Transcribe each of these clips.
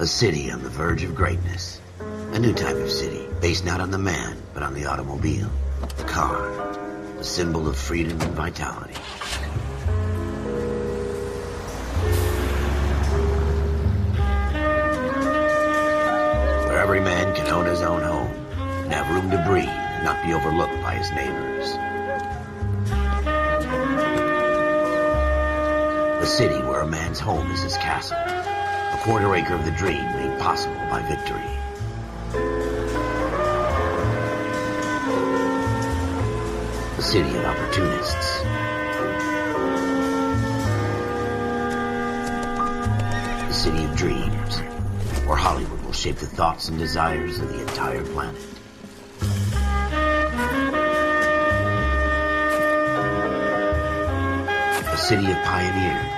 A city on the verge of greatness. A new type of city, based not on the man, but on the automobile. The car, the symbol of freedom and vitality. Where every man can own his own home, and have room to breathe and not be overlooked by his neighbors. A city where a man's home is his castle. A quarter acre of the dream made possible by victory. A city of opportunists. A city of dreams, where Hollywood will shape the thoughts and desires of the entire planet. A city of pioneers.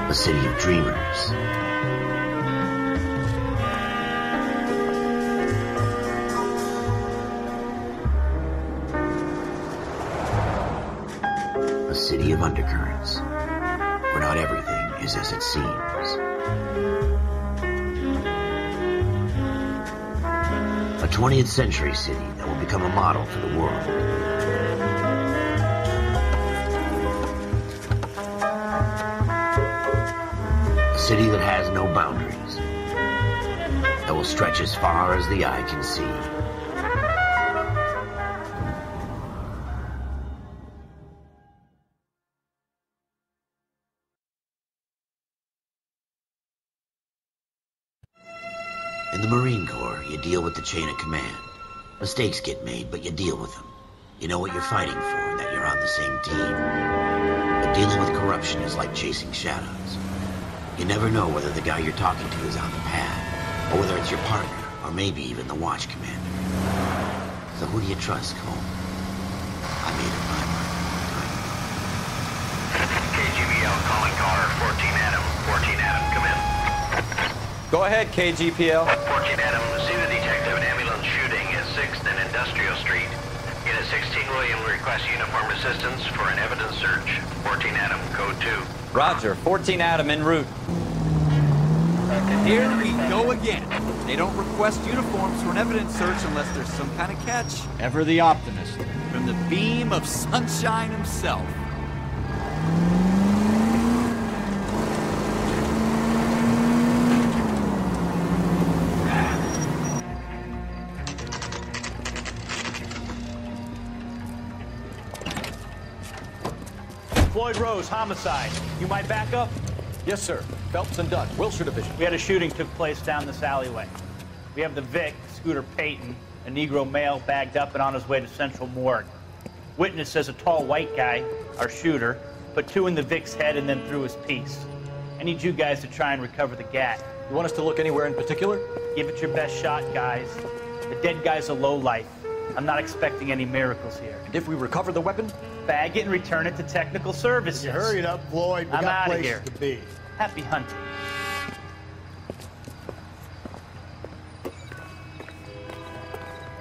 A city of dreamers. A city of undercurrents, where not everything is as it seems. A 20th century city that will become a model for the world. A city that has no boundaries, that will stretch as far as the eye can see. In the Marine Corps, you deal with the chain of command. Mistakes get made, but you deal with them. You know what you're fighting for and that you're on the same team. But dealing with corruption is like chasing shadows. You never know whether the guy you're talking to is on the pad, or whether it's your partner, or maybe even the watch commander. So who do you trust, Cole? I made up my mind a long time ago. KGBL calling caller 14 Adam. 14 Adam, come in. Go ahead, KGPL. 14 Adam, see the detective in ambulance shooting at 6th and Industrial Street. Unit 16 William requests uniformed assistance for an evidence search. 14 Adam, code 2. Roger, 14 Adam en route. Here we go again. They don't request uniforms for an evidence search unless there's some kind of catch. Ever the optimist. From the beam of sunshine himself. Floyd Rose, homicide. You might back up? Yes, sir. Phelps and Dunn, Wilshire Division. We had a shooting took place down this alleyway. We have the Vic, Scooter Payton, a Negro male bagged up and on his way to Central Morgue. Witness says a tall white guy, our shooter, put 2 in the Vic's head and then threw his piece. I need you guys to try and recover the gat. You want us to look anywhere in particular? Give it your best shot, guys. The dead guy's a lowlife. I'm not expecting any miracles here. And if we recover the weapon? Bag it and return it to technical services. You hurry it up, Floyd. We I'm got outta places here. to be. Happy hunting.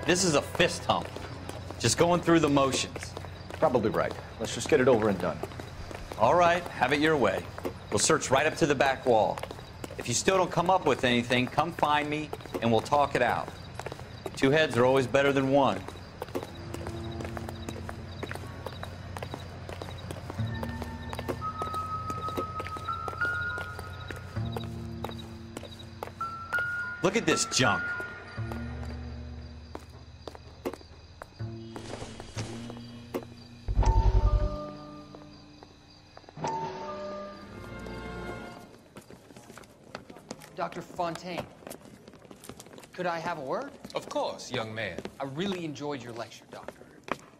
This is a fist hump. Just going through the motions. Probably right. Let's just get it over and done. All right, have it your way. We'll search right up to the back wall. If you still don't come up with anything, come find me and we'll talk it out. 2 heads are always better than 1. Look at this junk. Dr. Fontaine, could I have a word? Of course, young man. I really enjoyed your lecture, Doctor.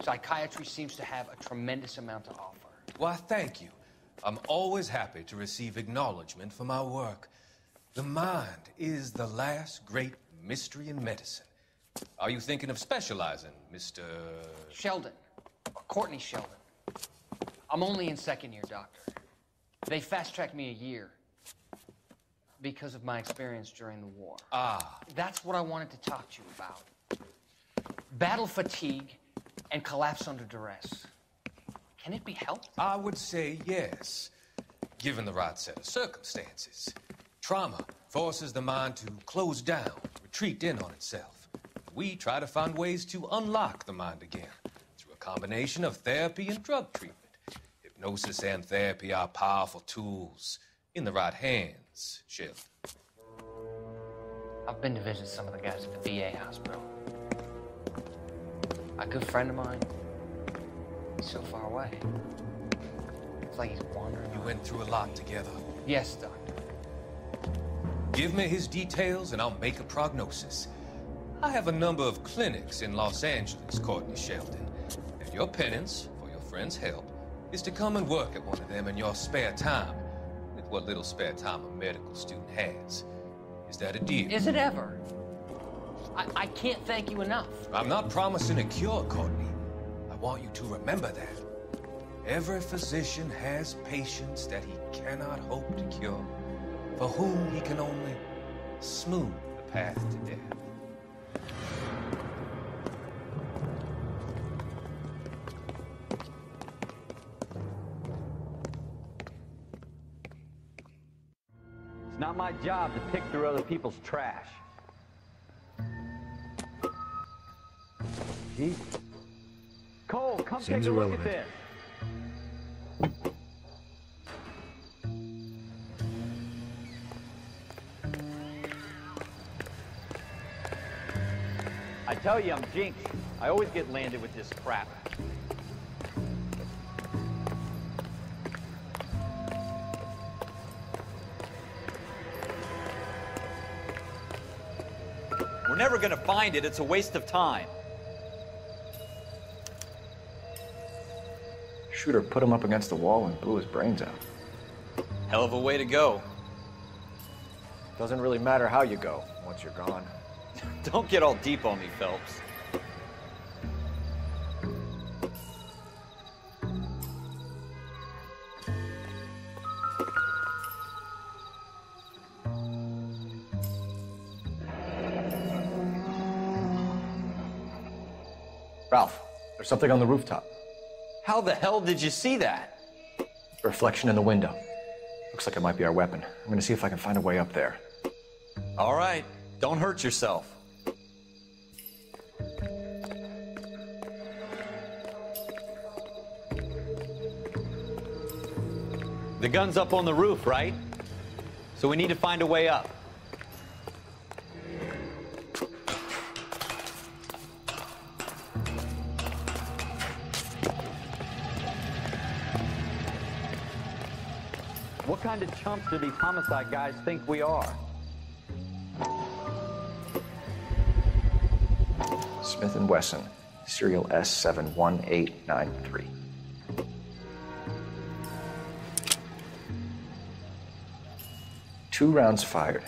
Psychiatry seems to have a tremendous amount to offer. Why, thank you. I'm always happy to receive acknowledgement for my work. The mind is the last great mystery in medicine. Are you thinking of specializing, Mr. Sheldon, or Courtney Sheldon. I'm only in 2nd year, Doctor. They fast-tracked me a year. Because of my experience during the war. Ah. That's what I wanted to talk to you about. Battle fatigue and collapse under duress. Can it be helped? I would say yes, given the right set of circumstances. Trauma forces the mind to close down, retreat in on itself. We try to find ways to unlock the mind again through a combination of therapy and drug treatment. Hypnosis and therapy are powerful tools in the right hands, Sheriff. I've been to visit some of the guys at the VA hospital. A good friend of mine, he's so far away. It's like he's wandering. You went through a lot together. Yes, Doctor. Give me his details and I'll make a prognosis. I have a number of clinics in Los Angeles, Courtney Sheldon. And your penance, for your friend's help, is to come and work at one of them in your spare time. With what little spare time a medical student has. Is that a deal? Is it ever? I can't thank you enough. I'm not promising a cure, Courtney. I want you to remember that. Every physician has patients that he cannot hope to cure, for whom he can only smooth the path to death. It's not my job to pick through other people's trash. Gee. Cole, come Seems take a look irrelevant. at this. I tell you, I'm jinxed. I always get landed with this crap. We're never gonna find it. It's a waste of time. Shooter put him up against the wall and blew his brains out. Hell of a way to go. Doesn't really matter how you go once you're gone. Don't get all deep on me, Phelps. Ralph, there's something on the rooftop. How the hell did you see that? A reflection in the window. Looks like it might be our weapon. I'm gonna see if I can find a way up there. All right, don't hurt yourself. The gun's up on the roof, right? So we need to find a way up. What kind of chumps do these homicide guys think we are? Smith & Wesson, serial S71893. Two rounds fired,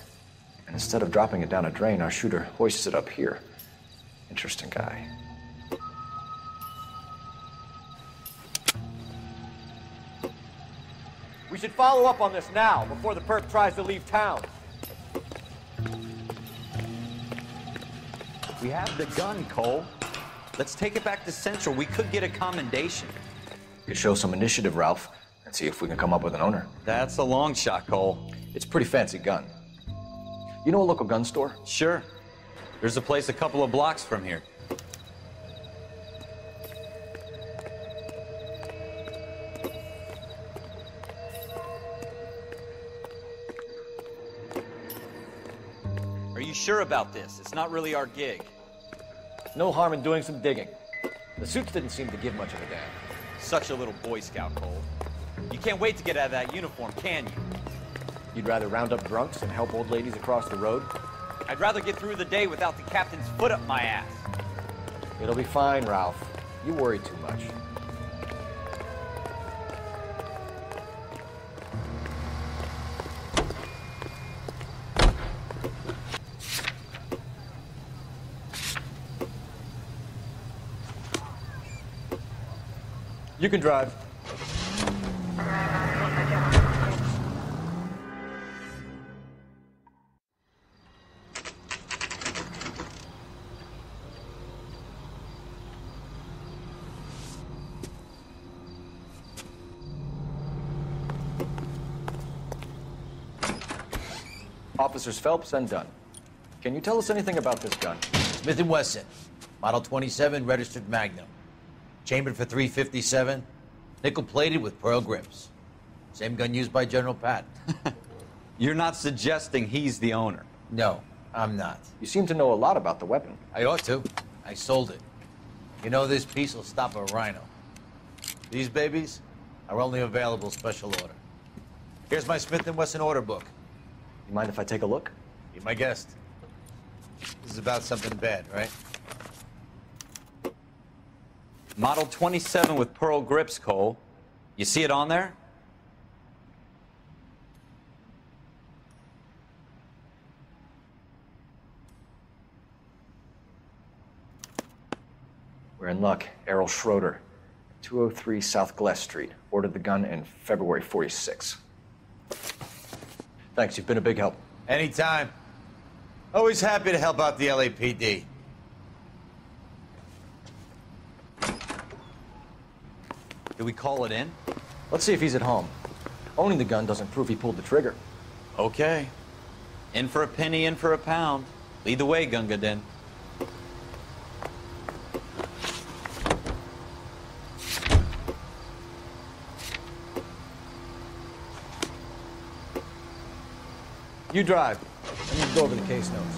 and instead of dropping it down a drain, our shooter hoists it up here. Interesting guy. We should follow up on this now, before the perp tries to leave town. We have the gun, Cole. Let's take it back to Central. We could get a commendation. We could show some initiative, Ralph, and see if we can come up with an owner. That's a long shot, Cole. It's a pretty fancy gun. You know a local gun store? Sure. There's a place a couple of blocks from here. Are you sure about this? It's not really our gig. No harm in doing some digging. The suits didn't seem to give much of a damn. Such a little Boy Scout, Cole. You can't wait to get out of that uniform, can you? You'd rather round up drunks and help old ladies across the road? I'd rather get through the day without the captain's foot up my ass. It'll be fine, Ralph. You worry too much. You can drive. Officers Phelps and Dunn. Can you tell us anything about this gun? Smith & Wesson, Model 27, registered Magnum. Chambered for .357, nickel-plated with pearl grips. Same gun used by General Patton. You're not suggesting he's the owner? No, I'm not. You seem to know a lot about the weapon. I ought to. I sold it. You know, this piece will stop a rhino. These babies are only available special order. Here's my Smith & Wesson order book. You mind if I take a look? Be my guest. This is about something bad, right? Model 27 with pearl grips, Cole. You see it on there? We're in luck. Errol Schroeder, 203 South Glass Street. Ordered the gun in February '46. Thanks, you've been a big help. Anytime. Always happy to help out the LAPD. Do we call it in? Let's see if he's at home. Owning the gun doesn't prove he pulled the trigger. Okay. In for a penny, in for a pound. Lead the way, Gunga Din. You drive. I need to go over the case notes.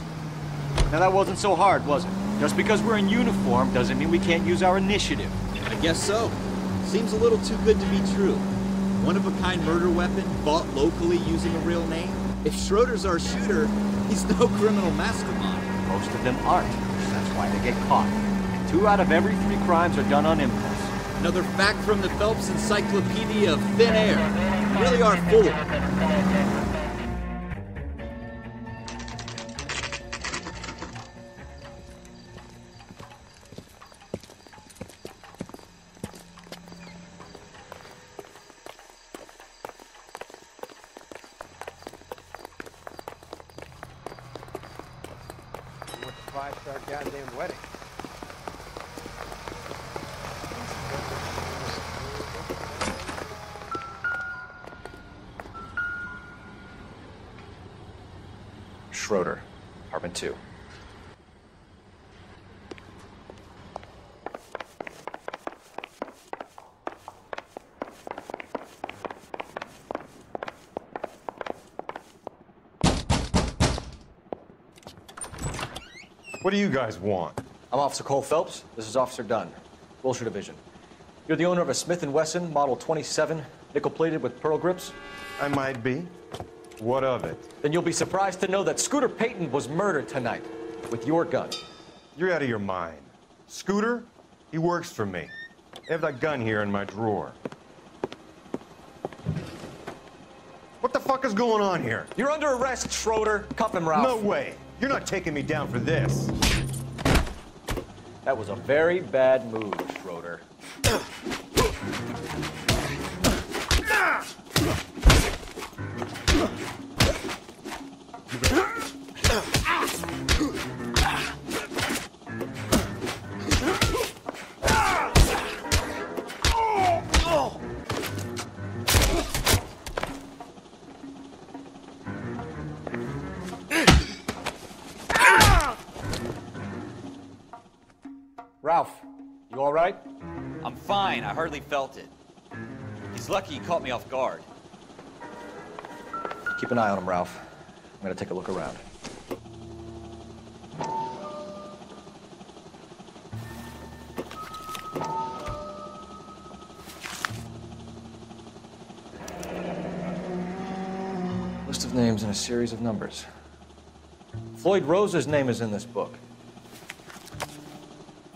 Now that wasn't so hard, was it? Just because we're in uniform doesn't mean we can't use our initiative. I guess so. Seems a little too good to be true. One-of-a-kind murder weapon bought locally using a real name? If Schroeder's our shooter, he's no criminal mastermind. Most of them aren't. That's why they get caught. And 2 out of every 3 crimes are done on impulse. Another fact from the Phelps Encyclopedia of Thin Air. You really are full of it. Our goddamn wedding. Schroeder, apartment 2. What do you guys want? I'm Officer Cole Phelps. This is Officer Dunn, Wilshire Division. You're the owner of a Smith & Wesson Model 27, nickel-plated with pearl grips? I might be. What of it? Then you'll be surprised to know that Scooter Payton was murdered tonight with your gun. You're out of your mind. Scooter? He works for me. I have that gun here in my drawer. What the fuck is going on here? You're under arrest, Schroeder. Cuff him, Ralph. No way. You're not taking me down for this. That was a very bad move, Schroeder. Ralph, you all right? I'm fine. I hardly felt it. He's lucky he caught me off guard. Keep an eye on him, Ralph. I'm gonna take a look around. List of names and a series of numbers. Floyd Rose's name is in this book.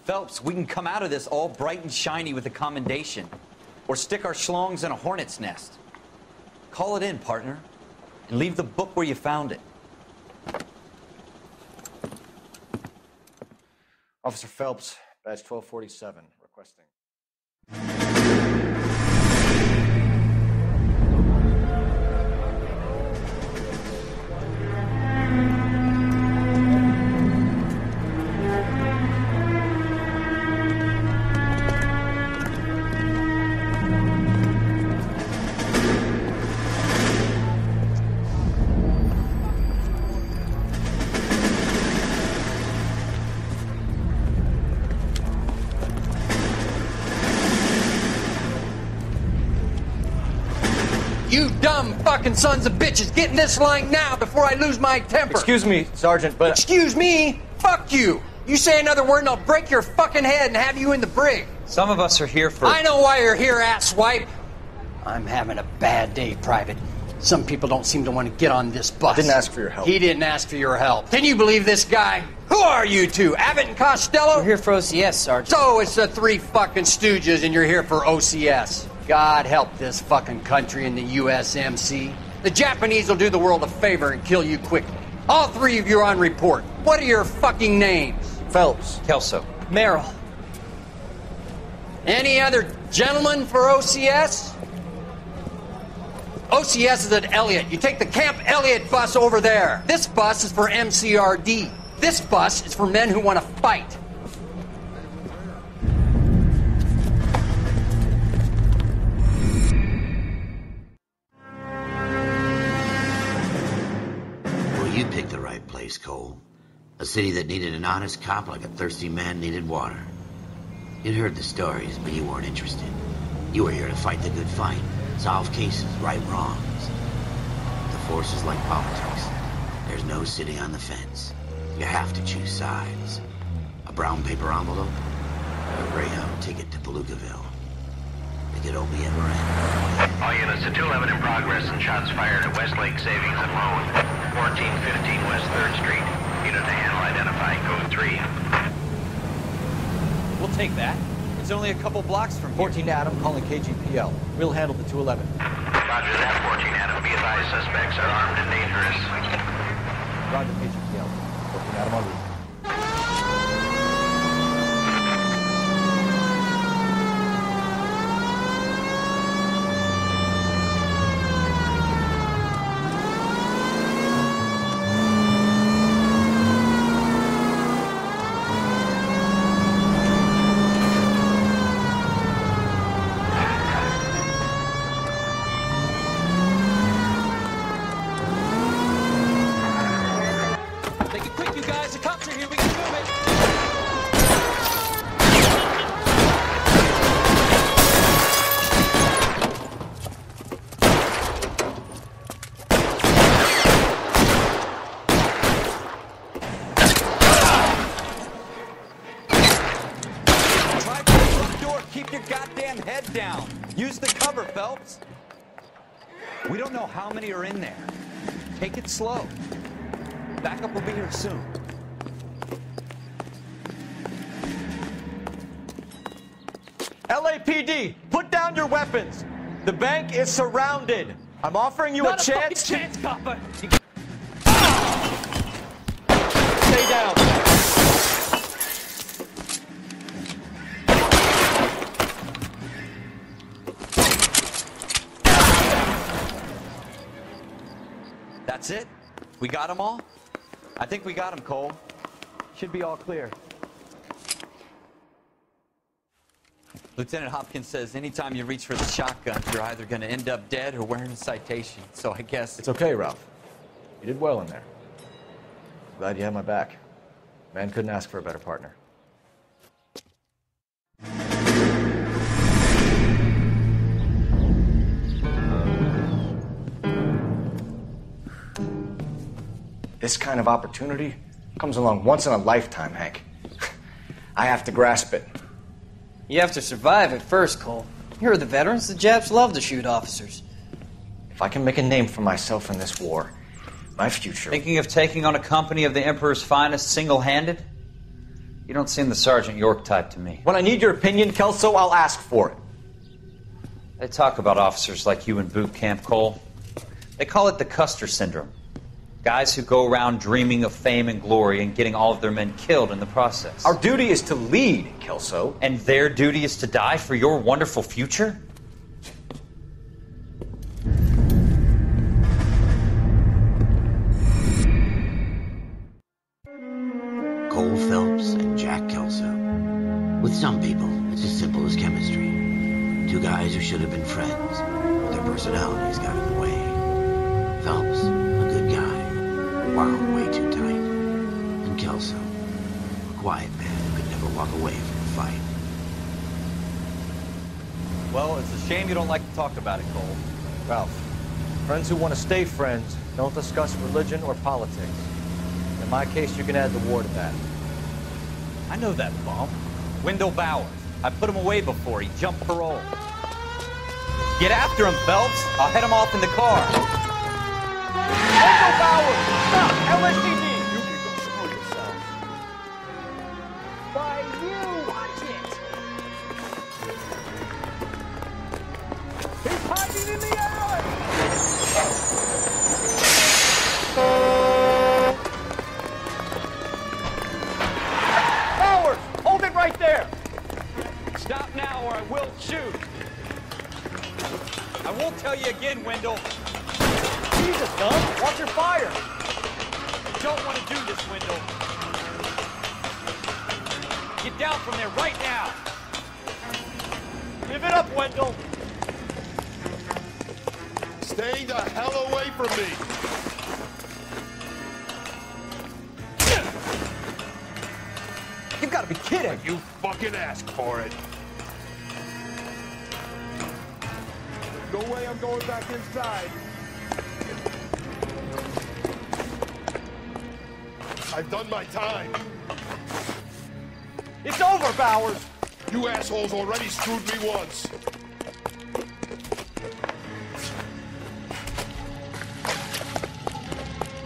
Phelps, we can come out of this all bright and shiny with a commendation. Or stick our schlongs in a hornet's nest. Call it in, partner. And leave the book where you found it. Officer Phelps, badge 1247, requesting. dumb fucking sons of bitches. Get in this line now before I lose my temper. Excuse me, Sergeant, but... Excuse me? Fuck you. You say another word and I'll break your fucking head and have you in the brig. Some of us are here for... I know why you're here, asswipe. I'm having a bad day, Private. Some people don't seem to want to get on this bus. I didn't ask for your help. He didn't ask for your help. Can you believe this guy? Who are you two? Abbott and Costello? We're here for OCS, Sergeant. So it's the three fucking stooges and you're here for OCS. God help this fucking country and the USMC. The Japanese will do the world a favor and kill you quickly. All three of you are on report. What are your fucking names? Phelps. Kelso. Merrill. Any other gentlemen for OCS? OCS is at Elliott. You take the Camp Elliott bus over there. This bus is for MCRD. This bus is for men who want to fight. Well, you picked the right place, Cole. A city that needed an honest cop like a thirsty man needed water. You'd heard the stories, but you weren't interested. You were here to fight the good fight, solve cases, right wrongs. The force is like politics. There's no sitting on the fence. You have to choose sides. A brown paper envelope, or a Greyhound ticket to Palookaville. It could only ever end. All units to 211 in progress and shots fired at Westlake Savings and Loan, 1415 West 3rd Street. Unit to handle identifying code 3. We'll take that. It's only a couple blocks from here. 14 Adam calling KGPL. We'll handle the 211. Roger that, 14 Adam. Be advised, suspects are armed and dangerous. Roger, KGPL. 14 Adam on route. We don't know how many are in there. Take it slow. Backup will be here soon. LAPD, put down your weapons. The bank is surrounded. I'm offering you a chance. Not a chance, copper. Stay down. That's it? We got them all? I think we got them, Cole. Should be all clear. Lieutenant Hopkins says anytime you reach for the shotgun, you're either going to end up dead or wearing a citation. So I guess... It's okay, Ralph. You did well in there. Glad you had my back. Man couldn't ask for a better partner. This kind of opportunity comes along once in a lifetime, Hank. I have to grasp it. You have to survive it first, Cole. Here are the veterans. The Japs love to shoot officers. If I can make a name for myself in this war, my future... Thinking of taking on a company of the Emperor's finest single-handed? You don't seem the Sergeant York type to me. When I need your opinion, Kelso, I'll ask for it. They talk about officers like you in boot camp, Cole. They call it the Custer Syndrome. Guys who go around dreaming of fame and glory and getting all of their men killed in the process. Our duty is to lead, Kelso. And their duty is to die for your wonderful future? Cole Phelps and Jack Kelso. With some people, it's as simple as chemistry. Two guys who should have been friends, but their personalities got in the way. Phelps, a good guy. Wound way too tight. And Kelso, a quiet man who could never walk away from a fight. Well, it's a shame you don't like to talk about it, Cole. Ralph, Friends who want to stay friends don't discuss religion or politics. In my case, you can add the war to that. I know that bum. Wendell Bowers. I put him away before. He jumped parole. Get after him, Phelps. I'll head him off in the car. Wendell Bowers! Stop! LSPD! You can go screw yourself. By you! Watch it! He's hiding in the alley! Bowers! Hold it right there! Stop now or I will shoot. I won't tell you again, Wendell. Jesus, son! Watch your fire! You don't want to do this, Wendell. Get down from there right now. Give it up, Wendell! Stay the hell away from me! You've got to be kidding! You fucking asked for it. No way I'm going back inside. I've done my time. It's over, Bowers! You assholes already screwed me once.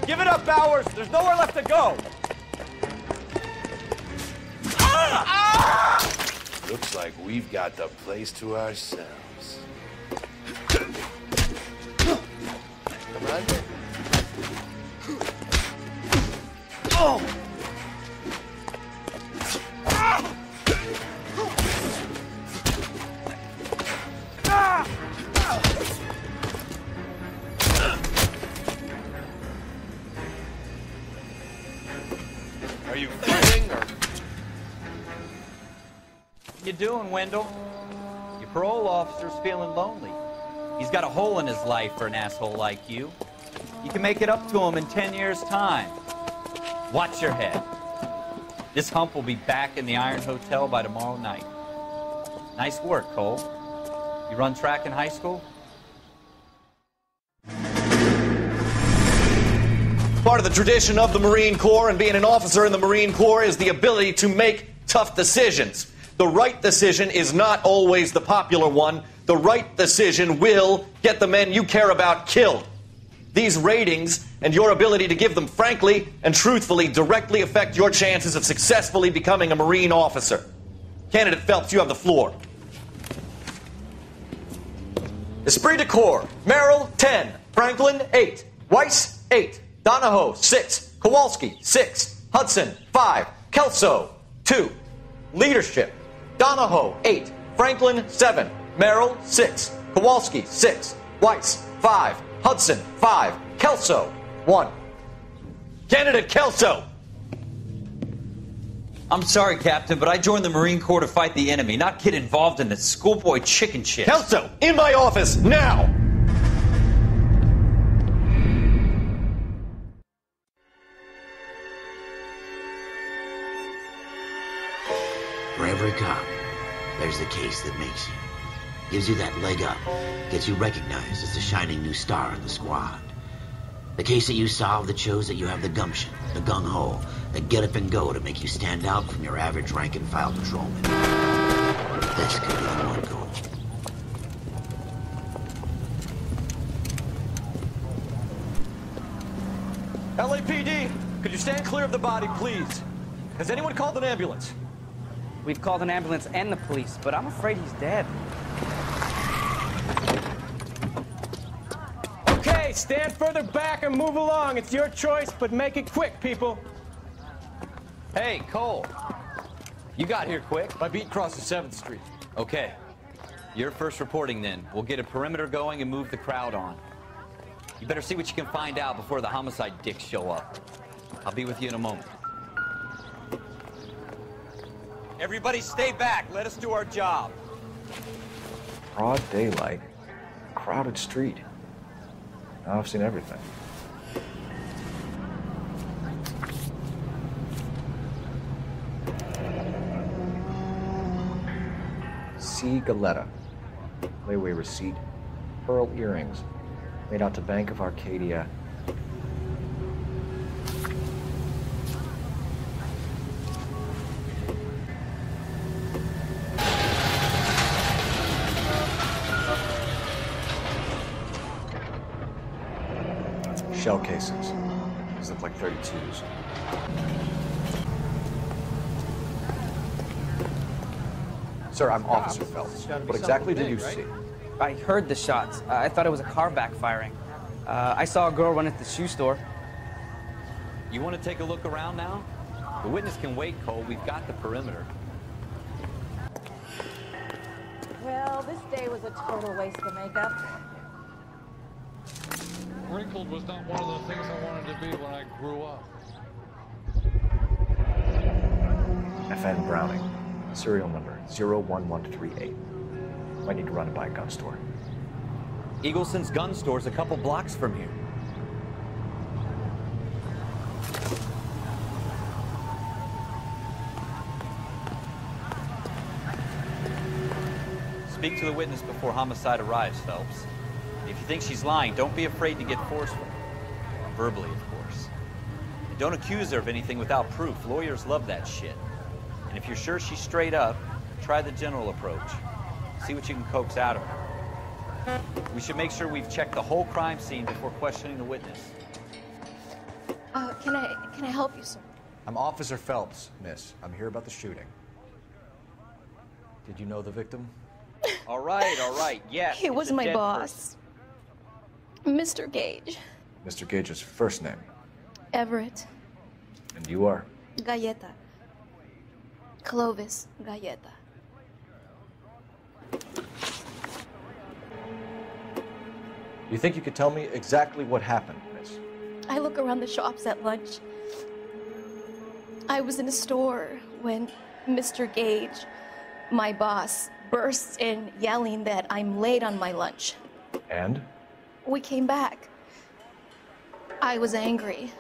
Give it up, Bowers! There's nowhere left to go! Looks like we've got the place to ourselves. Come on. Oh! Are you fighting or? What you doing, Wendell? Your parole officer's feeling lonely. He's got a hole in his life for an asshole like you. You can make it up to him in 10 years' time. Watch your head. This hump will be back in the Iron Hotel by tomorrow night. Nice work, Cole. You run track in high school? Part of the tradition of the Marine Corps and being an officer in the Marine Corps is the ability to make tough decisions. The right decision is not always the popular one. The right decision will get the men you care about killed. These ratings and your ability to give them frankly and truthfully directly affect your chances of successfully becoming a Marine officer. Candidate Phelps, you have the floor. Esprit de Corps, Merrill, 10. Franklin, 8. Weiss, 8. Donahoe, 6. Kowalski, 6. Hudson, 5. Kelso, 2. Leadership, Donahoe, 8. Franklin, 7. Merrill, 6. Kowalski, 6. Weiss, 5. Hudson, 5. Kelso, 1. Candidate Kelso! I'm sorry, Captain, but I joined the Marine Corps to fight the enemy, not get involved in this schoolboy chicken shit. Kelso, in my office, now! For every cop, there's the case that makes you. Gives you that leg up, gets you recognized as the shining new star in the squad. The case that you solve that shows that you have the gumption, the gung-ho, the get up and go to make you stand out from your average rank-and-file patrolman. This could be the one, Cole. LAPD, could you stand clear of the body, please? Has anyone called an ambulance? We've called an ambulance and the police, but I'm afraid he's dead. Okay, stand further back and move along. It's your choice, but make it quick, people. Hey, Cole. You got here quick. My beat crosses 7th Street. Okay. You're first reporting then. We'll get a perimeter going and move the crowd on. You better see what you can find out before the homicide dicks show up. I'll be with you in a moment. Everybody stay back. Let us do our job. Broad daylight, crowded street. Now I've seen everything. C. Galetta. Layaway receipt. Pearl earrings. Made out to Bank of Arcadia. Shell casings. These look like 32s. Sir, I'm Officer Phelps. What exactly did you see? I heard the shots. I thought it was a car backfiring. I saw a girl run at the shoe store. You want to take a look around now? The witness can wait, Cole. We've got the perimeter. Well, this day was a total waste of makeup. Wrinkled was not one of the things I wanted to be when I grew up. FN Browning. Serial number 01138. Might need to run it by a gun store. Eagleson's gun store's a couple blocks from here. Speak to the witness before homicide arrives, Phelps. If you think she's lying, don't be afraid to get forceful. Verbally, of course. And don't accuse her of anything without proof. Lawyers love that shit. And if you're sure she's straight up, try the general approach. See what you can coax out of her. We should make sure we've checked the whole crime scene before questioning the witness. Can I help you, sir? I'm Officer Phelps, miss. I'm here about the shooting. Did you know the victim? All right. Yes. He was my boss. Mr. Gage. Mr. Gage's first name. Everett. And you are? Galleta. Clovis Galleta. You think you could tell me exactly what happened, miss? I look around the shops at lunch. I was in a store when Mr. Gage, my boss, bursts in yelling that I'm late on my lunch. And? We came back. I was angry.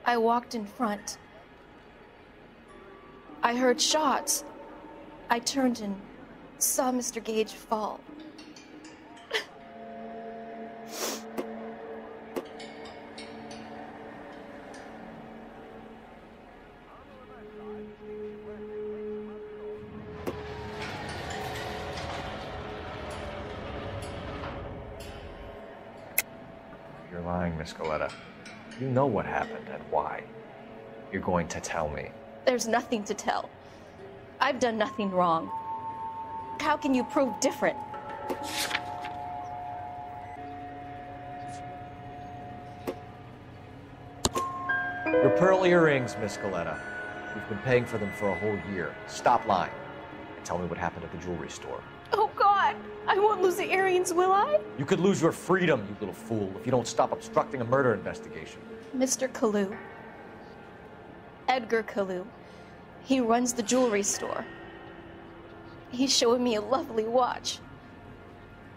I walked in front. I heard shots. I turned and saw Mr. Gage fall. You're lying, Miss Galleta. You know what happened and why. You're going to tell me. There's nothing to tell. I've done nothing wrong. How can you prove different? Your pearl earrings, Miss Galleta. We've been paying for them for a whole year. Stop lying and tell me what happened at the jewelry store. Oh, God! I won't lose the earrings, will I? You could lose your freedom, you little fool, if you don't stop obstructing a murder investigation. Mr. Kalu. Edgar Kalu. He runs the jewelry store. He's showing me a lovely watch.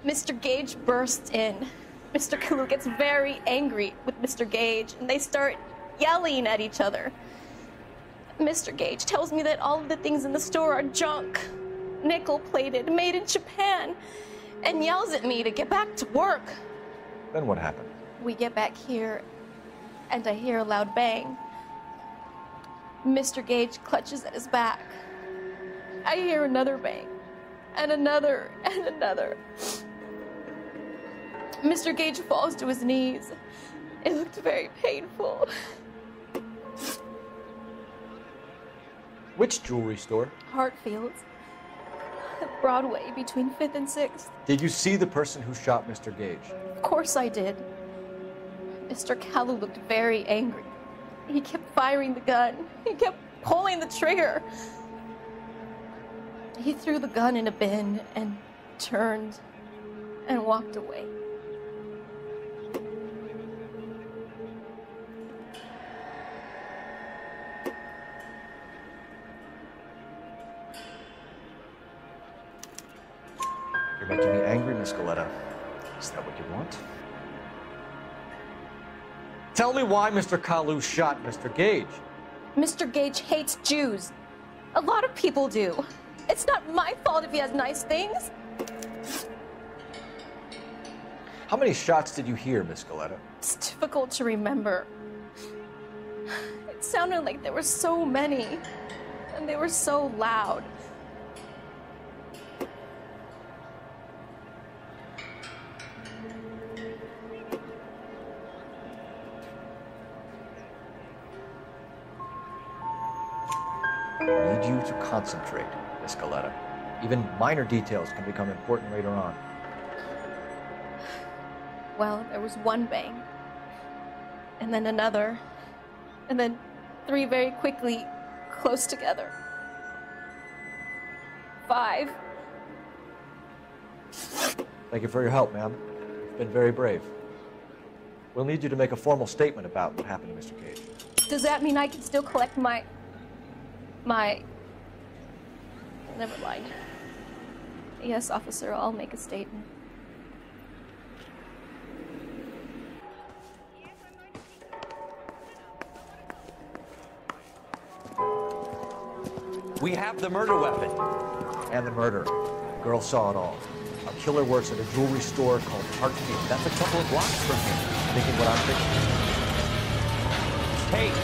Mr. Gage bursts in. Mr. Kalu gets very angry with Mr. Gage, and they start yelling at each other. Mr. Gage tells me that all of the things in the store are junk, nickel-plated, made in Japan, and yells at me to get back to work. Then what happened? We get back here, and I hear a loud bang. Mr. Gage clutches at his back. I hear another bang, and another, and another. Mr. Gage falls to his knees. It looked very painful. Which jewelry store? Hartfield's. Broadway, between 5th and 6th. Did you see the person who shot Mr. Gage? Of course I did. Mr. Kalu looked very angry. He kept firing the gun. He kept pulling the trigger. He threw the gun in a bin and turned and walked away. You're making me angry, Miss Galleta. Is that what you want? Tell me why Mr. Kalu shot Mr. Gage. Mr. Gage hates Jews. A lot of people do. It's not my fault if he has nice things. How many shots did you hear, Miss Galetta? It's difficult to remember. It sounded like there were so many, and they were so loud. I need you to concentrate, Miss Galetta. Even minor details can become important later on. Well, there was one bang, and then another, and then 3 very quickly, close together. 5. Thank you for your help, ma'am. You've been very brave. We'll need you to make a formal statement about what happened to Mr. Cage. Does that mean I can still collect my... Never mind. Yes, officer, I'll make a statement. We have the murder weapon. And the murderer. The girl saw it all. Our killer works at a jewelry store called Heartbeat. That's a couple of blocks from here. Thinking what I'm thinking? Kate,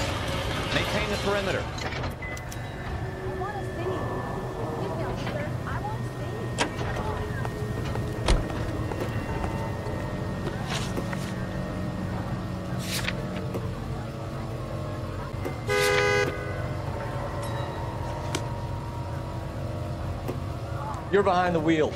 maintain the perimeter. You're behind the wheel.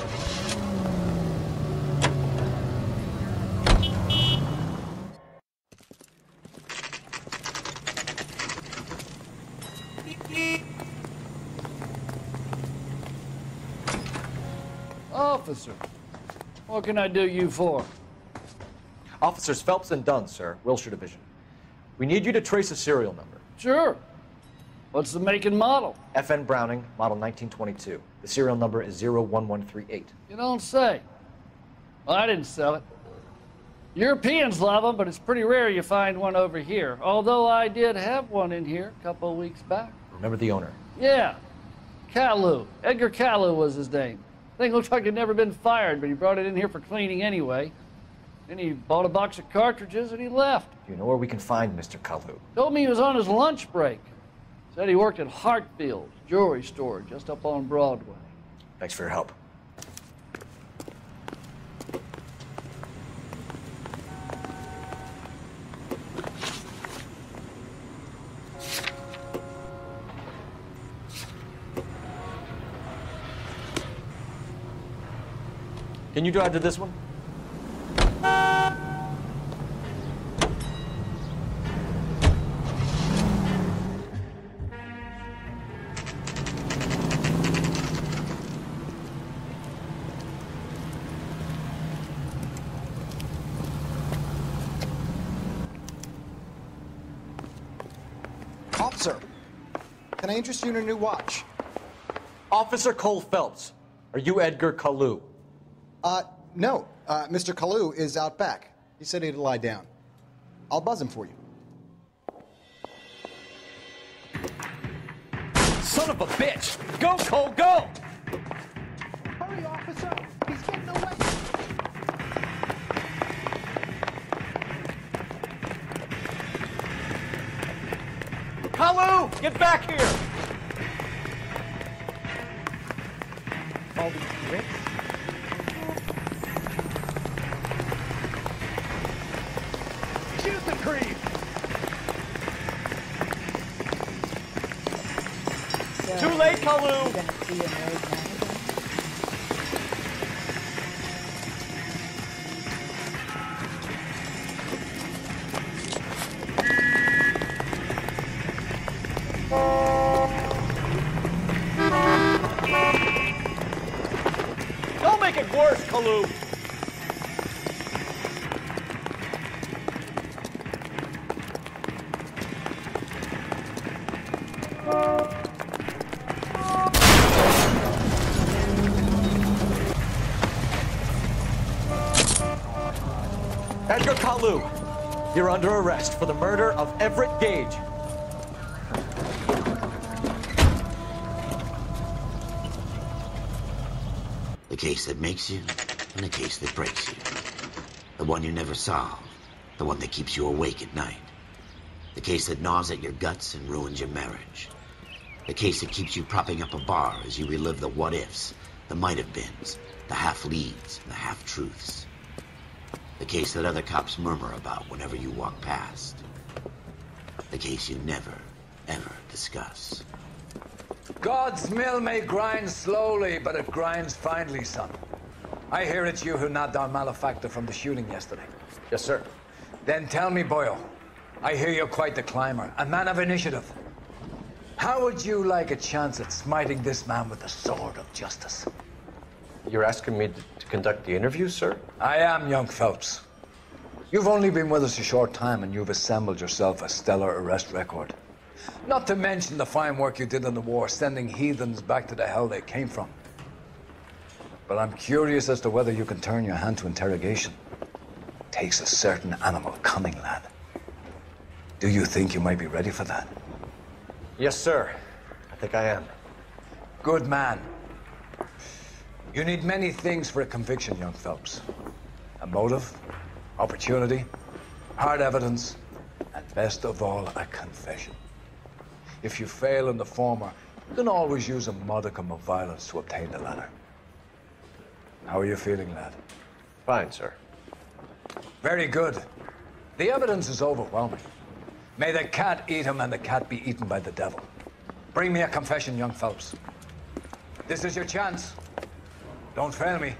Officer, what can I do you for? Officers Phelps and Dunn, sir, Wilshire Division. We need you to trace a serial number. Sure. What's the make and model? FN Browning, model 1922. The serial number is 01138. You don't say. Well, I didn't sell it. Europeans love them, but it's pretty rare you find one over here. Although I did have one in here a couple of weeks back. Remember the owner? Yeah. Kalu. Edgar Kalu was his name. Thing looked like he'd never been fired, but he brought it in here for cleaning anyway. Then he bought a box of cartridges and he left. Do you know where we can find Mr. Kalu? Told me he was on his lunch break. Said he worked at Hartfield's jewelry store just up on Broadway. Thanks for your help. Can you drive to this one? Officer, can I interest you in a new watch? Officer Cole Phelps, are you Edgar Kalu? No. Mr. Kalu is out back. He said he'd lie down. I'll buzz him for you. Son of a bitch! Go, Cole, go! Hurry, officer! He's getting away! Kalu, get back here! All these bricks? Shoot the creep! Too late, Kalu! Don't make it worse, Kalu! Edgar Kalu, you're under arrest for the murder of Everett Gage. The case that makes you and the case that breaks you. The one you never solve. The one that keeps you awake at night. The case that gnaws at your guts and ruins your marriage. The case that keeps you propping up a bar as you relive the what-ifs, the might-have-beens, the half-leads, and the half-truths. The case that other cops murmur about whenever you walk past. The case you never, ever discuss. God's mill may grind slowly, but it grinds finely, son. I hear it's you who nabbed our malefactor from the shooting yesterday. Yes, sir. Then tell me, Boyle, I hear you're quite the climber, a man of initiative. How would you like a chance at smiting this man with the sword of justice? You're asking me to conduct the interview, sir? I am, young Phelps. You've only been with us a short time and you've assembled yourself a stellar arrest record. Not to mention the fine work you did in the war, sending heathens back to the hell they came from. But I'm curious as to whether you can turn your hand to interrogation. Takes a certain animal cunning, lad. Do you think you might be ready for that? Yes, sir. I think I am. Good man. You need many things for a conviction, young Phelps. A motive, opportunity, hard evidence, and best of all, a confession. If you fail in the former, you can always use a modicum of violence to obtain the latter. How are you feeling, lad? Fine, sir. Very good. The evidence is overwhelming. May the cat eat him and the cat be eaten by the devil. Bring me a confession, young Phelps. This is your chance. Don't fail me.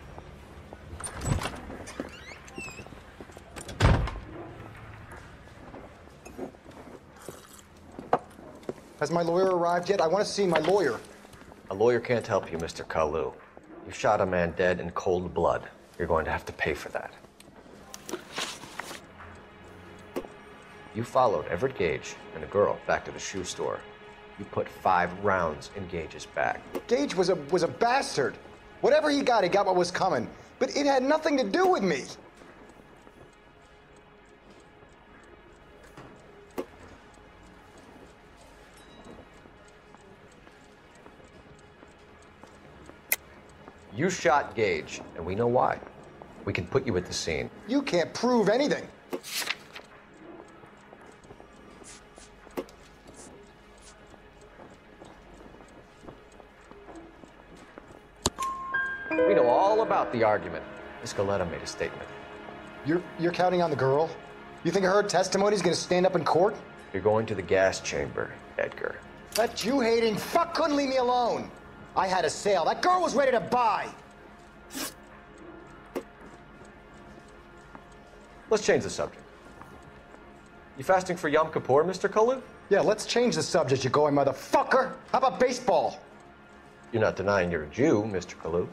Has my lawyer arrived yet? I want to see my lawyer. A lawyer can't help you, Mr. Kalu. You shot a man dead in cold blood. You're going to have to pay for that. You followed Everett Gage and a girl back to the shoe store. You put 5 rounds in Gage's back. Gage was a bastard. Whatever he got what was coming. But it had nothing to do with me. You shot Gage, and we know why. We can put you at the scene. You can't prove anything. We know all about the argument. Miss Galetta made a statement. You're counting on the girl? You think her testimony's gonna stand up in court? You're going to the gas chamber, Edgar. That Jew-hating fuck couldn't leave me alone. I had a sale. That girl was ready to buy. Let's change the subject. You fasting for Yom Kippur, Mr. Kalu? Yeah, let's change the subject, you going motherfucker. How about baseball? You're not denying you're a Jew, Mr. Kalu.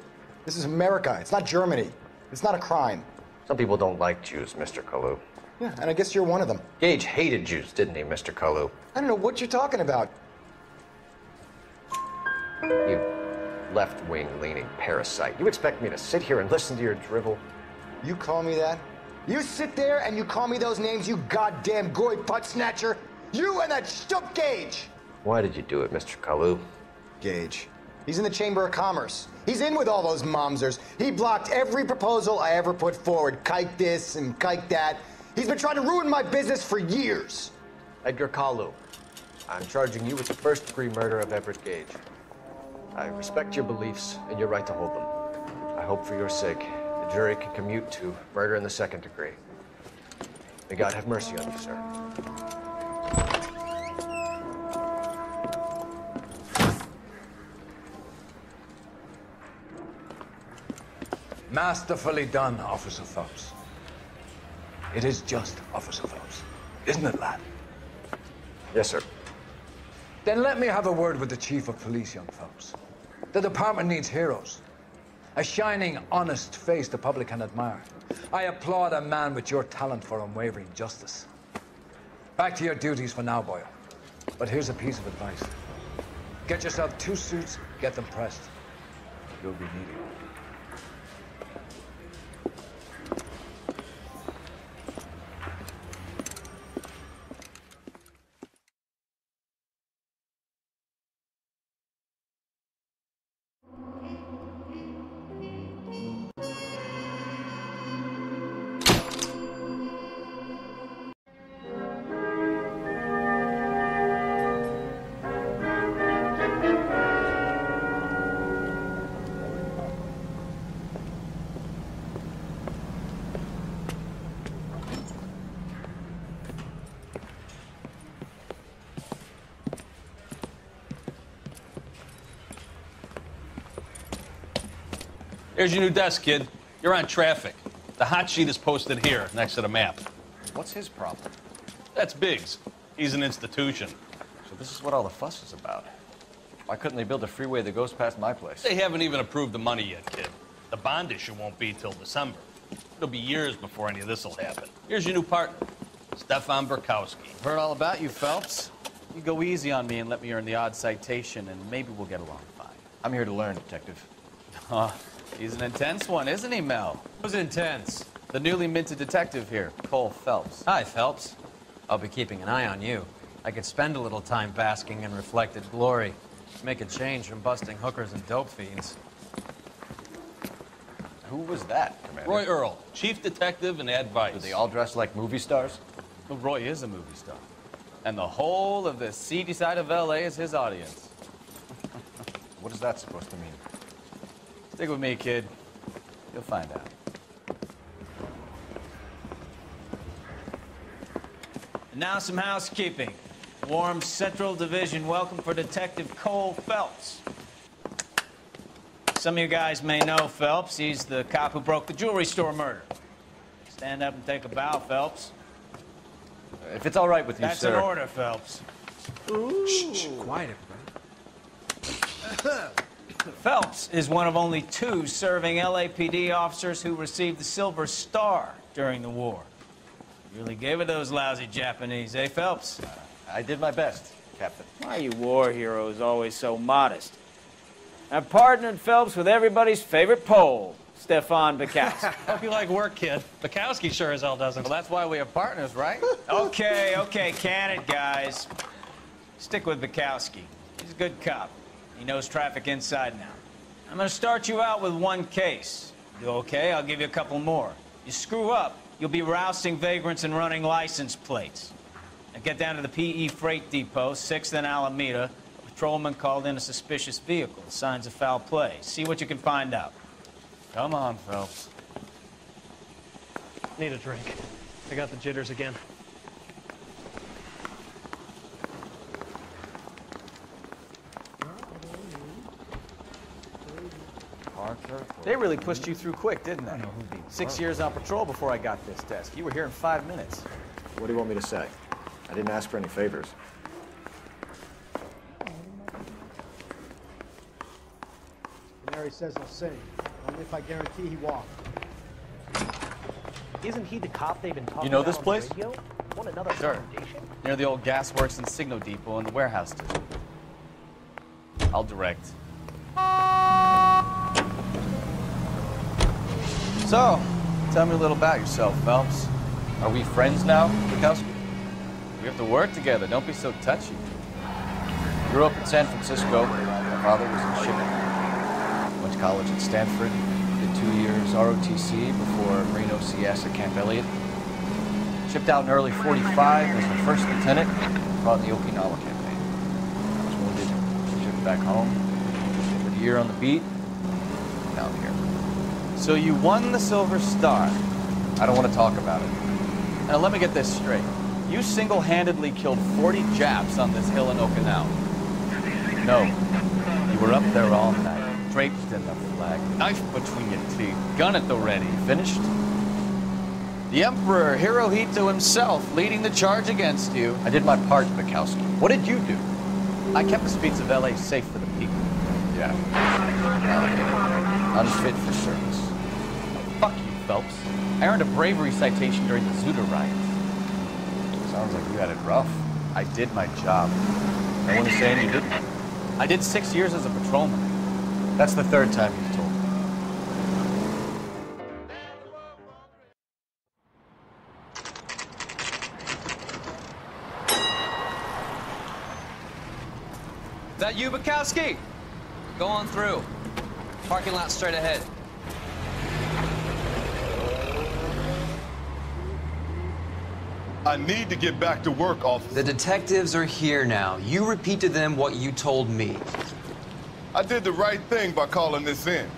This is America. It's not Germany. It's not a crime. Some people don't like Jews, Mr. Kalu. Yeah, and I guess you're one of them. Gage hated Jews, didn't he, Mr. Kalu? I don't know what you're talking about. You left-wing leaning parasite. You expect me to sit here and listen to your drivel? You call me that? You sit there and you call me those names, you goddamn goy butt snatcher? You and that stump Gage! Why did you do it, Mr. Kalu? Gage. He's in the Chamber of Commerce. He's in with all those momsers. He blocked every proposal I ever put forward. Kike this and kike that. He's been trying to ruin my business for years. Edgar Kalu, I'm charging you with the first-degree murder of Everett Gage. I respect your beliefs and your right to hold them. I hope for your sake the jury can commute to murder in the second degree. May God have mercy on you, sir. Masterfully done, Officer Phelps. It is just Officer Phelps, isn't it, lad? Yes, sir. Then let me have a word with the Chief of Police, young Phelps. The department needs heroes. A shining, honest face the public can admire. I applaud a man with your talent for unwavering justice. Back to your duties for now, Boyle. But here's a piece of advice. Get yourself 2 suits, get them pressed. You'll be needing them. Here's your new desk, kid. You're on traffic. The hot sheet is posted here, next to the map. What's his problem? That's Biggs. He's an institution. So this is what all the fuss is about. Why couldn't they build a freeway that goes past my place? They haven't even approved the money yet, kid. The bond issue won't be till December. It'll be years before any of this will happen. Here's your new partner, Stefan Burkowski. Heard all about you, Phelps. You go easy on me and let me earn the odd citation, and maybe we'll get along fine. I'm here to learn, Detective. Oh, he's an intense one, isn't he, Mel? Who's intense? The newly minted detective here, Cole Phelps. Hi, Phelps. I'll be keeping an eye on you. I could spend a little time basking in reflected glory. Make a change from busting hookers and dope fiends. Who was that, Commander? Roy Earl, chief detective and advice. Do they all dress like movie stars? Well, Roy is a movie star. And the whole of the seedy side of L.A. is his audience. What is that supposed to mean? Stick with me, kid. You'll find out. And now some housekeeping. Warm Central Division welcome for Detective Cole Phelps. Some of you guys may know Phelps. He's the cop who broke the jewelry store murder. Stand up and take a bow, Phelps. If it's all right with you, That's sir. an order, Phelps. Shh, quiet, everybody. Phelps is one of only 2 serving LAPD officers who received the Silver Star during the war. You really gave it those lousy Japanese, eh, Phelps? I did my best, Captain. Why are you war heroes always so modest? I've partnered Phelps with everybody's favorite Pole, Stefan Burkowski. Hope you like work, kid. Bukowski sure as hell doesn't. Well, that's why we have partners, right? Okay, can it, guys. Stick with Burkowski. He's a good cop. He knows traffic inside now. I'm gonna start you out with 1 case. You okay? I'll give you a couple more. You screw up, you'll be rousting vagrants and running license plates. Now get down to the PE Freight Depot, 6th and Alameda. A patrolman called in a suspicious vehicle. Signs of foul play. See what you can find out. Come on, Phelps. Need a drink. I got the jitters again. They really pushed you through quick, didn't they? 6 years on patrol before I got this desk. You were here in 5 minutes. What do you want me to say? I didn't ask for any favors. Canary says he'll sing. Only if I guarantee he walked. Isn't he the cop they've been talking You know about this on place? the radio? Want another Sure. confrontation? Near the old gasworks and Signal Depot and the warehouse district. I'll direct. So, tell me a little about yourself, Phelps. Are we friends now, Burkowski? We have to work together. Don't be so touchy. Grew up in San Francisco. My father was in shipping. Went to college at Stanford. Did 2 years ROTC before Marine OCS at Camp Elliott. Shipped out in early '45 as a first lieutenant. Fought in the Okinawa campaign. I was wounded. Shipped back home. Did a year on the beat. Now I'm here. So you won the Silver Star. I don't want to talk about it. Now let me get this straight. You single-handedly killed 40 Japs on this hill in Okinawa. No. You were up there all night, draped in the flag, knife between your teeth, gun at the ready. Finished? The Emperor Hirohito himself leading the charge against you. I did my part, Bukowski. What did you do? I kept the streets of L.A. safe for the people. Yeah. Unfit for service. Fuck you, Phelps. I earned a bravery citation during the Zuda riots. Sounds like you had it rough. I did my job. No one is saying you didn't. I did 6 years as a patrolman. That's the 3rd time you've told me. That you, Bukowski? Go on through. Parking lot straight ahead. I need to get back to work, officer. The detectives are here now. You repeat to them what you told me. I did the right thing by calling this in.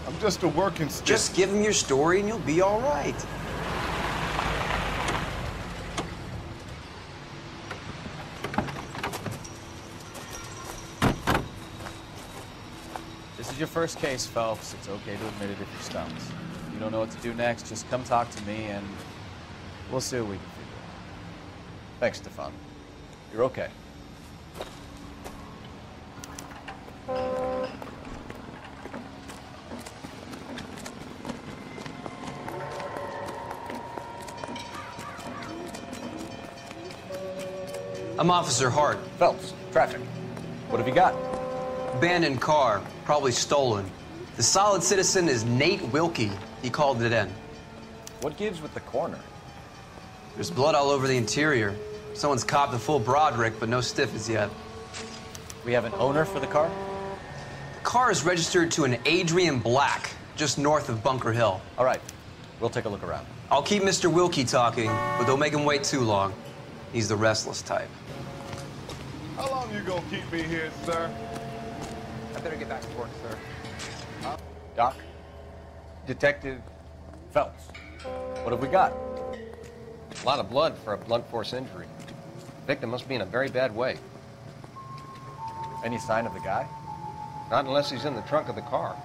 I'm just a working stick. Just give them your story and you'll be all right. This is your first case, Phelps. It's okay to admit it if you're stumped. If you don't know what to do next, just come talk to me and we'll see what we can figure out. Thanks, Stefan. You're okay. I'm Officer Hart. Phelps, traffic. What have you got? Abandoned car, probably stolen. The solid citizen is Nate Wilkie. He called it in. What gives with the corner? There's blood all over the interior. Someone's copped a full Broderick, but no stiff as yet. We have an owner for the car? The car is registered to an Adrian Black, just north of Bunker Hill. All right, we'll take a look around. I'll keep Mr. Wilkie talking, but don't make him wait too long. He's the restless type. How long you gonna keep me here, sir? I better get back to work, sir. Doc? Detective Phelps. What have we got? A lot of blood for a blunt force injury. The victim must be in a very bad way. Any sign of the guy? Not unless he's in the trunk of the car.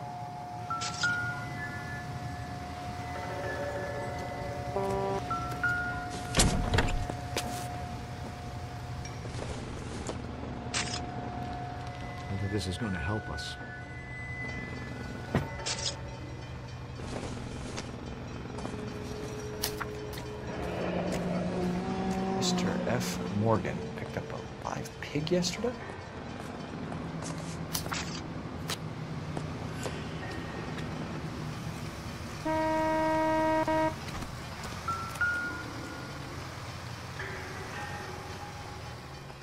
Whether this is going to help us. Mr. F. Morgan picked up a live pig yesterday?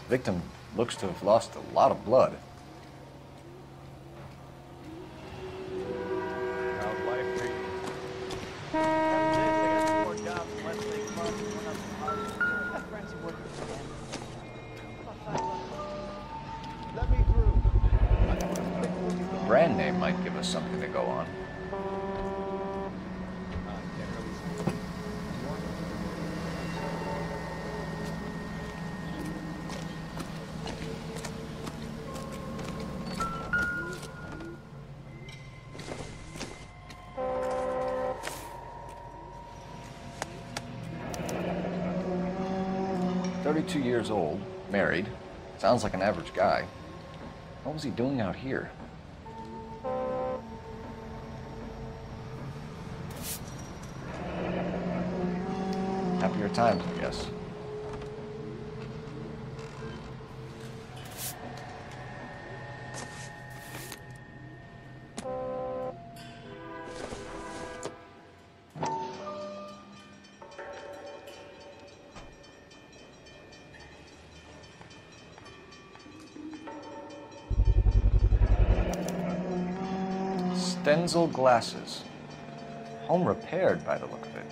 Victim looks to have lost a lot of blood. How's life treating you? The brand name might give us something to go on. 32 years old, married. Sounds like an average guy. What was he doing out here? Happier times, I guess. Stenzel glasses. Home repaired by the look of it.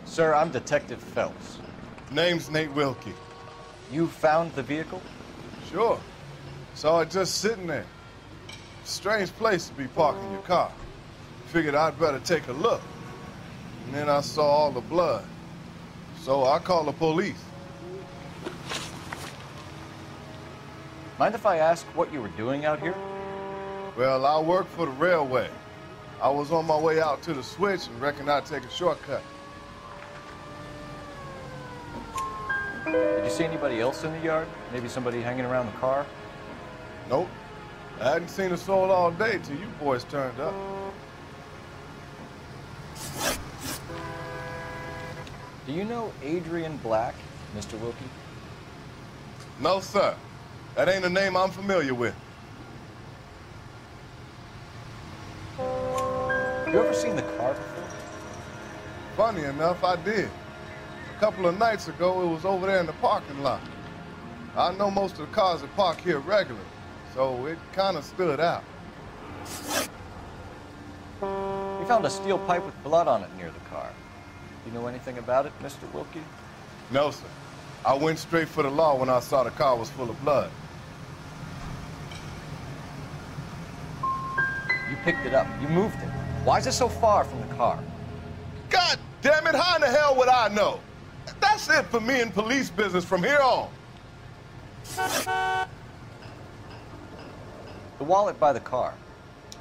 Sir, I'm Detective Phelps. Name's Nate Wilkie. You found the vehicle? Sure. Saw it just sitting there. Strange place to be parking your car. Figured I'd better take a look. And then I saw all the blood. So I called the police. Mind if I ask what you were doing out here? Well, I work for the railway. I was on my way out to the switch and reckoned I'd take a shortcut. Did you see anybody else in the yard? Maybe somebody hanging around the car? Nope. I hadn't seen a soul all day till you boys turned up. Do you know Adrian Black, Mr. Wilkie? No, sir. That ain't a name I'm familiar with. You ever seen the car before? Funny enough, I did. A couple of nights ago, it was over there in the parking lot. I know most of the cars that park here regularly, so it kind of stood out. We found a steel pipe with blood on it near the car. You know anything about it, Mr. Wilkie? No, sir. I went straight for the law when I saw the car was full of blood. picked it up. You moved it. Why is it so far from the car? God damn it, how in the hell would I know? That's it for me in police business from here on. The wallet by the car.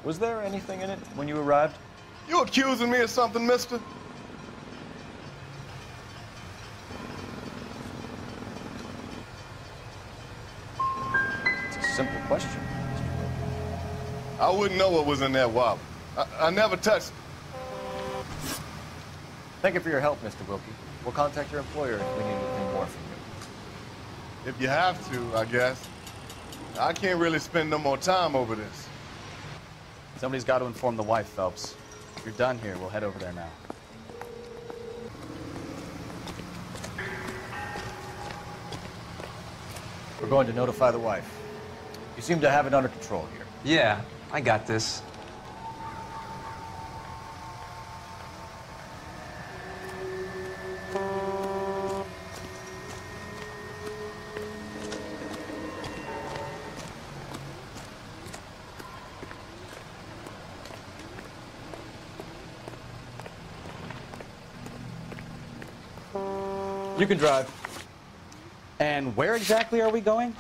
Was there anything in it when you arrived? You accusing me of something, mister? It's a simple question. I wouldn't know what was in that wallet. I never touched it. Thank you for your help, Mr. Wilkie. We'll contact your employer if we need anything more from you. If you have to, I guess. I can't really spend no more time over this. Somebody's got to inform the wife, Phelps. If you're done here, we'll head over there now. We're going to notify the wife. You seem to have it under control here. Yeah, I got this. You can drive. And where exactly are we going?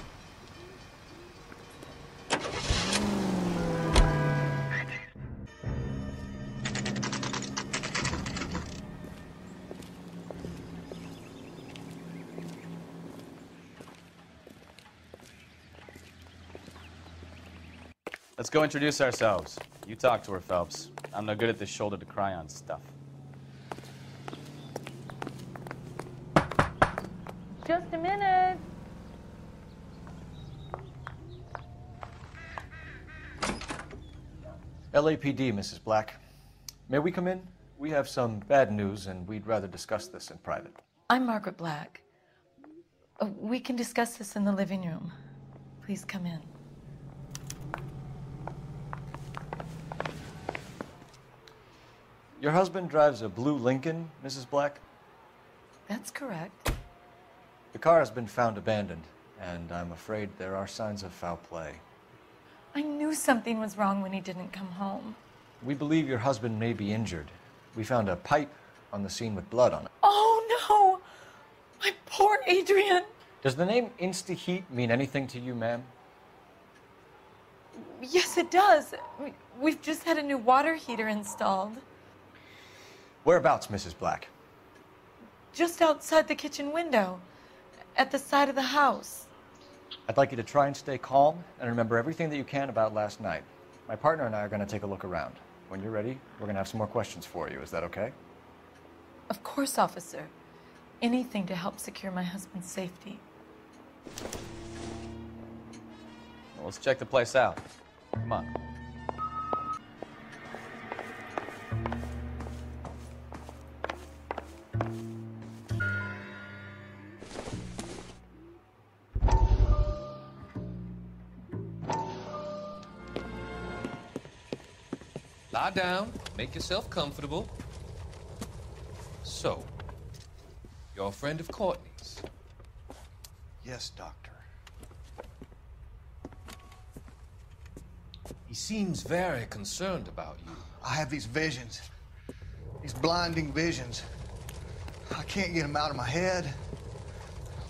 Let's go introduce ourselves. You talk to her, Phelps. I'm no good at this shoulder to cry on stuff. Just a minute. LAPD, Mrs. Black. May we come in? We have some bad news, and we'd rather discuss this in private. I'm Margaret Black. We can discuss this in the living room. Please come in. Your husband drives a blue Lincoln, Mrs. Black? That's correct. The car has been found abandoned, and I'm afraid there are signs of foul play. I knew something was wrong when he didn't come home. We believe your husband may be injured. We found a pipe on the scene with blood on it. Oh, no! My poor Adrian! Does the name Insta-Heat mean anything to you, ma'am? Yes, it does. We've just had a new water heater installed. Whereabouts, Mrs. Black? Just outside the kitchen window, at the side of the house. I'd like you to try and stay calm and remember everything that you can about last night. My partner and I are going to take a look around. When you're ready, we're going to have some more questions for you. Is that okay? Of course, officer. Anything to help secure my husband's safety. Well, let's check the place out. Come on. Lie down, make yourself comfortable. So, you're a friend of Courtney's? Yes, Doctor. He seems very concerned about you. I have these visions, these blinding visions. I can't get them out of my head.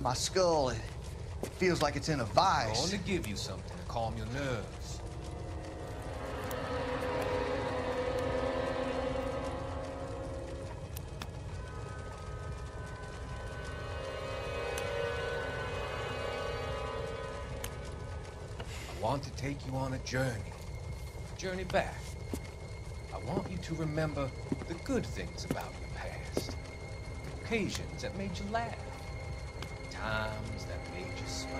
My skull, it feels like it's in a vice. I want to give you something to calm your nerves. I want to take you on a journey back. I want you to remember the good things about your past, occasions that made you laugh, times that made you smile.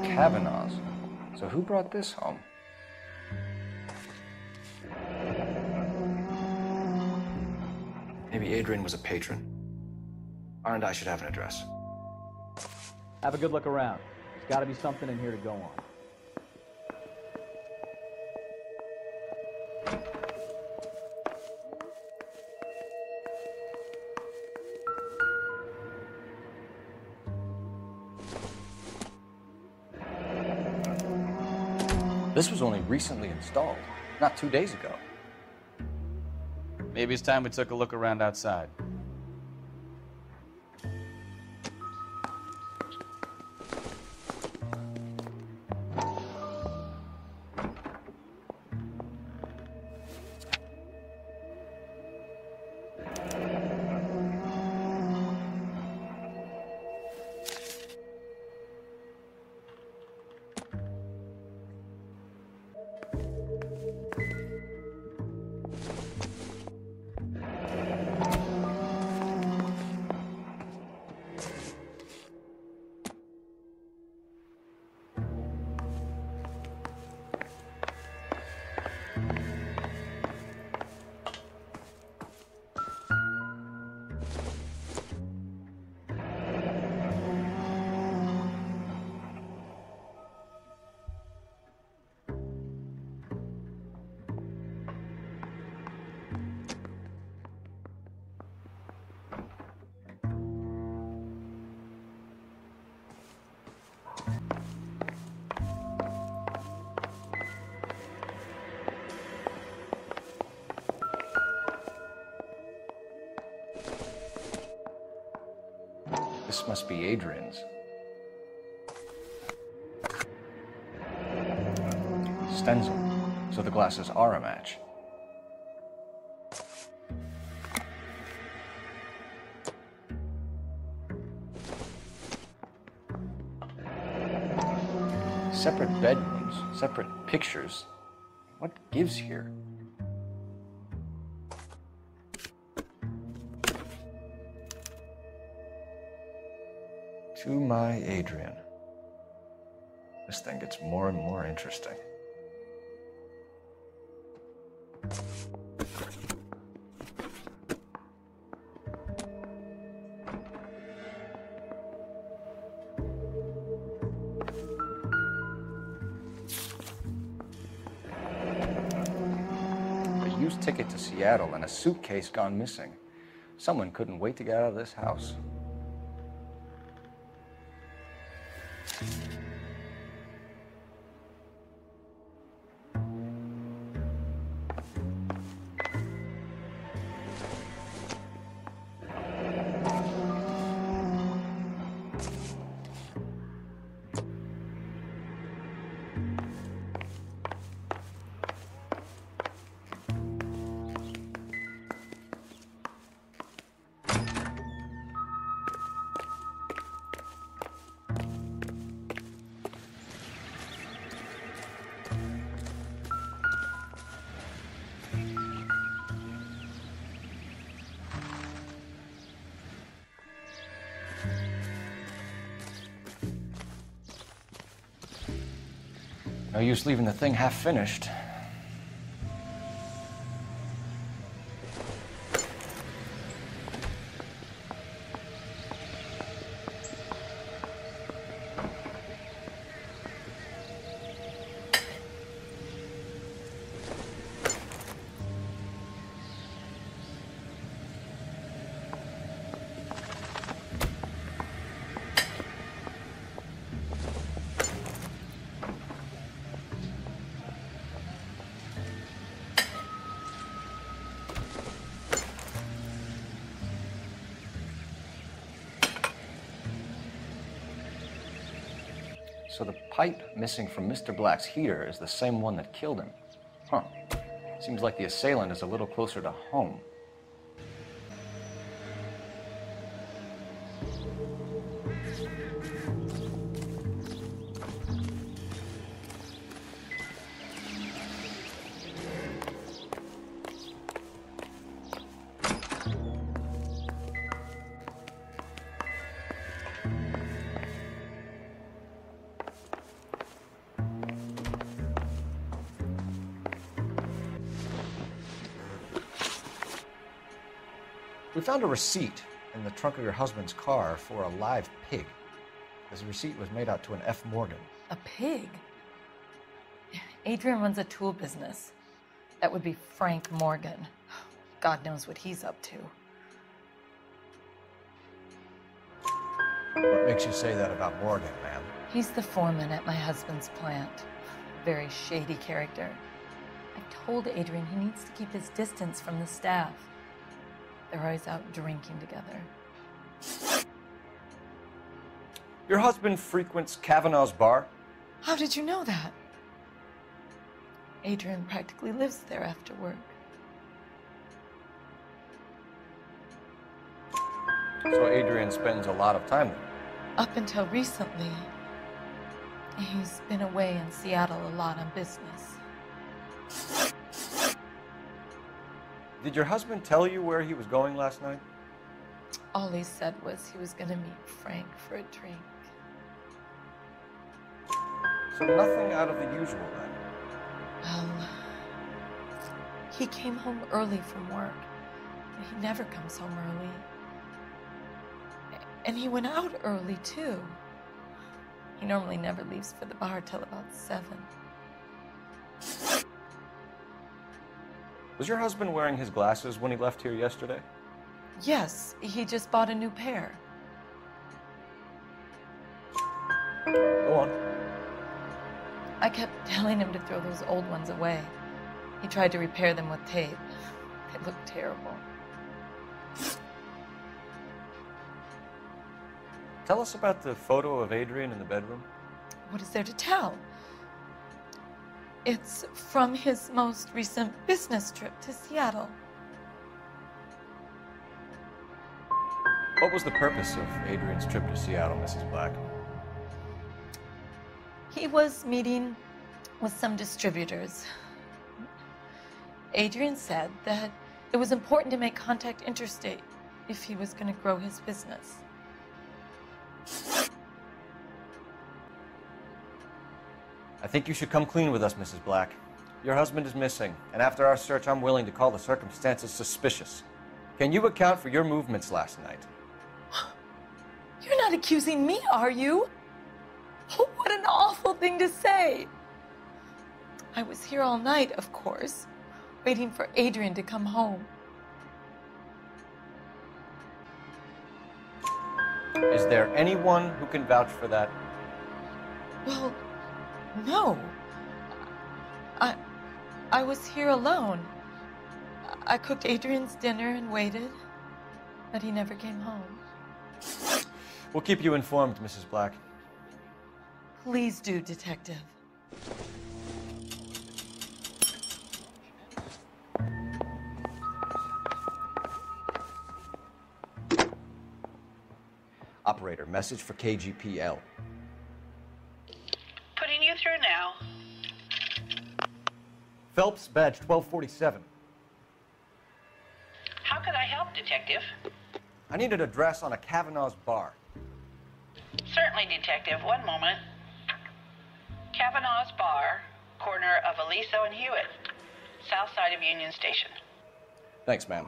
Kavanaugh's. So who brought this home? Maybe Adrian was a patron. R&I should have an address. Have a good look around. There's got to be something in here to go on. This was only recently installed, not 2 days ago. Maybe it's time we took a look around outside. This must be Adrian's. Stencil, so the glasses are a match. Separate bedrooms, separate pictures. What gives here? To my Adrian. This thing gets more and more interesting. A used ticket to Seattle and a suitcase gone missing. Someone couldn't wait to get out of this house. No use leaving the thing half finished. So the pipe missing from Mr. Black's heater is the same one that killed him. Huh. Seems like the assailant is a little closer to home. We found a receipt in the trunk of your husband's car for a live pig. This receipt was made out to an F. Morgan. A pig? Adrian runs a tool business. That would be Frank Morgan. God knows what he's up to. What makes you say that about Morgan, ma'am? He's the foreman at my husband's plant. very shady character. I told Adrian he needs to keep his distance from the staff. They're always out drinking together. Your husband frequents Kavanaugh's bar? How did you know that? Adrian practically lives there after work. So Adrian spends a lot of time there? Up until recently, he's been away in Seattle a lot on business. Did your husband tell you where he was going last night? All he said was he was gonna meet Frank for a drink. So nothing out of the usual then? Well, he came home early from work. He never comes home early. And he went out early, too. He normally never leaves for the bar till about 7. Was your husband wearing his glasses when he left here yesterday? Yes, he just bought a new pair. Go on. I kept telling him to throw those old ones away. He tried to repair them with tape. They looked terrible. Tell us about the photo of Adrian in the bedroom. What is there to tell? It's from his most recent business trip to Seattle. What was the purpose of Adrian's trip to Seattle, Mrs. Black? He was meeting with some distributors. Adrian said that it was important to make contact interstate if he was going to grow his business. I think you should come clean with us, Mrs. Black. Your husband is missing, and after our search, I'm willing to call the circumstances suspicious. Can you account for your movements last night? You're not accusing me, are you? Oh, what an awful thing to say. I was here all night, of course, waiting for Adrian to come home. Is there anyone who can vouch for that? Well, no. I was here alone. I cooked Adrian's dinner and waited, but he never came home. We'll keep you informed, Mrs. Black. Please do, Detective. Operator, message for KGPL. Putting you through now. Phelps, badge 1247. How could I help, Detective? I need an address on a Kavanaugh's bar. Certainly, Detective. One moment. Kavanaugh's Bar, corner of Aliso and Hewitt, south side of Union Station. Thanks, ma'am.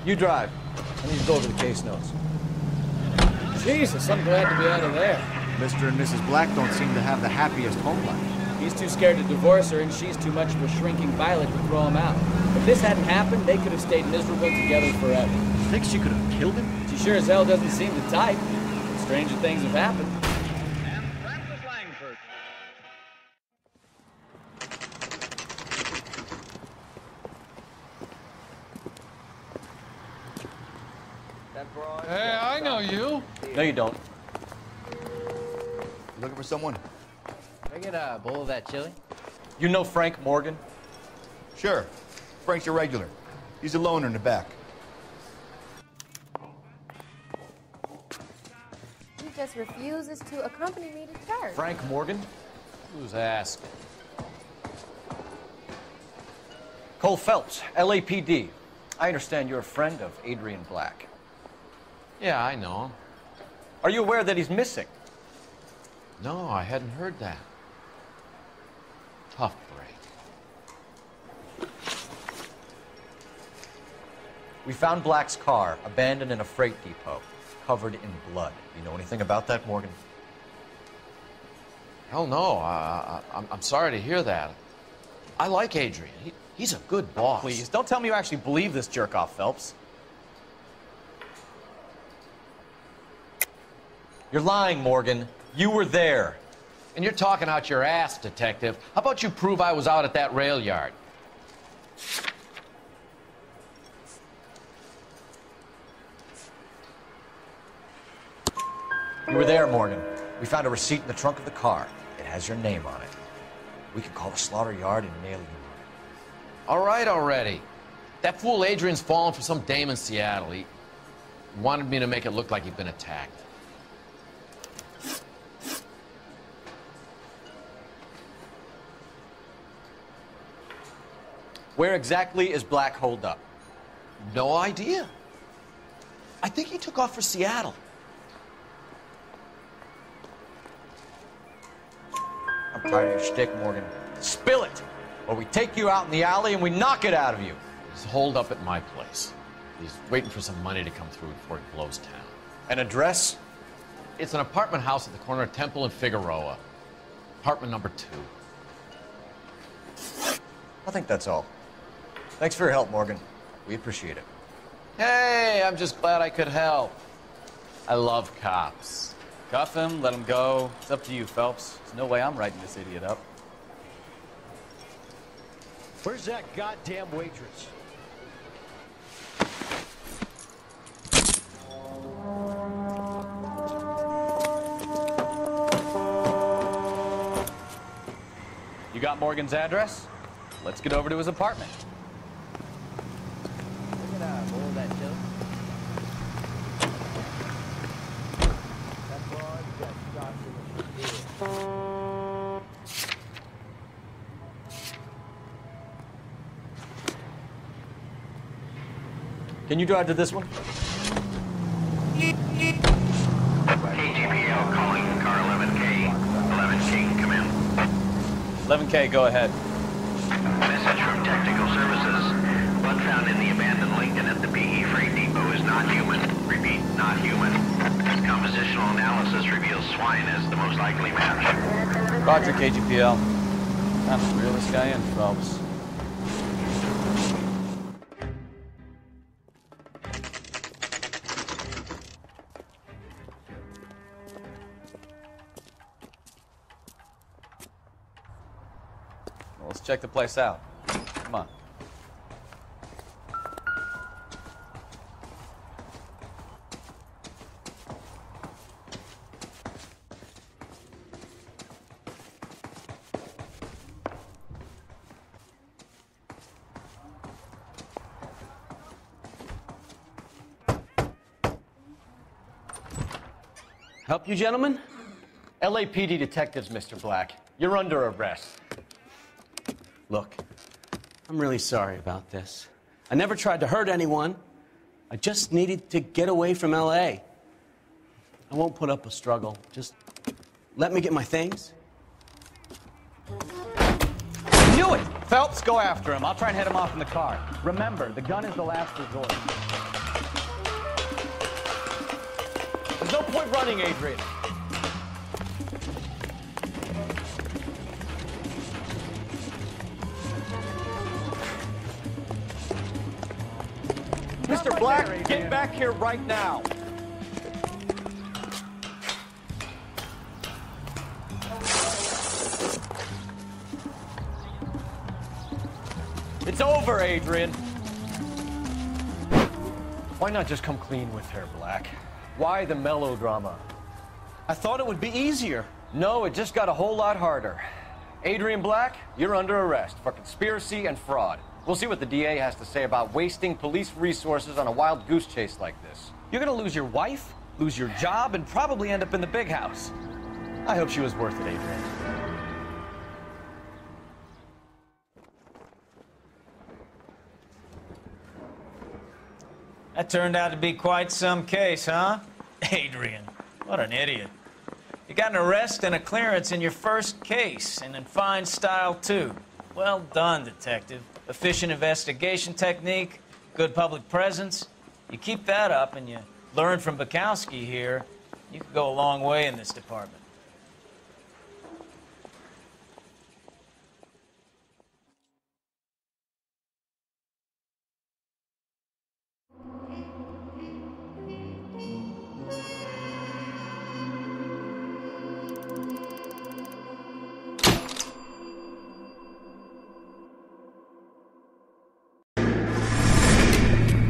You drive. I need to go over the case notes. Jesus, I'm glad to be out of there. Mr. and Mrs. Black don't seem to have the happiest home life. He's too scared to divorce her, and she's too much of a shrinking violet to throw him out. If this hadn't happened, they could have stayed miserable together forever. You think she could have killed him? She sure as hell doesn't seem the type. Stranger things have happened. Hey, I know you. No, you don't. You looking for someone? Can I get a bowl of that chili? You know Frank Morgan? Sure. Frank's a regular. He's a loner in the back. He just refuses to accompany me to church. Frank Morgan? Who's asking? Cole Phelps, LAPD. I understand you're a friend of Adrian Black. Yeah, I know him. Are you aware that he's missing? No, I hadn't heard that. Tough break. We found Black's car abandoned in a freight depot, covered in blood. You know anything about that, Morgan? Hell no. I'm sorry to hear that. I like Adrian. He's a good boss. Please, don't tell me you actually believe this jerk-off, Phelps. You're lying, Morgan. You were there. And you're talking out your ass, detective. How about you prove I was out at that rail yard? You were there, Morgan. We found a receipt in the trunk of the car. It has your name on it. We can call the slaughter yard and nail you. All right already. That fool Adrian's fallen for some dame in Seattle. He wanted me to make it look like he'd been attacked. Where exactly is Black holed up? No idea. I think he took off for Seattle. I'm tired of your shtick, Morgan. Spill it, or we take you out in the alley and we knock it out of you. He's holed up at my place. He's waiting for some money to come through before he blows town. An address? It's an apartment house at the corner of Temple and Figueroa. Apartment number 2. I think that's all. Thanks for your help, Morgan. We appreciate it. Hey, I'm just glad I could help. I love cops. Cuff him, let him go. It's up to you, Phelps. There's no way I'm writing this idiot up. Where's that goddamn waitress? You got Morgan's address? Let's get over to his apartment. Look at all that dope. That broad got shot in the head. Can you drive to this one? KGPL calling car 11K. 11K, come in. 11K, go ahead. Message from technical services. Blood found in the abandoned Lincoln at the PE freight depot is not human. Repeat, not human. Compositional analysis reveals swine as the most likely match. Roger, KGPL. Time to reel this guy in, Phelps. Well, let's check the place out. Come on. Help you, gentlemen? LAPD detectives, Mr. Black. You're under arrest. Look, I'm really sorry about this. I never tried to hurt anyone. I just needed to get away from L.A. I won't put up a struggle. Just let me get my things. Knew it! Phelps, go after him. I'll try and head him off in the car. Remember, the gun is the last resort. There's no point running, Adrian. Mr. Black, get back here right now. It's over, Adrian. Why not just come clean with her, Black? Why the melodrama? I thought it would be easier. No, it just got a whole lot harder. Adrian Black, you're under arrest for conspiracy and fraud. We'll see what the DA has to say about wasting police resources on a wild goose chase like this. You're gonna lose your wife, lose your job, and probably end up in the big house. I hope she was worth it, Adrian. That turned out to be quite some case, huh? Adrian, what an idiot. You got an arrest and a clearance in your first case, and in fine style, too. Well done, detective. Efficient investigation technique, good public presence. You keep that up and you learn from Bukowski here, you could go a long way in this department.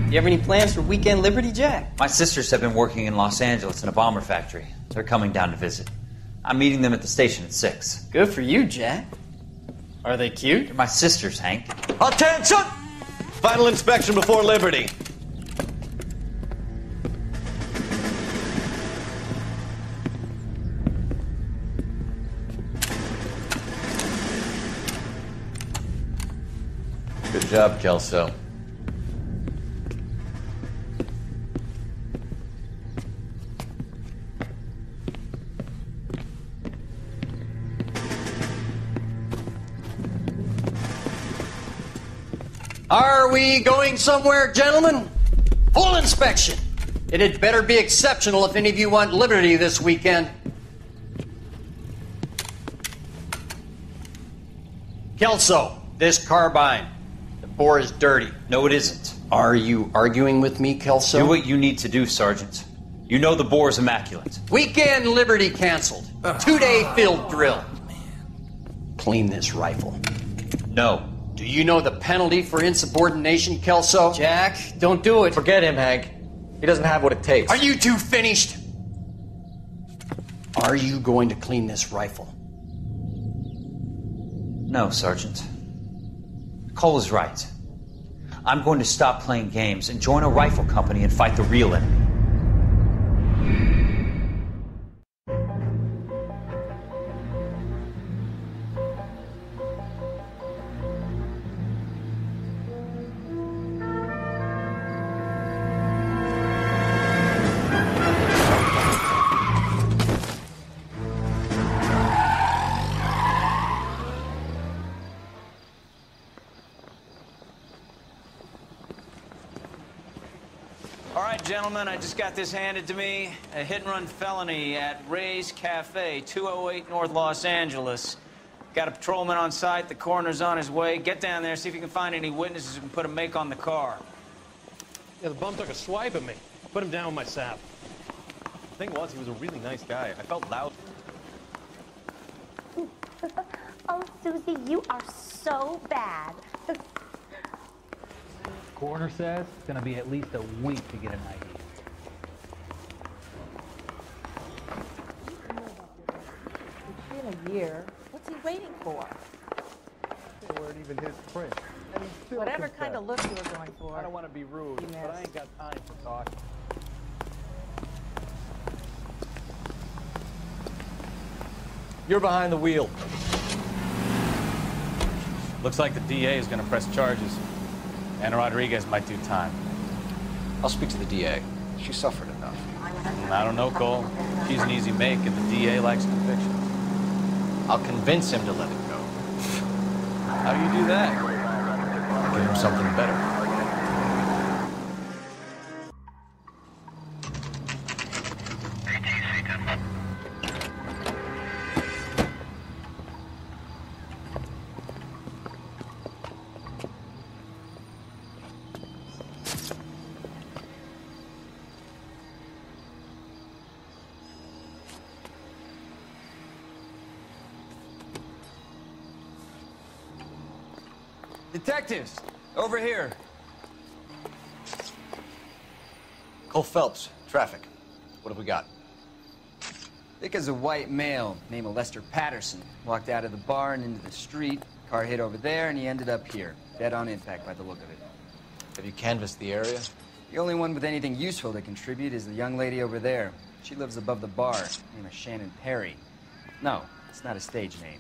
You have any plans for weekend Liberty, Jack? My sisters have been working in Los Angeles in a bomber factory. They're coming down to visit. I'm meeting them at the station at 6. Good for you, Jack. Are they cute? They're my sisters, Hank. Attention! Final inspection before Liberty. Good job, Kelso. Are we going somewhere, gentlemen? Full inspection. It had better be exceptional if any of you want liberty this weekend. Kelso, this carbine. The bore is dirty. No, it isn't. Are you arguing with me, Kelso? Do what you need to do, Sergeant. You know the bore is immaculate. Weekend liberty canceled. 2-day field drill. Clean this rifle. No. Do you know the penalty for insubordination, Kelso? Jack, don't do it. Forget him, Hank. He doesn't have what it takes. Are you two finished? Are you going to clean this rifle? No, Sergeant. Cole is right. I'm going to stop playing games and join a rifle company and fight the real enemy. Gentlemen, I just got this handed to me. A hit-and-run felony at Ray's Cafe, 208 North Los Angeles. Got a patrolman on site. The coroner's on his way. Get down there, see if you can find any witnesses who can put a make on the car. Yeah, the bum took a swipe at me. Put him down with my sap. The thing was, he was a really nice guy. I felt loud. Oh, Susie, you are so bad. Coroner says it's going to be at least a week to get an ID. It's been a year. What's he waiting for? They weren't even his print. And he still Whatever confessed. kind of look you were going for. I don't want to be rude, You but I missed. ain't got time for talk. You're behind the wheel. Looks like the DA is going to press charges. And Rodriguez might do time. I'll speak to the DA. She suffered enough. I don't know, Cole. She's an easy make, and the DA likes conviction. I'll convince him to let it go. How do you do that? Give him something better. Detectives, over here. Cole Phelps, traffic. What have we got? Thick as a white male, name of Lester Patterson. Walked out of the bar and into the street. Car hit over there, and he ended up here. Dead on impact by the look of it. Have you canvassed the area? The only one with anything useful to contribute is the young lady over there. She lives above the bar. Name of Shannon Perry. No, it's not a stage name.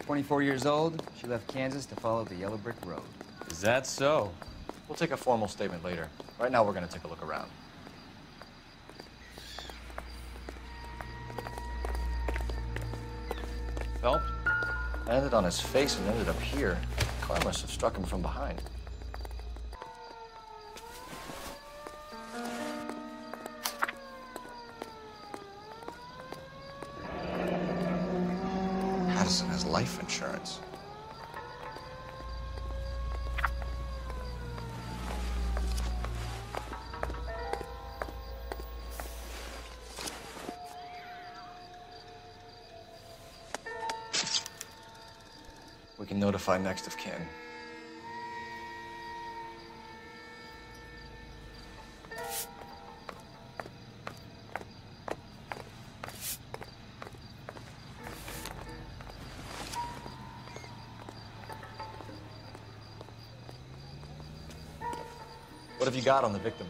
24 years old, she left Kansas to follow the yellow brick road. Is that so? We'll take a formal statement later. Right now, we're going to take a look around. Phelps landed on his face and ended up here. The car must have struck him from behind. Madison has life insurance. We can notify next of kin. What have you got on the victim?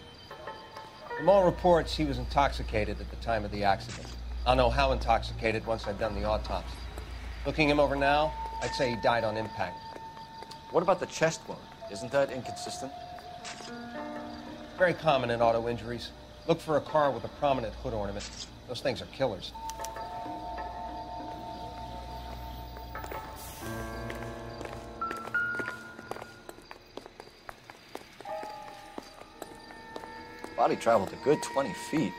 From all reports, he was intoxicated at the time of the accident. I'll know how intoxicated once I've done the autopsy. Looking him over now, I'd say he died on impact. What about the chest wound? Isn't that inconsistent? Very common in auto injuries. Look for a car with a prominent hood ornament. Those things are killers. Body traveled a good 20 feet.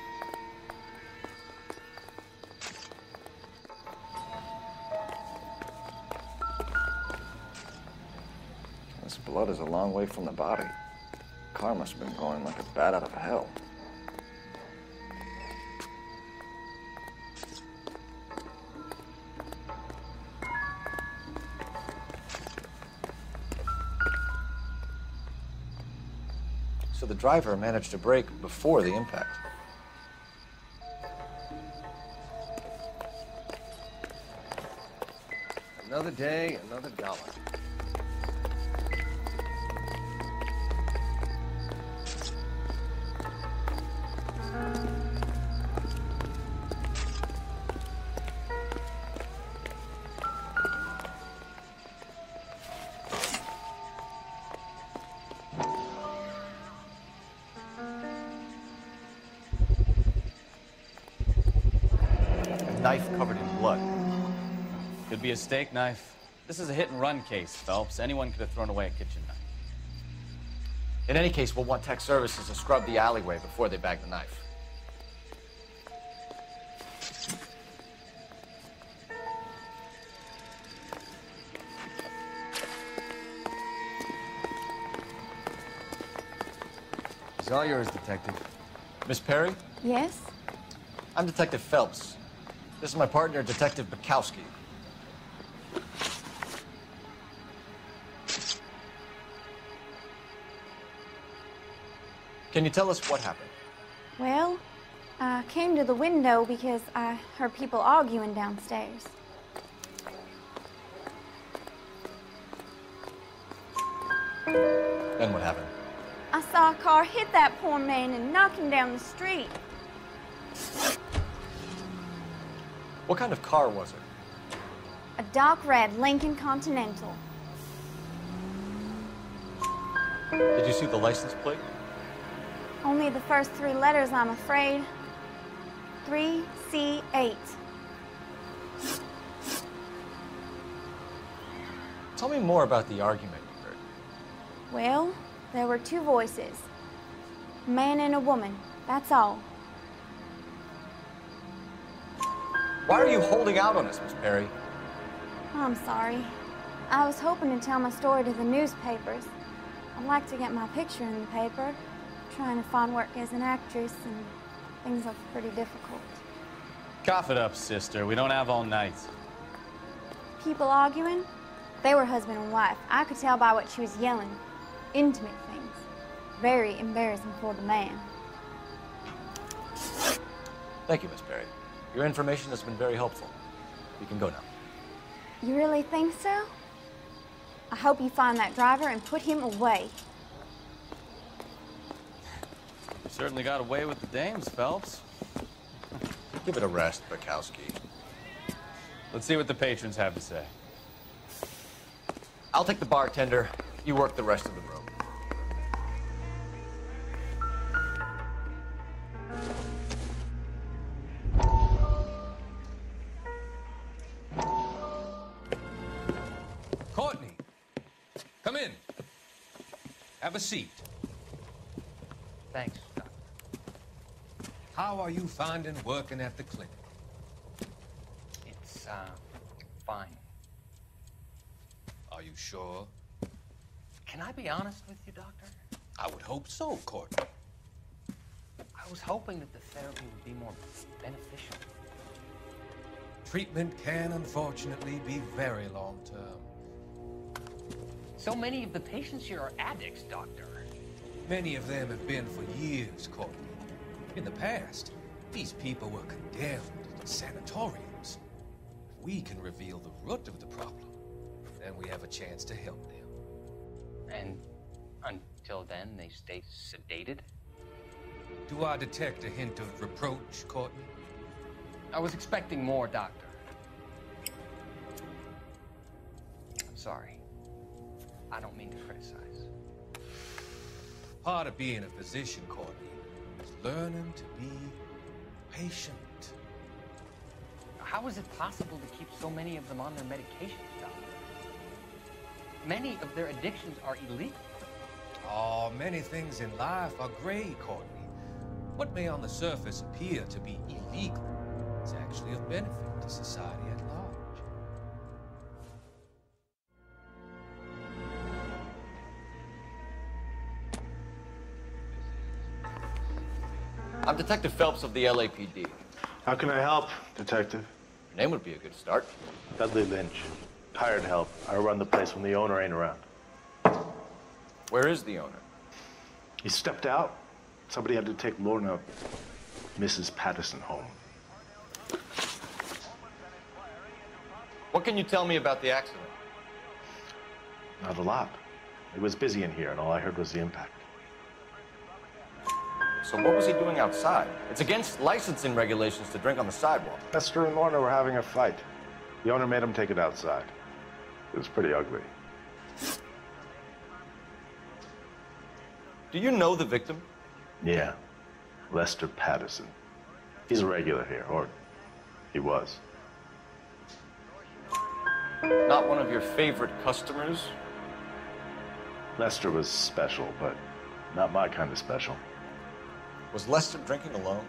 This blood is a long way from the body. Car must have been going like a bat out of hell. So the driver managed to brake before the impact. Another day, another dollar. Knife covered in blood. Could be a steak knife. This is a hit-and-run case, Phelps. Anyone could have thrown away a kitchen knife. In any case, we'll want tech services to scrub the alleyway before they bag the knife. It's all yours, Detective. Miss Perry? Yes? I'm Detective Phelps. This is my partner, Detective Bukowski. Can you tell us what happened? Well, I came to the window because I heard people arguing downstairs. Then what happened? I saw a car hit that poor man and knock him down the street. What kind of car was it? A dark red Lincoln Continental. Did you see the license plate? Only the first three letters, I'm afraid. 3C8. Tell me more about the argument you heard. Well, there were two voices. A man and a woman, that's all. Why are you holding out on us, Miss Perry? I'm sorry. I was hoping to tell my story to the newspapers. I'd like to get my picture in the paper. Trying to find work as an actress, and things are pretty difficult. Cough it up, sister. We don't have all night. People arguing? They were husband and wife. I could tell by what she was yelling. Intimate things. Very embarrassing for the man. Thank you, Miss Perry. Your information has been very helpful. You can go now. You really think so? I hope you find that driver and put him away. You certainly got away with the dames, Phelps. Give it a rest, Bukowski. Let's see what the patrons have to say. I'll take the bartender. You work the rest of the room. Courtney, come in. Have a seat. Thanks, Doctor. How are you finding working at the clinic? It's, fine. Are you sure? Can I be honest with you, Doctor? I would hope so, Courtney. I was hoping that the therapy would be more beneficial. Treatment can, unfortunately, be very long-term. So many of the patients here are addicts, Doctor. Many of them have been for years, Courtney. In the past, these people were condemned to sanatoriums. If we can reveal the root of the problem, then we have a chance to help them. And until then, they stay sedated? Do I detect a hint of reproach, Courtney? I was expecting more, Doctor. I'm sorry. I don't mean to criticize. Part of being a physician, Courtney, is learning to be patient. How is it possible to keep so many of them on their medications, Doctor? Many of their addictions are illegal. Oh, many things in life are gray, Courtney. What may on the surface appear to be illegal is actually of benefit to society at large. I'm Detective Phelps of the LAPD. How can I help, Detective? Your name would be a good start. Dudley Lynch. Hired help. I run the place when the owner ain't around. Where is the owner? He stepped out. Somebody had to take Lorna, Mrs. Patterson, home. What can you tell me about the accident? Not a lot. It was busy in here, and all I heard was the impact. So what was he doing outside? It's against licensing regulations to drink on the sidewalk. Lester and Lorna were having a fight. The owner made him take it outside. It was pretty ugly. Do you know the victim? Yeah, Lester Patterson. He's a regular here, or he was. Not one of your favorite customers? Lester was special, but not my kind of special. Was Lester drinking alone?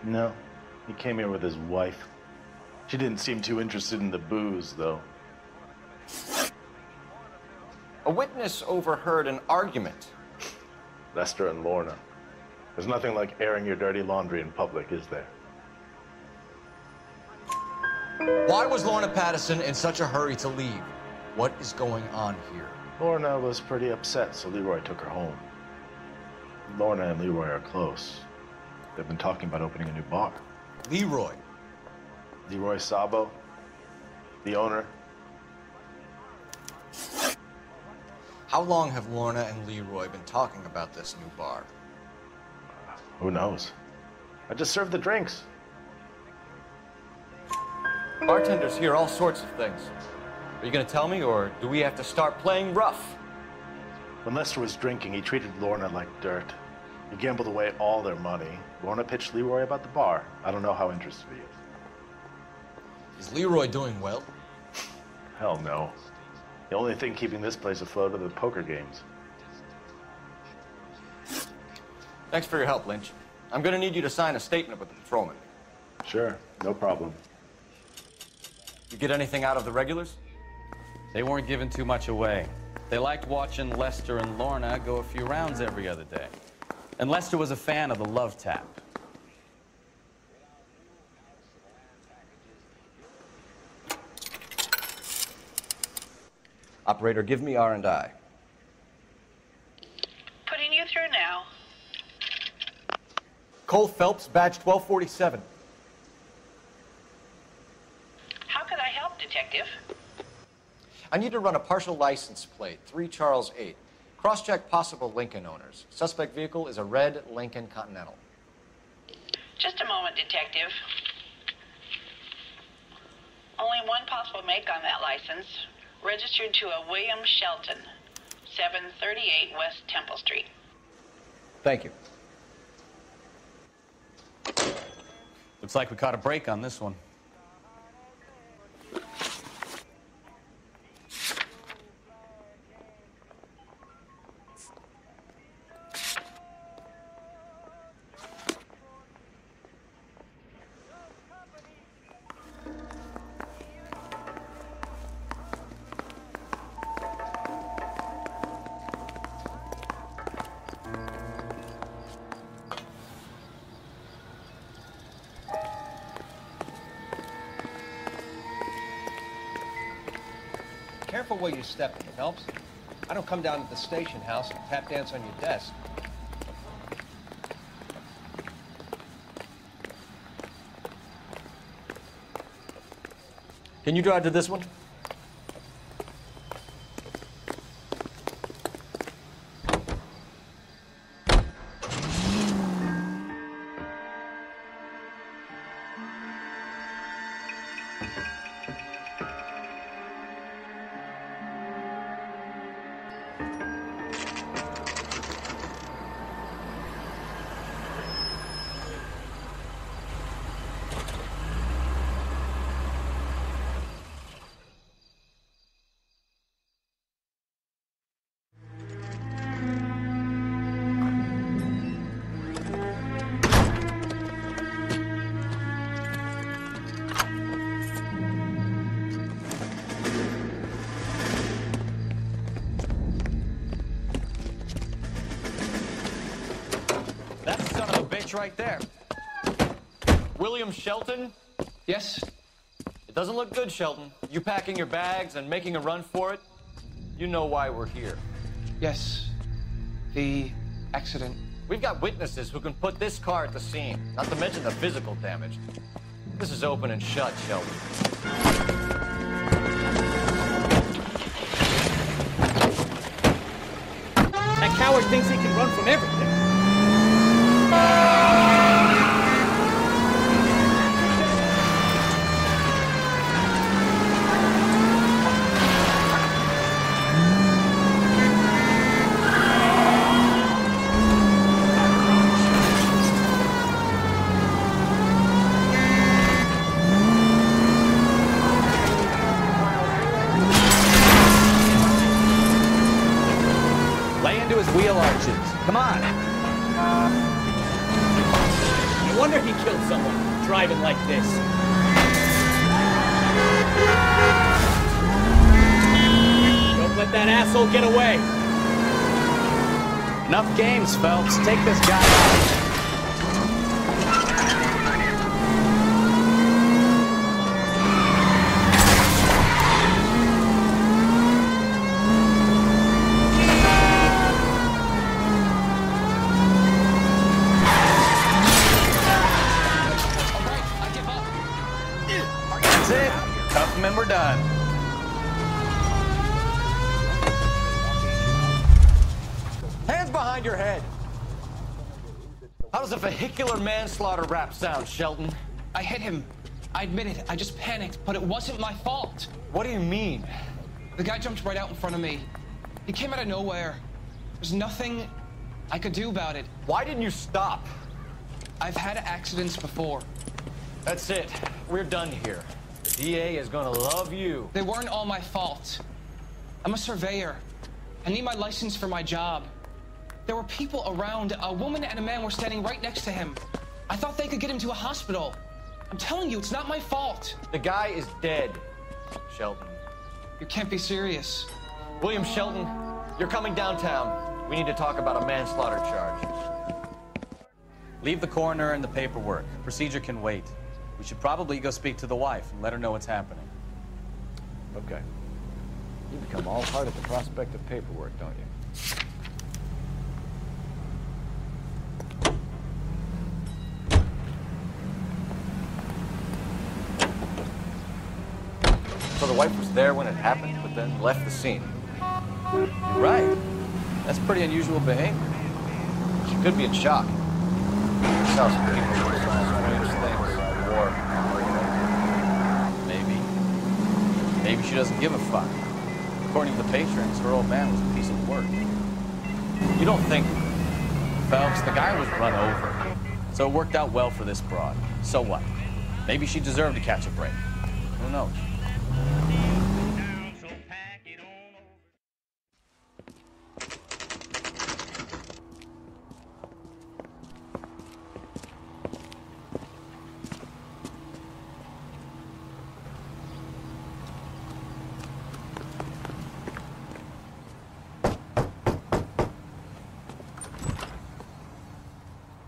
No, he came here with his wife. She didn't seem too interested in the booze, though. A witness overheard an argument. Lester and Lorna. There's nothing like airing your dirty laundry in public, is there? Why was Lorna Patterson in such a hurry to leave? What is going on here? Lorna was pretty upset, so Leroy took her home. Lorna and Leroy are close. They've been talking about opening a new bar. Leroy? Leroy Sabo, the owner. How long have Lorna and Leroy been talking about this new bar? Who knows? I just served the drinks. Bartenders hear all sorts of things. Are you going to tell me, or do we have to start playing rough? When Lester was drinking, he treated Lorna like dirt. He gambled away all their money. Lorna pitched Leroy about the bar. I don't know how interested he is. Is Leroy doing well? Hell no. The only thing keeping this place afloat are the poker games. Thanks for your help, Lynch. I'm going to need you to sign a statement with the patrolman. Sure, no problem. You get anything out of the regulars? They weren't giving too much away. They liked watching Lester and Lorna go a few rounds every other day. And Lester was a fan of the love tap. Operator, give me R&I. Putting you through now. Cole Phelps, badge 1247. How could I help, Detective? I need to run a partial license plate, 3 Charles 8. Cross-check possible Lincoln owners. Suspect vehicle is a red Lincoln Continental. Just a moment, Detective. Only one possible make on that license. Registered to a William Shelton, 738 West Temple Street. Thank you. Looks like we caught a break on this one. careful where you step, it helps. I don't come down to the station house and tap dance on your desk. Can you drive to this one? Right there. William Shelton? Yes? It doesn't look good, Shelton. You packing your bags and making a run for it? You know why we're here. Yes. The accident. We've got witnesses who can put this car at the scene, not to mention the physical damage. This is open and shut, Shelton. That coward thinks he can run from everything. Lay into his wheel arches. Come on. No wonder he killed someone driving like this. Don't let that asshole get away. Enough games, Phelps. Take this guy out. And we're done. Hands behind your head. How does a vehicular manslaughter rap sound, Shelton? I hit him. I admit it. I just panicked, but it wasn't my fault. What do you mean? The guy jumped right out in front of me. He came out of nowhere. There's nothing I could do about it. Why didn't you stop? I've had accidents before. That's it. We're done here. The DA is gonna love you. They weren't all my fault. I'm a surveyor. I need my license for my job. There were people around. A woman and a man were standing right next to him. I thought they could get him to a hospital. I'm telling you, it's not my fault. The guy is dead, Shelton. You can't be serious. William Shelton, you're coming downtown. We need to talk about a manslaughter charge. Leave the coroner and the paperwork. Procedure can wait. We should probably go speak to the wife and let her know what's happening. Okay. You become all heart at the prospect of paperwork, don't you? So the wife was there when it happened, but then left the scene. You're right. That's pretty unusual behavior. She could be in shock. This house of people do strange things. War. Maybe she doesn't give a fuck. According to the patrons, her old man was a piece of work. You don't think... Phelps, the guy was run over. So it worked out well for this broad. So what? Maybe she deserved to catch a break. Who knows?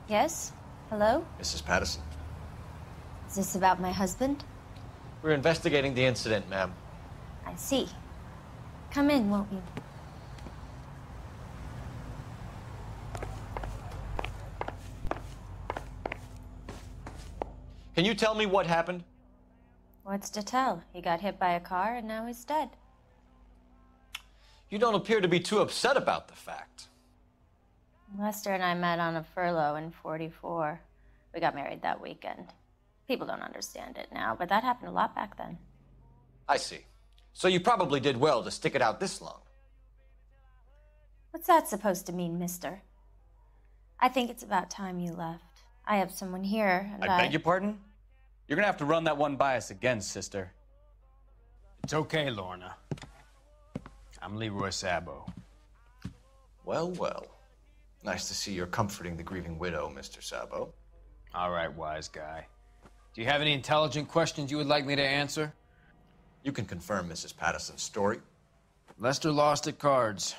Yes? Hello? Mrs. Patterson. Is this about my husband? We're investigating the incident, ma'am. I see. Come in, won't you? Can you tell me what happened? What's to tell? He got hit by a car and now he's dead. You don't appear to be too upset about the fact. Lester and I met on a furlough in '44. We got married that weekend. People don't understand it now, but that happened a lot back then. I see. So you probably did well to stick it out this long. What's that supposed to mean, mister? I think it's about time you left. I have someone here, and I beg your pardon? You're gonna have to run that one by us again, sister. It's okay, Lorna. I'm Leroy Sabo. Well, well. Nice to see you're comforting the grieving widow, Mr. Sabo. All right, wise guy. Do you have any intelligent questions you would like me to answer? You can confirm Mrs. Patterson's story. Lester lost at cards.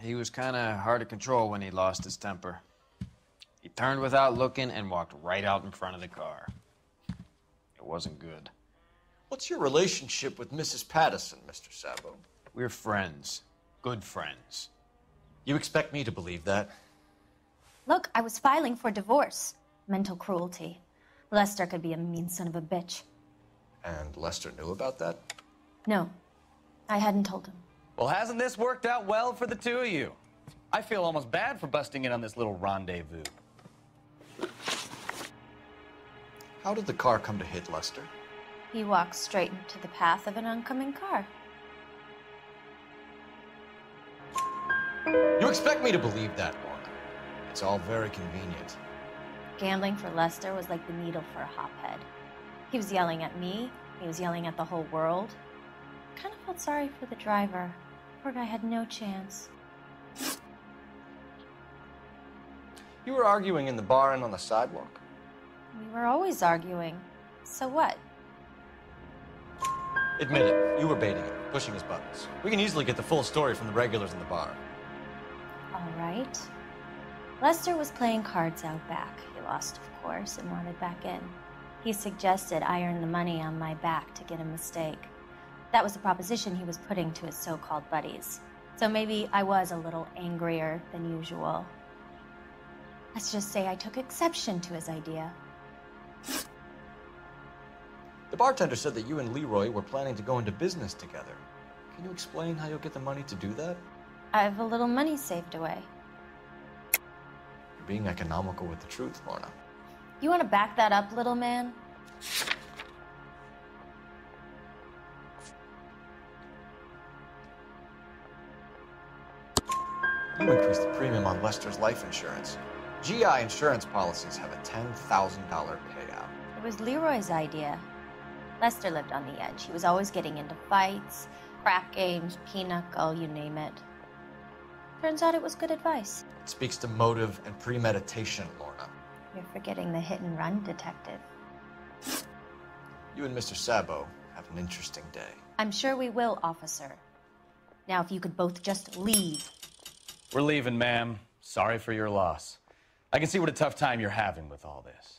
He was kind of hard to control when he lost his temper. He turned without looking and walked right out in front of the car. It wasn't good. What's your relationship with Mrs. Patterson, Mr. Sabo? We're friends. Good friends. You expect me to believe that? Look, I was filing for divorce. Mental cruelty. Lester could be a mean son of a bitch. And Lester knew about that? No, I hadn't told him. Well, hasn't this worked out well for the two of you? I feel almost bad for busting in on this little rendezvous. How did the car come to hit Lester? He walked straight into the path of an oncoming car. You expect me to believe that, Lorna? It's all very convenient. Gambling for Lester was like the needle for a hophead. He was yelling at me. He was yelling at the whole world. I kind of felt sorry for the driver. Poor guy had no chance. You were arguing in the bar and on the sidewalk? We were always arguing. So what? Admit it, you were baiting him, pushing his buttons. We can easily get the full story from the regulars in the bar. All right. Lester was playing cards out back. He lost, of course, and wanted back in. He suggested I earn the money on my back to get a mistake. That was the proposition he was putting to his so-called buddies. So maybe I was a little angrier than usual. Let's just say I took exception to his idea. The bartender said that you and Leroy were planning to go into business together. Can you explain how you'll get the money to do that? I have a little money saved away. You're being economical with the truth, Lorna. You want to back that up, little man? You increased the premium on Lester's life insurance. GI insurance policies have a $10,000 payout. It was Leroy's idea. Lester lived on the edge. He was always getting into fights, crap games, pinochle, you name it. Turns out it was good advice. It speaks to motive and premeditation, Lorna. You're forgetting the hit-and-run detective. You and Mr. Sabo have an interesting day. I'm sure we will, officer. Now, if you could both just leave. We're leaving, ma'am. Sorry for your loss. I can see what a tough time you're having with all this.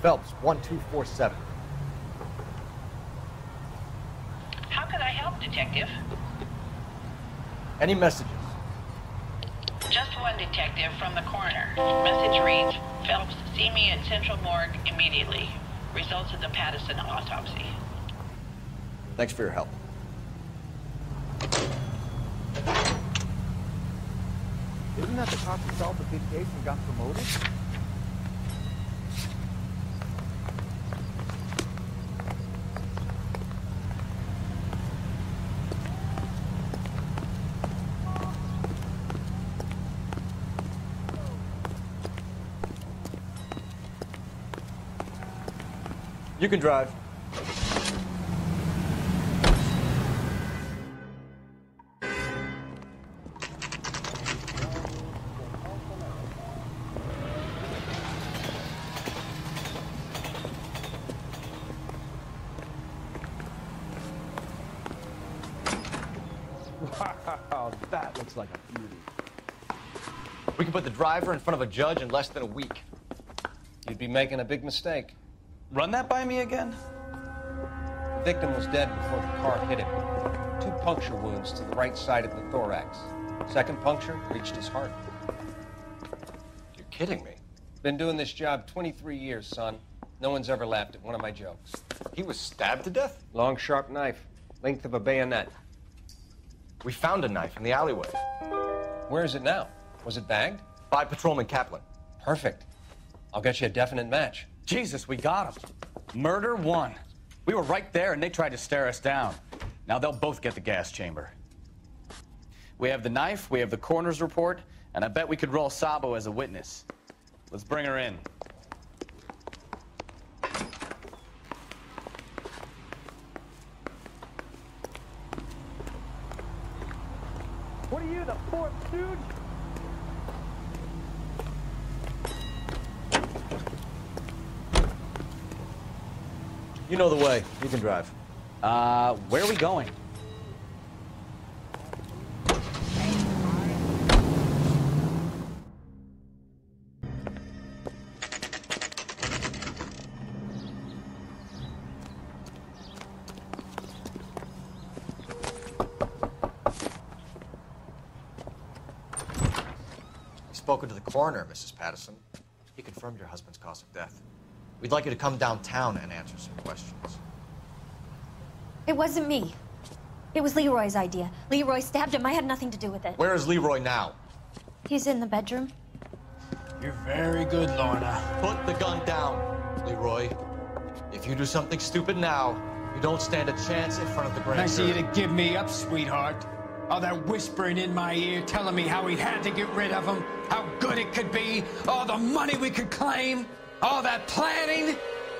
Phelps, 1247. How can I help, Detective? Any messages? Just one, Detective, from the coroner. Message reads, Phelps, see me at Central Morgue immediately. Results of the Patterson autopsy. Thanks for your help. Isn't that the cop who solved the big case and got promoted? You can drive. That looks like a beauty. We can put the driver in front of a judge in less than a week. You'd be making a big mistake. Run that by me again? The victim was dead before the car hit him. 2 puncture wounds to the right side of the thorax. Second puncture reached his heart. You're kidding me. Been doing this job 23 years, son. No one's ever laughed at one of my jokes. He was stabbed to death? Long, sharp knife. Length of a bayonet. We found a knife in the alleyway. Where is it now? Was it bagged? By Patrolman Kaplan. Perfect. I'll get you a definite match. Jesus, we got him. Murder 1. We were right there and they tried to stare us down. Now they'll both get the gas chamber. We have the knife, we have the coroner's report, and I bet we could roll Sabo as a witness. Let's bring her in. What are you, the 4th stooge? You know the way. You can drive. Where are we going? Spoken to the coroner, Mrs. Patterson. He confirmed your husband's cause of death. We'd like you to come downtown and answer some questions. It wasn't me. It was Leroy's idea. Leroy stabbed him. I had nothing to do with it. Where is Leroy now? He's in the bedroom. You're very good, Lorna. Put the gun down, Leroy. If you do something stupid now, you don't stand a chance in front of the grand Nice of jury. you to give me up, sweetheart. All that whispering in my ear, telling me how we had to get rid of him, how good it could be, all the money we could claim, all that planning,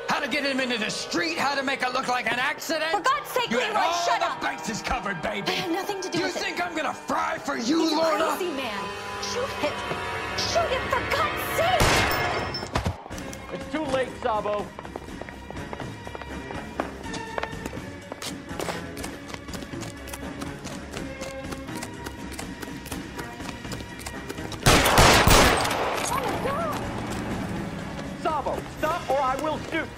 how to get him into the street, how to make it look like an accident. For God's sake, you had Leroy, all shut the up. bases covered, baby. I had nothing to do with it. You think I'm gonna fry for you, He's Lorna? a crazy man. Shoot him. Shoot him, for God's sake. It's too late, Sabo. Sabo, stop or I will shoot.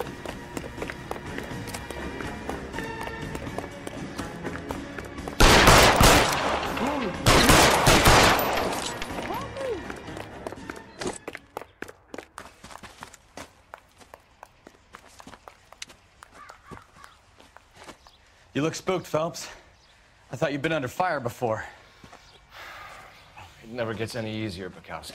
You look spooked, Phelps. I thought you'd been under fire before. It never gets any easier, Bukowski.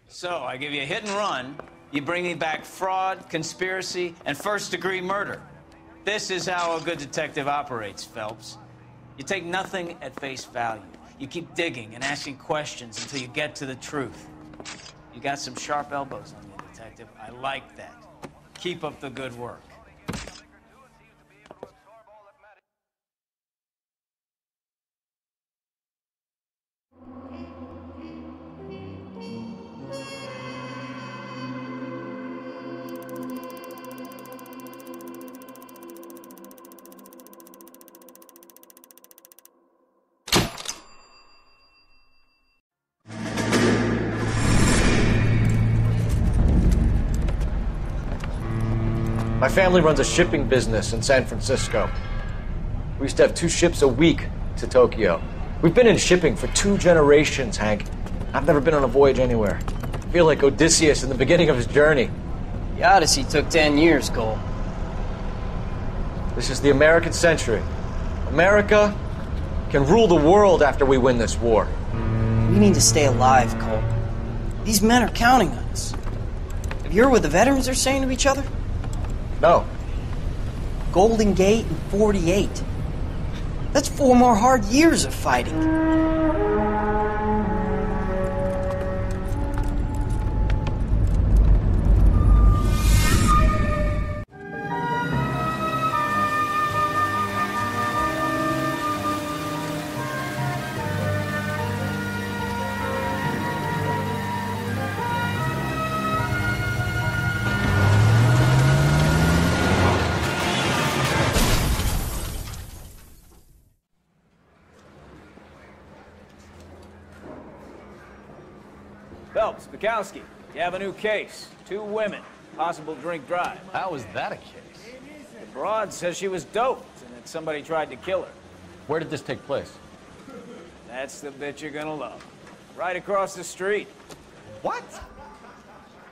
So, I give you a hit and run, you bring me back fraud, conspiracy, and first-degree murder. This is how a good detective operates, Phelps. You take nothing at face value. You keep digging and asking questions until you get to the truth. You got some sharp elbows on you, detective. I like that. Keep up the good work. My family runs a shipping business in San Francisco. We used to have 2 ships a week to Tokyo. We've been in shipping for 2 generations, Hank. I've never been on a voyage anywhere. I feel like Odysseus in the beginning of his journey. The Odyssey took 10 years, Cole. This is the American century. America can rule the world after we win this war. We need to stay alive, Cole. These men are counting on us. Have you heard what the veterans are saying to each other? No. Golden Gate and 48. That's 4 more hard years of fighting. Phelps, Bukowski, you have a new case. 2 women, possible drink drive. How is that a case? The broad says she was doped and that somebody tried to kill her. Where did this take place? That's the bit you're gonna love. Right across the street. What?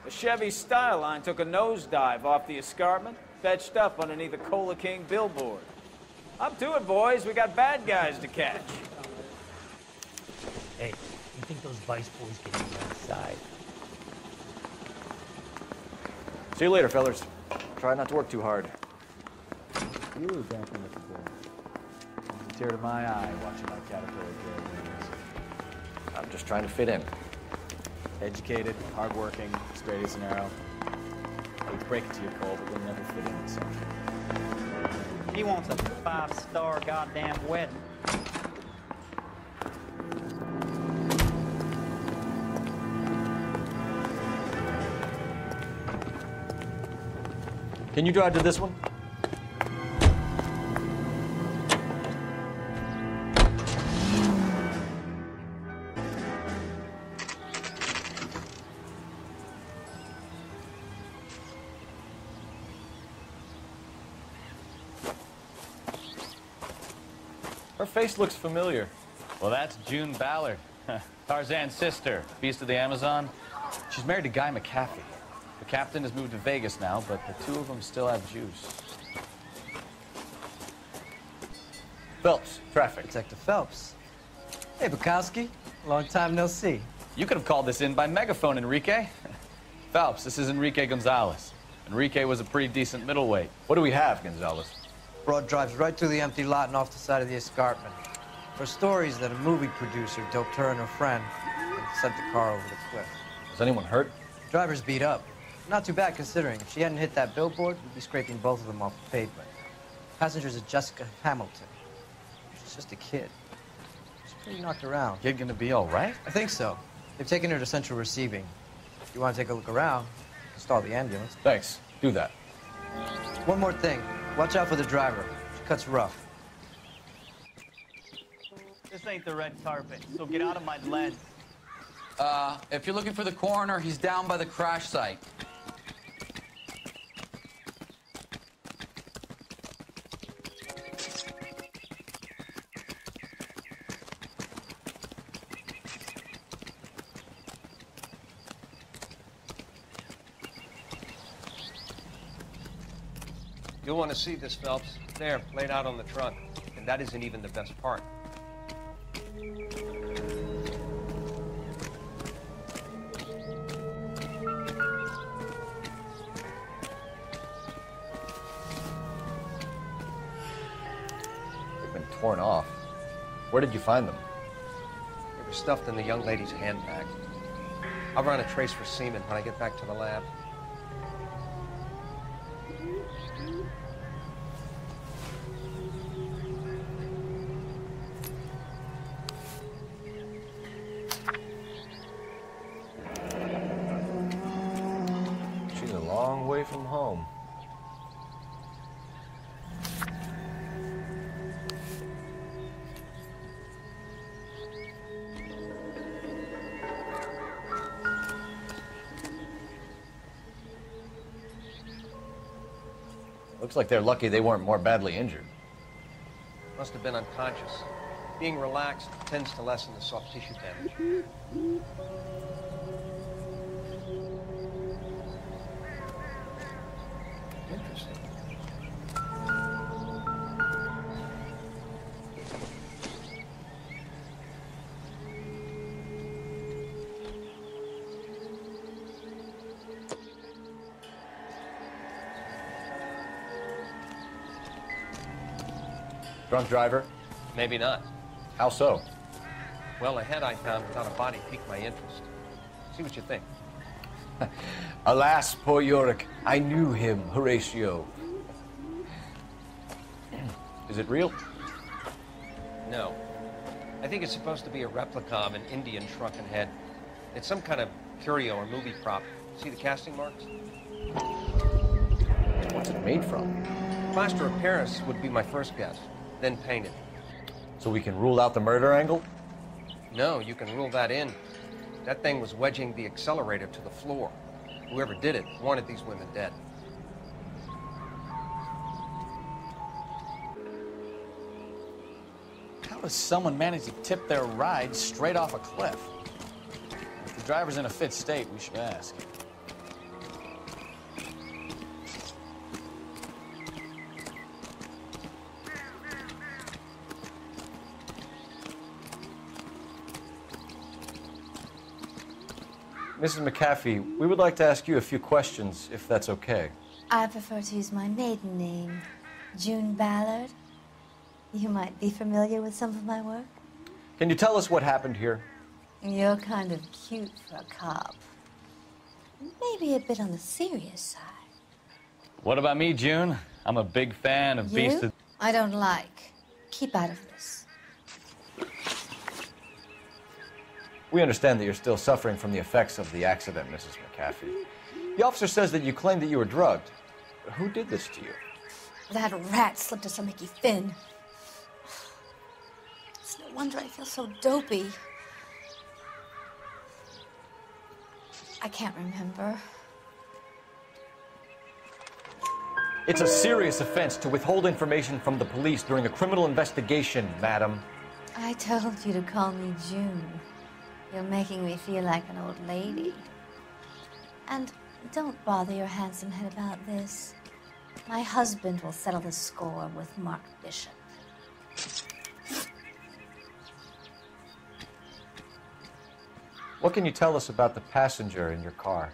The Chevy Style Line took a nosedive off the escarpment, fetched up underneath a Cola King billboard. Up to it, boys. We got bad guys to catch. Hey, you think those Vice boys get me outside? See you later, fellas. Try not to work too hard. You were dancing with the boy. It's a tear to my eye watching my caterpillar grow wings. I'm just trying to fit in. Educated, hardworking, straight as an arrow. I would break it to you, Cole, but you'll never fit in with something. He wants a 5-star goddamn wedding. Can you drive to this one? Her face looks familiar. Well, that's June Ballard, Tarzan's sister, Beast of the Amazon. She's married to Guy McCaffey. The captain has moved to Vegas now, but the 2 of them still have juice. Phelps, traffic. Detective Phelps. Hey, Bukowski. Long time no see. You could have called this in by megaphone, Enrique. Phelps, this is Enrique Gonzalez. Enrique was a pretty decent middleweight. What do we have, Gonzalez? Broad drives right through the empty lot and off the side of the escarpment. Her story is that a movie producer doped her and her friend and sent the car over the cliff. Is anyone hurt? Driver's beat up. Not too bad considering. If she hadn't hit that billboard, we'd be scraping both of them off the pavement. Passenger's a Jessica Hamilton. She's just a kid. She's pretty knocked around. Kid gonna be all right? I think so. They've taken her to Central Receiving. If you want to take a look around, you can stall the ambulance. Thanks. Do that. One more thing. Watch out for the driver. She cuts rough. This ain't the red carpet, so get out of my lens. If you're looking for the coroner, he's down by the crash site. You'll want to see this, Phelps. There, laid out on the trunk. And that isn't even the best part. They've been torn off. Where did you find them? They were stuffed in the young lady's handbag. I'll run a trace for semen when I get back to the lab. She's a long way from home. Looks like they're lucky they weren't more badly injured. Must have been unconscious. Being relaxed tends to lessen the soft tissue damage. Interesting. Drunk driver? Maybe not. How so? Well, a head I found without a body piqued my interest. See what you think. Alas, poor Yorick. I knew him, Horatio. Is it real? No. I think it's supposed to be a replica of an Indian shrunken head. It's some kind of curio or movie prop. See the casting marks? What's it made from? Plaster of Paris would be my first guess, then painted. So we can rule out the murder angle? No, you can rule that in. That thing was wedging the accelerator to the floor. Whoever did it wanted these women dead. How does someone manage to tip their ride straight off a cliff? If the driver's in a fit state, we should ask. Mrs. McAfee, we would like to ask you a few questions, if that's okay. I prefer to use my maiden name, June Ballard. You might be familiar with some of my work. Can you tell us what happened here? You're kind of cute for a cop. Maybe a bit on the serious side. What about me, June? I'm a big fan of Beast of... I don't like. Keep out of this. We understand that you're still suffering from the effects of the accident, Mrs. McAfee. The officer says that you claimed that you were drugged. Who did this to you? That rat slipped us a Mickey Finn. It's no wonder I feel so dopey. I can't remember. It's a serious offense to withhold information from the police during a criminal investigation, madam. I told you to call me June. You're making me feel like an old lady. And don't bother your handsome head about this. My husband will settle the score with Mark Bishop. What can you tell us about the passenger in your car?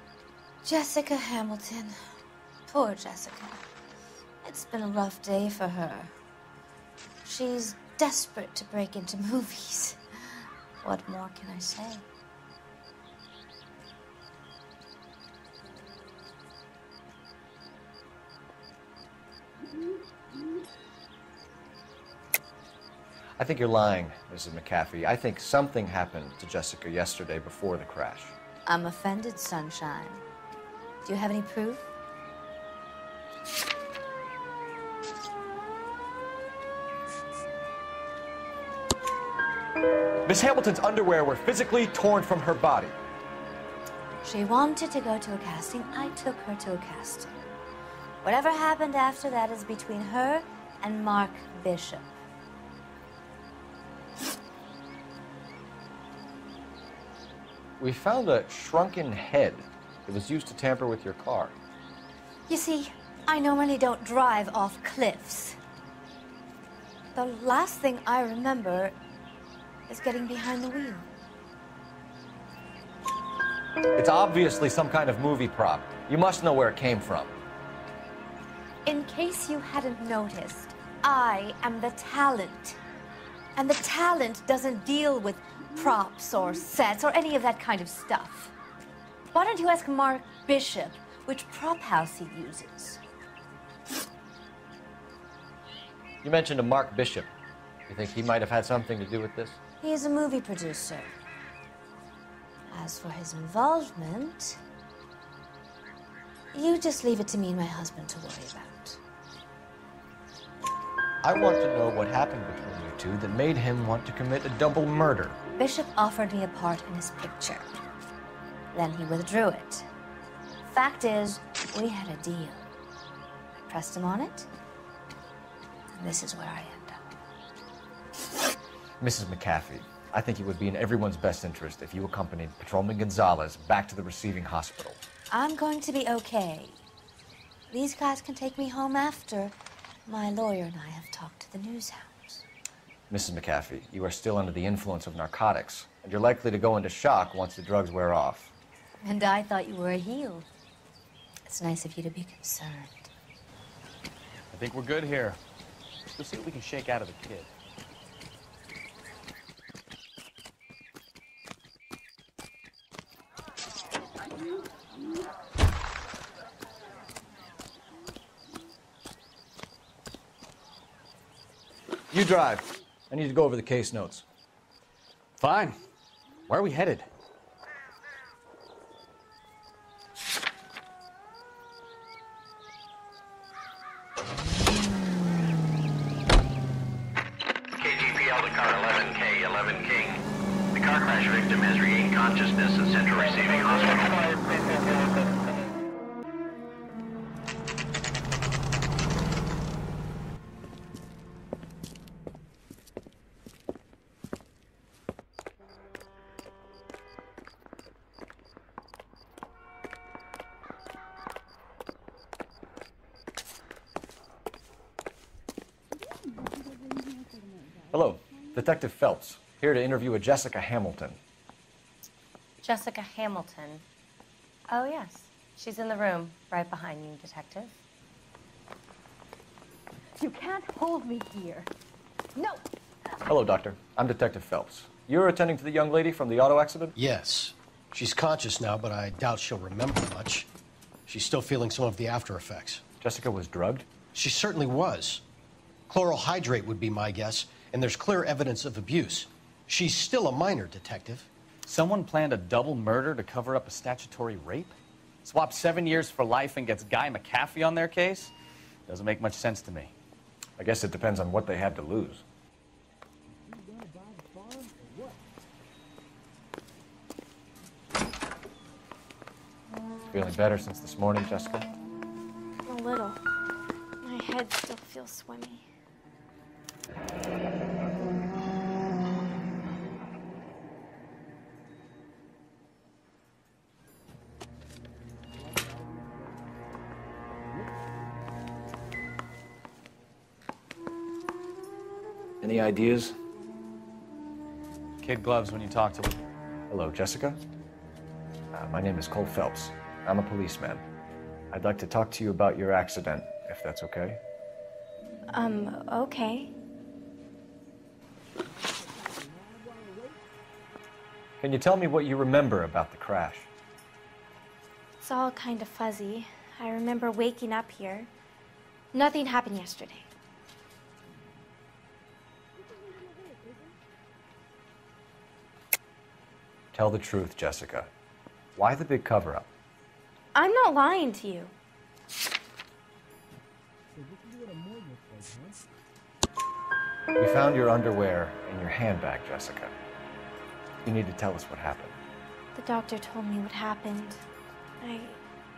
Jessica Hamilton. Poor Jessica. It's been a rough day for her. She's desperate to break into movies. What more can I say? I think you're lying, Mrs. McAfee. I think something happened to Jessica yesterday before the crash. I'm offended, Sunshine. Do you have any proof? Miss Hamilton's underwear were physically torn from her body. She wanted to go to a casting. I took her to a casting. Whatever happened after that is between her and Mark Bishop. We found a shrunken head that was used to tamper with your car. You see, I normally don't drive off cliffs. The last thing I remember is getting behind the wheel. It's obviously some kind of movie prop. You must know where it came from. In case you hadn't noticed, I am the talent. And the talent doesn't deal with props or sets or any of that kind of stuff. Why don't you ask Mark Bishop which prop house he uses? You mentioned a Mark Bishop. You think he might have had something to do with this? He is a movie producer. As for his involvement, you just leave it to me and my husband to worry about. I want to know what happened between you two that made him want to commit a double murder. Bishop offered me a part in his picture. Then he withdrew it. Fact is, we had a deal. I pressed him on it, and this is where I end up. Mrs. McAfee, I think it would be in everyone's best interest if you accompanied Patrolman Gonzalez back to the receiving hospital. I'm going to be okay. These guys can take me home after. My lawyer and I have talked to the news hounds. Mrs. McAfee, you are still under the influence of narcotics, and you're likely to go into shock once the drugs wear off. And I thought you were a heel. It's nice of you to be concerned. I think we're good here. Let's see what we can shake out of the kid. You drive. I need to go over the case notes. Fine. Where are we headed? KGPL to car 11K, 11 King. The car crash victim has regained consciousness at Central Receiving Hospital. Hello, Detective Phelps, here to interview a Jessica Hamilton. Jessica Hamilton. Oh, yes. She's in the room, right behind you, Detective. You can't hold me here. No! Hello, Doctor. I'm Detective Phelps. You're attending to the young lady from the auto accident? Yes. She's conscious now, but I doubt she'll remember much. She's still feeling some of the after effects. Jessica was drugged? She certainly was. Chloral hydrate would be my guess, and there's clear evidence of abuse. She's still a minor, Detective. Someone planned a double murder to cover up a statutory rape? Swap 7 years for life and gets Guy McAfee on their case? Doesn't make much sense to me. I guess it depends on what they had to lose. Feeling better since this morning, Jessica? A little. My head still feels swimmy. Any ideas? Kid gloves when you talk to him. Hello, Jessica. My name is Cole Phelps. I'm a policeman. I'd like to talk to you about your accident, if that's okay. Okay. Can you tell me what you remember about the crash? It's all kind of fuzzy. I remember waking up here. Nothing happened yesterday. Tell the truth, Jessica. Why the big cover-up? I'm not lying to you. We found your underwear in your handbag, Jessica. You need to tell us what happened. The doctor told me what happened.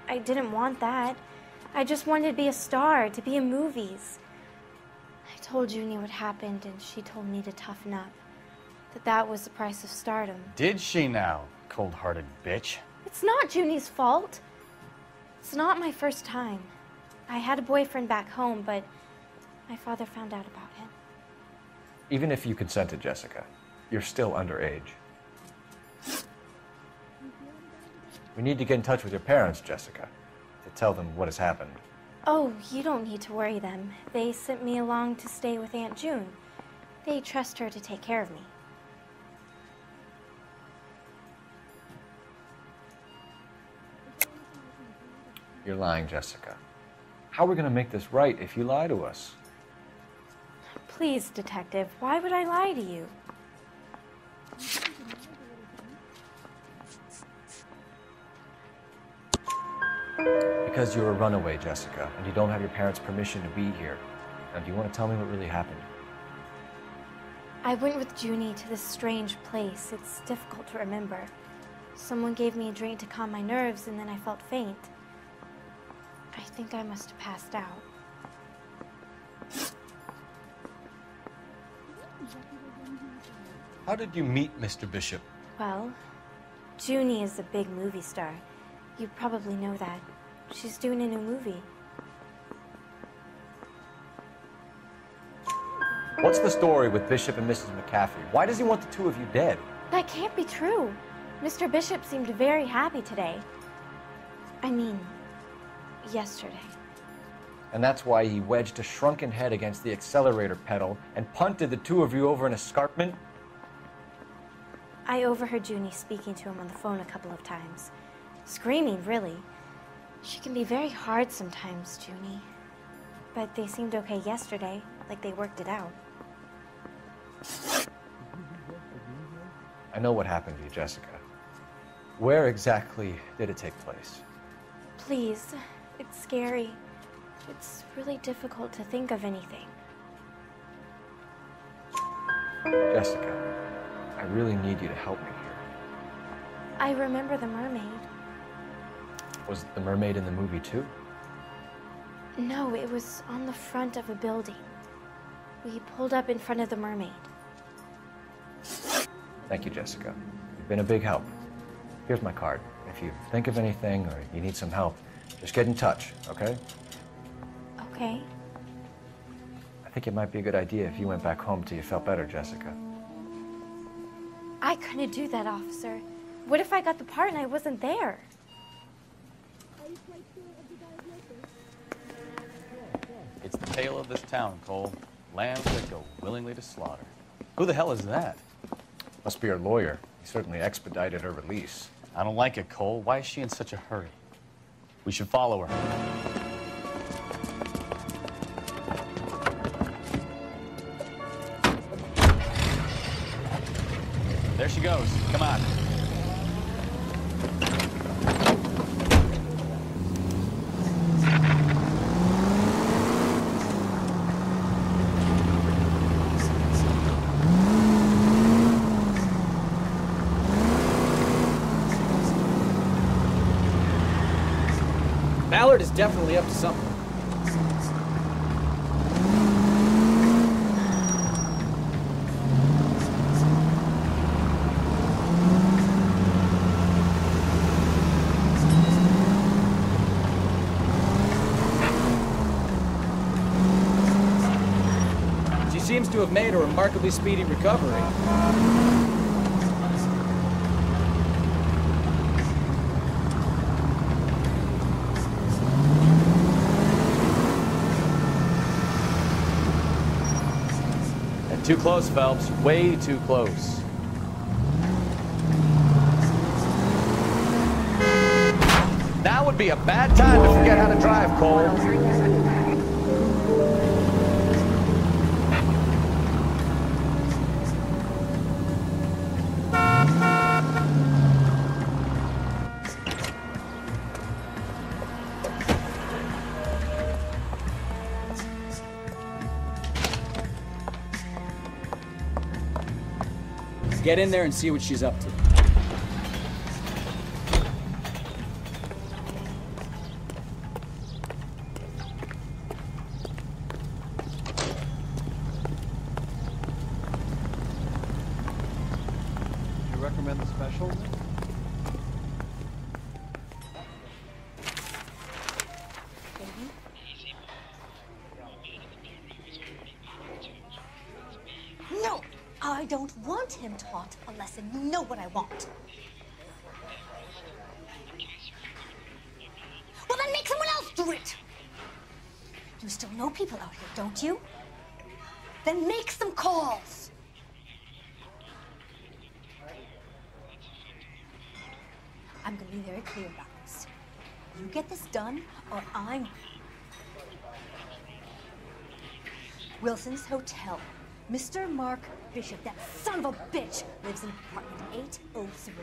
I didn't want that. I just wanted to be a star, to be in movies. I told Junie what happened, and she told me to toughen up. That was the price of stardom. Did she now, cold-hearted bitch? It's not Junie's fault. It's not my first time. I had a boyfriend back home, but my father found out about him. Even if you consented, Jessica, you're still underage. We need to get in touch with your parents, Jessica, to tell them what has happened. Oh, you don't need to worry them. They sent me along to stay with Aunt June. They trust her to take care of me. You're lying, Jessica. How are we going to make this right if you lie to us? Please, Detective, why would I lie to you? Because you're a runaway, Jessica, and you don't have your parents' permission to be here. Now, do you want to tell me what really happened? I went with Junie to this strange place. It's difficult to remember. Someone gave me a drink to calm my nerves, and then I felt faint. I think I must have passed out. How did you meet Mr. Bishop? Well, Junie is a big movie star. You probably know that. She's doing a new movie. What's the story with Bishop and Mrs. McAfee? Why does he want the two of you dead? That can't be true. Mr. Bishop seemed very happy today. I mean, yesterday. And that's why he wedged a shrunken head against the accelerator pedal and punted the two of you over an escarpment? I overheard Junie speaking to him on the phone a couple of times. Screaming, really. She can be very hard sometimes, Junie. But they seemed okay yesterday, like they worked it out. I know what happened to you, Jessica. Where exactly did it take place? Please, it's scary. It's really difficult to think of anything. Jessica, I really need you to help me here. I remember the mermaid. Was the mermaid in the movie too? No, it was on the front of a building. We pulled up in front of the mermaid. Thank you, Jessica. You've been a big help. Here's my card. If you think of anything or you need some help, just get in touch, okay? Okay. I think it might be a good idea if you went back home till you felt better, Jessica. I couldn't do that, officer. What if I got the part and I wasn't there? It's the tale of this town, Cole. Lambs that go willingly to slaughter. Who the hell is that? Must be her lawyer. He certainly expedited her release. I don't like it, Cole. Why is she in such a hurry? We should follow her. There she goes. Come on. Ballard is definitely up to something. She seems to have made a remarkably speedy recovery. Too close, Phelps. Way too close. Now would be a bad time to forget how to drive, Cole. Get in there and see what she's up to. You recommend the special? No, I don't want him taught a lesson. You know what I want. Well, then make someone else do it. You still know people out here, don't you? Then make some calls. I'm gonna be very clear about this. You get this done, or I'm... Wilson's Hotel. Mr. Mark Bishop, that son of a bitch, lives in apartment 803.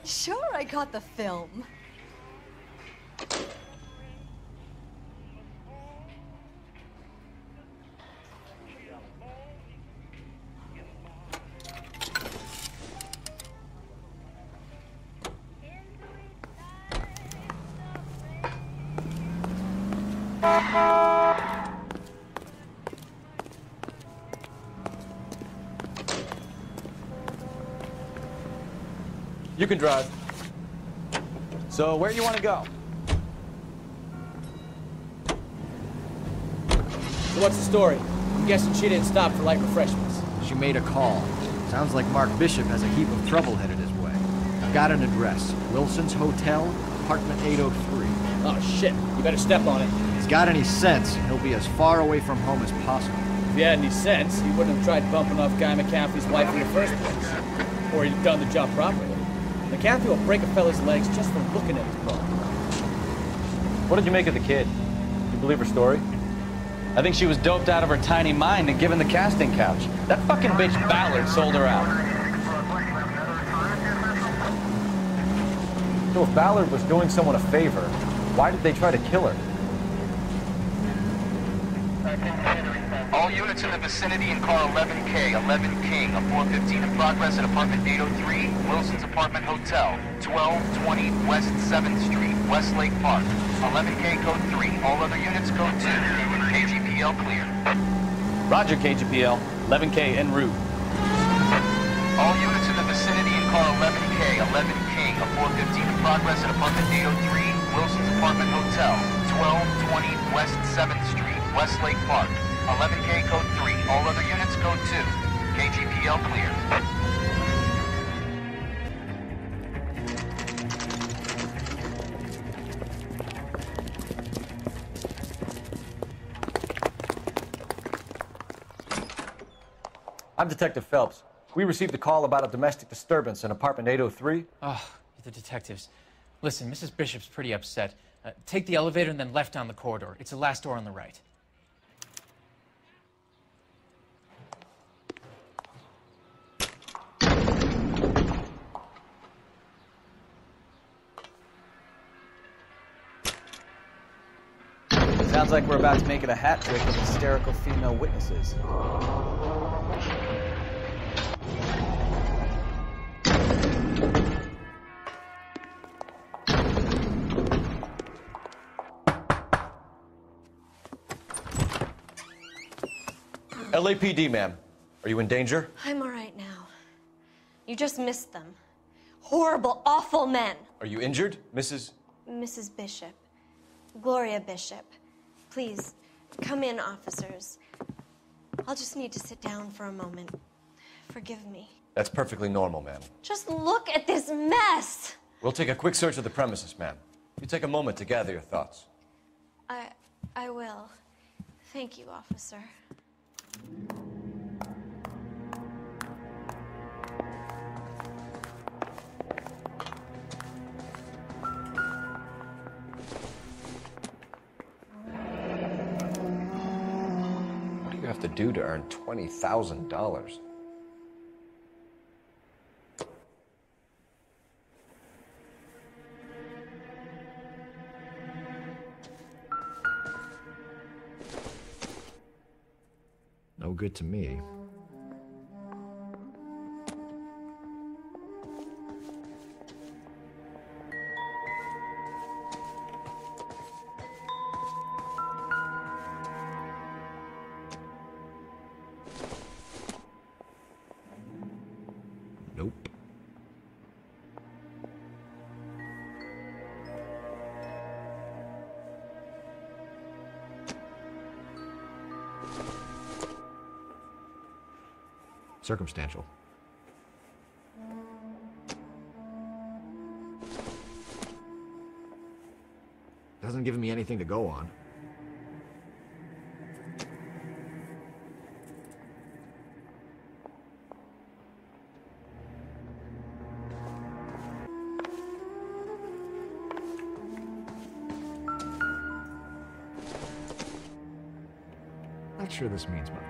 Sure, I got the film. You can drive. So, where do you want to go? So what's the story? I'm guessing she didn't stop for light refreshments. She made a call. Sounds like Mark Bishop has a heap of trouble headed his way. I've got an address. Wilson's Hotel, apartment 803. Oh, shit. You better step on it. If he's got any sense, he'll be as far away from home as possible. If he had any sense, he wouldn't have tried bumping off Guy McCaffrey's wife in the first place. Or he'd have done the job properly. McCaffrey will break a fella's legs just for looking at his car. What did you make of the kid? You believe her story? I think she was doped out of her tiny mind and given the casting couch. That fucking bitch Ballard sold her out. So if Ballard was doing someone a favor, why did they try to kill her? All units in the vicinity in car 11K, 11 King, a 415 in progress at apartment 803, Wilson's Apartment Hotel, 1220 West 7th Street, Westlake Park. 11K code 3, all other units code 2. KGPL clear. Roger, KGPL. 11K en route. All units in the vicinity in car 11K, 11 King, a 415 in progress at apartment 803, Wilson's Apartment Hotel, 1220 West 7th Street, Westlake Park. 11K code 3, all other units code 2. KGPL clear. I'm Detective Phelps. We received a call about a domestic disturbance in apartment 803. Oh, the detectives. Listen, Mrs. Bishop's pretty upset. Take the elevator and then left down the corridor. It's the last door on the right. Sounds like we're about to make it a hat trick of hysterical female witnesses. LAPD, ma'am. Are you in danger? I'm all right now. You just missed them. Horrible, awful men. Are you injured, Mrs.? Mrs. Bishop. Gloria Bishop. Please, come in, officers. I'll just need to sit down for a moment. Forgive me. That's perfectly normal, ma'am. Just look at this mess! We'll take a quick search of the premises, ma'am. You take a moment to gather your thoughts. I will. Thank you, officer. What do you have to do to earn $20,000? No good to me. Nope. Circumstantial. Doesn't give me anything to go on. Not sure this means much.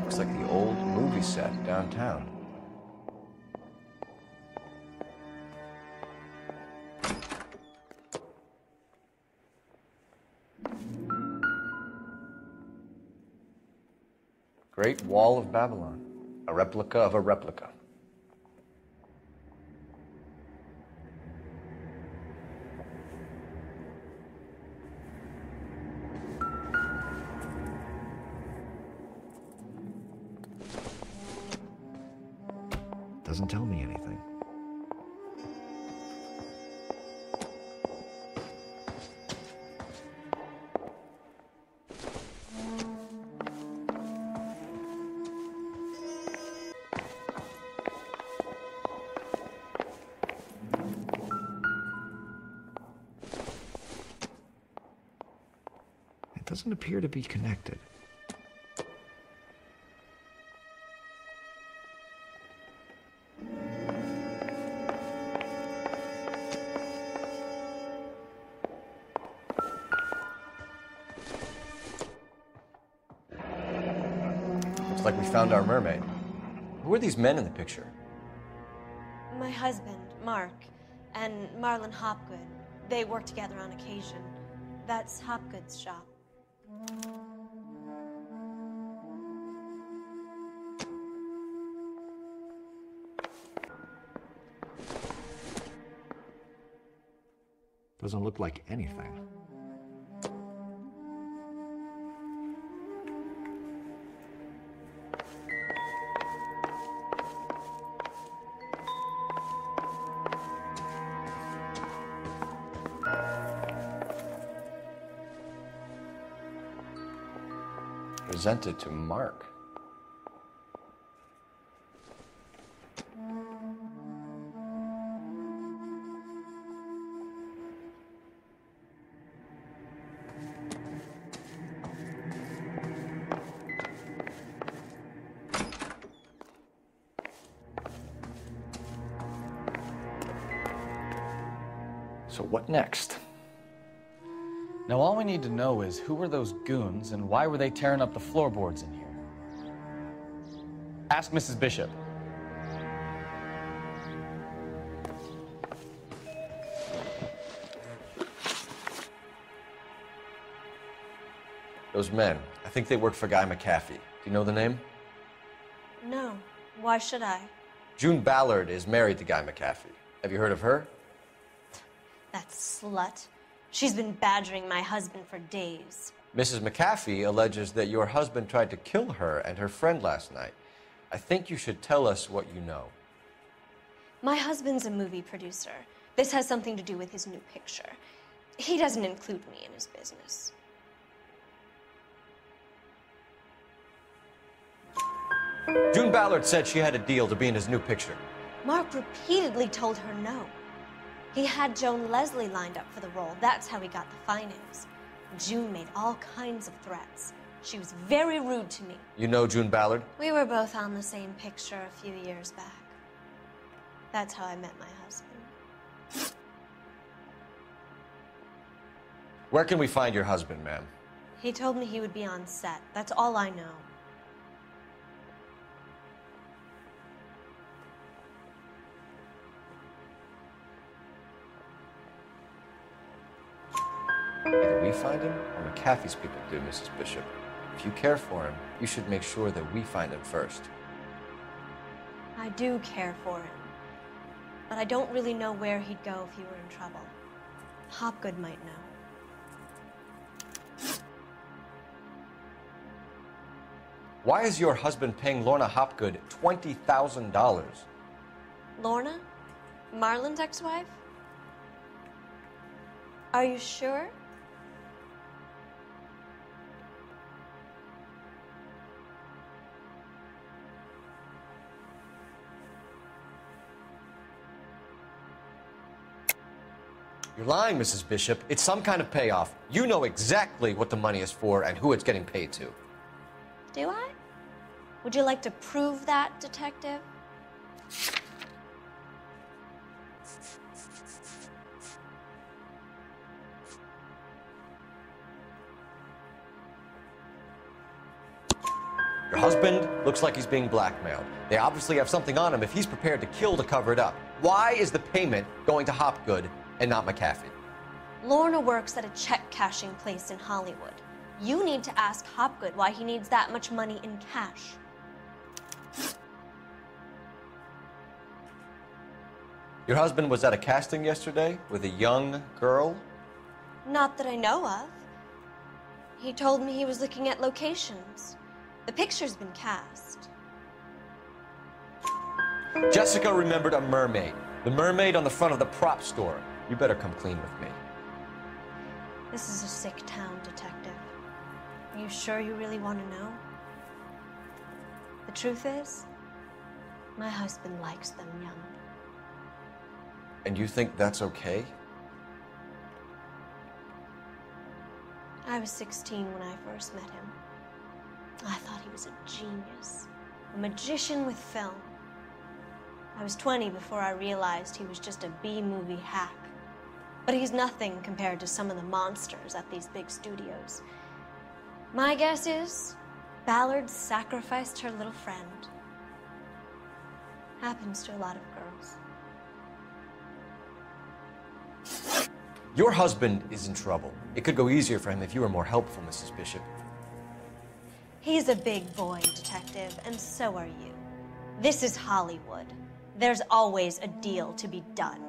Looks like the old movie set downtown. Great Wall of Babylon, a replica of a replica. Doesn't tell me anything. It doesn't appear to be connected. Looks like we found our mermaid. Who are these men in the picture? My husband, Mark, and Marlon Hopgood. They work together on occasion. That's Hopgood's shop. Doesn't look like anything. Presented to Mark. So what next? Now all we need to know is who were those goons and why were they tearing up the floorboards in here? Ask Mrs. Bishop. Those men, I think they work for Guy McAfee. Do you know the name? No. Why should I? June Ballard is married to Guy McAfee. Have you heard of her? That slut. She's been badgering my husband for days. Mrs. McAfee alleges that your husband tried to kill her and her friend last night. I think you should tell us what you know. My husband's a movie producer. This has something to do with his new picture. He doesn't include me in his business. June Ballard said she had a deal to be in his new picture. Mark repeatedly told her no. He had Joan Leslie lined up for the role. That's how he got the finance. June made all kinds of threats. She was very rude to me. You know June Ballard? We were both on the same picture a few years back. That's how I met my husband. Where can we find your husband, ma'am? He told me he would be on set. That's all I know. Either we find him or McAfee's people do, Mrs. Bishop. If you care for him, you should make sure that we find him first. I do care for him. But I don't really know where he'd go if he were in trouble. Hopgood might know. Why is your husband paying Lorna Hopgood $20,000? Lorna? Marlon's ex-wife? Are you sure? You're lying, Mrs. Bishop. It's some kind of payoff. You know exactly what the money is for and who it's getting paid to. Do I? Would you like to prove that, detective? Your husband looks like he's being blackmailed. They obviously have something on him if he's prepared to kill to cover it up. Why is the payment going to Hopgood and not McAfee? Lorna works at a check-cashing place in Hollywood. You need to ask Hopgood why he needs that much money in cash. Your husband was at a casting yesterday with a young girl? Not that I know of. He told me he was looking at locations. The picture's been cast. Jessica remembered a mermaid. The mermaid on the front of the prop store. You better come clean with me. This is a sick town, detective. Are you sure you really want to know? The truth is, my husband likes them young. And you think that's okay? I was 16 when I first met him. I thought he was a genius, a magician with film. I was 20 before I realized he was just a B-movie hack. But he's nothing compared to some of the monsters at these big studios. My guess is Ballard sacrificed her little friend. Happens to a lot of girls. Your husband is in trouble. It could go easier for him if you were more helpful, Mrs. Bishop. He's a big boy, Detective, and so are you. This is Hollywood. There's always a deal to be done.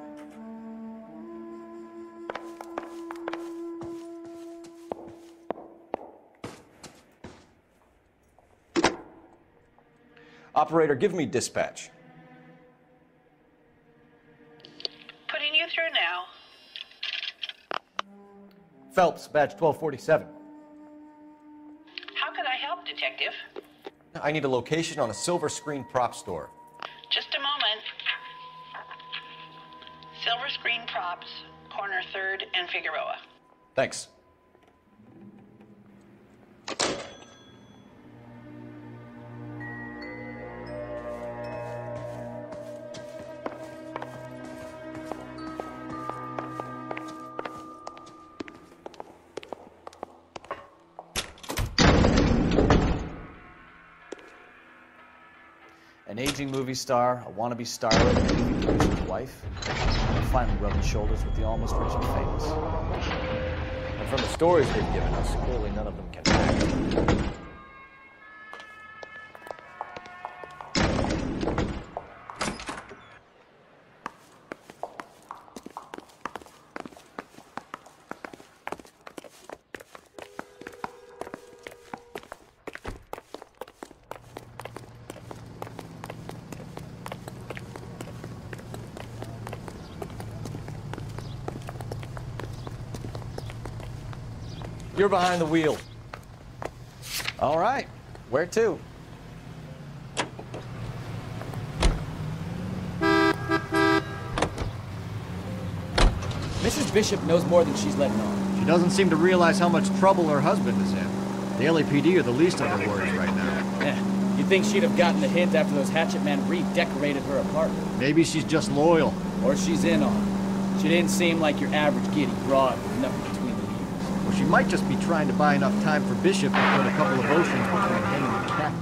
Operator, give me dispatch. Putting you through now. Phelps, badge 1247. How can I help, Detective? I need a location on a silver screen prop store. Just a moment. Silver Screen Props, corner 3rd and Figueroa. Thanks. An aging movie star, a wannabe starlet, a movie producer's wife, and finally rubbing shoulders with the almost rich and famous. And from the stories they've given us, clearly none of them can act. You're behind the wheel. All right. Where to? Mrs. Bishop knows more than she's letting on. She doesn't seem to realize how much trouble her husband is in. The LAPD are the least of her worries right now. Yeah, you'd think she'd have gotten the hint after those hatchet men redecorated her apartment. Maybe she's just loyal. Or she's in on it. She didn't seem like your average giddy broad with nothing between the ears. Well, she might just be trying to buy enough time for Bishop to put a couple of oceans between him and Kathy.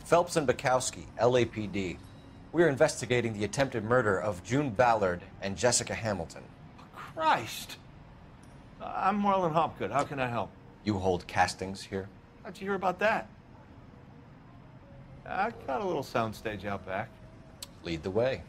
Phelps and Bukowski, LAPD. We're investigating the attempted murder of June Ballard and Jessica Hamilton. Christ! I'm Marlon Hopgood. How can I help? You hold castings here? How'd you hear about that? I got a little soundstage out back. Lead the way.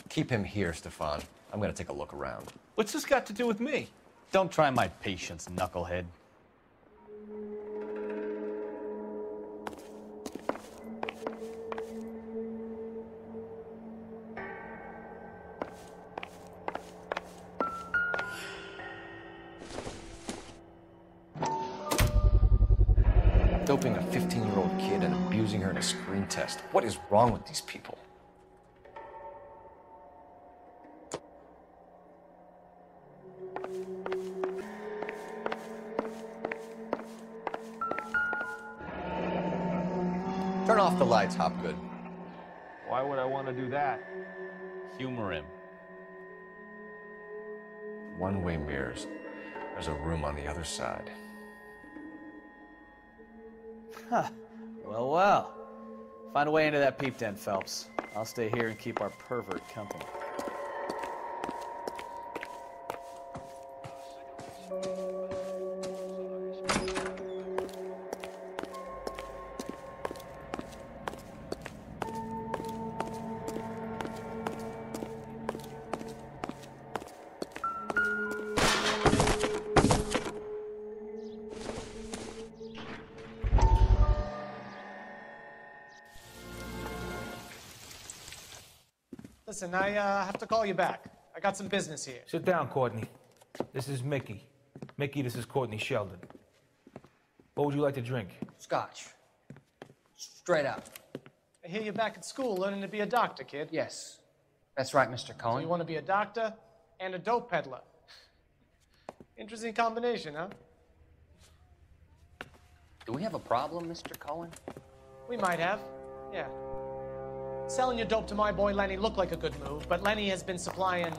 Keep him here, Stefan. I'm gonna take a look around. What's this got to do with me? Don't try my patience, knucklehead. Doping a 15-year-old kid and abusing her in a screen test. What is wrong with these people? Turn off the lights, Hopgood. Why would I want to do that? Humor him. One-way mirrors. There's a room on the other side. Huh. Well, well. Find a way into that peep den, Phelps. I'll stay here and keep our pervert company. Listen, I have to call you back. I got some business here. Sit down, Courtney. This is Mickey. Mickey, this is Courtney Sheldon. What would you like to drink? Scotch. Straight up. I hear you're back at school learning to be a doctor, kid. Yes. That's right, Mr. Cohen. So you want to be a doctor and a dope peddler. Interesting combination, huh? Do we have a problem, Mr. Cohen? We might have, yeah. Selling your dope to my boy Lenny looked like a good move, but Lenny has been supplying,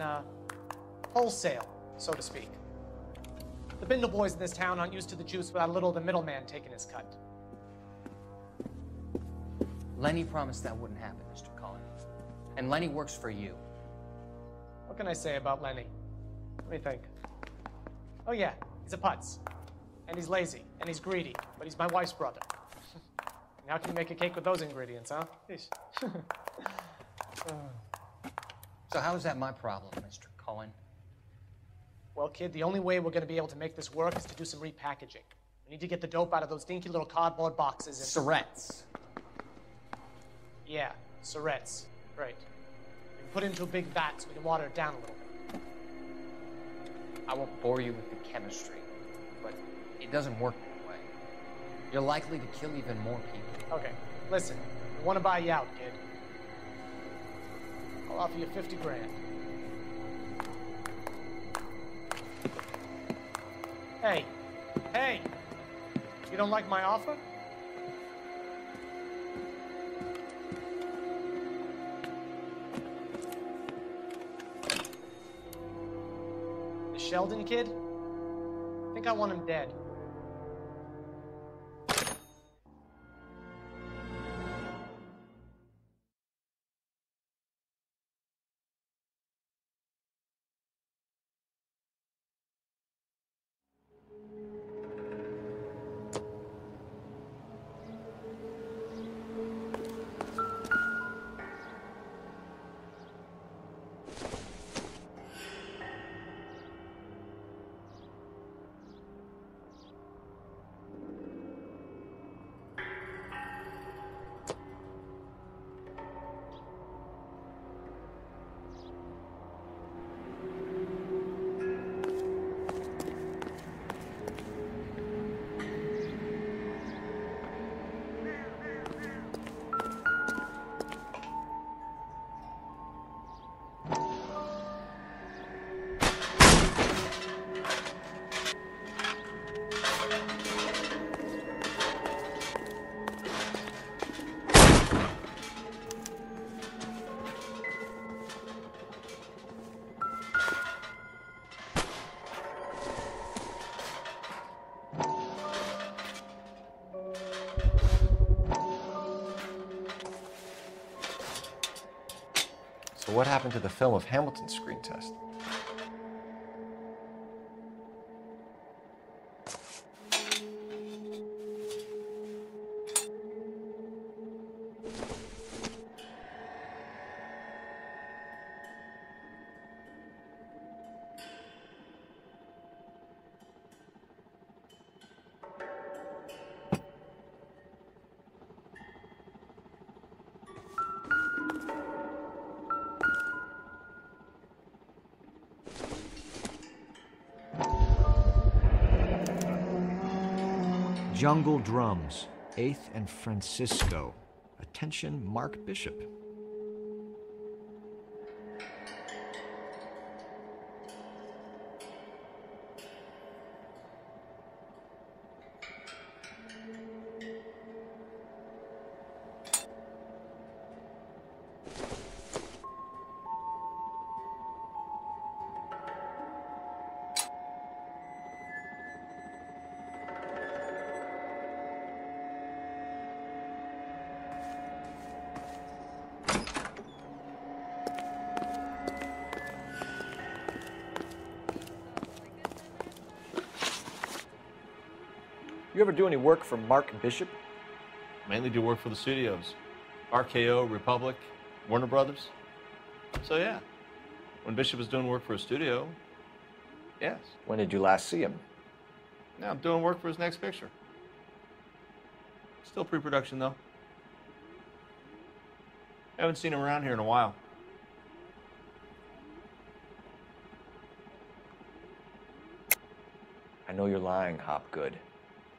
wholesale, so to speak. The Bindle boys in this town aren't used to the juice without a little of the middleman taking his cut. Lenny promised that wouldn't happen, Mr. Cohen. And Lenny works for you. What can I say about Lenny? Let me think. Oh yeah, he's a putz. And he's lazy, and he's greedy, but he's my wife's brother. And how can you make a cake with those ingredients, huh? Yeesh. So how is that my problem, Mr. Cohen? Well, kid, the only way we're gonna be able to make this work is to do some repackaging. We need to get the dope out of those dinky little cardboard boxes and... Surrettes. Yeah, surrettes. Right. We can put it into a big vat so we can water it down a little bit. I won't bore you with the chemistry, but it doesn't work that way. You're likely to kill even more people. Okay, listen. I want to buy you out, kid. I'll offer you 50 grand. Hey, hey! You don't like my offer? The Sheldon kid? I think I want him dead. So what happened to the film of Hamilton's screen test? Jungle Drums, 8th and Francisco. Attention, Mark Bishop. You ever do any work for Mark Bishop? Mainly do work for the studios. RKO, Republic, Warner Brothers. So yeah, when Bishop was doing work for a studio, yes. When did you last see him? Now I'm doing work for his next picture. Still pre-production though. Haven't seen him around here in a while. I know you're lying, Hopgood.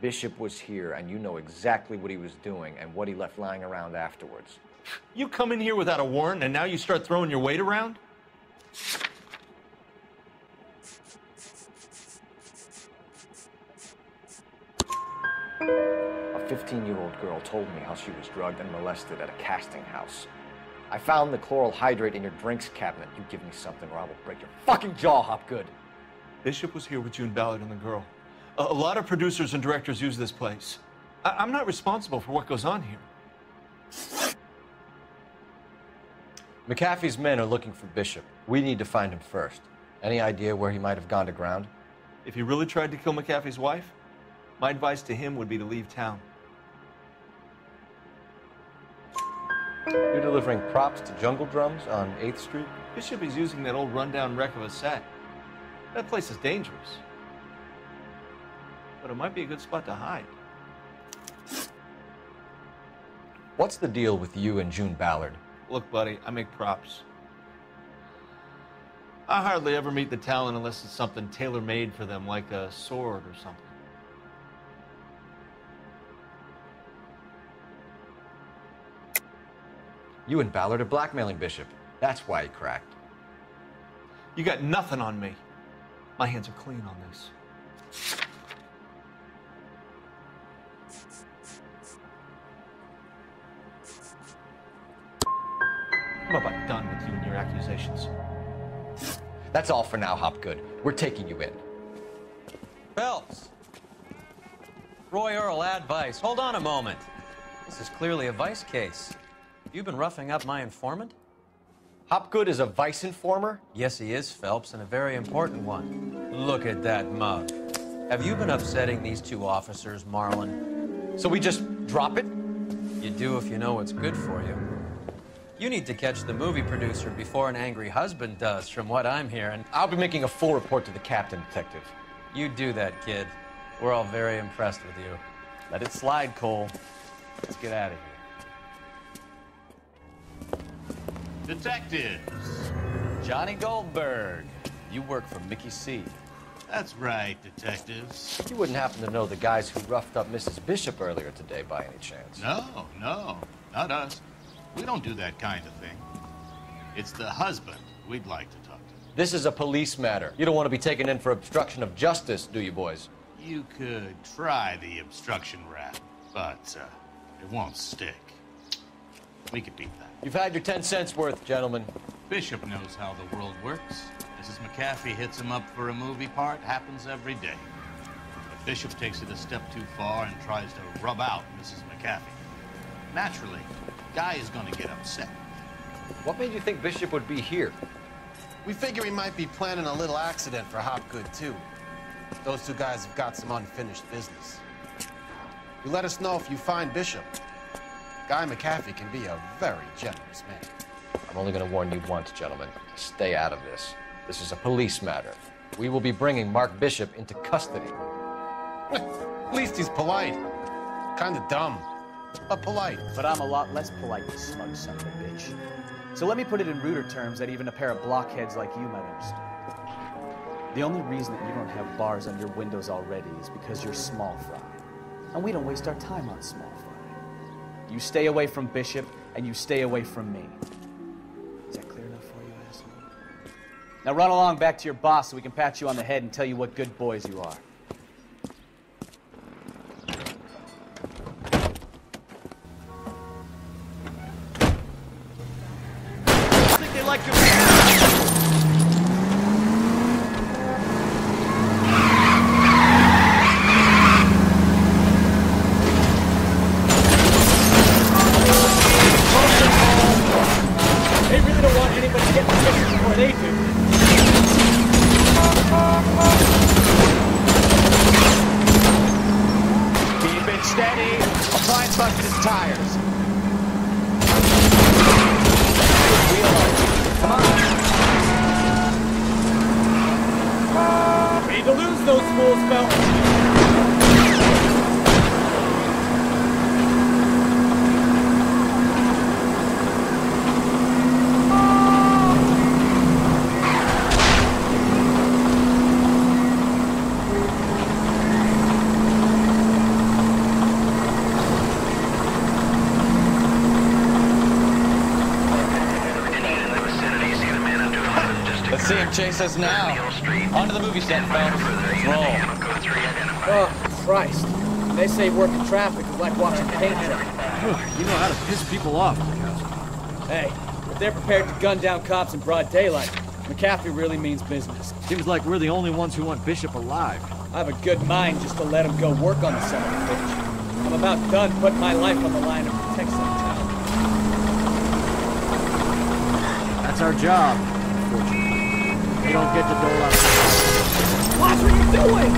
Bishop was here, and you know exactly what he was doing and what he left lying around afterwards. You come in here without a warrant, and now you start throwing your weight around? A 15-year-old girl told me how she was drugged and molested at a casting house. I found the chloral hydrate in your drinks cabinet. You give me something or I will break your fucking jaw, Hopgood. Bishop was here with June Ballard and the girl. A lot of producers and directors use this place. I'm not responsible for what goes on here. McAfee's men are looking for Bishop. We need to find him first. Any idea where he might have gone to ground? If he really tried to kill McAfee's wife, my advice to him would be to leave town. You're delivering props to Jungle Drums on 8th Street? Bishop is using that old rundown wreck of a set. That place is dangerous. But it might be a good spot to hide. What's the deal with you and June Ballard? Look, buddy, I make props. I hardly ever meet the talent unless it's something tailor-made for them, like a sword or something. You and Ballard are blackmailing Bishop. That's why he cracked. You got nothing on me. My hands are clean on this. I'm about done with you and your accusations. That's all for now, Hopgood. We're taking you in. Phelps. Roy Earl, advice. Hold on a moment. This is clearly a vice case. You've been roughing up my informant? Hopgood is a vice informer? Yes, he is, Phelps, and a very important one. Look at that mug. Have you been upsetting these two officers, Marlin? So we just drop it? You do if you know what's good for you. You need to catch the movie producer before an angry husband does, from what I'm hearing. I'll be making a full report to the captain, Detective. You do that, kid. We're all very impressed with you. Let it slide, Cole. Let's get out of here. Detectives. Johnny Goldberg. You work for Mickey C. That's right, detectives. You wouldn't happen to know the guys who roughed up Mrs. Bishop earlier today by any chance? No, not us. We don't do that kind of thing. It's the husband we'd like to talk to. This is a police matter. You don't want to be taken in for obstruction of justice, do you, boys? You could try the obstruction rap, but it won't stick. We could beat that. You've had your 10 cents worth, gentlemen. Bishop knows how the world works. Mrs. McAfee hits him up for a movie part. Happens every day. But Bishop takes it a step too far and tries to rub out Mrs. McAfee. Naturally, Guy is going to get upset. What made you think Bishop would be here? We figure he might be planning a little accident for Hopgood, too. Those two guys have got some unfinished business. You let us know if you find Bishop. Guy McAfee can be a very generous man. I'm only going to warn you once, gentlemen. Stay out of this. This is a police matter. We will be bringing Mark Bishop into custody. At least he's polite. Kind of dumb, but polite. But I'm a lot less polite, you smug son of a bitch. So let me put it in ruder terms that even a pair of blockheads like you might understand. The only reason that you don't have bars on your windows already is because you're small fry. And we don't waste our time on small fry. You stay away from Bishop, and you stay away from me. Is that clear enough for you, asshole? Now run along back to your boss so we can pat you on the head and tell you what good boys you are. I think they like your... They really don't want anybody to get the picture before they do. Keep it steady. I'll try and bust his tires. Come on. We need to lose those fools, Phelps. Let's see him chase us now. On to the movie set, Phelps. Let's roll. Oh, Christ. They say working traffic is like watching paint dry. You know how to piss people off, McCaffrey. Hey, if they're prepared to gun down cops in broad daylight, McCaffrey really means business. Seems like we're the only ones who want Bishop alive. I have a good mind just to let him go work on the son of a bitch. I'm about done putting my life on the line to protect some town. That's our job, unfortunately. We don't get to dole out. Watch what you're doing!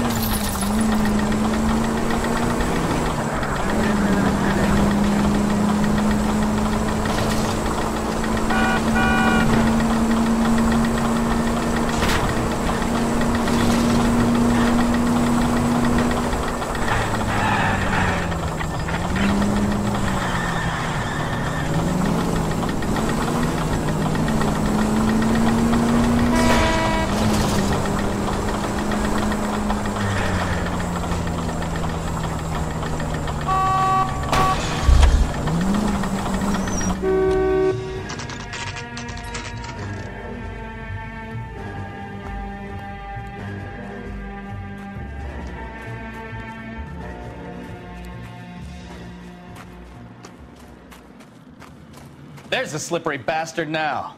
There's the slippery bastard now.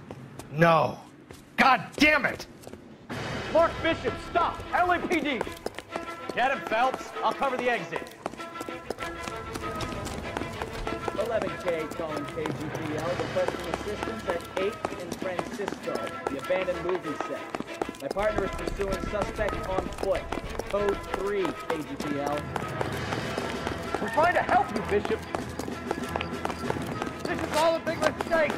No. God damn it! Mark Bishop, stop! LAPD! Get him, Phelps. I'll cover the exit. 11K calling KGPL, requesting assistance at 8th and Francisco, the abandoned movie set. My partner is pursuing suspect on foot. Code 3, KGPL. We're trying to help you, Bishop. This is all a big mistake.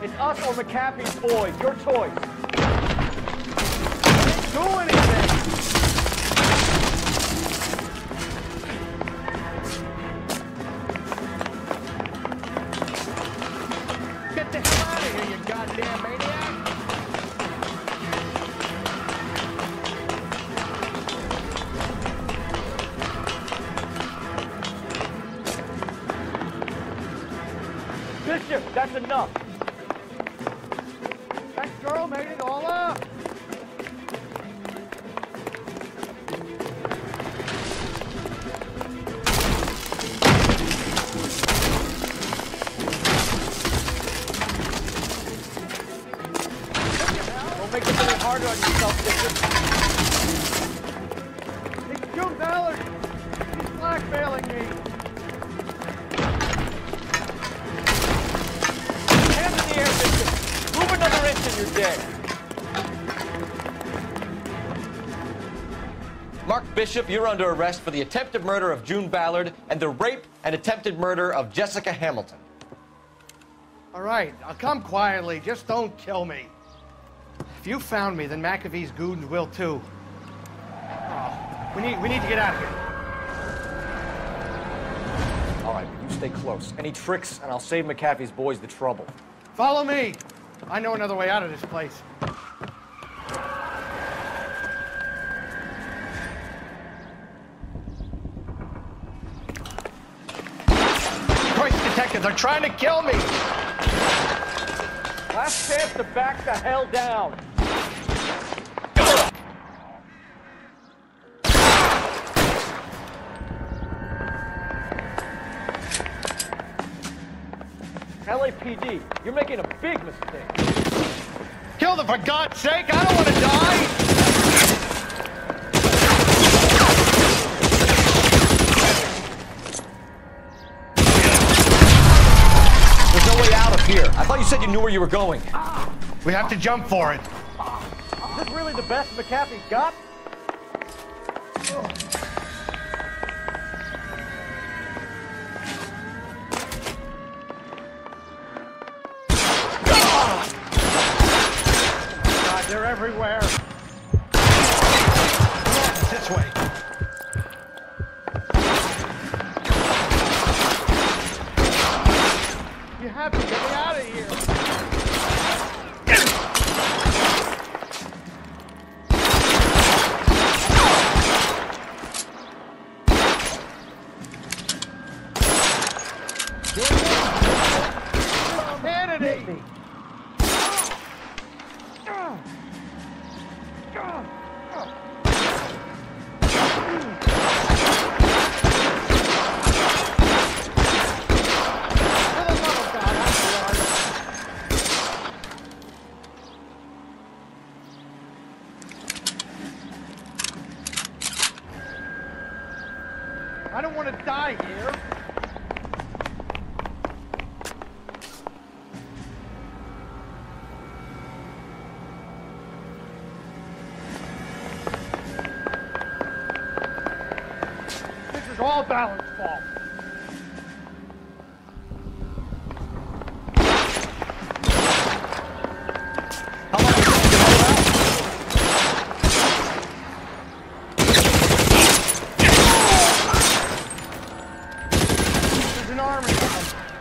It's us or McAfee's boys. Your choice. Do anything! Get the hell out of here, you goddamn maniac! Bishop, that's enough. That girl made it all up! Don't make it any harder on yourself, Bishop. It's June Ballard! He's blackmailing me! Hands in the air, Bishop. Move another inch and you're dead. Mark Bishop, you're under arrest for the attempted murder of June Ballard and the rape and attempted murder of Jessica Hamilton. All right, I'll come quietly. Just don't kill me. If you found me, then McAfee's goons will too. Oh, we need to get out of here. All right, but you stay close. Any tricks, and I'll save McAfee's boys the trouble. Follow me. I know another way out of this place. Christ, detectives are trying to kill me! Last chance to back the hell down. LAPD, you're making a big mistake. Kill them, for God's sake! I don't want to die! There's no way out of here. I thought you said you knew where you were going. We have to jump for it. Is this really the best McAfee's got? God, they're everywhere. Come on, this way. I don't want to die here. This is all Ballard's fault.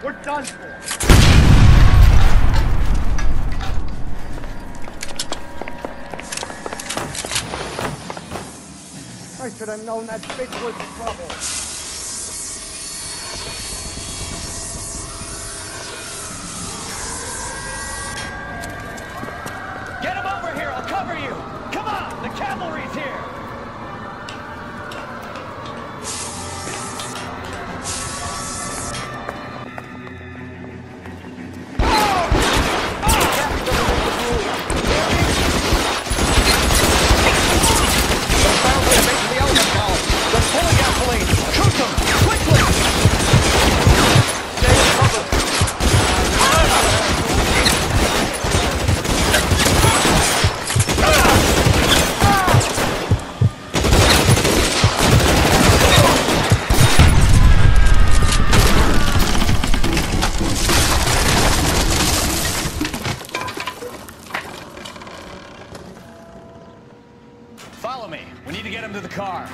We're done for. I should have known that bitch was trouble. Get him over here, I'll cover you! Come on, the cavalry's here! Follow me. We need to get him to the car.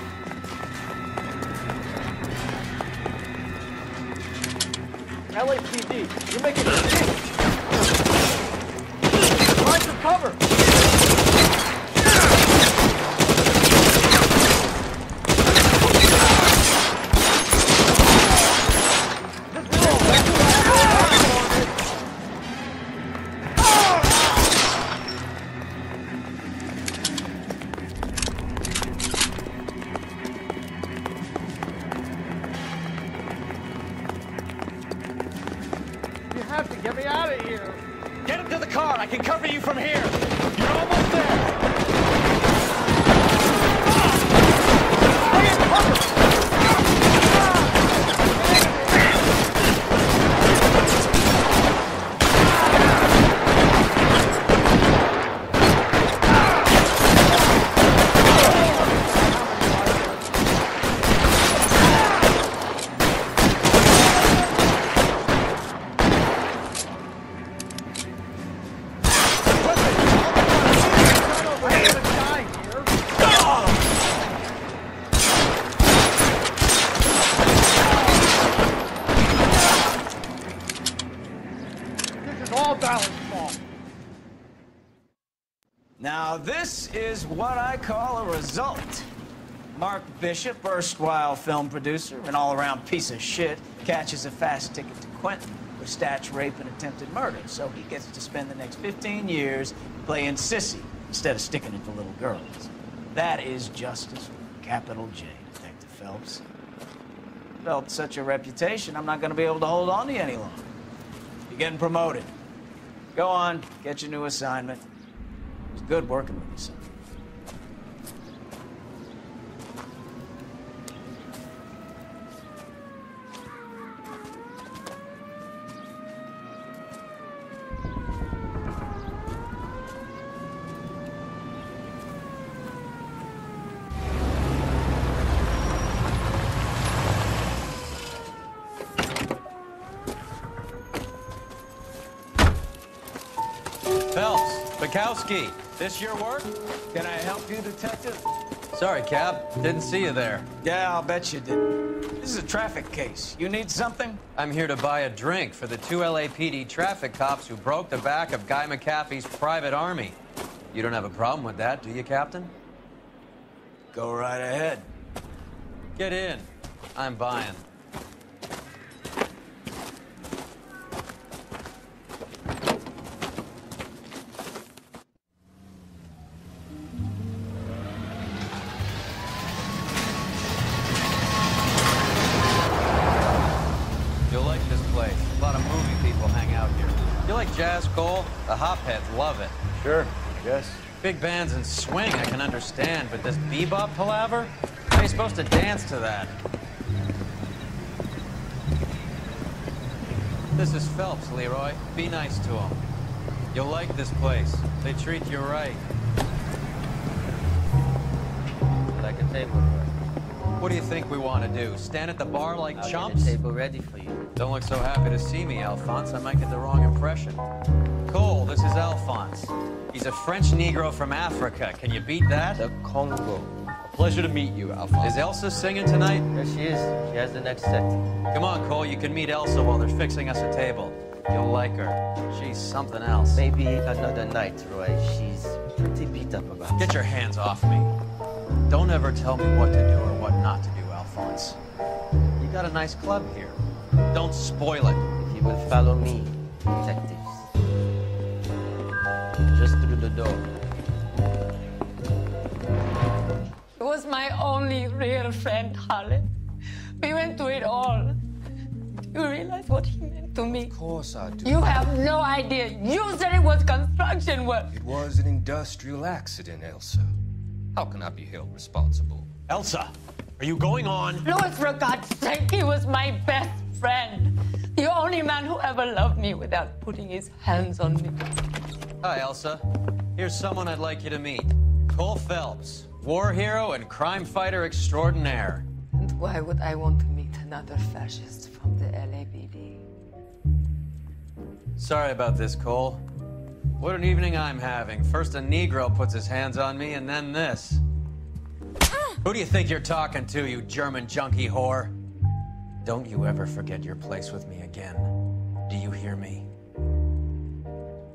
LAPD, you're making a mistake. Find some cover. Get me out of here! Get him to the car! I can cover you from here! You're almost there! Now, this is what I call a result. Mark Bishop, erstwhile film producer, an all-around piece of shit, catches a fast ticket to Quentin for stats, rape, and attempted murder, so he gets to spend the next 15 years playing sissy instead of sticking it to little girls. That is justice with a capital J, Detective Phelps. Developed such a reputation, I'm not going to be able to hold on to you any longer. You're getting promoted. Go on, get your new assignment. It was good working with you, son. Phelps, Bukowski, this your work? Can I help you, Detective? Sorry, Cap. Didn't see you there. Yeah, I'll bet you didn't. This is a traffic case. You need something? I'm here to buy a drink for the 2 LAPD traffic cops who broke the back of Guy McAfee's private army. You don't have a problem with that, do you, Captain? Go right ahead. Get in. I'm buying. Jazz, Cole? The hopheads love it. Sure, yes. Big bands and swing I can understand, but this bebop palaver? How are you supposed to dance to that? This is Phelps, Leroy. Be nice to him. You'll like this place. They treat you right. Like a table. What do you think we want to do? Stand at the bar like I'll chumps? get a table ready for you. Don't look so happy to see me, Alphonse. I might get the wrong impression. Cole, this is Alphonse. He's a French Negro from Africa. Can you beat that? The Congo. Pleasure to meet you, Alphonse. Is Elsa singing tonight? Yes, she is. She has the next set. Come on, Cole. You can meet Elsa while they're fixing us a table. You'll like her. She's something else. Maybe another night, Roy. She's pretty beat up about it. Get your hands off me. Don't ever tell me what to do or what not to do, Alphonse. You got a nice club here. Don't spoil it. If you will follow me, detectives. Just through the door. He was my only real friend, Harlan. We went through it all. Do you realize what he meant to me? Of course I do. You have no idea. You said it was construction work. It was an industrial accident, Elsa. How can I be held responsible? Elsa, are you going on? Louis, for God's sake, he was my best friend. The only man who ever loved me without putting his hands on me. Hi, Elsa. Here's someone I'd like you to meet. Cole Phelps, war hero and crime fighter extraordinaire. And why would I want to meet another fascist from the LAPD? Sorry about this, Cole. What an evening I'm having. First a Negro puts his hands on me, and then this. Who do you think you're talking to, you German junkie whore? Don't you ever forget your place with me again. Do you hear me?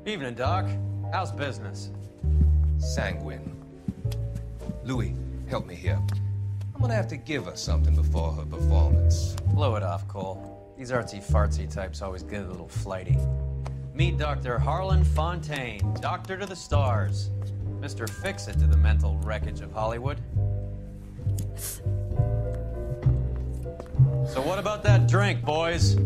Evening, Doc. How's business? Sanguine. Louis, help me here. I'm gonna have to give her something before her performance. Blow it off, Cole. These artsy-fartsy types always get a little flighty. Meet Dr. Harlan Fontaine, doctor to the stars. Mr. Fix-It to the mental wreckage of Hollywood. So what about that drink, boys?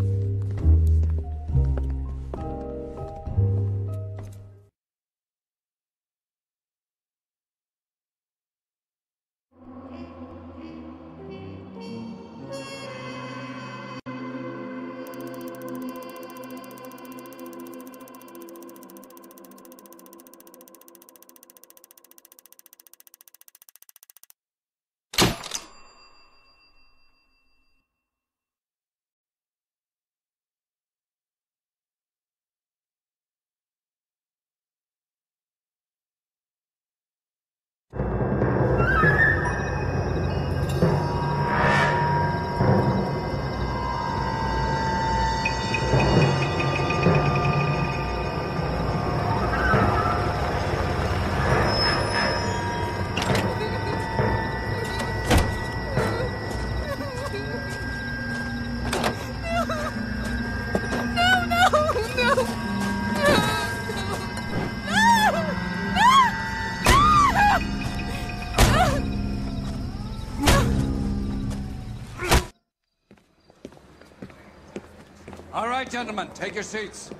All right, gentlemen, take your seats.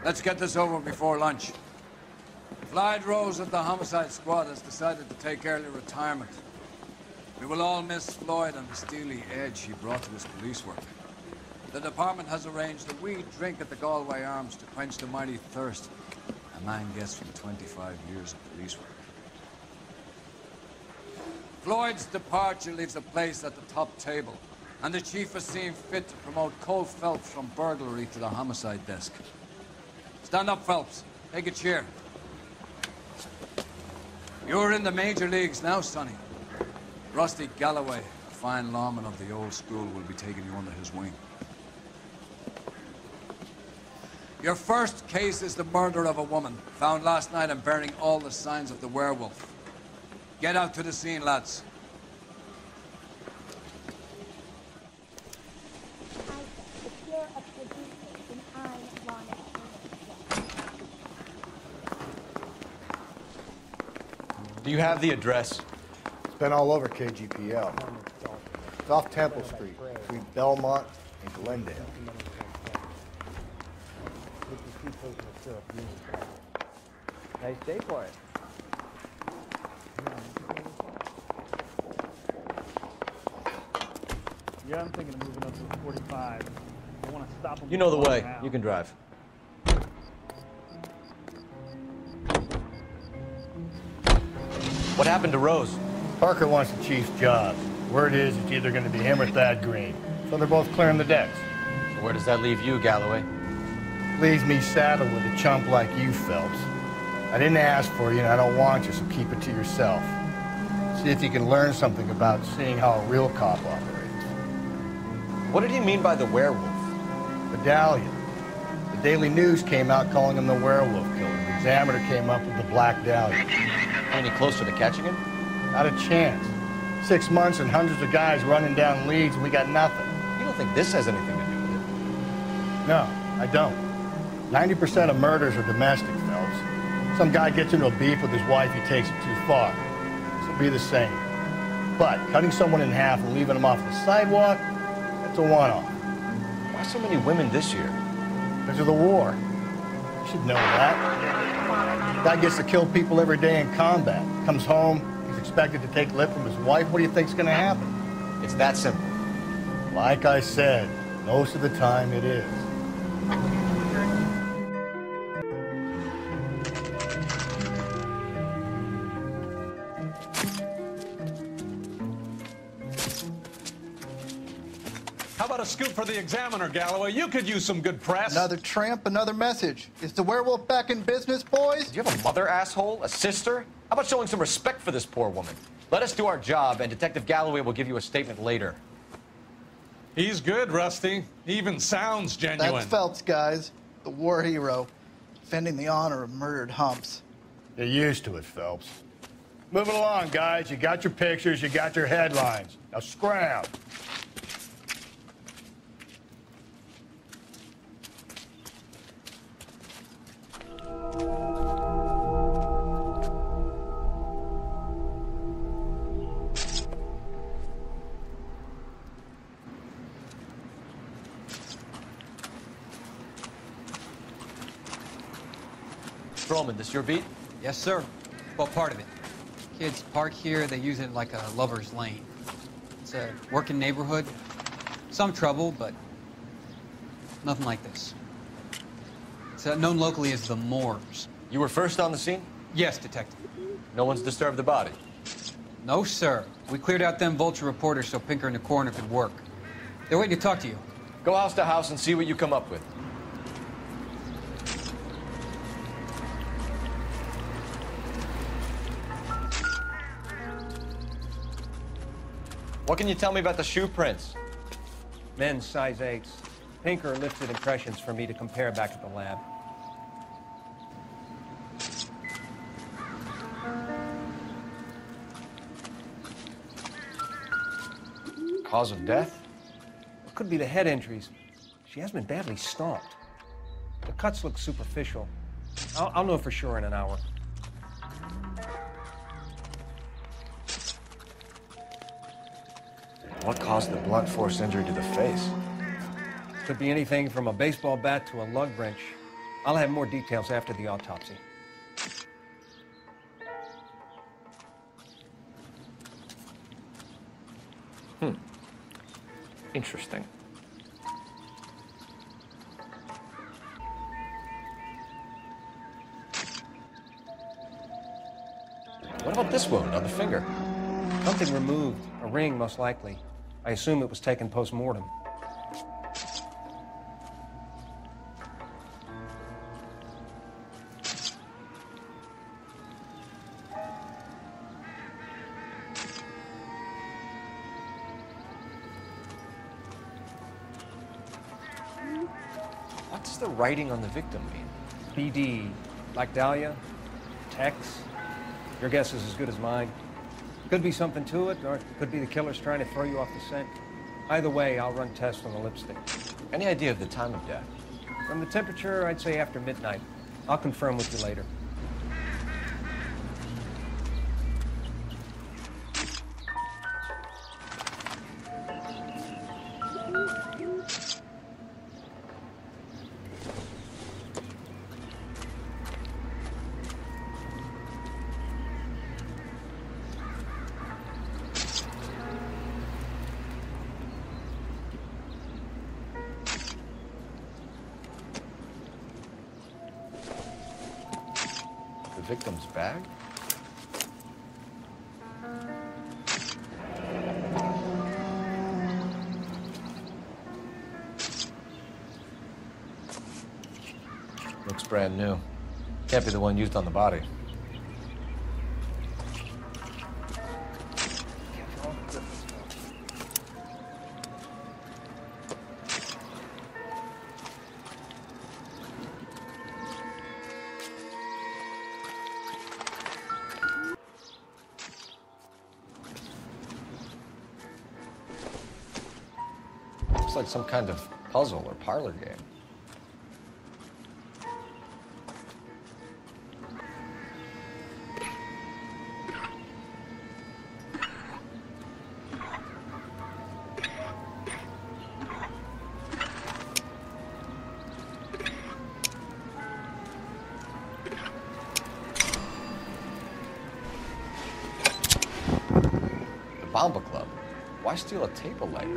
Let's get this over before lunch. Clyde Rose of the Homicide Squad has decided to take early retirement. We will all miss Floyd and the steely edge he brought to his police work. The department has arranged a wee drink at the Galway Arms to quench the mighty thirst a man gets from 25 years of police work. Floyd's departure leaves a place at the top table, and the chief has seen fit to promote Cole Phelps from burglary to the homicide desk. Stand up, Phelps. Take a chair. You're in the major leagues now, Sonny. Rusty Galloway, a fine lawman of the old school, will be taking you under his wing. Your first case is the murder of a woman, found last night and bearing all the signs of the werewolf. Get out to the scene, lads. Do you have the address? It's been all over KGPL. It's off Temple Street, between Belmont and Glendale. Nice day for it. Yeah, I'm thinking of moving up to 45. You know the way. You can drive. What happened to Rose? Parker wants the chief's job. Word is it's either going to be him or Thad Green. So they're both clearing the decks. So where does that leave you, Galloway? Leaves me saddled with a chump like you, Phelps. I didn't ask for you, and I don't want you, so keep it to yourself. See if you can learn something about seeing how a real cop operates. What did he mean by the werewolf? Medallion. The Daily News came out calling him the werewolf killer. The Examiner came up with the Black Dahlia. Any closer to catching him? Not a chance. 6 months and hundreds of guys running down leads, and we got nothing. You don't think this has anything to do with it? No, I don't. 90% of murders are domestic, Phelps. Some guy gets into a beef with his wife, he takes it too far. This will be the same. But cutting someone in half and leaving them off the sidewalk, that's a one-off. Why so many women this year? Because of the war. You should know that. Guy gets to kill people every day in combat. Comes home, he's expected to take lip from his wife. What do you think's going to happen? It's that simple. Like I said, most of the time it is. How about a scoop for the Examiner, Galloway? You could use some good press. Another tramp, another message. Is the werewolf back in business, boys? Do you have a mother, asshole? A sister? How about showing some respect for this poor woman? Let us do our job, and Detective Galloway will give you a statement later. He's good, Rusty. He even sounds genuine. That's Phelps, guys. The war hero. Defending the honor of murdered humps. You're used to it, Phelps. Moving along, guys. You got your pictures, you got your headlines. Now scram. Roman, this your beat? Yes, sir. Well, part of it. Kids park here, they use it like a lover's lane. It's a working neighborhood. Some trouble, but nothing like this. It's known locally as the Moors. You were first on the scene? Yes, Detective. No one's disturbed the body? No, sir. We cleared out them vulture reporters so Pinker and the coroner could work. They're waiting to talk to you. Go house to house and see what you come up with. What can you tell me about the shoe prints? Men's size 8s. Pinker lifted impressions for me to compare back at the lab. Cause of death? It could be the head injuries. She has been badly stomped. The cuts look superficial. I'll know for sure in an hour. What caused the blunt force injury to the face? Could be anything from a baseball bat to a lug wrench. I'll have more details after the autopsy. Interesting. What about this wound on the finger? Something removed. A ring, most likely. I assume it was taken post-mortem. What does the writing on the victim mean? BD, Black Dahlia, Tex. Your guess is as good as mine. Could be something to it, or it could be the killer's trying to throw you off the scent. Either way, I'll run tests on the lipstick. Any idea of the time of death? From the temperature, I'd say after midnight. I'll confirm with you later. victim's bag? Looks brand new. Can't be the one used on the body. Looks like some kind of puzzle or parlor game. Bomba Club. Why steal a table leg?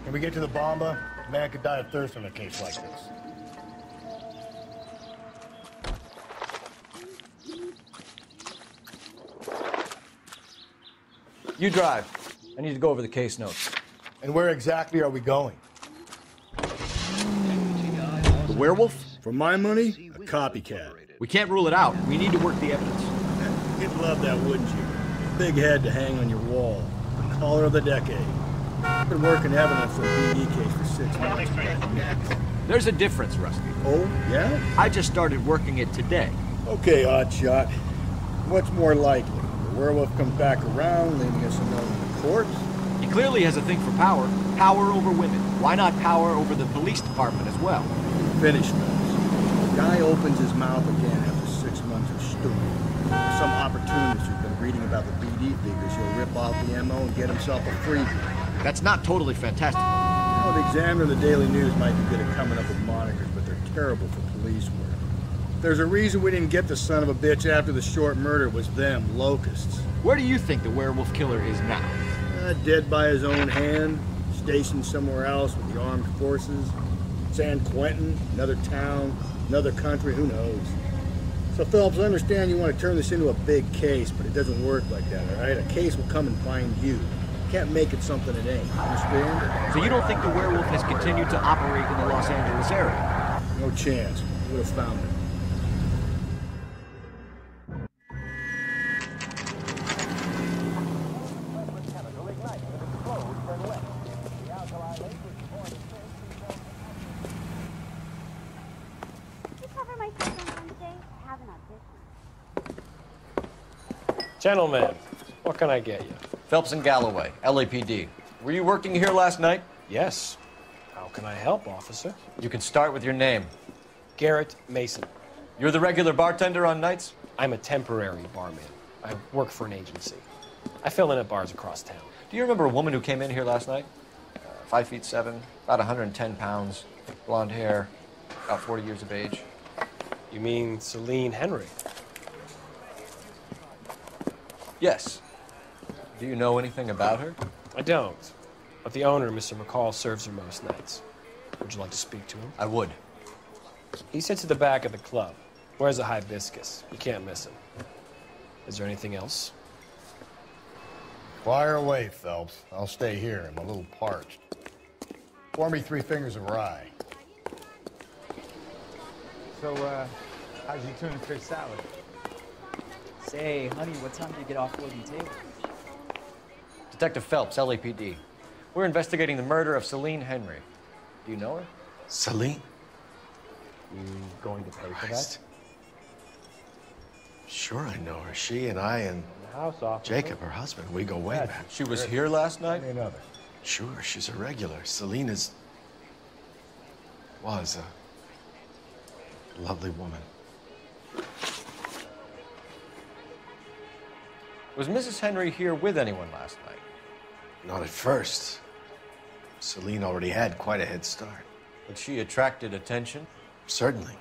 When we get to the Bomba, a man could die of thirst in a case like this. You drive. I need to go over the case notes. And where exactly are we going? The werewolf? For my money, a copycat. We can't rule it out. We need to work the evidence. You'd love that, wouldn't you? Big head to hang on your wall. The caller of the decade. I've been working evidence for a BD case for 6 months. There's a difference, Rusty. Oh, yeah? I just started working it today. Okay, oddshot. What's more likely? The werewolf comes back around, leaving us a note in the courts? He clearly has a thing for power. Power over women. Why not power over the police department as well? Finish this. The guy opens his mouth again after 6 months of stewing. Some opportunist who's been reading about the BD figures, he'll rip off the MO and get himself a freebie. That's not totally fantastic. You know, the Examiner and the Daily News might be good at coming up with monikers, but they're terrible for police work. There's a reason we didn't get the son of a bitch after the short murder. It was them, locusts. Where do you think the werewolf killer is now? Dead by his own hand, stationed somewhere else with the armed forces. San Quentin, another town, another country, who knows? So, Phillips, I understand you want to turn this into a big case, but it doesn't work like that, all right? A case will come and find you. Can't make it something it ain't, understand? So you don't think the werewolf has continued to operate in the Los Angeles area? No chance. We would have found it. Gentlemen, what can I get you? Phelps and Galloway, LAPD. Were you working here last night? Yes. How can I help, officer? You can start with your name. Garrett Mason. You're the regular bartender on nights? I'm a temporary barman. I work for an agency. I fill in at bars across town. Do you remember a woman who came in here last night? 5'7", about 110 pounds, blonde hair, about 40 years of age. You mean Celine Henry? Yes. Do you know anything about her? I don't. But the owner, Mr. McCall, serves her most nights. Would you like to speak to him? I would. He sits at the back of the club. Wears a hibiscus. You can't miss him. Is there anything else? Fire away, Phelps. I'll stay here. I'm a little parched. Pour me 3 fingers of rye. So, how's your tuna fish salad? Say, honey, what time do you get off wooden tables? Detective Phelps, LAPD. We're investigating the murder of Celine Henry. Do you know her? Celine? You going to pay for that? Sure, I know her. She and I and Jacob, her husband, we go way back. She was here last night? Sure, she's a regular. Celine was a lovely woman. Was Mrs. Henry here with anyone last night? Not at first. Celine already had quite a head start. But she attracted attention? Certainly.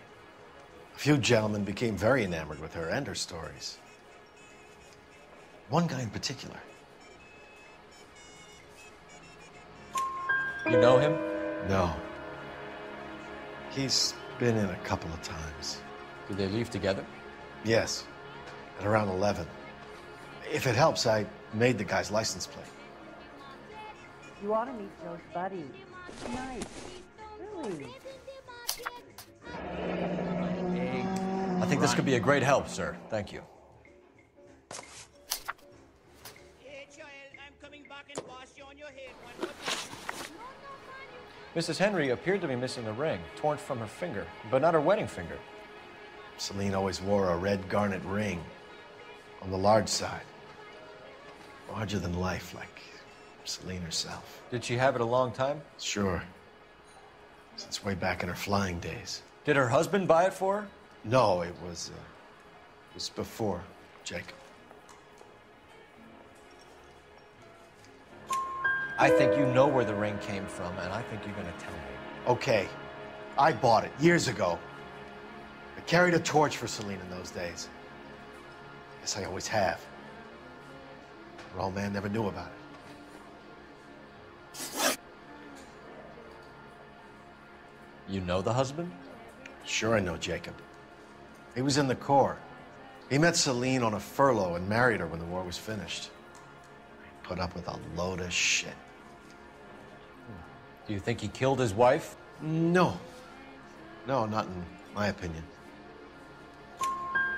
A few gentlemen became very enamored with her and her stories. One guy in particular. You know him? No. He's been in a couple of times. Did they leave together? Yes, at around 11. If it helps, I made the guy's license plate. You ought to meet Joe's buddy. Nice. Really. I think this could be a great help, sir. Thank you. Mrs. Henry appeared to be missing a ring, torn from her finger, but not her wedding finger. Celine always wore a red garnet ring on the large side. Larger than life, like Celine herself. Did she have it a long time? Sure. Since way back in her flying days. Did her husband buy it for her? No, it was before Jacob. I think you know where the ring came from, and I think you're gonna tell me. Okay, I bought it years ago. I carried a torch for Celine in those days. Guess I always have. Her old man never knew about it. You know the husband? Sure I know Jacob. He was in the Corps. He met Celine on a furlough and married her when the war was finished. He put up with a load of shit. Do you think he killed his wife? No. No, not in my opinion.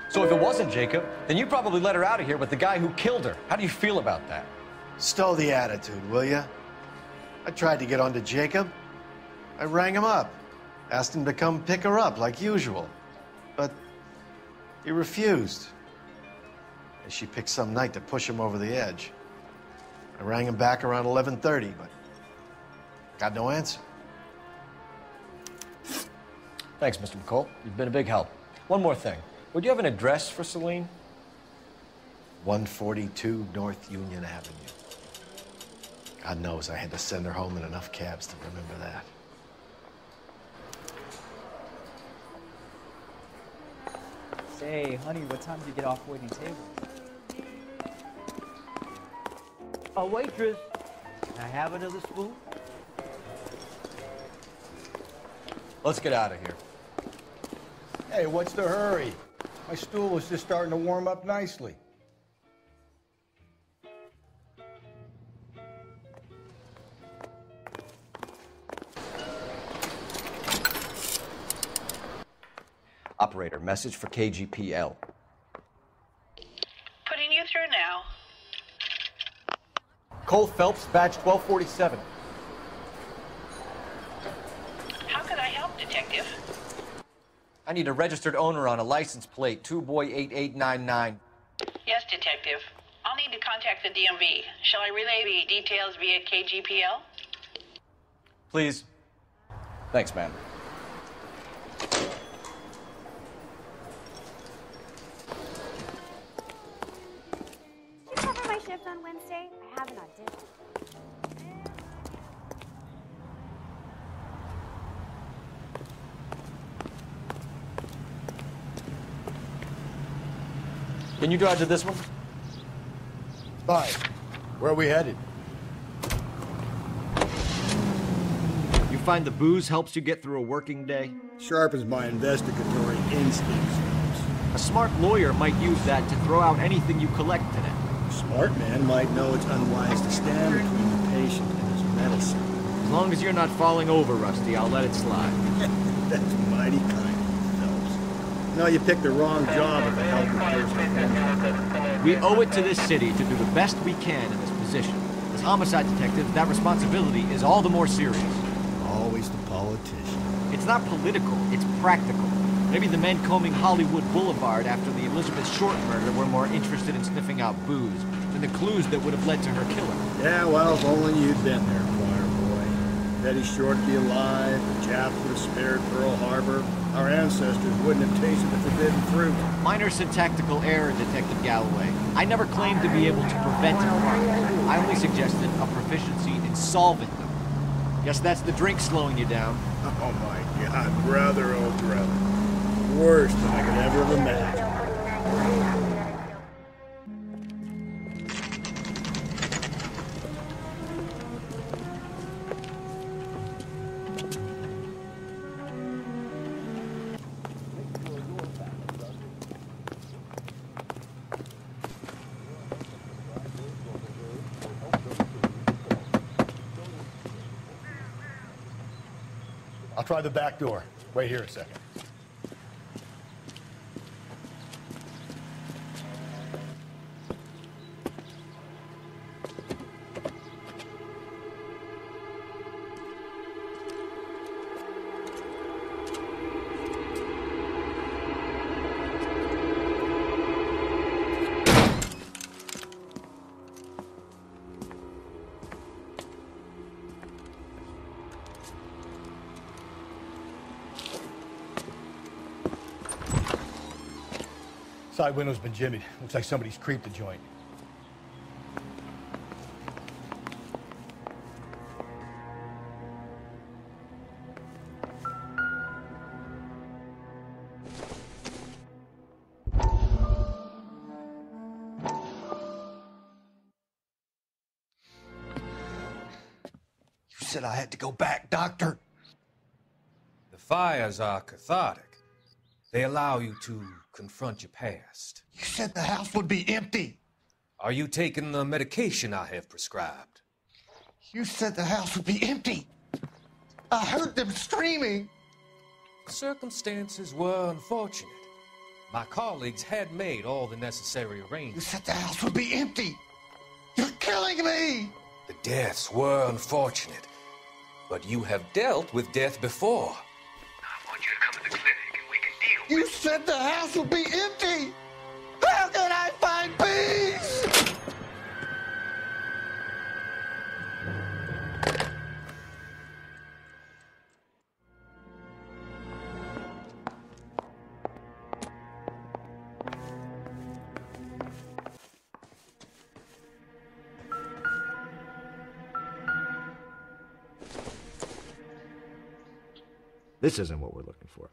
So if it wasn't Jacob, then you probably let her out of here with the guy who killed her. How do you feel about that? Stow the attitude, will ya? I tried to get onto Jacob. I rang him up. Asked him to come pick her up, like usual. But he refused. And she picked some night to push him over the edge. I rang him back around 11:30, but got no answer. Thanks, Mr. McCall. You've been a big help. One more thing. Would you have an address for Celine? 142 North Union Avenue. God knows I had to send her home in enough cabs to remember that. Say, honey, what time did you get off waiting table? A waitress. Can I have another spoon? Let's get out of here. Hey, what's the hurry? My stool was just starting to warm up nicely. Operator, message for KGPL. Putting you through now. Cole Phelps, badge 1247. How could I help, Detective? I need a registered owner on a license plate, 2boy8899. Yes, Detective. I'll need to contact the DMV. Shall I relay the details via KGPL? Please. Thanks, man. Can you cover my shift on Wednesday? I have an audition. Can you drive to this one? Bye. Where are we headed? You find the booze helps you get through a working day? Sharpens my investigatory instincts. A smart lawyer might use that to throw out anything you collect today. A smart man might know it's unwise to stand between the patient and his medicine. As long as you're not falling over, Rusty, I'll let it slide. That's mighty kind of you, Phelps. No, you picked the wrong job if it helped with personal. We owe it to this city to do the best we can in this position. As homicide detectives, that responsibility is all the more serious. Always the politician. It's not political, it's practical. Maybe the men combing Hollywood Boulevard after the Elizabeth Short murder were more interested in sniffing out booze than the clues that would have led to her killing. Yeah, well, if only you'd been there, choir boy. Betty Short be alive, the Japs would have spared Pearl Harbor. Our ancestors wouldn't have tasted the forbidden fruit. Minor syntactical error, Detective Galloway. I never claimed to be able to prevent crimes. I only suggested a proficiency in solving them. Guess that's the drink slowing you down. Oh my God, brother, oh brother. Worse than I could ever have imagined. I'll try the back door. Wait here a second. Side window's been jimmied. Looks like somebody's creeped the joint. You said I had to go back, Doctor. The fires are cathartic. They allow you to confront your past. You said the house would be empty. Are you taking the medication I have prescribed? You said the house would be empty. I heard them screaming. Circumstances were unfortunate. My colleagues had made all the necessary You arrangements. said the house would be empty. You're killing me. The deaths were unfortunate, but you have dealt with death before. I want you to come to the clinic and we can deal You said the house would be empty. How can I find peace? This isn't what we're looking for.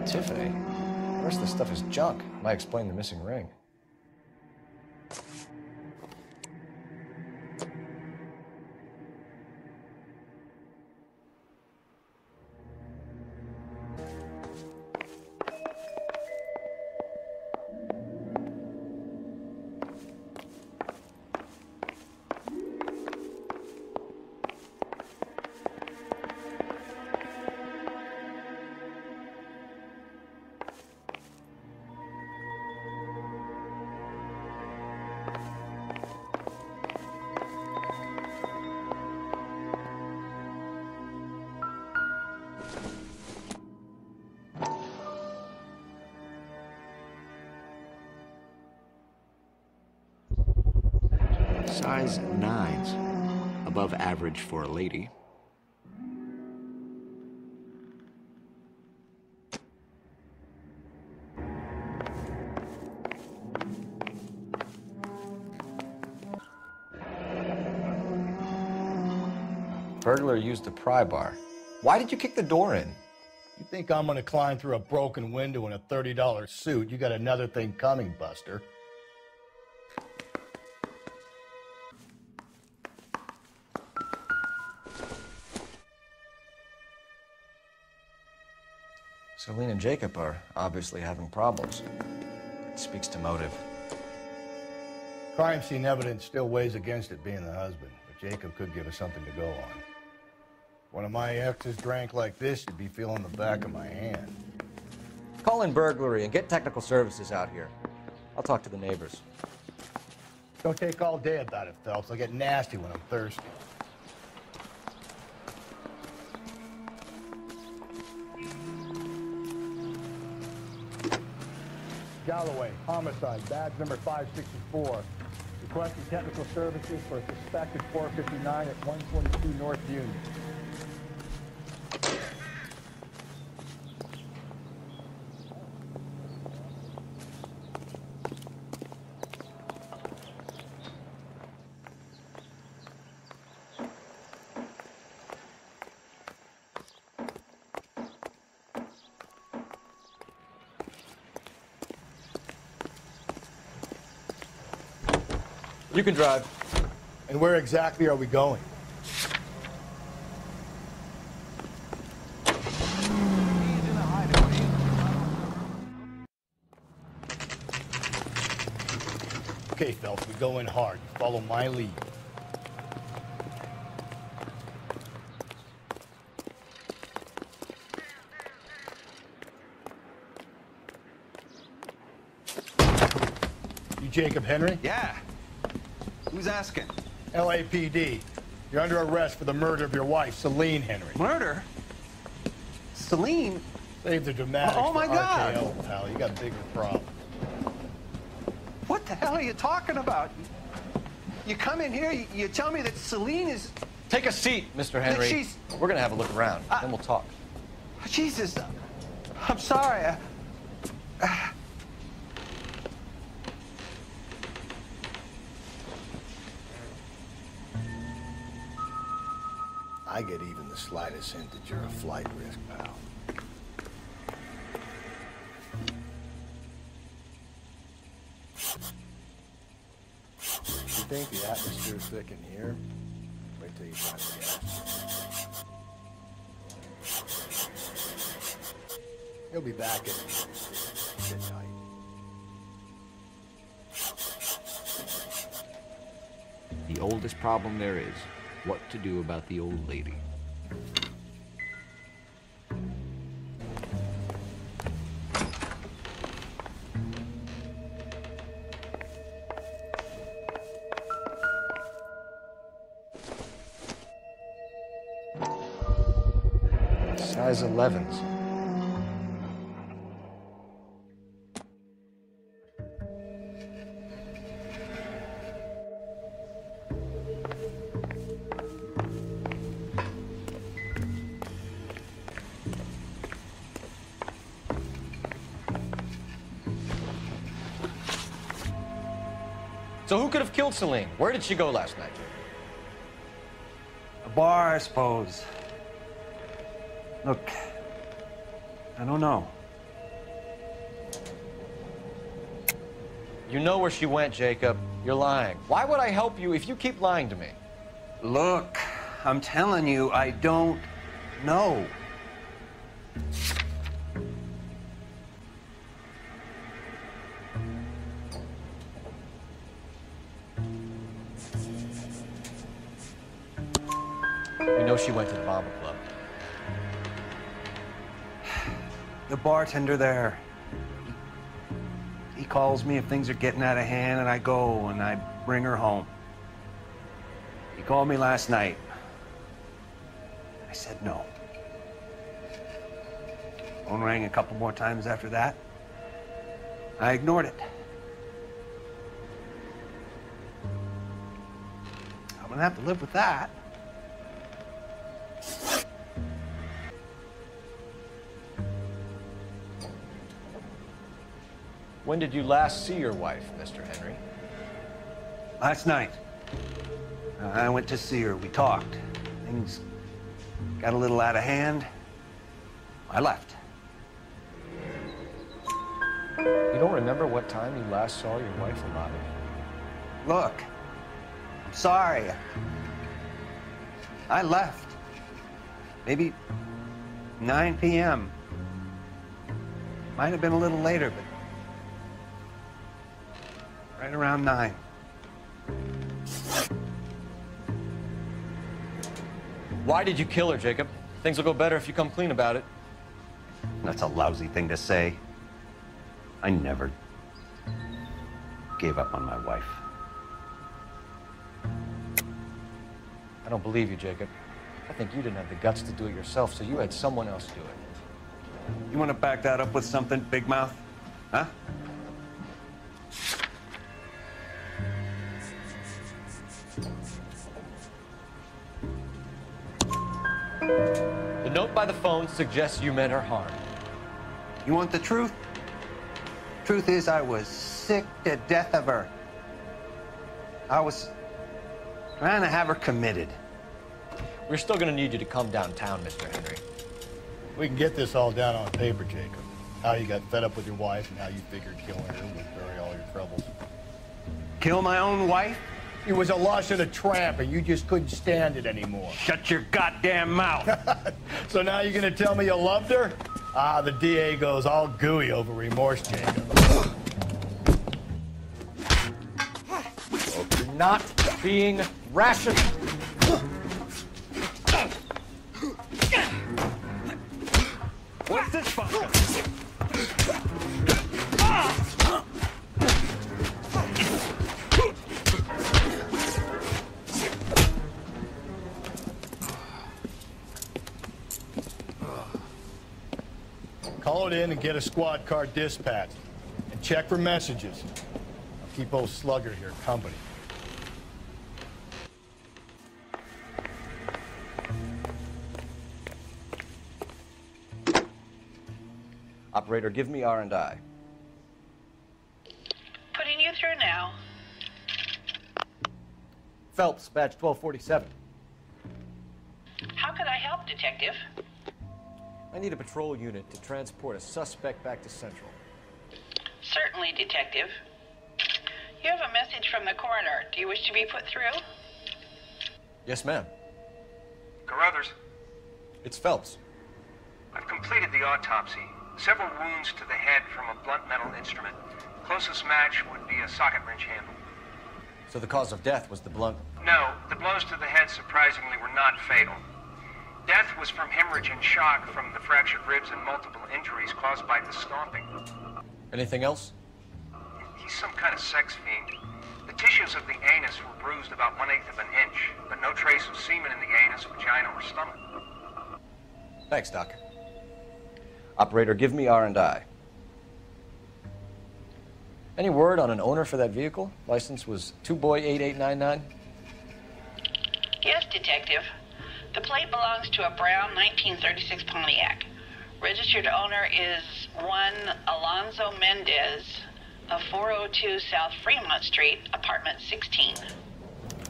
Tiffany. The rest of the stuff is junk. Might explain the missing ring. Size 9s, above average for a lady. Burglar used the pry bar. Why did you kick the door in? You think I'm gonna climb through a broken window in a $30 suit? You got another thing coming, Buster. Celine and Jacob are obviously having problems. It speaks to motive. Crime scene evidence still weighs against it being the husband, but Jacob could give us something to go on. One of my exes drank like this, you'd be feeling the back of my hand. Call in burglary and get technical services out here. I'll talk to the neighbors. Don't take all day about it, Phelps. I'll get nasty when I'm thirsty. Galloway, homicide, badge number 564. Requesting technical services for a suspected 459 at 122 North Union. You can drive. And where exactly are we going? Okay, Phelps, we go in hard. Follow my lead. You Jacob Henry? Yeah. Who's asking? LAPD. You're under arrest for the murder of your wife, Celine Henry. Murder? Celine? Save the dramatics Oh, my for God. RKO, pal. You got bigger problems. What the hell are you talking about? You come in here, you tell me that Celine is... Take a seat, Mr. Henry. That she's... We're gonna have a look around, then we'll talk. Jesus. I'm sorry. I get even the slightest hint that you're a flight risk, pal. You think the atmosphere's thick in here? Wait till you find the gas. He'll be back in a minute. Sit tight. The oldest problem there is, what to do about the old lady. Size 11s. So who could have killed Celine? Where did she go last night? A bar, I suppose. Look, I don't know. You know where she went, Jacob. You're lying. Why would I help you if you keep lying to me? Look, I'm telling you, I don't know. You know she went to the Bomber Club. The bartender there, he calls me if things are getting out of hand, and I go and I bring her home. He called me last night. I said no. Phone rang a couple more times after that. I ignored it. I'm gonna have to live with that. When did you last see your wife, Mr. Henry? Last night. I went to see her. We talked. Things got a little out of hand. I left. You don't remember what time you last saw your wife alive? Look, I'm sorry. I left. Maybe 9 p.m. Might have been a little later, but right around 9. Why did you kill her, Jacob? Things will go better if you come clean about it. That's a lousy thing to say. I never gave up on my wife. I don't believe you, Jacob. I think you didn't have the guts to do it yourself, so you had someone else do it. You want to back that up with something, Big Mouth? Huh? The note by the phone suggests you meant her harm. You want the truth? Truth is, I was sick to death of her. I was trying to have her committed. We're still gonna need you to come downtown, Mr. Henry. We can get this all down on paper, Jacob. How you got fed up with your wife and how you figured killing her would bury all your troubles. Kill my own wife? He was a lush and a tramp, and you just couldn't stand it anymore. Shut your goddamn mouth. So now you're gonna tell me you loved her? Ah, the DA goes all gooey over remorse, Jacob. Well, you're not being rational. What's this fucker? Call it in and get a squad car dispatched. And check for messages. I'll keep old Slugger here company. Operator, give me R&I. Putting you through now. Phelps, badge 1247. How could I help, Detective? I need a patrol unit to transport a suspect back to Central. Certainly, Detective. You have a message from the coroner. Do you wish to be put through? Yes, ma'am. Carruthers, It's Phelps. I've completed the autopsy. Several wounds to the head from a blunt metal instrument. Closest match would be a socket wrench handle. So the cause of death was the blunt... No, the blows to the head surprisingly were not fatal. Death was from hemorrhage and shock from the fractured ribs and multiple injuries caused by the stomping. Anything else? He's some kind of sex fiend. The tissues of the anus were bruised about 1/8 of an inch, but no trace of semen in the anus, vagina, or stomach. Thanks, Doc. Operator, give me R&I. Any word on an owner for that vehicle? License was 2boy8899. Yes, Detective. The plate belongs to a brown 1936 Pontiac. Registered owner is one Alonzo Mendez of 402 South Fremont Street, apartment 16.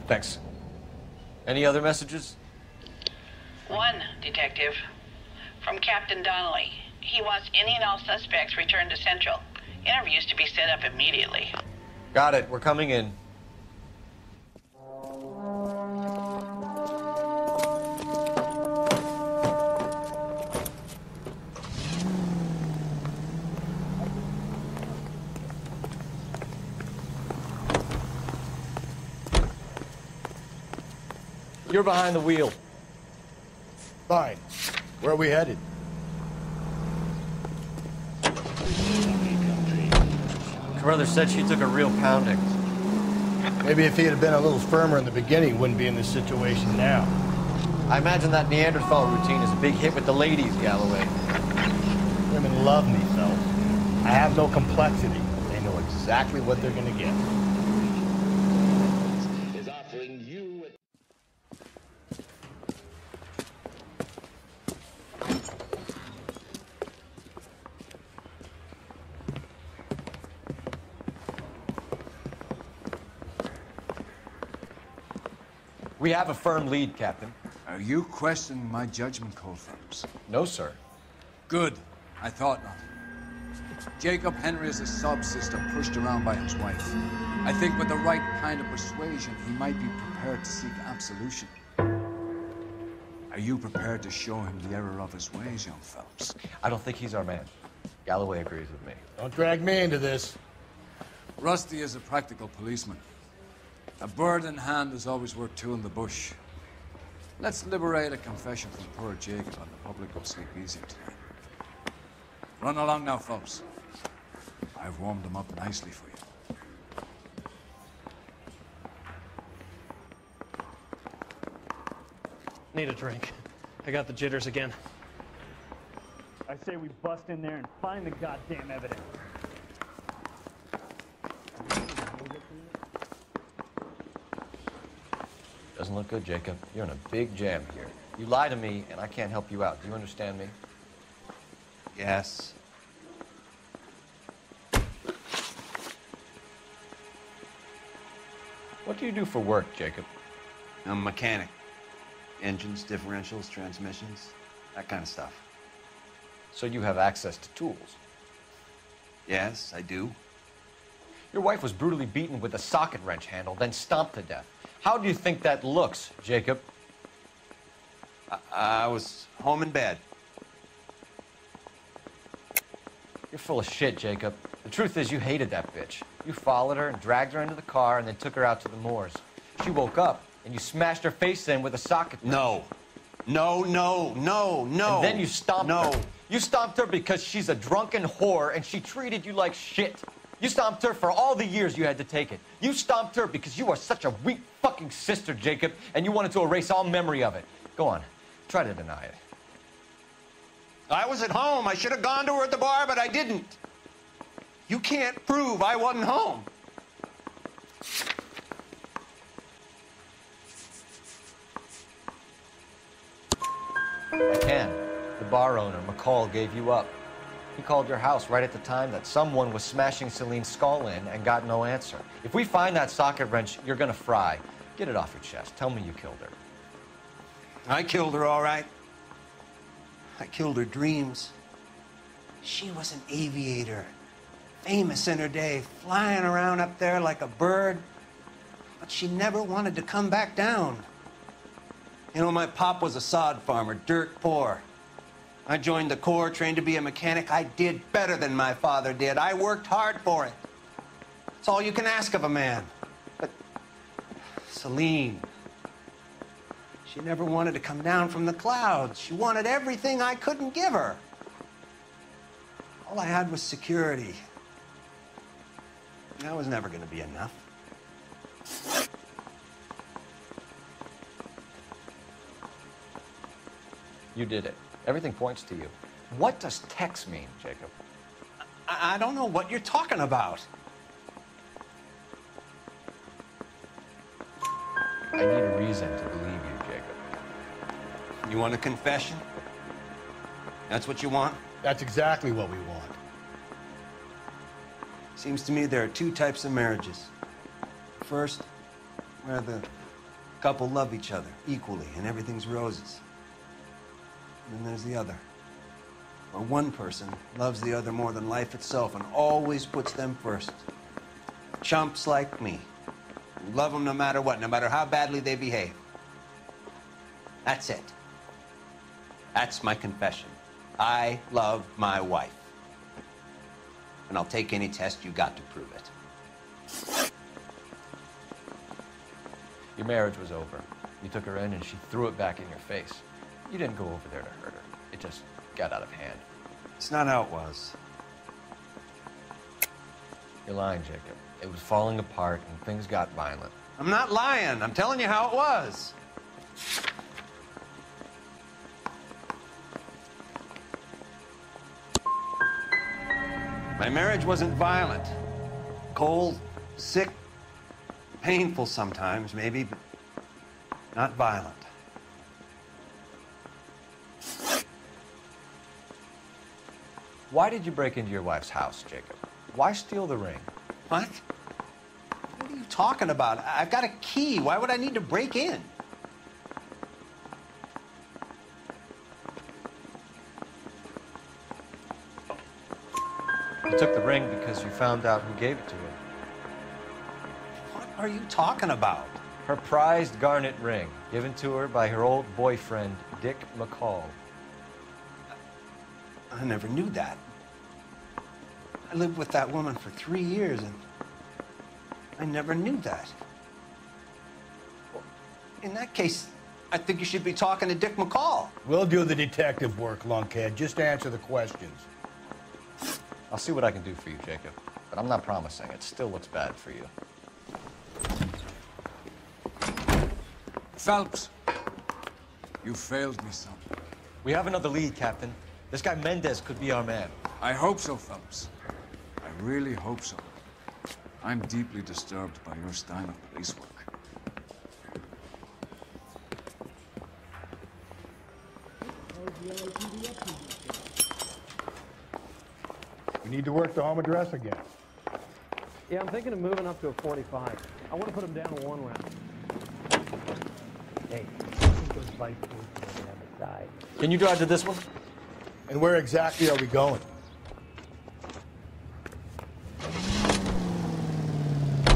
Thanks. Any other messages? One, Detective. From Captain Donnelly. He wants any and all suspects returned to Central. Interviews to be set up immediately. Got it. We're coming in. You're behind the wheel. Fine. Where are we headed? Carruthers said she took a real pounding. Maybe if he had been a little firmer in the beginning, wouldn't be in this situation now. I imagine that Neanderthal routine is a big hit with the ladies, Galloway. Women love me, Phelps. I have no complexity. They know exactly what they're gonna get. Is offering you We have a firm lead, Captain. Are you questioning my judgment call, Phelps? No, sir. Good. I thought not. Jacob Henry is a sub-sister pushed around by his wife. I think with the right kind of persuasion, he might be prepared to seek absolution. Are you prepared to show him the error of his ways, young Phelps? I don't think he's our man. Galloway agrees with me. Don't drag me into this. Rusty is a practical policeman. A bird in hand is always worth two in the bush. Let's liberate a confession from poor Jacob, and the public will sleep easier tonight. Run along now, Phelps. I've warmed them up nicely for you. Need a drink. I got the jitters again. I say we bust in there and find the goddamn evidence. Doesn't look good, Jacob. You're in a big jam here. You lie to me, and I can't help you out. Do you understand me? Yes. What do you do for work, Jacob? I'm a mechanic. Engines, differentials, transmissions, that kind of stuff. So you have access to tools? Yes, I do. Your wife was brutally beaten with a socket wrench handle, then stomped to death. How do you think that looks, Jacob? I was home in bed. You're full of shit, Jacob. The truth is you hated that bitch. You followed her and dragged her into the car and then took her out to the moors. She woke up and you smashed her face in with a socket wrench. No. No, no, no, no. And then you stomped her. You stomped her because she's a drunken whore and she treated you like shit. You stomped her for all the years you had to take it. You stomped her because you are such a weak fucking sister, Jacob, and you wanted to erase all memory of it. Go on, try to deny it. I was at home. I should have gone to her at the bar, but I didn't. You can't prove I wasn't home. I can. The bar owner, McCall, gave you up. He called your house right at the time that someone was smashing Celine's skull in and got no answer. If we find that socket wrench, you're gonna fry. Get it off your chest. Tell me you killed her. I killed her, all right. I killed her dreams. She was an aviator, famous in her day, flying around up there like a bird, but she never wanted to come back down. You know, my pop was a sod farmer, dirt poor. I joined the Corps, trained to be a mechanic. I did better than my father did. I worked hard for it. It's all you can ask of a man. But Celine, she never wanted to come down from the clouds. She wanted everything I couldn't give her. All I had was security. That was never going to be enough. You did it. Everything points to you. What does Tex mean, Jacob? I don't know what you're talking about. I need a reason to believe you, Jacob. You want a confession? That's what you want? That's exactly what we want. Seems to me there are two types of marriages. First, where the couple love each other equally and everything's roses. And then there's the other, where one person loves the other more than life itself and always puts them first. Chumps like me, who love them no matter what, no matter how badly they behave. That's it. That's my confession. I love my wife. And I'll take any test you got to prove it. Your marriage was over. You took her in and she threw it back in your face. You didn't go over there to hurt her. It just got out of hand. It's not how it was. You're lying, Jacob. It was falling apart and things got violent. I'm not lying. I'm telling you how it was. My marriage wasn't violent. Cold, sick, painful sometimes, maybe, but not violent. Why did you break into your wife's house, Jacob? Why steal the ring? What? What are you talking about? I've got a key. Why would I need to break in? You took the ring because you found out who gave it to her. What are you talking about? Her prized garnet ring, given to her by her old boyfriend, Dick McCall. I never knew that. I lived with that woman for 3 years, and I never knew that. Well, in that case, I think you should be talking to Dick McCall. We'll do the detective work, lunkhead. Just answer the questions. I'll see what I can do for you, Jacob. But I'm not promising. It still looks bad for you. Phelps, you failed me, son. We have another lead, Captain. This guy Mendez could be our man. I hope so, Phelps. I really hope so. I'm deeply disturbed by your style of police work. We need to work the home address again. Yeah, I'm thinking of moving up to a 45. I want to put him down to 1 round. Hey, those bike policemen on the side. Can you drive to this one? And where exactly are we going?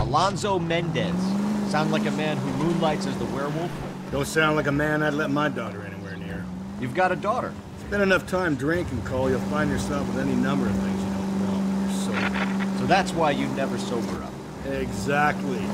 Alonzo Mendez. Sound like a man who moonlights as the werewolf? Don't sound like a man I'd let my daughter anywhere near. You've got a daughter. Spend enough time drinking, Cole, you'll find yourself with any number of things you don't know. You're sober. So that's why you never sober up. Exactly.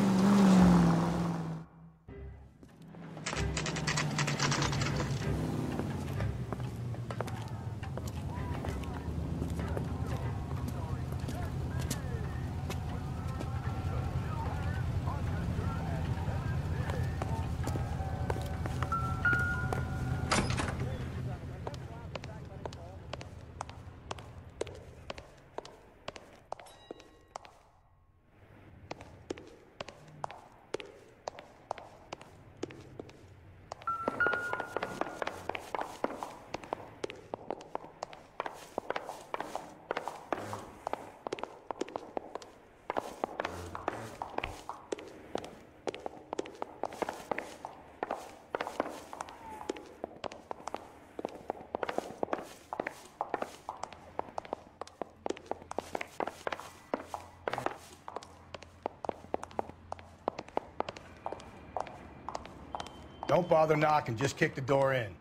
Don't bother knocking, just kick the door in.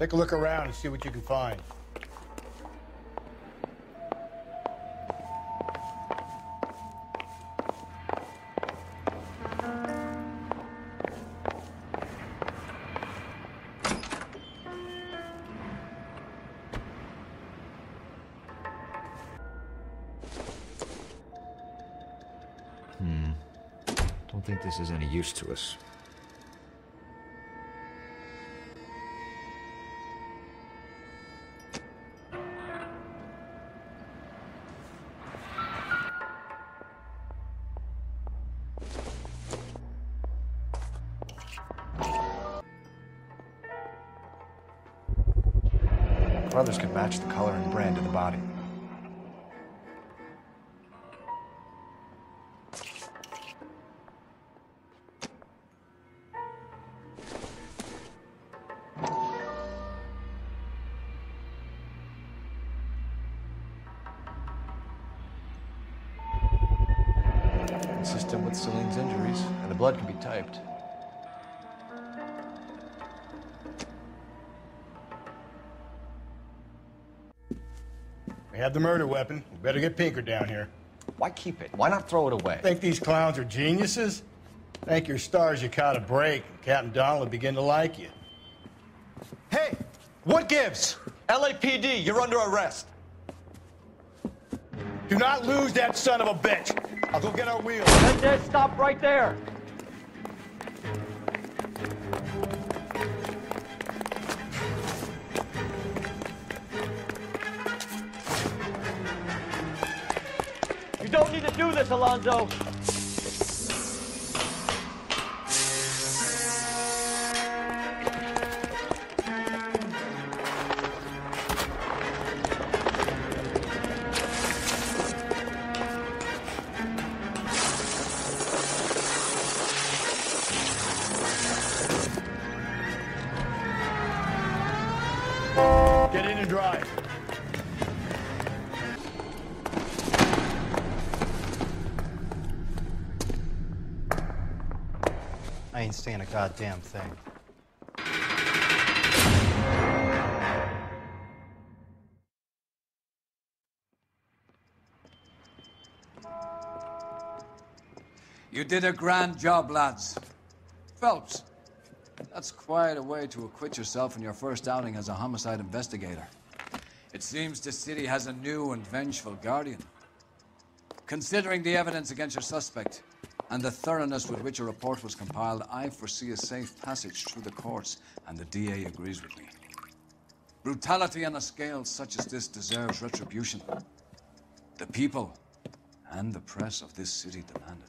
Take a look around and see what you can find. Don't think this is any use to us. Brothers could match the color and brand of the body. Consistent with Celine's injuries, and the blood can be typed. We have the murder weapon. We better get Pinker down here. Why keep it? Why not throw it away? Think these clowns are geniuses? Thank your stars you caught a break, and Captain Donald will begin to like you. Hey, what gives? LAPD, you're under arrest. Do not lose that son of a bitch. I'll go get our wheels. Mendez, stop right there. You don't need to do this, Alonzo. Get in and drive. I ain't saying a goddamn thing. You did a grand job, lads. Phelps, that's quite a way to acquit yourself in your first outing as a homicide investigator. It seems the city has a new and vengeful guardian. Considering the evidence against your suspect and the thoroughness with which a report was compiled, I foresee a safe passage through the courts, and the DA agrees with me. Brutality on a scale such as this deserves retribution. The people and the press of this city demand it.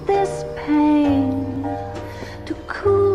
This pain to cool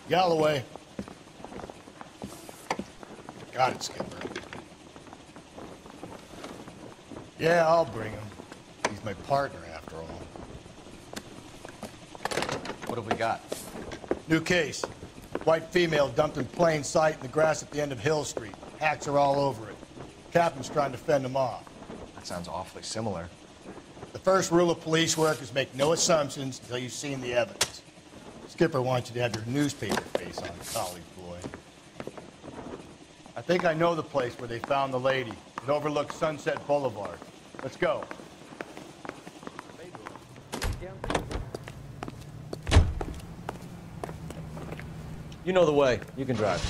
Galloway. Got it, Skipper. Yeah, I'll bring him. He's my partner, after all. What have we got? New case. White female dumped in plain sight in the grass at the end of Hill Street. Hacks are all over it. Captain's trying to fend them off. That sounds awfully similar. The first rule of police work is make no assumptions until you've seen the evidence. Skipper wants you to have your newspaper face on, college boy. I think I know the place where they found the lady. It overlooks Sunset Boulevard. Let's go. You know the way. You can drive.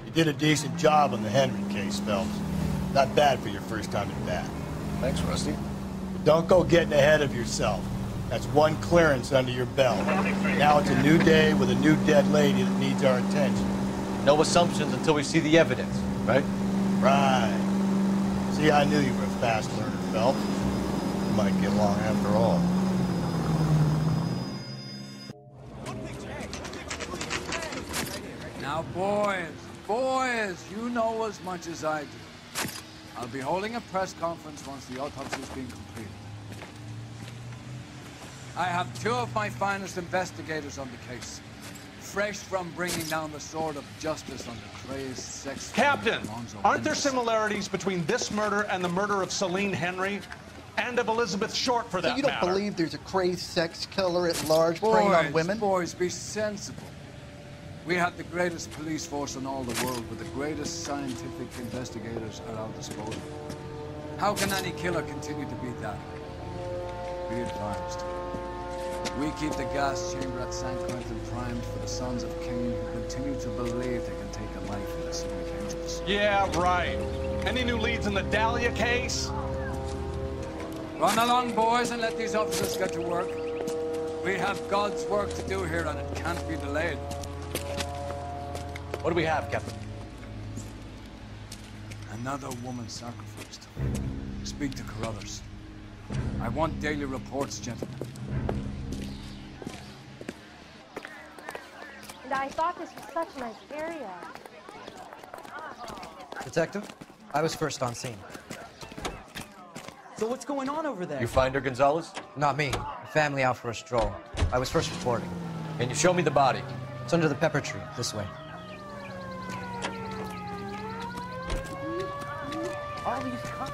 You did a decent job on the Henry case, Phelps. Not bad for your first time at bat. Thanks, Rusty. But don't go getting ahead of yourself. That's one clearance under your belt. Now it's a new day with a new dead lady that needs our attention. No assumptions until we see the evidence, right? Right. See, I knew you were a fast learner, Phelps. You might get along after all. Now, boys, you know as much as I do. I'll be holding a press conference once the autopsy's been completed. I have two of my finest investigators on the case, fresh from bringing down the sword of justice on the crazed sex... Captain, aren't there similarities between this murder and the murder of Celine Henry and of Elizabeth Short, for that matter? So you don't believe there's a crazed sex killer at large preying on women? Boys, be sensible. We have the greatest police force in all the world with the greatest scientific investigators at our disposal. How can any killer continue to beat that? Be advised. We keep the gas chamber at San Quentin primed for the sons of Cain who continue to believe they can take a life in the city of angels. Yeah, right. Any new leads in the Dahlia case? Run along, boys, and let these officers get to work. We have God's work to do here, and it can't be delayed. What do we have, Captain? Another woman sacrificed. Speak to Carruthers. I want daily reports, gentlemen. And I thought this was such a nice area. Detective, I was first on scene. So what's going on over there? You find her, Gonzalez? Not me. A family out for a stroll. I was first reporting. Can you show me the body? It's under the pepper tree, this way. All these cops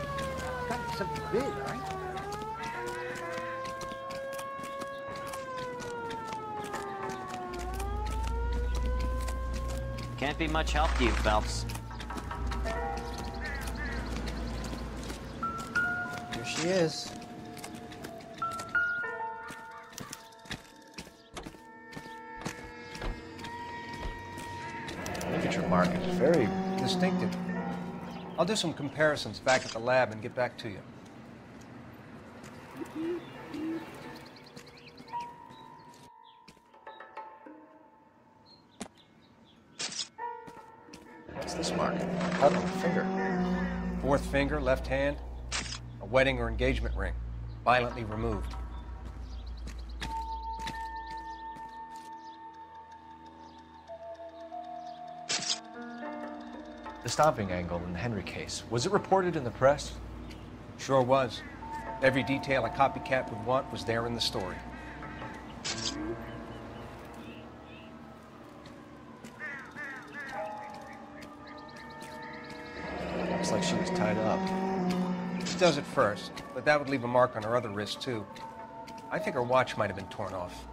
got something big, right? Can't be much help to you, Phelps. Here she is. Look at your marking. Very distinctive. I'll do some comparisons back at the lab and get back to you. What's this mark? Cut on the finger. Fourth finger, left hand. A wedding or engagement ring. Violently removed. The stomping angle in the Henry case, was it reported in the press? Sure was. Every detail a copycat would want was there in the story. Looks like she was tied up. She does it first, but that would leave a mark on her other wrist, too. I think her watch might have been torn off.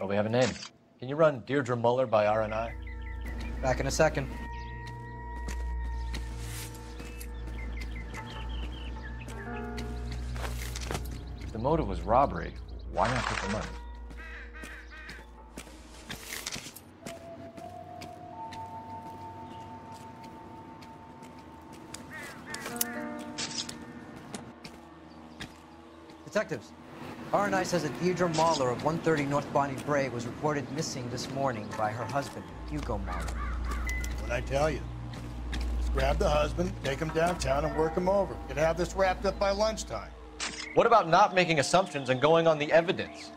Well, we have a name. Can you run Deirdre Muller by R&I? Back in a second. If the motive was robbery, why not take the money? Detectives, R&I says that Deirdre Mahler of 130 North Bonnie Brae was reported missing this morning by her husband, Hugo Mahler. What'd I tell you? Just grab the husband, take him downtown, and work him over. Could have this wrapped up by lunchtime. What about not making assumptions and going on the evidence?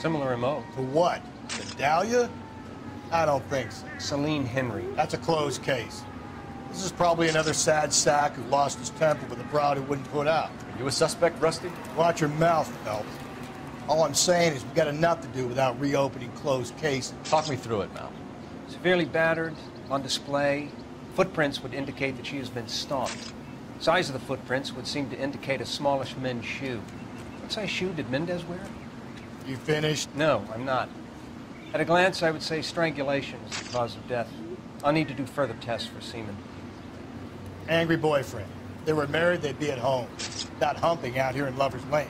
Similar MO. To what? To Dahlia? I don't think so. Celine Henry. That's a closed case. This is probably another sad sack who lost his temper with a broad who wouldn't put out. Are you a suspect, Rusty? Watch your mouth, Phelps. All I'm saying is we got enough to do without reopening closed cases. Talk me through it, Mal. Severely battered, on display. Footprints would indicate that she has been stalked. Size of the footprints would seem to indicate a smallish men's shoe. What size shoe did Mendez wear? You finished? No, I'm not. At a glance, I would say strangulation is the cause of death. I'll need to do further tests for semen. Angry boyfriend. If they were married, they'd be at home. Not humping out here in Lover's Lane.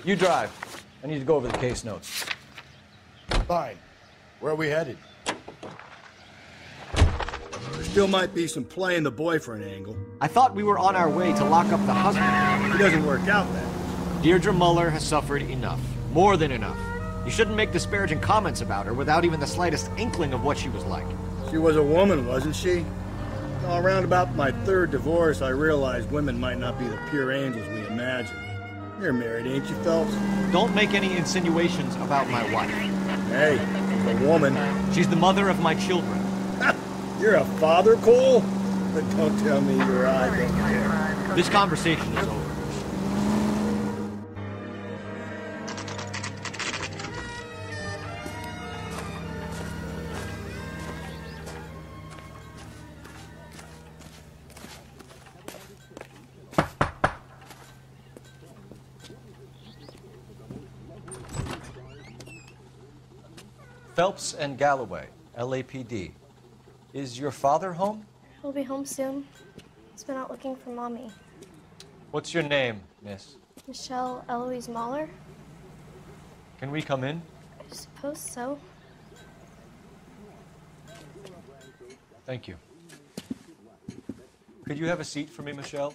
You drive. I need to go over the case notes. Fine. Where are we headed? There still might be some play in the boyfriend angle. I thought we were on our way to lock up the husband. It doesn't work out then. Deirdre Muller has suffered enough. More than enough. You shouldn't make disparaging comments about her without even the slightest inkling of what she was like. She was a woman, wasn't she? Around about my third divorce, I realized women might not be the pure angels we imagine. You're married, ain't you, Phelps? Don't make any insinuations about my wife. Hey, she's a woman. She's the mother of my children. You're a father, Cole? But don't tell me your eye don't care. This conversation is over. Phelps and Galloway, LAPD. Is your father home? He'll be home soon. He's been out looking for Mommy. What's your name, miss? Michelle Eloise Mahler? Can we come in? I suppose so. Thank you. Could you have a seat for me, Michelle?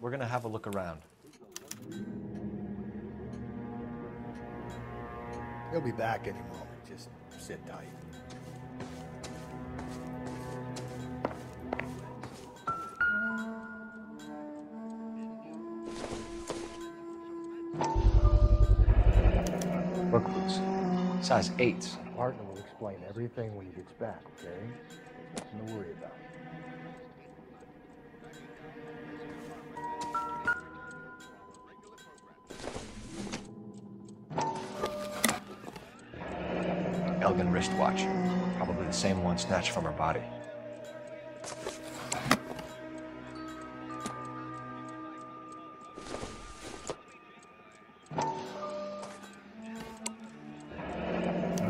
We're going to have a look around. He'll be back any moment. Just sit tight. Work boots. Size 8s. Partner will explain everything when he gets back, okay? There's nothing to worry about. Elgin wristwatch. Probably the same one snatched from her body.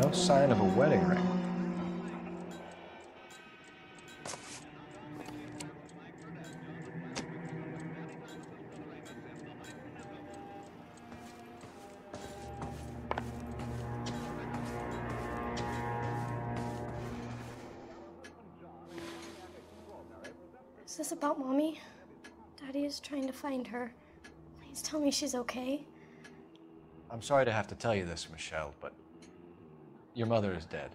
No sign of a wedding ring. Is this about Mommy? Daddy is trying to find her. Please tell me she's okay. I'm sorry to have to tell you this, Michelle, but your mother is dead.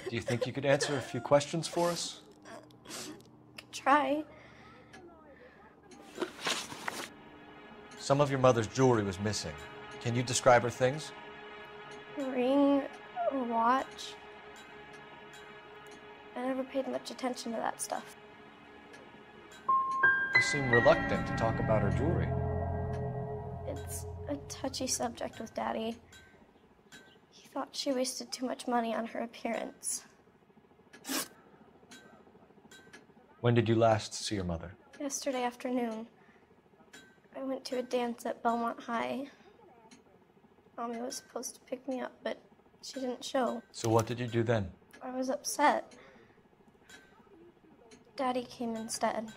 Do you think you could answer a few questions for us? Could try. Some of your mother's jewelry was missing. Can you describe her things? A ring, a watch. I never paid much attention to that stuff. You seem reluctant to talk about her jewelry. It's a touchy subject with Daddy. He thought she wasted too much money on her appearance. When did you last see your mother? Yesterday afternoon, I went to a dance at Belmont High. Mommy was supposed to pick me up, but she didn't show. So what did you do then? I was upset. Daddy came instead.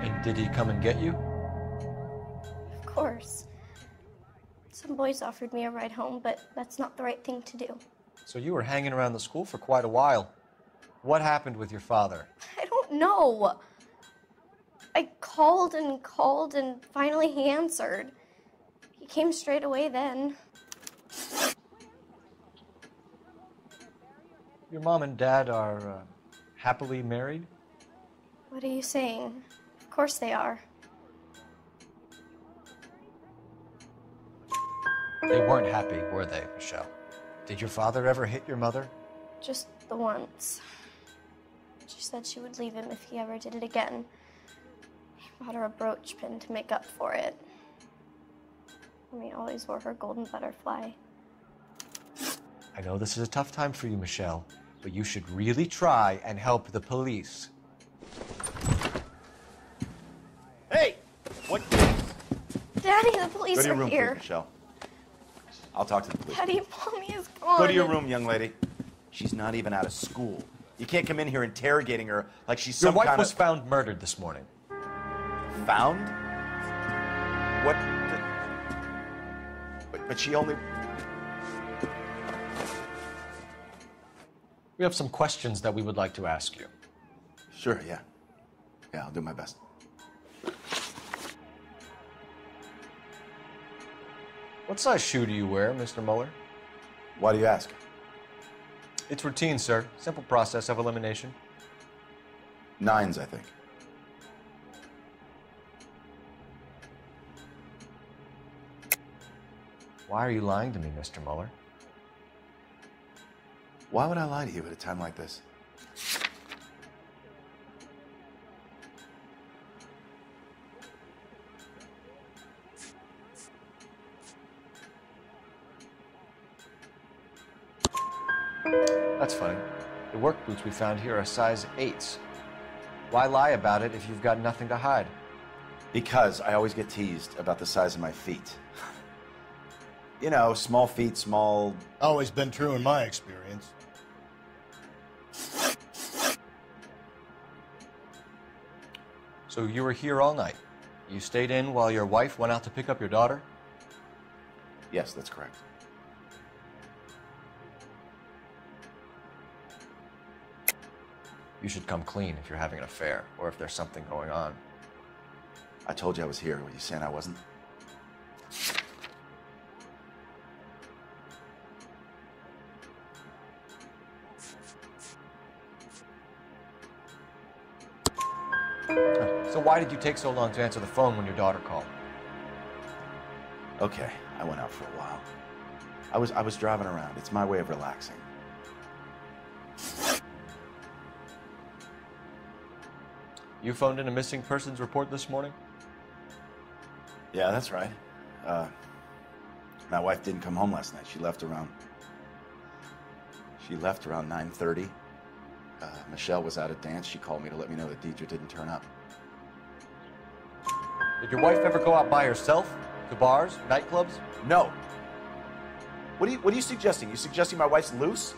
And did he come and get you? Of course. Some boys offered me a ride home, but that's not the right thing to do. So you were hanging around the school for quite a while. What happened with your father? I don't know. I called and finally he answered. He came straight away then. Your mom and dad are happily married? What are you saying? Of course they are. They weren't happy, were they, Michelle? Did your father ever hit your mother? Just the once. She said she would leave him if he ever did it again. He bought her a brooch pin to make up for it. Mommy always wore her golden butterfly. I know this is a tough time for you, Michelle, but you should really try and help the police. Hey! What? Daddy, the police Go to your are room, here. please, Michelle. I'll talk to the police. Daddy, Mommy is gone. Go to your room, young lady. She's not even out of school. You can't come in here interrogating her like she's Your some wife kind was of... found murdered this morning. Found? What? But she only... We have some questions that we would like to ask you. Sure, yeah. Yeah, I'll do my best. What size shoe do you wear, Mr. Mueller? Why do you ask? It's routine, sir. Simple process of elimination. 9s, I think. Why are you lying to me, Mr. Mueller? Why would I lie to you at a time like this? That's funny. The work boots we found here are size 8s. Why lie about it if you've got nothing to hide? Because I always get teased about the size of my feet. You know, small feet, small... Always been true in my experience. So you were here all night. You stayed in while your wife went out to pick up your daughter? Yes, that's correct. You should come clean if you're having an affair, or if there's something going on. I told you I was here. Were you saying I wasn't? So why did you take so long to answer the phone when your daughter called? Okay, I went out for a while. I was driving around. It's my way of relaxing. You phoned in a missing persons report this morning? Yeah, that's right. My wife didn't come home last night. She left around 9:30. Michelle was at a dance. She called me to let me know that Deidre didn't turn up. Did your wife ever go out by herself? To bars, nightclubs? No. What are you suggesting? You suggesting my wife's loose?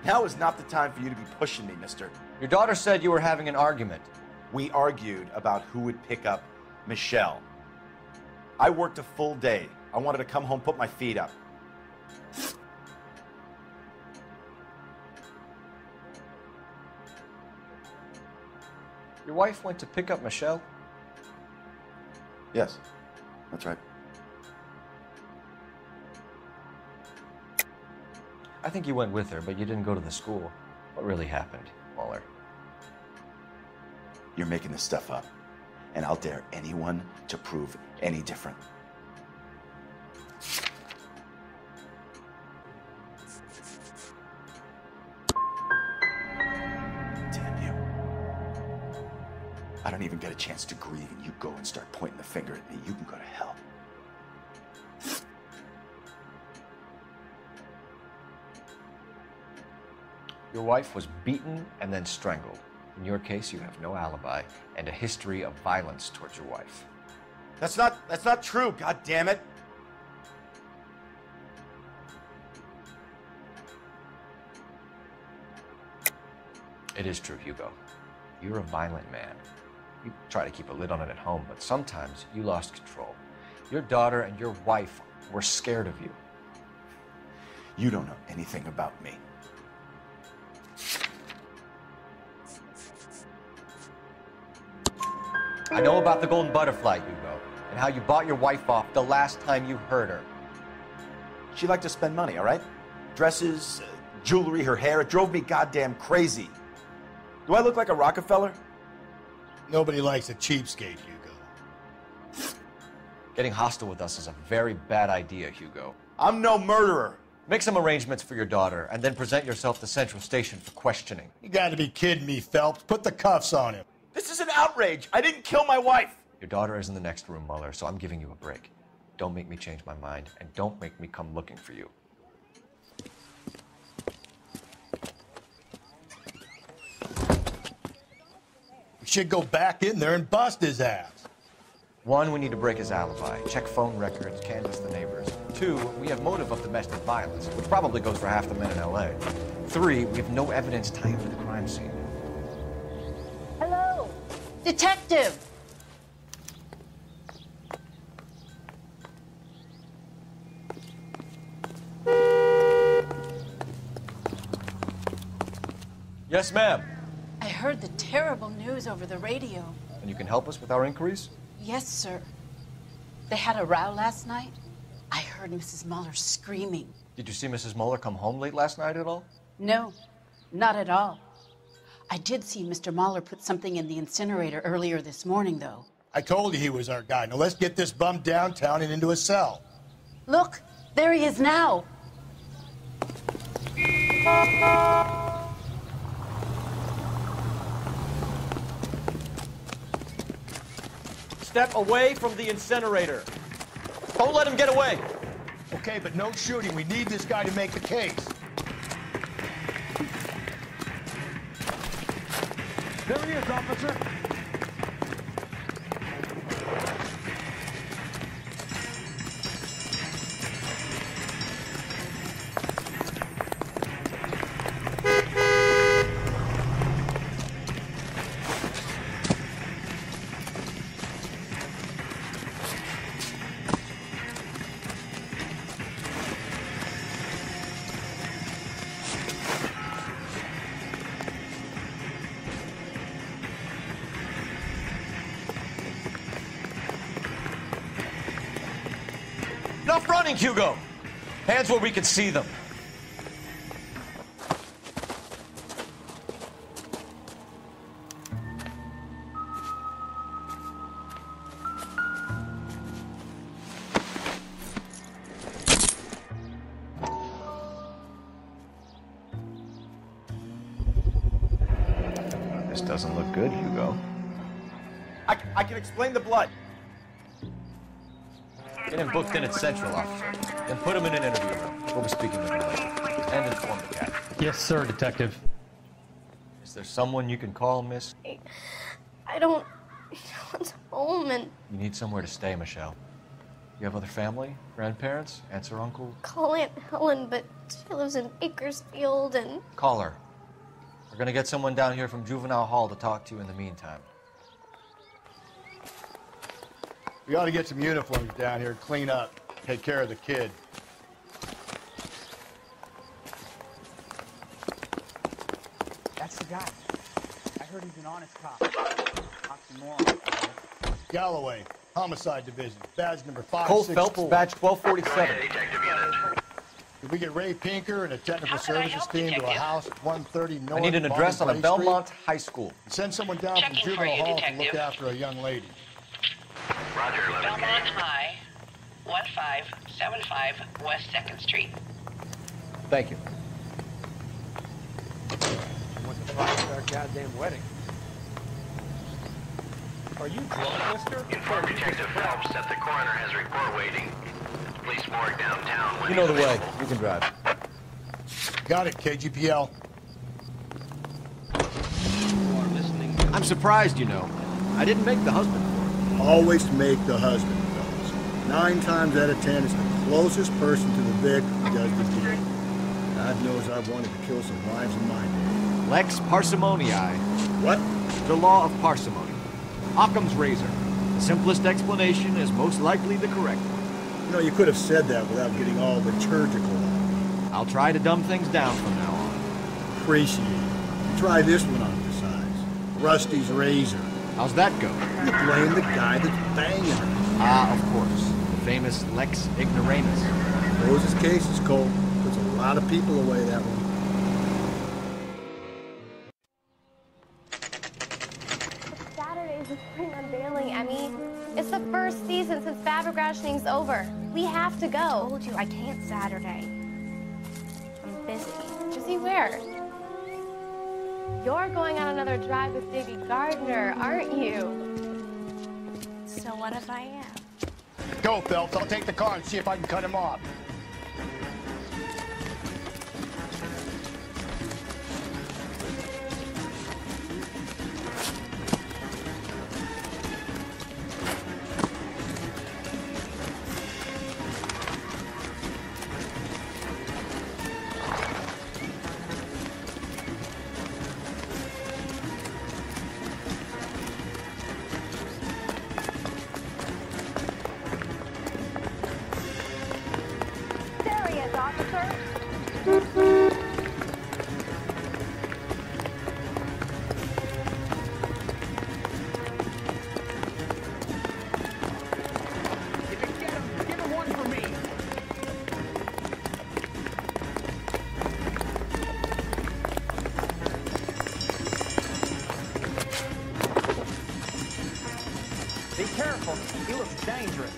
Now is not the time for you to be pushing me, mister. Your daughter said you were having an argument. We argued about who would pick up Michelle. I worked a full day. I wanted to come home, put my feet up. Your wife went to pick up Michelle? Yes, that's right. I think you went with her, but you didn't go to the school. What really happened, Mueller? You're making this stuff up. and I'll dare anyone to prove any different. Damn you. I don't even get a chance to grieve, and you go and start pointing the finger at me. You can go to hell. Your wife was beaten and then strangled. In your case, you have no alibi and a history of violence towards your wife. That's not true, God damn it. It is true, Hugo. You're a violent man. You try to keep a lid on it at home, but sometimes you lost control. Your daughter and your wife were scared of you. You don't know anything about me. I know about the golden butterfly, Hugo, and how you bought your wife off the last time you heard her. She liked to spend money, all right? Dresses, jewelry, her hair. It drove me goddamn crazy. Do I look like a Rockefeller? Nobody likes a cheapskate, Hugo. Getting hostile with us is a very bad idea, Hugo. I'm no murderer. Make some arrangements for your daughter, and then present yourself to Central Station for questioning. You gotta be kidding me, Phelps. Put the cuffs on him. This is an outrage. I didn't kill my wife. Your daughter is in the next room, Mueller, so I'm giving you a break. Don't make me change my mind, and don't make me come looking for you. We should go back in there and bust his ass. 1, we need to break his alibi, check phone records, canvass the neighbors. 2, we have motive of domestic violence, which probably goes for half the men in L.A. 3, we have no evidence tying him to the crime scene. Hello, detective. Yes, ma'am. I heard the terrible news over the radio. And you can help us with our inquiries? Yes, sir. They had a row last night. I heard Mrs. Mueller screaming. Did you see Mrs. Mueller come home late last night at all? No, not at all. I did see Mr. Mueller put something in the incinerator earlier this morning, though. I told you he was our guy. Now let's get this bum downtown and into a cell. Look, there he is now. Step away from the incinerator. Don't let him get away. Okay, but no shooting. We need this guy to make the case. There he is, officer. Enough running, Hugo. Hands where we can see them. This doesn't look good, Hugo. I can explain the blood. Get him booked in at Central, officer. Then put him in an interview room. We'll be speaking with him later. And inform the captain. Yes, sir, detective. Is there someone you can call, miss? I don't want home and You need somewhere to stay, Michelle. You have other family? Grandparents? Aunts or uncle? call Aunt Helen, but she lives in Bakersfield and Call her. We're gonna get someone down here from Juvenile Hall to talk to you in the meantime. We ought to get some uniforms down here, clean up, take care of the kid. That's the guy. I heard he's an honest cop. Oxymoron. Galloway, Homicide Division, badge number 5. Cole Phelps, badge 1247. Did we get Ray Pinker and a technical services team to a house at 130 North? I need an address on a Bonnie Belmont Street? High School. Send someone down from juvenile hall to look after a young lady. Roger, Belmont High, 1575 West 2nd Street. Thank you. What's the fuck with our goddamn wedding? Are you drunk, mister? Inform Detective Phelps that the coroner has a report waiting. Police morgue downtown. You know the way. You can drive. Got it, KGPL. I'm surprised, you know. I didn't make the husband. Always make the husband, fellas. 9 times out of 10, it's the closest person to the victim who does the deed. God knows I've wanted to kill some wives in my day. Lex parsimoniae. What? The law of parsimony. Occam's razor. The simplest explanation is most likely the correct one. You know, you could have said that without getting all liturgical on me. I'll try to dumb things down from now on. Appreciate it. Try this one on for size. Rusty's razor. How's that go? You blame the guy that's banging her. Ah, of course. The famous Lex ignoramus. Knows his cases, Cole. Puts a lot of people away, that one. Saturday's the spring unveiling, Emmy. It's the first season since fabric rationing's over. We have to go. I told you I can't Saturday. I'm busy. Busy where? You're going on another drive with Davy Gardner, aren't you? So what if I am? Go, Phelps. I'll take the car and see if I can cut him off. Be careful. He looks dangerous.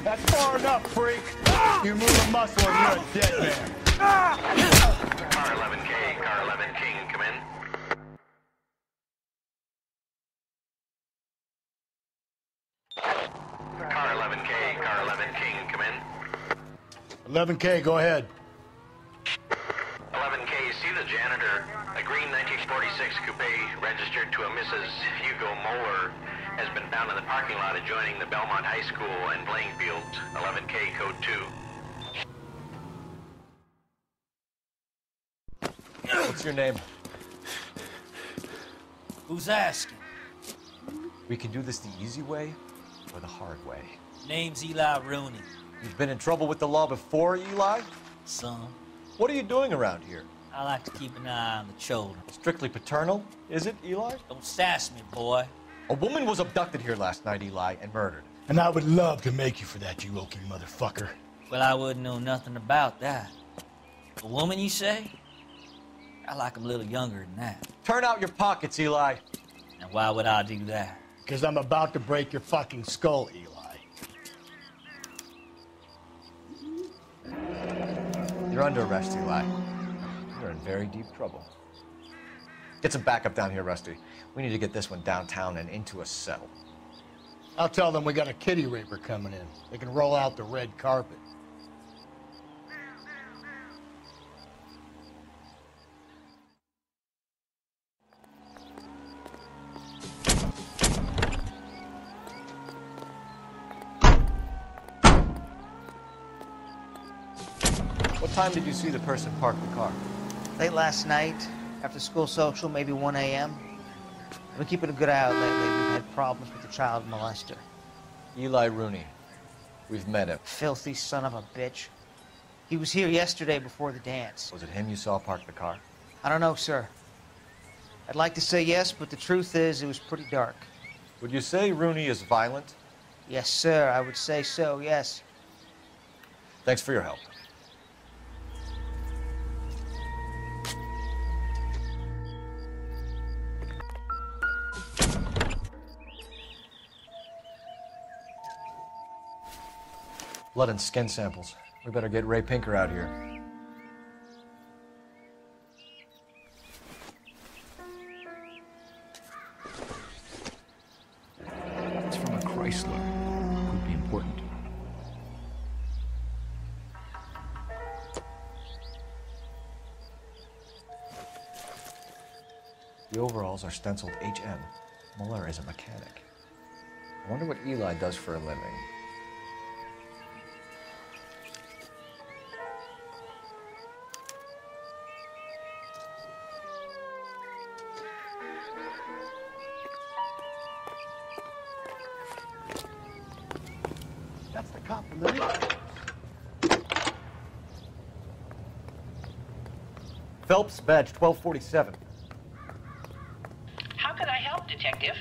That's far enough, freak. You move a muscle and you're a dead man. Car 11K, Car 11 King, come in. Car 11K, Car 11 King, come in. 11K, go ahead. 11K, see the janitor. A green 1946 coupe registered to a Mrs. Hugo Moeller has been found in the parking lot adjoining the Belmont High School and playing fields. 11K, code 2. What's your name? Who's asking? We can do this the easy way or the hard way. Name's Eli Rooney. You've been in trouble with the law before, Eli? Some. What are you doing around here? I like to keep an eye on the children. Strictly paternal, is it, Eli? Don't sass me, boy. A woman was abducted here last night, Eli, and murdered. And I would love to make you for that, you Okie motherfucker. Well, I wouldn't know nothing about that. A woman, you say? I like 'em a little younger than that. Turn out your pockets, Eli. And why would I do that? Because I'm about to break your fucking skull, Eli. You're under arrest, Eli. You're in very deep trouble. Get some backup down here, Rusty. We need to get this one downtown and into a cell. I'll tell them we got a kitty raper coming in. They can roll out the red carpet. What time did you see the person park the car? Late last night, after school social, maybe 1 a.m. I've been keeping a good eye out lately. We've had problems with the child molester. Eli Rooney. We've met him. Filthy son of a bitch. He was here yesterday before the dance. Was it him you saw park the car? I don't know, sir. I'd like to say yes, but the truth is it was pretty dark. Would you say Rooney is violent? Yes, sir. I would say so, yes. Thanks for your help. Blood and skin samples. We better get Ray Pinker out here. It's from a Chrysler. Could be important. The overalls are stenciled HM. Muller is a mechanic. I wonder what Eli does for a living. That's the cop from the news. Phelps, badge 1247. How could I help, Detective?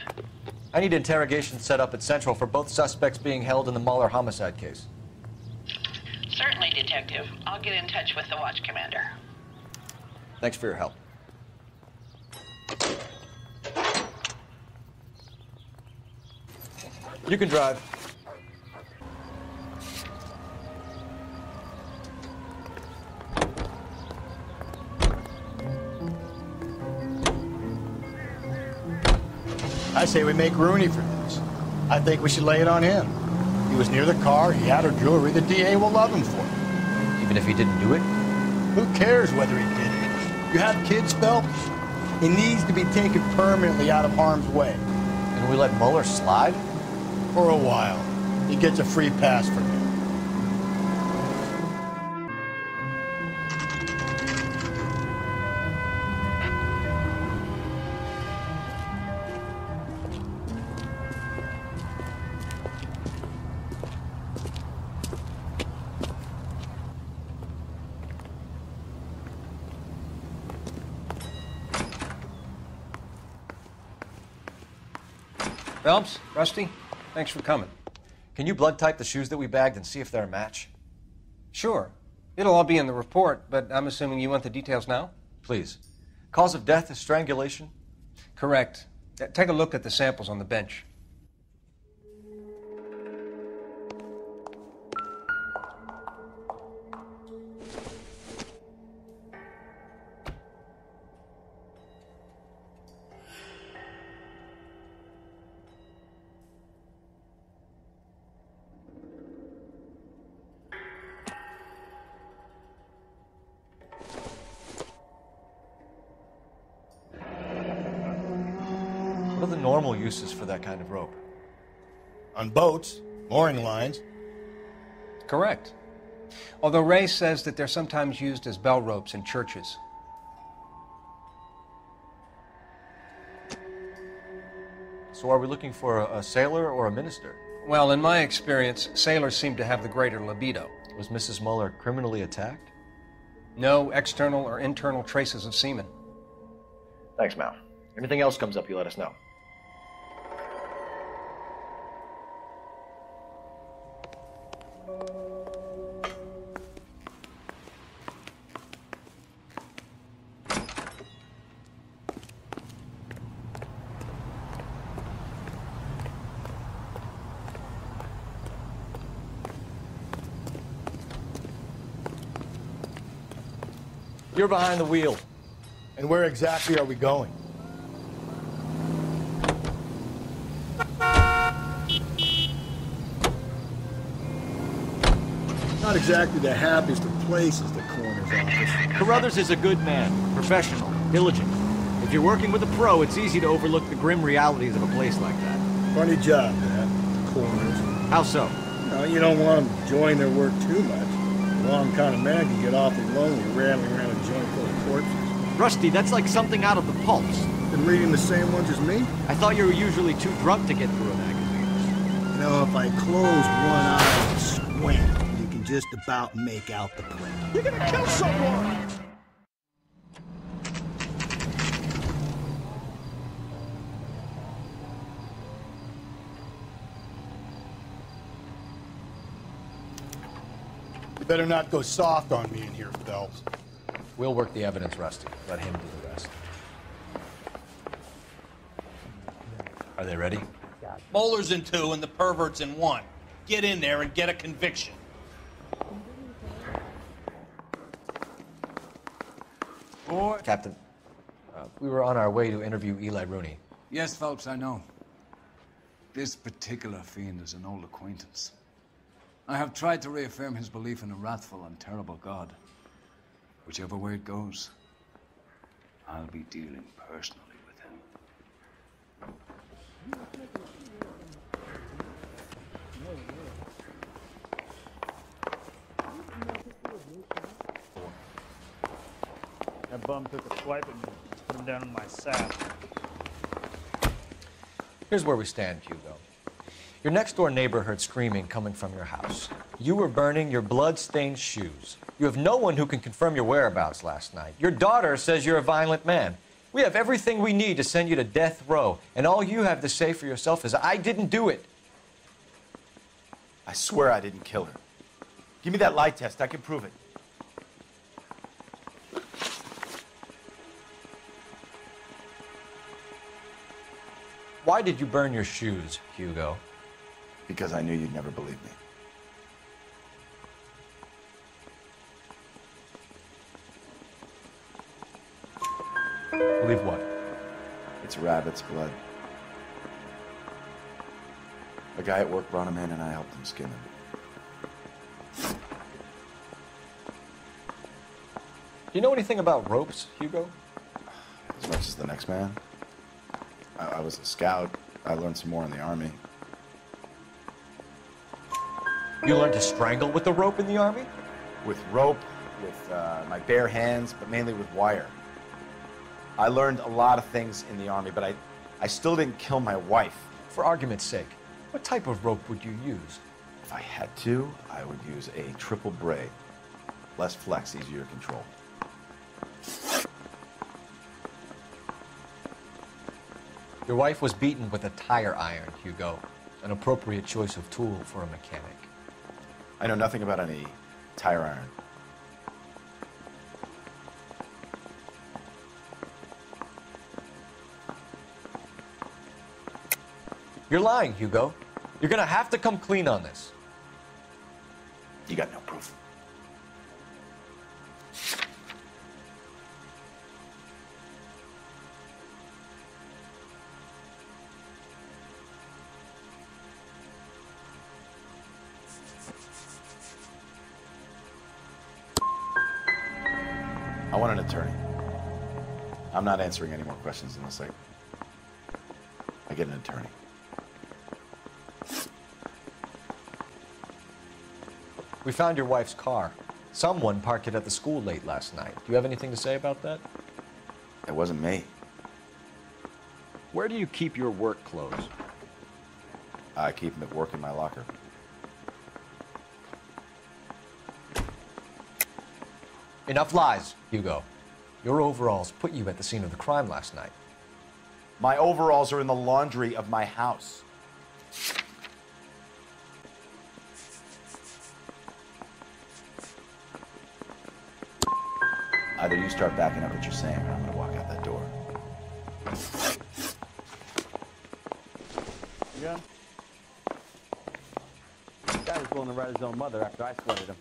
I need interrogation set up at Central for both suspects being held in the Muller homicide case. Certainly, Detective. I'll get in touch with the watch commander. Thanks for your help. You can drive. I say we make Rooney for this. I think we should lay it on him. He was near the car, he had her jewelry, the DA will love him for it. Even if he didn't do it? Who cares whether he did it? You have kids, Phelps? He needs to be taken permanently out of harm's way. And we let Muller slide? For a while. He gets a free pass from me. Phelps, Rusty, thanks for coming. Can you blood type the shoes that we bagged and see if they're a match? Sure. It'll all be in the report, but I'm assuming you want the details now? Please. Cause of death is strangulation? Correct. Take a look at the samples on the bench. What are the normal uses for that kind of rope? On boats, mooring lines. Correct. Although Ray says that they're sometimes used as bell ropes in churches. So are we looking for a sailor or a minister? Well, in my experience, sailors seem to have the greater libido. Was Mrs. Muller criminally attacked? No external or internal traces of semen. Thanks, Mal. Anything else comes up, you let us know. You're behind the wheel. And where exactly are we going? Not exactly the happiest of places, the coroner's office. Carruthers is a good man, professional, diligent. If you're working with a pro, it's easy to overlook the grim realities of a place like that. Funny job, that, coroner's. How so? No, you don't want them enjoying their work too much. The wrong kind of man can get awfully lonely rattling around a joint full of corpses. Rusty, that's like something out of the pulps. Been reading the same ones as me? I thought you were usually too drunk to get through a magazine. You know, if I close one eye and squint, you can just about make out the print. You're gonna kill someone! You better not go soft on me in here, Phelps. We'll work the evidence, Rusty. Let him do the rest. Are they ready? Moeller's in 2 and the pervert's in 1. Get in there and get a conviction. Captain, we were on our way to interview Eli Rooney. Yes, Phelps, I know. This particular fiend is an old acquaintance. I have tried to reaffirm his belief in a wrathful and terrible God. Whichever way it goes, I'll be dealing personally with him. That bum took a swipe at me, put him down in my sack. Here's where we stand, Hugo. Your next-door neighbor heard screaming coming from your house. You were burning your blood-stained shoes. You have no one who can confirm your whereabouts last night. Your daughter says you're a violent man. We have everything we need to send you to death row, and all you have to say for yourself is, I didn't do it. I swear I didn't kill her. Give me that lie test. I can prove it. Why did you burn your shoes, Hugo? Because I knew you'd never believe me. Believe what? It's rabbit's blood. A guy at work brought him in and I helped him skin him. Do you know anything about ropes, Hugo? As much as the next man. I was a scout. I learned some more in the Army. You learned to strangle with the rope in the Army? With rope, with my bare hands, but mainly with wire. I learned a lot of things in the Army, but I still didn't kill my wife. For argument's sake, what type of rope would you use? If I had to, I would use a triple braid. Less flex, easier to control. Your wife was beaten with a tire iron, Hugo. An appropriate choice of tool for a mechanic. I know nothing about any tire iron. You're lying, Hugo. You're gonna have to come clean on this. You got no proof. I want an attorney. I'm not answering any more questions unless I get an attorney. We found your wife's car. Someone parked it at the school late last night. Do you have anything to say about that? It wasn't me. Where do you keep your work clothes? I keep them at work in my locker. Enough lies, Hugo. Your overalls put you at the scene of the crime last night. My overalls are in the laundry of my house. Either you start backing up what you're saying, or I'm going to walk out that door. You got him? This guy was willing to write his own mother after I sweated him.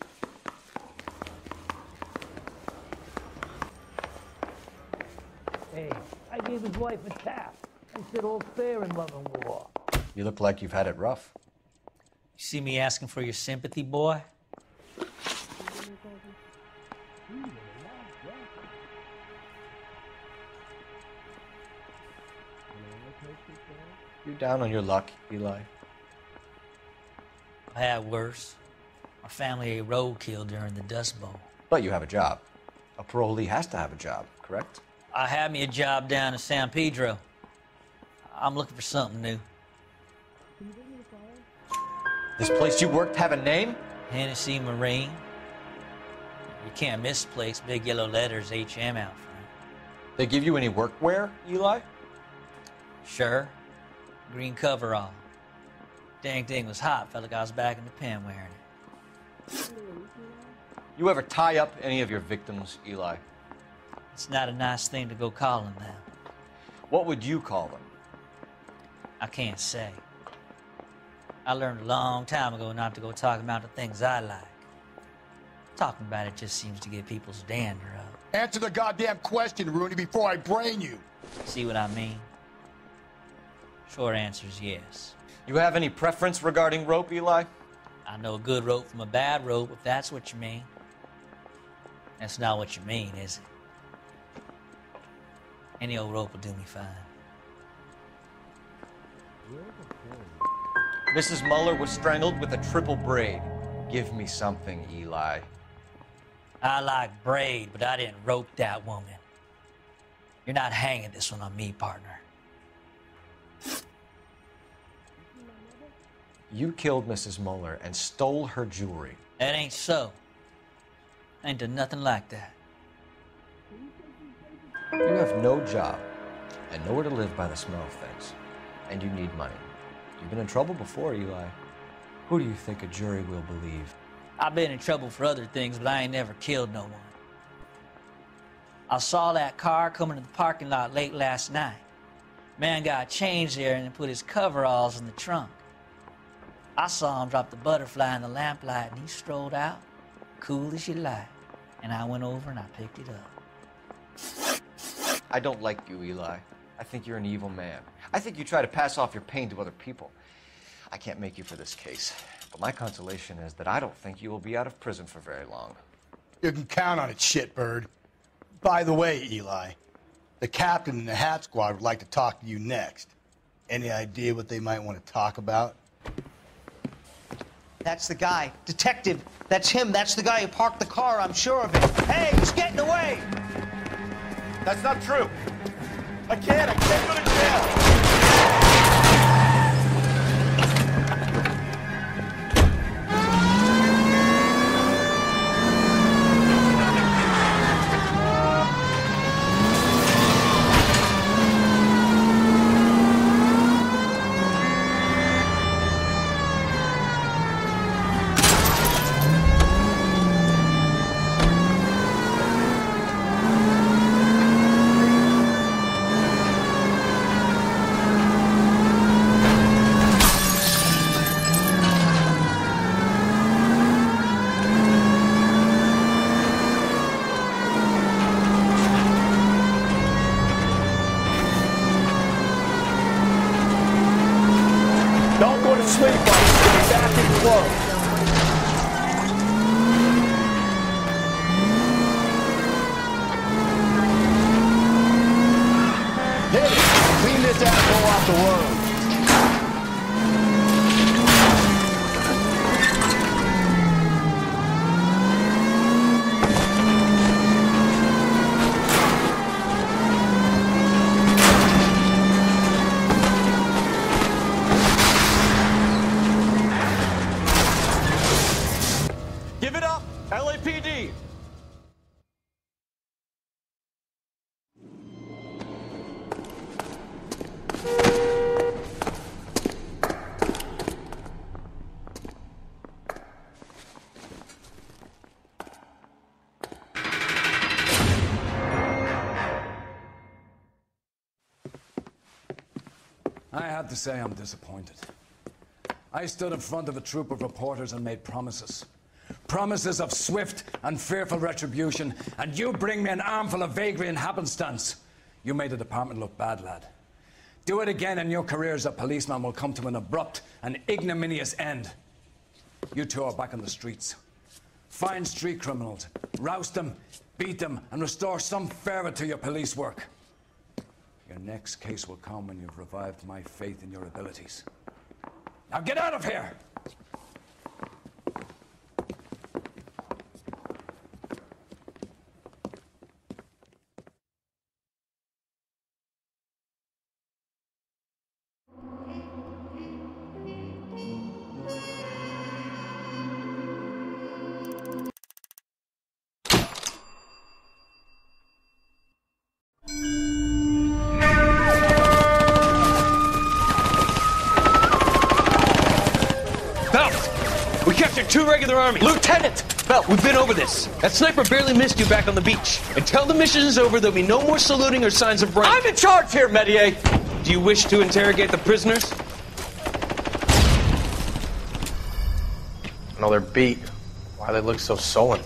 Hey, I gave his wife a tap. I said all's fair in love and war. You look like you've had it rough. You see me asking for your sympathy, boy? You down on your luck, Eli? I had worse. Our family ate roadkill during the Dust Bowl. But you have a job. A parolee has to have a job, correct? I had me a job down in San Pedro. I'm looking for something new. This place you worked have a name? Hennessy Marine. You can't miss the place. Big yellow letters, HM out front. They give you any workwear, Eli? Sure. Green coverall. Dang thing was hot. Felt like I was back in the pen wearing it. You ever tie up any of your victims, Eli? It's not a nice thing to go calling them. What would you call them? I can't say. I learned a long time ago not to go talking about the things I like. Talking about it just seems to get people's dander up. Answer the goddamn question, Rooney, before I brain you. See what I mean? Short answer is yes. You have any preference regarding rope, Eli? I know a good rope from a bad rope, if that's what you mean. That's not what you mean, is it? Any old rope will do me fine. Mrs. Muller was strangled with a triple braid. Give me something, Eli. I like braid, but I didn't rope that woman. You're not hanging this one on me, partner. You killed Mrs. Muller and stole her jewelry. That ain't so. I ain't done nothing like that. You have no job and nowhere to live by the smell of things. And you need money. You've been in trouble before, Eli. Who do you think a jury will believe? I've been in trouble for other things, but I ain't never killed no one. I saw that car coming to the parking lot late last night. Man got changed there and then put his coveralls in the trunk. I saw him drop the butterfly in the lamplight and he strolled out, cool as you like. And I went over and I picked it up. I don't like you, Eli. I think you're an evil man. I think you try to pass off your pain to other people. I can't make you for this case, but my consolation is that I don't think you will be out of prison for very long. You can count on it, shitbird. By the way, Eli, the captain and the hat squad would like to talk to you next. Any idea what they might want to talk about? That's the guy. Detective, that's him. That's the guy who parked the car, I'm sure of it. Hey, he's getting away! That's not true. I can't go to jail. Sleep on it. Get back and close. Hit it. Clean this asshole off the road. LAPD! I have to say I'm disappointed. I stood in front of a troop of reporters and made promises. Promises of swift and fearful retribution, and you bring me an armful of vagary and happenstance. You made the department look bad, lad. Do it again and your career as a policeman will come to an abrupt and ignominious end. You two are back on the streets. Find street criminals, roust them, beat them, and restore some fervor to your police work. Your next case will come when you've revived my faith in your abilities. Now get out of here! 2 regular army. Lieutenant! Phelps, we've been over this. That sniper barely missed you back on the beach. Until the mission is over, there'll be no more saluting or signs of rank. I'm in charge here, Medier! Do you wish to interrogate the prisoners? No, they're beat. Why they look so sullen?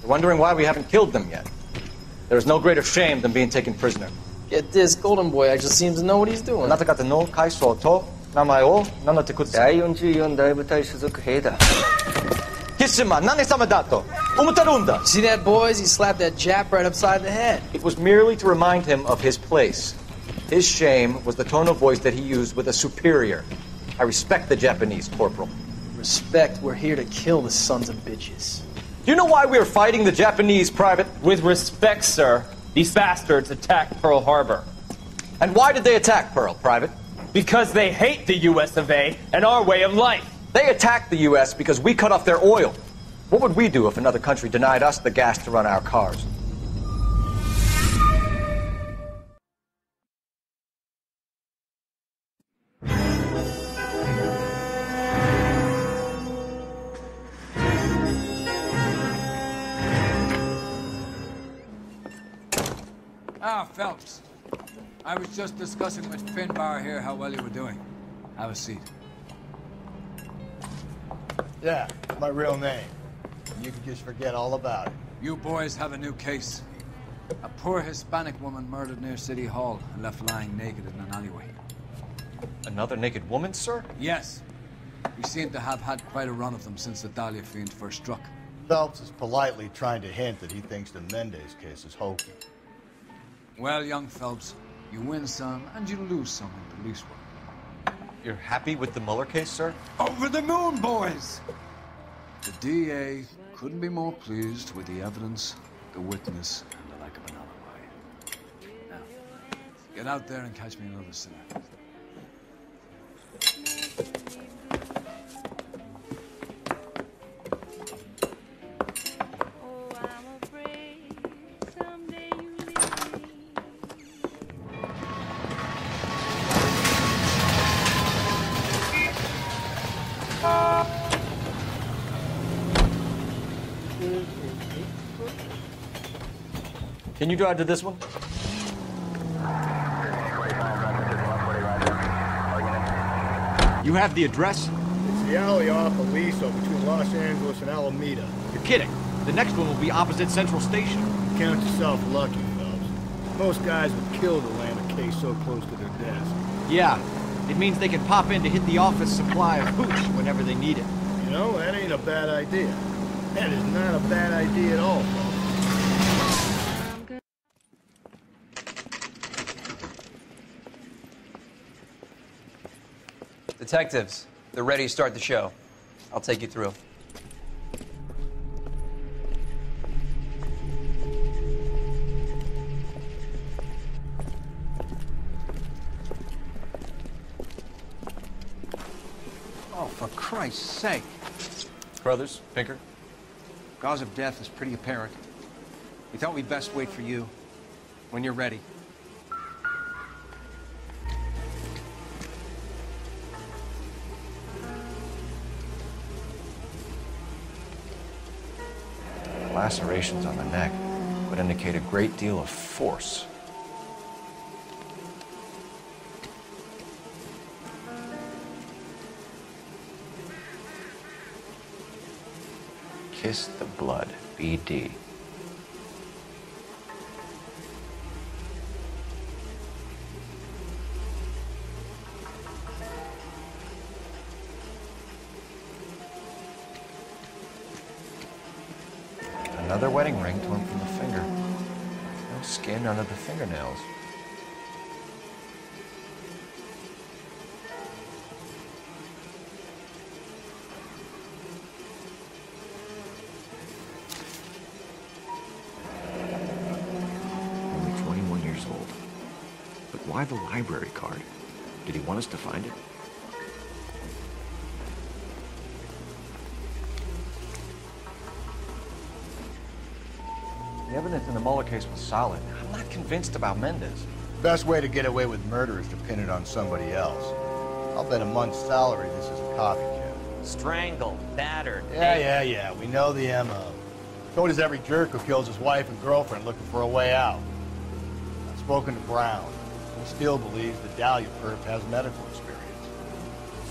You're wondering why we haven't killed them yet. There's no greater shame than being taken prisoner. Get this, Golden Boy actually seems to know what he's doing. See that boys? He slapped that Jap right upside the head. It was merely to remind him of his place. His shame was the tone of voice that he used with a superior. I respect the Japanese, Corporal. Respect, we're here to kill the sons of bitches. Do you know why we are fighting the Japanese, Private? With respect, sir, these bastards attacked Pearl Harbor. And why did they attack Pearl, Private? Because they hate the US of A and our way of life. They attacked the US because we cut off their oil. What would we do if another country denied us the gas to run our cars? Ah, Phelps. I was just discussing with Finbar here how well you were doing. Have a seat. Yeah, my real name. You can just forget all about it. You boys have a new case. A poor Hispanic woman murdered near City Hall and left lying naked in an alleyway. Another naked woman, sir? Yes. We seem to have had quite a run of them since the Dahlia fiend first struck. Phelps is politely trying to hint that he thinks the Mendez case is hokey. Well, young Phelps, you win some and you lose some in the police work. You're happy with the Mueller case, sir? Over the moon, boys! The DA couldn't be more pleased with the evidence, the witness, and the lack of an alibi. Now, get out there and catch me another sinner. Can you drive to this one? You have the address? It's the alley off Aliso between Los Angeles and Alameda. You're kidding. The next one will be opposite Central Station. Count yourself lucky, Phelps. Most guys would kill to land a case so close to their desk. Yeah. It means they can pop in to hit the office supply of hooch whenever they need it. You know, that ain't a bad idea. That is not a bad idea at all, Phelps. Detectives, they're ready to start the show. I'll take you through. Oh, for Christ's sake. Brothers, Pinker? Cause of death is pretty apparent. We thought we'd best wait for you. When you're ready. Lacerations on the neck would indicate a great deal of force. Kiss the blood, BD. Another wedding ring torn from the finger. No skin under the fingernails. Only 21 years old. But why the library card? Did he want us to find it? The evidence in the Mueller case was solid. I'm not convinced about Mendez. Best way to get away with murder is to pin it on somebody else. I'll bet a month's salary this is a copycat. Strangled, battered. Yeah. We know the MO. So does every jerk who kills his wife and girlfriend looking for a way out. I've spoken to Brown. He still believes the Dahlia perp has medical experience.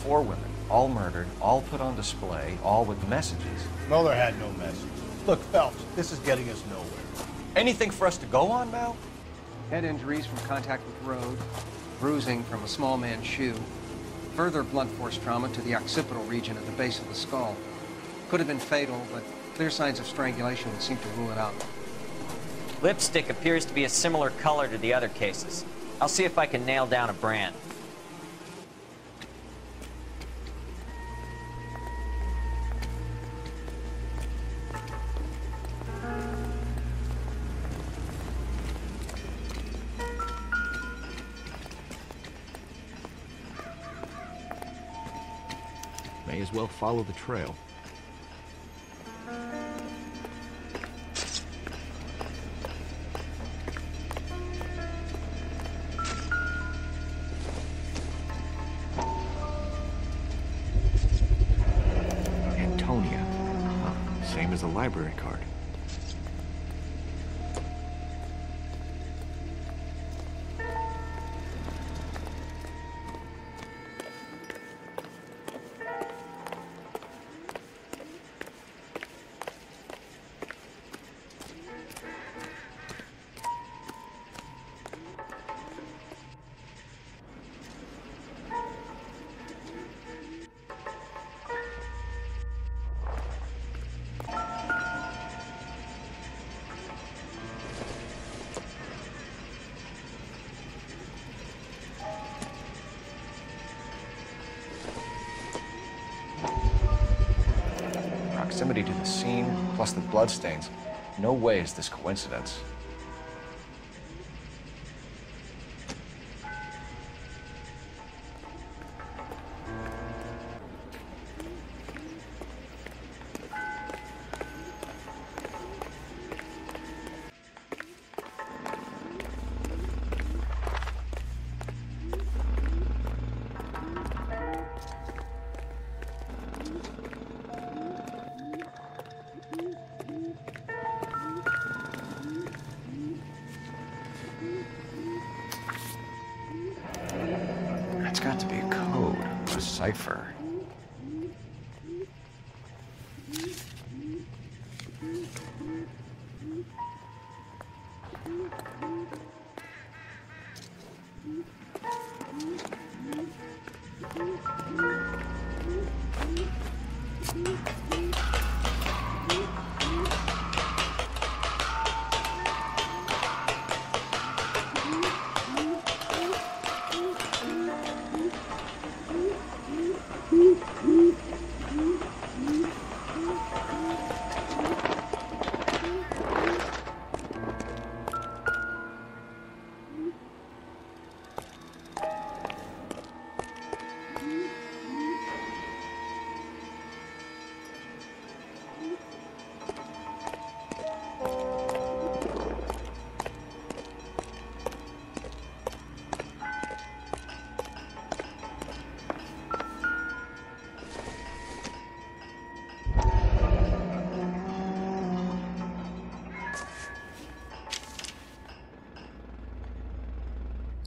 4 women, all murdered, all put on display, all with messages. Mueller had no message. Look, Phelps, this is getting us nowhere. Anything for us to go on, Mal? Head injuries from contact with road, bruising from a small man's shoe, further blunt force trauma to the occipital region at the base of the skull. Could have been fatal, but clear signs of strangulation would seem to rule it out. Lipstick appears to be a similar color to the other cases. I'll see if I can nail down a brand. May as well follow the trail. Antonia. Huh, same as the library card. Proximity to the scene, plus the bloodstains. No way is this coincidence. That's got to be a code or a cipher.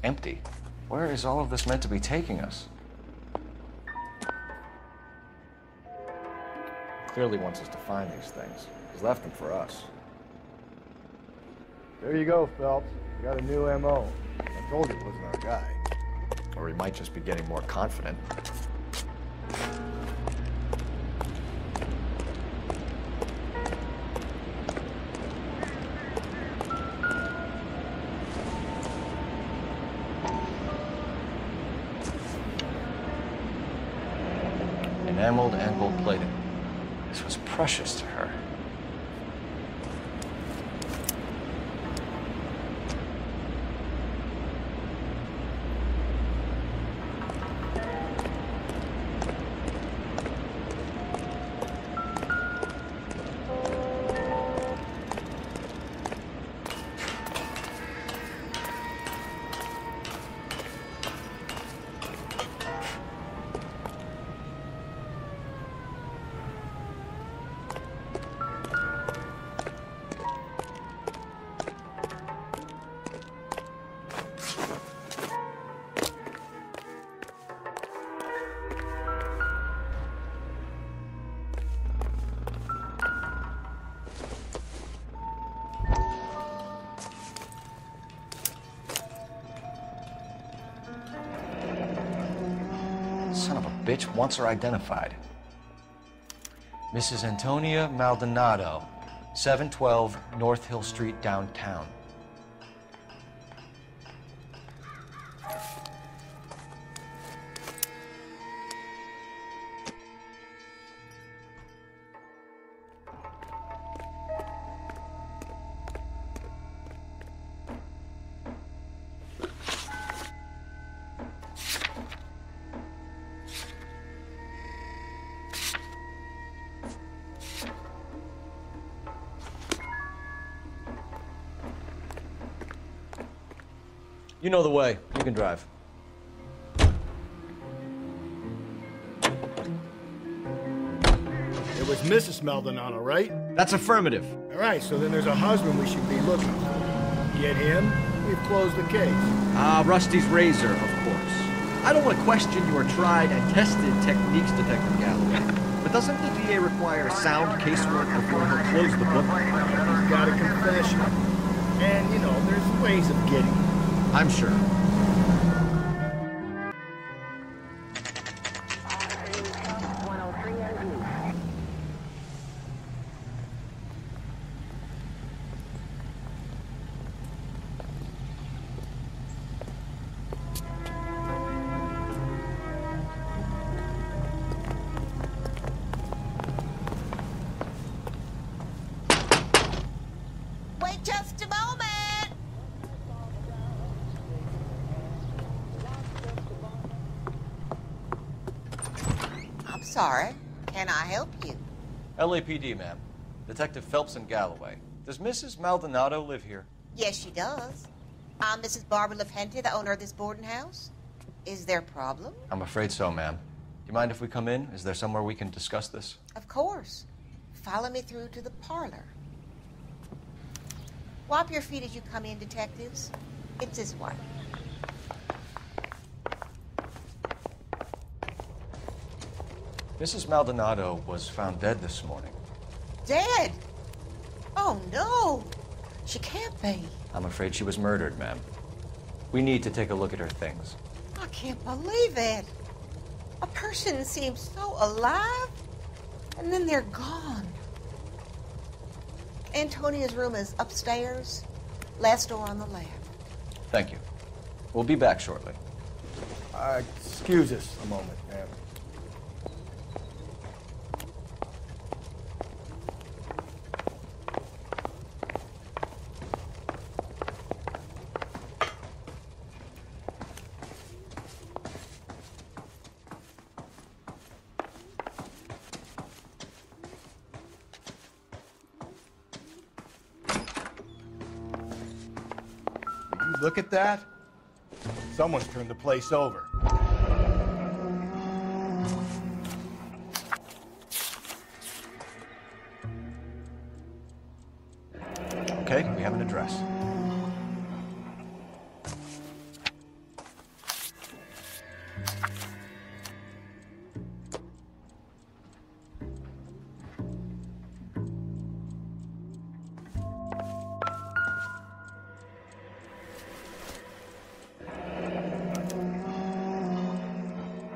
Empty. Where is all of this meant to be taking us? Clearly wants us to find these things. He's left them for us. There you go, Phelps. You got a new MO. I told you it wasn't our guy. Or he might just be getting more confident. Enameled and gold-plated. This was precious to her. Son of a bitch wants her identified. Mrs. Antonia Maldonado, 712 North Hill Street, downtown. You know the way. You can drive. It was Mrs. Maldonado, right? That's affirmative. All right, so then there's a husband we should be looking for. Get him, we've closed the case. Rusty's razor, of course. I don't want to question your tried and tested techniques, Detective Galloway. But doesn't the DA require sound casework before he'll close the book? He's got a confession. And, you know, there's ways of getting it. I'm sure. Wait just a moment. I'm sorry. Can I help you? LAPD, ma'am. Detective Phelps and Galloway. Does Mrs. Maldonado live here? Yes, she does. I'm Mrs. Barbara LaFente, the owner of this boarding house. Is there a problem? I'm afraid so, ma'am. Do you mind if we come in? Is there somewhere we can discuss this? Of course. Follow me through to the parlor. Wipe your feet as you come in, detectives. It's this way. Mrs. Maldonado was found dead this morning. Dead? Oh, no. She can't be. I'm afraid she was murdered, ma'am. We need to take a look at her things. I can't believe it. A person seems so alive, and then they're gone. Antonia's room is upstairs, last door on the left. Thank you. We'll be back shortly. Excuse us a moment, ma'am. Look at that. Someone's turned the place over. Okay, we have an address.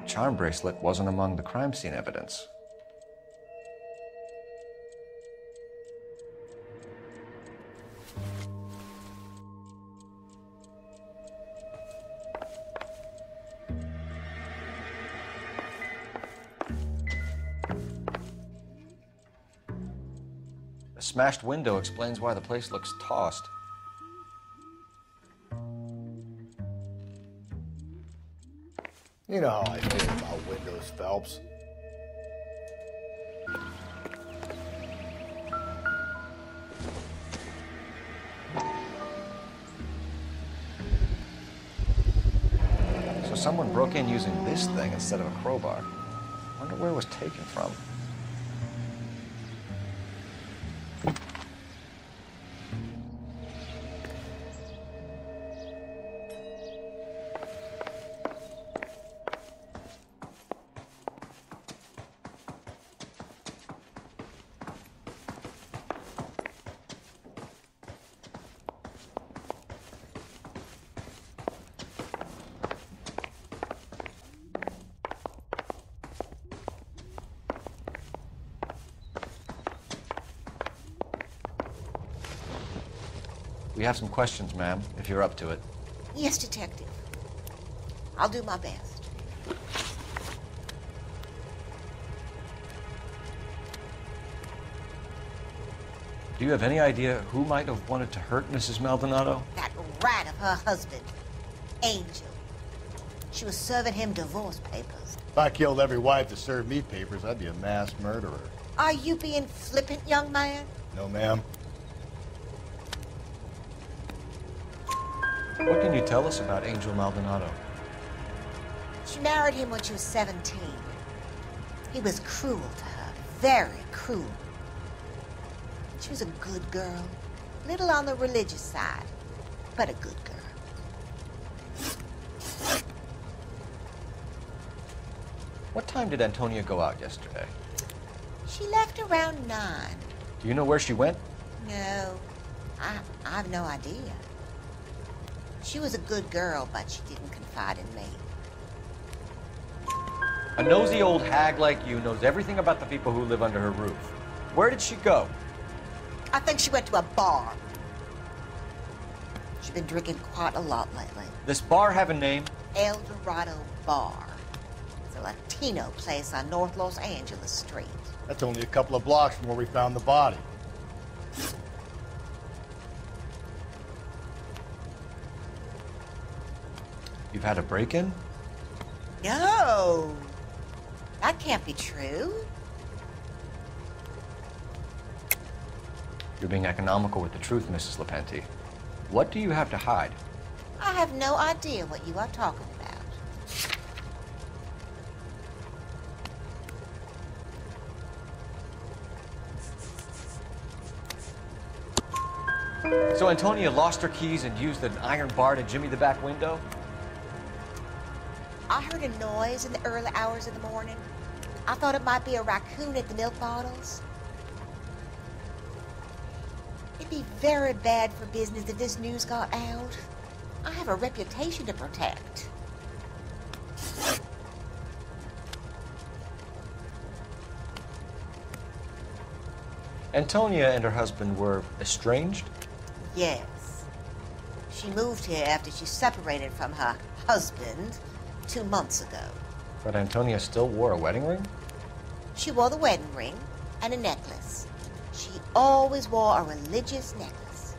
Charm bracelet wasn't among the crime scene evidence. The smashed window explains why the place looks tossed. You know how I feel about windows, Phelps. So someone broke in using this thing instead of a crowbar. Wonder where it was taken from. We have some questions, ma'am, if you're up to it. Yes, Detective. I'll do my best. Do you have any idea who might have wanted to hurt Mrs. Maldonado? That rat of her husband, Angel. She was serving him divorce papers. If I killed every wife to serve me papers, I'd be a mass murderer. Are you being flippant, young man? No, ma'am. What can you tell us about Angel Maldonado? She married him when she was 17. He was cruel to her, very cruel. She was a good girl, little on the religious side, but a good girl. What time did Antonia go out yesterday? She left around 9. Do you know where she went? No, I have no idea. She was a good girl, but she didn't confide in me. A nosy old hag like you knows everything about the people who live under her roof. Where did she go? I think she went to a bar. She's been drinking quite a lot lately. This bar have a name? El Dorado Bar. It's a Latino place on North Los Angeles Street. That's only a couple of blocks from where we found the body. You've had a break-in? No! That can't be true. You're being economical with the truth, Mrs. Lepenti. What do you have to hide? I have no idea what you are talking about. So Antonia lost her keys and used an iron bar to jimmy the back window? I heard a noise in the early hours of the morning. I thought it might be a raccoon at the milk bottles. It'd be very bad for business if this news got out. I have a reputation to protect. Antonia and her husband were estranged? Yes. She moved here after she separated from her husband 2 months ago. But Antonia still wore a wedding ring? She wore the wedding ring and a necklace. She always wore a religious necklace.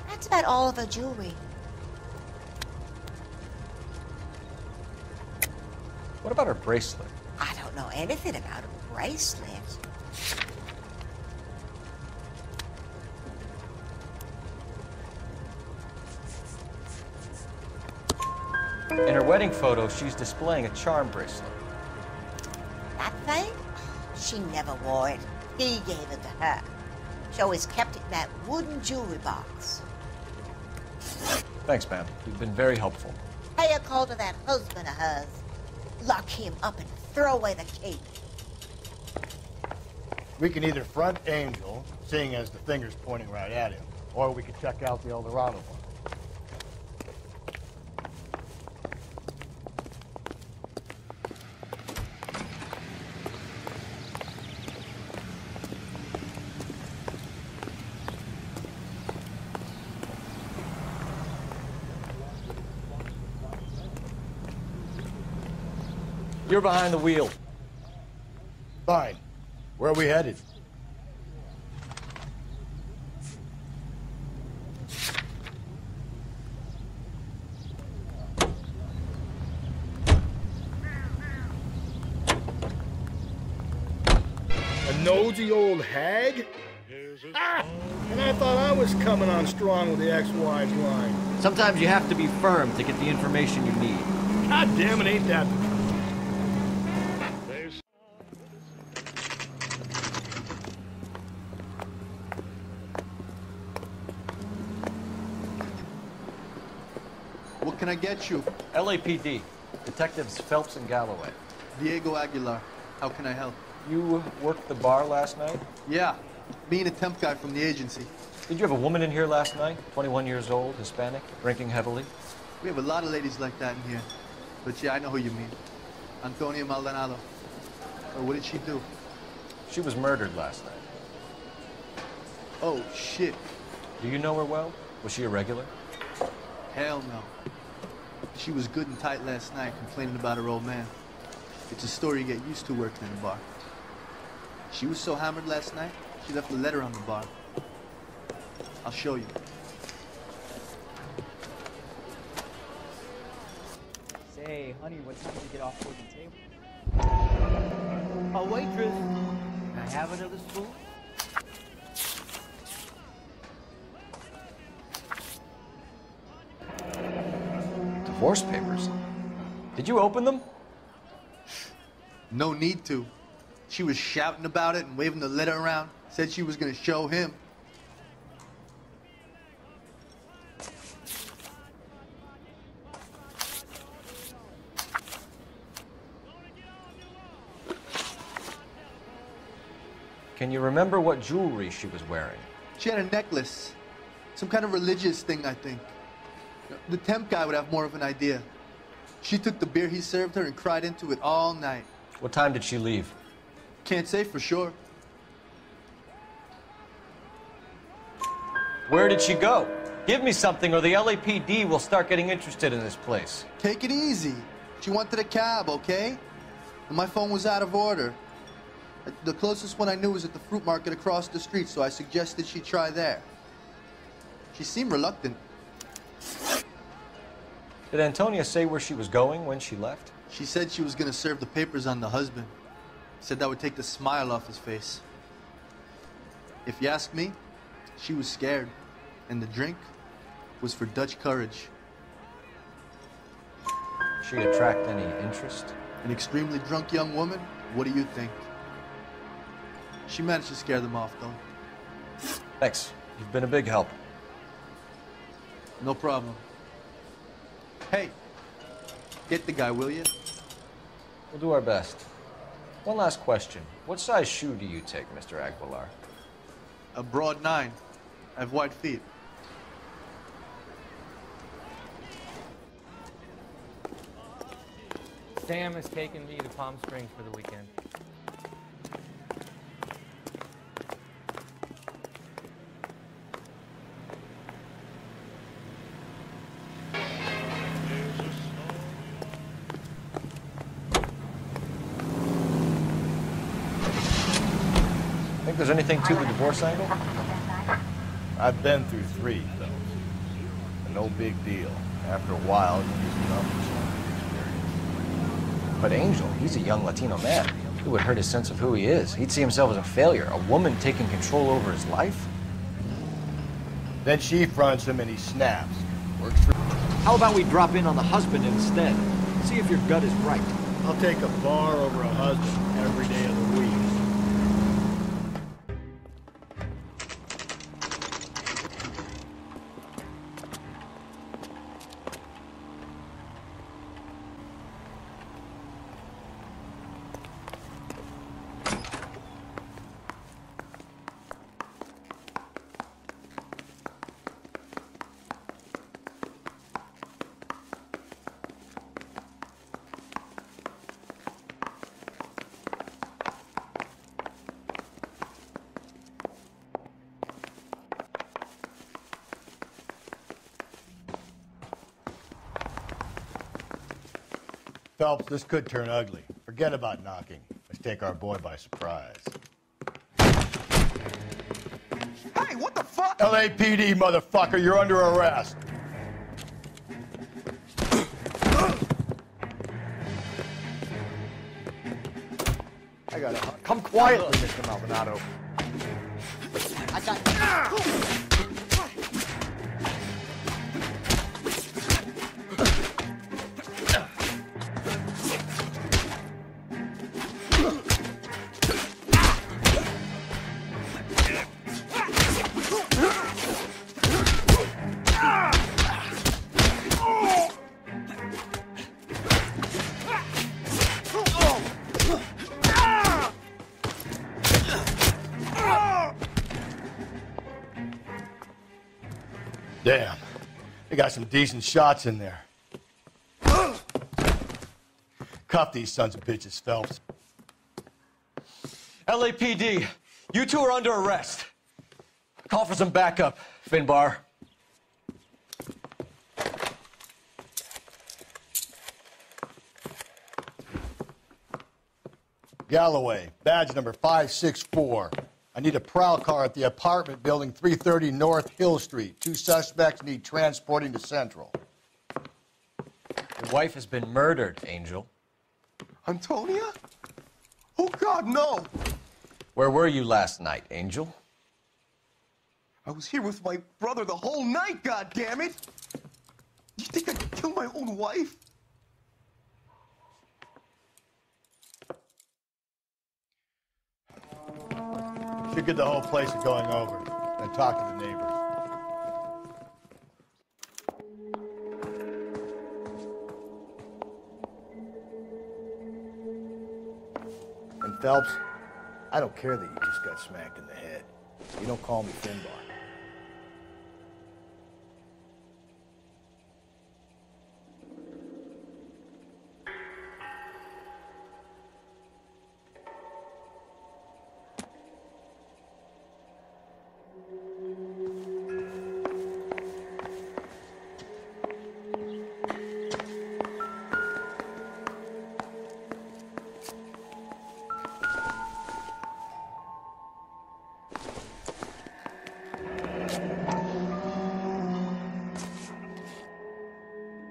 That's about all of her jewelry. What about her bracelet? I don't know anything about a bracelet. In her wedding photo, she's displaying a charm bracelet. That thing? She never wore it. He gave it to her. She always kept it in that wooden jewelry box. Thanks, ma'am. You've been very helpful. Pay a call to that husband of hers. Lock him up and throw away the key. We can either front Angel, seeing as the finger's pointing right at him, or we could check out the El Dorado one. You're behind the wheel. Fine. Where are we headed? A nosy old hag? Ah! And I thought I was coming on strong with the ex-wives line. Sometimes you have to be firm to get the information you need. God damn it, ain't that the truth? What can I get you? LAPD. Detectives Phelps and Galloway. Diego Aguilar. How can I help? You worked the bar last night? Yeah. Me and a temp guy from the agency. Did you have a woman in here last night? 21 years old, Hispanic, drinking heavily? We have a lot of ladies like that in here. But yeah, I know who you mean. Antonia Maldonado. Oh, what did she do? She was murdered last night. Oh, shit. Do you know her well? Was she a regular? Hell no. She was good and tight last night, complaining about her old man. It's a story you get used to working in a bar. She was so hammered last night, she left a letter on the bar. I'll show you. Say, honey, what time did you get off work the table? A waitress. Can I have another spoon? Divorce papers. Did you open them? No need to. She was shouting about it and waving the letter around. Said she was gonna show him. Can you remember what jewelry she was wearing? She had a necklace. Some kind of religious thing, I think. The temp guy would have more of an idea. She took the beer he served her and cried into it all night. What time did she leave? Can't say for sure. Where did she go? Give me something or the LAPD will start getting interested in this place. Take it easy. She wanted a cab, okay? And my phone was out of order. The closest one I knew was at the fruit market across the street, so I suggested she try there. She seemed reluctant. Did Antonia say where she was going when she left? She said she was gonna serve the papers on the husband. Said that would take the smile off his face. If you ask me, she was scared. And the drink was for Dutch courage. She attract any interest? An extremely drunk young woman? What do you think? She managed to scare them off, though. Thanks. You've been a big help. No problem. Hey, get the guy, will you? We'll do our best. One last question. What size shoe do you take, Mr. Aguilar? A broad 9. I have wide feet. Sam has taken me to Palm Springs for the weekend. Think there's anything to the divorce angle? I've been through 3, though. No big deal. After a while, you use numbers on the experience. But Angel, he's a young Latino man. It would hurt his sense of who he is. He'd see himself as a failure. A woman taking control over his life? Then she fronts him and he snaps. Works for... How about we drop in on the husband instead? See if your gut is right. I'll take a bar over a husband every day of the week. Phelps, this could turn ugly. Forget about knocking. Let's take our boy by surprise. Hey, what the fuck? LAPD, motherfucker, you're under arrest. I got it. Come quietly, Mr. Maldonado. I got... Damn. They got some decent shots in there. Cuff these sons of bitches, Phelps. LAPD, you two are under arrest. Call for some backup. Finbar. Galloway, badge number 564. I need a prowl car at the apartment building 330 North Hill Street. 2 suspects need transporting to Central. Your wife has been murdered, Angel. Antonia? Oh, God, no! Where were you last night, Angel? I was here with my brother the whole night, goddammit! You think I could kill my own wife? Should get the whole place going over, then talk to the neighbors. And Phelps, I don't care that you just got smacked in the head. You don't call me Finbar.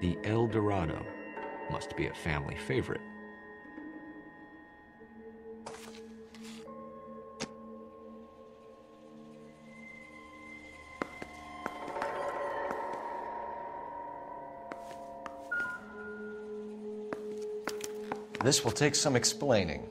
The El Dorado must be a family favorite. This will take some explaining.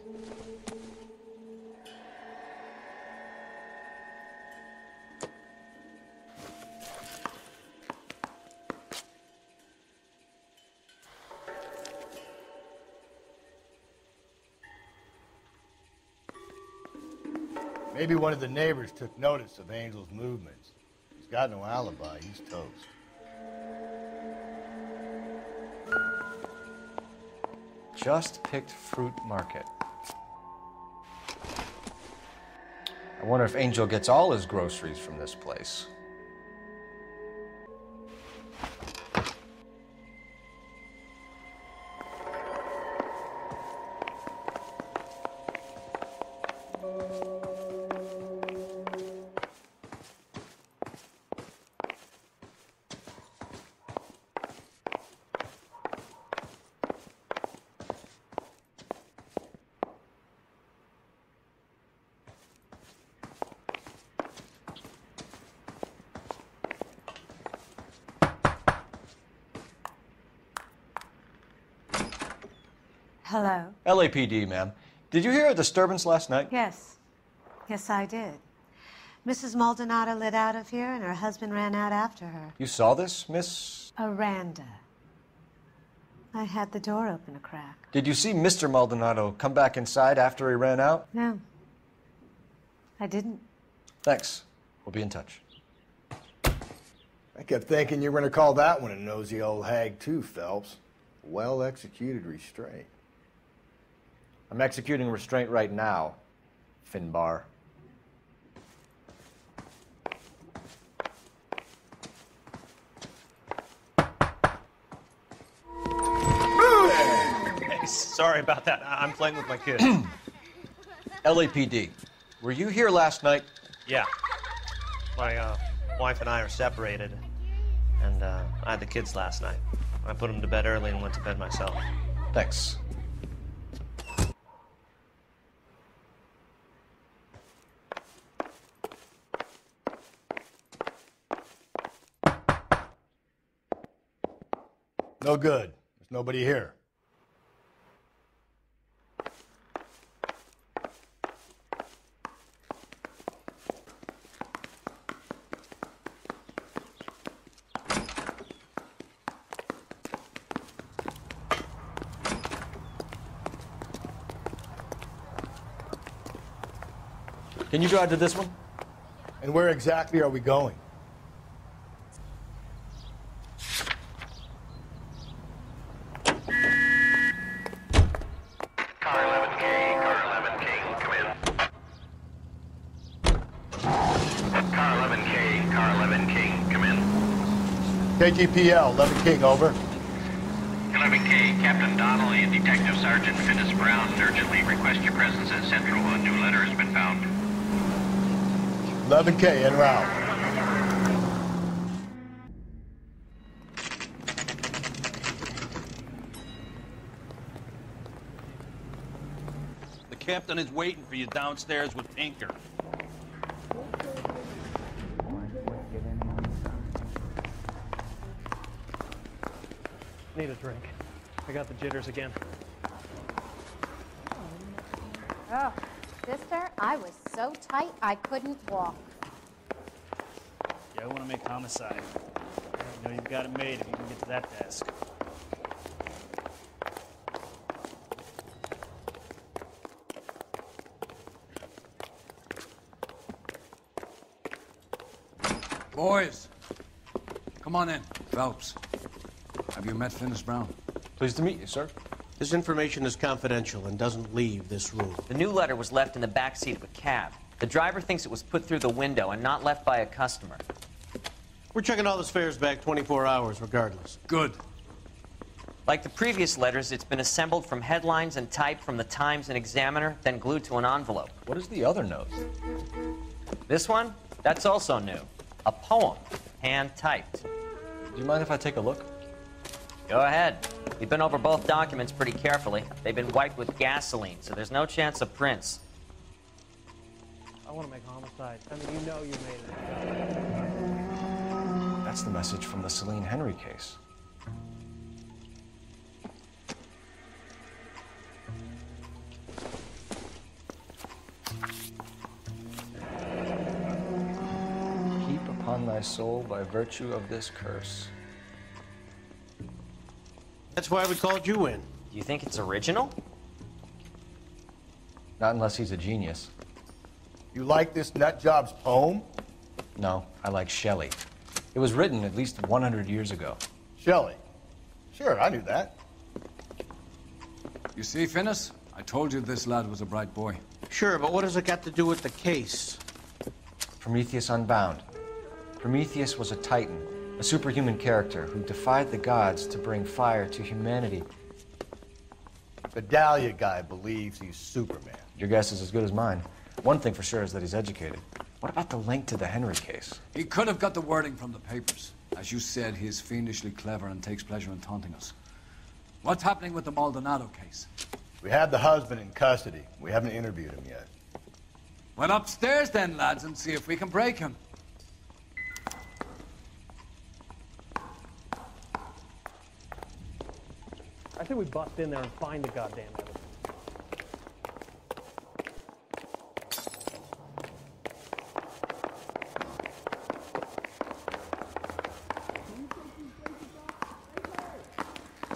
Maybe one of the neighbors took notice of Angel's movements. He's got no alibi. He's toast. Just picked fruit market. I wonder if Angel gets all his groceries from this place. Hello. LAPD, ma'am. Did you hear a disturbance last night? Yes. Yes, I did. Mrs. Maldonado lit out of here, and her husband ran out after her. You saw this, Miss? Aranda. I had the door open a crack. Did you see Mr. Maldonado come back inside after he ran out? No. I didn't. Thanks. We'll be in touch. I kept thinking you were going to call that one a nosy old hag, too, Phelps. Well-executed restraint. I'm executing restraint right now, Finbar. Hey, sorry about that. I'm playing with my kid. LAPD, were you here last night? Yeah. My wife and I are separated, and I had the kids last night. I put them to bed early and went to bed myself. Thanks. No good. There's nobody here. Can you drive to this one? And where exactly are we going? Car 11K, KGPL, 11 King, over. 11K, Captain Donnelly and Detective Sergeant Finis Brown urgently request your presence at Central. A new letter has been found. 11K, en route. The captain is waiting for you downstairs with Tinker. Need a drink. I got the jitters again. Oh, sister, I was so tight I couldn't walk. Yeah, I want to make homicide. You know you've got it made if you can get to that desk. Boys, come on in. Phelps, have you met Finis Brown? Pleased to meet you, sir. This information is confidential and doesn't leave this room. The new letter was left in the back seat of a cab. The driver thinks it was put through the window and not left by a customer. We're checking all this fares back 24 hours regardless. Good. Like the previous letters, it's been assembled from headlines and typed from the Times and Examiner, then glued to an envelope. What is the other note? This one? That's also new. A poem, hand-typed. Do you mind if I take a look? Go ahead. We've been over both documents pretty carefully. They've been wiped with gasoline, so there's no chance of prints. I want to make homicide. I mean, you know you made it. That's the message from the Celine Henry case. Keep upon thy soul by virtue of this curse. That's why we called you in. Do you think it's original? Not unless he's a genius. You like this nutjob's poem? No, I like Shelley. It was written at least 100 years ago. Shelley? Sure, I knew that. You see, Finis? I told you this lad was a bright boy. Sure, but what has it got to do with the case? Prometheus Unbound. Prometheus was a titan, a superhuman character who defied the gods to bring fire to humanity. The Dahlia guy believes he's Superman. Your guess is as good as mine. One thing for sure is that he's educated. What about the link to the Henry case? He could have got the wording from the papers. As you said, he is fiendishly clever and takes pleasure in taunting us. What's happening with the Maldonado case? We have the husband in custody. We haven't interviewed him yet. Well, upstairs then, lads, and see if we can break him. I think we bust in there and find the goddamn evidence.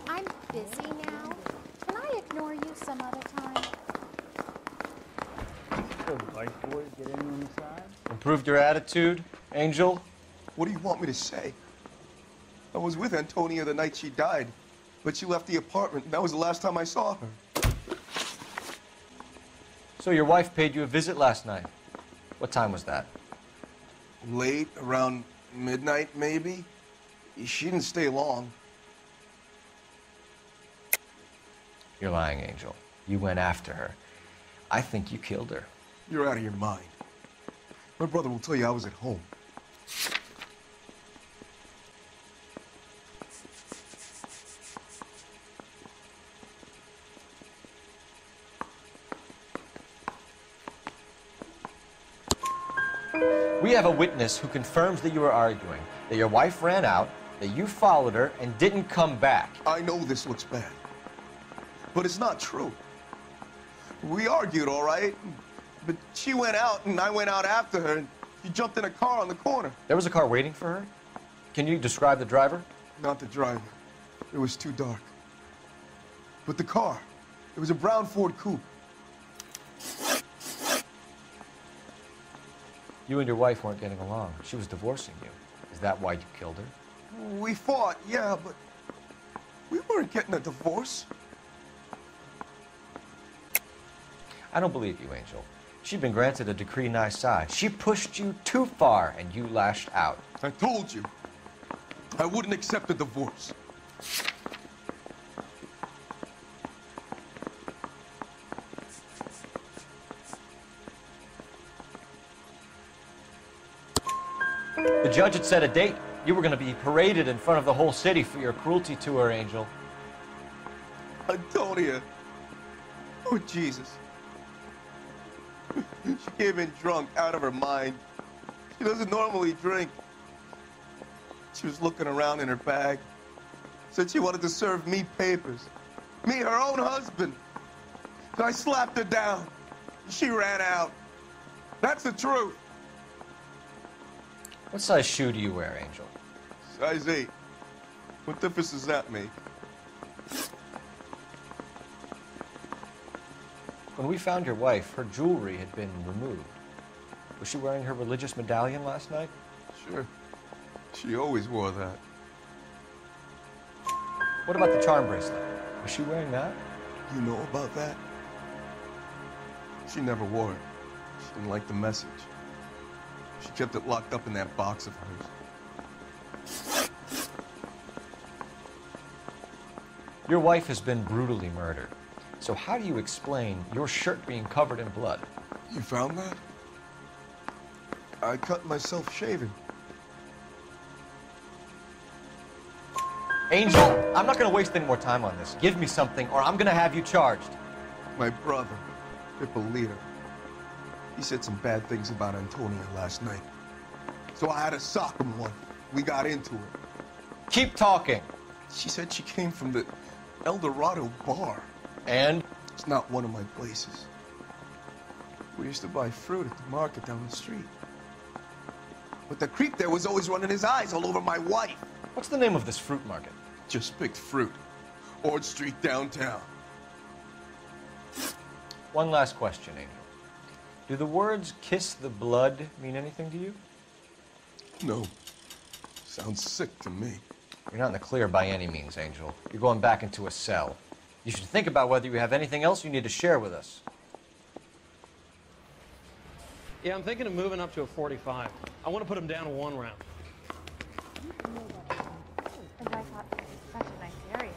I'm busy now. Can I ignore you some other time? So the vice boys get in on the side? Improved your attitude, Angel? What do you want me to say? I was with Antonia the night she died, but she left the apartment, and that was the last time I saw her. So your wife paid you a visit last night. What time was that? Late, around midnight, maybe? She didn't stay long. You're lying, Angel. You went after her. I think you killed her. You're out of your mind. My brother will tell you I was at home. We have a witness who confirms that you were arguing, that your wife ran out, that you followed her and didn't come back. I know this looks bad, but it's not true. We argued, all right, but she went out and I went out after her and she jumped in a car on the corner. There was a car waiting for her? Can you describe the driver? Not the driver. It was too dark. But the car, it was a brown Ford coupe. You and your wife weren't getting along. She was divorcing you. Is that why you killed her? We fought, yeah, but we weren't getting a divorce. I don't believe you, Angel. She'd been granted a decree nisi. She pushed you too far, and you lashed out. I told you. I wouldn't accept a divorce. The judge had set a date. You were going to be paraded in front of the whole city for your cruelty to her, Angel. Antonia. Oh, Jesus. She came in drunk, out of her mind. She doesn't normally drink. She was looking around in her bag. Said she wanted to serve me papers. Me, her own husband. So I slapped her down. She ran out. That's the truth. What size shoe do you wear, Angel? Size 8. What difference does that make? When we found your wife, her jewelry had been removed. Was she wearing her religious medallion last night? Sure. She always wore that. What about the charm bracelet? Was she wearing that? You know about that? She never wore it. She didn't like the message. She kept it locked up in that box of hers. Your wife has been brutally murdered. So how do you explain your shirt being covered in blood? You found that? I cut myself shaving. Angel, I'm not going to waste any more time on this. Give me something or I'm going to have you charged. My brother, Hippolyta, he said some bad things about Antonia last night. So I had to sock him one. We got into it. Keep talking. She said she came from the El Dorado bar. And? It's not one of my places. We used to buy fruit at the market down the street. But the creep there was always running his eyes all over my wife. What's the name of this fruit market? Just picked fruit. Ord Street downtown. One last question, Angel. Do the words kiss the blood mean anything to you? No. Sounds sick to me. You're not in the clear by any means, Angel. You're going back into a cell. You should think about whether you have anything else you need to share with us. Yeah, I'm thinking of moving up to a 45. I want to put him down to 1 round. Because I thought this was such a nice area.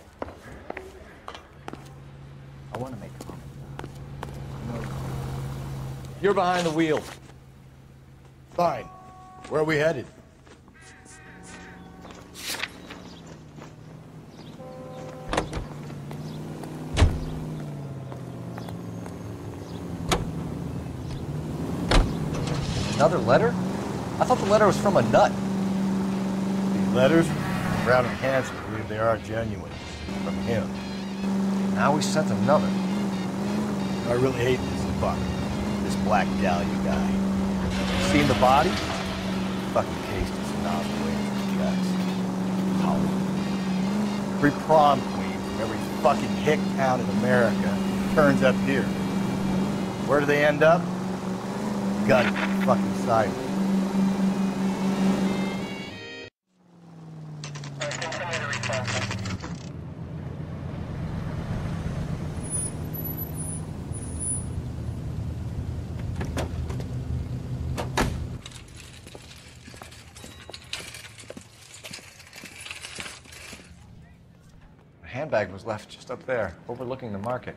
I want to make comments. You're behind the wheel. Fine. Where are we headed? Another letter? I thought the letter was from a nut. These letters, Brown and Hanson believe they are genuine. From him. Now we sent another. I really hate this fuck. This Black Dahlia guy. Seen the body? Fucking cased his nostril in his chest. Hollywood. Every prom queen from every fucking hick town in America turns up here. Where do they end up? Gun fucking side. The handbag was left just up there, overlooking the market.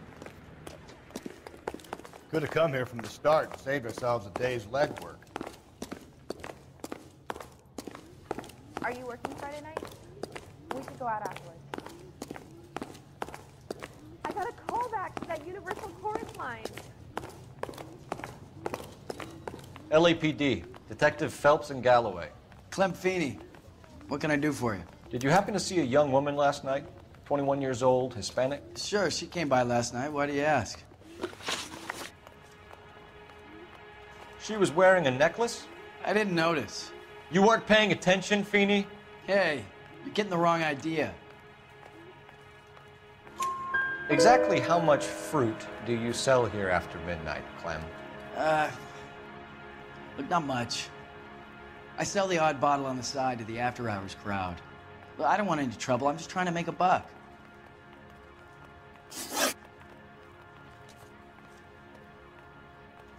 Could have come here from the start and saved ourselves a day's legwork. Are you working Friday night? We should go out afterwards. I got a call back to that Universal Chorus line. LAPD, Detective Phelps and Galloway. Clem Feeney, what can I do for you? Did you happen to see a young woman last night? 21 years old, Hispanic? Sure, she came by last night. Why do you ask? She was wearing a necklace? I didn't notice. You weren't paying attention, Feeney? Hey, you're getting the wrong idea. Exactly how much fruit do you sell here after midnight, Clem? Look, not much. I sell the odd bottle on the side to the after-hours crowd. Look, I don't want any trouble. I'm just trying to make a buck.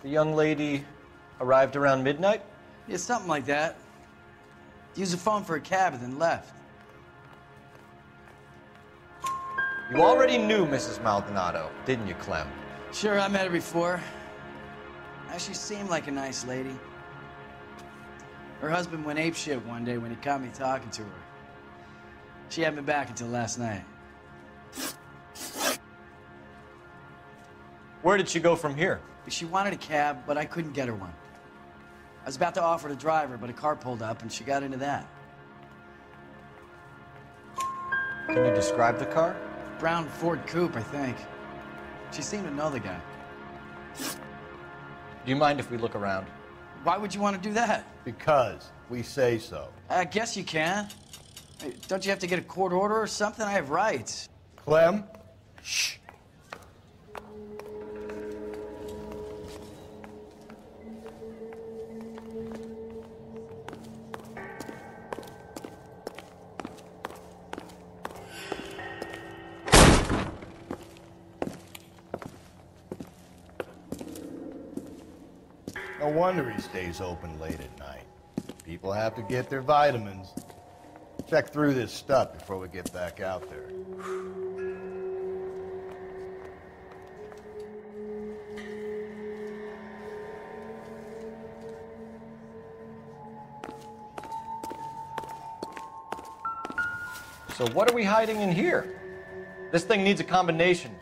The young lady arrived around midnight? Yeah, something like that. Used the phone for a cab and then left. You already knew Mrs. Maldonado, didn't you, Clem? Sure, I met her before. She seemed like a nice lady. Her husband went apeshit one day when he caught me talking to her. She hadn't been back until last night. Where did she go from here? She wanted a cab, but I couldn't get her one. I was about to offer to drive her, but a car pulled up and she got into that. Can you describe the car? Brown Ford Coupe, I think. She seemed to know the guy. Do you mind if we look around? Why would you want to do that? Because we say so. I guess you can. Hey, don't you have to get a court order or something? I have rights. Clem? Shh. No wonder he stays open late at night. People have to get their vitamins. Check through this stuff before we get back out there. So what are we hiding in here? This thing needs a combination.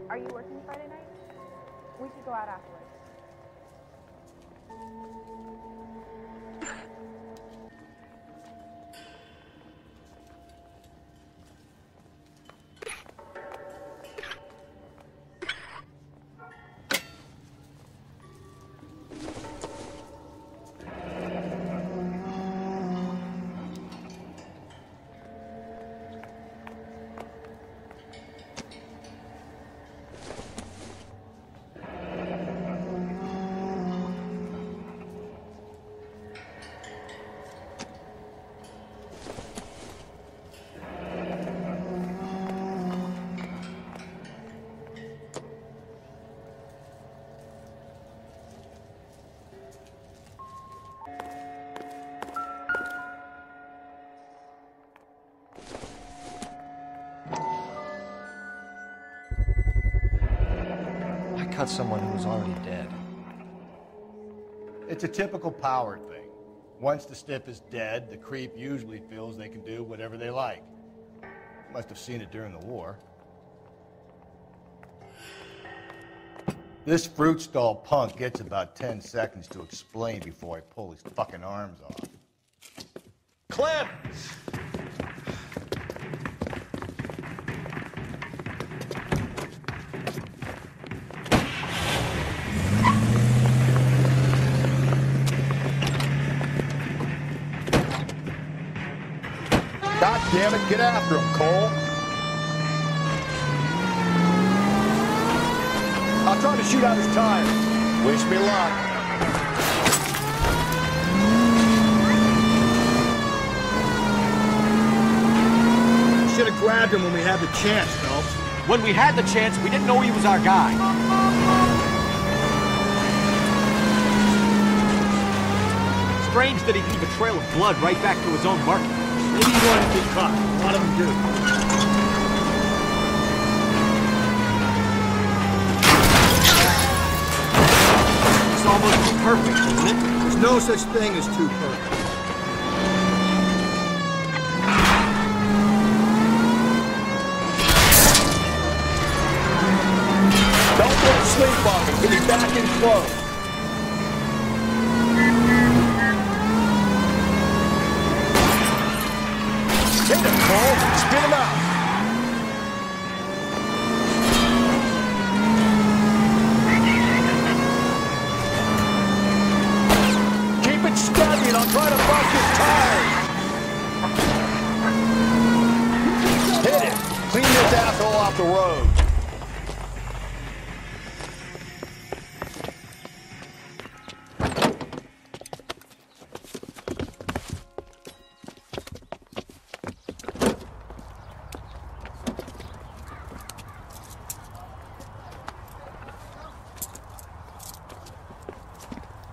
Are you working Friday night? We should go out afterwards. Cut someone who was already dead. It's a typical power thing. Once the stiff is dead, the creep usually feels they can do whatever they like. Must have seen it during the war. This fruit stall punk gets about 10 seconds to explain before I pull his fucking arms off. Clem! God damn it, get after him, Cole. I'll try to shoot out his tires. Wish me luck. Should have grabbed him when we had the chance, Phelps. When we had the chance, we didn't know he was our guy. Strange that he'd leave a trail of blood right back to his own market. Maybe he wanted to get caught. A lot of them do. It's almost too perfect, isn't it? There's no such thing as too perfect. Don't go to sleep on me. He'll be back in close. Hit him, Cole. Spin him out. Keep it steady and I'll try to bust his tires. Hit it. Clean this asshole off the road.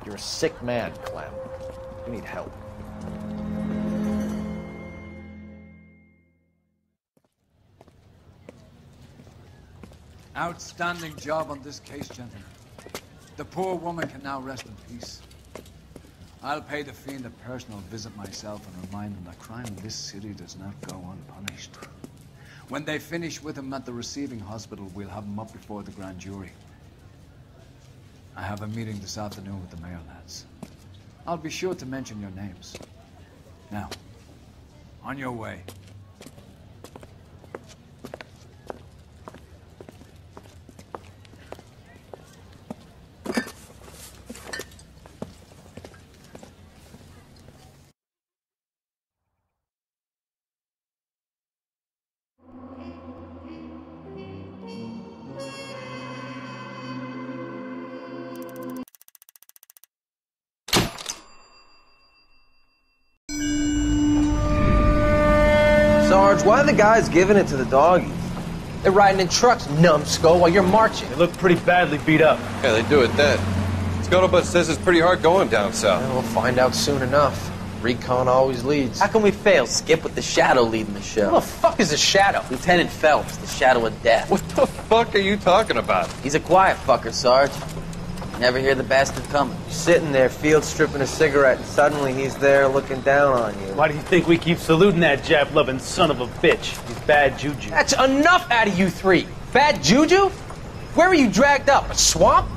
You're a sick man, Clem. You need help. Outstanding job on this case, gentlemen. The poor woman can now rest in peace. I'll pay the fiend a personal visit myself and remind him that crime in this city does not go unpunished. When they finish with him at the receiving hospital, we'll have him up before the grand jury. I have a meeting this afternoon with the mayor lads. I'll be sure to mention your names. Now, on your way. Sarge, why are the guys giving it to the doggies? They're riding in trucks, numbskull, while you're marching. They look pretty badly beat up. Yeah, they do it then. Scuttlebutt says it's pretty hard going down south. Yeah, we'll find out soon enough. Recon always leads. How can we fail, Skip, with the Shadow leading the show? Who the fuck is the Shadow? Lieutenant Phelps, the Shadow of Death. What the fuck are you talking about? He's a quiet fucker, Sarge. Never hear the bastard coming. You're sitting there, field stripping a cigarette, and suddenly he's there looking down on you. Why do you think we keep saluting that Jap-loving son of a bitch? He's bad juju. That's enough out of you three. Bad juju? Where were you dragged up? A swamp?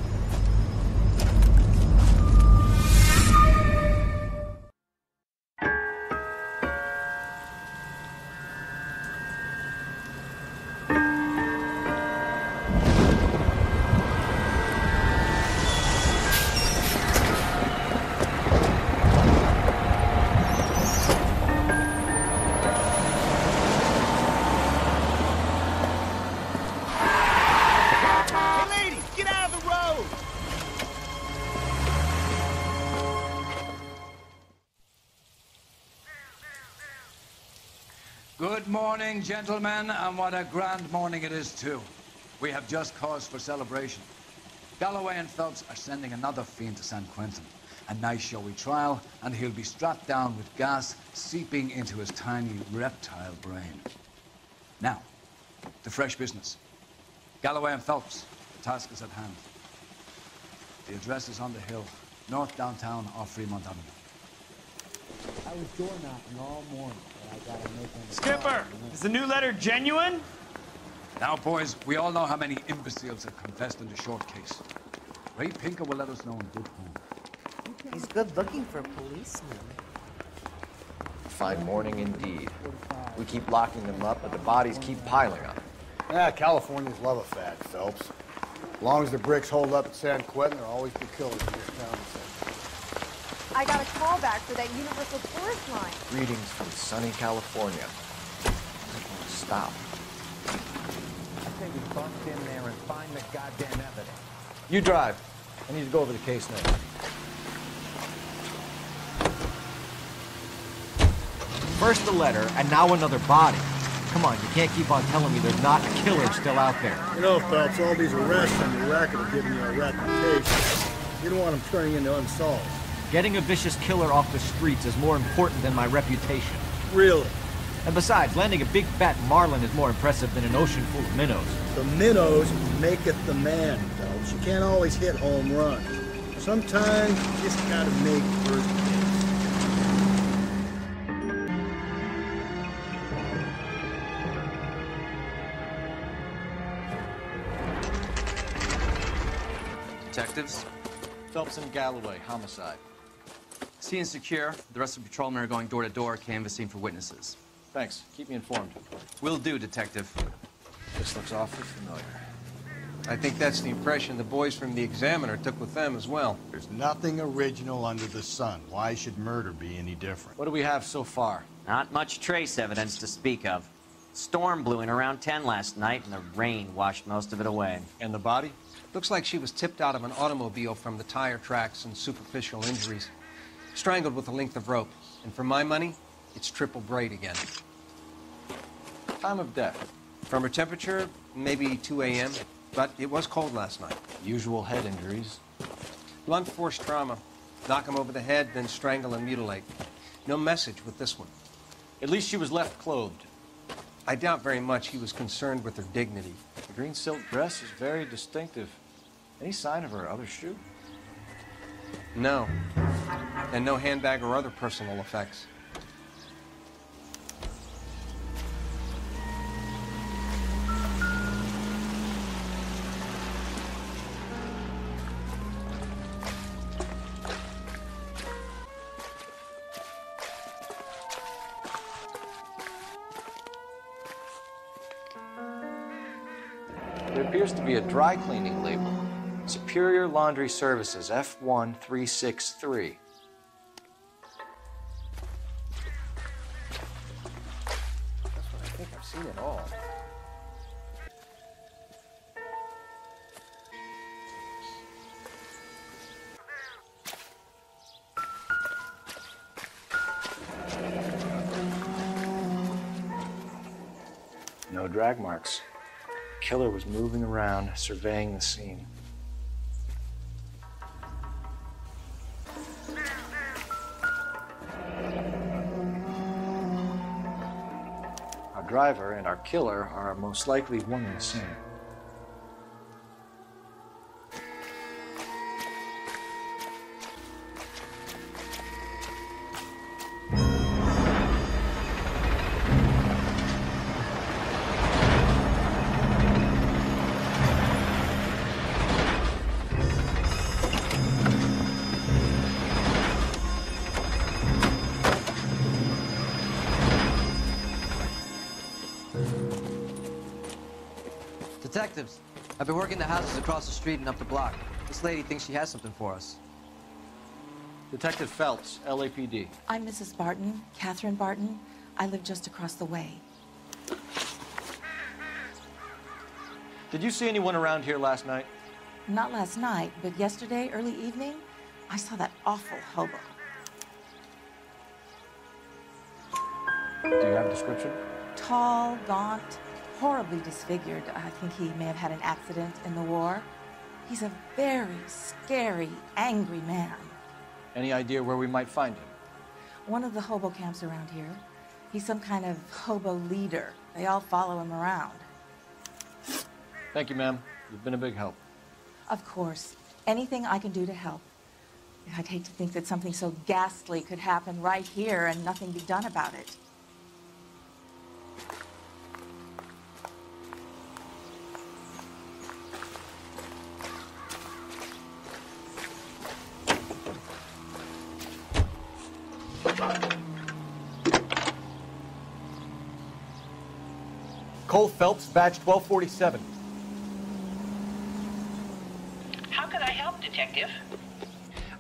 Good morning, gentlemen, and what a grand morning it is, too. We have just cause for celebration. Galloway and Phelps are sending another fiend to San Quentin. A nice showy trial, and he'll be strapped down with gas seeping into his tiny reptile brain. Now, to fresh business. Galloway and Phelps, the task is at hand. The address is on the hill, north downtown off Fremont Avenue. I was door knocking all morning, but I gotta make them... Skipper, is the new letter genuine? Now, boys, we all know how many imbeciles have confessed in the short case. Ray Pinker will let us know in good time. He's good looking for a policeman. Fine morning indeed. We keep locking them up, but the bodies keep piling up. Yeah, Californians love a fad, Phelps. As long as the bricks hold up at San Quentin, there'll always be killers in this town. I got a call back for that Universal Tourist line. Greetings from sunny California. Stop. I say we bust in there and find the goddamn evidence. You drive. I need to go over the case now. First the letter, and now another body. Come on, you can't keep on telling me there's not a killer still out there. You know, Phelps, all these arrests on your record are giving you a reputation. You don't want them turning into unsolved. Getting a vicious killer off the streets is more important than my reputation. Really? And besides, landing a big fat marlin is more impressive than an ocean full of minnows. The minnows maketh the man, Phelps. You can't always hit home runs. Sometimes you just gotta make first Detectives? Phelps and Galloway, homicide. Scene is secure. The rest of the patrolmen are going door to door, canvassing for witnesses. Thanks. Keep me informed. Will do, Detective. This looks awfully familiar. I think that's the impression the boys from the Examiner took with them as well. There's nothing original under the sun. Why should murder be any different? What do we have so far? Not much trace evidence to speak of. Storm blew in around 10 last night, and the rain washed most of it away. And the body? Looks like she was tipped out of an automobile from the tire tracks and superficial injuries. Strangled with a length of rope. And for my money, it's triple braid again. Time of death? From her temperature, maybe 2 a.m., but it was cold last night. Usual head injuries. Blunt force trauma. Knock him over the head, then strangle and mutilate. No message with this one. At least she was left clothed. I doubt very much he was concerned with her dignity. The green silk dress is very distinctive. Any sign of her other shoe? No. And no handbag or other personal effects. There appears to be a dry cleaning label. Superior Laundry Services, F1363. That's what I think. I've seen it all. No drag marks. The killer was moving around, surveying the scene. Our driver and our killer are most likely one and the same. Detectives, I've been working the houses across the street and up the block. This lady thinks she has something for us. Detective Phelps, LAPD. I'm Mrs. Barton, Catherine Barton. I live just across the way. Did you see anyone around here last night? Not last night, but yesterday, early evening, I saw that awful hobo. Do you have a description? Tall, gaunt, horribly disfigured. I think he may have had an accident in the war. He's a very scary, angry man. Any idea where we might find him? One of the hobo camps around here. He's some kind of hobo leader. They all follow him around. Thank you, ma'am. You've been a big help. Of course. Anything I can do to help. I'd hate to think that something so ghastly could happen right here and nothing be done about it. Cole Phelps, badge 1247. How could I help, Detective?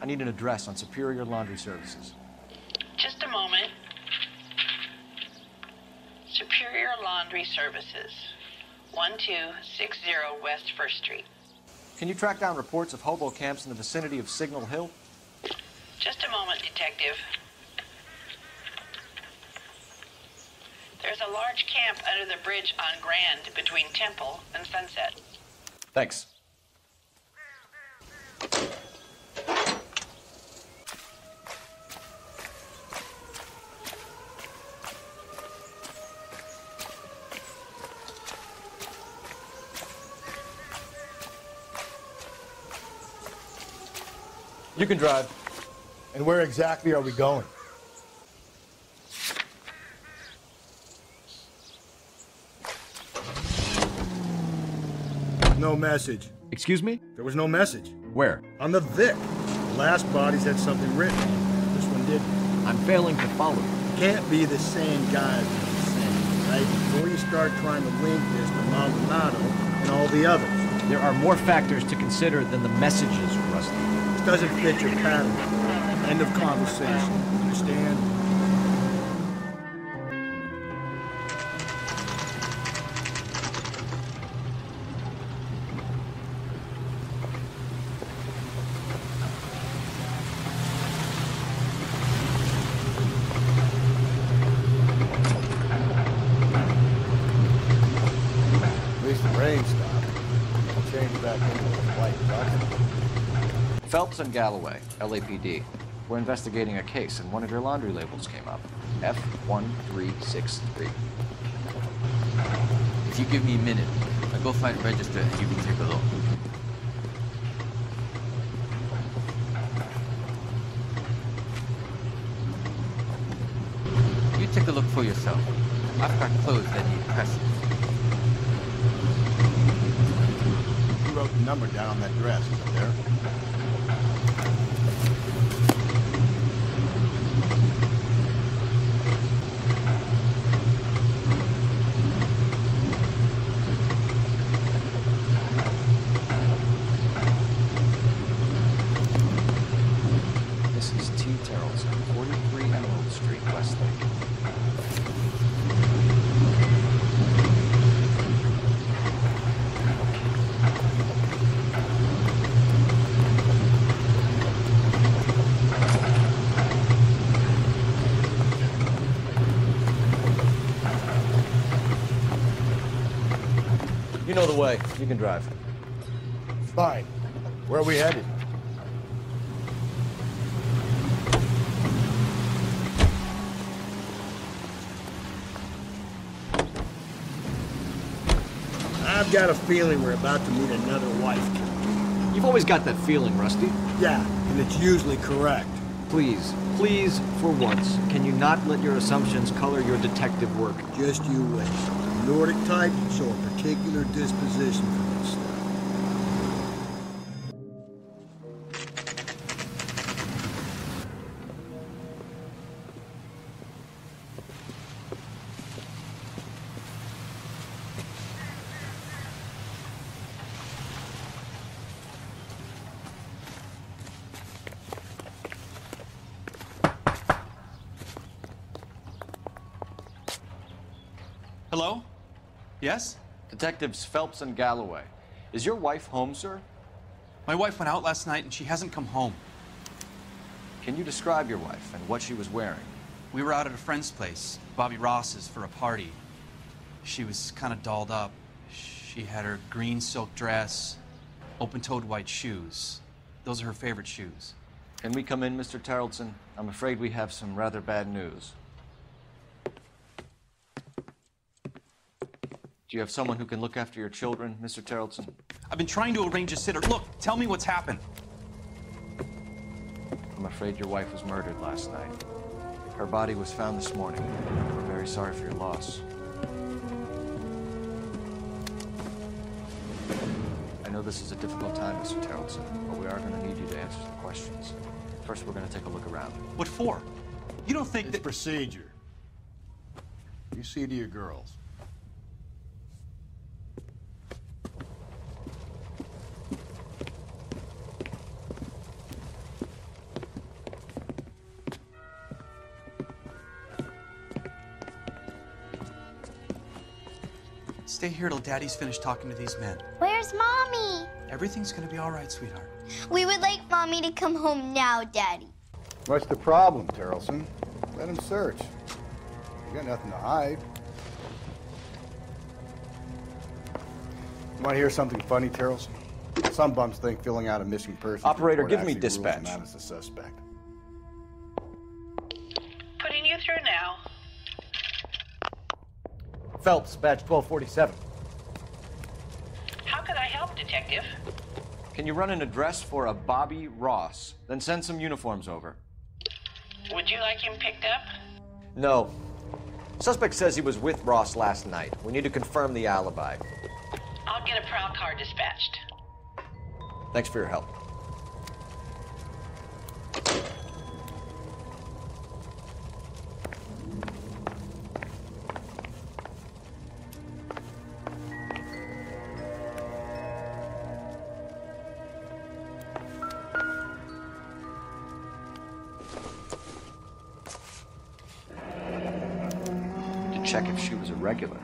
I need an address on Superior Laundry Services. Just a moment. Superior Laundry Services, 1260 West 1st Street. Can you track down reports of hobo camps in the vicinity of Signal Hill? Just a moment, Detective. There's a large camp under the bridge on Grand between Temple and Sunset. Thanks. You can drive. And where exactly are we going? No message. Excuse me? There was no message. Where? On the Vic. The last bodies had something written. This one didn't. I'm failing to follow. It can't be the same guys as the same, right? Before you start trying to link this to Maldonado and all the others. There are more factors to consider than the messages, Rusty. This doesn't fit your pattern. End of conversation. Understand? Phelps and Galloway, LAPD. We're investigating a case, and one of your laundry labels came up. F1363. If you give me a minute, I'll go find a register and you can take a look. You take a look for yourself. I've got clothes that need pressing. You wrote the number down on that dress, is it there? Mrs. T. Terrellson, 43 Emerald Street, Westlake. You know the way. You can drive. Fine. Where are we headed? I've got a feeling we're about to meet another wife. You've always got that feeling, Rusty. Yeah, and it's usually correct. Please, please, for once, can you not let your assumptions color your detective work? Just you wait. Nordic type show a particular disposition for this stuff. Hello? Yes? Detectives Phelps and Galloway. Is your wife home, sir? My wife went out last night and she hasn't come home. Can you describe your wife and what she was wearing? We were out at a friend's place, Bobby Ross's, for a party. She was kind of dolled up. She had her green silk dress, open-toed white shoes. Those are her favorite shoes. Can we come in, Mr. Terrellson? I'm afraid we have some rather bad news. Do you have someone who can look after your children, Mr. Terrellson? I've been trying to arrange a sitter. Look, tell me what's happened. I'm afraid your wife was murdered last night. Her body was found this morning. We're very sorry for your loss. I know this is a difficult time, Mr. Terrellson, but we are going to need you to answer some questions. First, we're going to take a look around. What for? You don't think it's procedure. You see to your girls. Stay here till Daddy's finished talking to these men. Where's Mommy? Everything's gonna be all right, sweetheart. We would like Mommy to come home now, Daddy. What's the problem, Terrellson? Let him search. You got nothing to hide. You want to hear something funny, Terrellson? Some bums think filling out a missing person. Operator, report give me actually rules dispatch. them out as a suspect. Putting you through now. Phelps, badge 1247. How could I help, Detective? Can you run an address for a Bobby Ross? Then send some uniforms over. Would you like him picked up? No. Suspect says he was with Ross last night. We need to confirm the alibi. I'll get a prowl car dispatched. Thanks for your help. Check if she was a regular.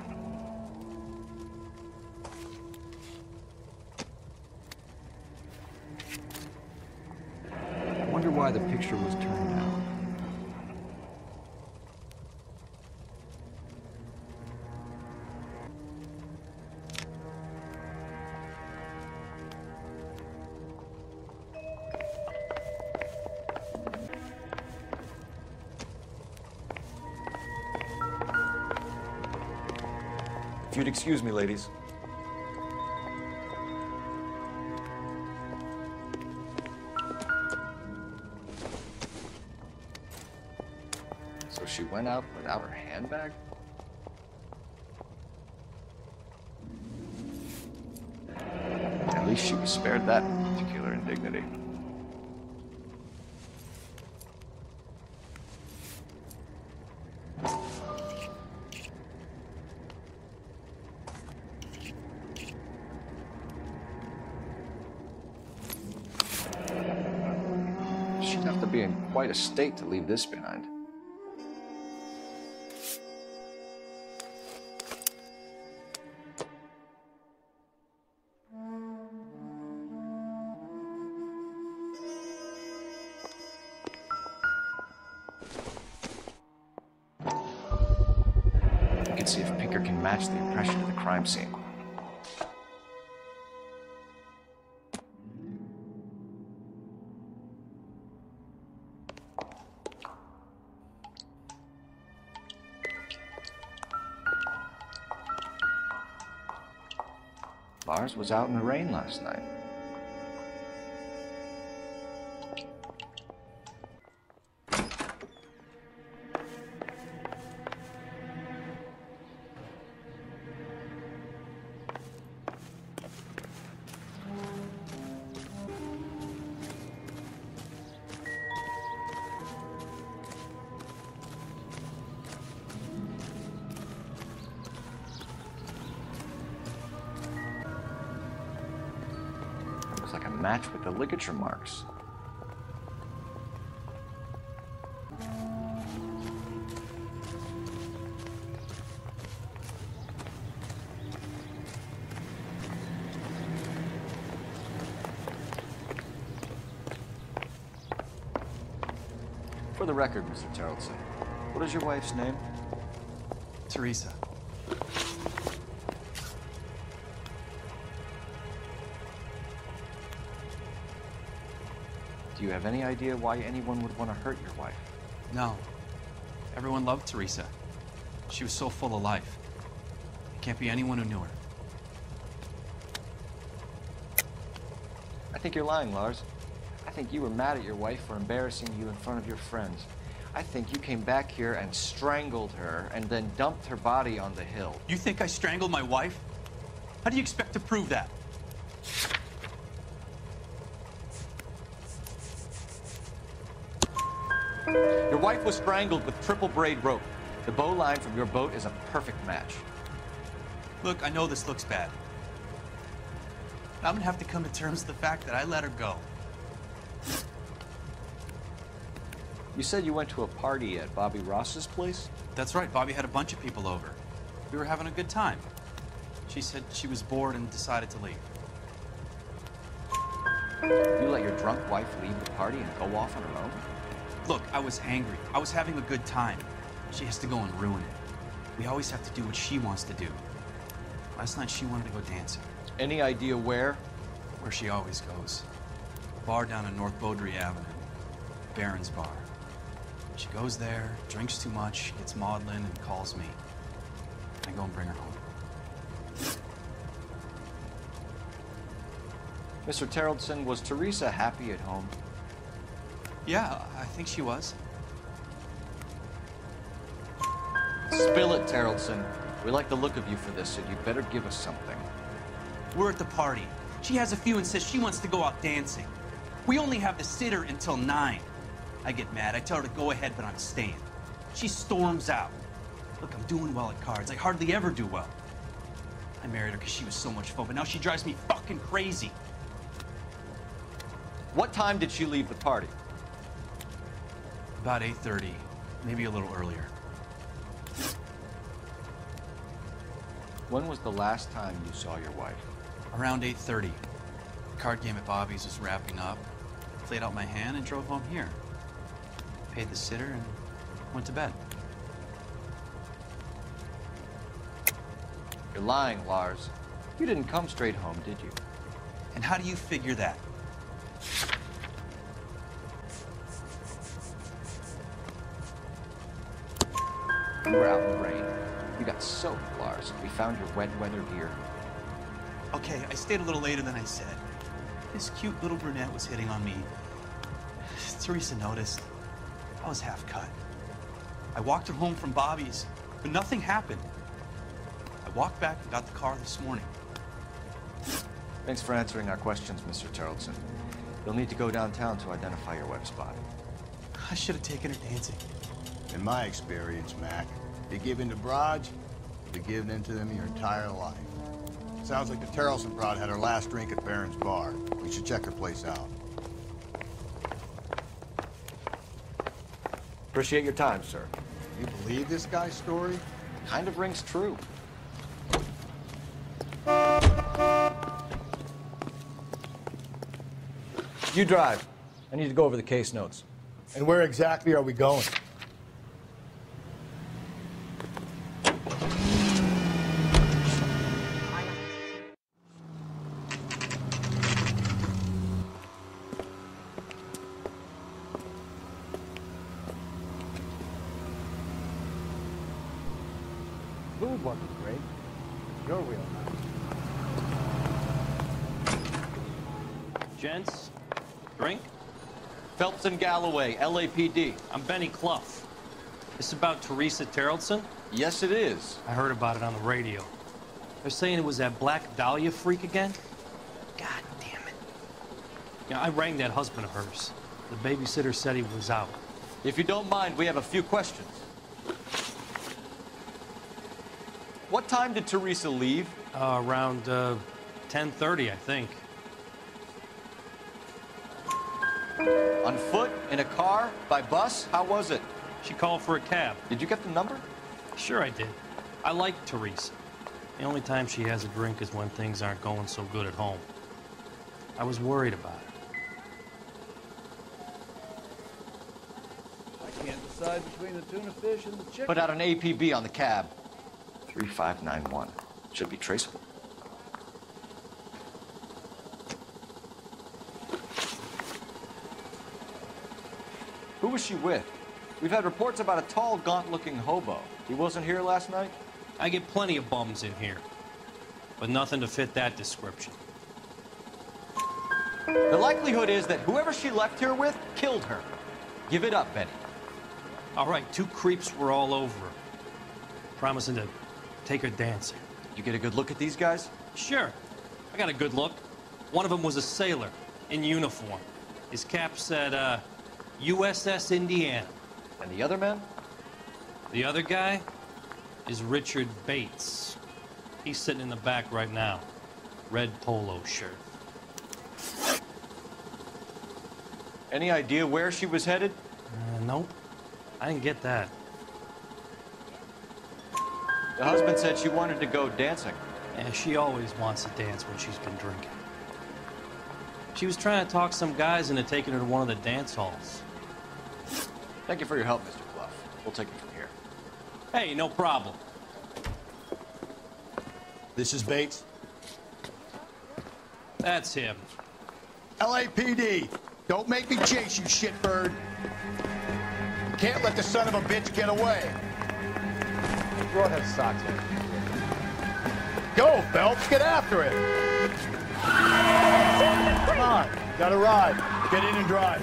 I wonder why the picture was turned out. If you'd excuse me, ladies. So she went out without her handbag? At least she was spared that particular indignity. She'd have to be in quite a state to leave this behind. See if Pinker can match the impression of the crime scene. Lars was out in the rain last night. Like a match with the ligature marks. For the record, Mr. Tarleton, what is your wife's name? Teresa. Do you have any idea why anyone would want to hurt your wife? No. Everyone loved Teresa. She was so full of life. It can't be anyone who knew her. I think you're lying, Lars. I think you were mad at your wife for embarrassing you in front of your friends. I think you came back here and strangled her and then dumped her body on the hill. You think I strangled my wife? How do you expect to prove that? Your wife was strangled with triple braid rope. The bow line from your boat is a perfect match. Look, I know this looks bad. I'm gonna have to come to terms with the fact that I let her go. You said you went to a party at Bobby Ross's place? That's right, Bobby had a bunch of people over. We were having a good time. She said she was bored and decided to leave. You let your drunk wife leave the party and go off on her own? Look, I was angry. I was having a good time. She has to go and ruin it. We always have to do what she wants to do. Last night she wanted to go dancing. Any idea where? Where she always goes. A bar down on North Beaudry Avenue. Barron's Bar. She goes there, drinks too much, gets maudlin, and calls me. I go and bring her home. Mr. Tarleton, was Teresa happy at home? Yeah, I think she was. Spill it, Tarleton. We like the look of you for this, and you'd better give us something. We're at the party. She has a few and says she wants to go out dancing. We only have the sitter until 9. I get mad. I tell her to go ahead, but I'm staying. She storms out. Look, I'm doing well at cards. I hardly ever do well. I married her because she was so much fun, but now she drives me fucking crazy. What time did she leave the party? About 8:30, maybe a little earlier. When was the last time you saw your wife? Around 8:30. The card game at Bobby's was wrapping up. Played out my hand and drove home here. Paid the sitter and went to bed. You're lying, Lars. You didn't come straight home, did you? And how do you figure that? You were out in the rain. You got soap, Lars. We found your wet weather gear. Okay, I stayed a little later than I said. This cute little brunette was hitting on me. Teresa noticed. I was half cut. I walked her home from Bobby's, but nothing happened. I walked back and got the car this morning. Thanks for answering our questions, Mr. Tarleton. You'll need to go downtown to identify your web spot. I should have taken her dancing. In my experience, Mac, you give in to broads, you'll be giving in to them your entire life. Sounds like the Tarleton broad had her last drink at Barron's Bar. We should check her place out. Appreciate your time, sir. You believe this guy's story? Kind of rings true. You drive. I need to go over the case notes. And where exactly are we going? Food wasn't great. Your wheelhouse. Gents, drink? Phelps and Galloway, LAPD. I'm Benny Clough. This about Teresa Tarleton? Yes, it is. I heard about it on the radio. They're saying it was that Black Dahlia freak again? God damn it. Yeah, I rang that husband of hers. The babysitter said he was out. If you don't mind, we have a few questions. What time did Teresa leave? Around 10:30, I think. On foot? In a car? By bus? How was it? She called for a cab. Did you get the number? Sure I did. I like Teresa. The only time she has a drink is when things aren't going so good at home. I was worried about her. I can't decide between the tuna fish and the chicken. Put out an APB on the cab. 3591. Should be traceable. Who was she with? We've had reports about a tall, gaunt-looking hobo. He wasn't here last night? I get plenty of bums in here, but nothing to fit that description. The likelihood is that whoever she left here with killed her. Give it up, Benny. All right, two creeps were all over her, promising to take her dancing. You get a good look at these guys? Sure. I got a good look. One of them was a sailor in uniform. His cap said, USS Indiana. And the other man? The other guy is Richard Bates. He's sitting in the back right now. Red polo shirt. Any idea where she was headed? Nope. I didn't get that. The husband said she wanted to go dancing. Yeah, she always wants to dance when she's been drinking. She was trying to talk some guys into taking her to one of the dance halls. Thank you for your help, Mr. Clough. We'll take it from here. Hey, no problem. This is Bates. That's him. LAPD, don't make me chase you, shitbird. Can't let the son of a bitch get away. Broad has socks on. Go, Phelps, get after it. Come on, got a ride. Get in and drive.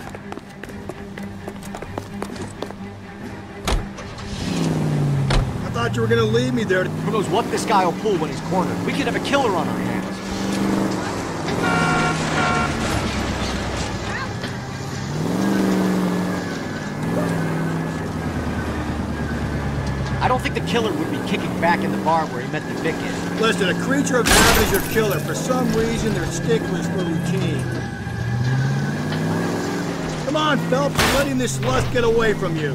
I thought you were gonna leave me there. Who knows what this guy will pull when he's cornered? We could have a killer on our hands. I don't think the killer would be kicking back in the bar where he met the Vic in. Listen, a creature of habit is your killer. For some reason, they're sticklers for routine. Come on, Phelps, you're letting this lust get away from you.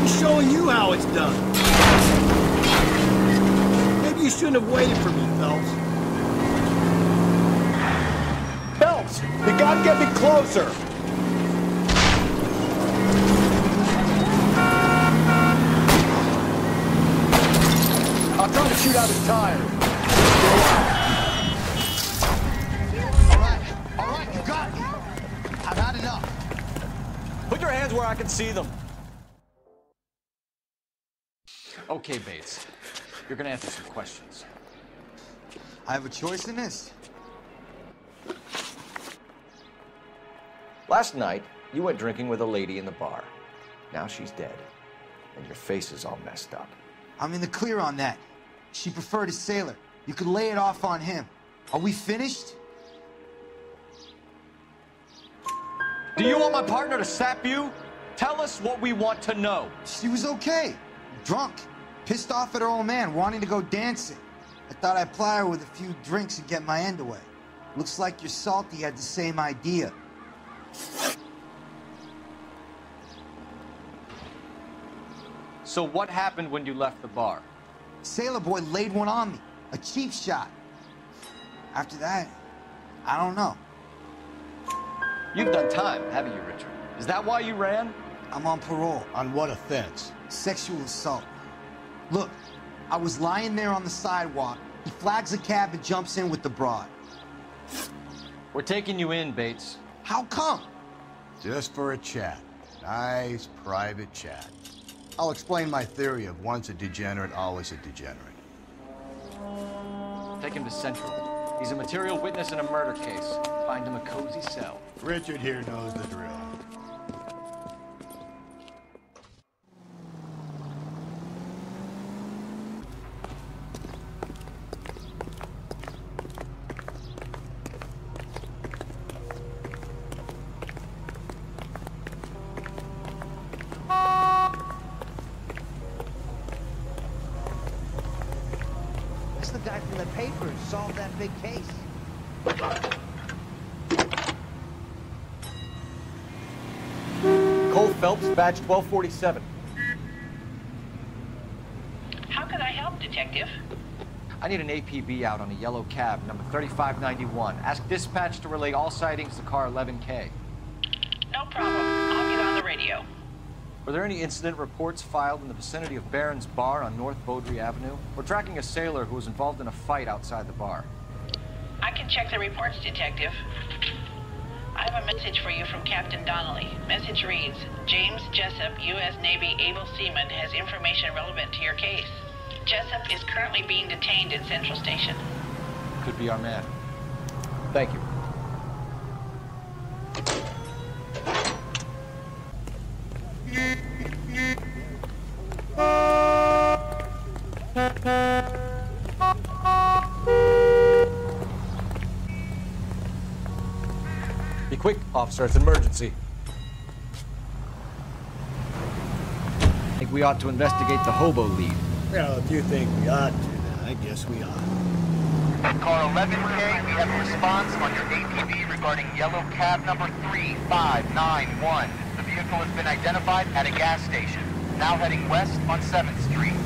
He's showing you how it's done. Maybe you shouldn't have waited for me, Phelps. Phelps, you gotta get me closer. I'll try to shoot out his tires. All right, you got me. I've had enough. Put your hands where I can see them. Okay, Bates. You're gonna answer some questions. I have a choice in this. Last night, you went drinking with a lady in the bar. Now she's dead, and your face is all messed up. I'm in the clear on that. She preferred a sailor. You could lay it off on him. Are we finished? Do you want my partner to sap you? Tell us what we want to know. She was okay. Drunk. Pissed off at her old man, wanting to go dancing. I thought I'd ply her with a few drinks and get my end away. Looks like your Salty had the same idea. So what happened when you left the bar? Sailor boy laid one on me. A cheap shot. After that, I don't know. You've done time, haven't you, Richard? Is that why you ran? I'm on parole. On what offense? Sexual assault. Look, I was lying there on the sidewalk. He flags a cab and jumps in with the broad. We're taking you in, Bates. How come? Just for a chat. Nice, private chat. I'll explain my theory of once a degenerate, always a degenerate. Take him to Central. He's a material witness in a murder case. Find him a cozy cell. Richard here knows the drill. That's the guy from the paper who solved that big case. Cole Phelps, badge 1247. How can I help, Detective? I need an APB out on a yellow cab, number 3591. Ask dispatch to relay all sightings to car 11K. No problem. I'll get on the radio. Were there any incident reports filed in the vicinity of Barron's Bar on North Beaudry Avenue? We're tracking a sailor who was involved in a fight outside the bar. I can check the reports, Detective. I have a message for you from Captain Donnelly. Message reads, James Jessup, U.S. Navy able seaman, has information relevant to your case. Jessup is currently being detained at Central Station. Could be our man. Thank you. Be quick, officer. It's an emergency. I think we ought to investigate the hobo lead. Well, if you think we ought to, then I guess we ought. Car 11K, we have a response on your APB regarding yellow cab number 3591. The vehicle has been identified at a gas station, now heading west on 7th Street.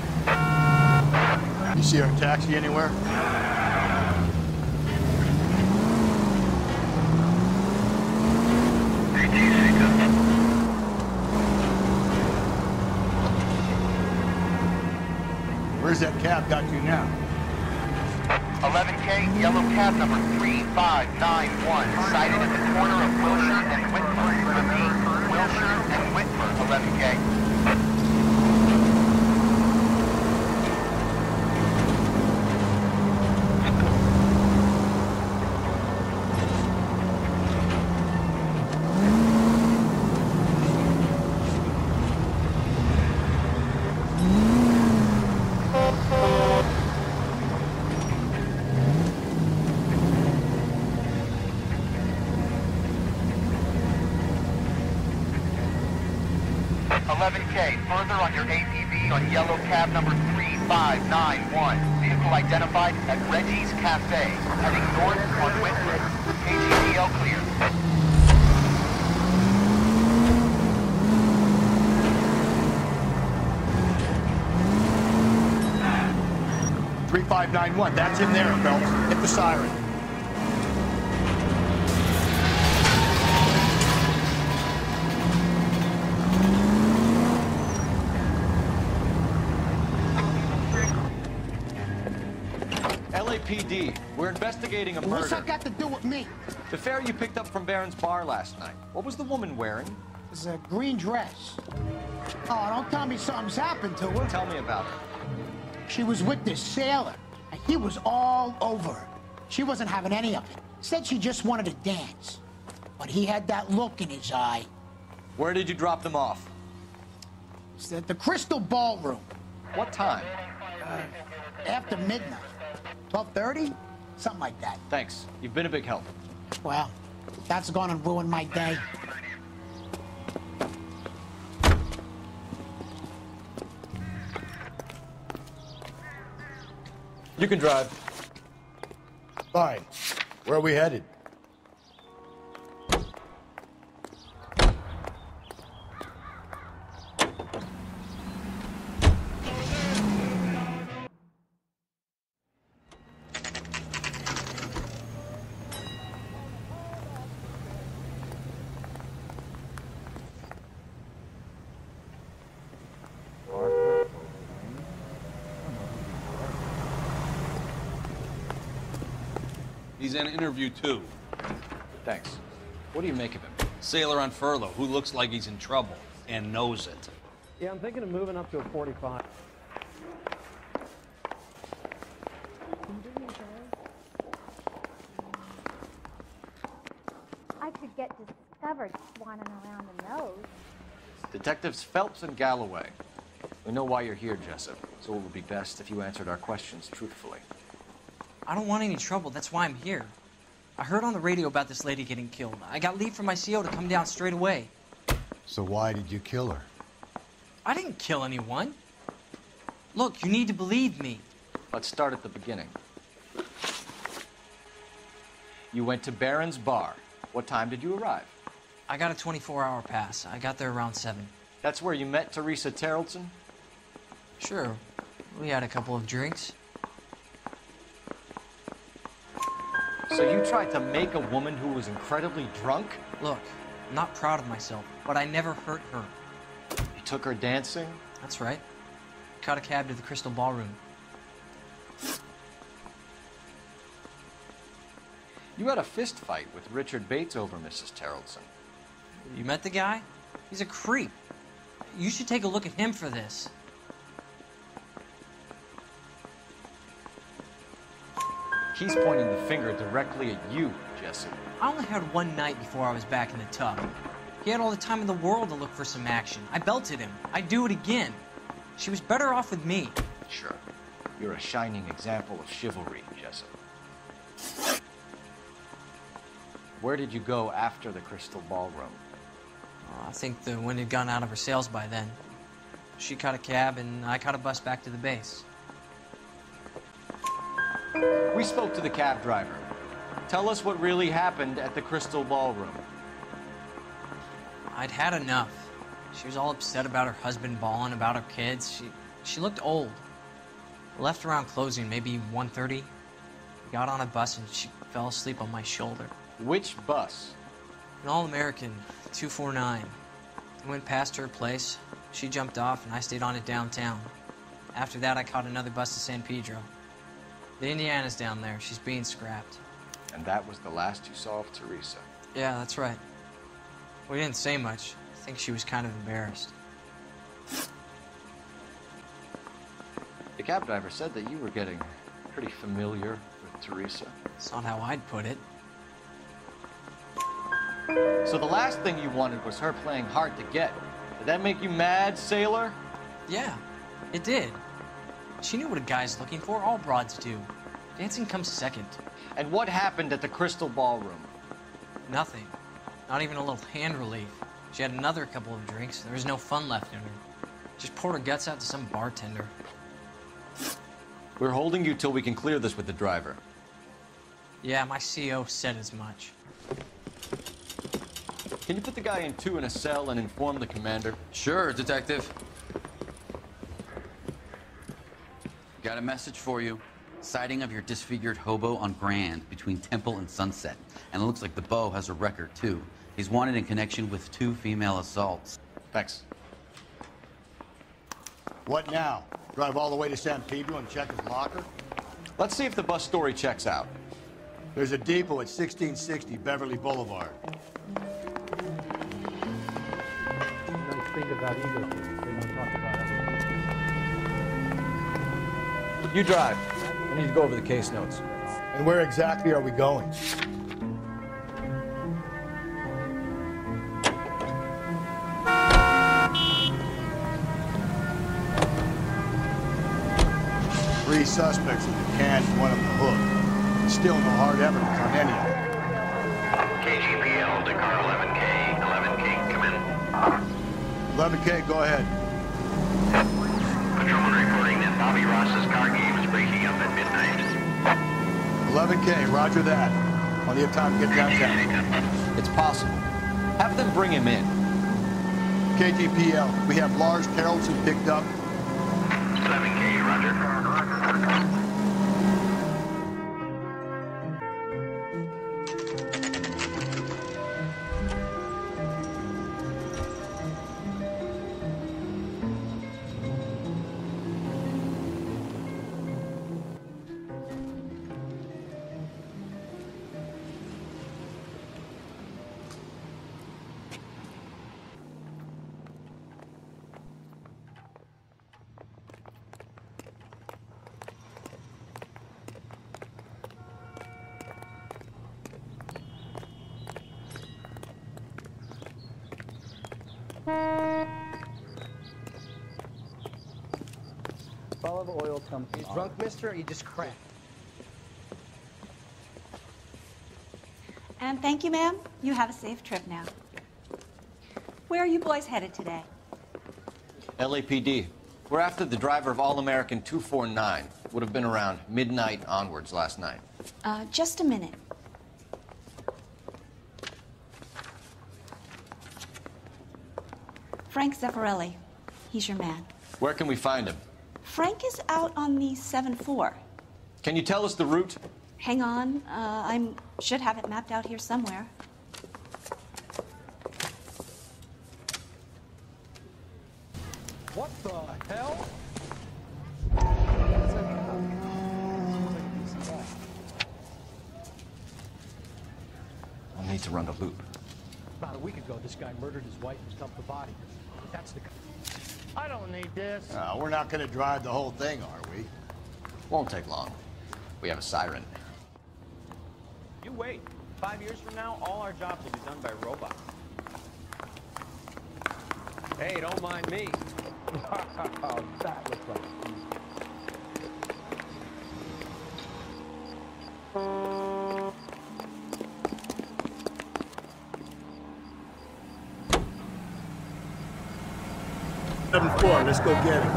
You see our taxi anywhere? Where's that cab got you now? 11K, yellow cab number 3591, sighted at the corner of Wilshire and Whitmer. Repeat, Wilshire and Whitmer, 11K. Further on your APB on yellow cab number 3591. Vehicle identified at Reggie's Cafe, heading north on Whitman. KGPL clear. $3591. That's in there, Phelps. Hit the siren. PD. We're investigating a murder. What's that got to do with me? The fare you picked up from Barron's bar last night. What was the woman wearing? It was a green dress. Oh, don't tell me something's happened to her. Tell me about her. She was with this sailor, and he was all over her. She wasn't having any of it. Said she just wanted to dance. But he had that look in his eye. Where did you drop them off? It's at the Crystal Ballroom. What time? After midnight. 12:30? Something like that. Thanks. You've been a big help. Well, that's gonna ruin my day. You can drive. Fine. Where are we headed? He's in interview 2. Thanks. What do you make of him? Sailor on furlough who looks like he's in trouble and knows it. Yeah, I'm thinking of moving up to a 45. I could get discovered swanning around the nose. Detectives Phelps and Galloway. We know why you're here, Jessup, so it would be best if you answered our questions truthfully. I don't want any trouble. That's why I'm here. I heard on the radio about this lady getting killed. I got leave from my CO to come down straight away. So why did you kill her? I didn't kill anyone. Look, you need to believe me. Let's start at the beginning. You went to Barron's bar. What time did you arrive? I got a 24-hour pass. I got there around 7. That's where you met Teresa Terrelson? Sure. We had a couple of drinks. So you tried to make a woman who was incredibly drunk? Look, I'm not proud of myself, but I never hurt her. You took her dancing? That's right. Caught a cab to the Crystal Ballroom. You had a fist fight with Richard Bates over Mrs. Terrelson. You met the guy? He's a creep. You should take a look at him for this. He's pointing the finger directly at you, Jessup. I only had one night before I was back in the tub. He had all the time in the world to look for some action. I belted him. I'd do it again. She was better off with me. Sure. You're a shining example of chivalry, Jessup. Where did you go after the Crystal Ballroom? I think the wind had gone out of her sails by then. She caught a cab, and I caught a bus back to the base. We spoke to the cab driver. Tell us what really happened at the Crystal Ballroom. I'd had enough. She was all upset about her husband bawling about her kids. She looked old. Left around closing, maybe 1:30. Got on a bus and she fell asleep on my shoulder. Which bus? An All-American, 249. I went past her place. She jumped off and I stayed on it downtown. After that, I caught another bus to San Pedro. The Indiana's down there. She's being scrapped. And that was the last you saw of Teresa? Yeah, that's right. We didn't say much. I think she was kind of embarrassed. The cab driver said that you were getting pretty familiar with Teresa. It's not how I'd put it. So the last thing you wanted was her playing hard to get. Did that make you mad, sailor? Yeah, it did. She knew what a guy's looking for. All broads do. Dancing comes second. And what happened at the Crystal Ballroom? Nothing. Not even a little hand relief. She had another couple of drinks. There was no fun left in her. Just poured her guts out to some bartender. We're holding you till we can clear this with the driver. Yeah, my CO said as much. Can you put the guy in 2 in a cell and inform the commander? Sure, Detective. Got a message for you. Sighting of your disfigured hobo on Grand between Temple and Sunset. And it looks like the Beau has a record, too. He's wanted in connection with 2 female assaults. Thanks. What now? Drive all the way to San Pedro and check his locker? Let's see if the bus story checks out. There's a depot at 1660 Beverly Boulevard. Nice thing about EDOL, they don't talk about it. You drive. I need to go over the case notes. And where exactly are we going? Three suspects in the can, one on the hook. Still no hard evidence on any of them. KGPL to car 11K. 11K, come in. 11K, go ahead. Patrolman reporting that Bobby Ross's car game is breaking up at midnight. 11K, roger that. Plenty of time to get downtown. It's possible. Have them bring him in. KGPL, we have Lars Carrollson picked up. 11K, roger. Olive oil comes. You drunk, mister, or you just cracked? And thank you, ma'am. You have a safe trip now. Where are you boys headed today? LAPD. We're after the driver of All-American 249. Would have been around midnight onwards last night. Just a minute. Frank Zeffirelli. He's your man. Where can we find him? Frank is out on the 7-4. Can you tell us the route? Hang on. I should have it mapped out here somewhere. What the hell? I'll need to run the loop. About a week ago, this guy murdered his wife and stuffed the body. That's the... I don't need this. We're not going to drive the whole thing, are we? Won't take long. We have a siren. You wait. 5 years from now, all our jobs will be done by robots. Hey, don't mind me. That looks like... Let's go get him.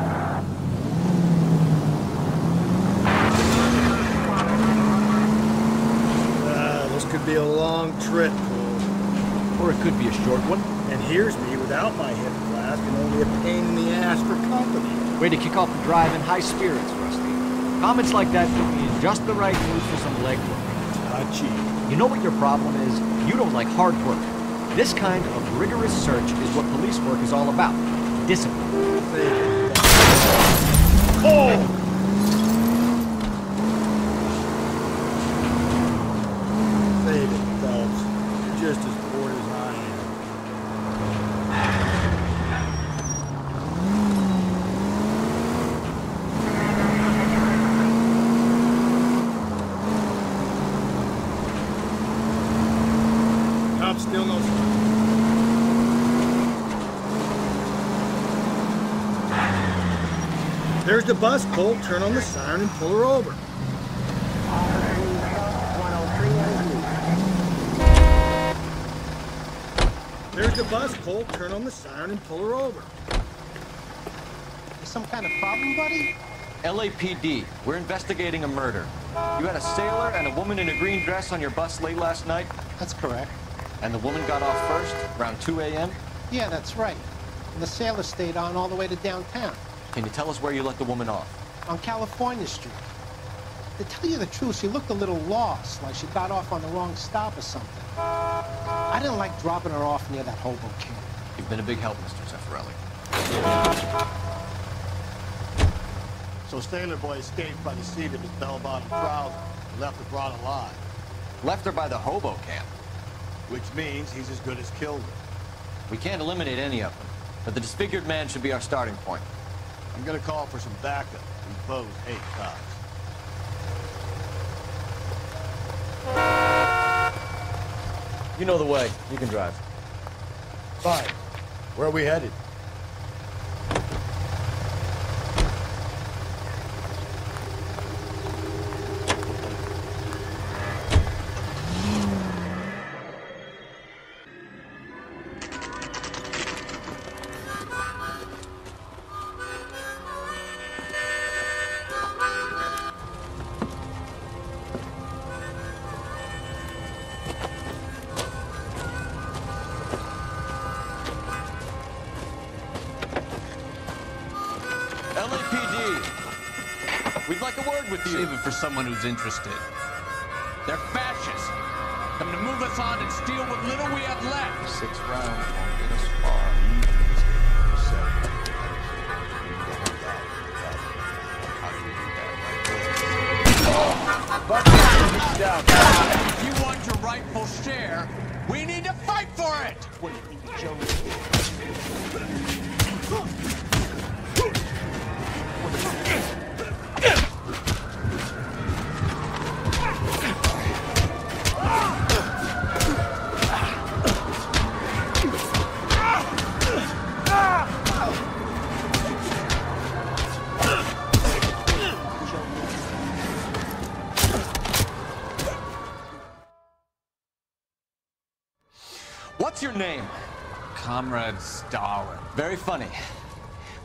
This could be a long trip, Cole. Or it could be a short one. And here's me without my hip flask and only a pain in the ass for company. Way to kick off the drive in high spirits, Rusty. Comments like that put me in just the right mood for some leg work. Touchy. You know what your problem is? You don't like hard work. This kind of rigorous search is what police work is all about. Discipline. Oh! Save it, Phelps. You're just as bored as I am. Cops still no... There's the bus, Cole. Turn on the siren and pull her over. There's the bus, Cole. Turn on the siren and pull her over. Some kind of problem, buddy? LAPD. We're investigating a murder. You had a sailor and a woman in a green dress on your bus late last night? That's correct. And the woman got off first, around 2 a.m.? Yeah, that's right. And the sailor stayed on all the way to downtown. Can you tell us where you let the woman off? On California Street. To tell you the truth, she looked a little lost, like she got off on the wrong stop or something. I didn't like dropping her off near that hobo camp. You've been a big help, Mr. Zeffirelli. So Sailor Boy escaped by the seat of his bell-bottom trouser and left the broad alive. Left her by the hobo camp. Which means he's as good as killed her. We can't eliminate any of them, but the disfigured man should be our starting point. I'm gonna call for some backup. These bows hate cops. You know the way. You can drive. Fine. Where are we headed? We'd like a word with you. Save it for someone who's interested. They're fascists. Come to move us on and steal what little we have left. 6 rounds won't get us far. If you want your rightful share, we need to fight for it. What do you think, Joe? What's your name? Comrade Stalin. Very funny.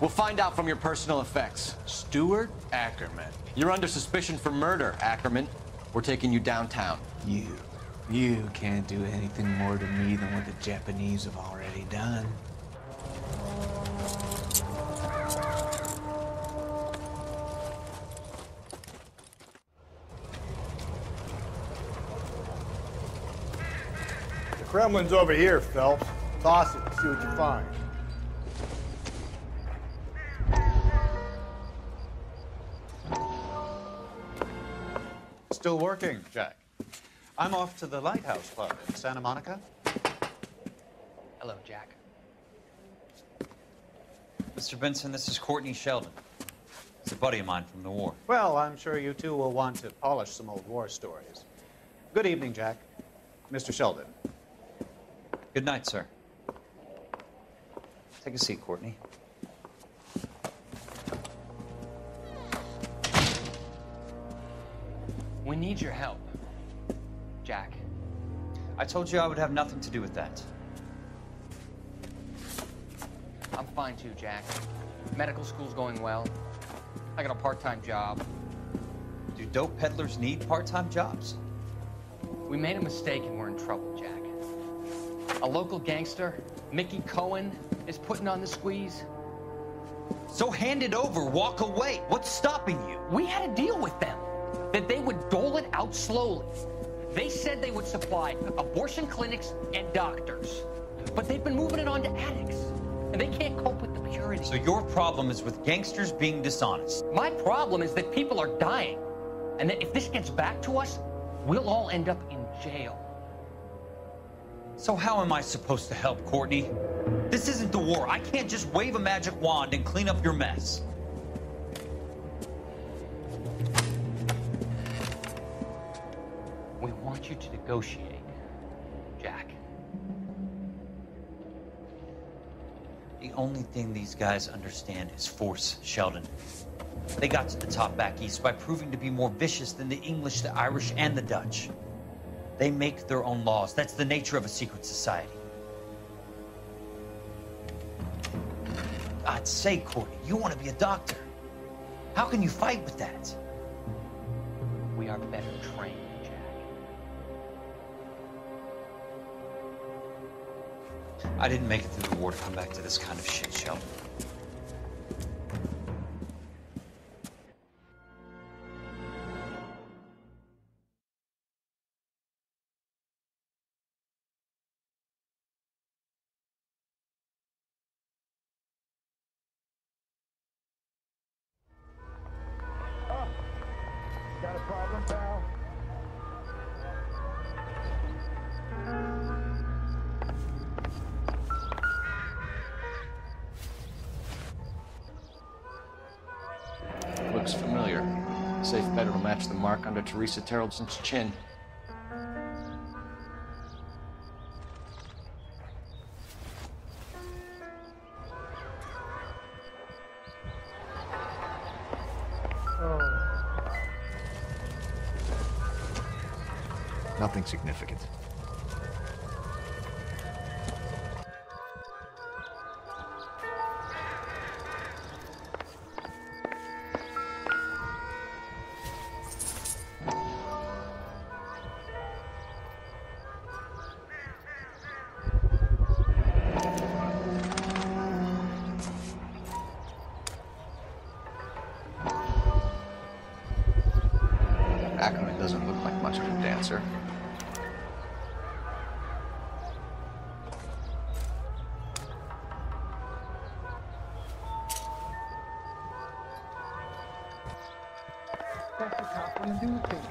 We'll find out from your personal effects. Stuart Ackerman. You're under suspicion for murder, Ackerman. We're taking you downtown. You can't do anything more to me than what the Japanese have already done. The Kremlin's over here, Phelps. Toss it and see what you find. Still working, Jack. I'm off to the Lighthouse Club in Santa Monica. Hello, Jack. Mr. Benson, this is Courtney Sheldon. He's a buddy of mine from the war. Well, I'm sure you two will want to polish some old war stories. Good evening, Jack. Mr. Sheldon. Good night, sir. Take a seat, Courtney. We need your help, Jack. I told you I would have nothing to do with that. I'm fine too, Jack. Medical school's going well. I got a part-time job. Do dope peddlers need part-time jobs? We made a mistake and we're in trouble, Jack. A local gangster, Mickey Cohen, is putting on the squeeze. So hand it over, walk away. What's stopping you? We had a deal with them that they would dole it out slowly. They said they would supply abortion clinics and doctors, but they've been moving it on to addicts, and they can't cope with the purity. So your problem is with gangsters being dishonest? My problem is that people are dying, and that if this gets back to us, we'll all end up in jail. So how am I supposed to help, Courtney? This isn't the war. I can't just wave a magic wand and clean up your mess. We want you to negotiate, Jack. The only thing these guys understand is force, Sheldon. They got to the top back east by proving to be more vicious than the English, the Irish, and the Dutch. They make their own laws. That's the nature of a secret society. I'd say, Courtney, you want to be a doctor. How can you fight with that? We are better trained, Jack. I didn't make it through the war to come back to this kind of shit, Sheldon. looks familiar. Safe bet it'll match the mark under Teresa Terreldson's chin. Nothing significant. Ackerman doesn't look like much of a dancer. That's the cop when you do things.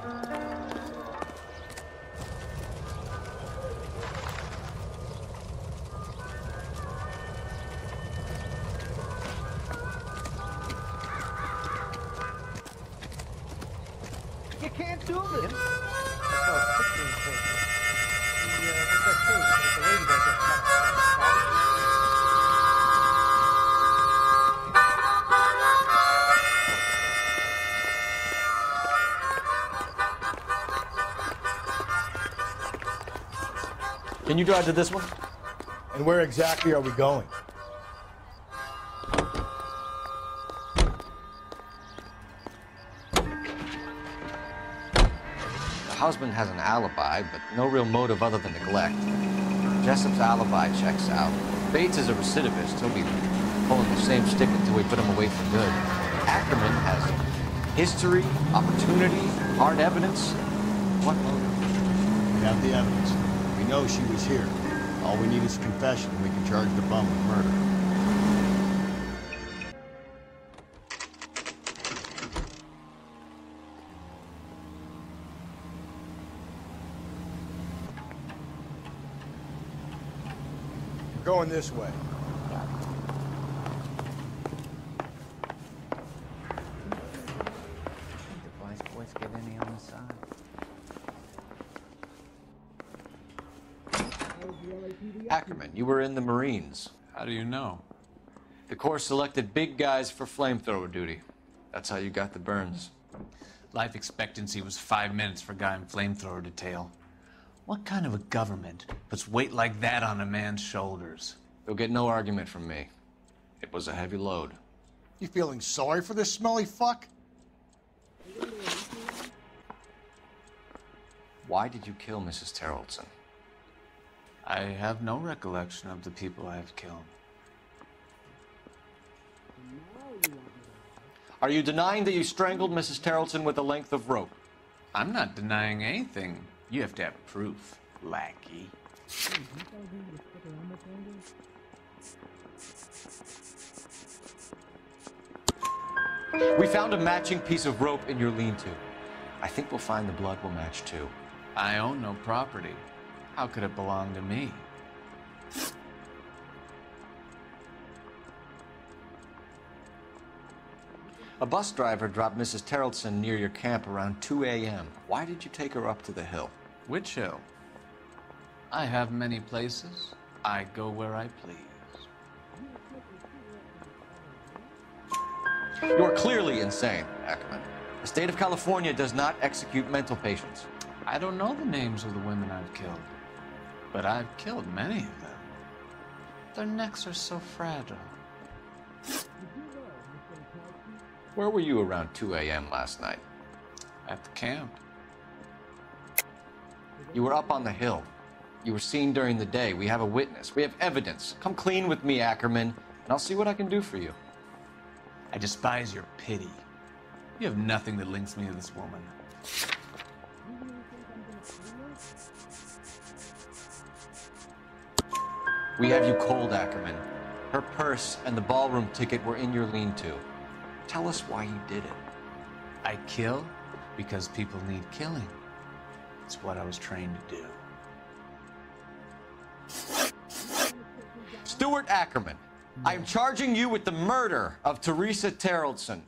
You can't do this. I saw a picture in the paper. What's that case? The lady that got shot. Can you drive to this one? And where exactly are we going? The husband has an alibi, but no real motive other than neglect. Jessup's alibi checks out. Bates is a recidivist. He'll be pulling the same stick until we put him away for good. Ackerman has history, opportunity, hard evidence. What motive? We have the evidence. We know she was here. All we need is a confession, and we can charge the bum with murder. We're going this way. The vice boys get any on the side? Ackerman, you were in the Marines. How do you know? The Corps selected big guys for flamethrower duty. That's how you got the burns. Life expectancy was 5 minutes for a guy in flamethrower detail. What kind of a government puts weight like that on a man's shoulders? You'll get no argument from me. It was a heavy load. You feeling sorry for this smelly fuck? Why did you kill Mrs. Terreldson? I have no recollection of the people I have killed. Are you denying that you strangled Mrs. Terreldson with a length of rope? I'm not denying anything. You have to have proof, lackey. We found a matching piece of rope in your lean-to. I think we'll find the blood will match too. I own no property. How could it belong to me? A bus driver dropped Mrs. Terreldson near your camp around 2 a.m. Why did you take her up to the hill? Which hill? I have many places. I go where I please. You're clearly insane, Ackerman. The state of California does not execute mental patients. I don't know the names of the women I've killed, but I've killed many of them. Their necks are so fragile. Where were you around 2 a.m. last night? At the camp. You were up on the hill. You were seen during the day. We have a witness. We have evidence. Come clean with me, Ackerman, and I'll see what I can do for you. I despise your pity. You have nothing that links me to this woman. We have you cold, Ackerman. Her purse and the ballroom ticket were in your lean-to. Tell us why you did it. I kill because people need killing. It's what I was trained to do. Stuart Ackerman, I am charging you with the murder of Teresa Terreldson.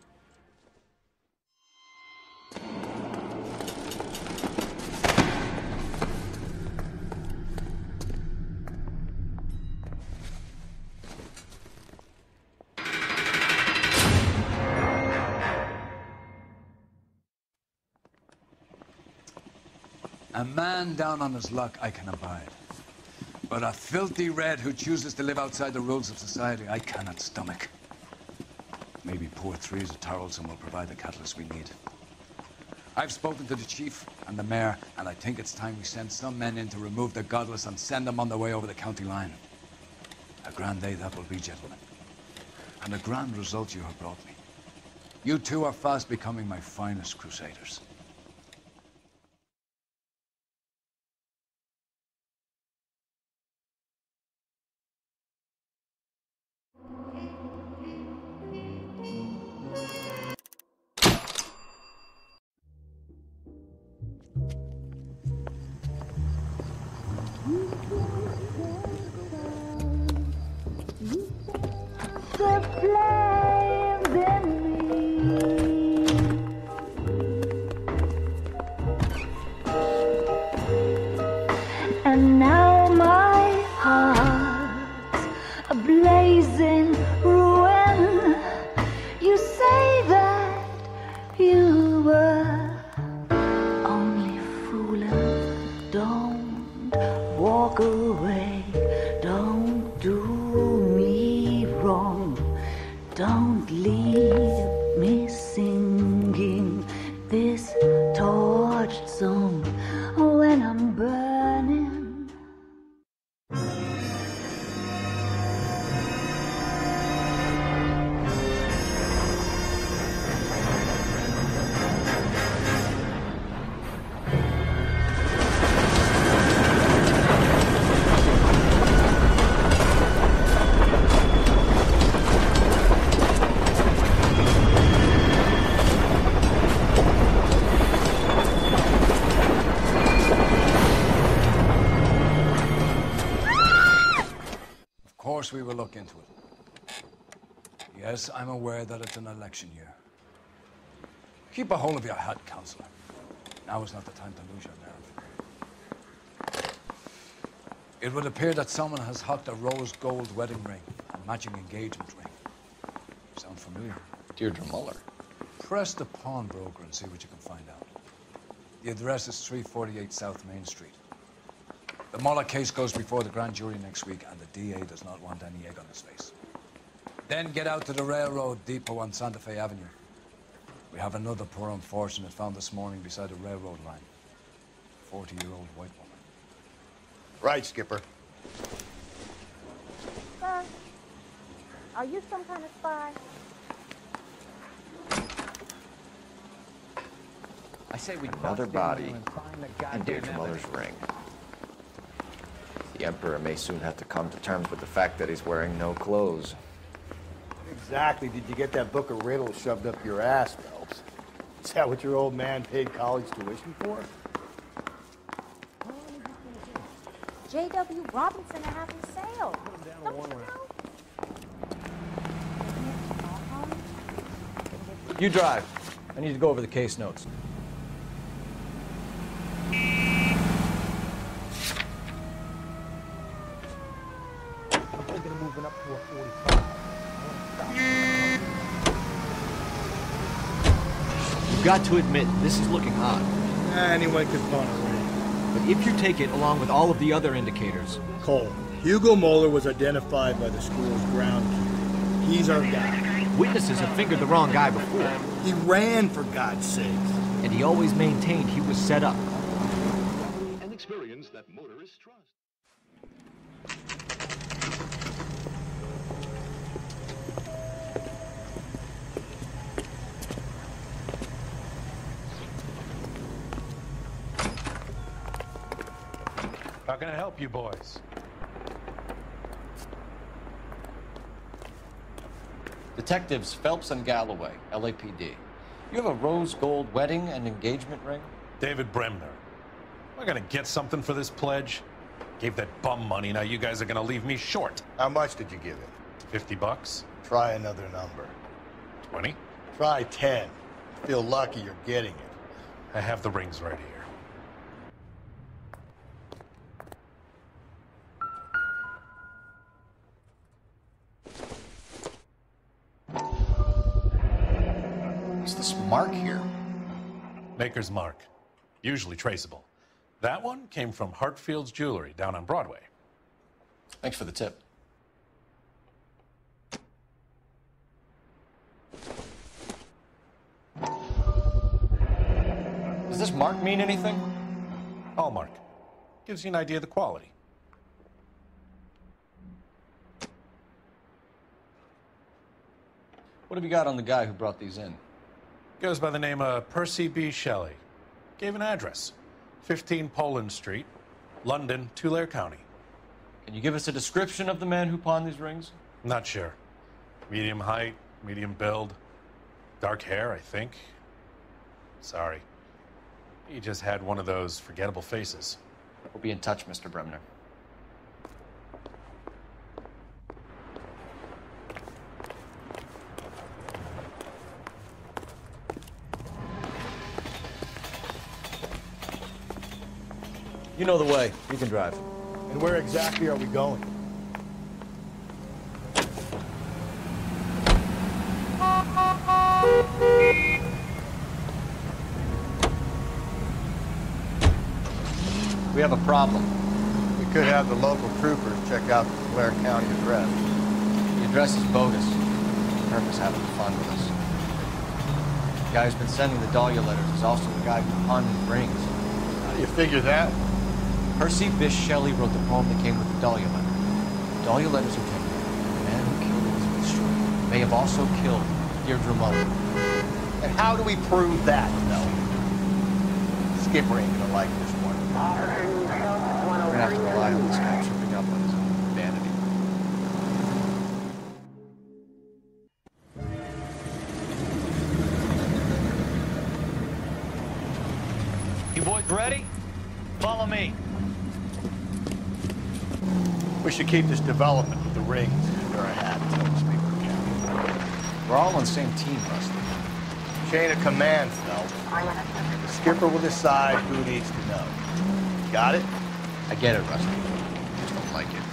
A man down on his luck I can abide. But a filthy red who chooses to live outside the rules of society I cannot stomach. Maybe poor Threes of Tarleton will provide the catalyst we need. I've spoken to the chief and the mayor, and I think it's time we send some men in to remove the godless and send them on their way over the county line. A grand day that will be, gentlemen. And a grand result you have brought me. You two are fast becoming my finest crusaders. And now my heart's a blazing ruin. You say that you were only fooling. Don't walk away. Don't do me wrong. Don't leave me singing this torched song when I'm burning. We will look into it. Yes, I'm aware that it's an election year. Keep a hold of your hat, Counselor. Now is not the time to lose your nerve. It would appear that someone has hocked a rose gold wedding ring and matching engagement ring. Sound familiar? Deirdre Muller. Press the pawnbroker and see what you can find out. The address is 348 South Main Street. The Muller case goes before the grand jury next week, and the DA does not want any egg on his face. Then get out to the railroad depot on Santa Fe Avenue. We have another poor unfortunate found this morning beside a railroad line. 40-year-old white woman. Right, Skipper. Sir, are you some kind of spy? I say we Another body in Deirdre Muller's ring. The Emperor may soon have to come to terms with the fact that he's wearing no clothes. Exactly. Did you get that book of riddles shoved up your ass, Phelps? Is that what your old man paid college tuition for? J.W. Robinson are having sale. Don't you know? You drive. I need to go over the case notes. Moving up to a 45. You've got to admit, this is looking odd. Anyone could pawn a ring. But if you take it along with all of the other indicators... Cole, Hugo Muller was identified by the school's groundkeeper. He's our guy. Witnesses have fingered the wrong guy before. He ran, for God's sakes. And he always maintained he was set up. An experience that motorists trust. How can I help you boys? Detectives Phelps and Galloway, LAPD. You have a rose gold wedding and engagement ring? David Bremner. Am I gonna get something for this pledge? Gave that bum money, now you guys are gonna leave me short. How much did you give him? $50? Try another number. 20? Try 10. Feel lucky you're getting it. I have the rings right here. What's this mark here? Maker's mark. Usually traceable. That one came from Hartfield's Jewelry down on Broadway. Thanks for the tip. Does this mark mean anything? Hallmark. Gives you an idea of the quality. What have you got on the guy who brought these in? Goes by the name of Percy B. Shelley. Gave an address. 15 Poland Street, London, Tulare County. Can you give us a description of the man who pawned these rings? Not sure. Medium height, medium build. Dark hair, I think. Sorry. He just had one of those forgettable faces. We'll be in touch, Mr. Bremner. You know the way. You can drive. And where exactly are we going? We have a problem. We could have the local troopers check out the Tulare County address. The address is bogus. The purpose having fun with us. The guy who's been sending the Dahlia letters is also the guy who pawned his rings. How do you figure that? Percy Bysshe Shelley wrote the poem that came with the Dahlia letter. The Dahlia letters are genuine. The man who killed Elizabeth Short may have also killed Deirdre Mullen. And how do we prove that, though? Skipper ain't gonna like this one. We're gonna have to rely on this guy tripping up on his own vanity. You boys ready? Follow me. We should keep this development with the rings under our hat until we speak with Captain. We're all on the same team, Rusty. Chain of command, Phelps. The skipper will decide who needs to know. Got it? I get it, Rusty. Just don't like it.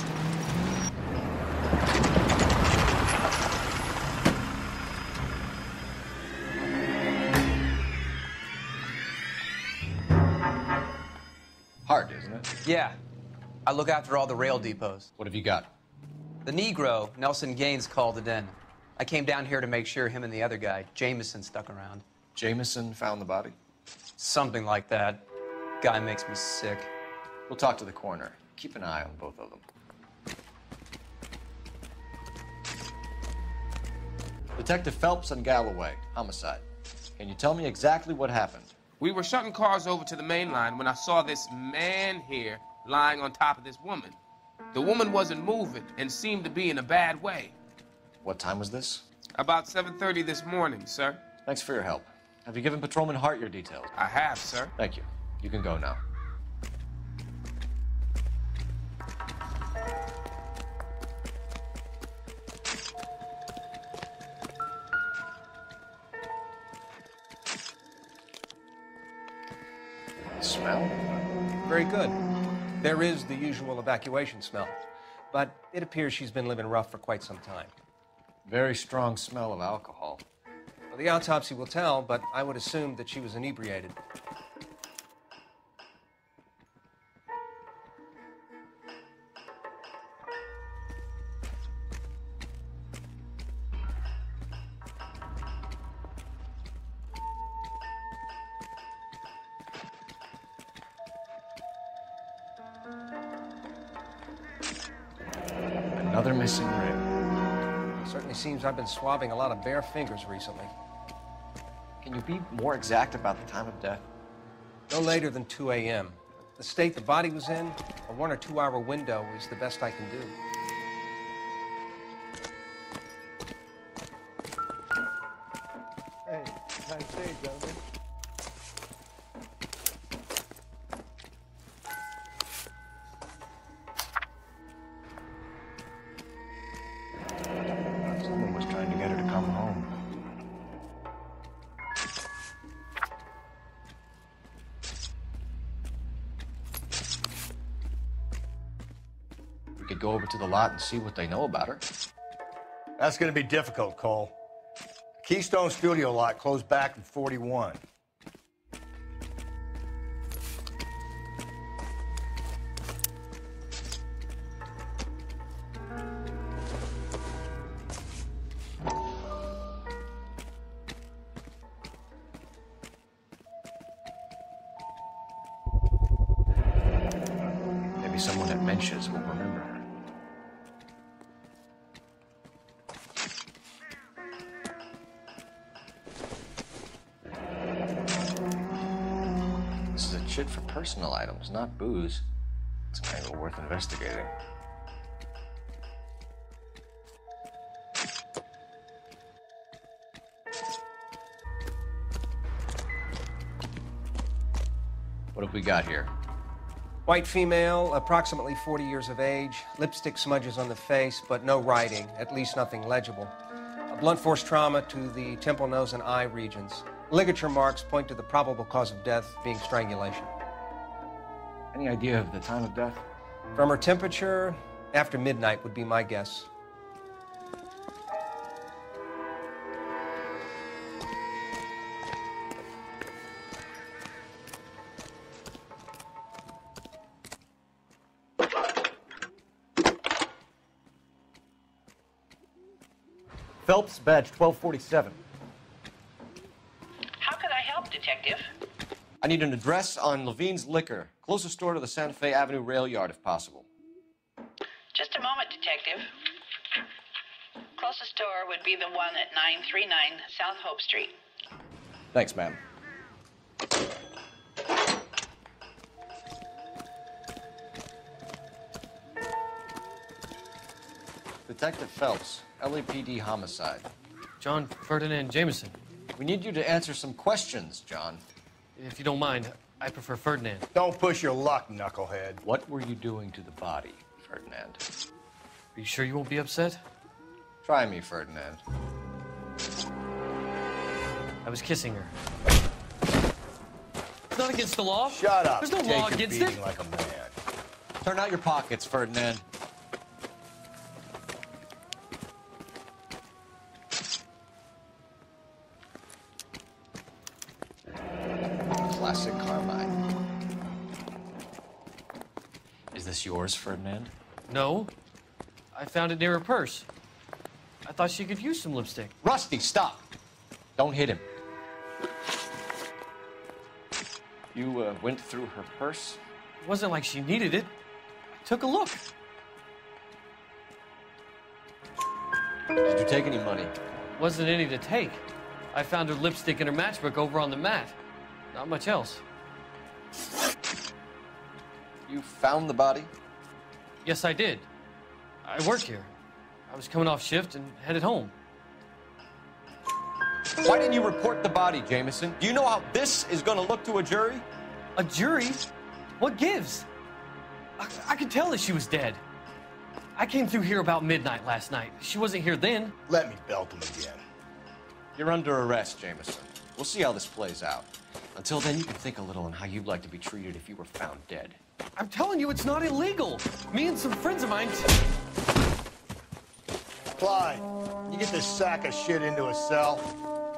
Hard, isn't it? Yeah. I look after all the rail depots. What have you got? The Negro, Nelson Gaines, called it in. I came down here to make sure him and the other guy, Jameson, stuck around. Jameson found the body? Something like that. Guy makes me sick. We'll talk to the coroner. Keep an eye on both of them. Detective Phelps and Galloway, homicide. Can you tell me exactly what happened? We were shutting cars over to the main line when I saw this man here lying on top of this woman. The woman wasn't moving and seemed to be in a bad way. What time was this? About 7:30 this morning, sir. Thanks for your help. Have you given Patrolman Hart your details? I have, sir. Thank you. You can go now. Smell? Very good. There is the usual evacuation smell, but it appears she's been living rough for quite some time. Very strong smell of alcohol. Well, the autopsy will tell, but I would assume that she was inebriated. Another missing ring. Certainly seems I've been swabbing a lot of bare fingers recently. Can you be more exact about the time of death? No later than 2 a.m. The state the body was in, a 1 or 2 hour window is the best I can do. Hey, nice day, gentlemen. Someone was trying to get her to come home. We could go over to the lot and see what they know about her. That's going to be difficult, Cole. The Keystone Studio lot closed back in '41. inches will remember her. This is a chit for personal items, not booze. It's an angle worth investigating. What have we got here? White female, approximately 40 years of age, lipstick smudges on the face, but no writing, at least nothing legible. A blunt force trauma to the temple, nose, and eye regions. Ligature marks point to the probable cause of death being strangulation. Any idea of the time of death? From her temperature, after midnight would be my guess. Phelps, badge 1247. How can I help, Detective? I need an address on Levine's Liquor. Closest store to the Santa Fe Avenue rail yard, if possible. Just a moment, Detective. Closest store would be the one at 939 South Hope Street. Thanks, ma'am. Detective Phelps, LAPD homicide. John Ferdinand Jameson. We need you to answer some questions, John. If you don't mind, I prefer Ferdinand. Don't push your luck, knucklehead. What were you doing to the body, Ferdinand? Are you sure you won't be upset? Try me, Ferdinand. I was kissing her. It's not against the law. Shut up. There's no law against it. Like a man. Turn out your pockets, Ferdinand. Classic Carmine. Is this yours, Ferdinand? No. I found it near her purse. I thought she could use some lipstick. Rusty, stop. Don't hit him. You went through her purse? It wasn't like she needed it. I took a look. Did you take any money? Wasn't any to take. I found her lipstick and her matchbook over on the mat. Not much else. You found the body? Yes, I did. I work here. I was coming off shift and headed home. Why didn't you report the body, Jameson? Do you know how this is going to look to a jury? A jury? What gives? I could tell that she was dead. I came through here about midnight last night. She wasn't here then. Let me belt him again. You're under arrest, Jameson. We'll see how this plays out. Until then, you can think a little on how you'd like to be treated if you were found dead. I'm telling you, it's not illegal. Me and some friends of mine... Clyde, you get this sack of shit into a cell.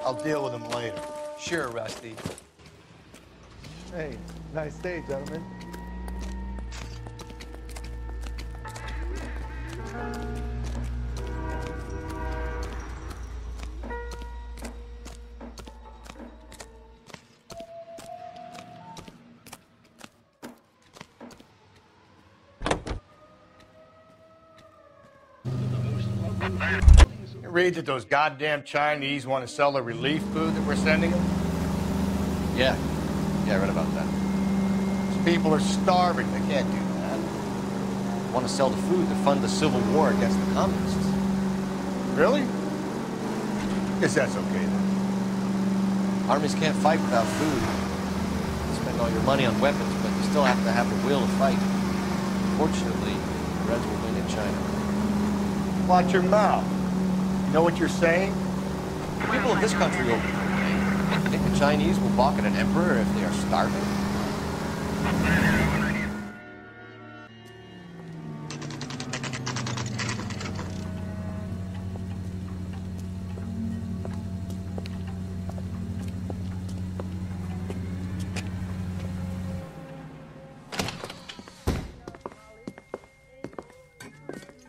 I'll deal with him later. Sure, Rusty. Hey, nice day, gentlemen. You read that those goddamn Chinese want to sell the relief food that we're sending them? Yeah. Yeah, I read about that. These people are starving. They can't do that. Want to sell the food to fund the civil war against the communists. Really? Guess that's okay then. Armies can't fight without food. You spend all your money on weapons, but you still have to have the will to fight. Fortunately, the Reds will win in China. Watch your mouth. You know what you're saying? People of this country will... You think the Chinese will balk at an emperor if they are starving?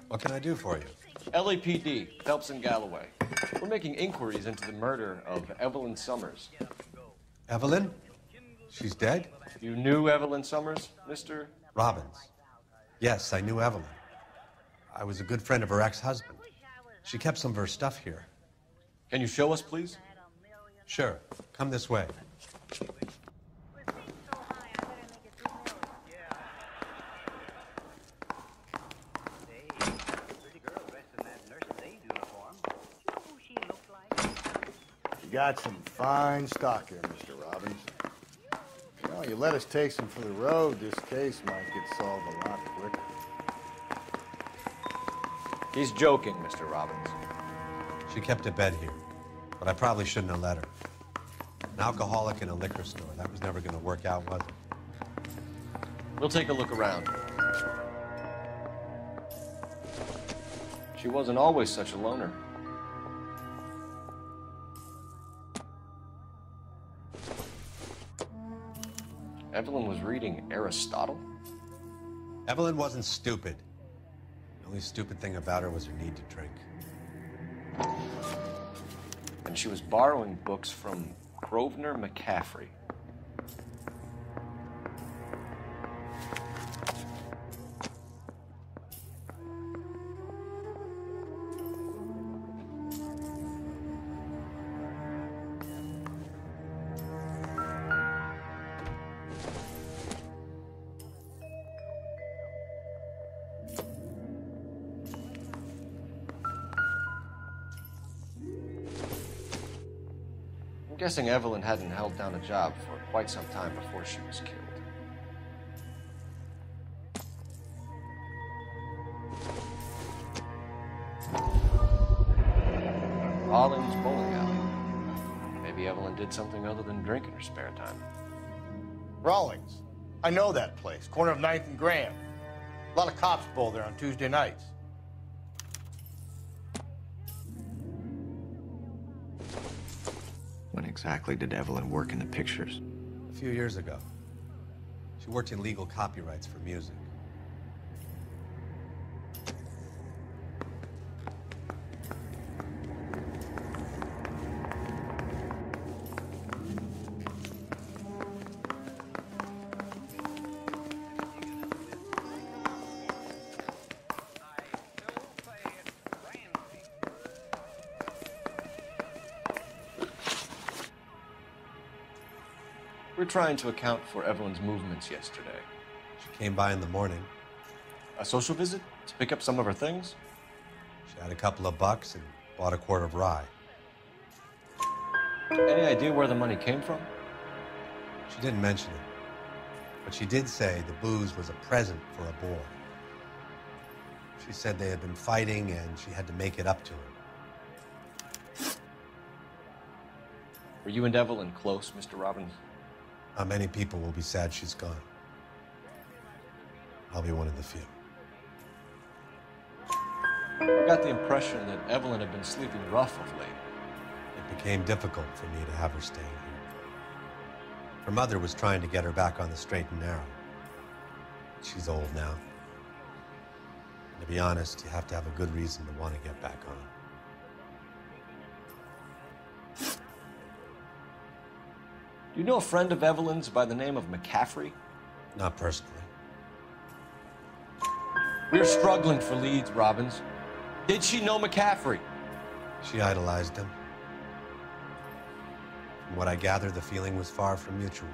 What can I do for you? LAPD, Phelps and Galloway. We're making inquiries into the murder of Evelyn Summers. Evelyn? She's dead? You knew Evelyn Summers, Mr. Robbins. Yes, I knew Evelyn. I was a good friend of her ex-husband. She kept some of her stuff here. Can you show us, please? Sure. Come this way. You got some fine stock here, Mr. Robbins. You know, you let us take some for the road, this case might get solved a lot quicker. He's joking, Mr. Robbins. She kept a bed here, but I probably shouldn't have let her. An alcoholic in a liquor store, that was never going to work out, was it? We'll take a look around. She wasn't always such a loner. Evelyn was reading Aristotle? Evelyn wasn't stupid. The only stupid thing about her was her need to drink. And she was borrowing books from Grosvenor McCaffrey. I'm guessing Evelyn hadn't held down a job for quite some time before she was killed. Rawlings bowling alley. Maybe Evelyn did something other than drink in her spare time. Rawlings. I know that place. Corner of 9th and Grand. A lot of cops bowl there on Tuesday nights. When exactly did Evelyn work in the pictures? A few years ago. She worked in legal copyrights for music. We're trying to account for Evelyn's movements yesterday. She came by in the morning. A social visit? To pick up some of her things? She had a couple of bucks and bought a quart of rye. Any idea where the money came from? She didn't mention it, but she did say the booze was a present for a boy. She said they had been fighting and she had to make it up to him. Were you and Evelyn close, Mr. Robbins? Not many people will be sad she's gone. I'll be one of the few. I got the impression that Evelyn had been sleeping rough of late. It became difficult for me to have her staying here. Her mother was trying to get her back on the straight and narrow. She's old now. And to be honest, you have to have a good reason to want to get back on. Do you know a friend of Evelyn's by the name of McCaffrey? Not personally. We're struggling for leads, Robbins. Did she know McCaffrey? She idolized him. From what I gather, the feeling was far from mutual.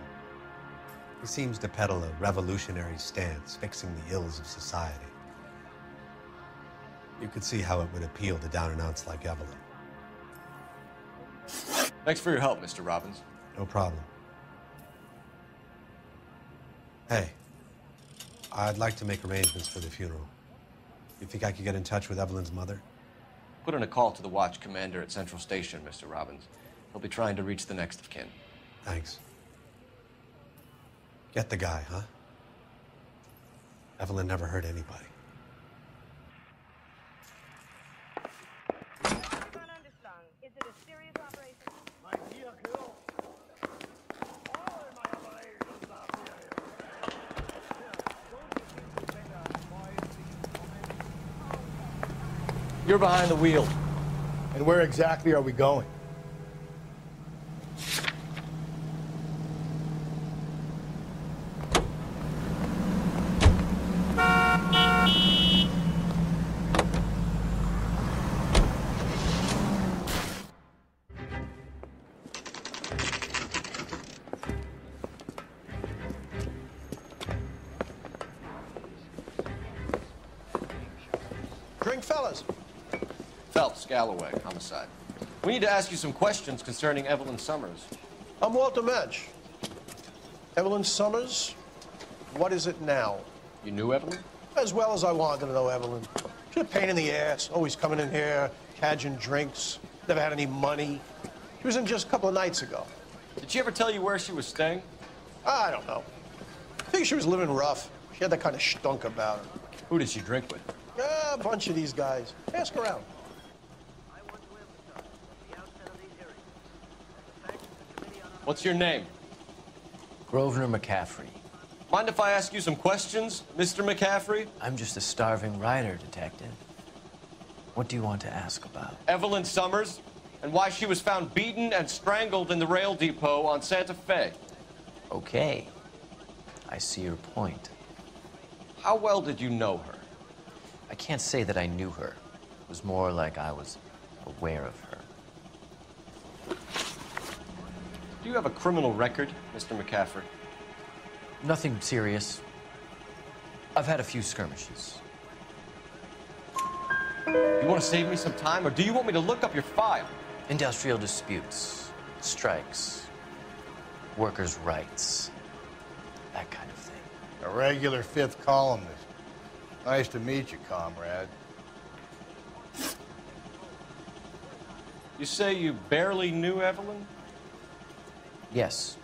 He seems to peddle a revolutionary stance, fixing the ills of society. You could see how it would appeal to down-and-outs like Evelyn. Thanks for your help, Mr. Robbins. No problem. Hey, I'd like to make arrangements for the funeral. You think I could get in touch with Evelyn's mother? Put in a call to the watch commander at Central Station, Mr. Robbins. He'll be trying to reach the next of kin. Thanks. Get the guy, huh? Evelyn never hurt anybody. You're behind the wheel. And where exactly are we going? drink, fellas? Phelps, Galloway, homicide. We need to ask you some questions concerning Evelyn Summers. I'm Walter Mensch. Evelyn Summers, what is it now? You knew Evelyn? As well as I wanted to know Evelyn. She's a pain in the ass, always coming in here, cadging drinks, never had any money. She was in just a couple of nights ago. Did she ever tell you where she was staying? I don't know. I think she was living rough. She had that kind of stunk about her. Who did she drink with? A bunch of these guys. Ask around. What's your name? Grosvenor McCaffrey. Mind if I ask you some questions, Mr. McCaffrey? I'm just a starving writer, Detective. What do you want to ask about? Evelyn Summers, and why she was found beaten and strangled in the rail depot on Santa Fe. Okay. I see your point. How well did you know her? I can't say that I knew her. It was more like I was aware of her. Do you have a criminal record, Mr. McCaffrey? Nothing serious. I've had a few skirmishes. You want to save me some time, or do you want me to look up your file? Industrial disputes, strikes, workers' rights, that kind of thing. A regular fifth columnist. Nice to meet you, comrade. You say you barely knew Evelyn? Yes,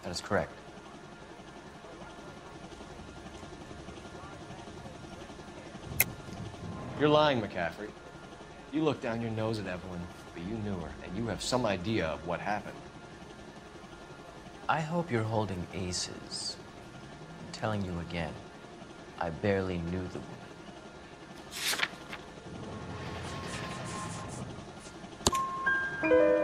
that is correct. You're lying, McCaffrey. You looked down your nose at Evelyn, but you knew her, and you have some idea of what happened. I hope you're holding aces. I'm telling you again, I barely knew the woman.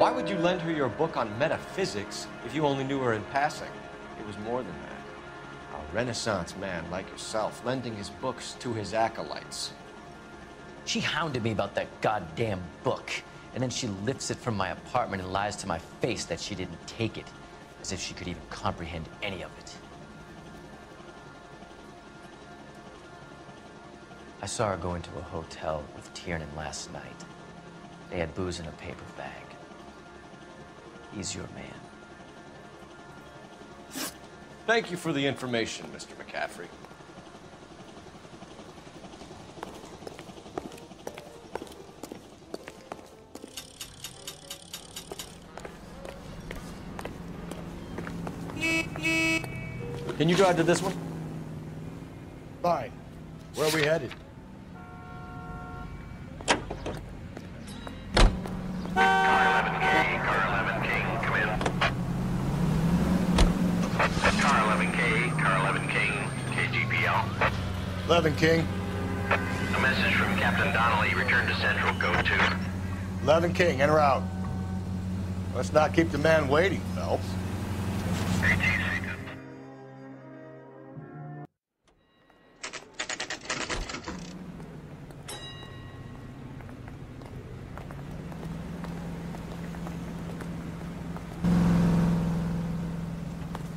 Why would you lend her your book on metaphysics if you only knew her in passing? It was more than that. A Renaissance man like yourself, lending his books to his acolytes. She hounded me about that goddamn book, and then she lifts it from my apartment and lies to my face that she didn't take it, as if she could even comprehend any of it. I saw her go into a hotel with Tiernan last night. They had booze in a paper bag. He's your man. Thank you for the information, Mr. McCaffrey. Can you drive to this one? Fine. Where are we headed? Car 11K, come in. Car 11 King, KGPL. 11 King. A message from Captain Donnelly, return to Central, go to. 11 King, en route. Let's not keep the man waiting, Phelps.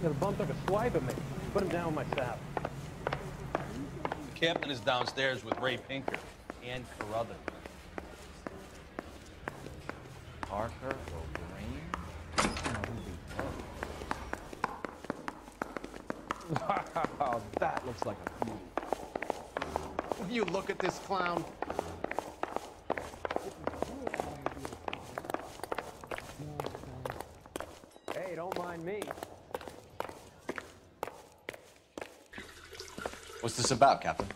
The bum took a swipe at me. Put him down with my saddle. The captain is downstairs with Ray Pinker and Carruthers. Parker or Wow, that looks like a beauty. Will you look at this clown? Hey, don't mind me. What's this about, Captain?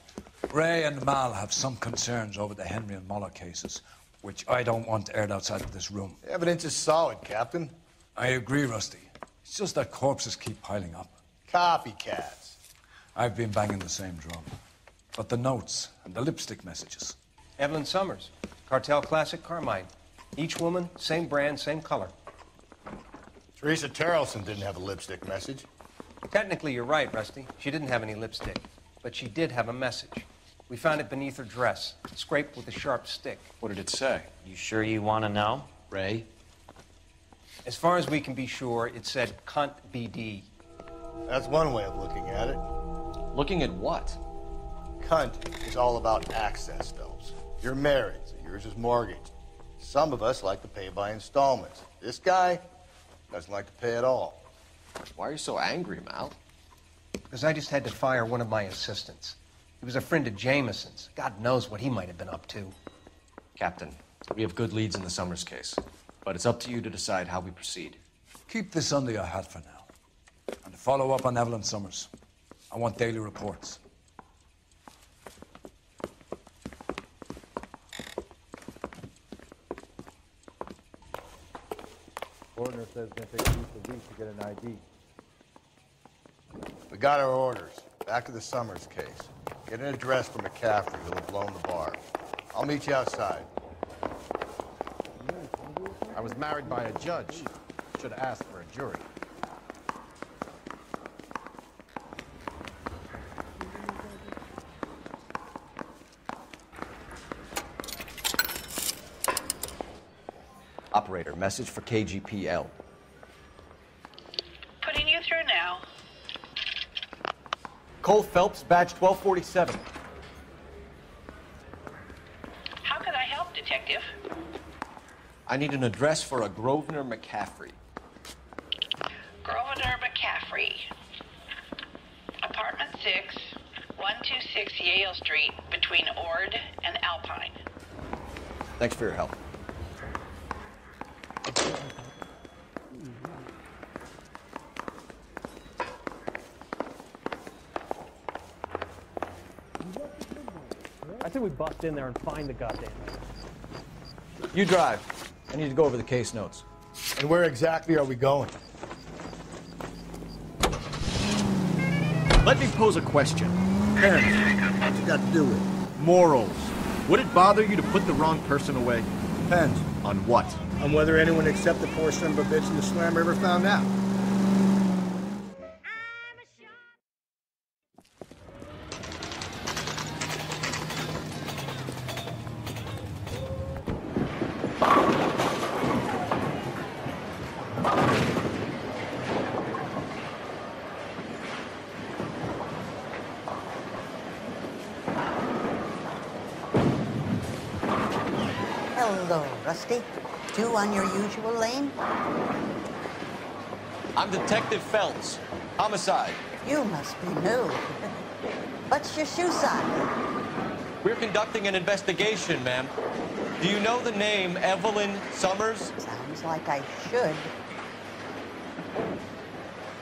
Ray and Mal have some concerns over the Henry and Muller cases, which I don't want aired outside of this room. The evidence is solid, Captain. I agree, Rusty. It's just that corpses keep piling up. Copycats. I've been banging the same drum. But the notes and the lipstick messages. Evelyn Summers, Cartel Classic Carmine. Each woman, same brand, same color. Teresa Terrelson didn't have a lipstick message. Technically, you're right, Rusty. She didn't have any lipstick. But she did have a message. We found it beneath her dress, scraped with a sharp stick. What did it say? You sure you want to know? Ray? As far as we can be sure, it said cunt BD. That's one way of looking at it. Looking at what? Cunt is all about access, Phelps. You're married, so yours is mortgaged. Some of us like to pay by installments. This guy doesn't like to pay at all. Why are you so angry, Mal? Because I just had to fire one of my assistants. He was a friend of Jameson's. God knows what he might have been up to. Captain, we have good leads in the Summers case, but it's up to you to decide how we proceed. Keep this under your hat for now. And to follow up on Evelyn Summers, I want daily reports. Ordner says it's going to take at least a week to get an ID. We got our orders. Back to the Summers case. Get an address for McCaffrey, who'll have blown the bar. I'll meet you outside. I was married by a judge. Should have asked for a jury. Operator, message for KGPL. Putting you through now. Cole Phelps, badge 1247. How could I help, Detective? I need an address for a Grosvenor McCaffrey. Grosvenor McCaffrey. Apartment 6, 126 Yale Street, between Ord and Alpine. Thanks for your help. I think we bust in there and find the goddamn man. You drive. I need to go over the case notes. And where exactly are we going? Let me pose a question. Depends. What's it got to do with it? Morals. Would it bother you to put the wrong person away? Depends. On what? On whether anyone except the poor son of a bitch in the slammer ever found out. Hello, Rusty. Two on your usual lane? I'm Detective Phelps. Homicide. You must be new. What's your shoe size? We're conducting an investigation, ma'am. Do you know the name Evelyn Summers? Sounds like I should.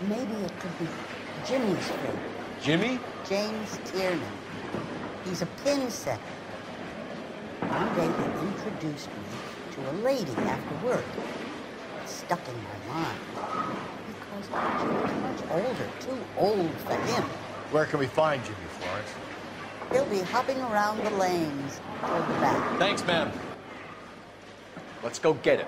Maybe it could be Jimmy's friend. Jimmy? James Tiernan. He's a pin setter. One day he introduced me to a lady after work. It stuck in my mind. Because she was much older, too old for him. Where can we find Jimmy, Florence? He'll be hopping around the lanes toward the back. Thanks, ma'am. Let's go get him.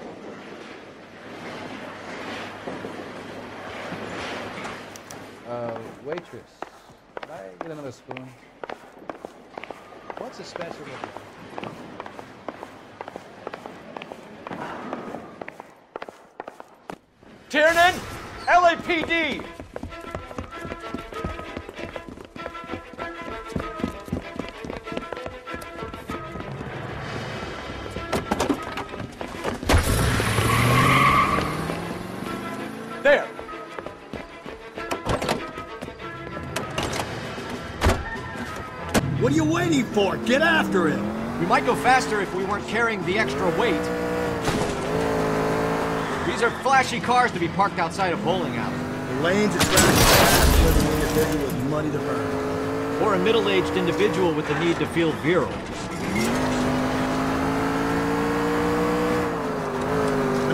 Waitress, can I get another spoon? What's a special with it? Tiernan! LAPD! There! What are you waiting for? Get after him! We might go faster if we weren't carrying the extra weight. These are flashy cars to be parked outside a bowling alley. The lanes attract fast with an individual with money to burn. Or a middle-aged individual with the need to feel virile.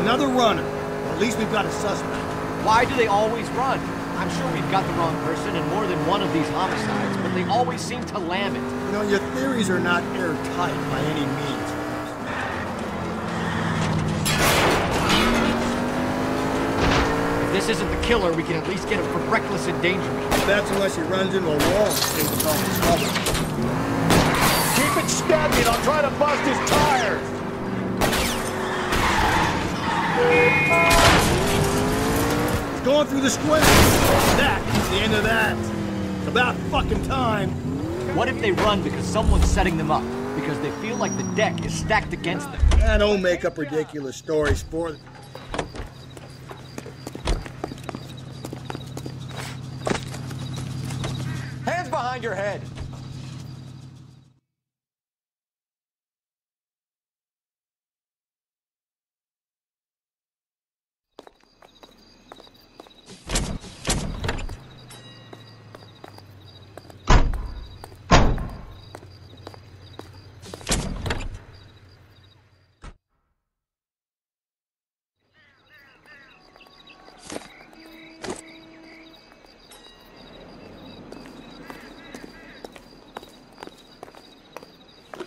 Another runner. Well, at least we've got a suspect. Why do they always run? I'm sure we've got the wrong person in more than one of these homicides, but they always seem to lam it. You know, your theories are not airtight by any means. If this isn't the killer, we can at least get him for reckless endangerment. That's unless he runs into a wall and stays with all his trouble. Keep it steady, I'll try to bust his tires. It's going through the square. That's the end of that. It's about fucking time. What if they run because someone's setting them up? because they feel like the deck is stacked against them. I don't make up ridiculous stories for them. Hands behind your head.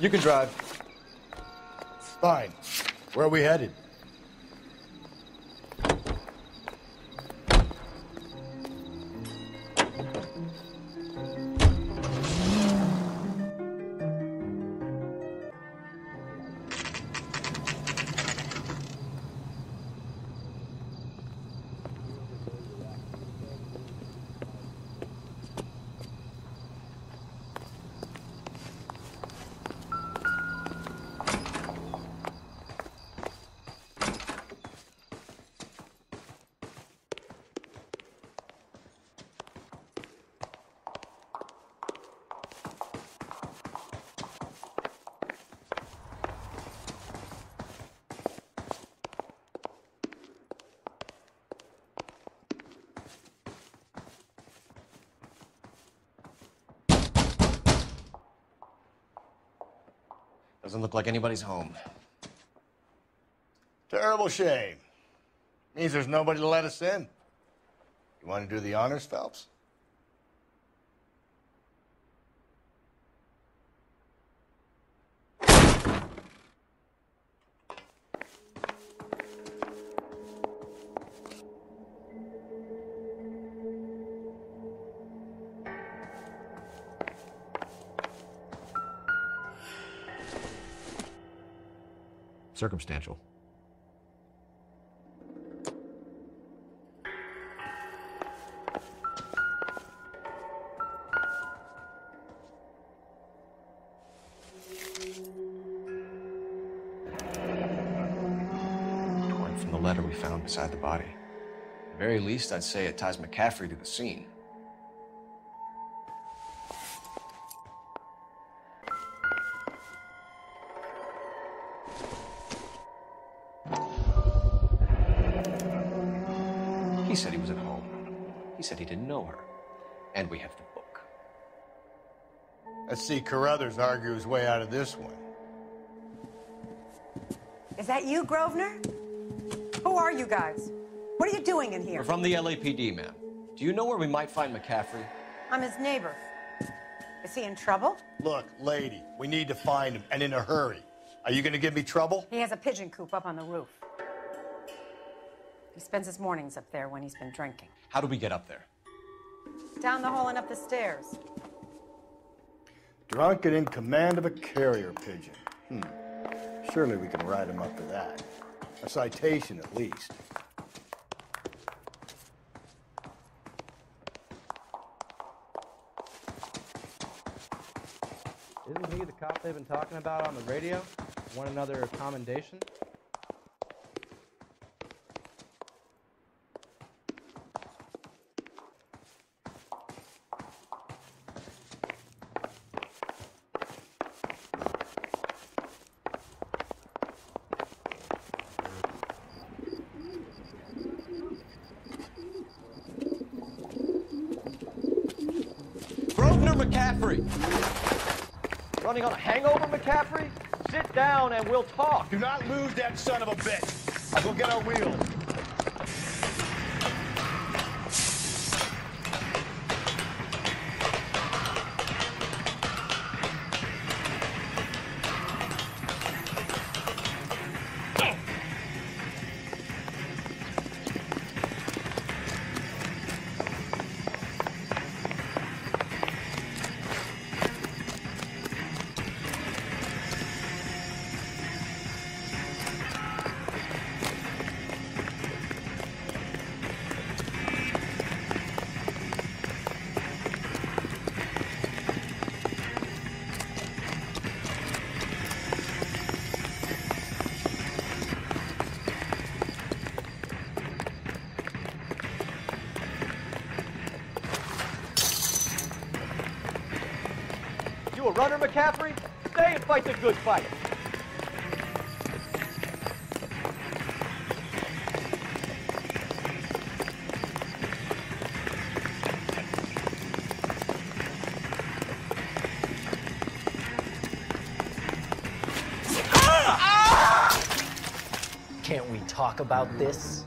You can drive. Fine. Where are we headed? Doesn't look like anybody's home. Terrible shame. Means there's nobody to let us in. You want to do the honors, Phelps? Circumstantial. Torn from the letter we found beside the body. At the very least, I'd say it ties McCaffrey to the scene. He said he was at home. He said he didn't know her. And we have the book. Let's see Carruthers argue his way out of this one. Is that you, Grosvenor? Who are you guys? What are you doing in here? We're from the LAPD, ma'am. Do you know where we might find McCaffrey? I'm his neighbor. Is he in trouble? Look, lady, we need to find him, and in a hurry. Are you going to give me trouble? He has a pigeon coop up on the roof. He spends his mornings up there when he's been drinking. How do we get up there? Down the hall and up the stairs. Drunk and in command of a carrier pigeon. Surely we can write him up for that. A citation, at least. Isn't he the cop they've been talking about on the radio? Want another commendation? McCaffrey! Running on a hangover, McCaffrey? Sit down and we'll talk. Do not lose that son of a bitch. I'll go get our wheels. Runner McCaffrey, stay and fight the good fight. Can't we talk about this?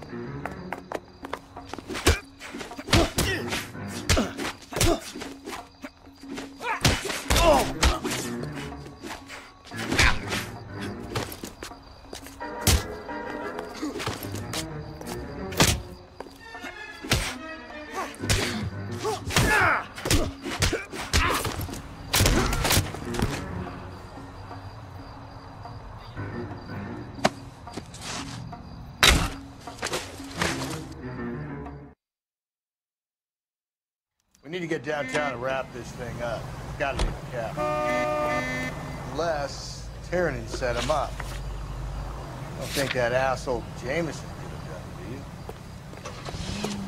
We need to get downtown and wrap this thing up. It's gotta be the cap. Unless Tyranny set him up. I don't think that asshole Jameson could have done it,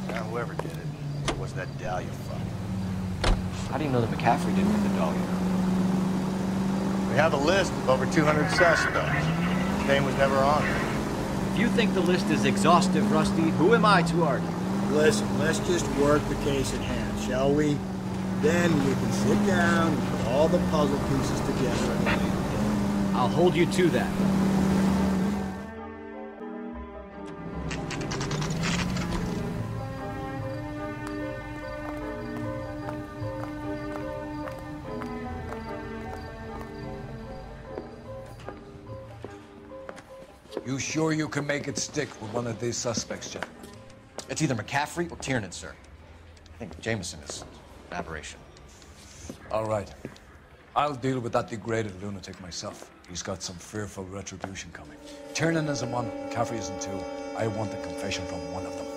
do you? Whoever did it. It was that Dahlia fuck. How do you know that McCaffrey didn't get the Dahlia? We have a list of over 200 suspects. His name was never on it. If you think the list is exhaustive, Rusty, who am I to argue? Listen, let's just work the case at hand, shall we? Then we can sit down and put all the puzzle pieces together at a later date. I'll hold you to that. You sure you can make it stick with one of these suspects, gentlemen? It's either McCaffrey or Tiernan, sir. I think Jameson is an aberration. All right. I'll deal with that degraded lunatic myself. He's got some fearful retribution coming. Tiernan isn't one, McCaffrey isn't two. I want a confession from one of them.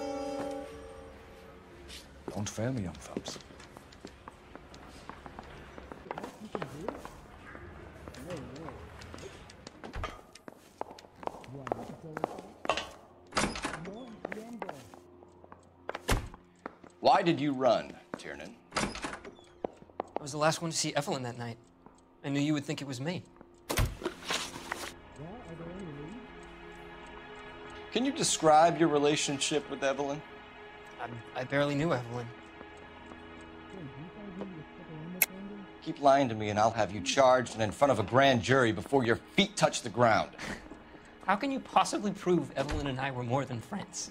Don't fail me, young fellas. Why did you run, Tiernan? I was the last one to see Evelyn that night. I knew you would think it was me. Can you describe your relationship with Evelyn? I barely knew Evelyn. Keep lying to me and I'll have you charged and in front of a grand jury before your feet touch the ground. How can you possibly prove Evelyn and I were more than friends?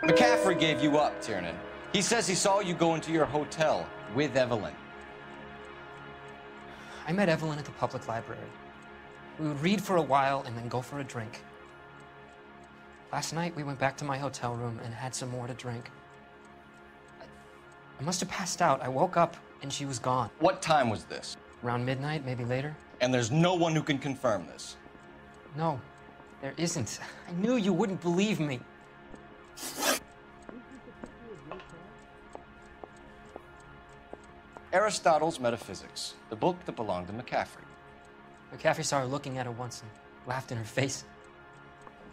McCaffrey gave you up, Tiernan. He says he saw you go into your hotel with Evelyn. I met Evelyn at the public library. We would read for a while and then go for a drink. Last night, we went back to my hotel room and had some more to drink. I must have passed out. I woke up and she was gone. What time was this? Around midnight, maybe later. And there's no one who can confirm this? No, there isn't. I knew you wouldn't believe me. Aristotle's Metaphysics, the book that belonged to McCaffrey. McCaffrey saw her looking at it once and laughed in her face.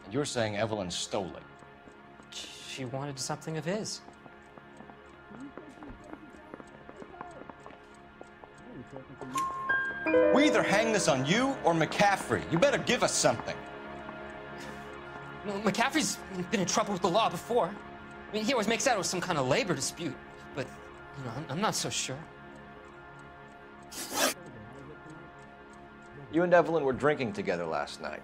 And you're saying Evelyn stole it? She wanted something of his. We either hang this on you or McCaffrey. You better give us something. Well, McCaffrey's been in trouble with the law before. I mean, he always makes out it was some kind of labor dispute, but, you know, I'm not so sure. You and Evelyn were drinking together last night,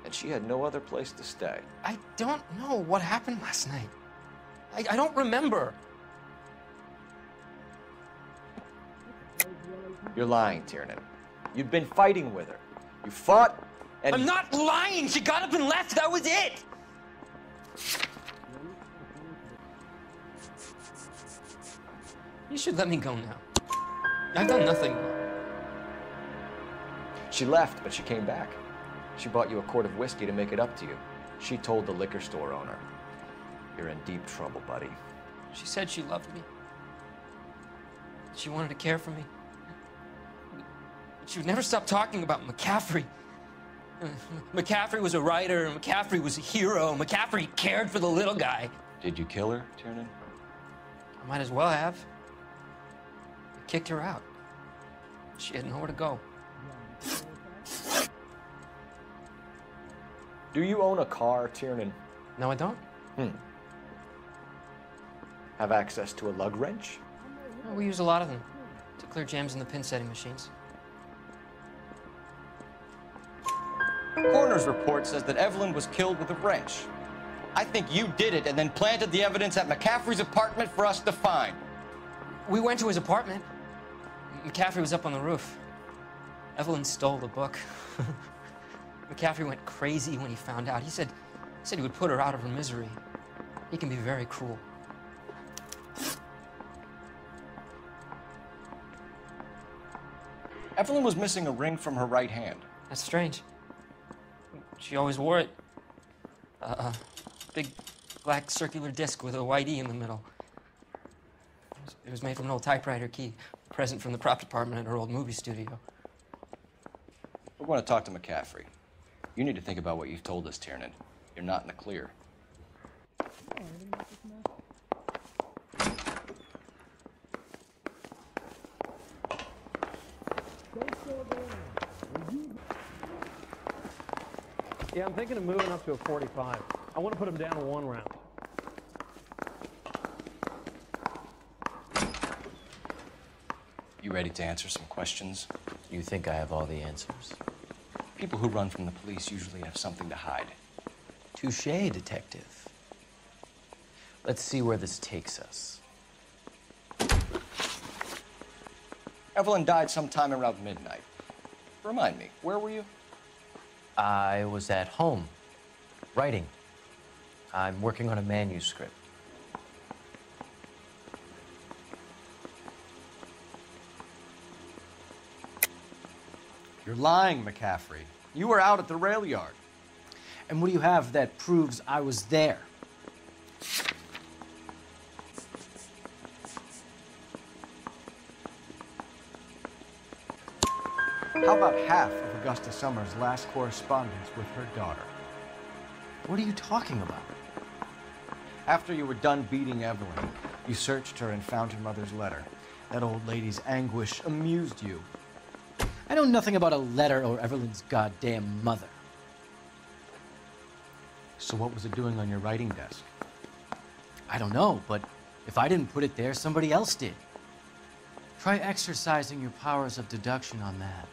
and she had no other place to stay. I don't know what happened last night. I don't remember. You're lying, Tiernan. You've been fighting with her. You fought, and... I'm not lying! She got up and left! That was it! You should let me go now. I've done nothing wrong. She left, but she came back. She bought you a quart of whiskey to make it up to you. She told the liquor store owner. You're in deep trouble, buddy. She said she loved me. She wanted to care for me. She would never stop talking about McCaffrey. McCaffrey was a writer, McCaffrey was a hero, McCaffrey cared for the little guy. Did you kill her, Tiernan? I might as well have. I kicked her out. She had nowhere to go. Do you own a car, Tiernan? No, I don't. Have access to a lug wrench? Well, we use a lot of them to clear jams in the pin setting machines. Coroner's report says that Evelyn was killed with a wrench. I think you did it and then planted the evidence at McCaffrey's apartment for us to find. We went to his apartment. McCaffrey was up on the roof. Evelyn stole the book. McCaffrey went crazy when he found out. He said he would put her out of her misery. He can be very cruel. Evelyn was missing a ring from her right hand. That's strange. She always wore it. Big black circular disc with a white E in the middle. It was made from an old typewriter key, a present from the prop department at her old movie studio. We're going to talk to McCaffrey. You need to think about what you've told us, Tiernan. You're not in the clear. Yeah, I'm thinking of moving up to a 45. I want to put him down to 1 round. You ready to answer some questions? You think I have all the answers? People who run from the police usually have something to hide. Touché, detective. Let's see where this takes us. Evelyn died sometime around midnight. Remind me, where were you? I was at home, writing. I'm working on a manuscript. You're lying, McCaffrey. You were out at the rail yard. And what do you have that proves I was there? How about half of Augusta Summers' last correspondence with her daughter? What are you talking about? After you were done beating Evelyn, you searched her and found her mother's letter. That old lady's anguish amused you. I know nothing about a letter or Evelyn's goddamn mother. So what was it doing on your writing desk? I don't know, but if I didn't put it there, somebody else did. Try exercising your powers of deduction on that.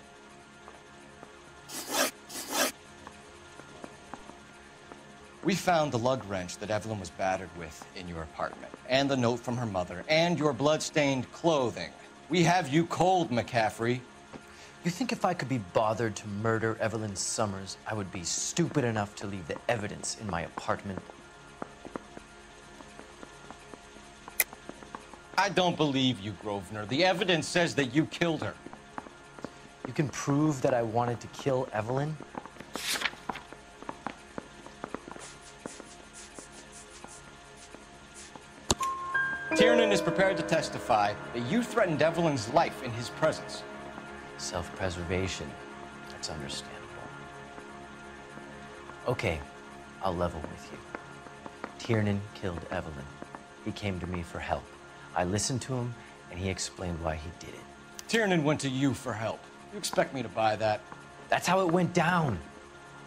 We found the lug wrench that Evelyn was battered with in your apartment, and the note from her mother, and your blood-stained clothing. We have you cold, McCaffrey. You think if I could be bothered to murder Evelyn Summers, I would be stupid enough to leave the evidence in my apartment? I don't believe you, Grosvenor. The evidence says that you killed her. You can prove that I wanted to kill Evelyn? Tiernan is prepared to testify that you threatened Evelyn's life in his presence. Self-preservation. That's understandable. Okay, I'll level with you. Tiernan killed Evelyn. He came to me for help. I listened to him, and he explained why he did it. Tiernan went to you for help. You expect me to buy that? That's how it went down.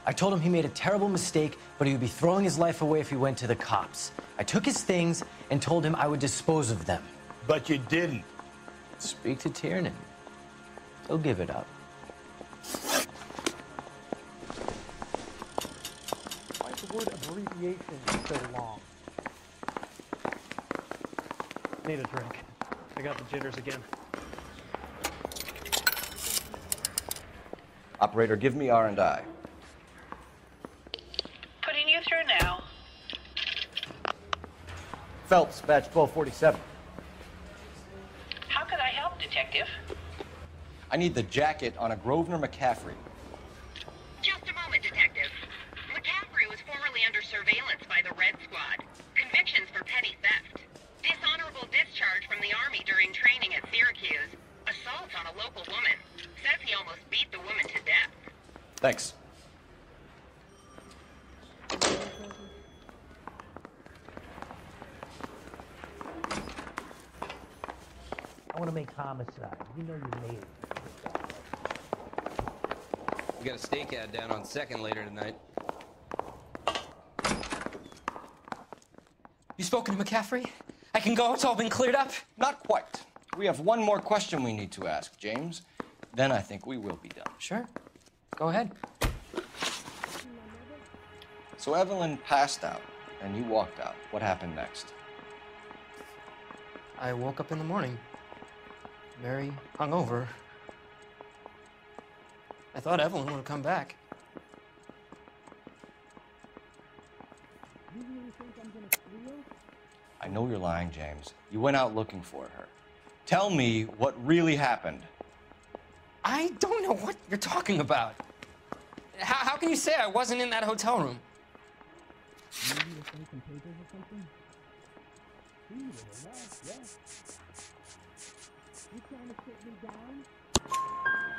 I told him he made a terrible mistake, but he would be throwing his life away if he went to the cops. I took his things and told him I would dispose of them. But you didn't. Speak to Tiernan. He'll give it up. Why is the word abbreviation so long? Need a drink. I got the jitters again. Operator, give me R&I. Putting you through now. Phelps, batch 1247. How could I help, Detective? I need the jacket on a Grosvenor McCaffrey. Just a moment, Detective. McCaffrey was formerly under surveillance by the Red Squad. Convictions for petty theft. Dishonorable discharge from the Army during training at Syracuse. Assault on a local woman. Says he almost beat the woman to death. Thanks. homicide. You know you made it. We got a stake ad down on 2nd later tonight. You spoken to McCaffrey? I can go? It's all been cleared up? Not quite. We have one more question we need to ask, James. Then I think we will be done. Sure. Go ahead. So Evelyn passed out, and you walked out. What happened next? I woke up in the morning, very hungover. I thought Evelyn would have come back. I know you're lying, James. You went out looking for her. Tell me what really happened. I don't know what you're talking about. How can you say I wasn't in that hotel room?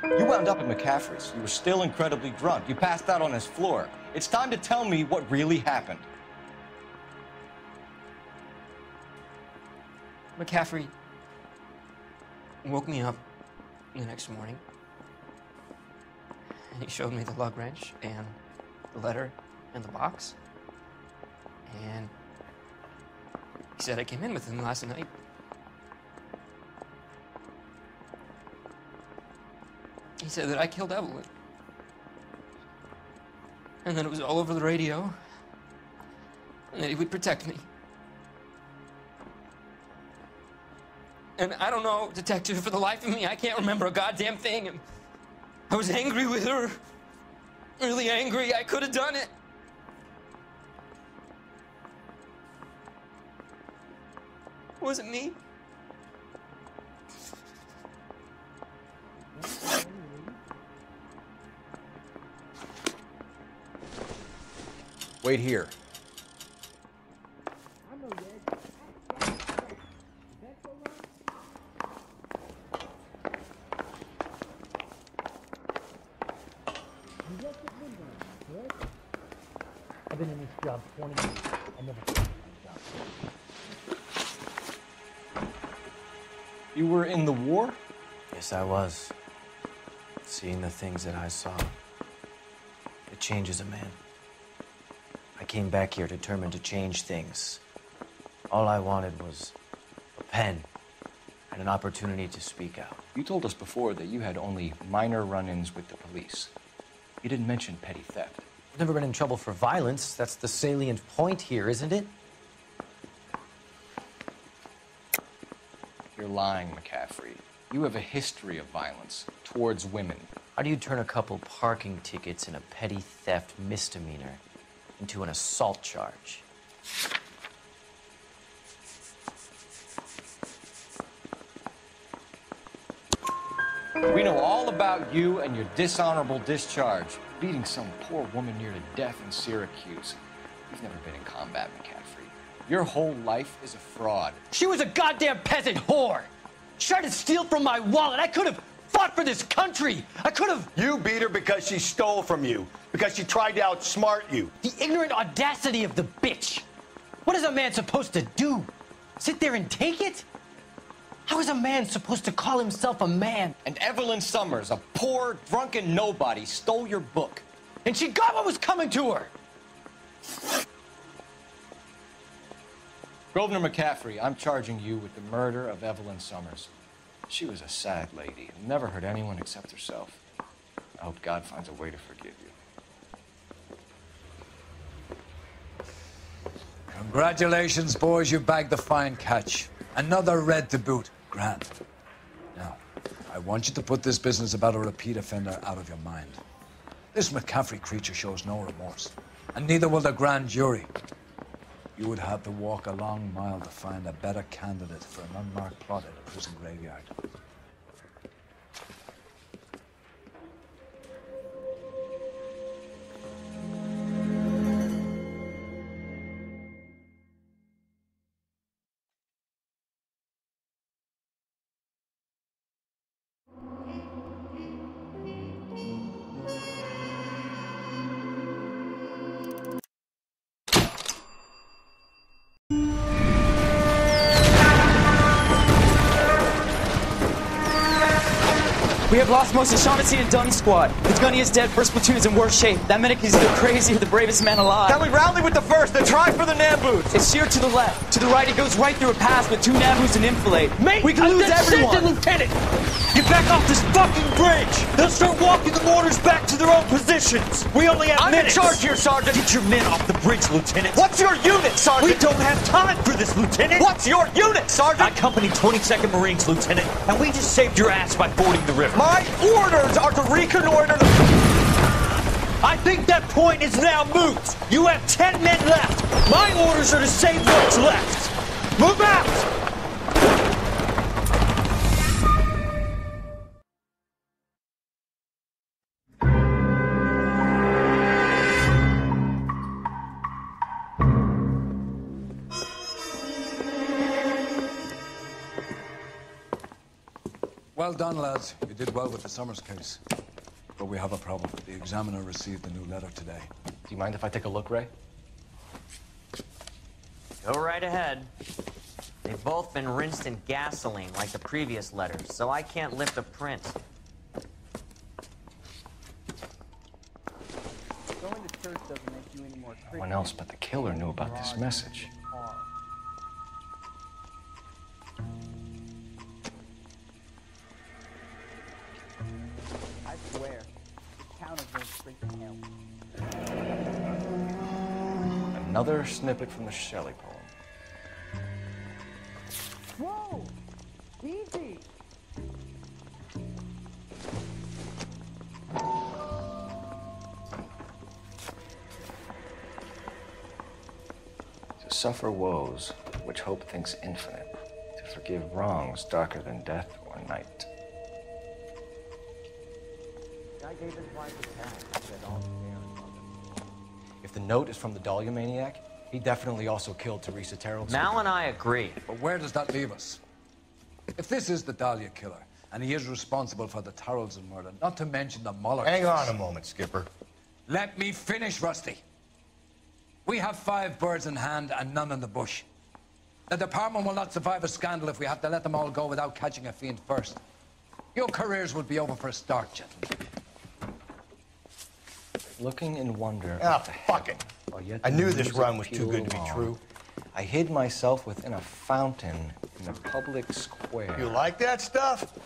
You wound up at McCaffrey's. You were still incredibly drunk. You passed out on his floor. It's time to tell me what really happened. McCaffrey woke me up the next morning, and he showed me the lug wrench and the letter and the box, and he said I came in with him last night. He said that I killed Evelyn, and that it was all over the radio, and that he would protect me. And I don't know, Detective, for the life of me, I can't remember a goddamn thing. And I was angry with her. Really angry. I could have done it. Was it me? Wait here. I've been in this job 20 years. I never found a job. You were in the war? Yes, I was. Seeing the things that I saw, it changes a man. I came back here determined to change things. All I wanted was a pen and an opportunity to speak out. You told us before that you had only minor run-ins with the police. You didn't mention petty theft. I've never been in trouble for violence. That's the salient point here, isn't it? You're lying, McCaffrey. You have a history of violence towards women. How do you turn a couple parking tickets and a petty theft misdemeanor into an assault charge? We know all about you and your dishonorable discharge, beating some poor woman near to death in Syracuse. You've never been in combat, McCaffrey. Your whole life is a fraud. She was a goddamn peasant whore. She tried to steal from my wallet. I could have fought for this country. I could have... You beat her because she stole from you, because she tried to outsmart you. The ignorant audacity of the bitch. What is a man supposed to do? Sit there and take it? How is a man supposed to call himself a man? And Evelyn Summers, a poor, drunken nobody, stole your book. And she got what was coming to her. Grosvenor McCaffrey, I'm charging you with the murder of Evelyn Summers. She was a sad lady who never hurt anyone except herself. I hope God finds a way to forgive you. Congratulations, boys. You bagged the fine catch. Another red to boot. Grand. Now, I want you to put this business about a repeat offender out of your mind. This McCaffrey creature shows no remorse, and neither will the grand jury. You would have to walk a long mile to find a better candidate for an unmarked plot at a prison graveyard. We have lost most of Shaughnessy and Dunn's squad. The gunny is dead, first platoon is in worse shape. That medic is either crazy or the bravest man alive. Can we rally with the first and try for the Nambus? It's sheer to the left. To the right, it goes right through a pass with 2 Nambus and enfilade. Mate, we can lose everyone. Lieutenant! Get back off this fucking bridge! They'll start walking the mortars back to their own positions! We only have minutes! I'm in charge here, Sergeant! Get your men off the bridge, Lieutenant! What's your unit, Sergeant? We don't have time for this, Lieutenant! What's your unit, Sergeant? I company 22nd Marines, Lieutenant, and we just saved your ass by fording the river. My orders are to reconnoiter the... I think that point is now moot! You have 10 men left! My orders are to save what's left! Move out! Well done, lads. You did well with the Summers case. But we have a problem. The examiner received a new letter today. Do you mind if I take a look, Ray? Go right ahead. They've both been rinsed in gasoline like the previous letters, so I can't lift a print. Going to church doesn't make you any more Christian. No one else but the killer knew about this message. I swear, this town is going straight to hell. Another snippet from the Shelley poem. Whoa! Easy! To suffer woes which hope thinks infinite, to forgive wrongs darker than death or night. I gave his wife a cat. He said all fair and loving. If the note is from the Dahlia maniac, he definitely also killed Teresa Terrell. Mal and I agree. But where does that leave us? If this is the Dahlia killer, and he is responsible for the Tarrelson murder, not to mention the Muller Hang case. on a moment, Skipper. Let me finish, Rusty. We have 5 birds in hand and none in the bush. The department will not survive a scandal if we have to let them all go without catching a fiend first. Your careers will be over for a start, gentlemen. Looking in wonder. Ah, fuck it. I knew this run was too good to be true. I hid myself within a fountain in a public square. You like that stuff?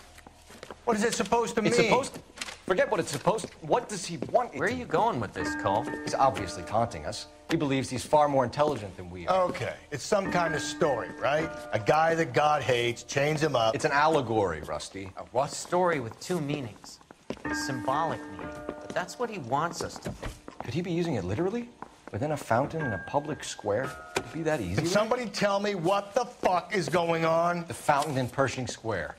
What is it supposed to mean? It's supposed to... Forget what it's supposed to... What does he want? Where are you going with this, Cole? He's obviously taunting us. He believes he's far more intelligent than we are. Okay, it's some kind of story, right? A guy that God hates, chains him up. It's an allegory, Rusty. A what? Story with 2 meanings. A symbolic meaning. But that's what he wants us to think. Could he be using it literally? Within a fountain in a public square? Could it be that easy? Can somebody tell me what the fuck is going on? The fountain in Pershing Square.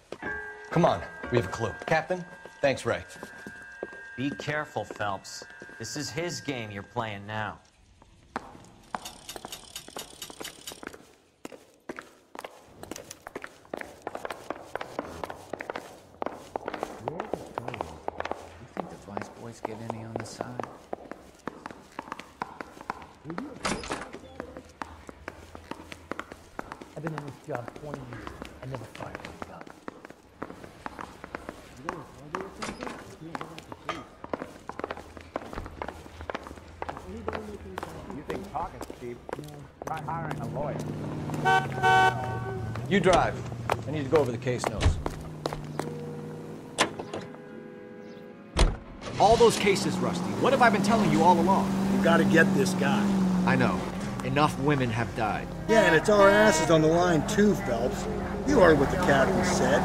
Come on, we have a clue. Captain, thanks, Ray. Be careful, Phelps. This is his game you're playing now. You think the Vice Boys get any on the side? I've been in this job 20 years. I never fired a gun. You think talking's cheap? Try hiring a lawyer. You drive. I need to go over the case notes. All those cases, Rusty. What have I been telling you all along? You gotta get this guy. I know. Enough women have died. Yeah, and it's our asses on the line too, Phelps. You heard what the captain said.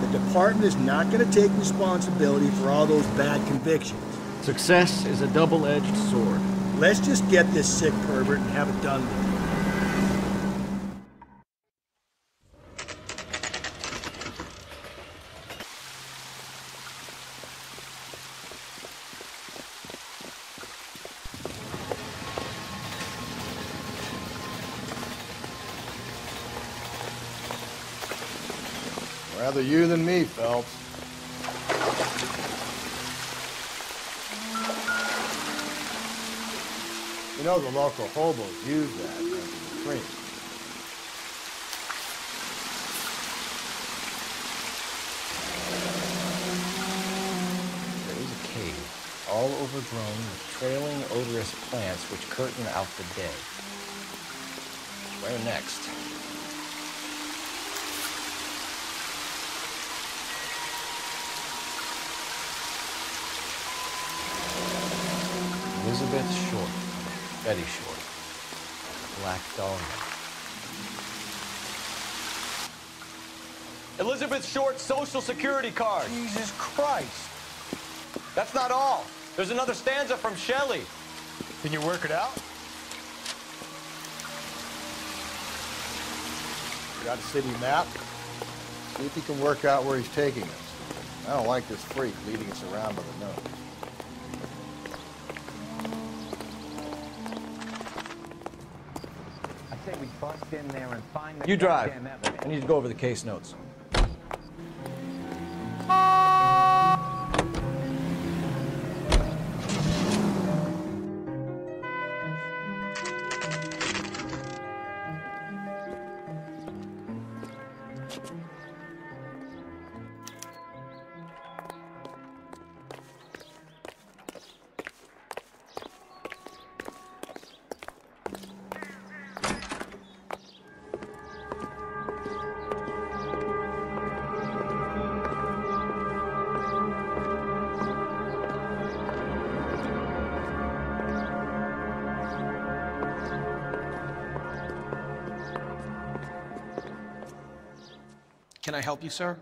The department is not gonna take responsibility for all those bad convictions. Success is a double-edged sword. Let's just get this sick pervert and have it done with. Rather you than me, Phelps. You know the local hobos use that as a drink. all overgrown with trailing, odorous plants which curtain out the day. Where next? Elizabeth Short, Betty Short, Black Dahlia. Elizabeth Short's Social Security card. Jesus Christ. That's not all. There's another stanza from Shelley. Can you work it out? Got a city map? See if he can work out where he's taking us. I don't like this freak leading us around by the nose. I say we bust in there and find the You drive. goddamn evidence. I need to go over the case notes. Can I help you, sir?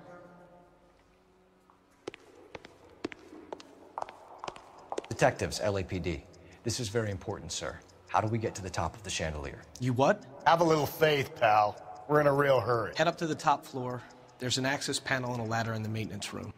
Detectives, LAPD. This is very important, sir. How do we get to the top of the chandelier? You what? Have a little faith, pal. We're in a real hurry. Head up to the top floor. There's an access panel and a ladder in the maintenance room.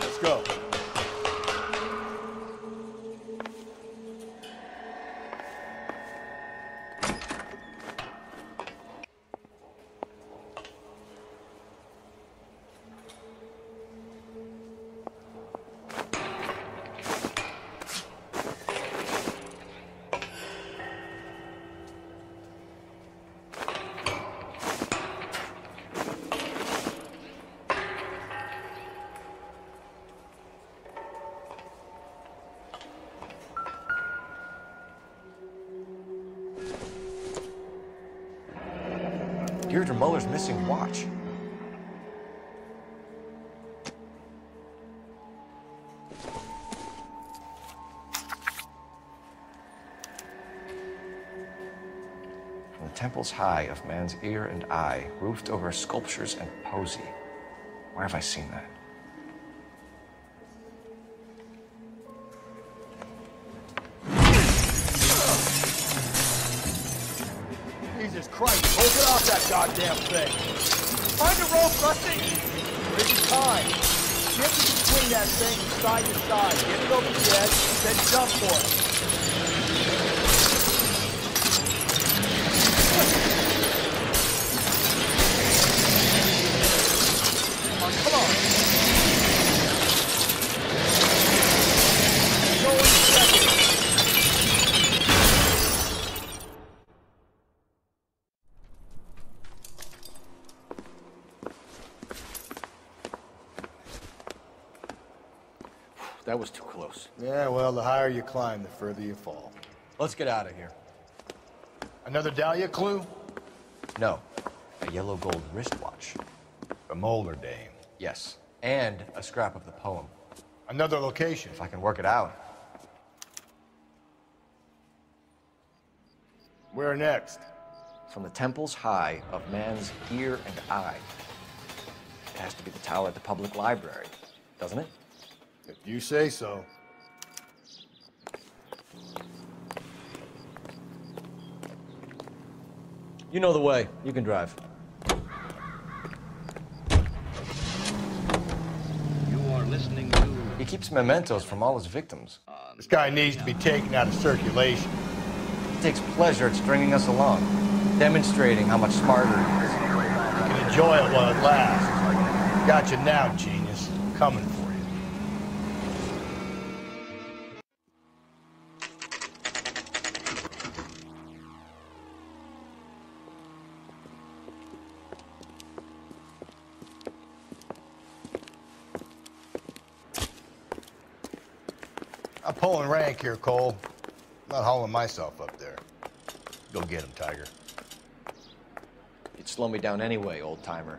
Let's go. Deirdre Muller's missing watch. From the temples high of man's ear and eye, roofed over sculptures and poesy. Where have I seen that? Jesus Christ, hold it off that goddamn thing. Find a rope, Rusty. Take your time. Get between that thing from side to side. Get it over the edge, then jump for it. Come on. Go in a second. That was too close. Yeah, well, the higher you climb, the further you fall. Let's get out of here. Another Dahlia clue? No, a yellow gold wristwatch. A Mulder dame. Yes, and a scrap of the poem. Another location. If I can work it out. Where next? From the temples high of man's ear and eye. It has to be the tower at the public library, doesn't it? If you say so. You know the way. You can drive. You are listening to... He keeps mementos from all his victims. This guy needs to be taken out of circulation. He takes pleasure at stringing us along, demonstrating how much smarter he is. You can enjoy it while it lasts. Got you now, genius. I'm coming for you. I'm pulling rank here, Cole. I'm not hauling myself up there. Go get him, Tiger. You'd slow me down anyway, old-timer.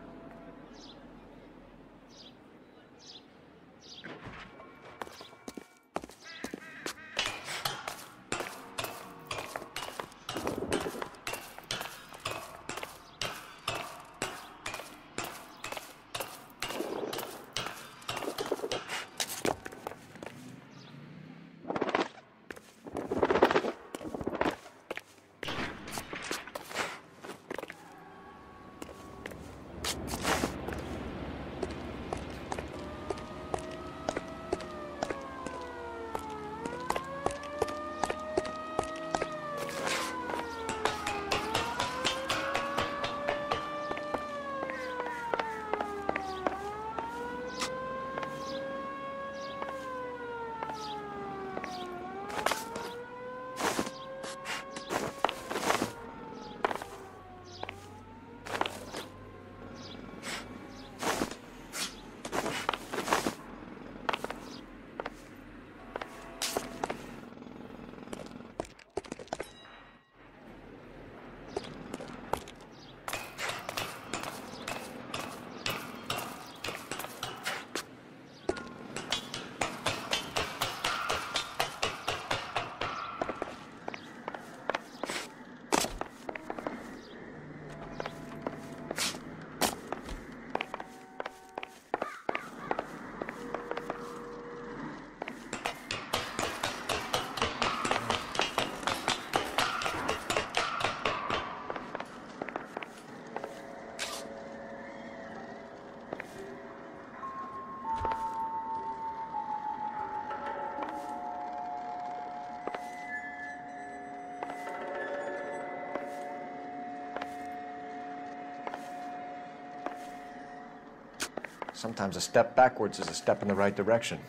Sometimes a step backwards is a step in the right direction.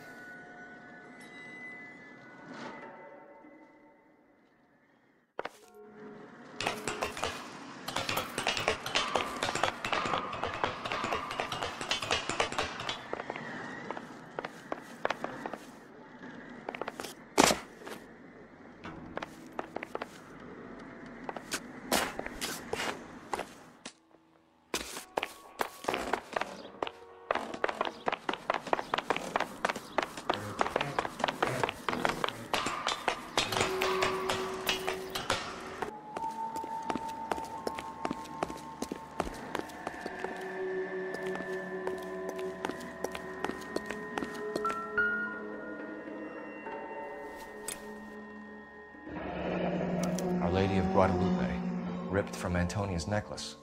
Our Lady of Guadalupe, ripped from Antonia's necklace.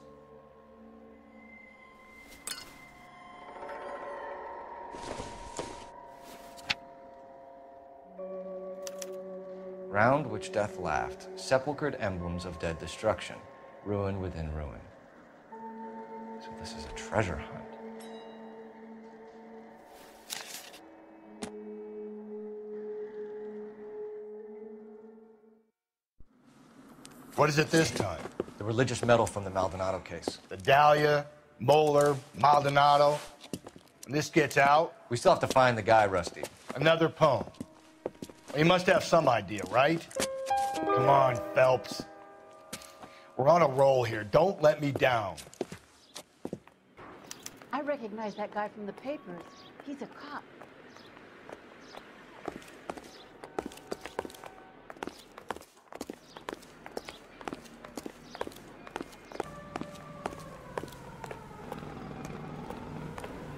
Round which death laughed, sepulchred emblems of dead destruction, ruin within ruin. So this is a treasure hunt. What is it this time? The religious medal from the Maldonado case. The Dahlia, Moeller, Maldonado. When this gets out... We still have to find the guy, Rusty. Another poem. You must have some idea, right? Come on, Phelps. We're on a roll here. Don't let me down. I recognize that guy from the papers. He's a cop.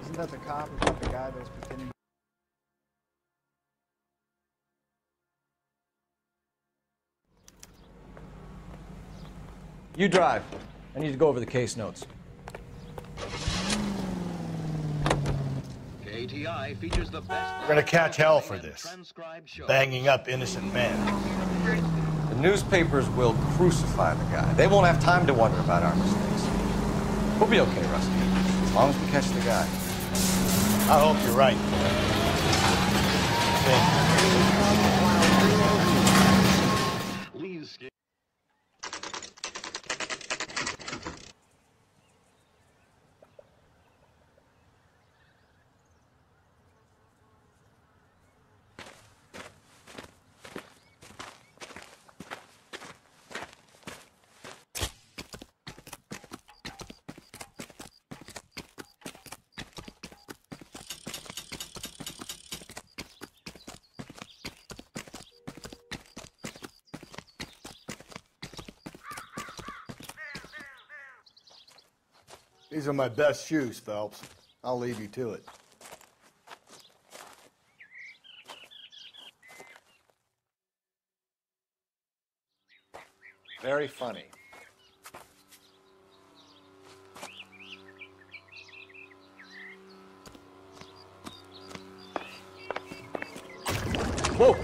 Isn't that the cop? Is that the guy that was pretending? You drive. I need to go over the case notes. KTI features the best. We're gonna catch hell for this. Banging up innocent men. The newspapers will crucify the guy. They won't have time to wonder about our mistakes. We'll be okay, Rusty, as long as we catch the guy. I hope you're right. These are my best shoes, Phelps. I'll leave you to it. Very funny. Whoa!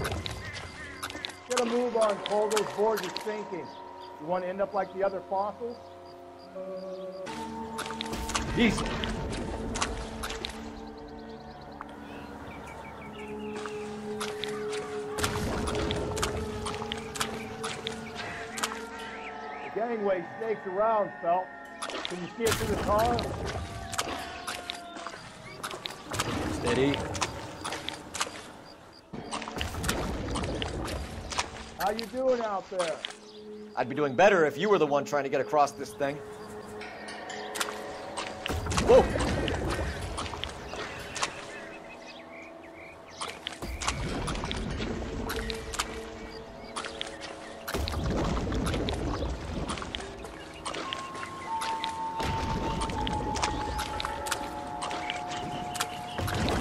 Get a move on, Cole. Those boards are sinking. You want to end up like the other fossils? Easy. The gangway snakes around, Phelps. Can you see it through the car? Steady. How you doing out there? I'd be doing better if you were the one trying to get across this thing. Whoa!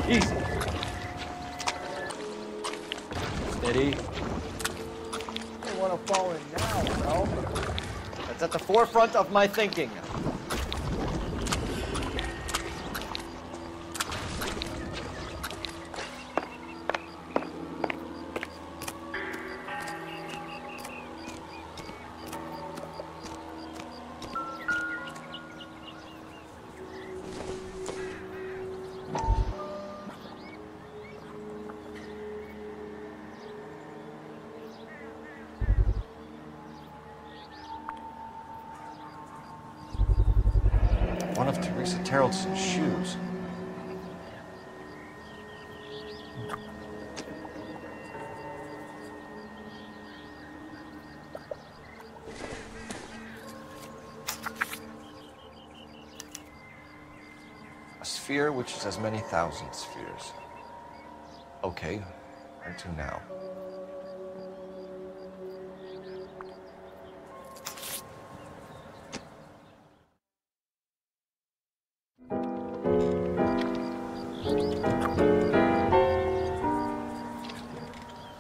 Easy. Steady. I want to fall in now, bro. That's at the forefront of my thinking. One of Teresa Terrelson's shoes. A sphere which is as many thousand spheres. Okay, where to now?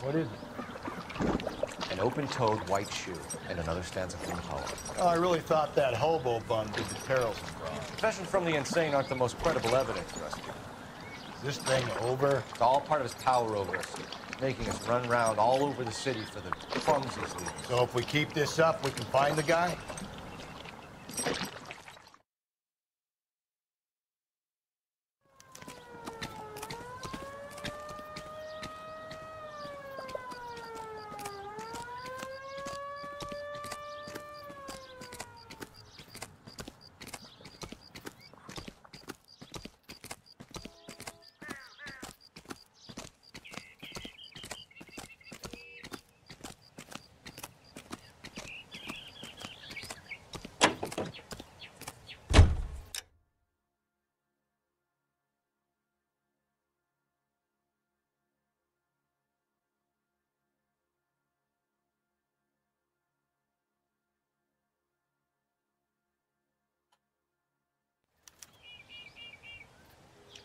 What is it? An open-toed white shoe and another stanza from the poem. Oh, I really thought that hobo bum did the Terrelson wrong. Confessions from the insane aren't the most credible evidence, Rusty. Is this thing over? It's all part of his power over us, making us run around all over the city for the crumbs he's leaving. So if we keep this up, we can find the guy?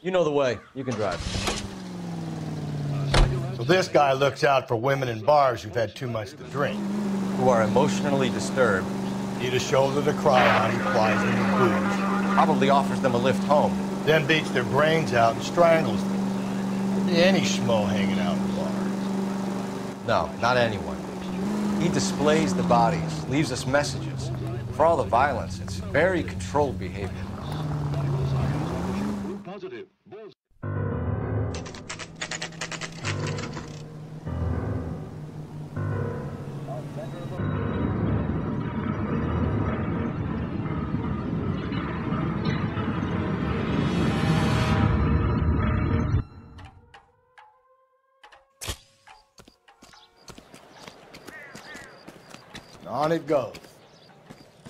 You know the way. You can drive. So this guy looks out for women in bars who've had too much to drink. Who are emotionally disturbed Need a shoulder to cry on, he plies them with booze. Probably offers them a lift home. Then beats their brains out and strangles them. Could be any schmo hanging out in bars. No, not anyone. He displays the bodies, leaves us messages. For all the violence, it's very controlled behavior. On it goes.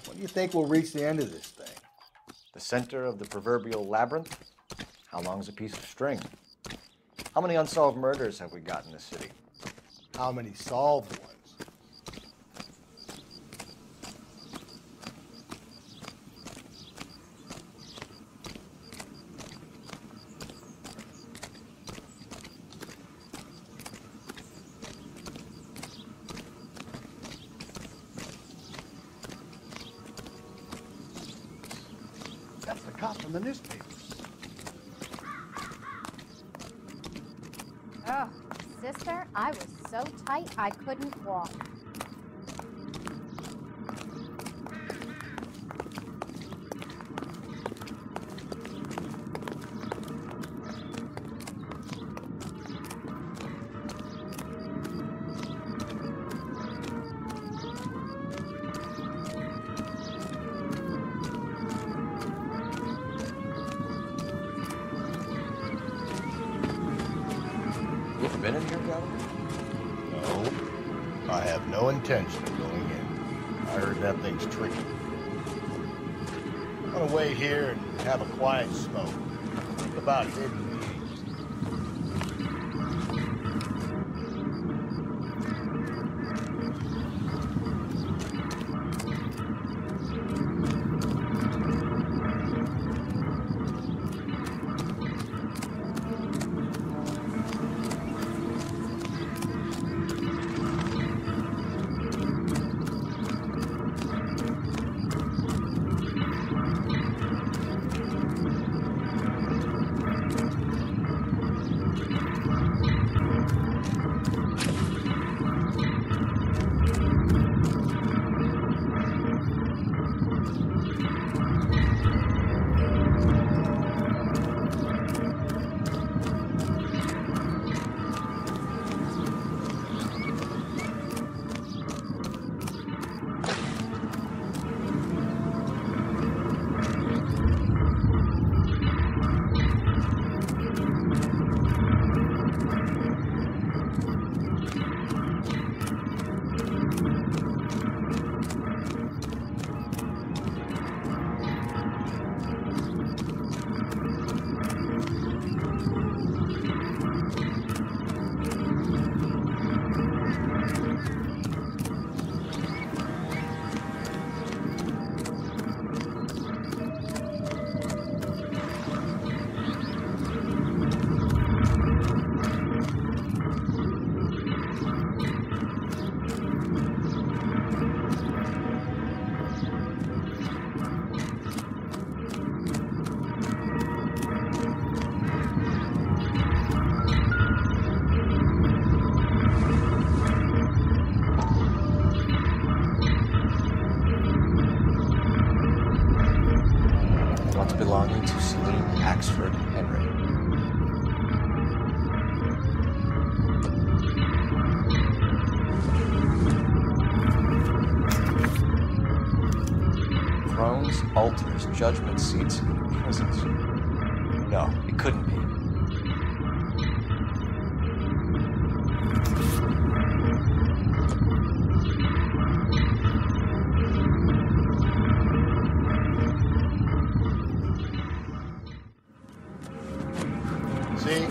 When do you think we'll reach the end of this thing? The center of the proverbial labyrinth? How long's a piece of string? How many unsolved murders have we got in this city? How many solved ones? That's the cop from the newspaper. Oh, sister, I was so tight I couldn't walk. You ever been in here, Gavin? No. I have no intention of going in. I heard that thing's tricky. I'm gonna wait here and have a quiet smoke. Think about hidden meetings. Belonging to Celine Axford Henry. Thrones, altars, judgment seats, and prisons. No, it couldn't be. See?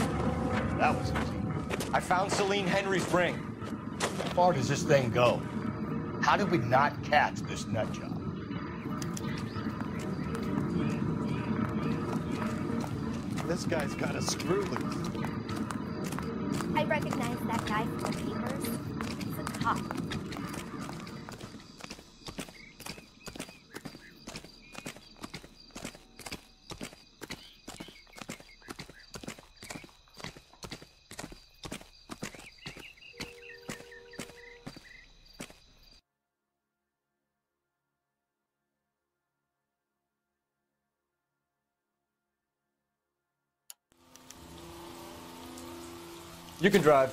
That was easy. I found Celine Henry's ring. How far does this thing go? How did we not catch this nut job? This guy's got a screw loose. I recognize that guy from the papers. He's a cop. You can drive.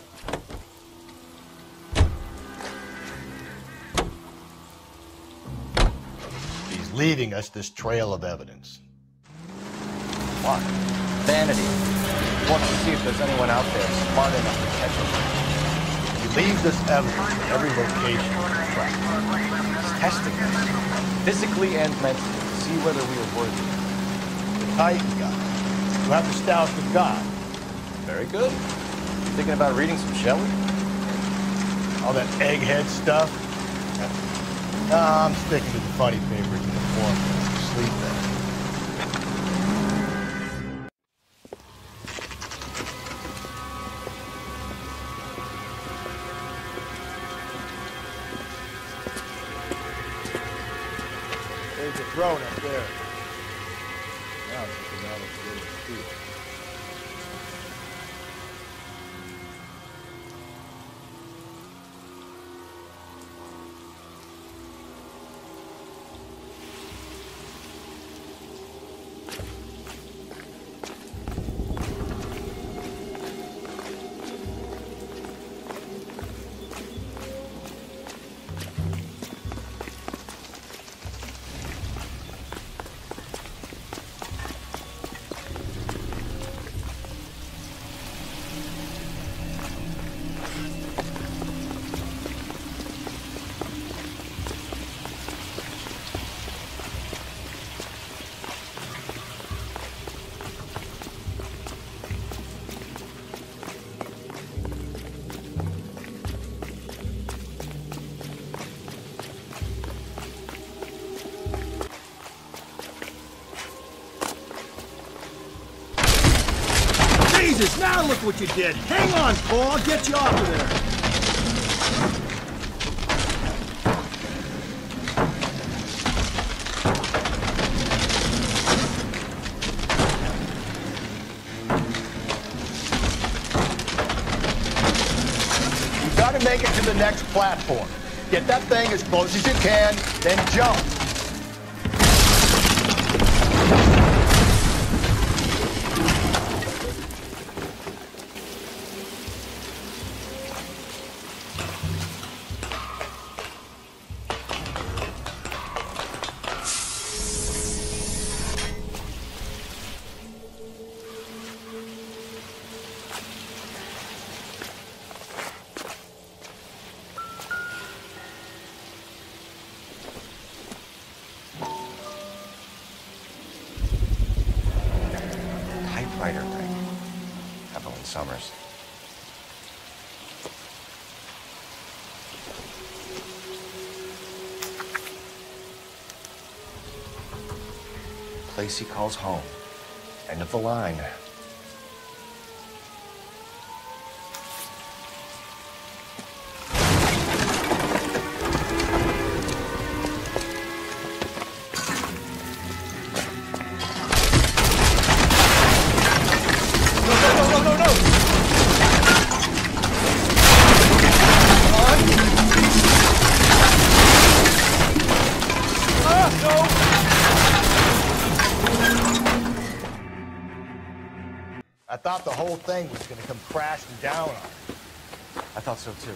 He's leaving us this trail of evidence. Why? Vanity. He wants to see if there's anyone out there smart enough to catch him. He leaves us evidence at every location. Right. He's testing us, physically and mentally, to see whether we are worthy. The Titan guy. You have the stoush with God. Very good. Thinking about reading some Shelley? All that egghead stuff? Nah, I'm sticking to the funny papers and the formulas. Sleep then. There's a throne up there. Now it's just a matter of getting to see it. Jesus, now look what you did. Hang on, Paul. I'll get you off of there. You gotta make it to the next platform. Get that thing as close as you can, then jump. Typewriter ring. Evelyn Summers. Place he calls home. End of the line. I thought the whole thing was gonna come crashing down on us. I thought so too.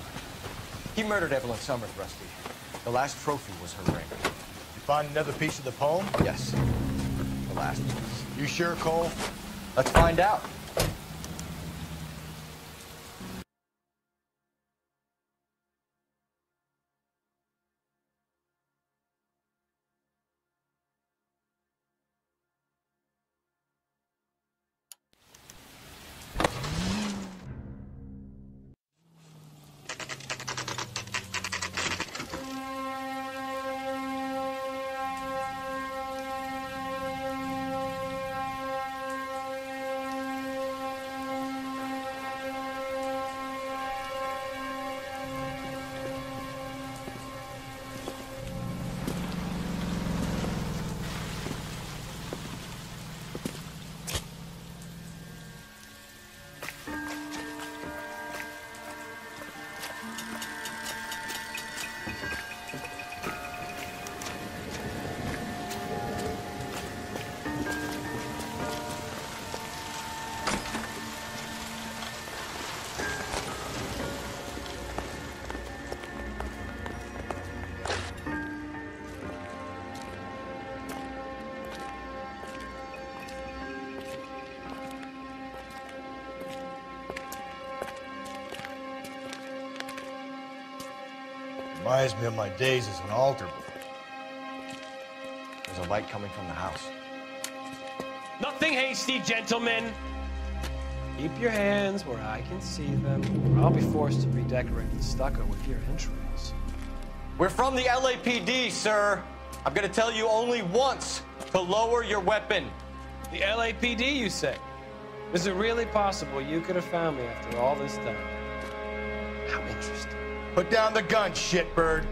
He murdered Evelyn Summers, Rusty. The last trophy was her ring. You find another piece of the poem? Yes. The last piece. You sure, Cole? Let's find out. Reminds me of my days as an altar boy. There's a light coming from the house. Nothing hasty, gentlemen. Keep your hands where I can see them, or I'll be forced to redecorate the stucco with your entrails. We're from the LAPD, sir. I'm gonna tell you only once to lower your weapon. The LAPD, you say? Is it really possible you could have found me after all this time? How interesting. Put down the gun, shitbird.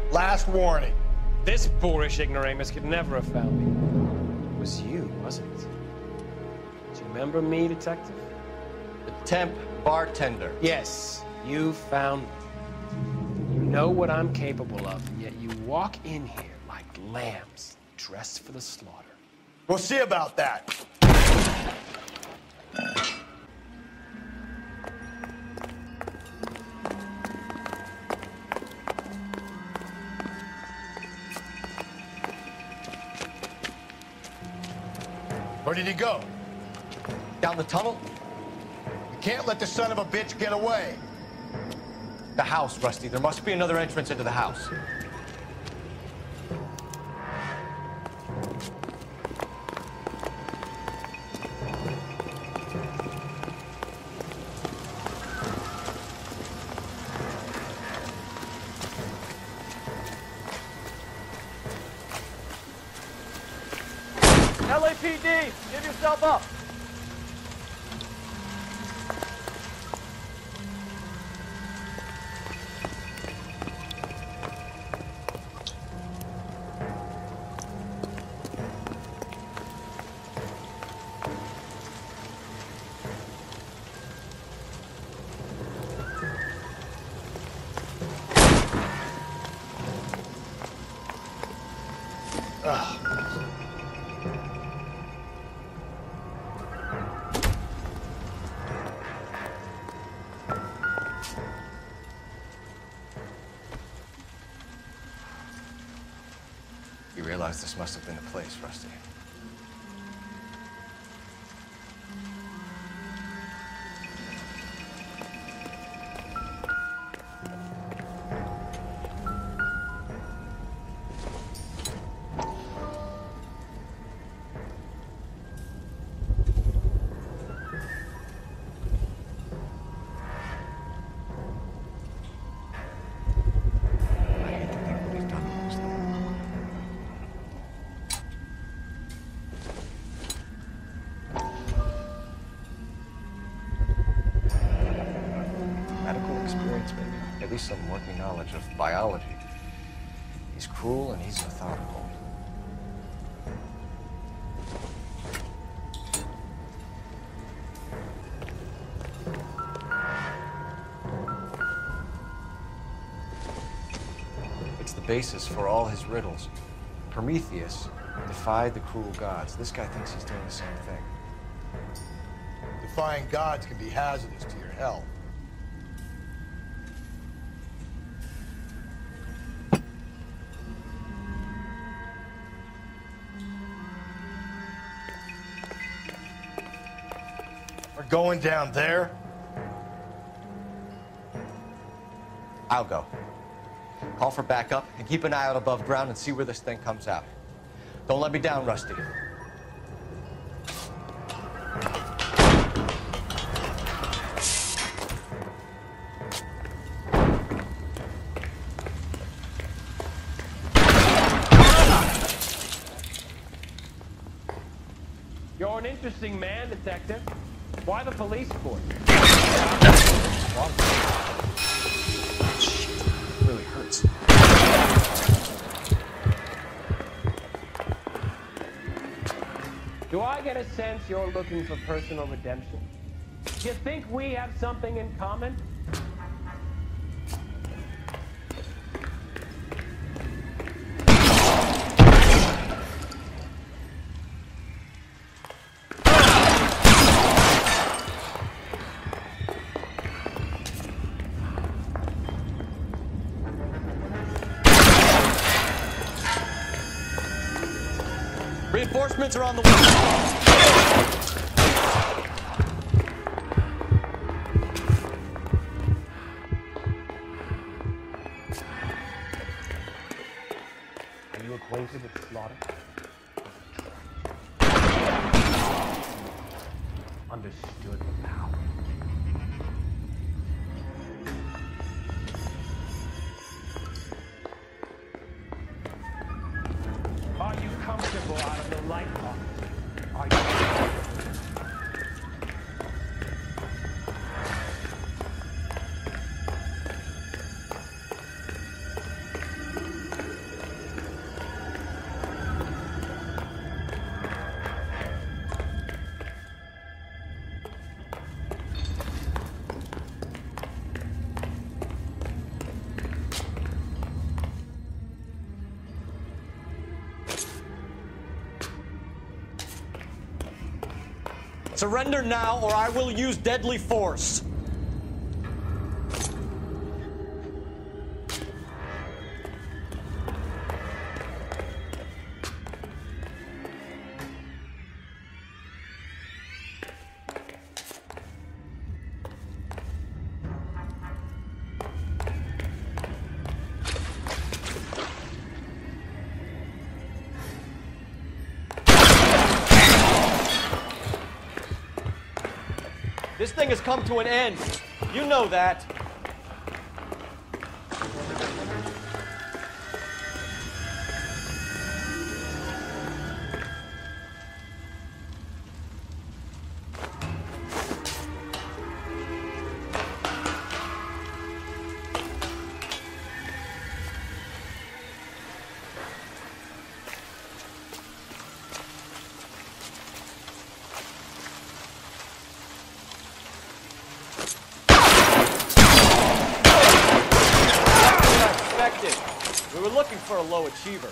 Last warning. This boorish ignoramus could never have found me. It was you, wasn't it? Do you remember me, detective? The temp bartender. Yes, you found me. You know what I'm capable of, and yet you walk in here like lambs dressed for the slaughter. We'll see about that. Where did he go? Down the tunnel? You can't let the son of a bitch get away. The house, Rusty. There must be another entrance into the house. LAPD, give yourself up. You realize this must have been the place, Rusty. At least some working knowledge of biology. He's cruel and he's methodical. It's the basis for all his riddles. Prometheus defied the cruel gods. This guy thinks he's doing the same thing. Defying gods can be hazardous to your health. Going down there? I'll go. Call for backup and keep an eye out above ground and see where this thing comes out. Don't let me down, Rusty. You're an interesting man, detective. Why the police force? Shit, it really hurts. Do I get a sense you're looking for personal redemption? Do you think we have something in common? Reinforcements are on the way. Are you acquainted with slaughter? Understood, pal. Are you comfortable out of the light, officer? Are you? Surrender now, or I will use deadly force. This thing has come to an end. You know that. We were looking for a low achiever.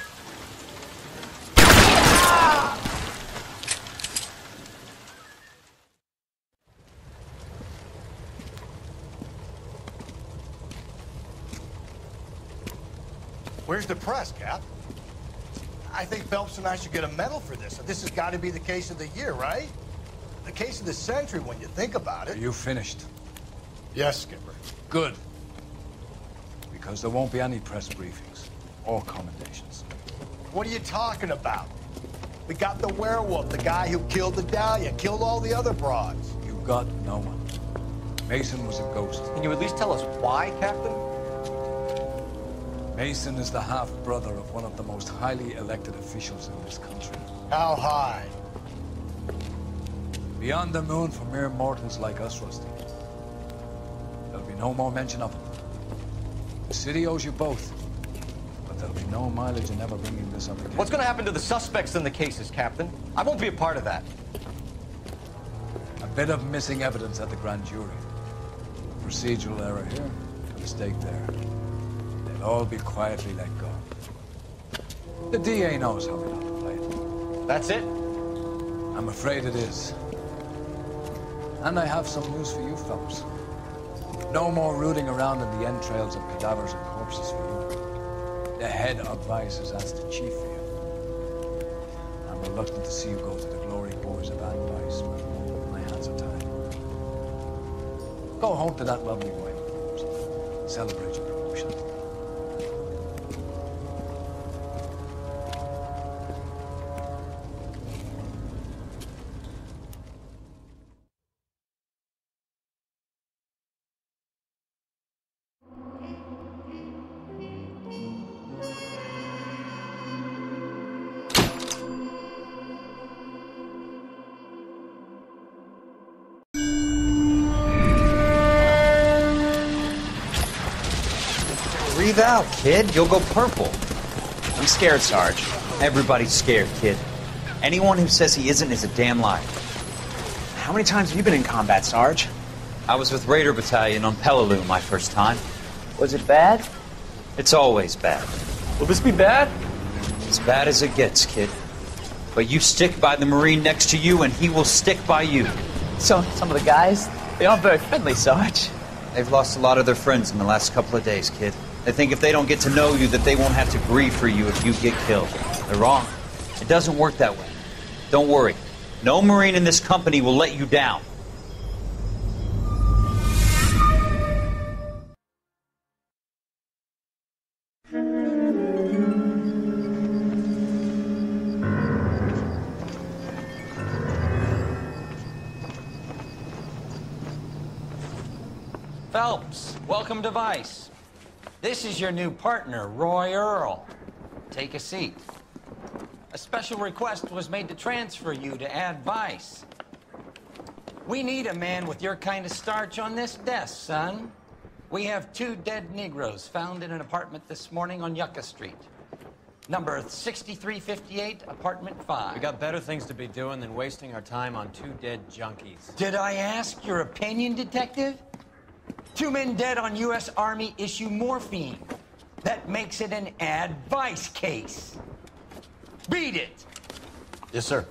Where's the press, Cap? I think Phelps and I should get a medal for this. This has got to be the case of the year, right? The case of the century when you think about it. Are you finished? Yes, Skipper. Good. Because there won't be any press briefings or commendations. What are you talking about? We got the werewolf, the guy who killed the Dahlia, killed all the other broads. You got no one. Mason was a ghost. Can you at least tell us why, Captain? Mason is the half-brother of one of the most highly elected officials in this country. How high? Beyond the moon for mere mortals like us, Rusty. There'll be no more mention of it. The city owes you both, but there'll be no mileage in ever bringing this up again. What's going to happen to the suspects in the cases, Captain? I won't be a part of that. A bit of missing evidence at the grand jury. A procedural error here, a mistake there. They'll all be quietly let go. The DA knows how we ought to play it. That's it? I'm afraid it is. And I have some news for you, fellas. No more rooting around in the entrails of cadavers and corpses for you. The head of vice has asked the chief for you. I'm reluctant to see you go to the glory boys of advice when my hands are tied. Go home to that lovely wife of yours. Celebrate your promotion. Breathe out, kid. You'll go purple. I'm scared, Sarge. Everybody's scared, kid. Anyone who says he isn't is a damn liar. How many times have you been in combat, Sarge? I was with Raider Battalion on Peleliu my first time. Was it bad? It's always bad. Will this be bad? As bad as it gets, kid. But you stick by the Marine next to you, and he will stick by you. So, some of the guys, they aren't very friendly, Sarge. They've lost a lot of their friends in the last couple of days, kid. They think if they don't get to know you, that they won't have to grieve for you if you get killed. They're wrong. It doesn't work that way. Don't worry. No Marine in this company will let you down. Phelps, welcome to Vice. This is your new partner, Roy Earl. Take a seat. A special request was made to transfer you to Ad Vice. We need a man with your kind of starch on this desk, son. We have 2 dead Negroes found in an apartment this morning on Yucca Street. Number 6358, apartment 5. We got better things to be doing than wasting our time on 2 dead junkies. Did I ask your opinion, detective? 2 men dead on U.S. Army issue morphine. That makes it an Ad Vice case. Beat it! Yes, sir.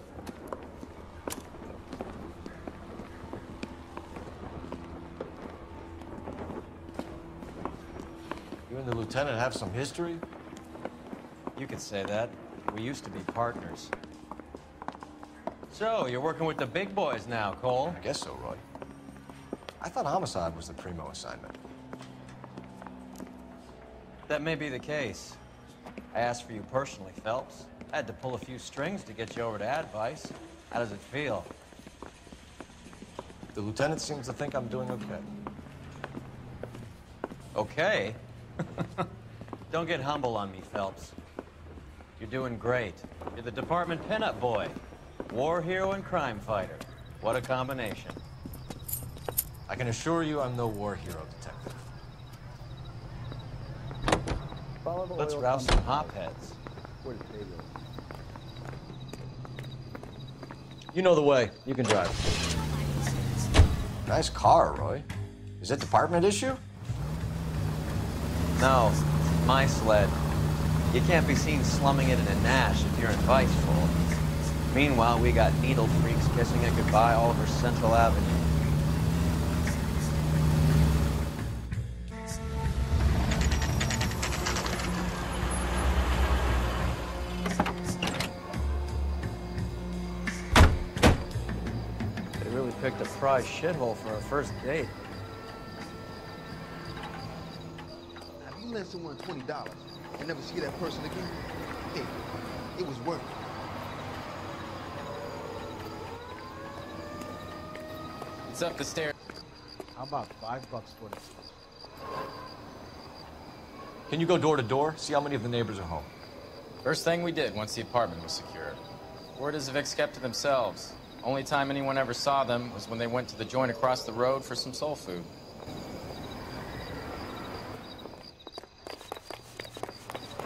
You and the lieutenant have some history? You could say that. We used to be partners. So, you're working with the big boys now, Cole? I guess so, Roy. I thought homicide was the primo assignment. That may be the case. I asked for you personally, Phelps. I had to pull a few strings to get you over to Ad Vice. How does it feel? The lieutenant seems to think I'm doing okay. Okay? Don't get humble on me, Phelps. You're doing great. You're the department pinup boy. War hero and crime fighter. What a combination. I can assure you I'm no war hero, detective. Let's rouse some hopheads. You know the way. You can drive. Nice car, Roy. Is it department issue? No, my sled. You can't be seen slumming it in a Nash if you're in Vice full. Meanwhile, we got needle freaks kissing it goodbye all over Central Avenue. They really picked a prize shithole for our first date. If you lend someone $20 and never see that person again, hey, it was worth it. It's up the stairs. How about $5 for this? Can you go door to door? See how many of the neighbors are home. First thing we did once the apartment was secured. Word is Vic's kept to themselves. Only time anyone ever saw them was when they went to the joint across the road for some soul food.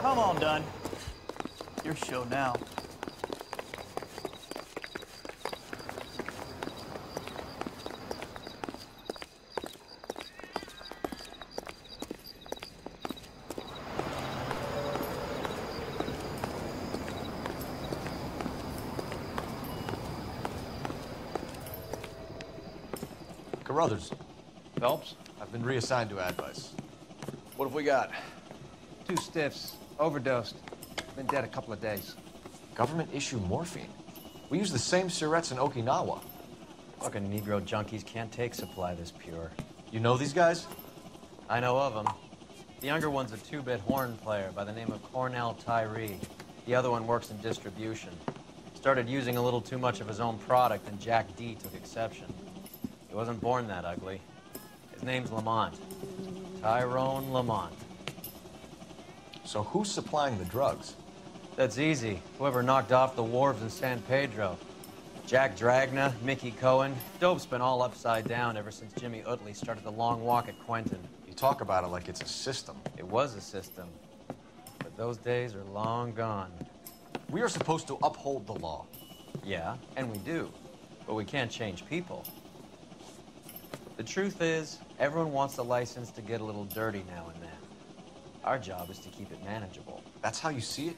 Come on, Dunn. Your show now. Carruthers. Phelps? I've been reassigned to Ad Vice. What have we got? 2 stiffs. Overdosed. Been dead a couple of days. Government issue morphine. We use the same syrettes in Okinawa. Fucking Negro junkies can't take supply this pure. You know these guys? I know of them. The younger one's a 2-bit horn player by the name of Cornell Tyree. The other one works in distribution. Started using a little too much of his own product, and Jack D took exception. He wasn't born that ugly. His name's Lamont. Tyrone Lamont. So who's supplying the drugs? That's easy. Whoever knocked off the wharves in San Pedro. Jack Dragna, Mickey Cohen. Dope's been all upside down ever since Jimmy Utley started the long walk at Quentin. You talk about it like it's a system. It was a system. But those days are long gone. We are supposed to uphold the law. Yeah, and we do. But we can't change people. The truth is, everyone wants a license to get a little dirty now and then. Our job is to keep it manageable. That's how you see it?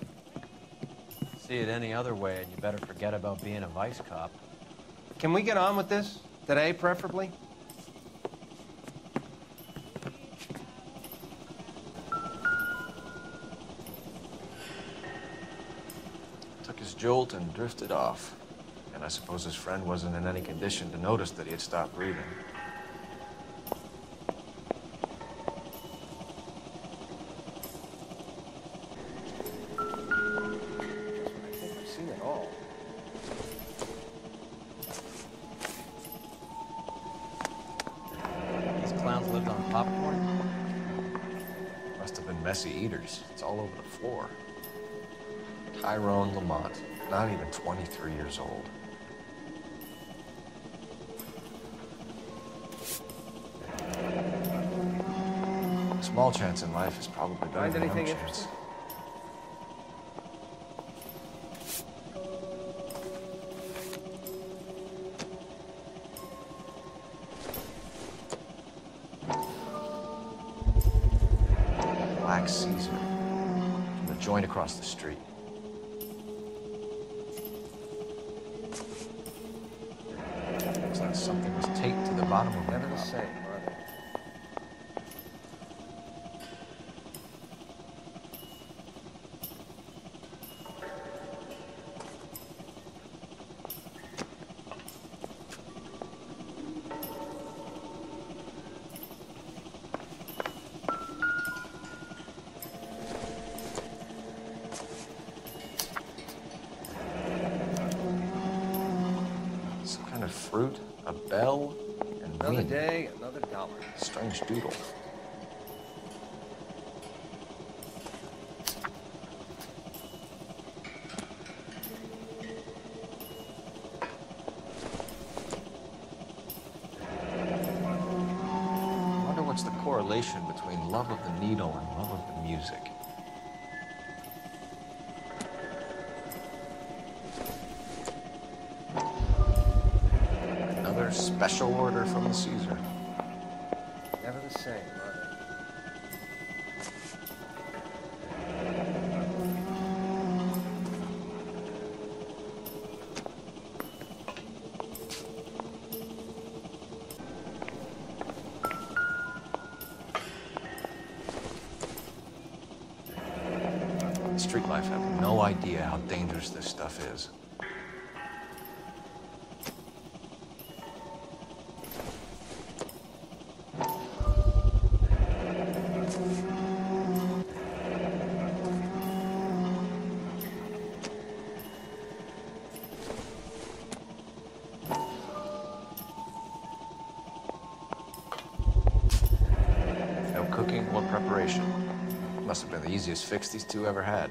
See it any other way, and you better forget about being a vice cop. Can we get on with this? Today, preferably? Took his jolt and drifted off. And I suppose his friend wasn't in any condition to notice that he had stopped breathing. messy eaters. It's all over the floor. Tyrone Lamont, not even 23 years old. Small chance in life is probably better Find than no anything chance. interesting? Black Caesar from the joint across the street. Looks like something was taped to the bottom of Never the the cup. same, are they? Some kind of fruit, a bell, and Another wind. day, another dollar. Strange doodle. I wonder what's the correlation between love of the needle and love of the music. Another special order from the Caesar. Never the same, are they? Street life have no idea how dangerous this stuff is. No cooking or preparation. Must have been the easiest fix these two ever had.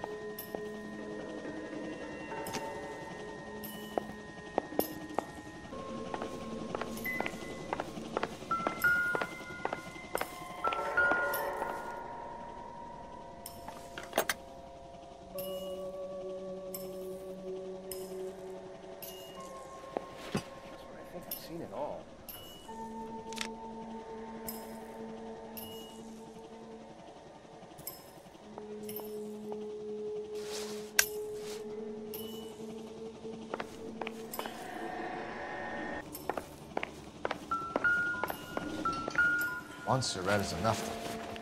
I think I've seen it all. One cigarette is enough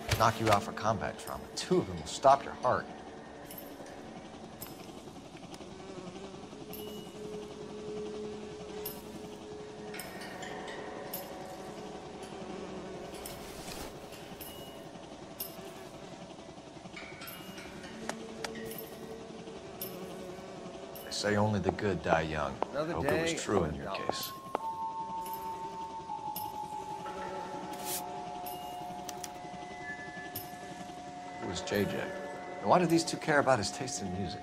to knock you out for combat trauma. Two of them will stop your heart. They say only the good die young. Another I hope day, it was true in another your dollar. case. Who was JJ? And why did these two care about his taste in music?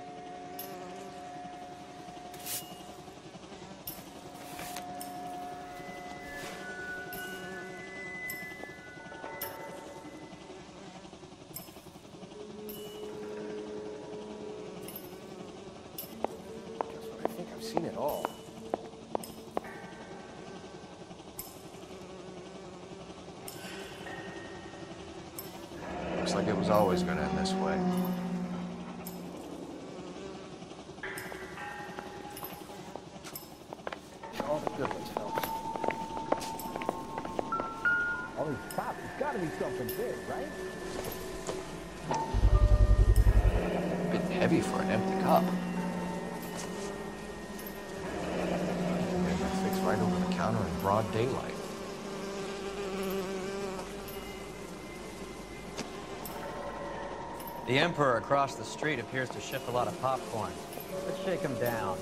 I think I've seen it all. Looks like it was always going to end this way. All the good ones help. All these pops, it's gotta be something big, right? A bit heavy for an empty cup. Fixed right over the counter in broad daylight. The Emperor across the street appears to ship a lot of popcorn. Let's shake him down.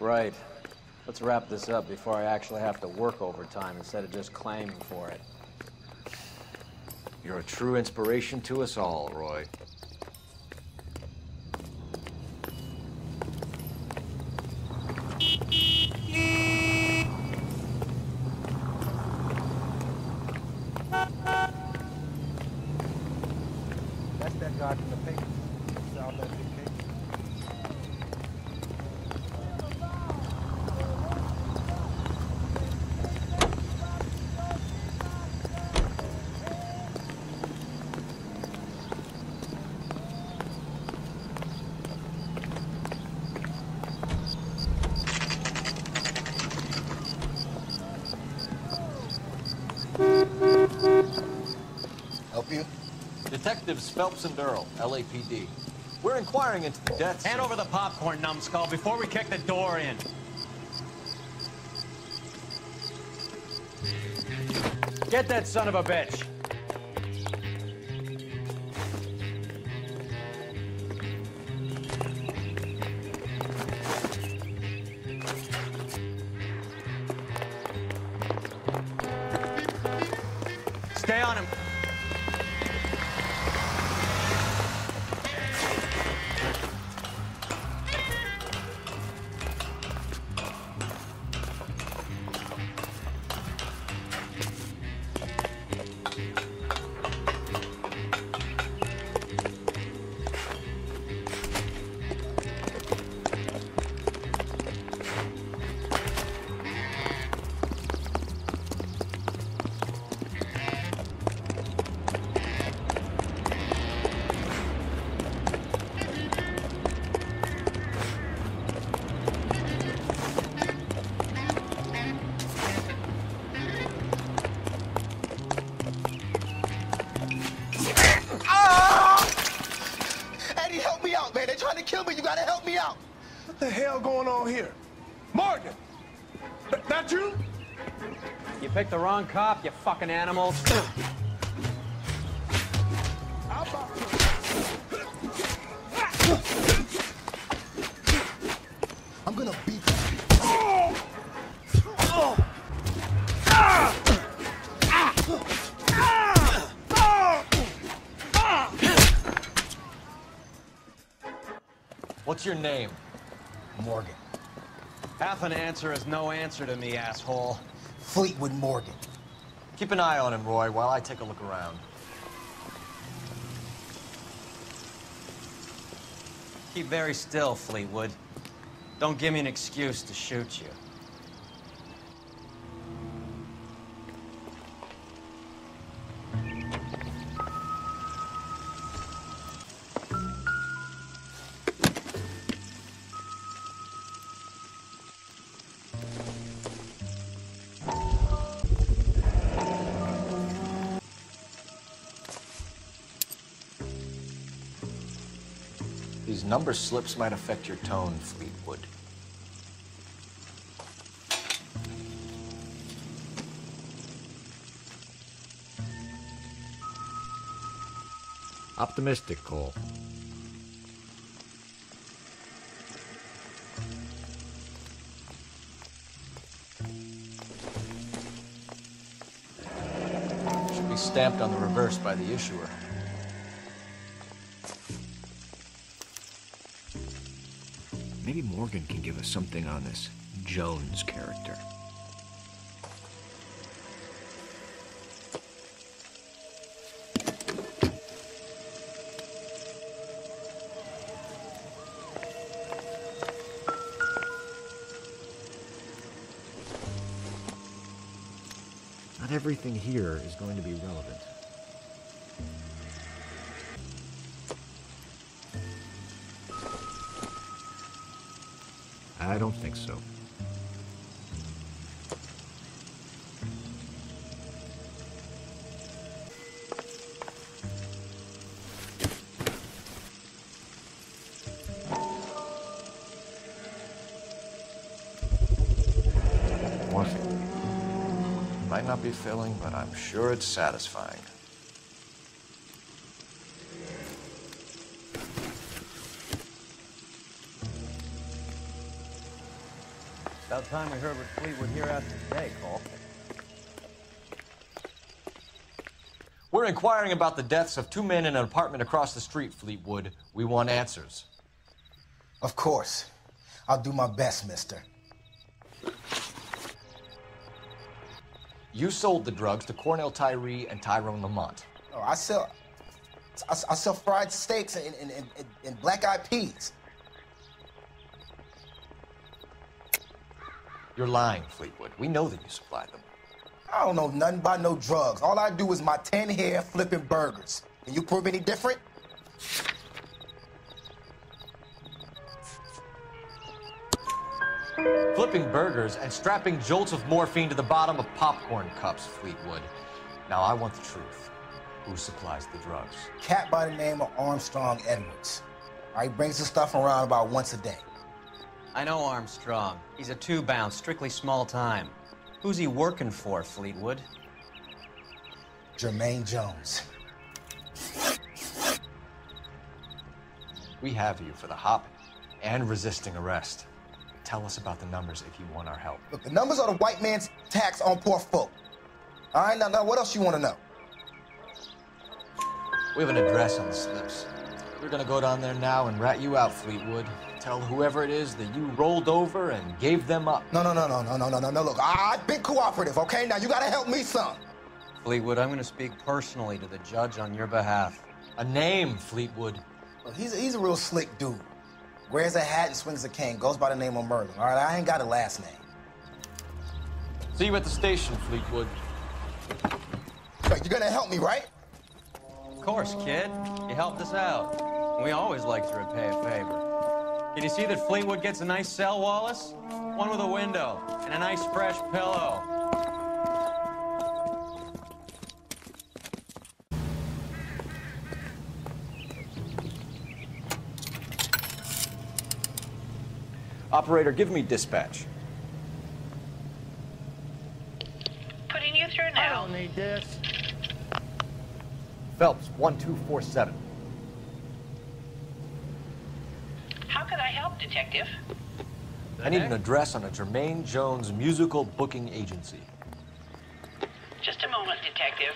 right. Let's wrap this up before I actually have to work overtime instead of just claiming for it. You're a true inspiration to us all, Roy. That's that guy from the paper. Solved that big case. Help you? Detectives Phelps and Earl, LAPD. We're inquiring into the deaths. Hand over the popcorn, numbskull, before we kick the door in. Get that son of a bitch. Stay on him. Man, they're trying to kill me. You gotta help me out. What the hell going on here? Morgan! That you? You picked the wrong cop, you fucking animals. I'm gonna beat What's your name? Morgan. Half an answer is no answer to me, asshole. Fleetwood Morgan. Keep an eye on him, Roy, while I take a look around. Keep very still, Fleetwood. Don't give me an excuse to shoot you. These number slips might affect your tone, Fleetwood. Optimistic, Cole. Should be stamped on the reverse by the issuer. Maybe Morgan can give us something on this Jones character. Not everything here is going to be relevant. I don't think so. Morphine. Might not be filling, but I'm sure it's satisfying. About time we heard what Fleetwood here has to say, Cole. We're inquiring about the deaths of two men in an apartment across the street, Fleetwood. We want answers. Of course. I'll do my best, mister. You sold the drugs to Cornell Tyree and Tyrone Lamont. Oh, I sell fried steaks and black-eyed peas. You're lying, Fleetwood. We know that you supplied them. I don't know nothing about no drugs. All I do is my 10 hair flipping burgers. Can you prove any different? Flipping burgers and strapping jolts of morphine to the bottom of popcorn cups, Fleetwood. Now, I want the truth. Who supplies the drugs? Cat by the name of Armstrong Edwards. He brings the stuff around about once a day. I know Armstrong. He's a two-bounce, strictly small time. Who's he working for, Fleetwood? Jermaine Jones. We have you for the hop and resisting arrest. Tell us about the numbers if you want our help. Look, the numbers are the white man's tax on poor folk. All right, now what else you want to know? We have an address on the slips. We're gonna go down there now and rat you out, Fleetwood. Tell whoever it is that you rolled over and gave them up. No. Look, I've been cooperative, okay? Now you gotta help me some. Fleetwood, I'm gonna speak personally to the judge on your behalf. A name, Fleetwood. Look, he's a real slick dude. Wears a hat and swings a cane. Goes by the name of Merlin. All right, I ain't got a last name. See you at the station, Fleetwood. Wait, you're gonna help me, right? Of course, kid. You helped us out. We always like to repay a favor. Did you see that Fleetwood gets a nice cell, Wallace? One with a window and a nice fresh pillow. Operator, give me dispatch. Putting you through now. I don't need this. Phelps, 1247. How can I help, Detective? I need an address on a Jermaine Jones musical booking agency. Just a moment, Detective.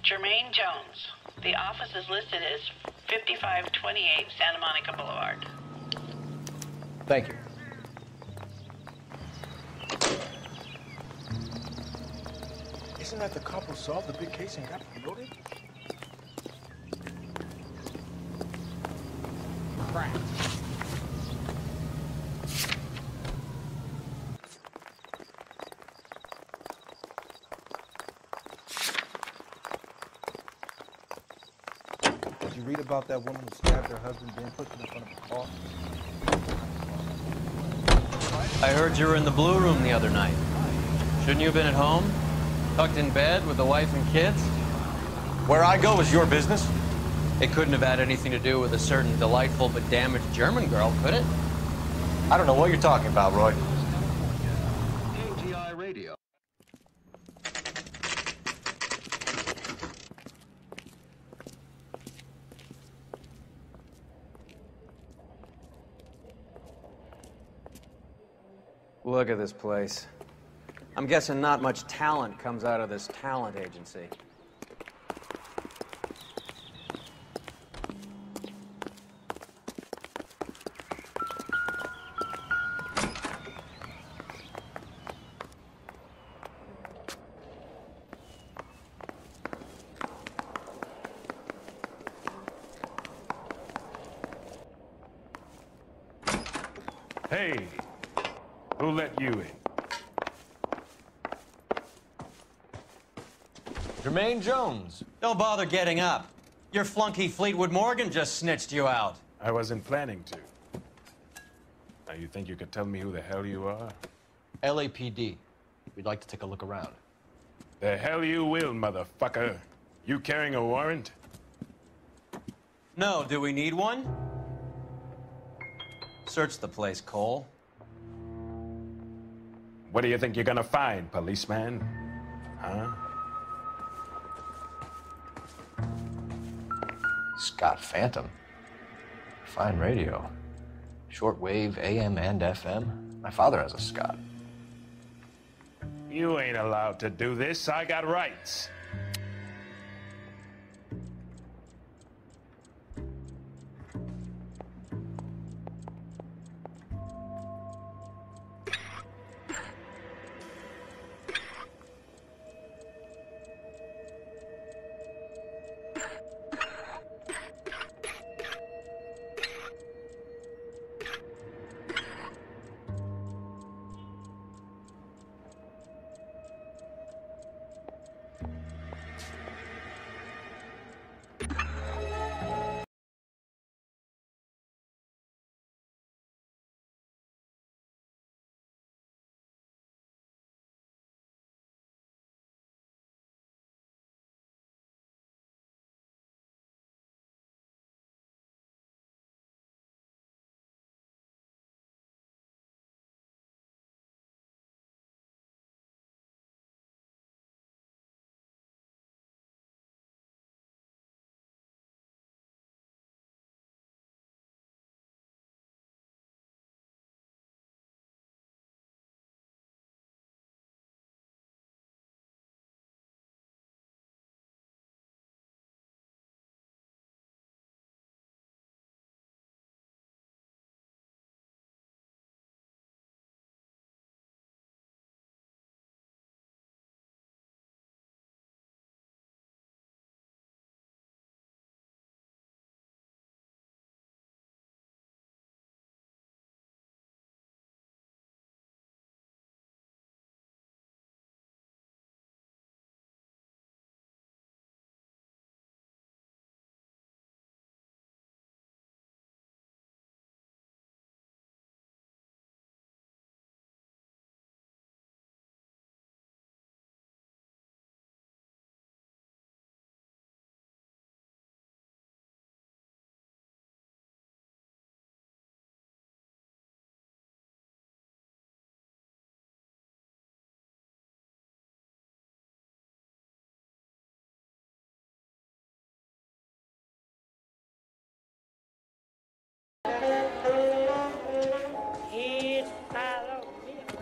Jermaine Jones. The office is listed as 5528 Santa Monica Boulevard. Thank you. Isn't that the cop who solved the big case and got promoted? Crap. Did you read about that woman who stabbed her husband being put in front of a car? I heard you were in the Blue Room the other night. Shouldn't you have been at home? Tucked in bed with the wife and kids? Where I go is your business? It couldn't have had anything to do with a certain delightful but damaged German girl, could it? I don't know what you're talking about, Roy. KGI Radio. Look at this place. I'm guessing not much talent comes out of this talent agency. Hey, who let you in? Jermaine Jones. Don't bother getting up. Your flunky Fleetwood Morgan just snitched you out. I wasn't planning to. Now, you think you could tell me who the hell you are? LAPD. We'd like to take a look around. The hell you will, motherfucker. You carrying a warrant? No, do we need one? Search the place, Cole. What do you think you're gonna find, policeman? Huh? Scott Phantom. Fine radio. Shortwave, AM and FM. My father has a Scott. You ain't allowed to do this. I got rights.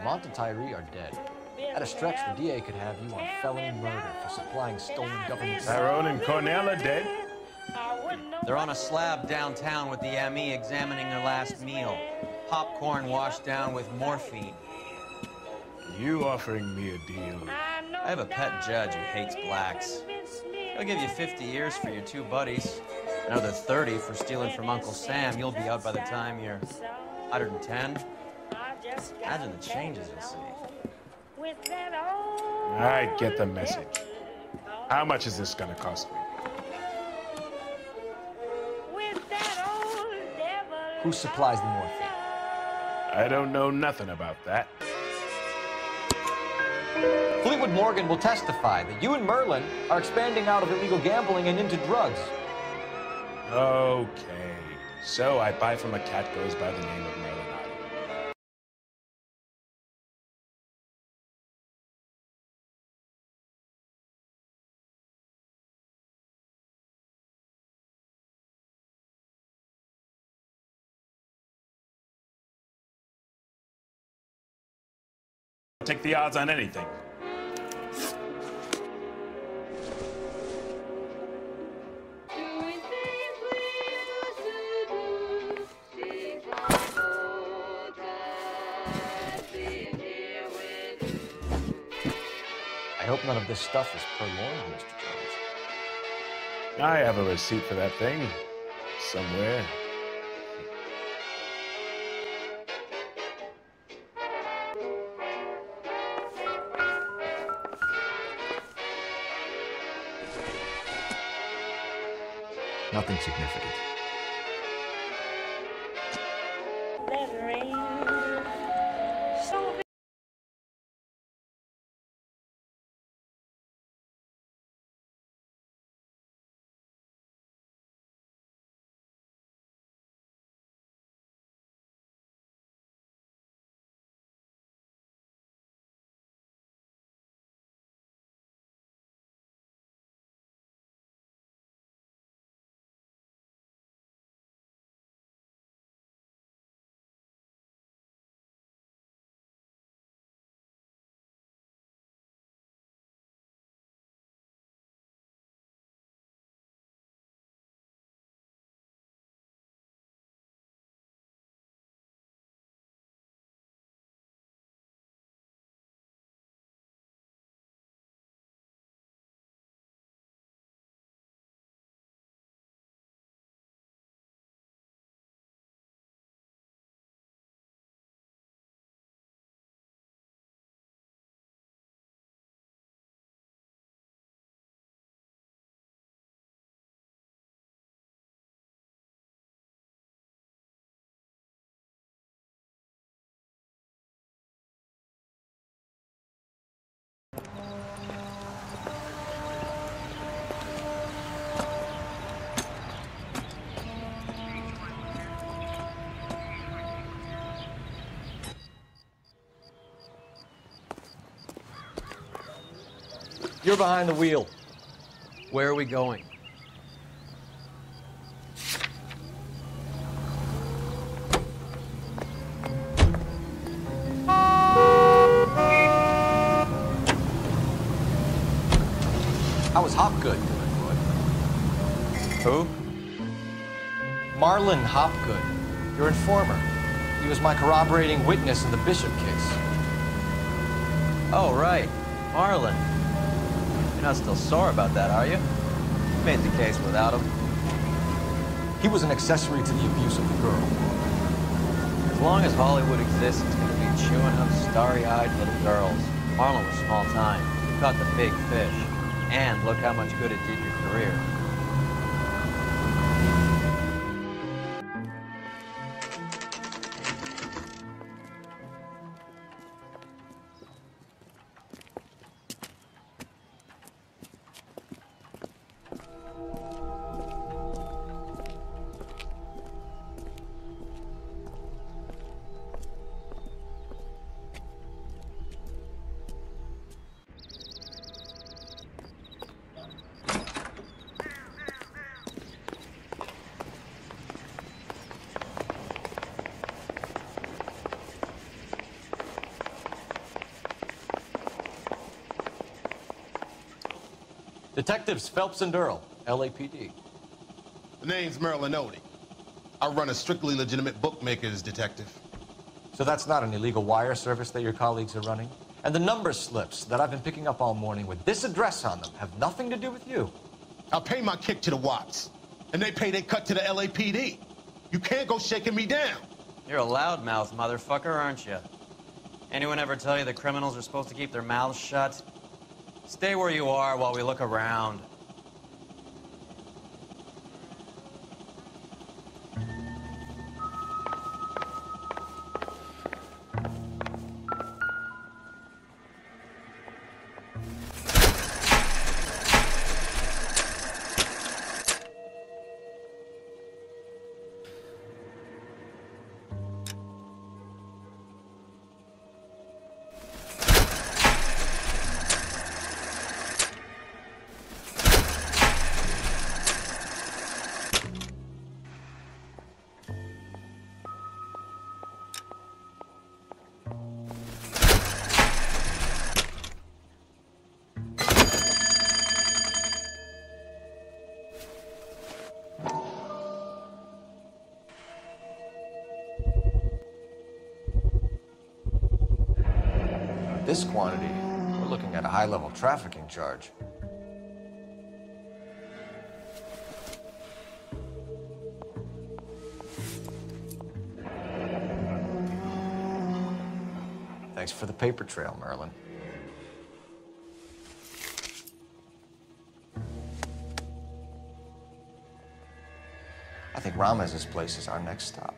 Lamont and Tyree are dead. At a stretch, the DA could have you on felony murder for supplying stolen government... Tyrone and Cornell are dead? They're on a slab downtown with the ME examining their last meal. Popcorn washed down with morphine. You offering me a deal? I have a pet judge who hates blacks. He'll give you 50 years for your two buddies. Another 30 for stealing from Uncle Sam. You'll be out by the time you're 110. Imagine the changes you'll see. I get the message. How much is this gonna cost me? Who supplies the morphine? I don't know nothing about that. Fleetwood Morgan will testify that you and Merlin are expanding out of illegal gambling and into drugs. Okay. So I buy from a cat goes by the name of Merlin. Take the odds on anything. I hope none of this stuff is purloined, Mr. Jones. I have a receipt for that thing. Somewhere. Nothing significant. You're behind the wheel. Where are we going? How was Hopgood? Who? Marlon Hopgood, your informer. He was my corroborating witness in the Bishop case. Oh, right. Marlon. You're not still sore about that, are you? You made the case without him. He was an accessory to the abuse of the girl. As long as Hollywood exists, it's going to be chewing up starry-eyed little girls. Marlon was small time. You caught the big fish. And look how much good it did your career. Detectives Phelps and Earl, LAPD. The name's Merlin Odie. I run a strictly legitimate bookmaker's detective. So that's not an illegal wire service that your colleagues are running? And the number slips that I've been picking up all morning with this address on them have nothing to do with you? I pay my kick to the Watts, and they pay their cut to the LAPD. You can't go shaking me down. You're a loudmouth motherfucker, aren't you? Anyone ever tell you that criminals are supposed to keep their mouths shut? Stay where you are while we look around. This quantity, we're looking at a high-level trafficking charge. Thanks for the paper trail, Merlin. I think Ramez's place is our next stop.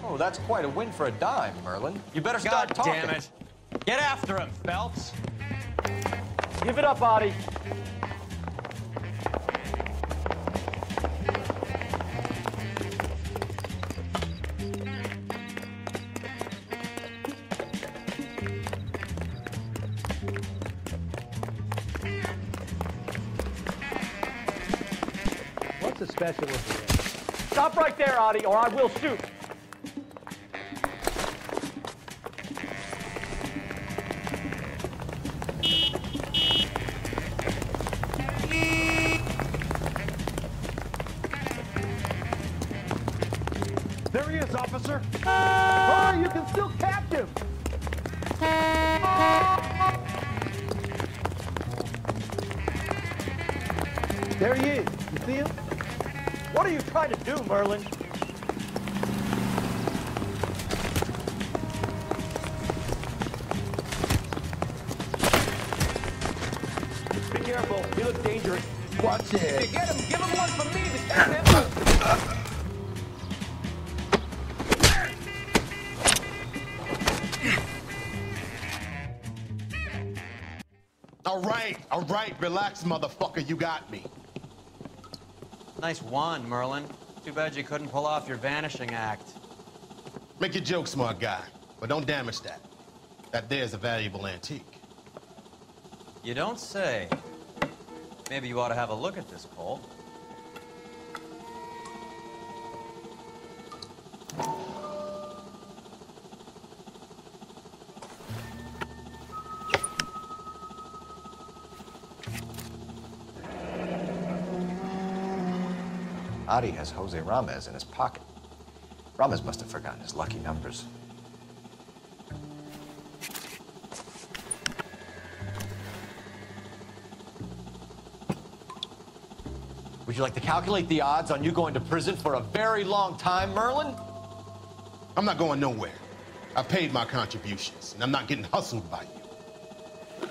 Oh, that's quite a win for a dime, Merlin. You better start talking. God damn it. Get after him, Phelps. Give it up, Audie. What's the special with you? Stop right there, Audie, or I will shoot. There he is, officer. Hurry, you can still catch him. There he is. You see him? What are you trying to do, Merlin? Be careful. He looks dangerous. Watch it. You get him. Give him one from me to catch him. All right, relax, motherfucker, you got me. Nice wand, Merlin. Too bad you couldn't pull off your vanishing act. Make your joke, smart guy. But don't damage that. That there's a valuable antique. You don't say. Maybe you ought to have a look at this, Cole. Adi has Jose Ramez in his pocket. Ramez must have forgotten his lucky numbers. Would you like to calculate the odds on you going to prison for a very long time, Merlin? I'm not going nowhere. I paid my contributions, and I'm not getting hustled by you.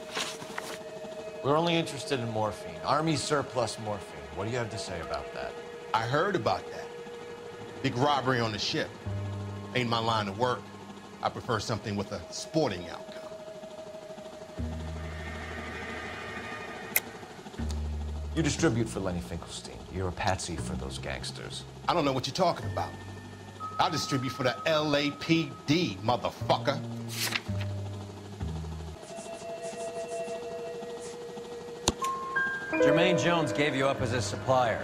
We're only interested in morphine. Army surplus morphine. What do you have to say about that? I heard about that. Big robbery on the ship. Ain't my line of work. I prefer something with a sporting outcome. You distribute for Lenny Finkelstein. You're a patsy for those gangsters. I don't know what you're talking about. I distribute for the LAPD, motherfucker. Jermaine Jones gave you up as his supplier.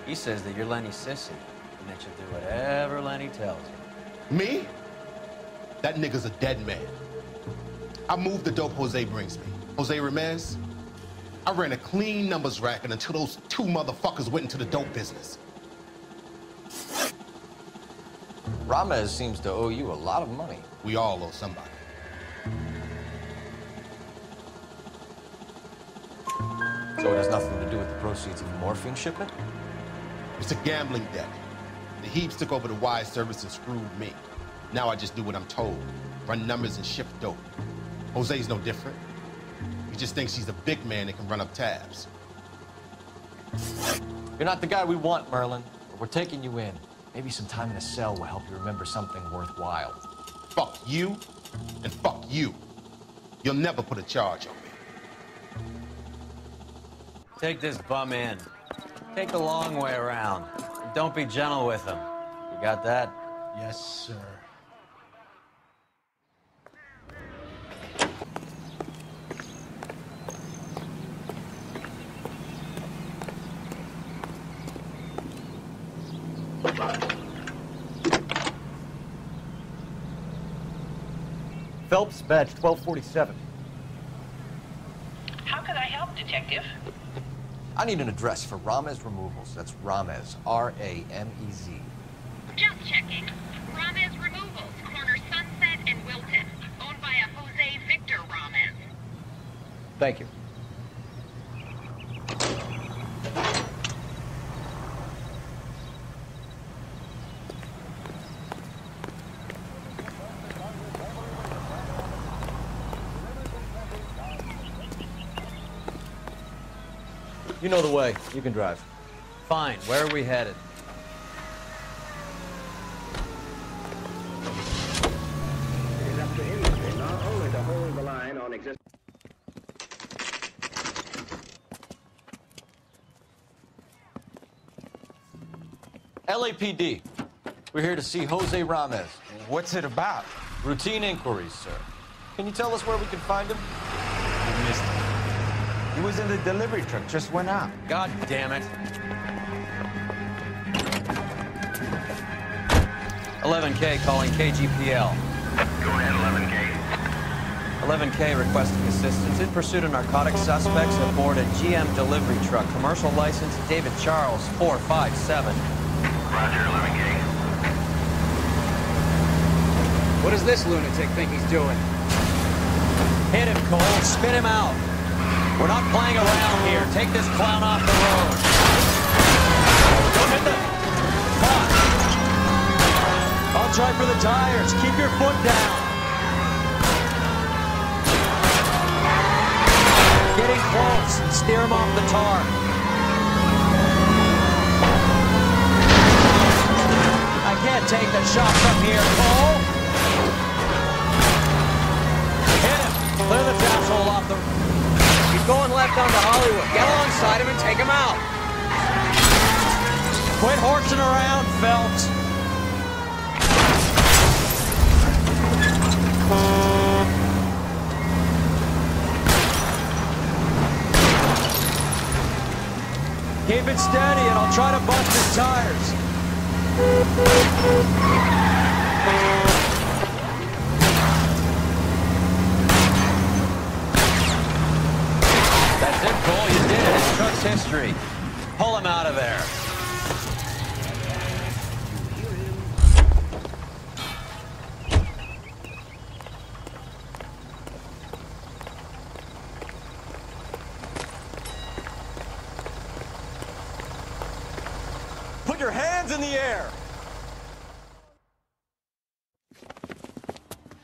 He says that you're Lenny's sissy, and that you'll do whatever Lenny tells you. Me? That nigga's a dead man. I moved the dope Jose brings me. Jose Ramez? I ran a clean numbers racket until those two motherfuckers went into the dope business. Ramez seems to owe you a lot of money. We all owe somebody. So it has nothing to do with the proceeds of the morphine shipment? It's a gambling debt. The Heaps took over the wire service and screwed me. Now I just do what I'm told. Run numbers and shift dope. Jose's no different. He just thinks he's a big man that can run up tabs. You're not the guy we want, Merlin, but we're taking you in. Maybe some time in a cell will help you remember something worthwhile. Fuck you, and fuck you. You'll never put a charge on me. Take this bum in. Take the long way around. And don't be gentle with him. You got that? Yes, sir. Phelps, badge 1247. How could I help, Detective? I need an address for Ramez Removals. That's Ramez, R-A-M-E-Z. Just checking. Ramez Removals, corner Sunset and Wilton. Owned by a Jose Victor Ramez. Thank you. You know the way. You can drive. Fine. Where are we headed? It is up to industry not only to hold the line on existing. LAPD. We're here to see Jose Ramez. What's it about? Routine inquiries, sir. Can you tell us where we can find him? You missed him. He was in the delivery truck, just went out. God damn it. 11K calling KGPL. Go ahead, 11K. 11K requesting assistance in pursuit of narcotic suspects aboard a GM delivery truck. Commercial license David Charles 457. Roger, 11K. What does this lunatic think he's doing? Hit him, Cole. Spin him out. We're not playing around here. Take this clown off the road. Don't hit the... Fuck. I'll try for the tires. Keep your foot down. Getting close. Steer him off the tar. I can't take the shot from here, Cole. Hit him. Clear this asshole off the... He's going left onto Hollywood. Get alongside him and take him out. Quit horsing around, Phelps. Keep it steady and I'll try to bust his tires. That's it, Cole. You did it. It's Truck's history. Pull him out of there. Put your hands in the air.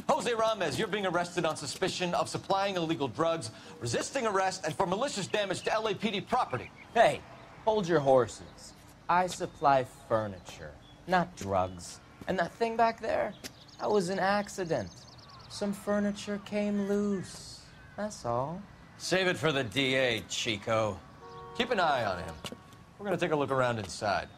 Jose Ramos, you're being arrested on suspicion of supplying illegal drugs, resisting arrest, and for malicious damage to LAPD property. Hey, hold your horses. I supply furniture, not drugs. And that thing back there, that was an accident. Some furniture came loose. That's all. Save it for the DA, Chico. Keep an eye on him. We're gonna take a look around inside.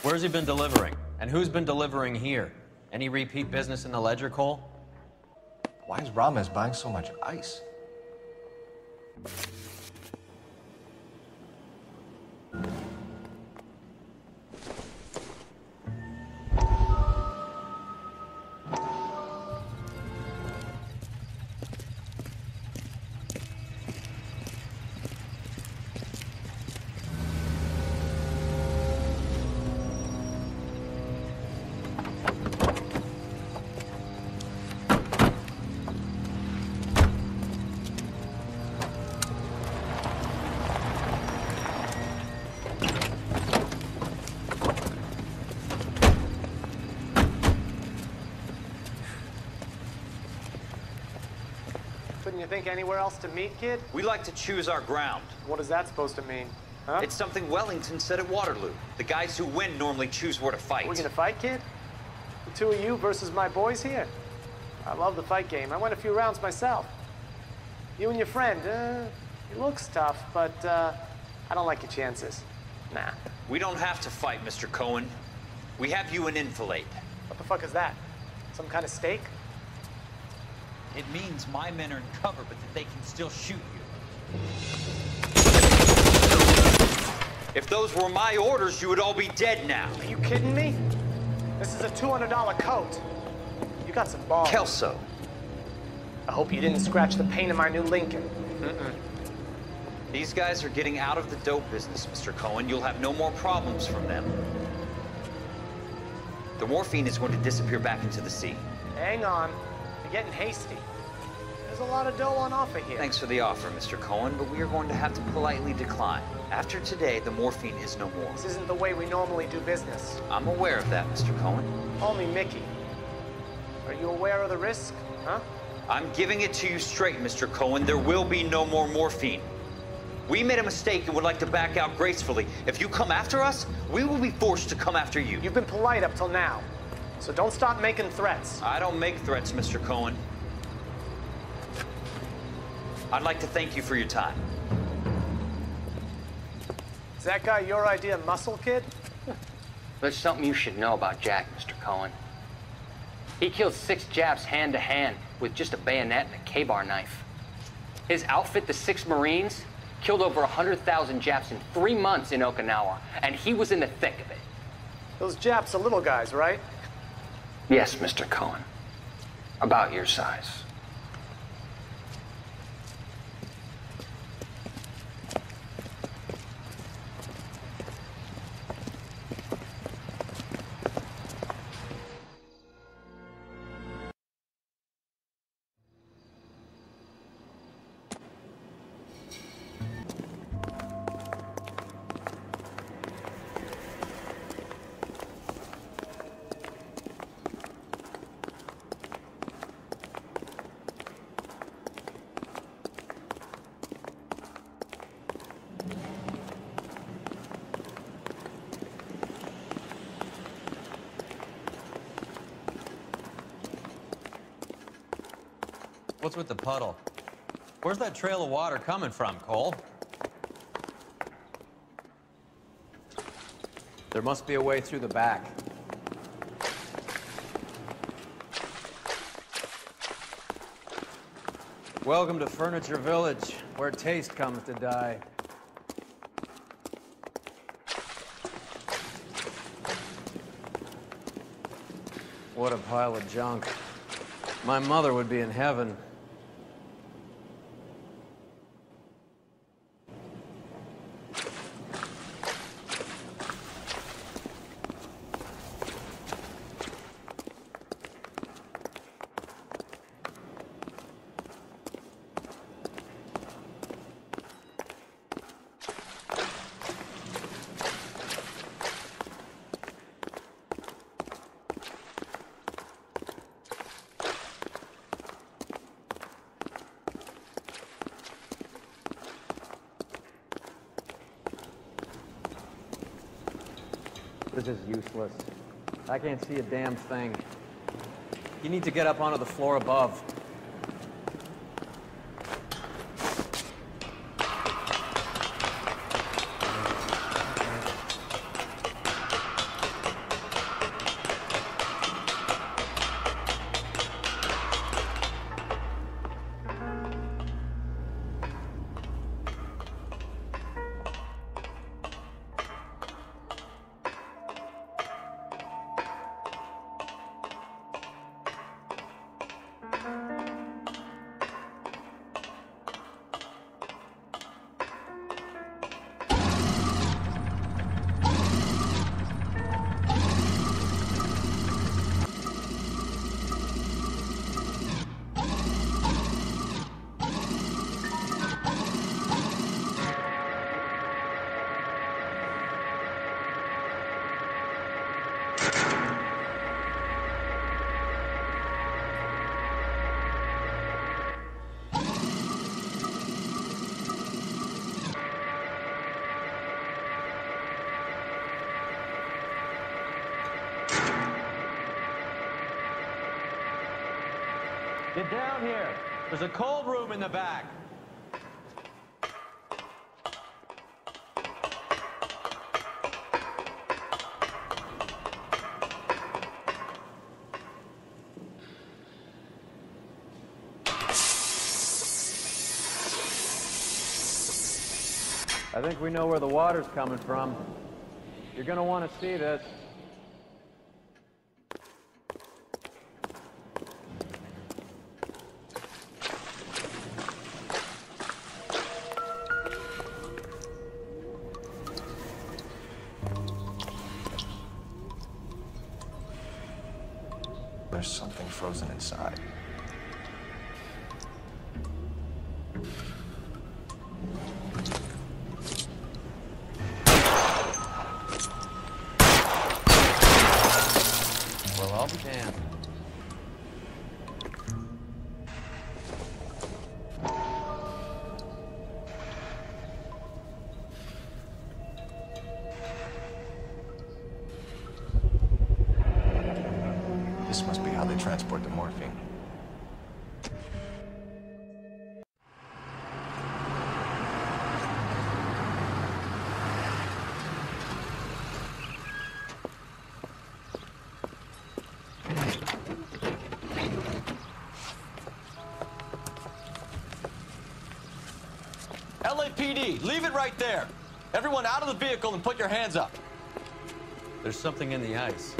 Where's he been delivering? And who's been delivering here? Any repeat business in the ledger, Cole? Why is Ramos buying so much ice? Couldn't you think anywhere else to meet, kid? We like to choose our ground. What is that supposed to mean? Huh? It's something Wellington said at Waterloo. The guys who win normally choose where to fight. We're gonna fight, kid? The two of you versus my boys here? I love the fight game. I went a few rounds myself. You and your friend, he looks tough, but I don't like your chances. Nah. We don't have to fight, Mr. Cohen. We have you an enfilade. What the fuck is that? Some kind of steak? It means my men are in cover, but that they can still shoot you. If those were my orders, you would all be dead now. Are you kidding me? This is a $200 coat. You got some balls. Kelso. I hope you didn't scratch the paint of my new Lincoln. These guys are getting out of the dope business, Mr. Cohen. You'll have no more problems from them. The morphine is going to disappear back into the sea. Hang on. You're getting hasty. There's a lot of dough on offer here. Thanks for the offer, Mr. Cohen, but we are going to have to politely decline. After today, the morphine is no more. This isn't the way we normally do business. I'm aware of that, Mr. Cohen. Call me Mickey. Are you aware of the risk, huh? I'm giving it to you straight, Mr. Cohen. There will be no more morphine. We made a mistake and would like to back out gracefully. If you come after us, we will be forced to come after you. You've been polite up till now, so don't stop making threats. I don't make threats, Mr. Cohen. I'd like to thank you for your time. Is that guy your idea of muscle, kid? There's something you should know about Jack, Mr. Cohen. He killed 6 Japs hand-to-hand with just a bayonet and a K-bar knife. His outfit, the 6 Marines, killed over 100,000 Japs in 3 months in Okinawa, and he was in the thick of it. Those Japs are little guys, right? Yes, Mr. Cohen. About your size. What's with the puddle? Where's that trail of water coming from, Cole? There must be a way through the back. Welcome to Furniture Village, where taste comes to die. What a pile of junk. My mother would be in heaven. This is useless. I can't see a damn thing. You need to get up onto the floor above. Get down here. There's a cold room in the back. I think we know where the water's coming from. You're gonna want to see this. There's something frozen inside. Well, I'll be damned. This must be how they transport the morphine. LAPD, leave it right there. Everyone out of the vehicle and put your hands up. There's something in the ice.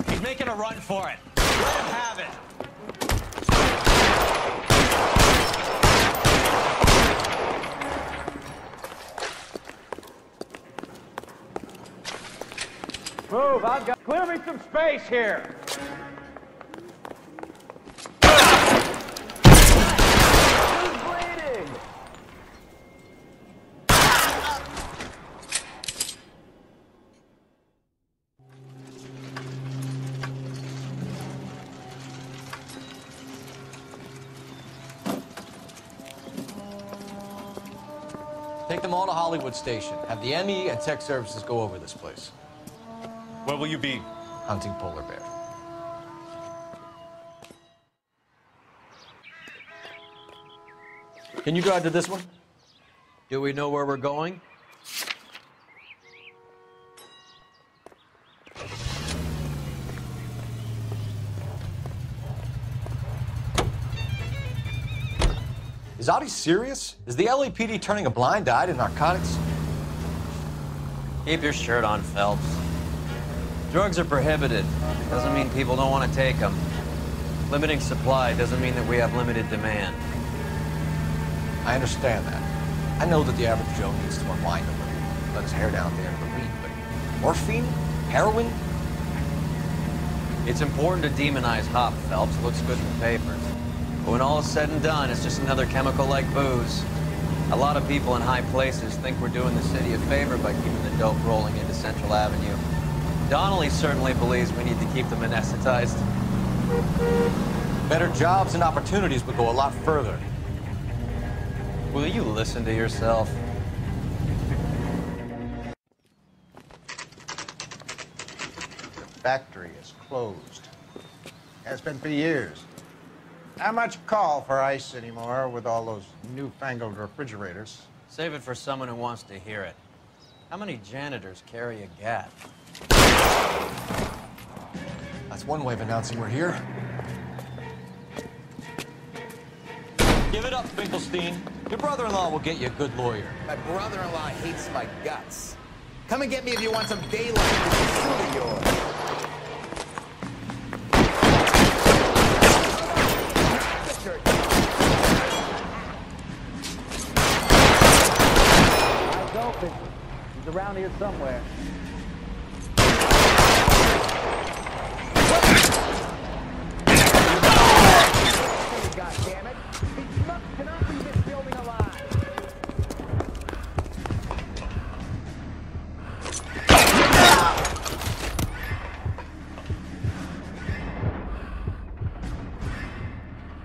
He's making a run for it. Let him have it. Move, I've got... Clear me some space here. Who's bleeding? Take them all to Hollywood Station. Have the ME and tech services go over this place. Where will you be? Hunting polar bear. Can you drive to this one? Do we know where we're going? Is Audie serious? Is the LAPD turning a blind eye to narcotics? Keep your shirt on, Phelps. Drugs are prohibited. Doesn't mean people don't want to take them. Limiting supply doesn't mean that we have limited demand. I understand that. I know that the average Joe needs to unwind a little, let his hair down at the end of the week, but morphine? Heroin? It's important to demonize hop, Phelps. It looks good in the papers. But when all is said and done, it's just another chemical like booze. A lot of people in high places think we're doing the city a favor by keeping the dope rolling into Central Avenue. Donnelly certainly believes we need to keep them anesthetized. Better jobs and opportunities would go a lot further. Will you listen to yourself? The factory is closed. Has been for years. Not much call for ice anymore with all those newfangled refrigerators. Save it for someone who wants to hear it. How many janitors carry a gat? That's one way of announcing we're here. Give it up, Finkelstein. Your brother-in-law will get you a good lawyer. My brother-in-law hates my guts. Come and get me if you want some daylight. It's truly yours. He's around here somewhere. God damn it! These schmucks cannot leave this building alive.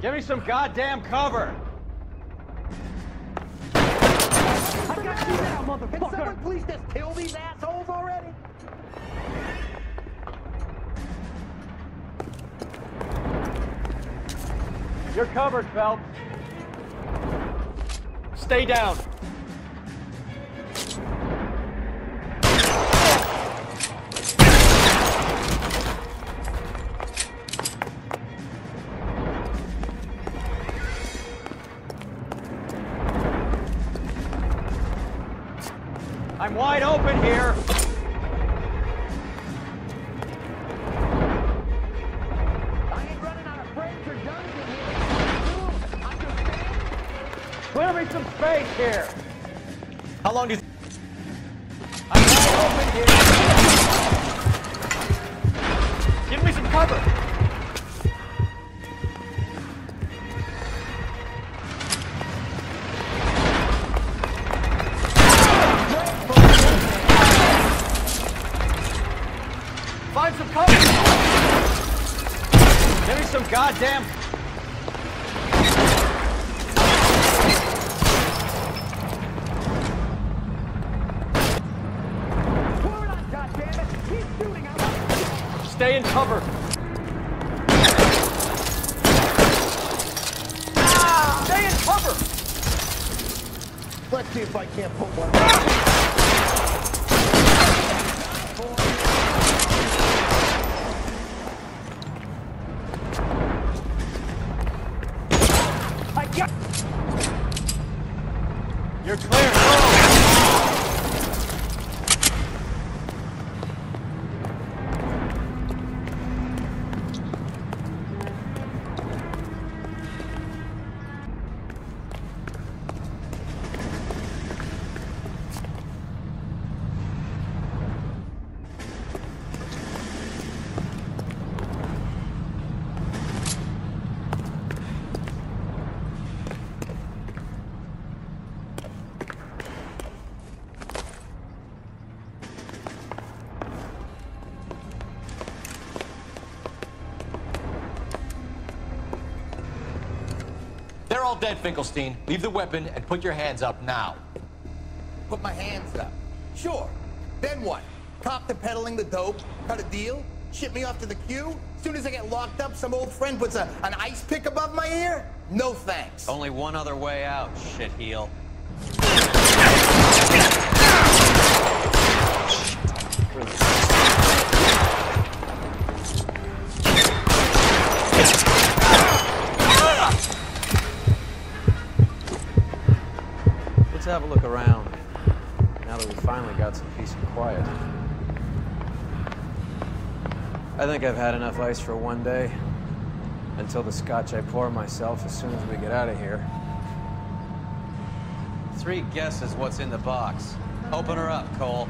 Give me some goddamn cover! I got you now, motherfucker! Can someone please just kill these assholes already? You're covered, Phelps. Stay down. I'm wide open here. I ain't running out of frames or guns in here. Understand? Clear me some space here. How long do you... I'm wide open here. Give me some cover. Find some cover! Give me some goddamn... Forward on, goddammit! Keep shooting! Stay in cover! Stay in cover! Let's see if I can't put one. You're clear. Go. They're all dead, Finkelstein. Leave the weapon and put your hands up now. Put my hands up. Sure. Then what? Cop to peddling the dope? Cut a deal? Ship me off to the queue? As soon as I get locked up, some old friend puts an ice pick above my ear? No thanks. Only one other way out, shitheel. Let's have a look around, now that we finally got some peace and quiet. I think I've had enough ice for one day, until the scotch I pour myself as soon as we get out of here. 3 guesses what's in the box. Open her up, Cole.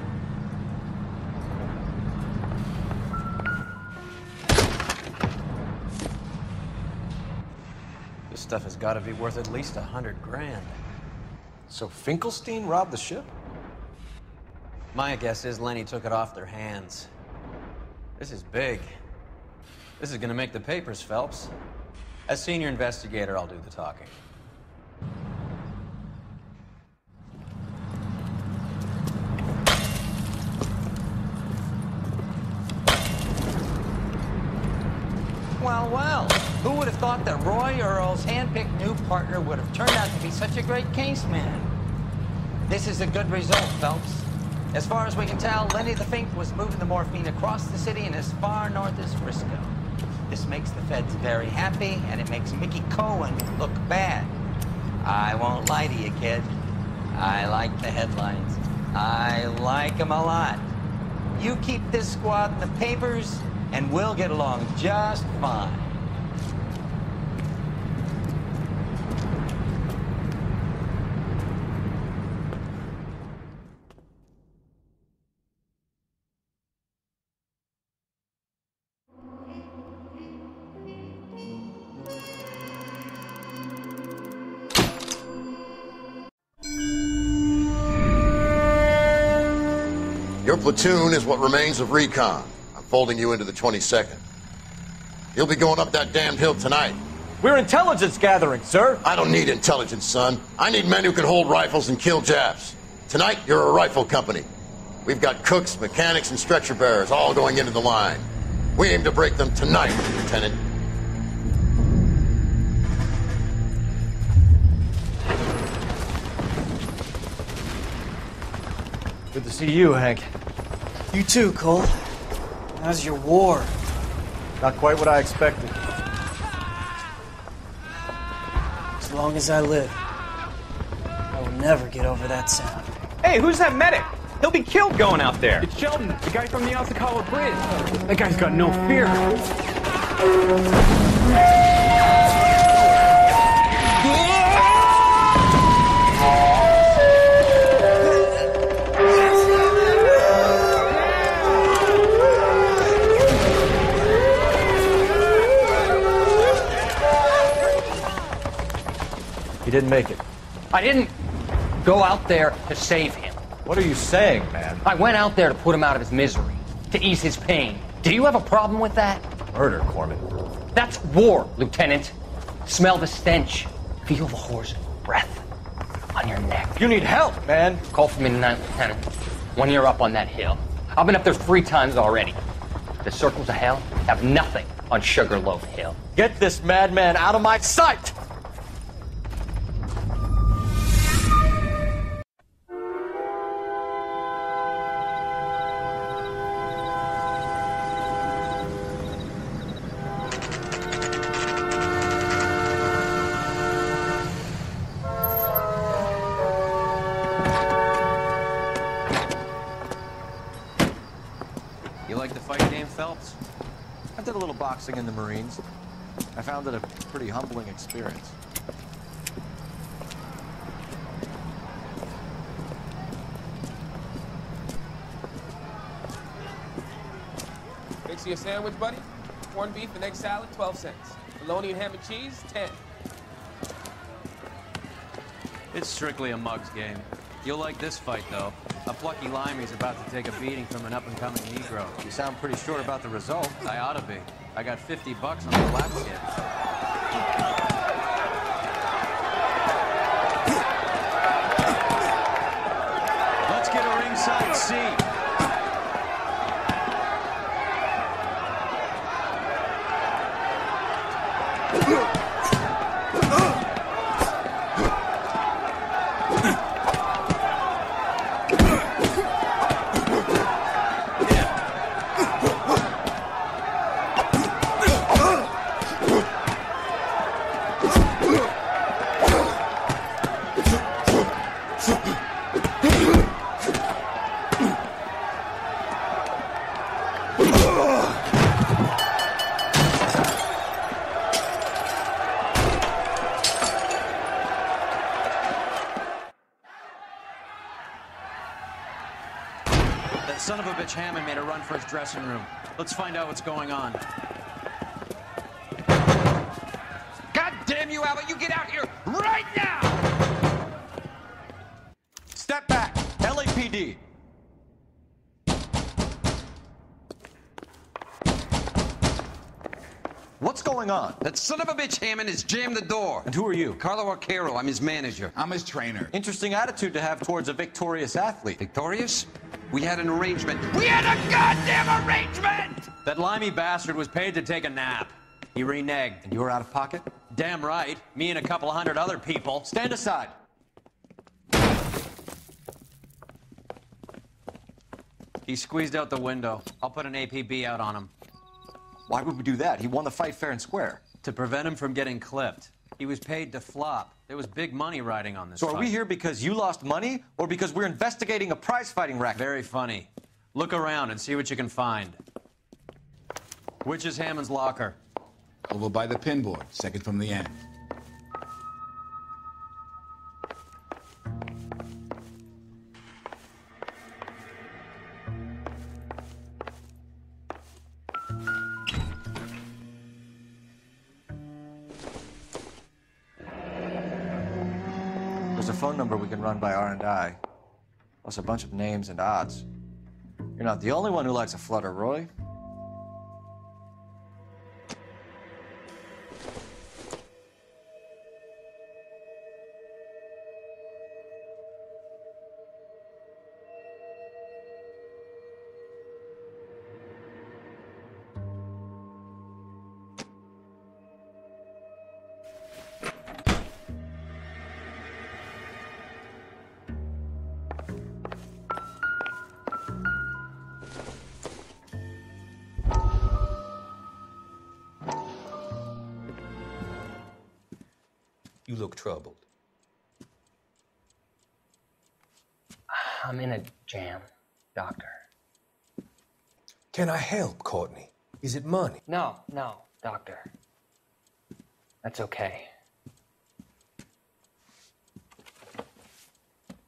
This stuff has got to be worth at least $100 grand. So Finkelstein robbed the ship? My guess is Lenny took it off their hands. This is big. This is gonna make the papers, Phelps. As senior investigator, I'll do the talking. Well, well, who would have thought that Roy Earl's hand-picked new partner would have turned out to be such a great case man? This is a good result, Phelps. As far as we can tell, Lenny the Fink was moving the morphine across the city and as far north as Frisco. This makes the feds very happy, and it makes Mickey Cohen look bad. I won't lie to you, kid. I like the headlines. I like them a lot. You keep this squad in the papers, and we'll get along just fine. Your platoon is what remains of recon. I'm folding you into the 22nd. You'll be going up that damned hill tonight. We're intelligence gathering, sir. I don't need intelligence, son. I need men who can hold rifles and kill Japs. Tonight, you're a rifle company. We've got cooks, mechanics, and stretcher bearers all going into the line. We aim to break them tonight, Lieutenant. Good to see you, Hank. You too, Cole. How's your war? Not quite what I expected. As long as I live, I will never get over that sound. Hey, who's that medic? He'll be killed going out there. It's Sheldon, the guy from the Osakawa Bridge. That guy's got no fear. He didn't make it. I didn't go out there to save him. What are you saying, man? I went out there to put him out of his misery, to ease his pain. Do you have a problem with that? Murder, Corman. That's war, Lieutenant. Smell the stench. Feel the whore's breath on your neck. You need help, man. Call for me tonight, Lieutenant. When you're up on that hill. I've been up there 3 times already. The circles of hell have nothing on Sugarloaf Hill. Get this madman out of my sight! You like the fight game, Phelps? I did a little boxing in the Marines. I found it a pretty humbling experience. Fix you a sandwich, buddy? Corned beef and egg salad, 12 cents. Bologna and ham and cheese, 10. It's strictly a mugs game. You'll like this fight, though. A plucky limey's about to take a beating from an up-and-coming Negro. You sound pretty sure about the result. I ought to be. I got $50 on the lap skin. Let's get a ringside seat. That son of a bitch Hammond made a run for his dressing room. Let's find out what's going on. God damn you, Albert! You get out here right now! Step back! LAPD! What's going on? That son of a bitch Hammond has jammed the door. And who are you? Carlo Arcaro. I'm his manager. I'm his trainer. Interesting attitude to have towards a victorious athlete. Victorious? We had an arrangement. We had a goddamn arrangement! That limey bastard was paid to take a nap. He reneged. And you were out of pocket? Damn right. Me and a couple hundred other people. Stand aside. He squeezed out the window. I'll put an APB out on him. Why would we do that? He won the fight fair and square. To prevent him from getting clipped. He was paid to flop. There was big money riding on this So are fight. we here because you lost money or because we're investigating a prize-fighting racket? Very funny. Look around and see what you can find. Which is Hammond's locker? Over by the pinboard, second from the end. There's a phone number we can run by R&I, plus a bunch of names and odds. You're not the only one who likes a flutter, Roy. You look troubled. I'm in a jam, Doctor. Can I help, Courtney? Is it money? No, Doctor. That's okay.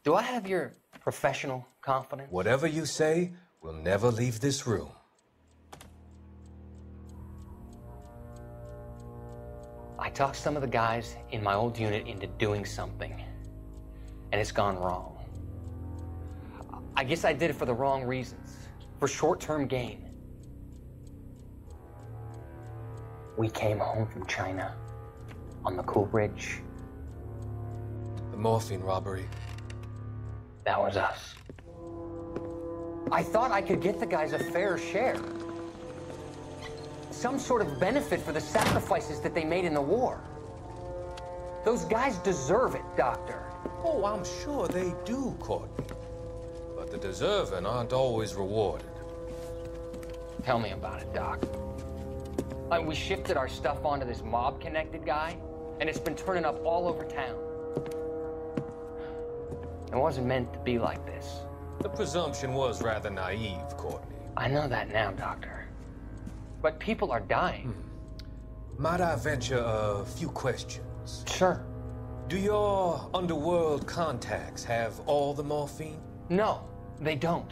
Do I have your professional confidence? Whatever you say, we'll never leave this room. I talked some of the guys in my old unit into doing something, and it's gone wrong. I guess I did it for the wrong reasons, for short-term gain. We came home from China on the Cool Bridge. The morphine robbery. That was us. I thought I could get the guys a fair share. Some sort of benefit for the sacrifices that they made in the war. Those guys deserve it, Doctor. Oh, I'm sure they do, Courtney. But the deserving aren't always rewarded. Tell me about it, Doc. Like, we shifted our stuff onto this mob-connected guy, and it's been turning up all over town. It wasn't meant to be like this. The presumption was rather naive, Courtney. I know that now, Doctor. But people are dying. Might I venture a few questions? Sure. Do your underworld contacts have all the morphine? No, they don't.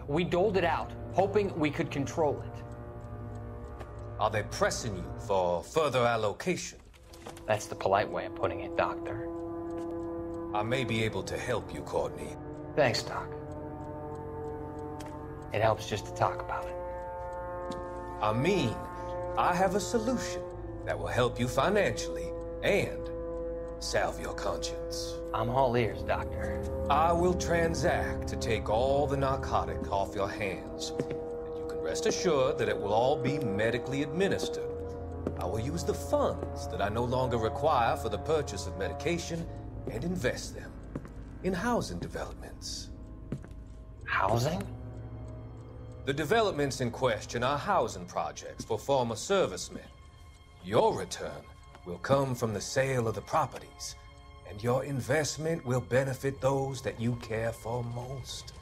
We doled it out, hoping we could control it. Are they pressing you for further allocation? That's the polite way of putting it, Doctor. I may be able to help you, Courtney. Thanks, Doc. It helps just to talk about it. I mean, I have a solution that will help you financially and salve your conscience. I'm all ears, Doctor. I will transact to take all the narcotic off your hands. And you can rest assured that it will all be medically administered. I will use the funds that I no longer require for the purchase of medication and invest them in housing developments. Housing? The developments in question are housing projects for former servicemen. Your return will come from the sale of the properties, and your investment will benefit those that you care for most.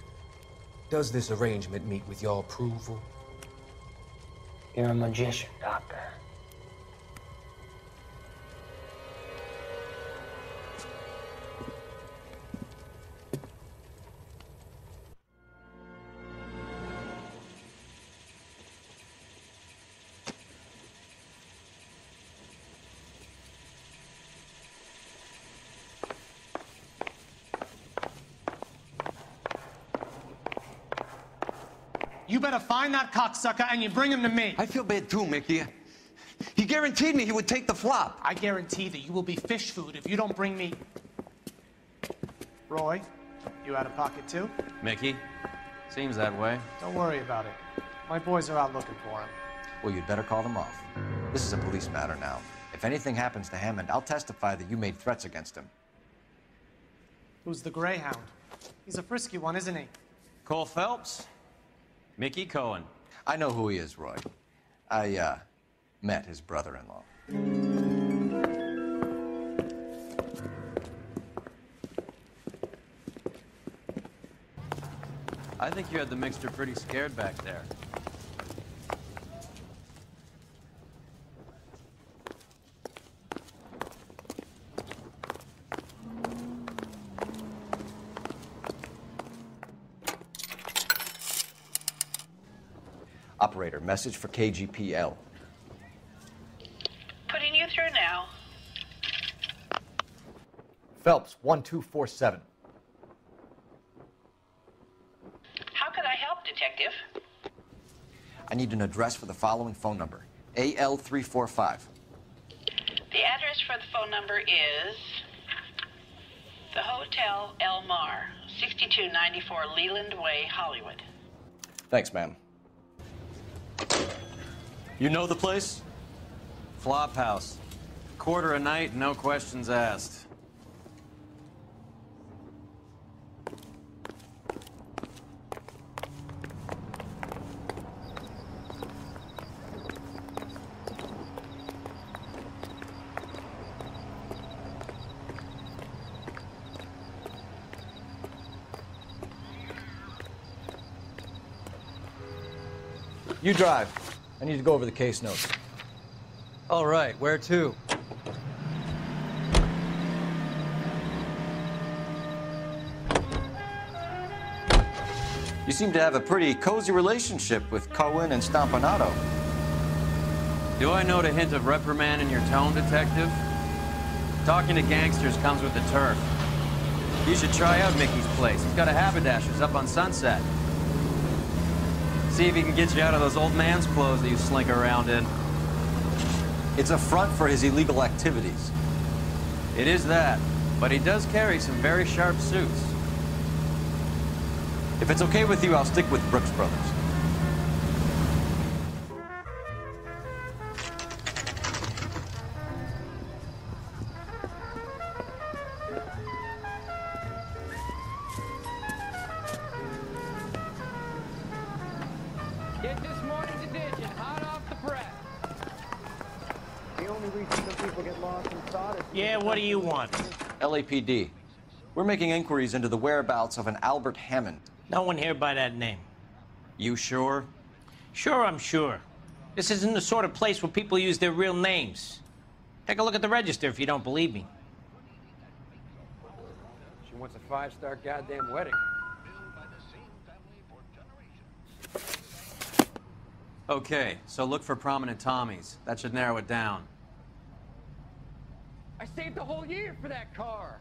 Does this arrangement meet with your approval? You're a magician, Doctor. You better find that cocksucker and you bring him to me. I feel bad too, Mickey. He guaranteed me he would take the flop. I guarantee that you will be fish food if you don't bring me... Roy, you out of pocket too? Mickey? Seems that way. Don't worry about it. My boys are out looking for him. Well, you'd better call them off. This is a police matter now. If anything happens to Hammond, I'll testify that you made threats against him. Who's the Greyhound? He's a frisky one, isn't he? Cole Phelps? Mickey Cohen. I know who he is, Roy. I, met his brother-in-law. I think you had the mixture pretty scared back there. Operator, message for KGPL. Putting you through now. Phelps, 1247. How can I help, Detective? I need an address for the following phone number. AL345. The address for the phone number is the Hotel L.A Noire, 6294 Leland Way, Hollywood. Thanks, ma'am. You know the place? Flop house. Quarter a night, no questions asked. You drive. I need to go over the case notes. All right, where to? You seem to have a pretty cozy relationship with Cohen and Stompanato. Do I note a hint of reprimand in your tone, Detective? Talking to gangsters comes with the turf. You should try out Mickey's place. He's got a haberdasher's up on Sunset. See if he can get you out of those old man's clothes that you slink around in. It's a front for his illegal activities. It is that, but he does carry some very sharp suits. If it's okay with you, I'll stick with Brooks Brothers. Get this morning's edition hot off the press. The only reason some people get lost in thought is... Yeah, what do you want? LAPD. We're making inquiries into the whereabouts of an Albert Hammond. No one here by that name. You sure? Sure, I'm sure. This isn't the sort of place where people use their real names. Take a look at the register if you don't believe me. She wants a 5-star goddamn wedding. Okay, so look for prominent Tommies. That should narrow it down. I saved the whole year for that car.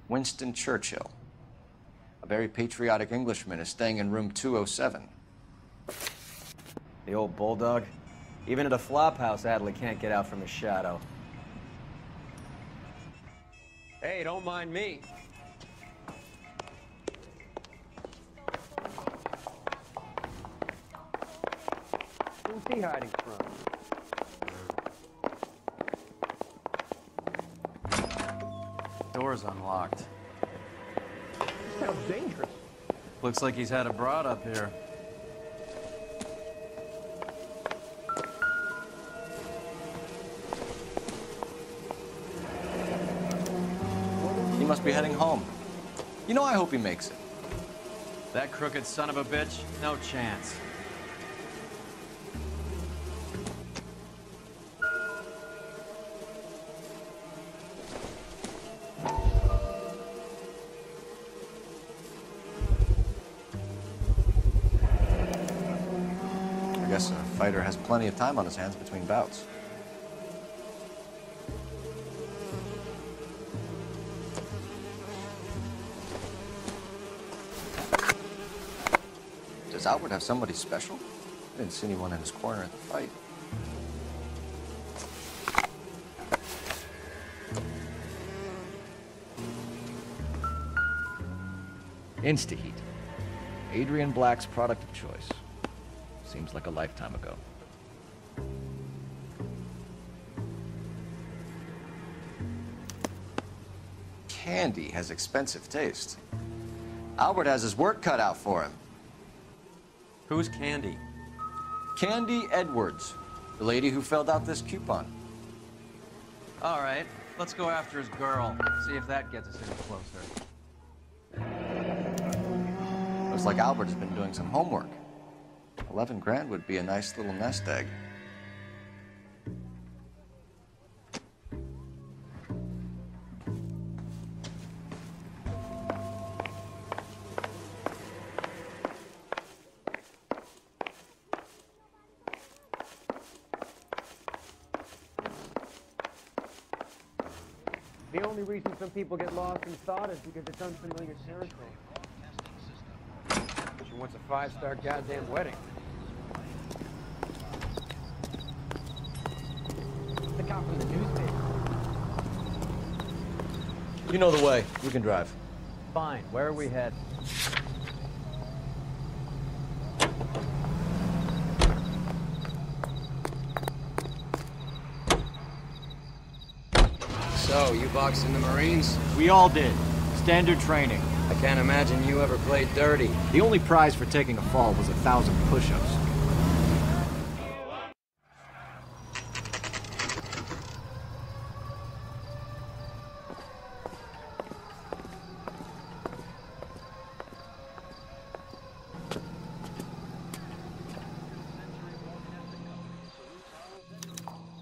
Winston Churchill. A very patriotic Englishman is staying in room 207. The old bulldog. Even at a flop house, Adley can't get out from his shadow. Hey, don't mind me. Who's he hiding from? Door's unlocked. This sounds dangerous. Looks like he's had a broad up here. He must be heading home. You know, I hope he makes it. That crooked son of a bitch, no chance. I guess a fighter has plenty of time on his hands between bouts. Does Albert have somebody special? I didn't see anyone in his corner at the fight. Instaheat. Adrian Black's product of choice. Seems like a lifetime ago. Candy has expensive taste. Albert has his work cut out for him. Who's Candy? Candy Edwards, the lady who filled out this coupon. All right, let's go after his girl. See if that gets us any closer. Looks like Albert has been doing some homework. 11 grand would be a nice little nest egg. The only reason some people get lost in thought is because it's unfamiliar territory. She wants a 5-star goddamn wedding. The cop from the newspaper. You know the way. You can drive. Fine. Where are we headed? So, you boxed in the Marines? We all did. Standard training. I can't imagine you ever played dirty. The only prize for taking a fall was 1,000 push-ups.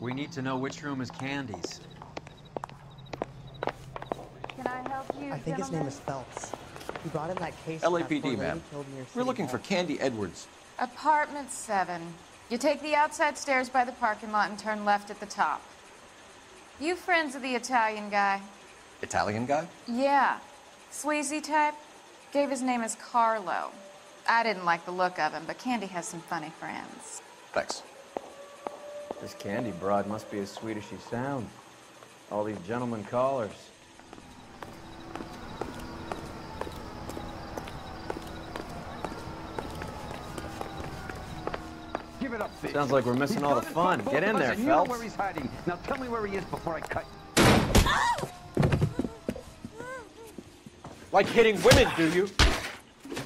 We need to know which room is Candy's. Can I help you, I think his name is Phelps. He brought in that case. LAPD, ma'am. We're looking for Candy Edwards. Apartment 7. You take the outside stairs by the parking lot and turn left at the top. You friends of the Italian guy? Italian guy? Yeah. Sleazy type? Gave his name as Carlo. I didn't like the look of him, but Candy has some funny friends. Thanks. This Candy broad must be as sweet as she sounds. All these gentlemen callers. Give it up, bitch. Sounds like we're missing all the fun. Get in there, You know Phelps. where he's hiding. Now tell me where he is before I cut. Like hitting women, do you?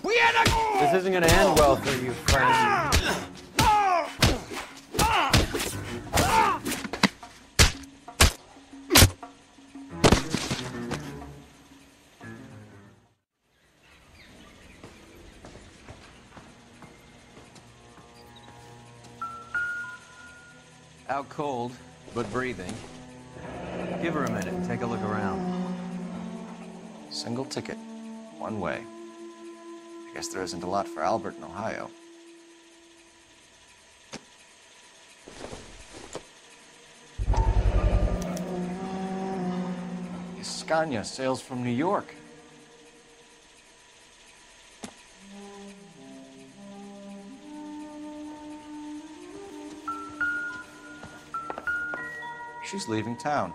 We had a... This isn't gonna end well for you, friend. Out cold, but breathing. Give her a minute and take a look around. Single ticket. One way. I guess there isn't a lot for Albert in Ohio. Scania sails from New York. She's leaving town.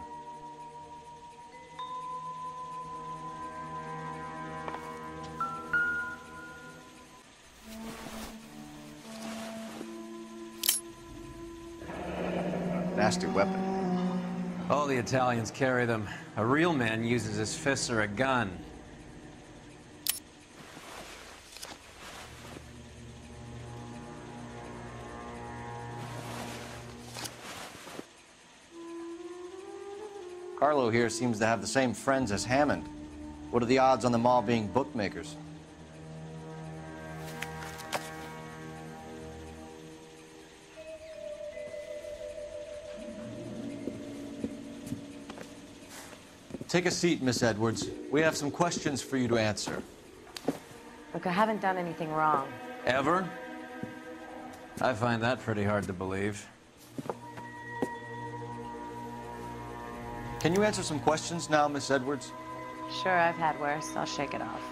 Nasty weapon. All the Italians carry them. A real man uses his fists or a gun. Carlo here seems to have the same friends as Hammond. What are the odds on them all being bookmakers? Take a seat, Miss Edwards. We have some questions for you to answer. Look, I haven't done anything wrong. Ever? I find that pretty hard to believe. Can you answer some questions now, Miss Edwards? Sure, I've had worse. I'll shake it off.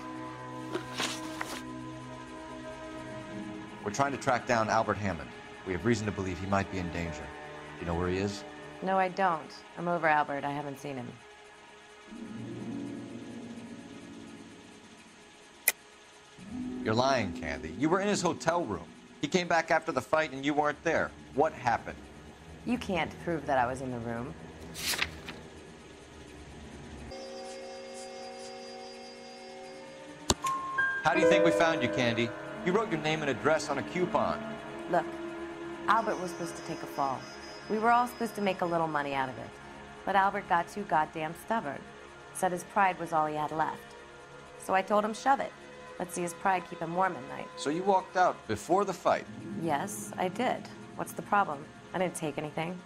We're trying to track down Albert Hammond. We have reason to believe he might be in danger. Do you know where he is? No, I don't. I'm over Albert. I haven't seen him. You're lying, Candy. You were in his hotel room. He came back after the fight and you weren't there. What happened? You can't prove that I was in the room. How do you think we found you, Candy? You wrote your name and address on a coupon. Look, Albert was supposed to take a fall. We were all supposed to make a little money out of it. But Albert got too goddamn stubborn. Said his pride was all he had left. So I told him, shove it. Let's see his pride keep him warm at night. So you walked out before the fight? Yes, I did. What's the problem? I didn't take anything.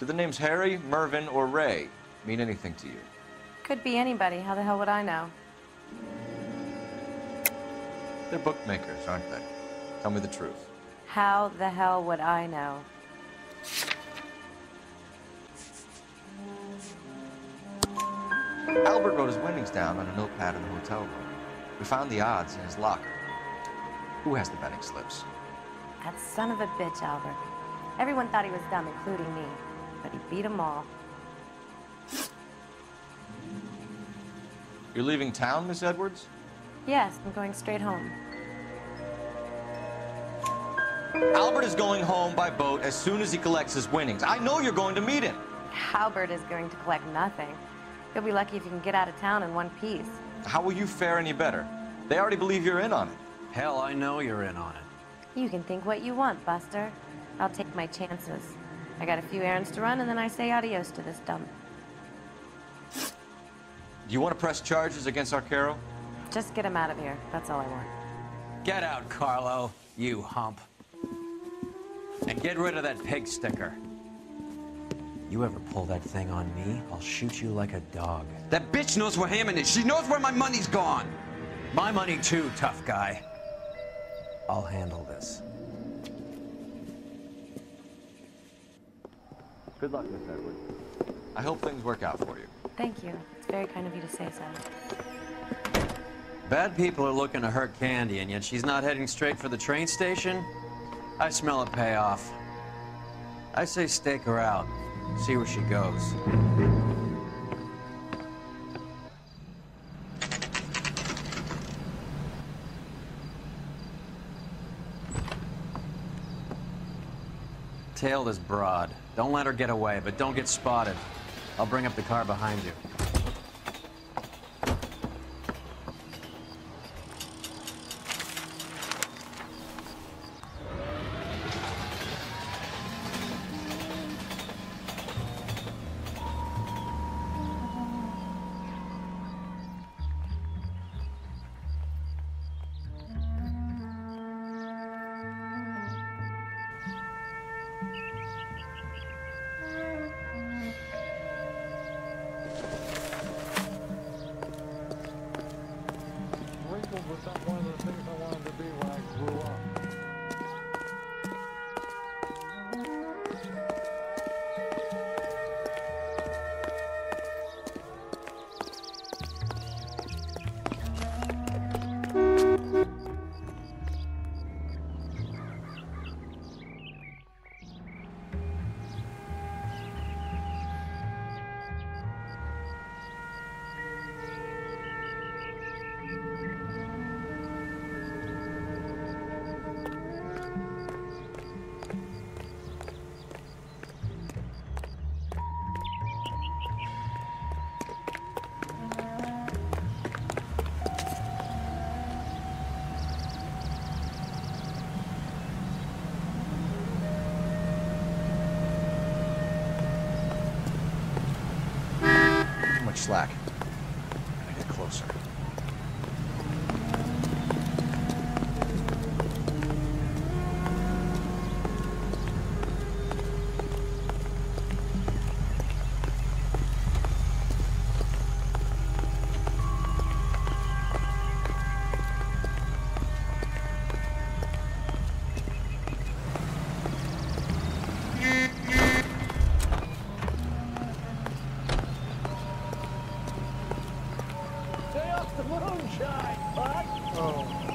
Do the names Harry, Mervyn, or Ray mean anything to you? Could be anybody. How the hell would I know? They're bookmakers, aren't they? Tell me the truth. How the hell would I know? Albert wrote his winnings down on a notepad in the hotel room. We found the odds in his locker. Who has the betting slips? That son of a bitch, Albert. Everyone thought he was dumb, including me. But he beat them all. You're leaving town, Miss Edwards? Yes, I'm going straight home. Albert is going home by boat as soon as he collects his winnings. I know you're going to meet him. Albert is going to collect nothing. He'll be lucky if he can get out of town in one piece. How will you fare any better? They already believe you're in on it. Hell, I know you're in on it. You can think what you want, Buster. I'll take my chances. I got a few errands to run, and then I say adios to this dump. Do you want to press charges against Arcaro? Just get him out of here. That's all I want. Get out, Carlo, you hump. And get rid of that pig sticker. You ever pull that thing on me, I'll shoot you like a dog. That bitch knows where Hammond is. She knows where my money's gone. My money too, tough guy. I'll handle this. Good luck, Miss Edwards. I hope things work out for you. Thank you. It's very kind of you to say so. Bad people are looking to hurt Candy, and yet she's not heading straight for the train station? I smell a payoff. I say stake her out. See where she goes. Tail this broad. Don't let her get away, but don't get spotted. I'll bring up the car behind you. Was not one of the things I wanted to be when I grew up. Slack. I get closer. Stay off the moonshine, bud. Oh.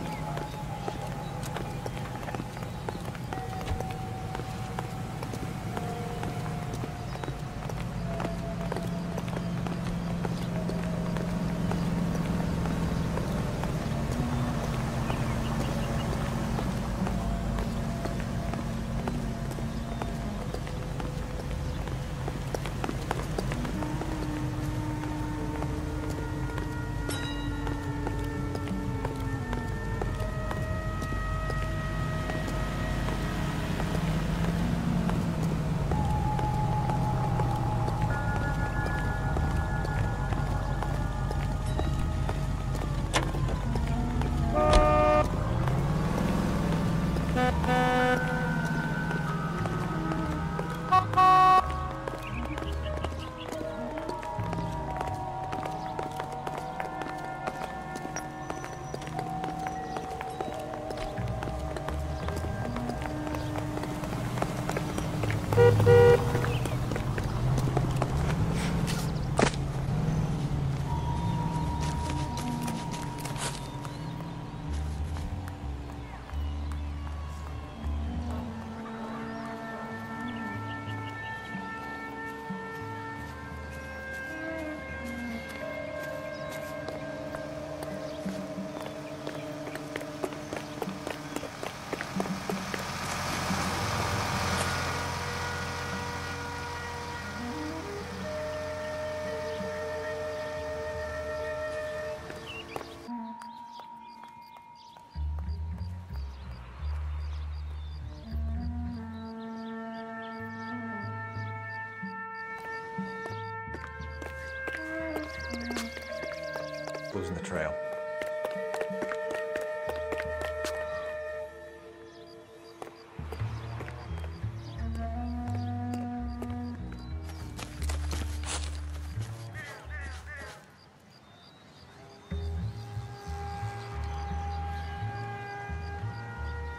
Losing the trail.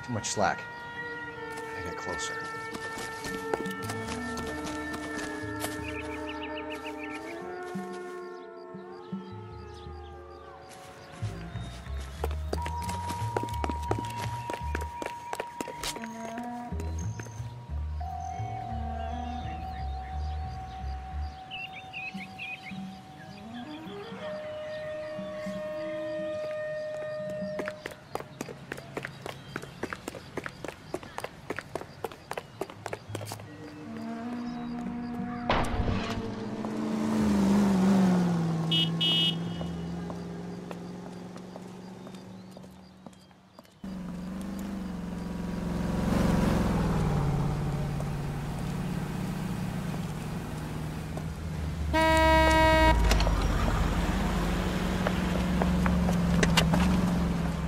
Too much slack. Gotta get closer.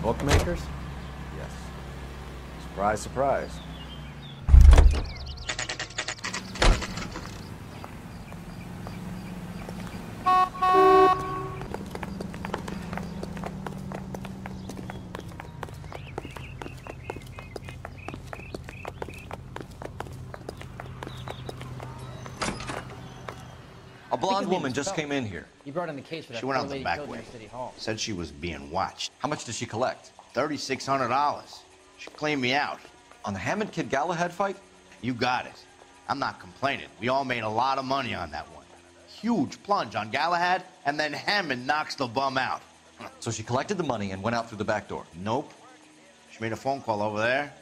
Bookmakers? Yes. Surprise, surprise. A blonde woman just came in here. You brought in the case for that She went poor out the lady back killed way. near City Hall. Said she was being watched. How much did she collect? $3,600. She cleaned me out. On the Hammond Kid Galahad fight? You got it. I'm not complaining. We all made a lot of money on that one. Huge plunge on Galahad, and then Hammond knocks the bum out. So she collected the money and went out through the back door? Nope. She made a phone call over there,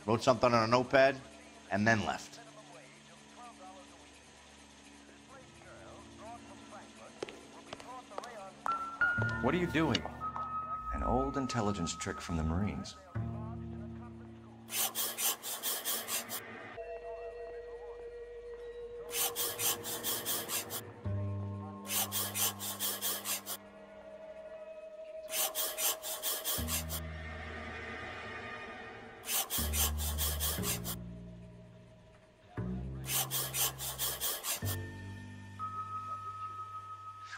wrote something on a notepad, and then left. What are you doing? An old intelligence trick from the Marines.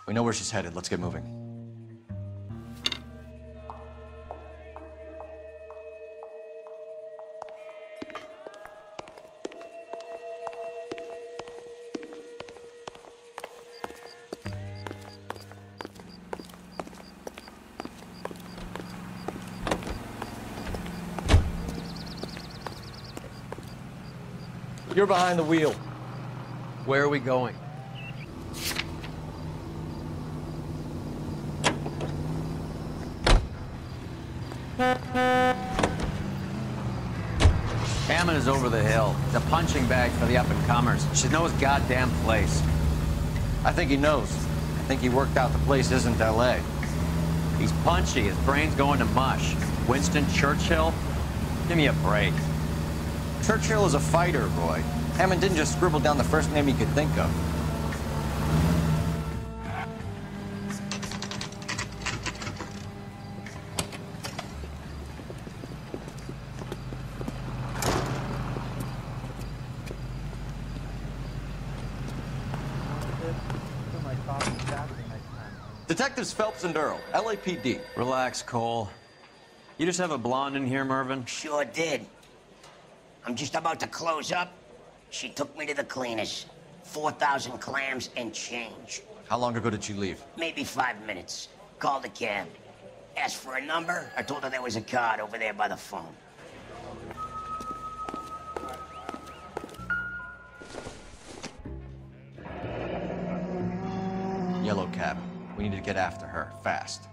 We know where she's headed. Let's get moving. You're behind the wheel. Where are we going? Hammond is over the hill. It's a punching bag for the up-and-comers. Should know his goddamn place. I think he knows. I think he worked out the place isn't L.A. He's punchy. His brain's going to mush. Winston Churchill? Give me a break. Churchill is a fighter, Roy. Hammond didn't just scribble down the first name he could think of. Detectives Phelps and Earl, LAPD. Relax, Cole. You just have a blonde in here, Mervyn? Sure did. I'm just about to close up. She took me to the cleaners. 4,000 clams and change. How long ago did you leave? Maybe 5 minutes. Called a cab. Asked for a number. I told her there was a card over there by the phone. Yellow cab. We need to get after her, fast.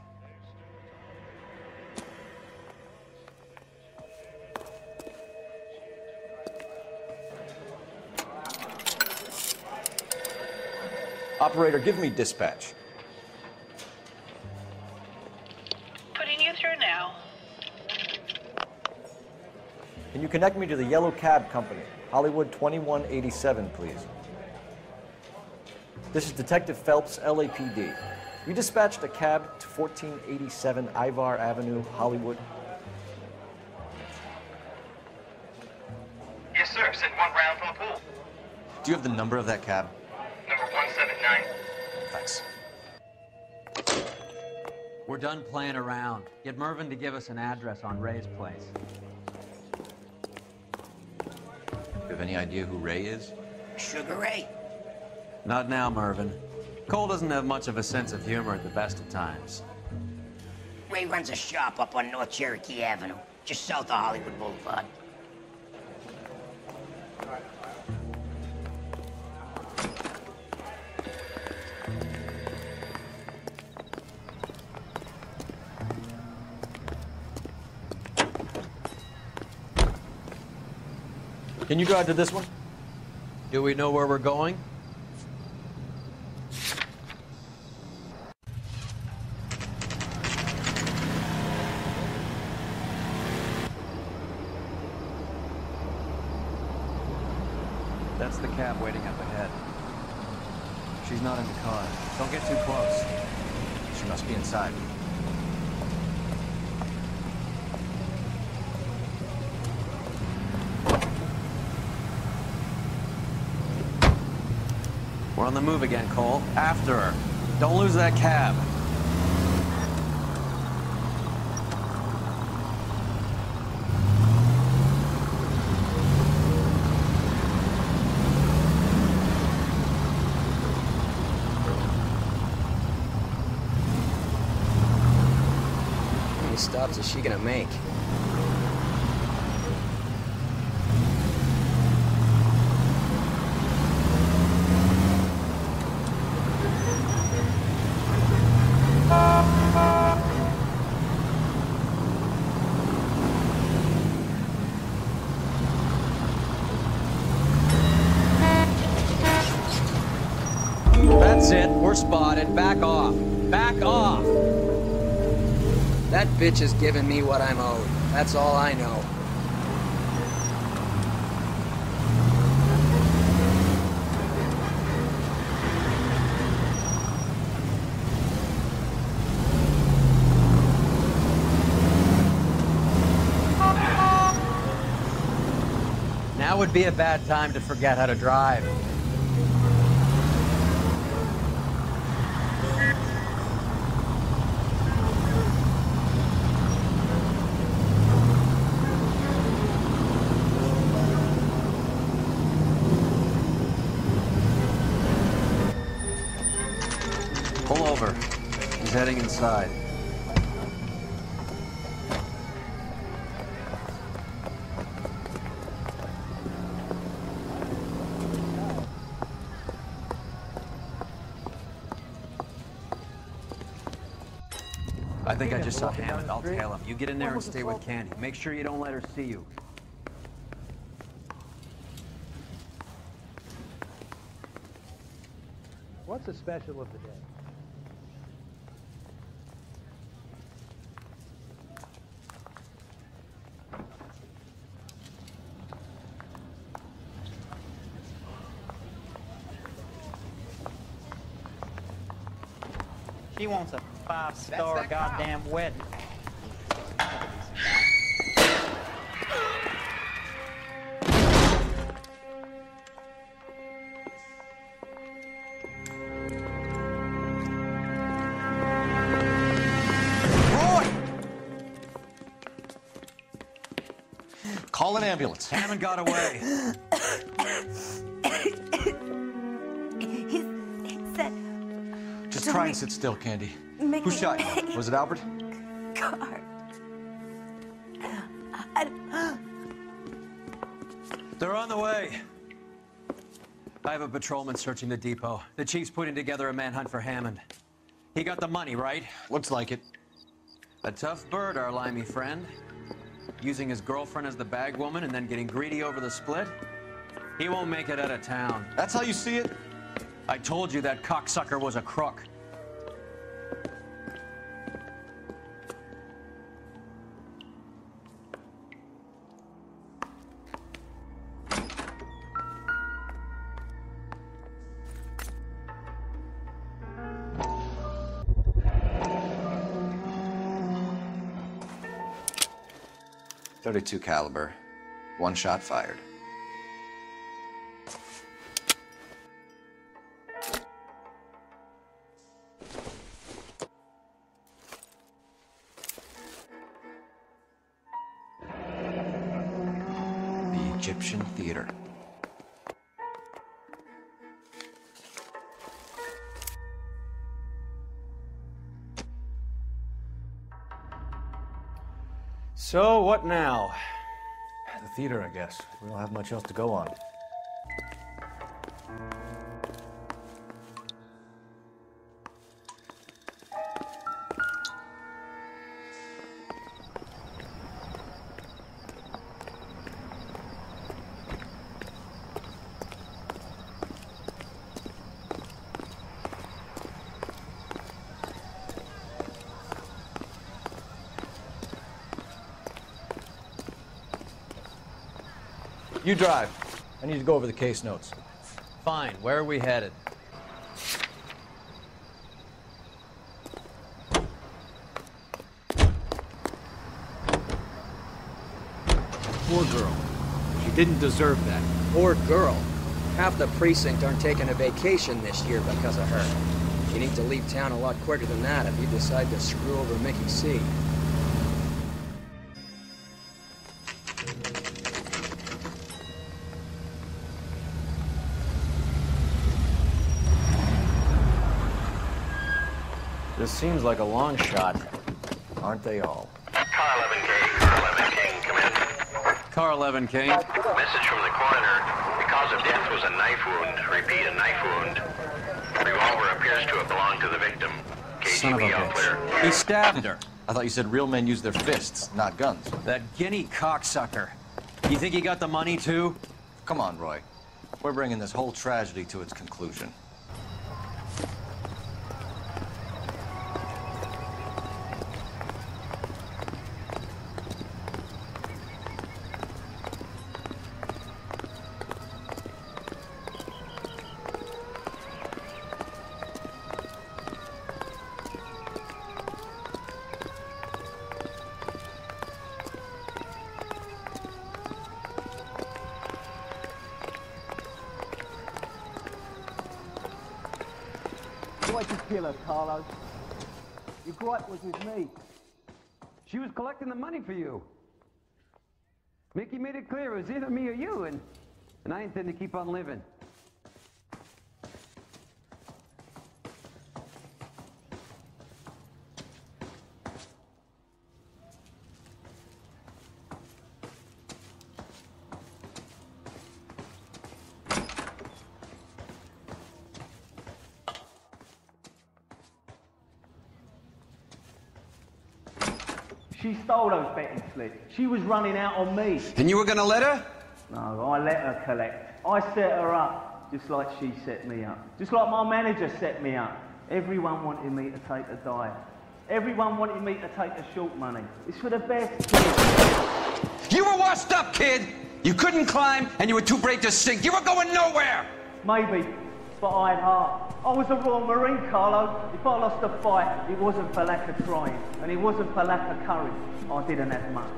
Operator, give me dispatch. Putting you through now. Can you connect me to the Yellow Cab Company? Hollywood 2187, please. This is Detective Phelps, LAPD. You dispatched a cab to 1487 Ivar Avenue, Hollywood. Yes, sir. Sent one round from the pool. Do you have the number of that cab? Number 179. Thanks. We're done playing around. Get Mervyn to give us an address on Ray's place. You have any idea who Ray is? Sugar Ray? Not now, Mervyn. Cole doesn't have much of a sense of humor at the best of times. Ray runs a shop up on North Cherokee Avenue, just south of Hollywood Boulevard. Can you drive to this one? Do we know where we're going? That's the cab waiting up ahead. She's not in the car. Don't get too close. She must be inside. We're on the move again, Cole. After her. Don't lose that cab. How many stops is she gonna make? That's it. We're spotted. Back off. Back off. That bitch is giving me what I'm owed. That's all I know. Now would be a bad time to forget how to drive. Pull over. He's heading inside. I think I just saw Hammond. I'll tail him. You get in there and stay with Candy. Make sure you don't let her see you. What's the special of the day? She wants a 5-star goddamn wedding. Call an ambulance. Hammond got away. He said... Just try and sit still, Candy. Who shot you? Was it Albert? Car. They're on the way. I have a patrolman searching the depot. The chief's putting together a manhunt for Hammond. He got the money, right? Looks like it. A tough bird, our limey friend. Using his girlfriend as the bag woman and then getting greedy over the split. He won't make it out of town. That's how you see it? I told you that cocksucker was a crook. .32 caliber. One shot fired. The Egyptian Theater. So, what now? The theater, I guess. We don't have much else to go on. You drive. I need to go over the case notes. Fine. Where are we headed? Poor girl. She didn't deserve that. Poor girl. Half the precinct aren't taking a vacation this year because of her. You need to leave town a lot quicker than that if you decide to screw over Mickey C. This seems like a long shot. Aren't they all? Car 11K, Car 11 King, come in. Car 11 King. Message from the coroner. The cause of death was a knife wound. Repeat, a knife wound. Revolver appears to have belonged to the victim. Son of a KGB all clear. bitch. He stabbed her. I thought you said real men use their fists, not guns. That guinea cocksucker. You think he got the money, too? Come on, Roy. We're bringing this whole tragedy to its conclusion. Why'd you kill her, Carlos? Your gripe was with me. She was collecting the money for you. Mickey made it clear it was either me or you, and I intend to keep on living. She stole those betting slips. She was running out on me. And you were gonna let her? No, I let her collect. I set her up, just like she set me up. Just like my manager set me up. Everyone wanted me to take the dive. Everyone wanted me to take the short money. It's for the best. You were washed up, kid! You couldn't climb, and you were too brave to sink. You were going nowhere! Maybe, but I had heart. I was a Royal Marine, Carlo. If I lost a fight, it wasn't for lack of trying, and it wasn't for lack of courage. I didn't have much,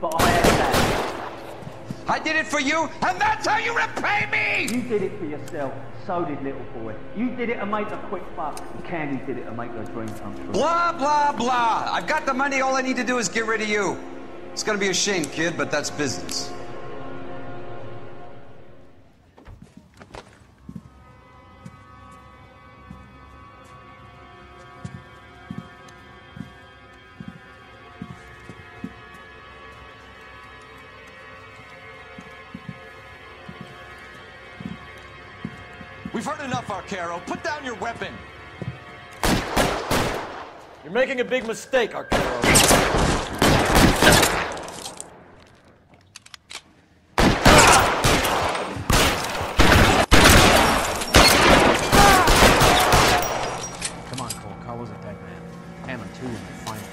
but I had that. I did it for you, and that's how you repay me! You did it for yourself. So did little boy. You did it to make a quick buck. And Candy did it to make her dream come true. Blah, blah, blah. I've got the money. All I need to do is get rid of you. It's gonna be a shame, kid, but that's business. We've heard enough, Arcaro. Put down your weapon. You're making a big mistake, Arcaro. Come on, Cole. Carlo's a dead man. Hammond, too, in the final.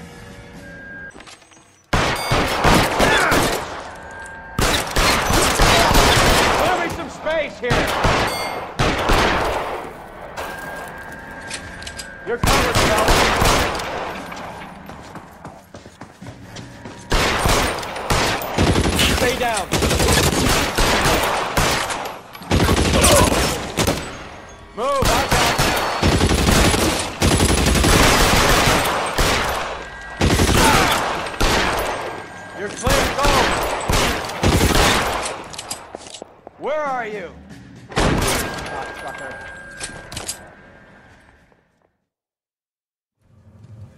Give me some space here. You're covered, Phil. Stay down. Move, I got you. You're clear, go. Where are you? Cocksucker.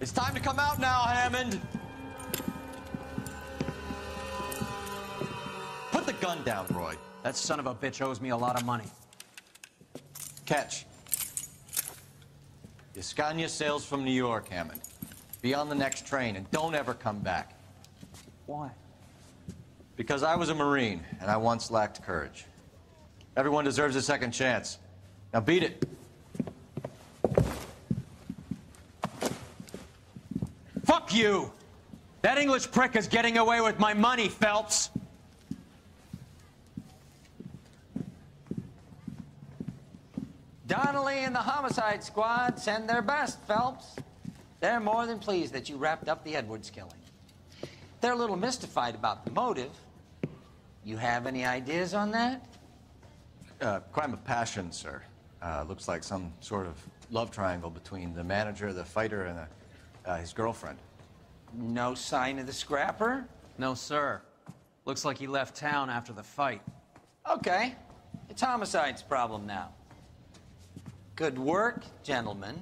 It's time to come out now, Hammond. Put the gun down, Roy. That son of a bitch owes me a lot of money. Catch. Yascania sails from New York, Hammond. Be on the next train and don't ever come back. Why? Because I was a Marine and I once lacked courage. Everyone deserves a second chance. Now beat it. Fuck you! That English prick is getting away with my money, Phelps! Donnelly and the homicide squad send their best, Phelps. They're more than pleased that you wrapped up the Edwards killing. They're a little mystified about the motive. You have any ideas on that? Crime of passion, sir. Looks like some sort of love triangle between the manager, the fighter, and his girlfriend. No sign of the scrapper? No, sir. Looks like he left town after the fight. Okay. It's homicide's problem now. Good work, gentlemen.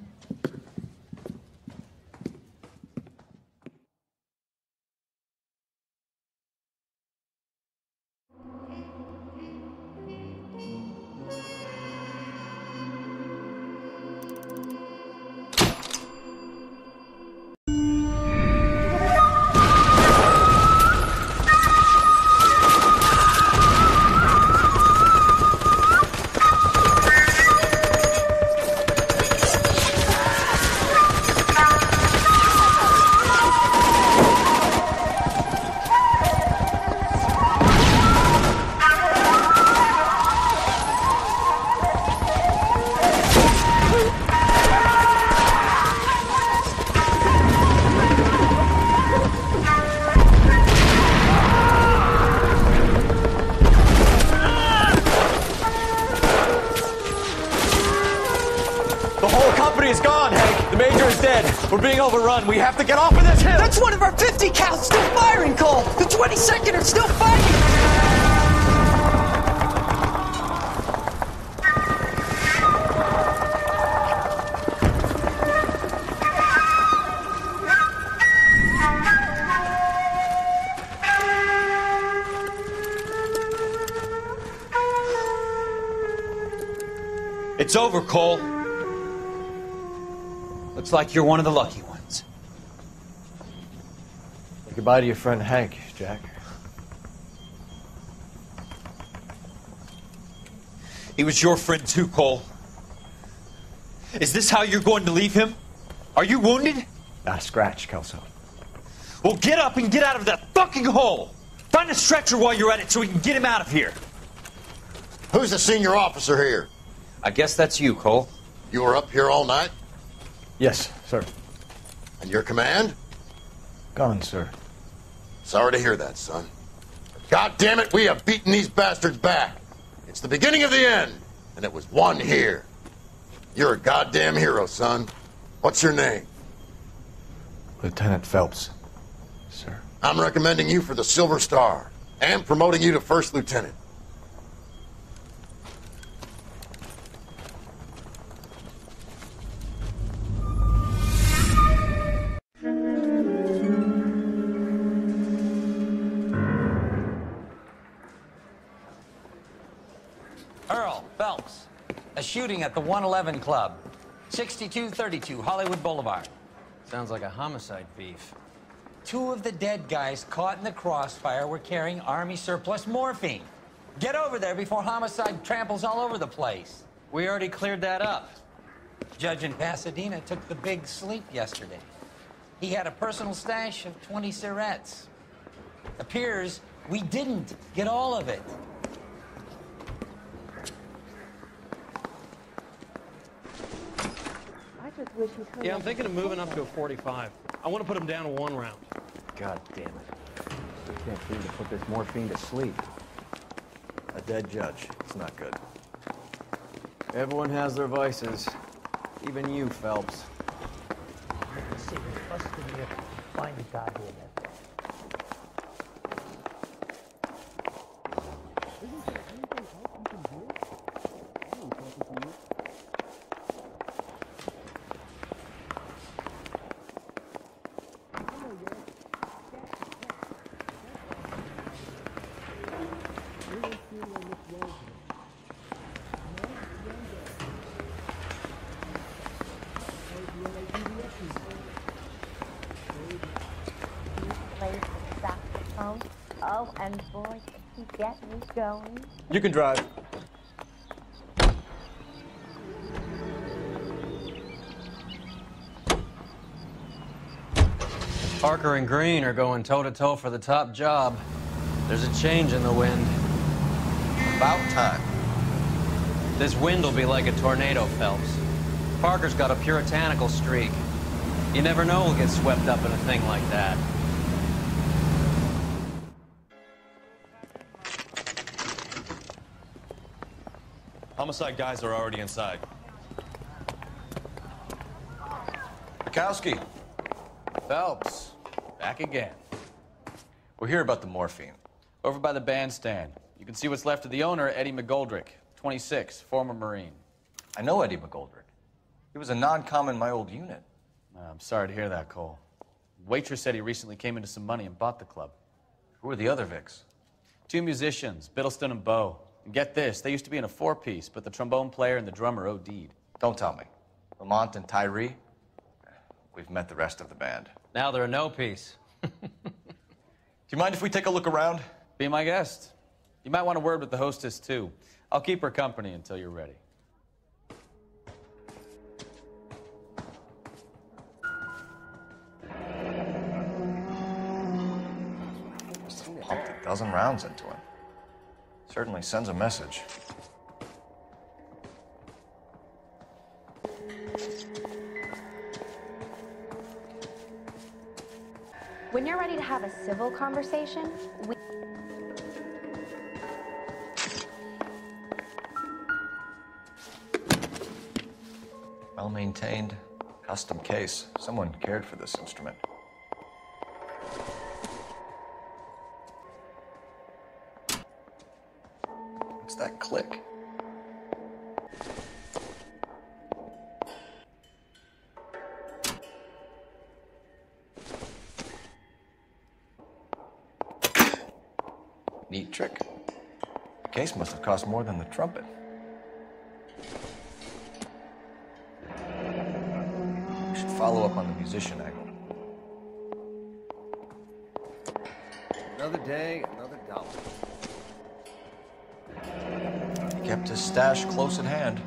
We're being overrun. We have to get off of this hill. That's one of our 50 cal still firing, Cole. The 22nd are still fighting. It's over, Cole. Looks like you're one of the lucky ones. Say goodbye to your friend Hank, Jack. He was your friend too, Cole. Is this how you're going to leave him? Are you wounded? Not a scratch, Kelso. Well, get up and get out of that fucking hole! Find a stretcher while you're at it so we can get him out of here. Who's the senior officer here? I guess that's you, Cole. You were up here all night? Yes, sir. And your command? Gone, sir. Sorry to hear that, son. God damn it, we have beaten these bastards back. It's the beginning of the end, and it was one here. You're a goddamn hero, son. What's your name? Lieutenant Phelps, sir. I'm recommending you for the Silver Star and promoting you to First Lieutenant. Earl Phelps, a shooting at the 111 Club, 6232 Hollywood Boulevard. Sounds like a homicide beef. 2 of the dead guys caught in the crossfire were carrying Army surplus morphine. Get over there before homicide tramples all over the place. We already cleared that up. Judge in Pasadena took the big sleep yesterday. He had a personal stash of 20 cigarettes. Appears we didn't get all of it. Yeah, I'm thinking of moving up to a 45. I want to put him down to 1 round. God damn it. I can't seem to put this morphine to sleep. A dead judge. It's not good. Everyone has their vices. Even you, Phelps. Let's see, we're busting here. Find the guy here then. Oh, and boy, he get me going. You can drive. Parker and Green are going toe-to-toe for the top job. There's a change in the wind. About time. This wind will be like a tornado, Phelps. Parker's got a puritanical streak. You never know who'll get swept up in a thing like that. Homicide guys are already inside. Bukowski. Phelps, back again. We're here about the morphine. Over by the bandstand. You can see what's left of the owner, Eddie McGoldrick, 26, former Marine. I know Eddie McGoldrick. He was a non-com in my old unit. I'm sorry to hear that, Cole. Waitress said he recently came into some money and bought the club. Who are the other Vics? 2 musicians, Biddleston and Bowe. And get this, they used to be in a 4-piece, but the trombone player and the drummer OD'd. Don't tell me. Lamont and Tyree? We've met the rest of the band. Now they're a no-piece. Do you mind if we take a look around? Be my guest. You might want a word with the hostess, too. I'll keep her company until you're ready. Must have pumped a dozen rounds into him. Certainly sends a message. When you're ready to have a civil conversation, we... Well-maintained, custom case. Someone cared for this instrument. What's that click? Neat trick. The case must have cost more than the trumpet. We should follow up on the musician angle. Another day, another dollar. He kept his stash close at hand.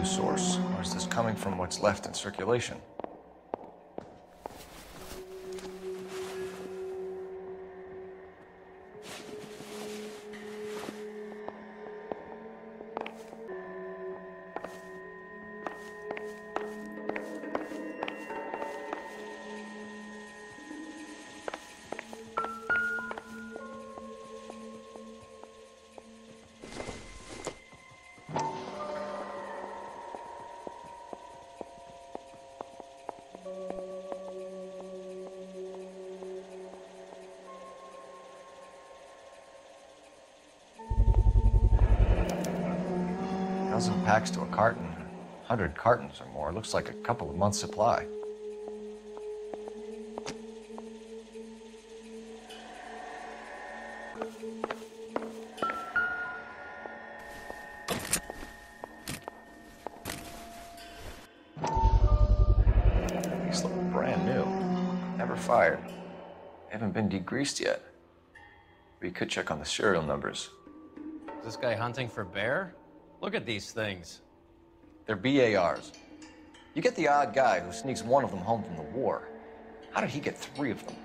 Source, or is this coming from what's left in circulation? Dozen packs to a carton. 100 cartons or more. Looks like a couple of months' supply. These look brand new. Never fired. Haven't been degreased yet. We could check on the serial numbers. Is this guy hunting for bear? Look at these things. They're BARs. You get the odd guy who sneaks one of them home from the war. How did he get 3 of them?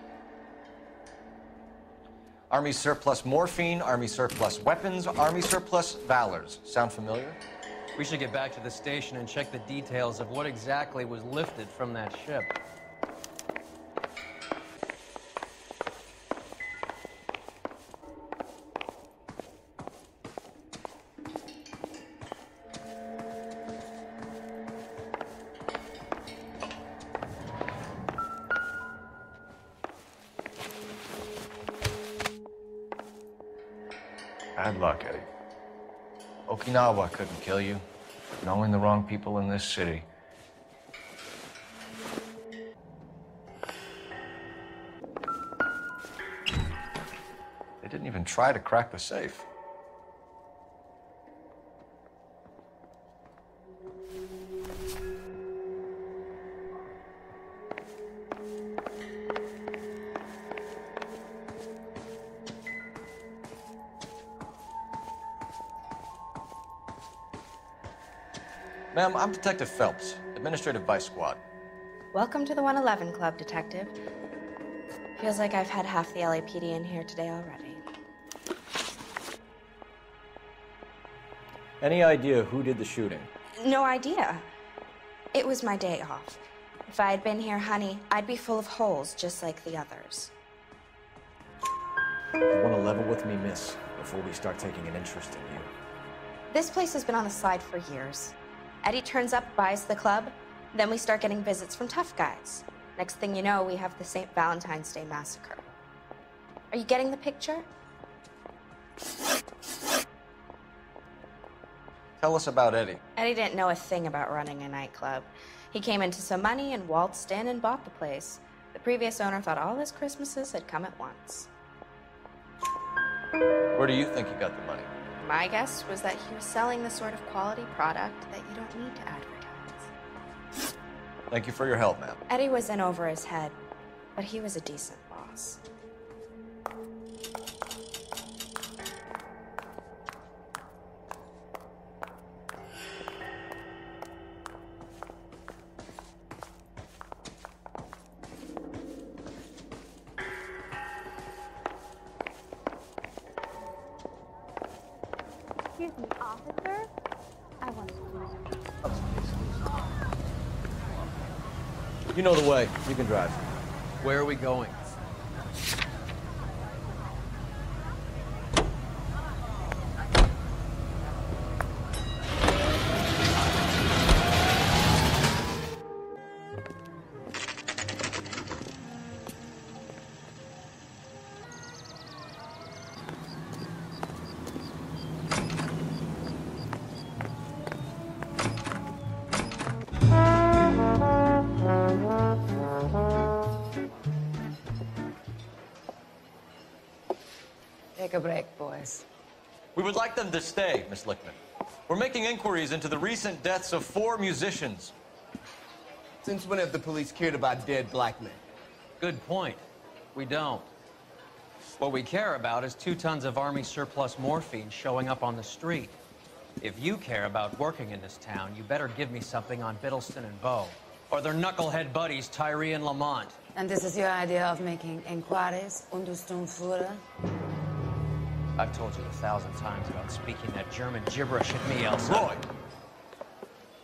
Army surplus morphine, Army surplus weapons, Army surplus valors. Sound familiar? We should get back to the station and check the details of what exactly was lifted from that ship. Bad luck, Eddie. Okinawa couldn't kill you. Knowing the wrong people in this city. They didn't even try to crack the safe. Ma'am, I'm Detective Phelps, Administrative Vice Squad. Welcome to the 111 Club, Detective. Feels like I've had half the LAPD in here today already. Any idea who did the shooting? No idea. It was my day off. If I had been here, honey, I'd be full of holes just like the others. You want to level with me, miss, before we start taking an interest in you? This place has been on the slide for years. Eddie turns up, buys the club, then we start getting visits from tough guys. Next thing you know, we have the St. Valentine's Day massacre. Are you getting the picture? Tell us about Eddie. Eddie didn't know a thing about running a nightclub. He came into some money and waltzed in and bought the place. The previous owner thought all his Christmases had come at once. Where do you think he got the money? My guess was that he was selling the sort of quality product that you don't need to advertise. Thank you for your help, ma'am. Eddie was in over his head, but he was a decent boss. Excuse me, officer? I want to speak. You know the way. You can drive. Where are we going? Take a break, boys. We would like them to stay, Miss Lickman. We're making inquiries into the recent deaths of 4 musicians. Since when have the police cared about dead black men? Good point. We don't. What we care about is 2 tons of Army surplus morphine showing up on the street. If you care about working in this town, you better give me something on Biddleston and Bow, or their knucklehead buddies, Tyree and Lamont. And this is your idea of making inquiries, Untersturmführer? I've told you 1,000 times about speaking that German gibberish at me, Elsa. Roy!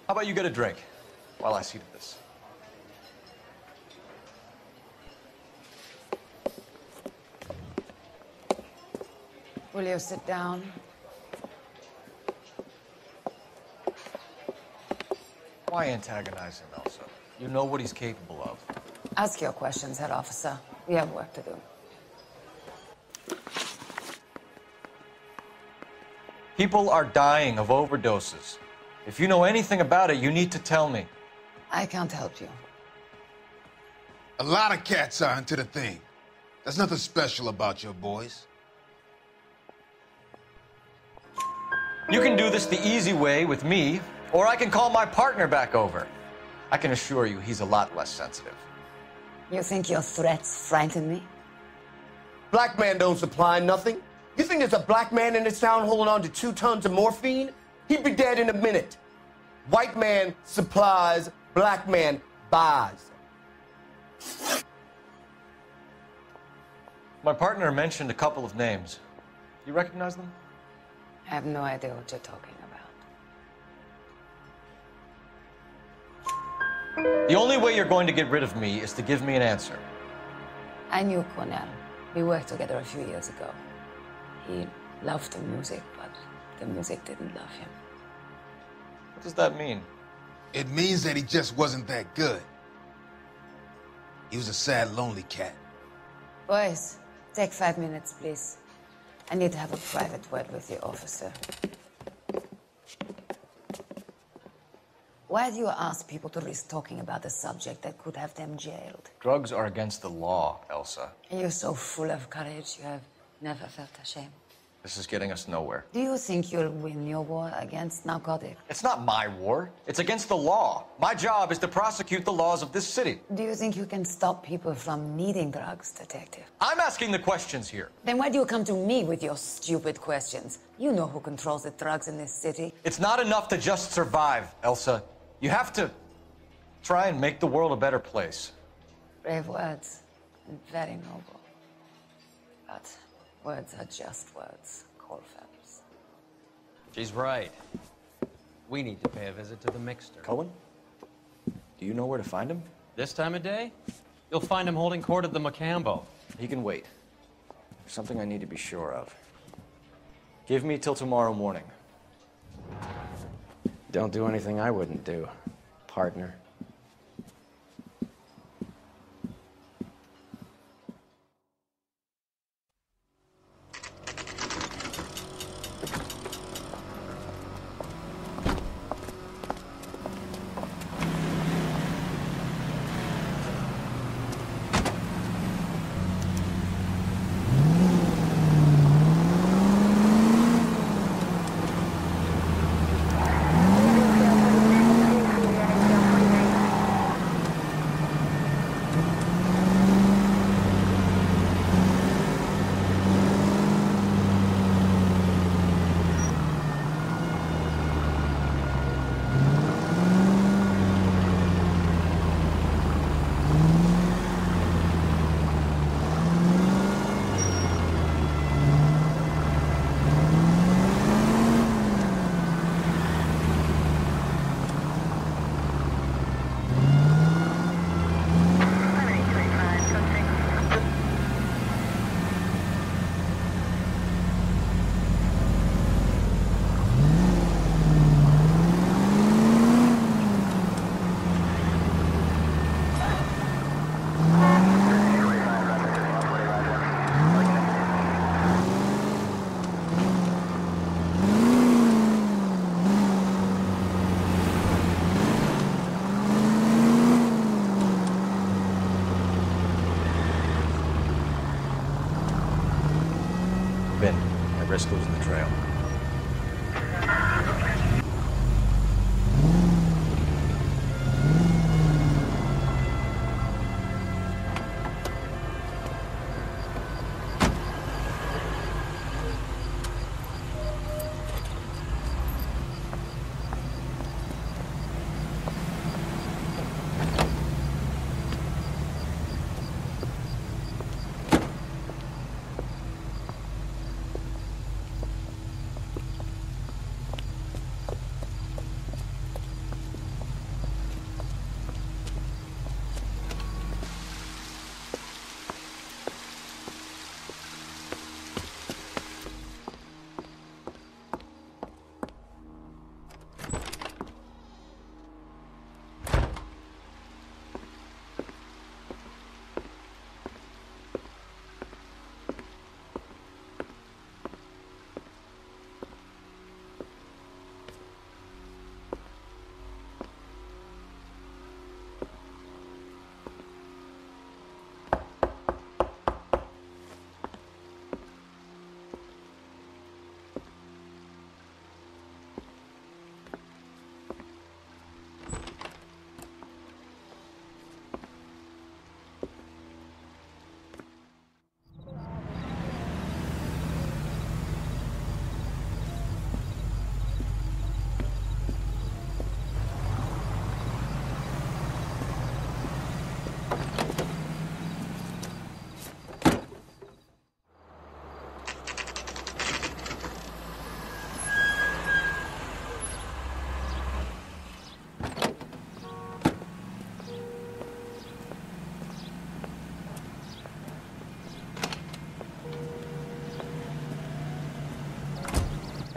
How about you get a drink while I see to this? Will you sit down? Why antagonize him, Elsa? You know what he's capable of. Ask your questions, head officer. We have work to do. People are dying of overdoses. If you know anything about it, you need to tell me. I can't help you. A lot of cats are into the thing. There's nothing special about your boys. You can do this the easy way with me, or I can call my partner back over. I can assure you he's a lot less sensitive. You think your threats frighten me? Black man don't supply nothing. You think there's a black man in this town holding on to 2 tons of morphine? He'd be dead in a minute. White man supplies, black man buys. My partner mentioned a couple of names. You recognize them? I have no idea what you're talking about. The only way you're going to get rid of me is to give me an answer. I knew Cornell. We worked together a few years ago. He loved the music, but the music didn't love him. What does that mean? It means that he just wasn't that good. He was a sad, lonely cat. Boys, take 5 minutes, please. I need to have a private word with the officer. Why do you ask people to risk talking about a subject that could have them jailed? Drugs are against the law, Elsa. You're so full of courage, you have never felt ashamed. This is getting us nowhere. Do you think you'll win your war against narcotics? It's not my war. It's against the law. My job is to prosecute the laws of this city. Do you think you can stop people from needing drugs, detective? I'm asking the questions here. Then why do you come to me with your stupid questions? You know who controls the drugs in this city. It's not enough to just survive, Elsa. You have to try and make the world a better place. Brave words, and very noble. But words are just words, Colfax. She's right. We need to pay a visit to the mixer. Cohen? Do you know where to find him? This time of day? You'll find him holding court at the Macambo. He can wait. There's something I need to be sure of. Give me till tomorrow morning. Don't do anything I wouldn't do, partner. risk losing the trail.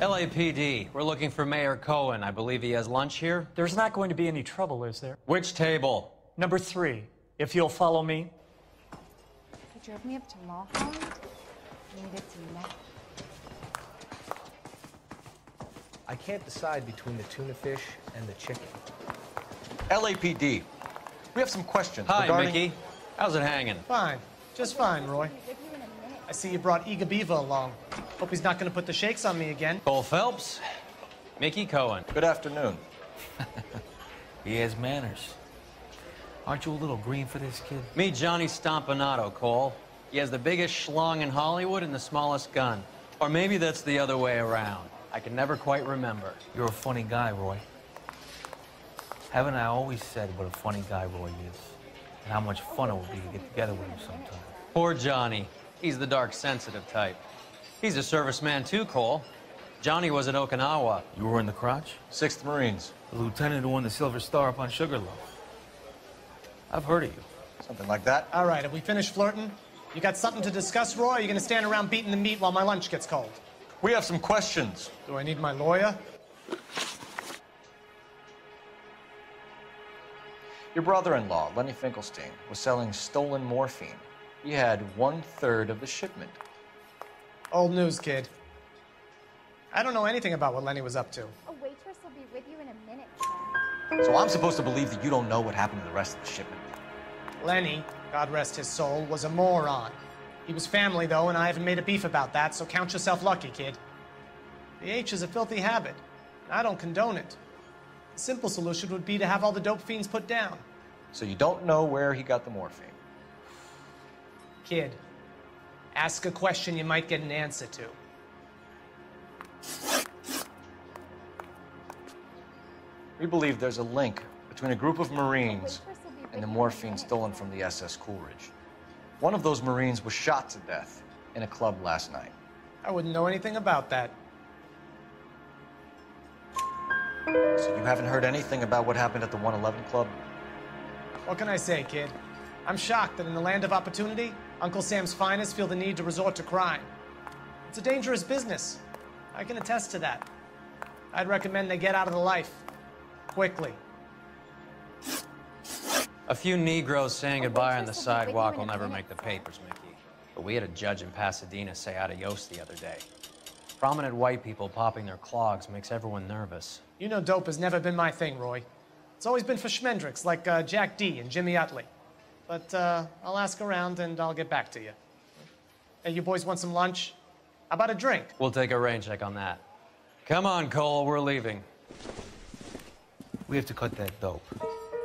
LAPD, we're looking for Mayor Cohen. I believe he has lunch here. There's not going to be any trouble, is there? Which table? Number 3, if you'll follow me. He drove me up to Mulholland. Needed to know. I can't decide between the tuna fish and the chicken. LAPD, we have some questions Hi, regarding... Mickey. How's it hanging? Fine. Just fine, Roy. I see you brought Iga Beaver along. Hope he's not going to put the shakes on me again. Cole Phelps, Mickey Cohen. Good afternoon. He has manners. Aren't you a little green for this kid? Meet Johnny Stompanato, Cole. He has the biggest schlong in Hollywood and the smallest gun. Or maybe that's the other way around. I can never quite remember. You're a funny guy, Roy. Haven't I always said what a funny guy Roy is? And how much fun it would be to get together with him sometime. Poor Johnny. He's the dark, sensitive type. He's a serviceman too, Cole. Johnny was at Okinawa. You were in the crotch? 6th Marines. The lieutenant who won the Silver Star up on Sugarloaf. I've heard of you. Something like that. All right, have we finished flirting? You got something to discuss, Roy, or are you going to stand around beating the meat while my lunch gets cold? We have some questions. Do I need my lawyer? Your brother-in-law, Lenny Finkelstein, was selling stolen morphine. He had 1/3 of the shipment. Old news, kid. I don't know anything about what Lenny was up to. A waitress will be with you in a minute, Sam. So I'm supposed to believe that you don't know what happened to the rest of the shipment. Lenny, God rest his soul, was a moron. He was family, though, and I haven't made a beef about that, so count yourself lucky, kid. The H is a filthy habit, and I don't condone it. The simple solution would be to have all the dope fiends put down. So you don't know where he got the morphine? Kid, ask a question you might get an answer to. We believe there's a link between a group of Marines and the morphine stolen from the SS Coolidge. One of those Marines was shot to death in a club last night. I wouldn't know anything about that. So you haven't heard anything about what happened at the 111 Club? What can I say, kid? I'm shocked that in the land of opportunity, Uncle Sam's finest feel the need to resort to crime. It's a dangerous business. I can attest to that. I'd recommend they get out of the life. Quickly. A few Negroes saying goodbye on the sidewalk will never make the papers, Mickey. But we had a judge in Pasadena say adios the other day. Prominent white people popping their clogs makes everyone nervous. You know dope has never been my thing, Roy. It's always been for schmendricks like Jack D. and Jimmy Utley. But I'll ask around and I'll get back to you. Hey, you boys want some lunch? How about a drink? We'll take a rain check on that. Come on, Cole, we're leaving. We have to cut that dope.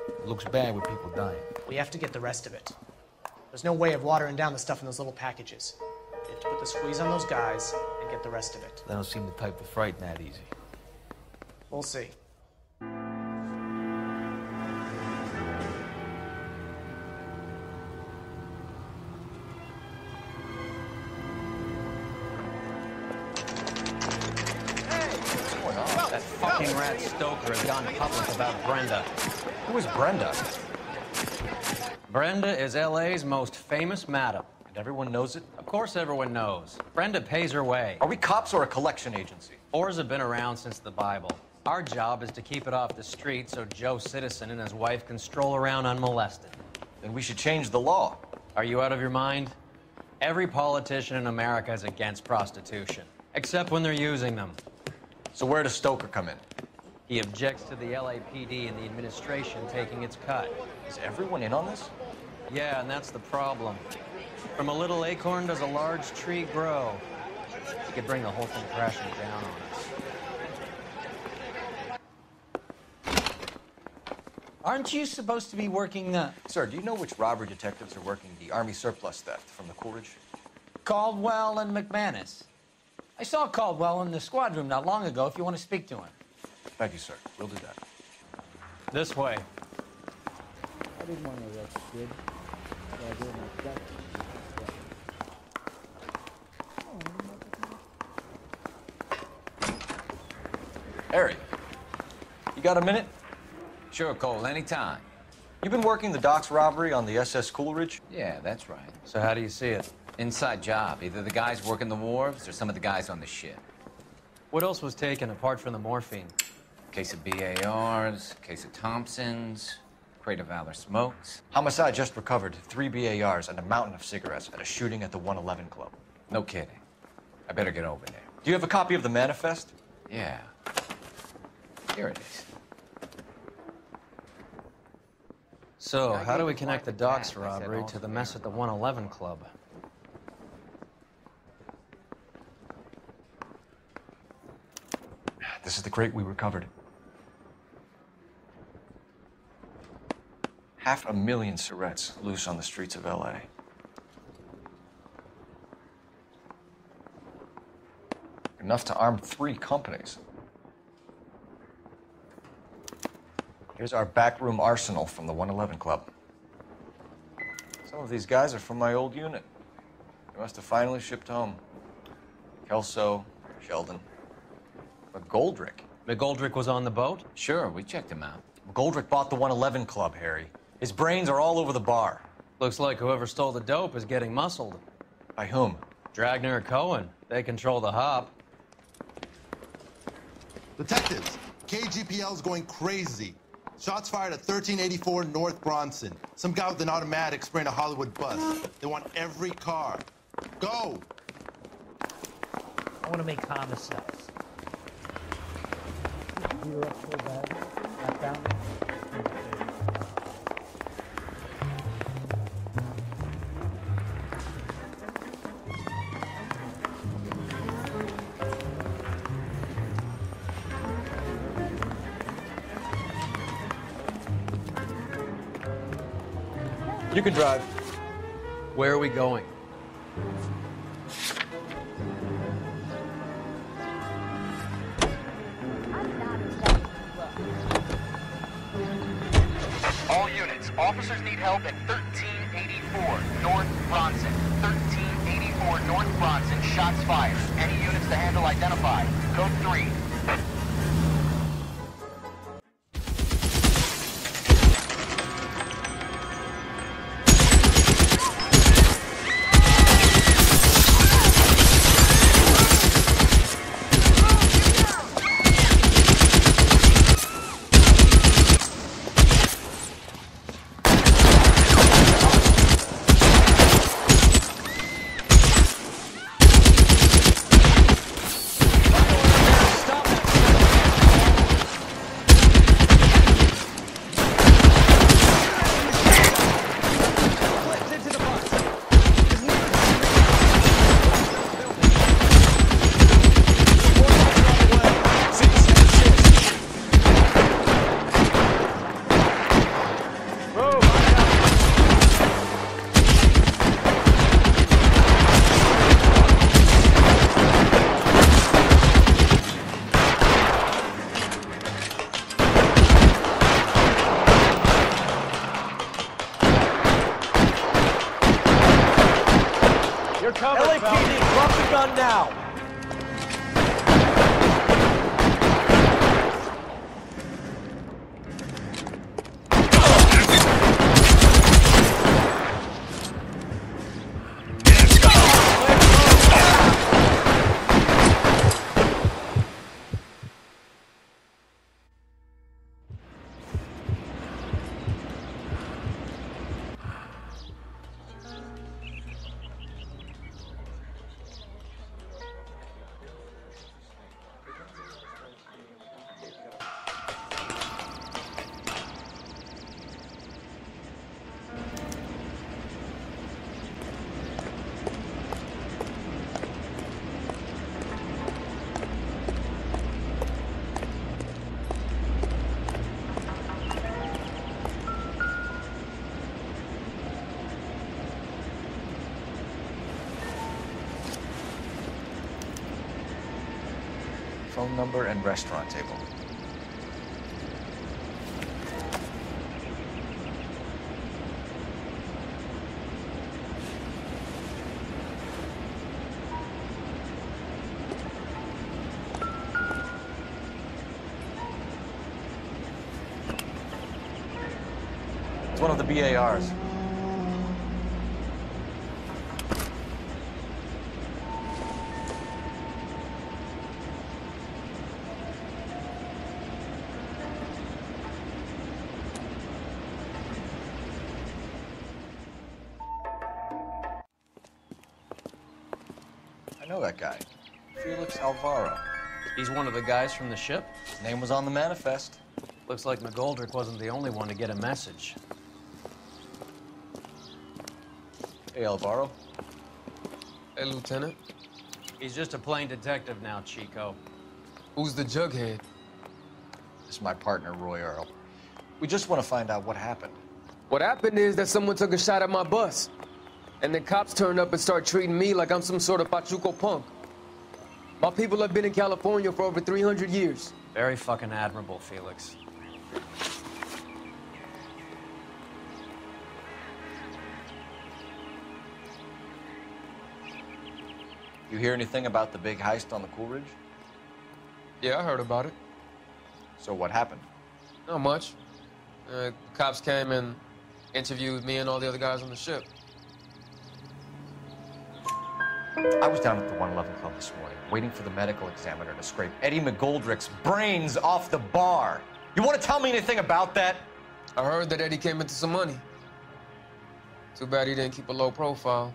It looks bad with people dying. We have to get the rest of it. There's no way of watering down the stuff in those little packages. We have to put the squeeze on those guys and get the rest of it. They don't seem the type to frighten that easy. We'll see. That fucking rat Stoker has gone public about Brenda. Who is Brenda? Brenda is L.A.'s most famous madam. And everyone knows it? Of course everyone knows. Brenda pays her way. Are we cops or a collection agency? Whores have been around since the Bible. Our job is to keep it off the street so Joe Citizen and his wife can stroll around unmolested. Then we should change the law. Are you out of your mind? Every politician in America is against prostitution, except when they're using them. So where does Stoker come in? He objects to the LAPD and the administration taking its cut. Is everyone in on this? Yeah, and that's the problem. From a little acorn does a large tree grow. You could bring the whole thing crashing down on us. Aren't you supposed to be working the... Sir, do you know which robbery detectives are working the Army surplus theft from the Coolidge? Caldwell and McManus. I saw Caldwell in the squad room not long ago if you want to speak to him. Thank you, sir. We'll do that. This way. I didn't want to arrest kid. So I did my best. Harry, you got a minute? Sure, Cole, anytime. You've been working the docks robbery on the SS Coolidge? Yeah, that's right. So how do you see it? Inside job. Either the guys working the wharves or some of the guys on the ship. What else was taken apart from the morphine? Case of BARs, case of Thompsons, crate of Valor smokes. Homicide just recovered 3 BARs and a mountain of cigarettes at a shooting at the 111 Club. No kidding. I better get over there. Do you have a copy of the manifest? Yeah. Here it is. So, how do we connect the docks robbery to the mess at the 111 Club? This is the crate we recovered. 500,000 cigarettes loose on the streets of L.A. Enough to arm 3 companies. Here's our backroom arsenal from the 111 Club. Some of these guys are from my old unit. They must have finally shipped home. Kelso, Sheldon. But Goldrick. McGoldrick was on the boat? Sure, we checked him out. Goldrick bought the 111 Club, Harry. His brains are all over the bar. Looks like whoever stole the dope is getting muscled. By whom? Dragner or Cohen. They control the hop. Detectives, KGPL's going crazy. Shots fired at 1384 North Bronson. Some guy with an automatic spraying a Hollywood bus. They want every car. Go! I want to make homicides. You were up so bad. I found it. You can drive. Where are we going? All units, officers need help at 1384 North Bronson. 1384 North Bronson, shots fired. Any units to handle identified. Code 3. Stop done now. Phone number and restaurant table. It's one of the BARs. I know that guy. Felix Alvaro. He's one of the guys from the ship? His name was on the manifest. Looks like McGoldrick wasn't the only one to get a message. Hey, Alvaro. Hey, Lieutenant. He's just a plain detective now, Chico. Who's the jughead? This is my partner, Roy Earl. We just want to find out what happened. What happened is that someone took a shot at my bus. And the cops turned up and start treating me like I'm some sort of Pachuco punk. My people have been in California for over 300 years. Very fucking admirable, Felix. You hear anything about the big heist on the Coolidge? Yeah, I heard about it. So what happened? Not much. Cops came and interviewed me and all the other guys on the ship. I was down at the 111 Club this morning, waiting for the medical examiner to scrape Eddie McGoldrick's brains off the bar. You want to tell me anything about that? I heard that Eddie came into some money. Too bad he didn't keep a low profile.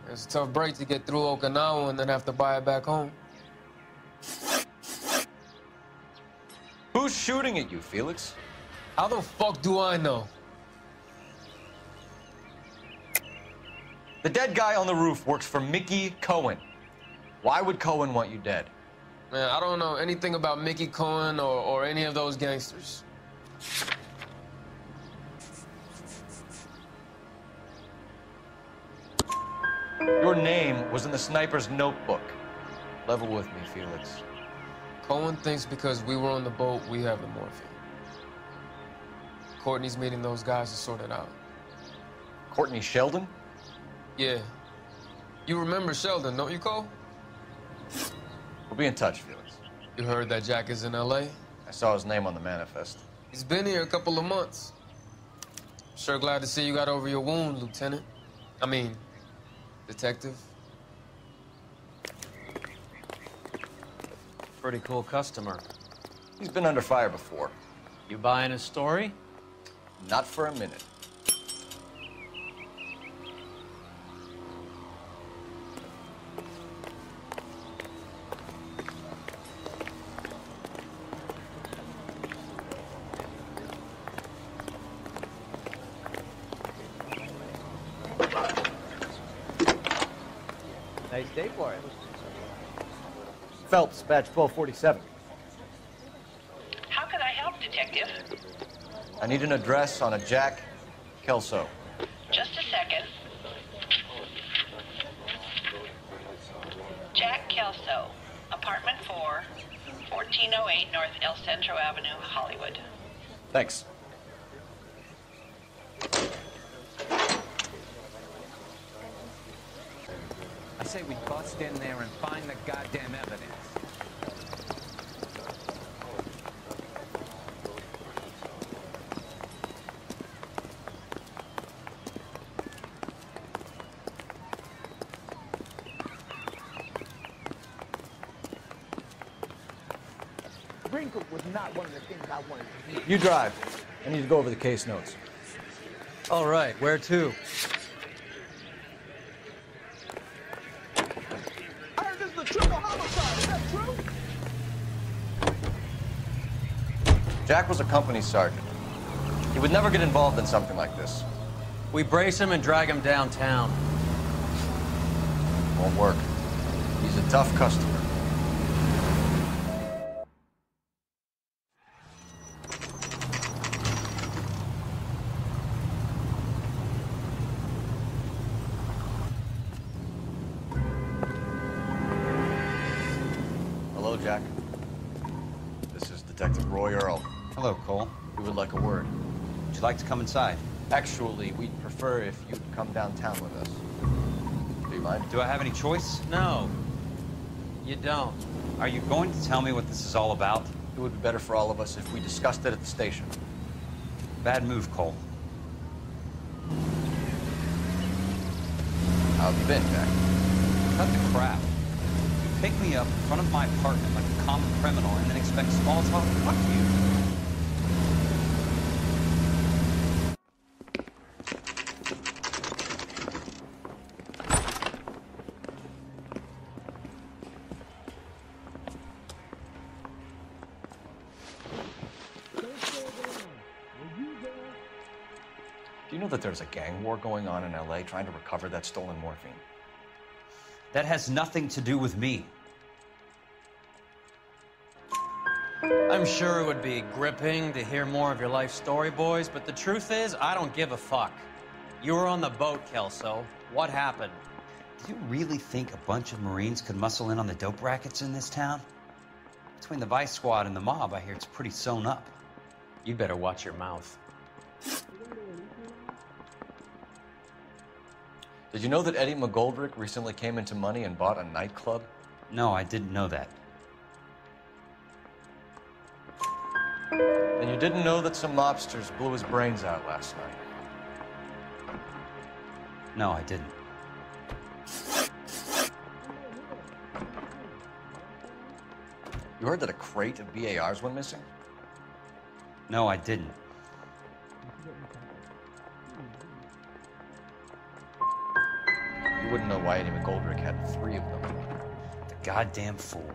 It's a tough break to get through Okinawa and then have to buy it back home. Who's shooting at you, Felix? How the fuck do I know? The dead guy on the roof works for Mickey Cohen. Why would Cohen want you dead? Man, I don't know anything about Mickey Cohen or any of those gangsters. Your name was in the sniper's notebook. Level with me, Felix. Cohen thinks because we were on the boat, we have the morphine. Courtney's meeting those guys to sort it out. Courtney Sheldon? Yeah. You remember Sheldon, don't you, Cole? We'll be in touch, Felix. You heard that Jack is in L.A.? I saw his name on the manifest. He's been here a couple of months. Sure glad to see you got over your wound, Lieutenant. I mean, Detective. Pretty cool customer. He's been under fire before. You buying his story? Not for a minute. Nice day for it. Phelps, badge 1247. How can I help, Detective? I need an address on a Jack Kelso. Just a second. Jack Kelso, apartment 4, 1408 North El Centro Avenue, Hollywood. Thanks. I say we bust in there and find the goddamn evidence. Wrinkle was not one of the things I wanted to hear. You drive. I need to go over the case notes. All right, where to? I heard this is a triple homicide. Is that true? Jack was a company sergeant. He would never get involved in something like this. We brace him and drag him downtown. Won't work. He's a tough customer. Hello, Jack. This is Detective Roy Earl. Hello, Cole. We would like a word. Would you like to come inside? Actually, we'd prefer if you'd come downtown with us. Do you mind? Do I have any choice? No, you don't. Are you going to tell me what this is all about? It would be better for all of us if we discussed it at the station. Bad move, Cole. How have you been, Jack? Cut the crap. You pick me up in front of my apartment like a common criminal and then expect small talk? Fuck you. Do you know that there's a gang war going on in L.A. trying to recover that stolen morphine? That has nothing to do with me. I'm sure it would be gripping to hear more of your life story, boys, but the truth is, I don't give a fuck. You were on the boat, Kelso. What happened? Do you really think a bunch of Marines could muscle in on the dope rackets in this town? Between the Vice Squad and the mob, I hear it's pretty sewn up. You better watch your mouth. Did you know that Eddie McGoldrick recently came into money and bought a nightclub? No, I didn't know that. And you didn't know that some mobsters blew his brains out last night? No, I didn't. You heard that a crate of BARs went missing? No, I didn't. You wouldn't know why Eddie McGoldrick had 3 of them. The goddamn fool.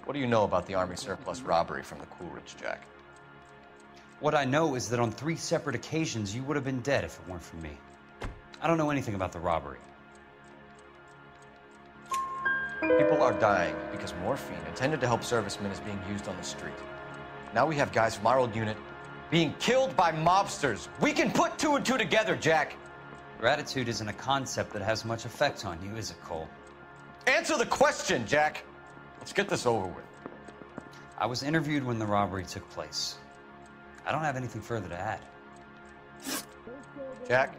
What do you know about the Army surplus robbery from the Coolidge, Jack? What I know is that on 3 separate occasions, you would have been dead if it weren't for me. I don't know anything about the robbery. People are dying because morphine intended to help servicemen is being used on the street. Now we have guys from our old unit being killed by mobsters. We can put 2 and 2 together, Jack. Gratitude isn't a concept that has much effect on you, is it, Cole? Answer the question, Jack. Let's get this over with. I was interviewed when the robbery took place. I don't have anything further to add. Jack,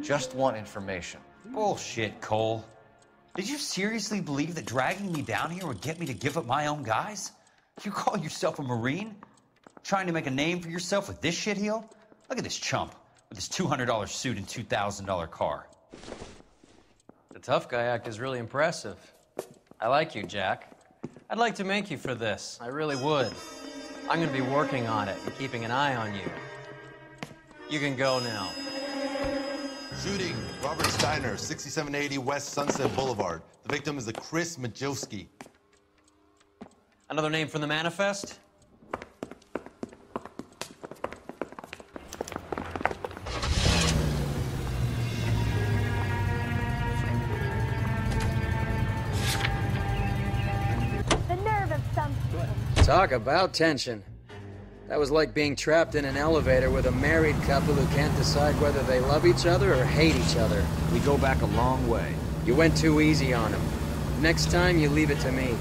just want information. Bullshit, Cole. Did you seriously believe that dragging me down here would get me to give up my own guys? You call yourself a Marine? Trying to make a name for yourself with this shitheel? Look at this chump with his $200 suit and $2,000 car. The tough guy act is really impressive. I like you, Jack. I'd like to make you for this. I really would. I'm going to be working on it and keeping an eye on you. You can go now. Shooting, Robert Steiner, 6780 West Sunset Boulevard. The victim is a Chris Majowski. Another name from the manifest? The nerve of some people. Talk about tension. That was like being trapped in an elevator with a married couple who can't decide whether they love each other or hate each other. We go back a long way. You went too easy on him. Next time, you leave it to me.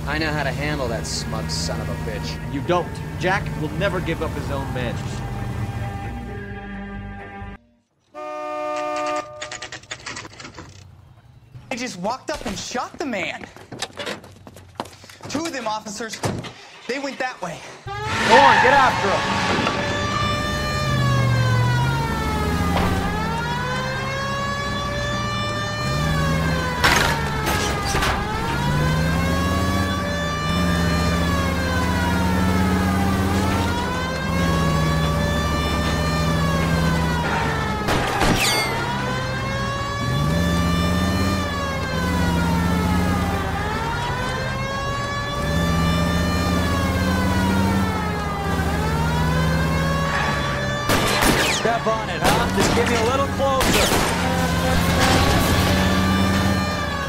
I know how to handle that smug son of a bitch. You don't. Jack will never give up his own men. just walked up and shot the man. Two of them officers, they went that way. Go on, get after him. Step on it, huh? Just give me a little closer.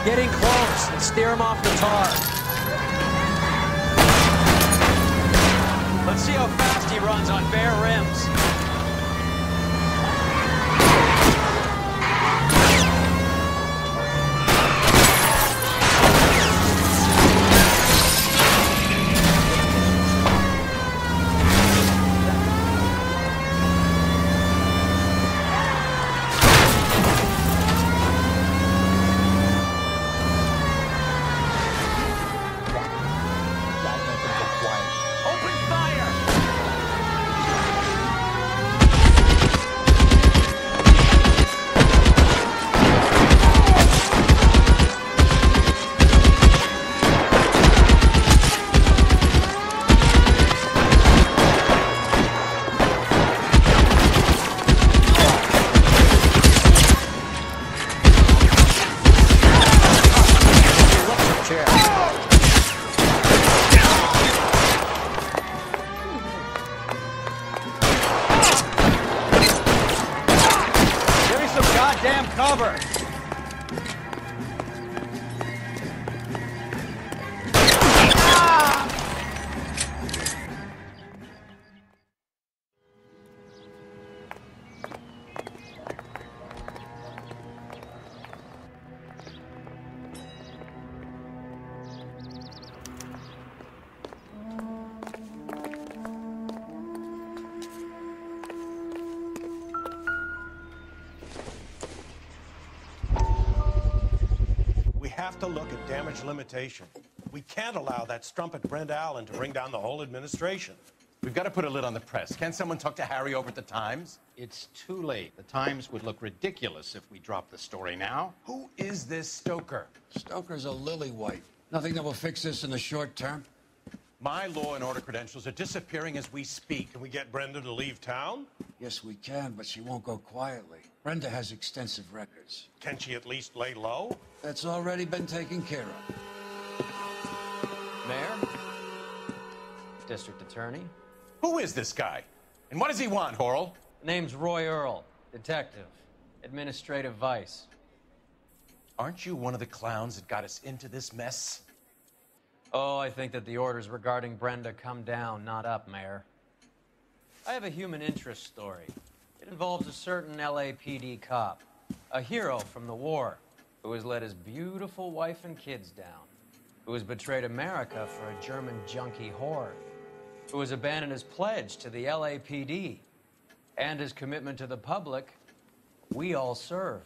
Getting close and steer him off the tar. Let's see how fast he runs on bare rims. Cover. Have to look at damage limitation. We can't allow that strumpet Brent Allen to bring down the whole administration. We've got to put a lid on the press. Can't someone talk to Harry over at the Times? It's too late. The Times would look ridiculous if we dropped the story now. Who is this Stoker? Stoker's a lily-white. Nothing that will fix this in the short term. My law and order credentials are disappearing as we speak. Can we get Brenda to leave town? Yes, we can, but she won't go quietly. Brenda has extensive records. Can she at least lay low? That's already been taken care of. Mayor? District Attorney? Who is this guy? And what does he want, Horrell? Name's Roy Earl, detective, administrative vice. Aren't you one of the clowns that got us into this mess? Oh, I think that the orders regarding Brenda come down, not up, Mayor. I have a human interest story. It involves a certain LAPD cop, a hero from the war, who has let his beautiful wife and kids down, who has betrayed America for a German junkie whore, who has abandoned his pledge to the LAPD and his commitment to the public. We all serve.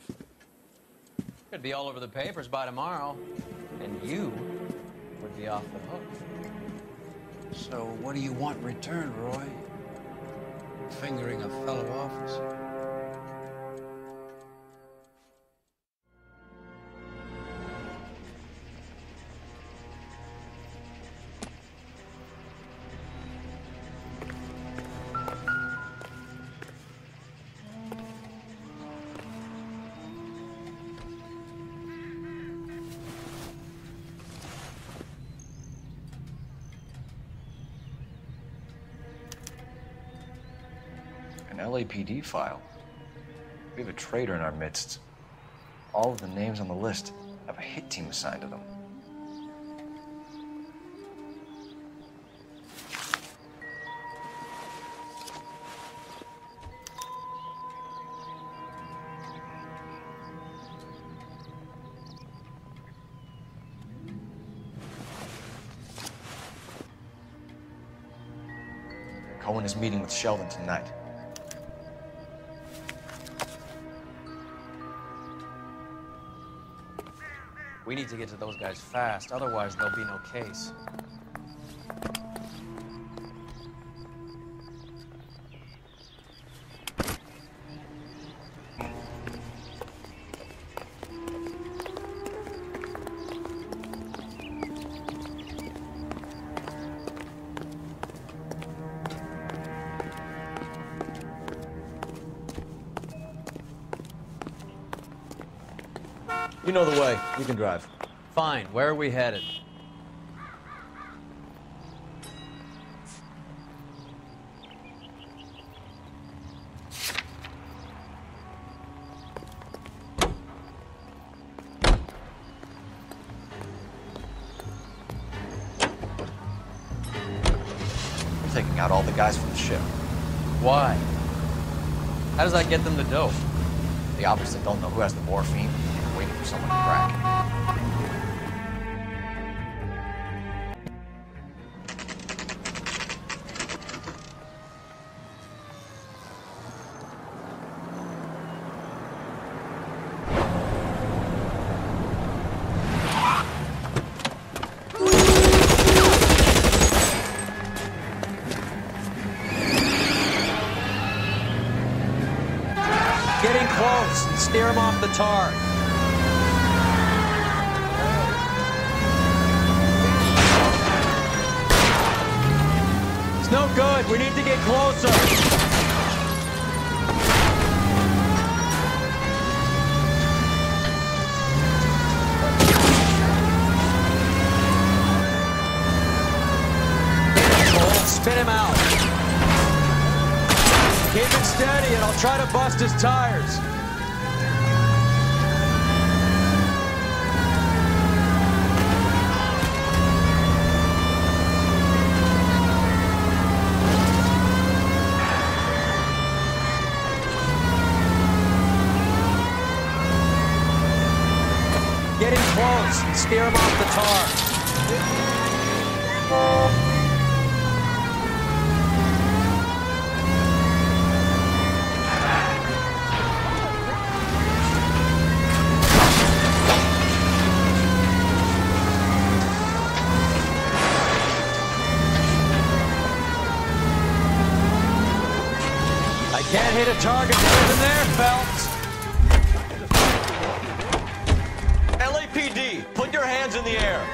Could be all over the papers by tomorrow, and you would be off the hook. So what do you want in return, Roy? Fingering a fellow officer. An LAPD file. We have a traitor in our midst. All of the names on the list have a hit team assigned to them. Cohen is meeting with Sheldon tonight. We need to get to those guys fast, otherwise there'll be no case. You know the way. You can drive. Fine. Where are we headed? We're taking out all the guys from the ship. Why? How does that get them the dope? They obviously don't know who has the morphine. They're waiting for someone to crack it. Getting close and steer him off the tar. It's no good. We need to get closer. Spin him out. Keep it steady and I'll try to bust his tires. Getting close and steer him off the tar. Can't hit a target better than there, Phelps. LAPD, put your hands in the air.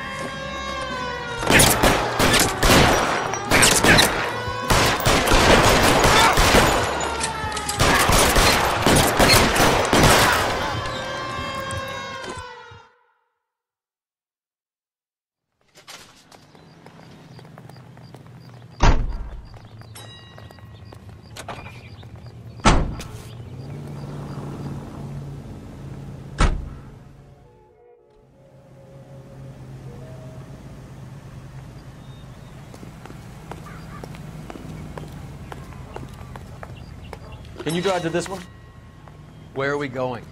Can you drive to this one? Where are we going?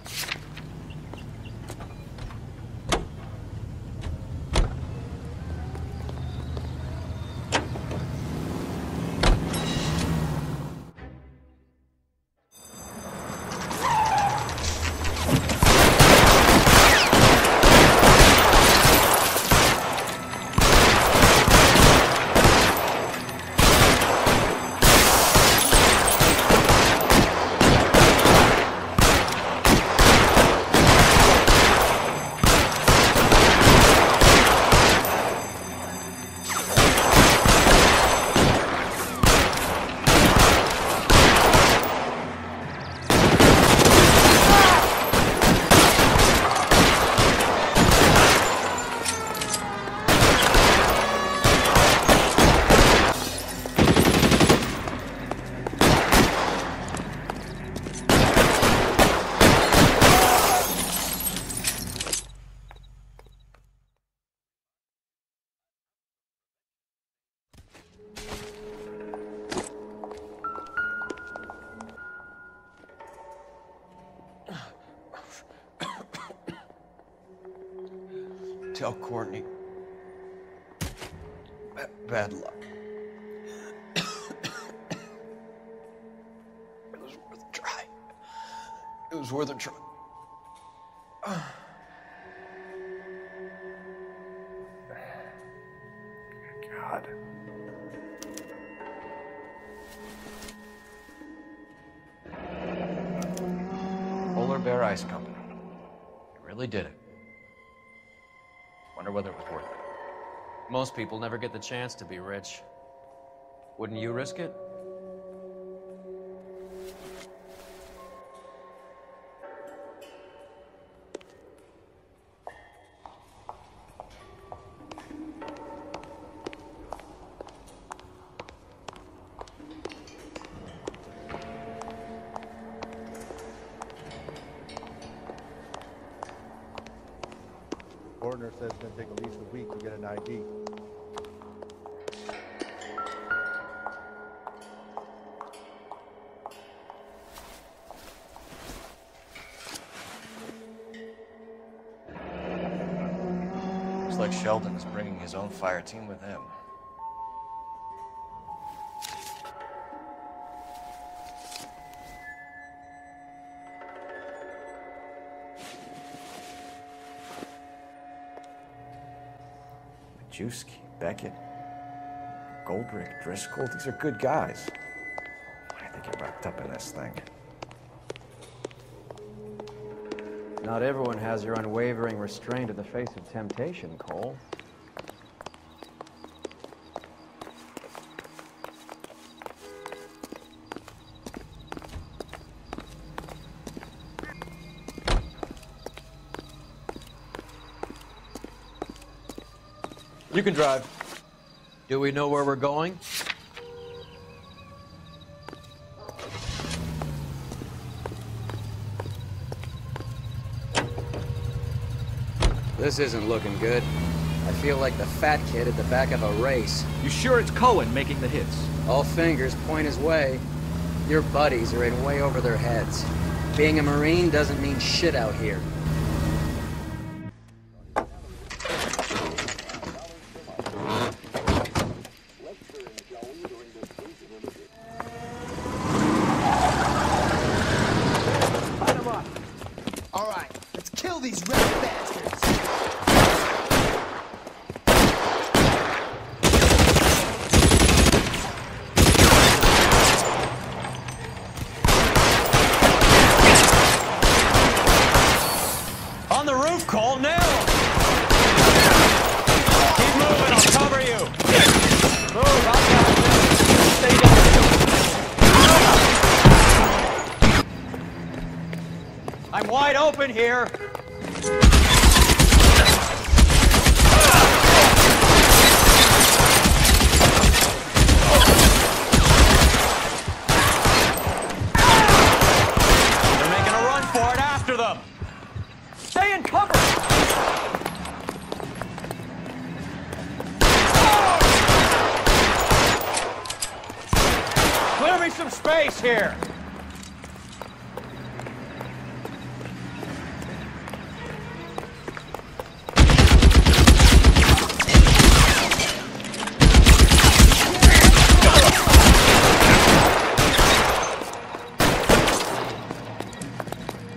Tell Courtney. Bad luck. It was worth a try. It was worth a try. God. Polar Bear Ice Company. You really did it. Wonder whether it was worth it. Most people never get the chance to be rich. Wouldn't you risk it? Coroner says it's going to take at least a week to get an ID. Looks like Sheldon is bringing his own fire team with him. Majewski, Beckett, Goldrick, Driscoll, these are good guys. Why did they get wrapped up in this thing? Not everyone has your unwavering restraint in the face of temptation, Cole. You can drive. Do we know where we're going? This isn't looking good. I feel like the fat kid at the back of a race. You sure it's Cohen making the hits? All fingers point his way. Your buddies are in way over their heads. Being a Marine doesn't mean shit out here. Here. They're making a run for it after them. Stay in cover. Clear me some space here.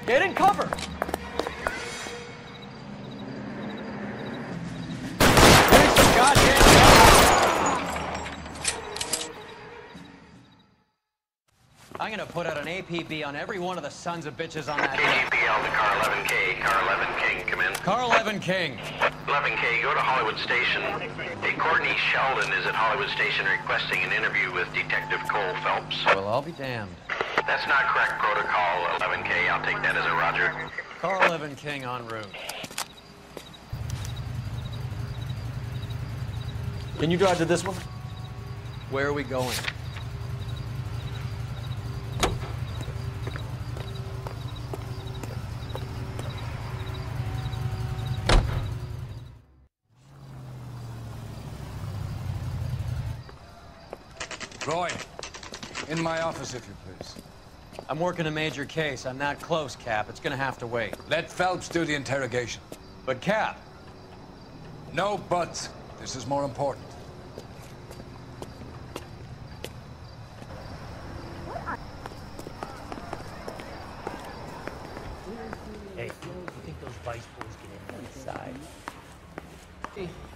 Get in cover! Give some goddamn I'm gonna put out an APB on every one of the sons of bitches on that list. KGPL to car 11K. Car 11 King, come in. Car 11 King. 11K, go to Hollywood Station. Hey, Courtney Sheldon is at Hollywood Station requesting an interview with Detective Cole Phelps. Well, I'll be damned. That's not correct protocol, 11K. I'll take that as a roger. Car 11 King en route. Can you drive to this one? Where are we going? Roy, in my office, if you please. I'm working a major case. I'm not close, Cap. It's gonna have to wait. Let Phelps do the interrogation. But, Cap. No buts. This is more important. Hey, you think those vice bulls get in on the side?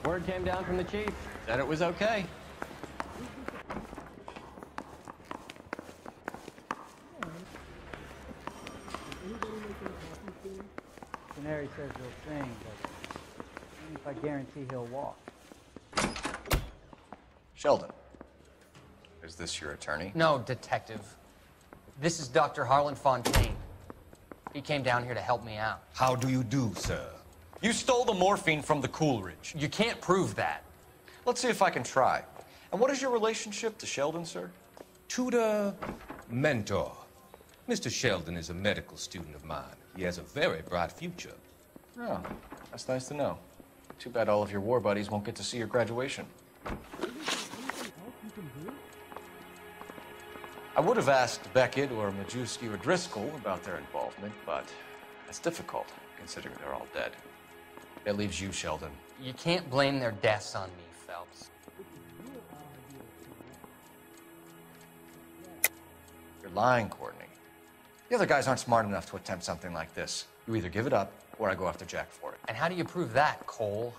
Word came down from the chief. Said it was okay. Canary says he'll sing, but only if I guarantee he'll walk. Sheldon, is this your attorney? No, detective. This is Dr. Harlan Fontaine. He came down here to help me out. How do you do, sir? You stole the morphine from the Coolidge. You can't prove that. Let's see if I can try. And what is your relationship to Sheldon, sir? Tutor, mentor. Mr. Sheldon is a medical student of mine. He has a very bright future. Oh, that's nice to know. Too bad all of your war buddies won't get to see your graduation. I would have asked Beckett or Majewski or Driscoll about their involvement, but that's difficult, considering they're all dead. That leaves you, Sheldon. You can't blame their deaths on me, Phelps. You're lying, Courtney. The other guys aren't smart enough to attempt something like this. You either give it up, or I go after Jack for it. And how do you prove that, Cole?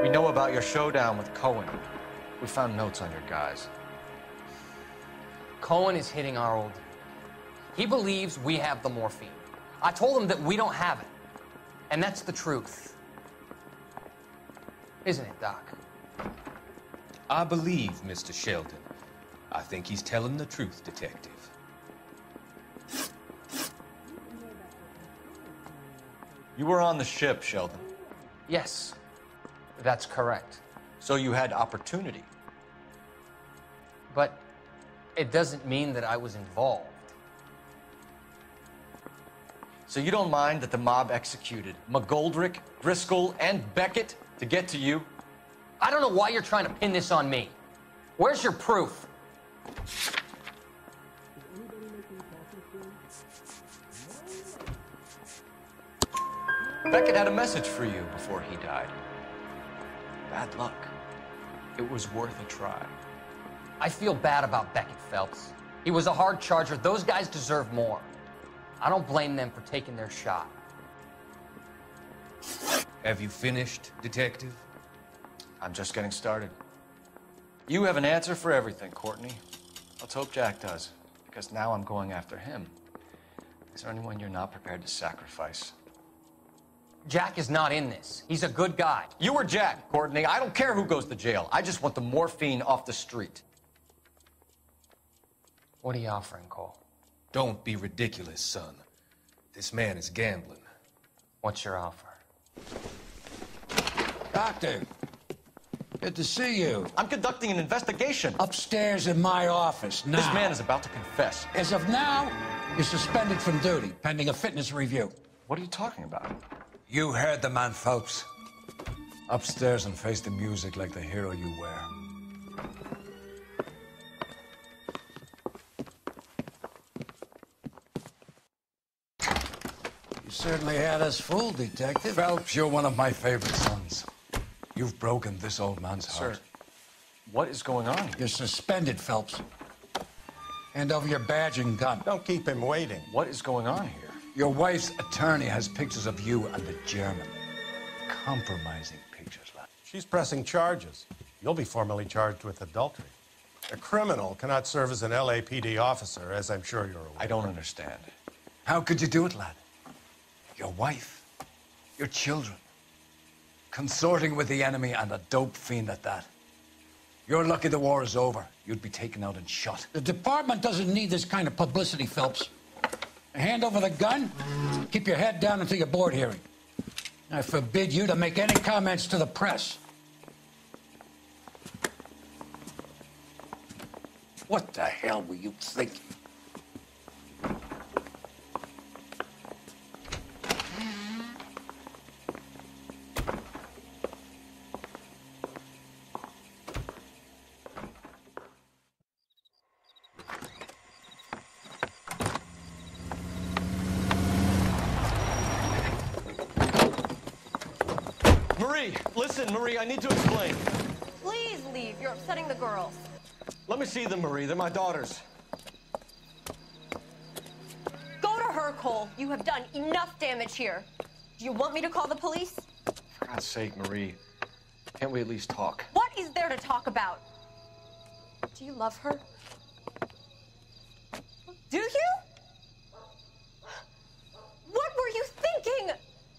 We know about your showdown with Cohen. We found notes on your guys. Cohen is hitting our old dude. He believes we have the morphine. I told him that we don't have it. And that's the truth. Isn't it, Doc? I believe Mr. Sheldon. I think he's telling the truth, Detective. You were on the ship, Sheldon. Yes, that's correct. So you had opportunity. But it doesn't mean that I was involved. So you don't mind that the mob executed McGoldrick, Driscoll, and Beckett to get to you? I don't know why you're trying to pin this on me. Where's your proof? Beckett had a message for you before he died. Bad luck. It was worth a try. I feel bad about Beckett, Phelps. He was a hard charger. Those guys deserve more. I don't blame them for taking their shot. Have you finished, Detective? I'm just getting started. You have an answer for everything, Courtney. Let's hope Jack does, because now I'm going after him. Is there anyone you're not prepared to sacrifice? Jack is not in this. He's a good guy. You or Jack, Courtney. I don't care who goes to jail. I just want the morphine off the street. What are you offering, Cole? Don't be ridiculous, son. This man is gambling. What's your offer? Doctor, good to see you. I'm conducting an investigation. Upstairs in my office now. This man is about to confess. As of now, you're suspended from duty, pending a fitness review. What are you talking about? You heard the man, Phelps. Upstairs and face the music like the hero you were. You certainly had us fooled, Detective. Phelps, you're one of my favorite sons. You've broken this old man's heart. Sir, what is going on here? You're suspended, Phelps. Hand over your badge and gun. Don't keep him waiting. What is going on here? Your wife's attorney has pictures of you and the German. Compromising pictures, lad. She's pressing charges. You'll be formally charged with adultery. A criminal cannot serve as an LAPD officer, as I'm sure you're aware. I don't understand. How could you do it, lad? Your wife, your children, consorting with the enemy and a dope fiend at that. You're lucky the war is over. You'd be taken out and shot. The department doesn't need this kind of publicity, Phelps. Hand over the gun, keep your head down until your board hearing. I forbid you to make any comments to the press. What the hell were you thinking? Listen, Marie, I need to explain. Please leave. You're upsetting the girls. Let me see them, Marie. They're my daughters. Cole. You have done enough damage here. Do you want me to call the police? For God's sake, Marie, can't we at least talk? What is there to talk about? Do you love her? Do you? What were you thinking?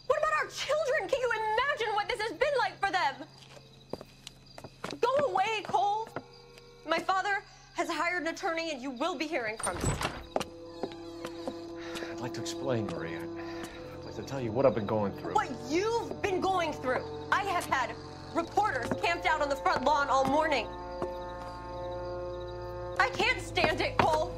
What about our children? Can you imagine what this has been like for them? Go away, Cole. My father has hired an attorney and you will be hearing from him. I'd like to explain, Marie. I'd like to tell you what I've been going through. What you've been going through. I have had reporters camped out on the front lawn all morning. I can't stand it, Cole.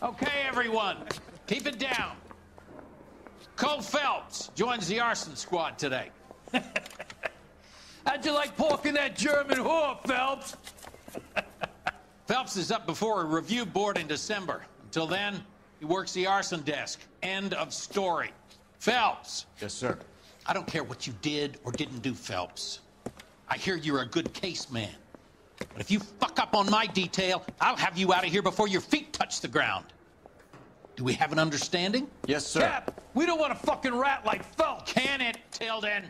Okay, everyone, keep it down. Cole Phelps joins the arson squad today. How'd you like pork in that German whore, Phelps? Phelps is up before a review board in December. Until then, he works the arson desk. End of story. Phelps. Yes, sir. I don't care what you did or didn't do, Phelps. I hear you're a good case man. But if you fuck up on my detail, I'll have you out of here before your feet touch the ground. Do we have an understanding? Yes, sir. Cap, we don't want a fucking rat like Phelps. Can it, Tilden?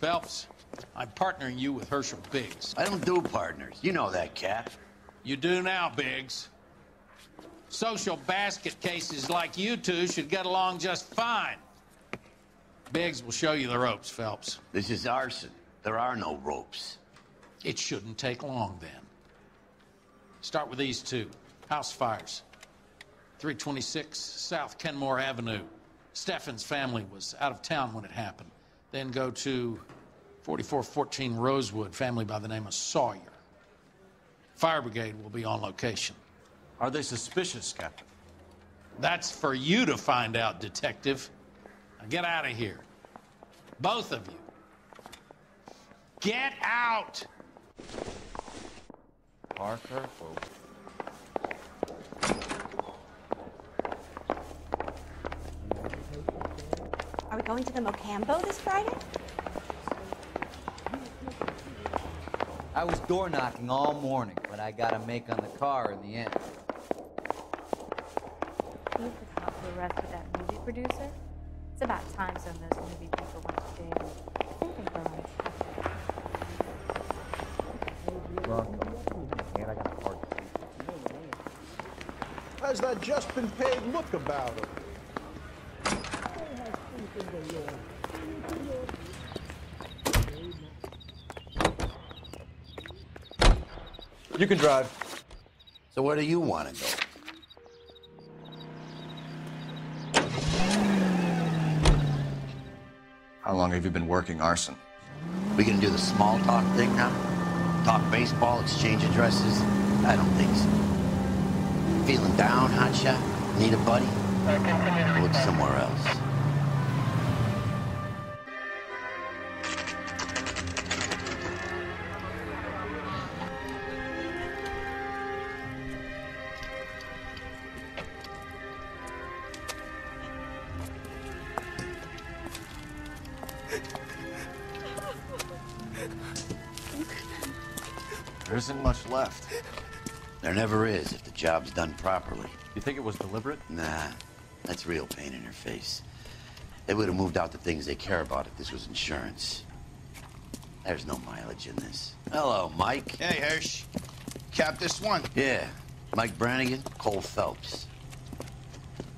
Phelps, I'm partnering you with Herschel Biggs. I don't do partners. You know that, Cap. You do now, Biggs. Social basket cases like you two should get along just fine. Biggs will show you the ropes, Phelps. This is arson. There are no ropes. It shouldn't take long, then. Start with these two. House fires. 326 South Kenmore Avenue. Steffen's family was out of town when it happened. Then go to 4414 Rosewood, family by the name of Sawyer. Fire brigade will be on location. Are they suspicious, Captain? That's for you to find out, Detective. Now get out of here. Both of you. Get out! Parker, folks. Are we going to the Mocambo this Friday? I was door knocking all morning, but I got a make on the car in the end. You forgot to arrest that movie producer? It's about time some of those movie people went to jail. I think they were on Man, I got a hard to How's that just been paid look about him? You can drive. So where do you want to go? How long have you been working arson? We gonna do the small talk thing now? Talk baseball, exchange addresses? I don't think so. Feeling down, hotshot? Need a buddy? Look somewhere else. There isn't much left. There never is if the job's done properly. You think it was deliberate? Nah, that's real pain in your face. They would have moved out the things they care about if this was insurance. There's no mileage in this. Hello, Mike. Hey, Hirsch. Cap this one. Yeah, Mike Brannigan, Cole Phelps.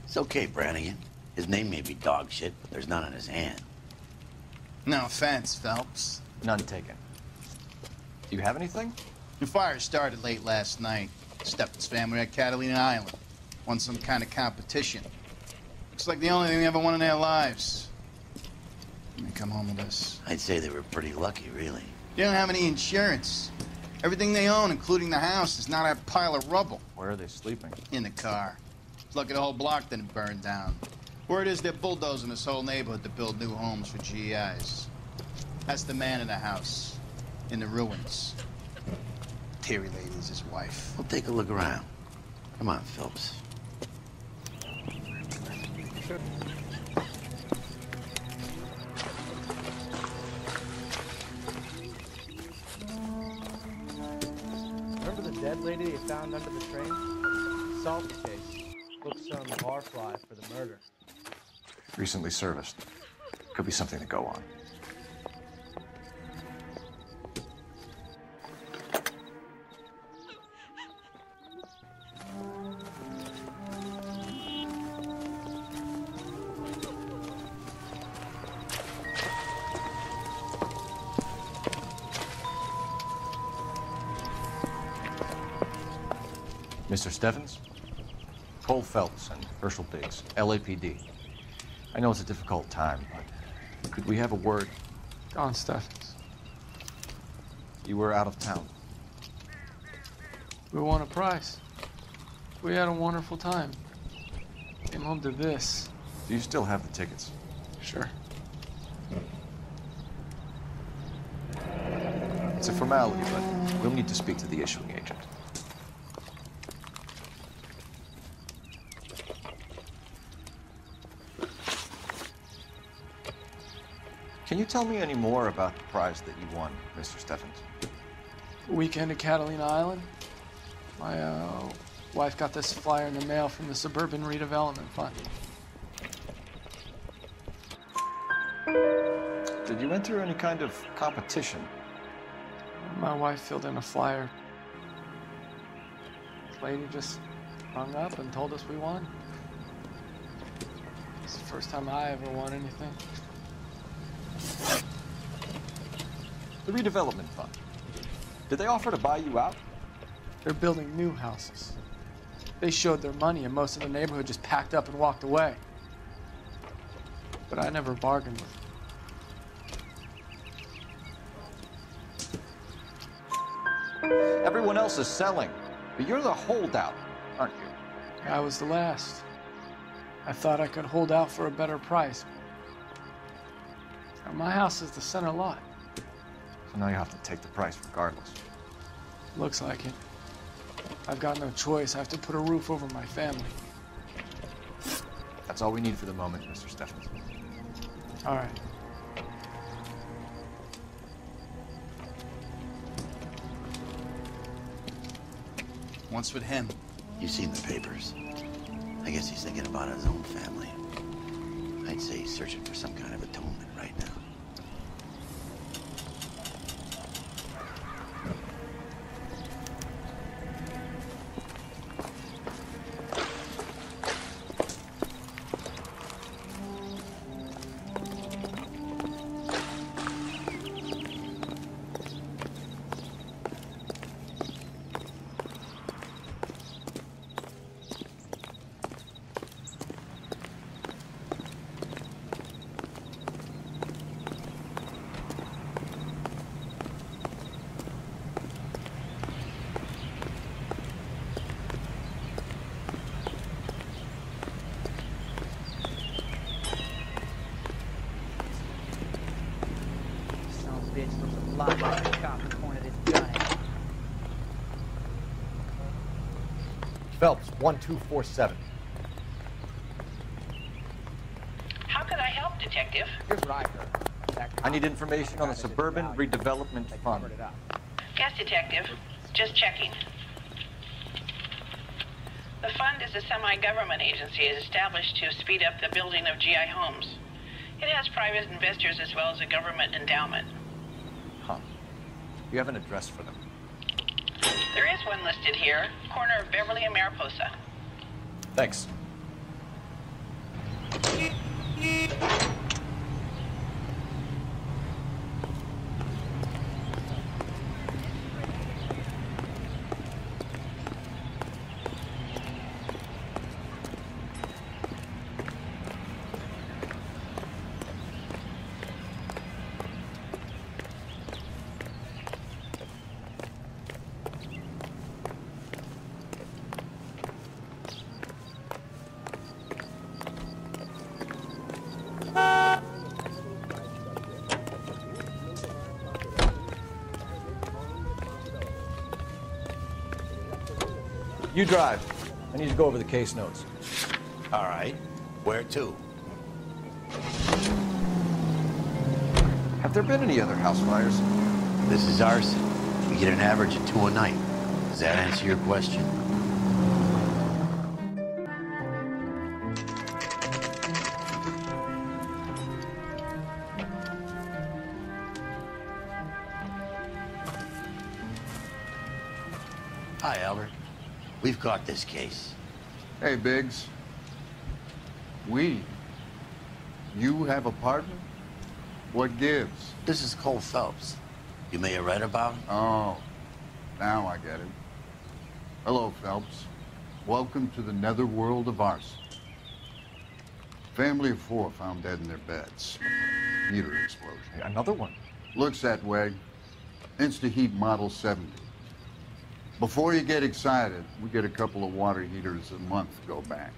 It's okay, Brannigan. His name may be dog shit, but there's none on his hand. No offense, Phelps. None taken. Do you have anything? The fire started late last night. Steffen's family at Catalina Island. Won some kind of competition. Looks like the only thing they ever won in their lives. They come home with us. I'd say they were pretty lucky, really. They don't have any insurance. Everything they own, including the house, is not a pile of rubble. Where are they sleeping? In the car. It's lucky the whole block didn't burn down. Word is they're bulldozing this whole neighborhood to build new homes for GIs. That's the man in the house. In the ruins. Terry Lady's his wife. We'll take a look around. Come on, Phelps. Remember the dead lady they found under the train? Solved the case. Booked some barfly for the murder. Recently serviced. Could be something to go on. Mr. Steffens? Cole Phelps and Herschel Diggs, LAPD. I know it's a difficult time, but could we have a word? Don Steffens. You were out of town. We won a prize. We had a wonderful time. Came home to this. Do you still have the tickets? Sure. It's a formality, but we'll need to speak to the issuing agent. Can you tell me any more about the prize that you won, Mr. Steffens? Weekend at Catalina Island. My wife got this flyer in the mail from the Suburban Redevelopment Fund. Did you enter any kind of competition? My wife filled in a flyer. This lady just hung up and told us we won. It's the first time I ever won anything. The redevelopment fund. Did they offer to buy you out? They're building new houses. They showed their money and most of the neighborhood just packed up and walked away. But I never bargained with them. Everyone else is selling, but you're the holdout, aren't you? I was the last. I thought I could hold out for a better price. Now, my house is the center lot. So now you have to take the price regardless. Looks like it. I've got no choice. I have to put a roof over my family. That's all we need for the moment, Mr. Steffens. All right. What's with him? You've seen the papers. I guess he's thinking about his own family. I'd say he's searching for some kind of atonement right now. lot like the cop who pointed his gun at you. Phelps, 1247. How can I help, Detective? Here's what I heard. I need information on the Suburban Redevelopment Fund. Yes, Detective. Just checking. The fund is a semi-government agency established to speed up the building of GI homes. It has private investors as well as a government endowment. Huh. You have an address for them? There is one listed here, corner of Beverly and Mariposa. Thanks. You drive. I need to go over the case notes. All right. Where to? Have there been any other house fires? This is arson. We get an average of 2 a night. Does that answer your question? Hi, Albert. We've got this case. Hey, Biggs. You have a partner? What gives? This is Cole Phelps. You may have read about him? Oh, now I get it. Hello, Phelps. Welcome to the netherworld of arson. Family of 4 found dead in their beds. Heater explosion. Another one? Looks that way. Insta-heat Model 70. Before you get excited, we get a couple of water heaters a month go back.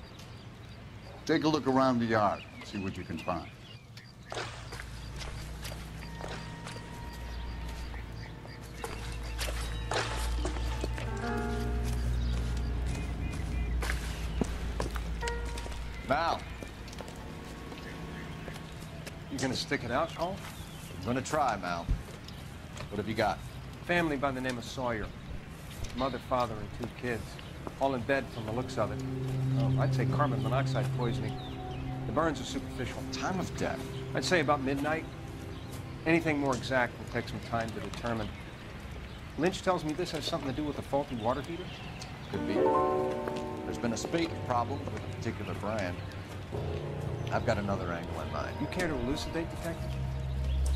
Take a look around the yard, see what you can find. Mal. You gonna stick it out, Cole? I'm gonna try, Mal. What have you got? Family by the name of Sawyer. Mother, father, and 2 kids. All in bed from the looks of it. I'd say carbon monoxide poisoning. The burns are superficial. Time of death? I'd say about midnight. Anything more exact will take some time to determine. Lynch tells me this has something to do with a faulty water heater? Could be. There's been a spate of problems with a particular brand. I've got another angle in mind. You care to elucidate, Detective?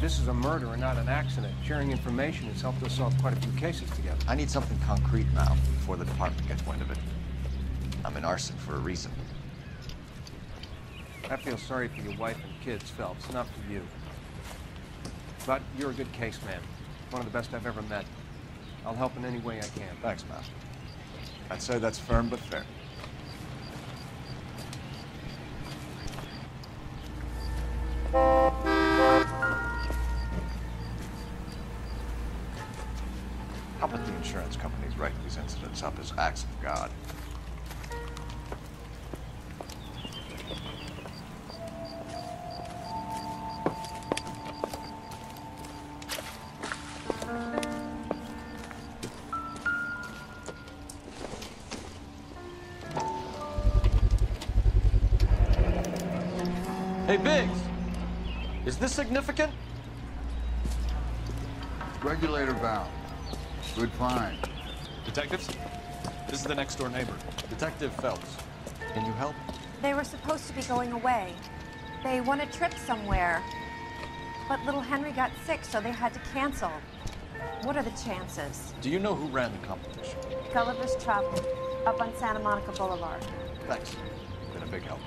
This is a murder and not an accident. Sharing information has helped us solve quite a few cases together. I need something concrete now before the department gets wind of it. I'm in arson for a reason. I feel sorry for your wife and kids, Phelps, not for you. But you're a good case man. One of the best I've ever met. I'll help in any way I can. Thanks, Mal. I'd say that's firm but fair. How about the insurance companies write these incidents up as acts of God? Hey, Biggs! Is this significant? Regulator valve. Good find. Detectives, this is the next door neighbor. Detective Phelps. Can you help? They were supposed to be going away. They won a trip somewhere. But little Henry got sick, so they had to cancel. What are the chances? Do you know who ran the competition? Gulliver's Travel, up on Santa Monica Boulevard. Thanks. Been a big help.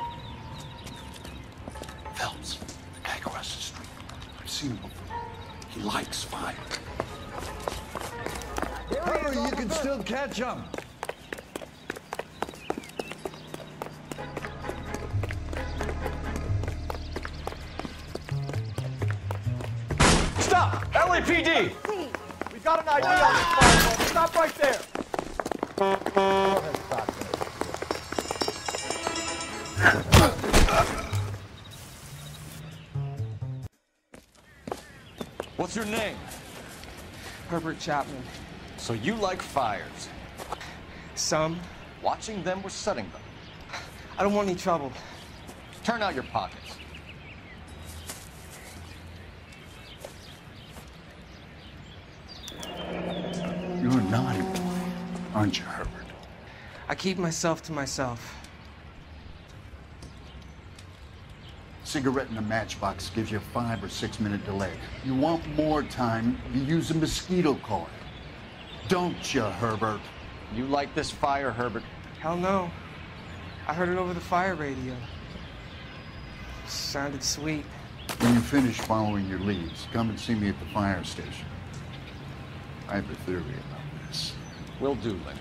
Phelps, the guy across the street. I've seen him before. He likes fire. Hurry, you can still catch him. Stop! LA LAPD! We got an ID on this phone. Stop right there. What's your name? Herbert Chapman. So you like fires? Some. Watching them or setting them? I don't want any trouble. Turn out your pockets. You're a naughty boy, aren't you, Herbert? I keep myself to myself. Cigarette in a matchbox gives you a 5 or 6 minute delay. You want more time, you use a mosquito coil. Don't you, Herbert? You like this fire, Herbert? Hell no. I heard it over the fire radio. Sounded sweet. When you finish following your leads, come and see me at the fire station. I have a theory about this. Will do, Lynch.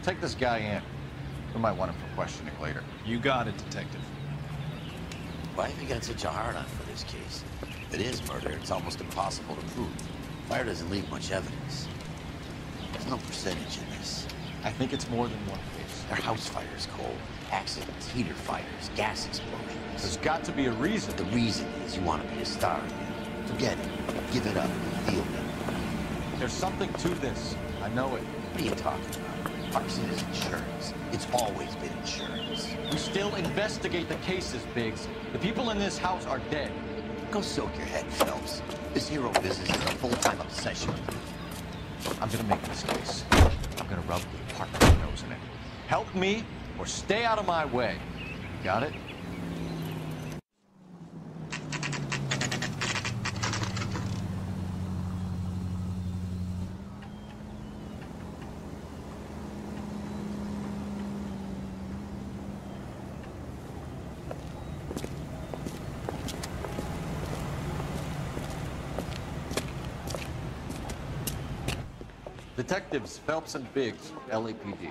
Take this guy in. We might want him for questioning later. You got it, Detective. Why have you got such a hard-on for this case? If it is murder, it's almost impossible to prove. Fire doesn't leave much evidence. There's no percentage in this. I think it's more than one case. There are house fires, Cole. Accidents, heater fires, gas explosions. There's got to be a reason. The reason is you want to be a star again. Forget it. Give it up. Feel better. There's something to this. I know it. What are you talking about? Arson is insurance. It's always been insurance. We still investigate the cases, Biggs. The people in this house are dead. Go soak your head, Phelps. This hero business is a full-time obsession. I'm gonna make this case. I'm gonna rub the department's nose in it. Help me or stay out of my way. Got it? Detectives Phelps and Biggs, LAPD.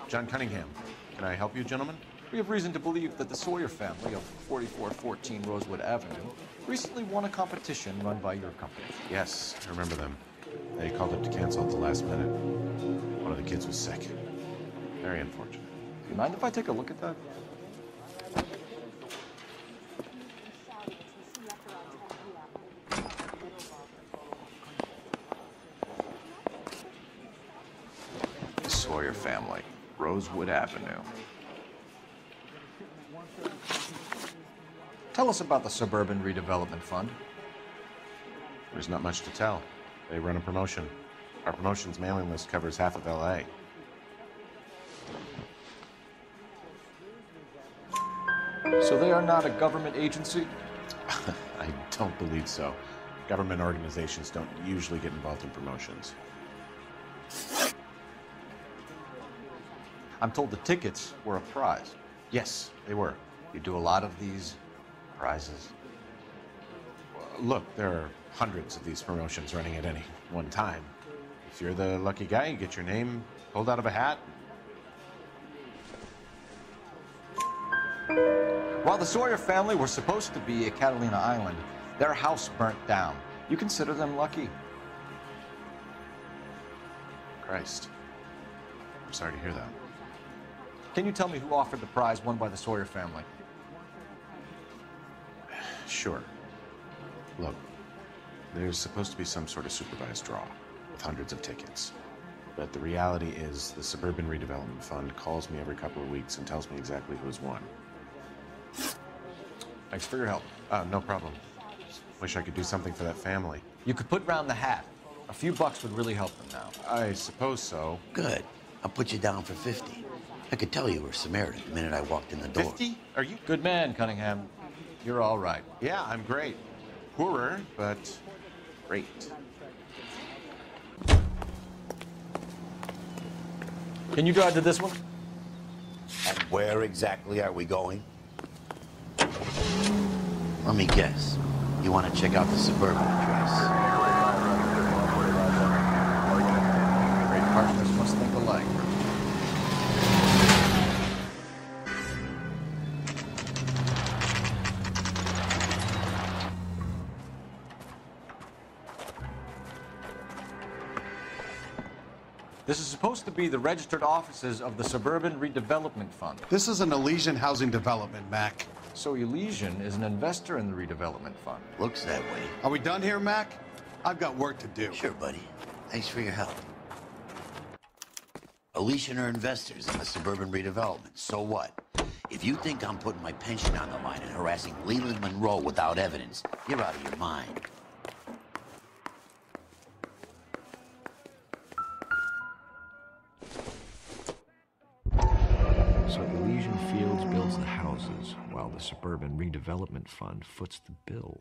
John Cunningham. Can I help you, gentlemen? We have reason to believe that the Sawyer family of 4414 Rosewood Avenue recently won a competition run by your company. Yes, I remember them. They called up to cancel at the last minute. One of the kids was sick. Very unfortunate. Do you mind if I take a look at that? The Sawyer family, Rosewood Avenue. Tell us about the Suburban Redevelopment Fund. There's not much to tell. They run a promotion. Our promotion's mailing list covers half of L.A. So they are not a government agency? I don't believe so. Government organizations don't usually get involved in promotions. I'm told the tickets were a prize. Yes, they were. You do a lot of these prizes? Look, there are hundreds of these promotions running at any one time. If you're the lucky guy, you get your name pulled out of a hat. While the Sawyer family were supposed to be at Catalina Island, their house burnt down. You consider them lucky? Christ. I'm sorry to hear that. Can you tell me who offered the prize won by the Sawyer family? Sure. Look, there's supposed to be some sort of supervised draw with hundreds of tickets. But the reality is the Suburban Redevelopment Fund calls me every couple of weeks and tells me exactly who's won. Thanks for your help. No problem. Wish I could do something for that family. You could put round the hat. A few bucks would really help them now. I suppose so. Good. I'll put you down for 50. I could tell you were Samaritan the minute I walked in the door. 50? Are you? Good man, Cunningham. You're all right. Yeah, I'm great. Poorer, but great. Can you drive to this one? And where exactly are we going? Let me guess. You want to check out the Suburban address? Great partners must think alike. This is supposed to be the registered offices of the Suburban Redevelopment Fund. This is an Elysian housing development, Mac. So Elysian is an investor in the redevelopment fund. Looks that way. Are we done here, Mac? I've got work to do. Sure, buddy. Thanks for your help. Elysian are investors in the suburban redevelopment. So what? If you think I'm putting my pension on the line and harassing Leland Monroe without evidence, you're out of your mind. So Elysian Fields builds the houses, while the Suburban Redevelopment Fund foots the bill.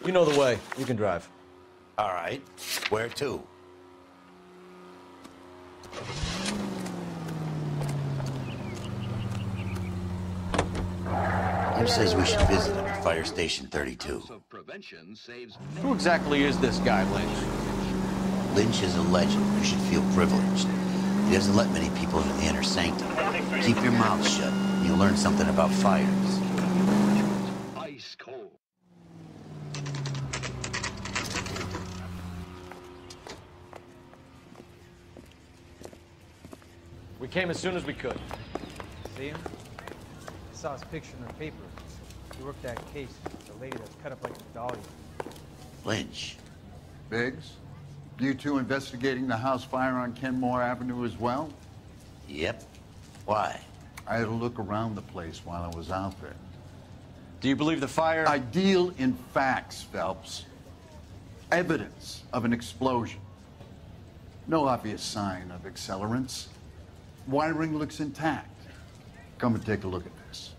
You know the way. You can drive. All right. Where to? Who says we should visit him at Fire Station 32? Who exactly is this guy, Lynch? Lynch is a legend. You should feel privileged. He doesn't let many people into the inner sanctum. Keep your mouth shut. You'll learn something about fires. Ice cold. We came as soon as we could. See him? I saw his picture in the paper. He worked that case. The lady that's cut up like a dahlia. Lynch. Biggs, you two investigating the house fire on Kenmore Avenue as well? Yep. Why? I had a look around the place while I was out there. Do you believe the fire? I deal in facts, Phelps. Evidence of an explosion. No obvious sign of accelerants. Wiring looks intact. Come and take a look at this.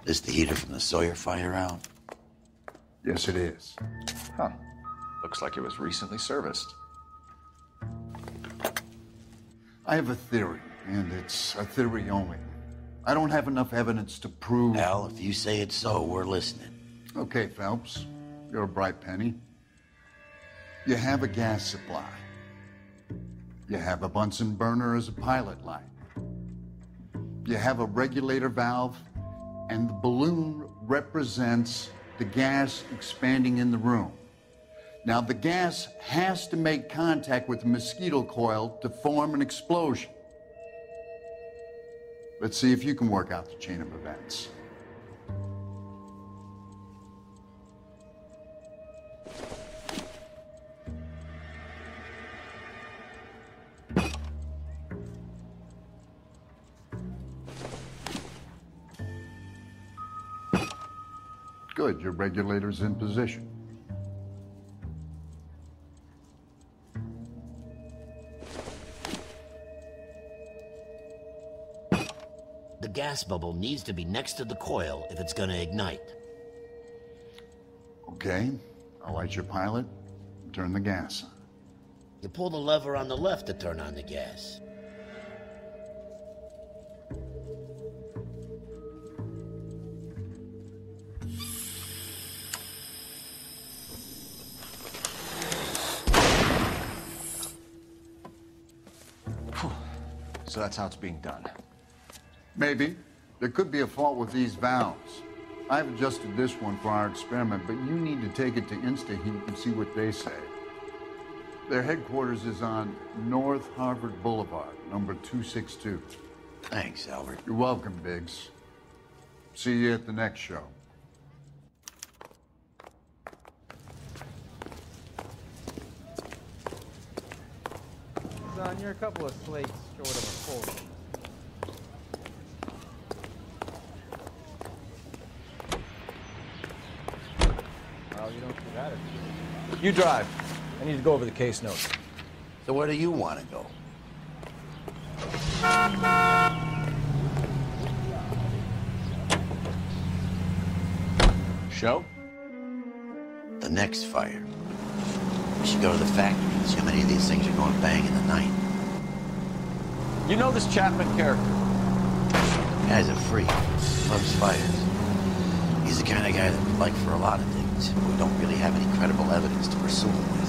This the heater from the Sawyer fire out? Yes, it is. Huh. Looks like it was recently serviced. I have a theory, and it's a theory only. I don't have enough evidence to prove... Al, if you say it's so, we're listening. Okay, Phelps. You're a bright penny. You have a gas supply. You have a Bunsen burner as a pilot light. You have a regulator valve, and the balloon represents the gas expanding in the room. Now, the gas has to make contact with the mosquito coil to form an explosion. Let's see if you can work out the chain of events. Good, your regulator's in position. The gas bubble needs to be next to the coil if it's gonna ignite. Okay, I'll light your pilot and turn the gas on. You pull the lever on the left to turn on the gas. So that's how it's being done. Maybe. There could be a fault with these valves. I've adjusted this one for our experiment, but you need to take it to InstaHeat and see what they say. Their headquarters is on North Harvard Boulevard, number 262. Thanks, Albert. You're welcome, Biggs. See you at the next show. Son, you're a couple of slates short of a full. Well, you don't see that as You drive. I need to go over the case notes. So where do you want to go? Show? The next fire. We should go to the factory and see how many of these things are going bang in the night. You know this Chapman character? Guy's a freak. Loves fires. He's the kind of guy that we like for a lot of things, but we don't really have any credible evidence to pursue him with.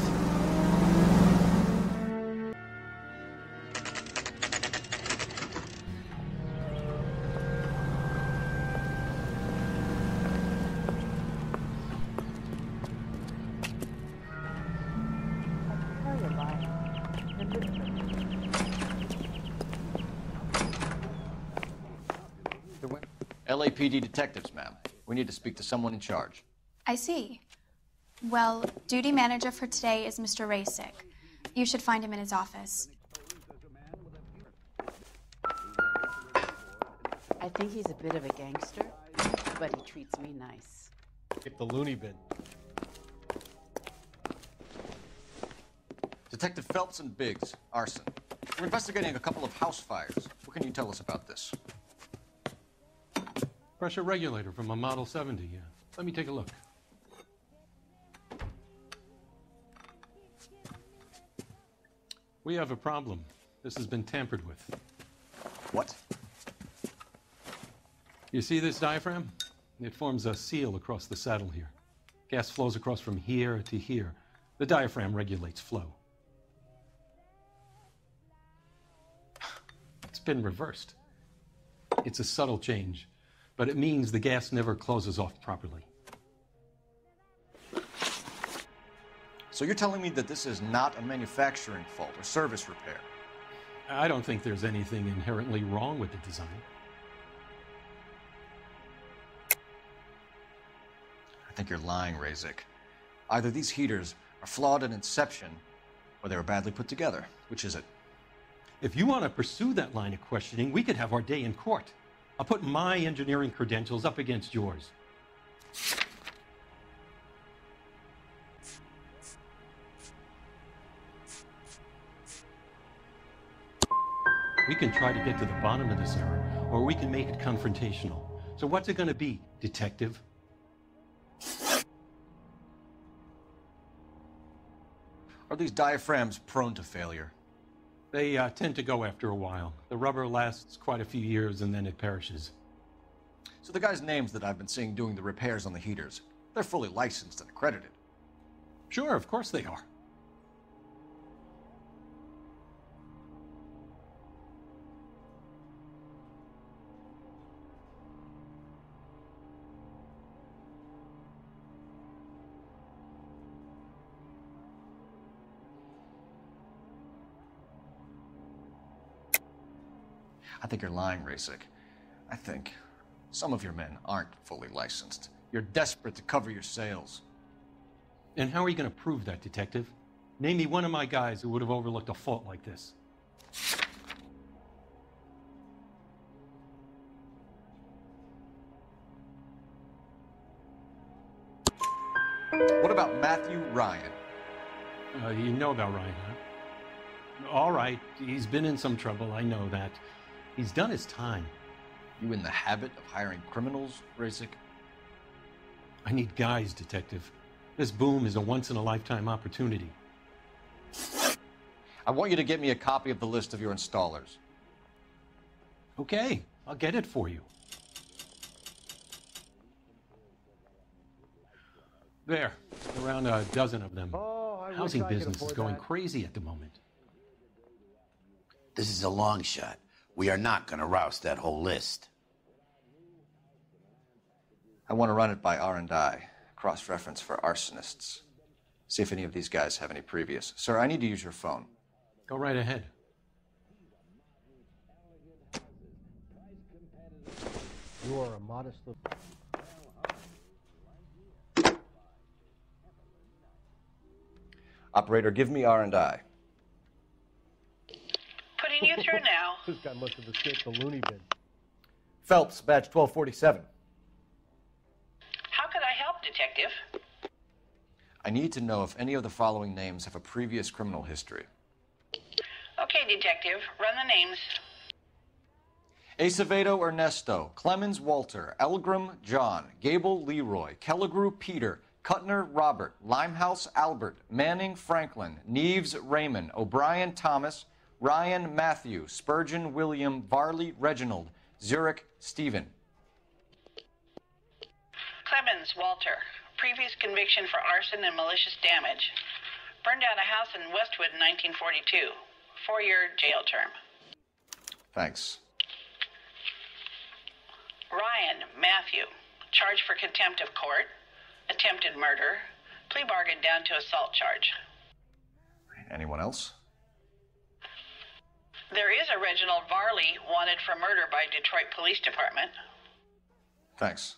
LAPD detectives, ma'am. We need to speak to someone in charge. I see. Well, duty manager for today is Mr. Rasick. You should find him in his office. I think he's a bit of a gangster, but he treats me nice. Get the loony bin. Detective Phelps and Biggs, arson. We're investigating a couple of house fires. What can you tell us about this? Pressure regulator from a Model 70, yeah. Let me take a look. We have a problem. This has been tampered with. What? You see this diaphragm? It forms a seal across the saddle here. Gas flows across from here to here. The diaphragm regulates flow. It's been reversed. It's a subtle change, but it means the gas never closes off properly. So you're telling me that this is not a manufacturing fault or service repair? I don't think there's anything inherently wrong with the design. I think you're lying, Rasick. Either these heaters are flawed at inception, or they were badly put together. Which is it? If you want to pursue that line of questioning, we could have our day in court. I'll put my engineering credentials up against yours. We can try to get to the bottom of this error, or we can make it confrontational. So what's it going to be, detective? Are these diaphragms prone to failure? They tend to go after a while. The rubber lasts quite a few years and then it perishes. So the guys' names that I've been seeing doing the repairs on the heaters, they're fully licensed and accredited. Sure, of course they are. I think you're lying, Rasick. I think some of your men aren't fully licensed. You're desperate to cover your sales. And how are you going to prove that, detective? Name me one of my guys who would have overlooked a fault like this. What about Matthew Ryan? You know about Ryan, huh? All right, he's been in some trouble, I know that. He's done his time. You in the habit of hiring criminals, Rasick? I need guys, detective. This boom is a once-in-a-lifetime opportunity. I want you to get me a copy of the list of your installers. Okay, I'll get it for you. There, around a dozen of them. Housing business is going crazy at the moment. This is a long shot. We are not going to roust that whole list. I want to run it by R&I, cross-reference for arsonists. See if any of these guys have any previous. Sir, I need to use your phone. Go right ahead. You are a modest little... Operator, give me R&I. Putting you through now. This guy must have escaped the loony bin. Phelps, badge 1247. How could I help, Detective? I need to know if any of the following names have a previous criminal history. Okay, Detective, run the names. Acevedo Ernesto, Clemens Walter, Elgram John, Gable Leroy, Kelligrew Peter, Kuttner Robert, Limehouse Albert, Manning Franklin, Neves Raymond, O'Brien Thomas, Ryan Matthew, Spurgeon William, Varley Reginald, Zurich Stephen. Clemens Walter, previous conviction for arson and malicious damage. Burned down a house in Westwood in 1942. 4-year jail term. Thanks. Ryan Matthew, charged for contempt of court, attempted murder, plea bargain down to assault charge. Anyone else? There is a Reginald Varley wanted for murder by Detroit Police Department. Thanks.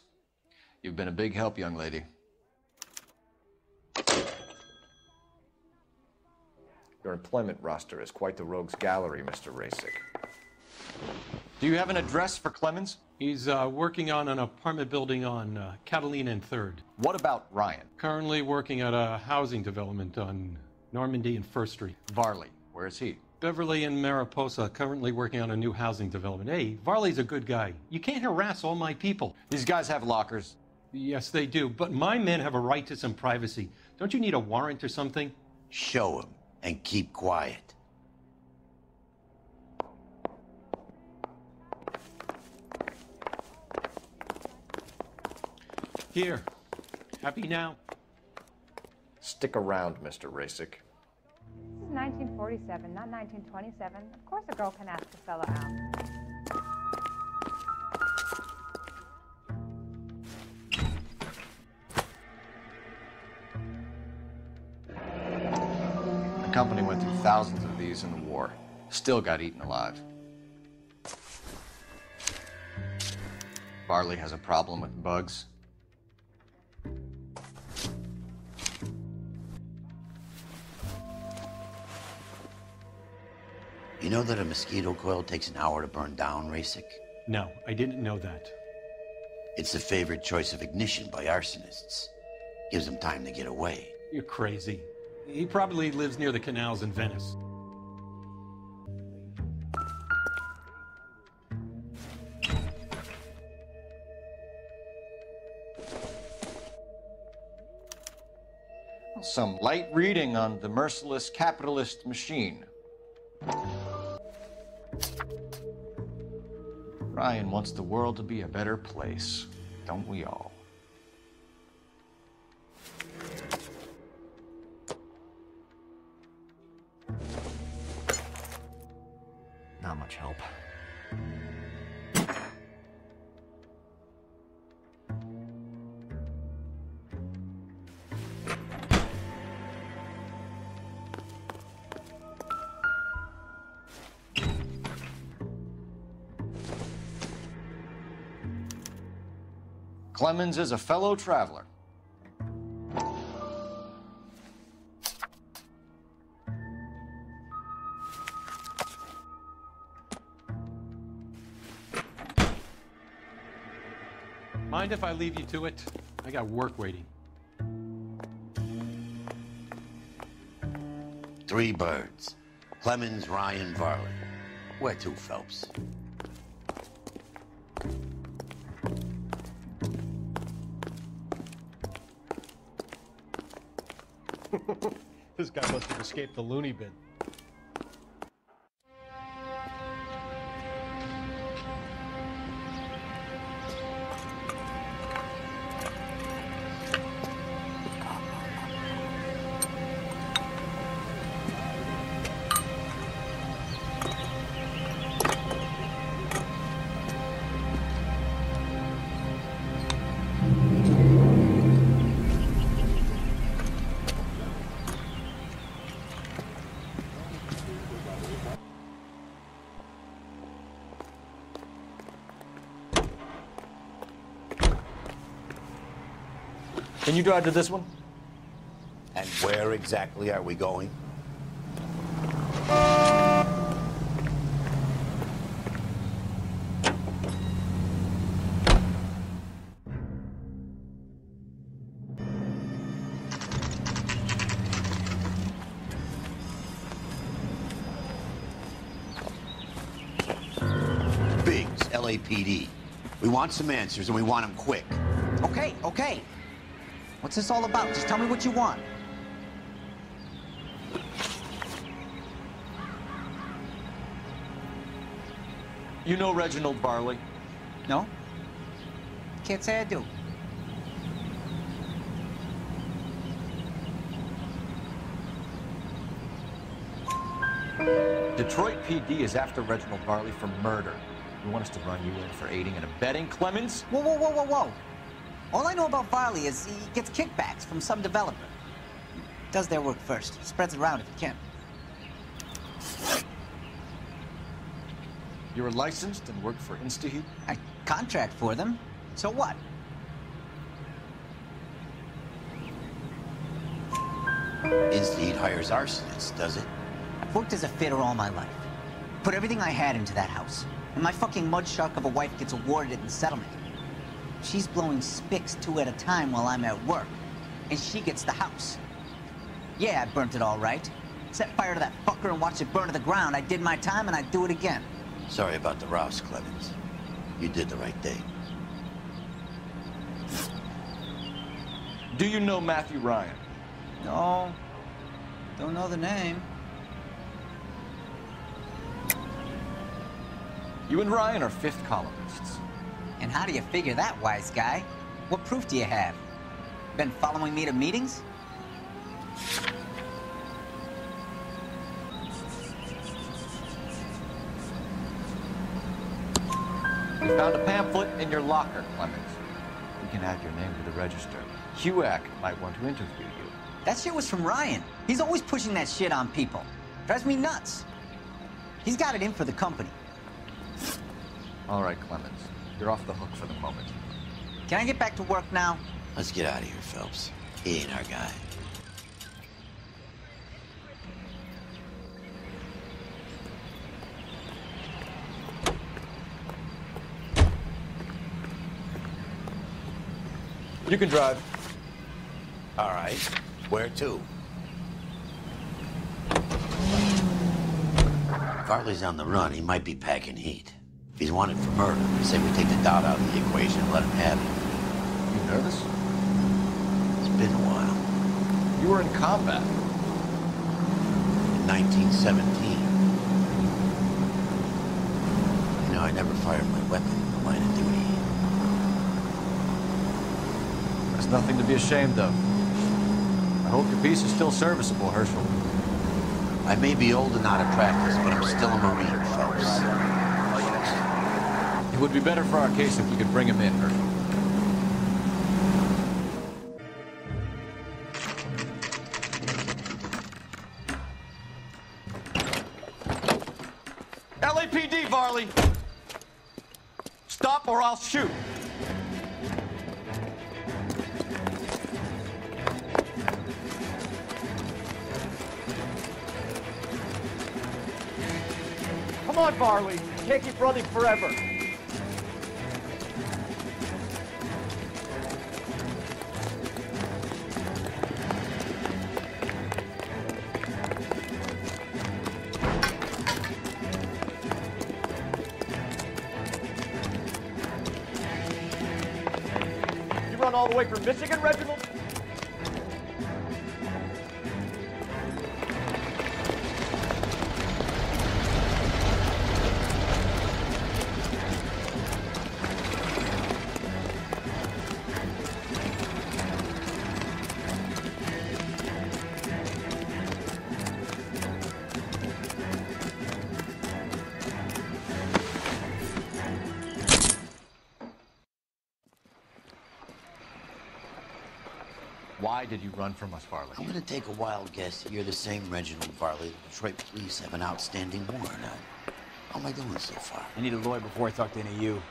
You've been a big help, young lady. Your employment roster is quite the rogues gallery, Mr. Rasick. Do you have an address for Clemens? He's working on an apartment building on Catalina and 3rd. What about Ryan? Currently working at a housing development on Normandy and 1st Street. Varley, where is he? Beverly and Mariposa, currently working on a new housing development. Hey, Varley's a good guy. You can't harass all my people. These guys have lockers. Yes, they do, but my men have a right to some privacy. Don't you need a warrant or something? Show him and keep quiet. Here. Happy now? Stick around, Mr. Rasick. This is 1947, not 1927. Of course a girl can ask a fella out. The company went through thousands of these in the war. Still got eaten alive. Varley has a problem with bugs. You know that a mosquito coil takes an hour to burn down, Rasick? No, I didn't know that. It's the favored choice of ignition by arsonists. Gives them time to get away. You're crazy. He probably lives near the canals in Venice. Some light reading on the merciless capitalist machine. Ryan wants the world to be a better place, don't we all? Not much help. Clemens is a fellow traveler. Mind if I leave you to it? I got work waiting. 3 birds. Clemens, Ryan, Varley. Where to, Phelps? This guy must have escaped the loony bin. Can you drive to this one? And where exactly are we going? Biggs, LAPD. We want some answers and we want them quick. Okay, okay. What's this all about? Just tell me what you want. You know Reginald Varley? No? Can't say I do. Detroit PD is after Reginald Varley for murder. You want us to run you in for aiding and abetting Clemens? Whoa, whoa, whoa, whoa, whoa. All I know about Varley is he gets kickbacks from some developer. Does their work first. Spreads it around if he can. You're licensed and work for InstaHeat? I contract for them. So what? InstaHeat hires arsonists, does it? I've worked as a fitter all my life. Put everything I had into that house. And my fucking mud shark of a wife gets awarded it in settlement. She's blowing spics 2 at a time while I'm at work. And she gets the house. Yeah, I burnt it all right. Set fire to that fucker and watched it burn to the ground. I did my time and I'd do it again. Sorry about the rouse, Clemens. You did the right thing. Do you know Matthew Ryan? No. Don't know the name. You and Ryan are fifth columnists. And how do you figure that, wise guy? What proof do you have? Been following me to meetings? We found a pamphlet in your locker, Clemens. We can add your name to the register. HUAC might want to interview you. That shit was from Ryan. He's always pushing that shit on people. Drives me nuts. He's got it in for the company. All right, Clemens. You're off the hook for the moment. Can I get back to work now? Let's get out of here, Phelps. He ain't our guy. You can drive. All right. Where to? If Hartley's on the run, he might be packing heat. If he's wanted for murder, I say we take the doubt out of the equation and let him have it. You nervous? It's been a while. You were in combat. In 1917. You know, I never fired my weapon in the line of duty. There's nothing to be ashamed of. I hope your piece is still serviceable, Herschel. I may be old and out of practice, but I'm still a Marine, Phelps. It would be better for our case if we could bring him in, Herschel. LAPD, Varley! Stop or I'll shoot! Come on, Varley. Can't keep running forever. You run all the way from Michigan, Reginald? Why did you run from us, Varley? I'm gonna take a wild guess you're the same Reginald Varley the Detroit police have an outstanding warrant on. How am I doing so far? I need a lawyer before I talk to any of you.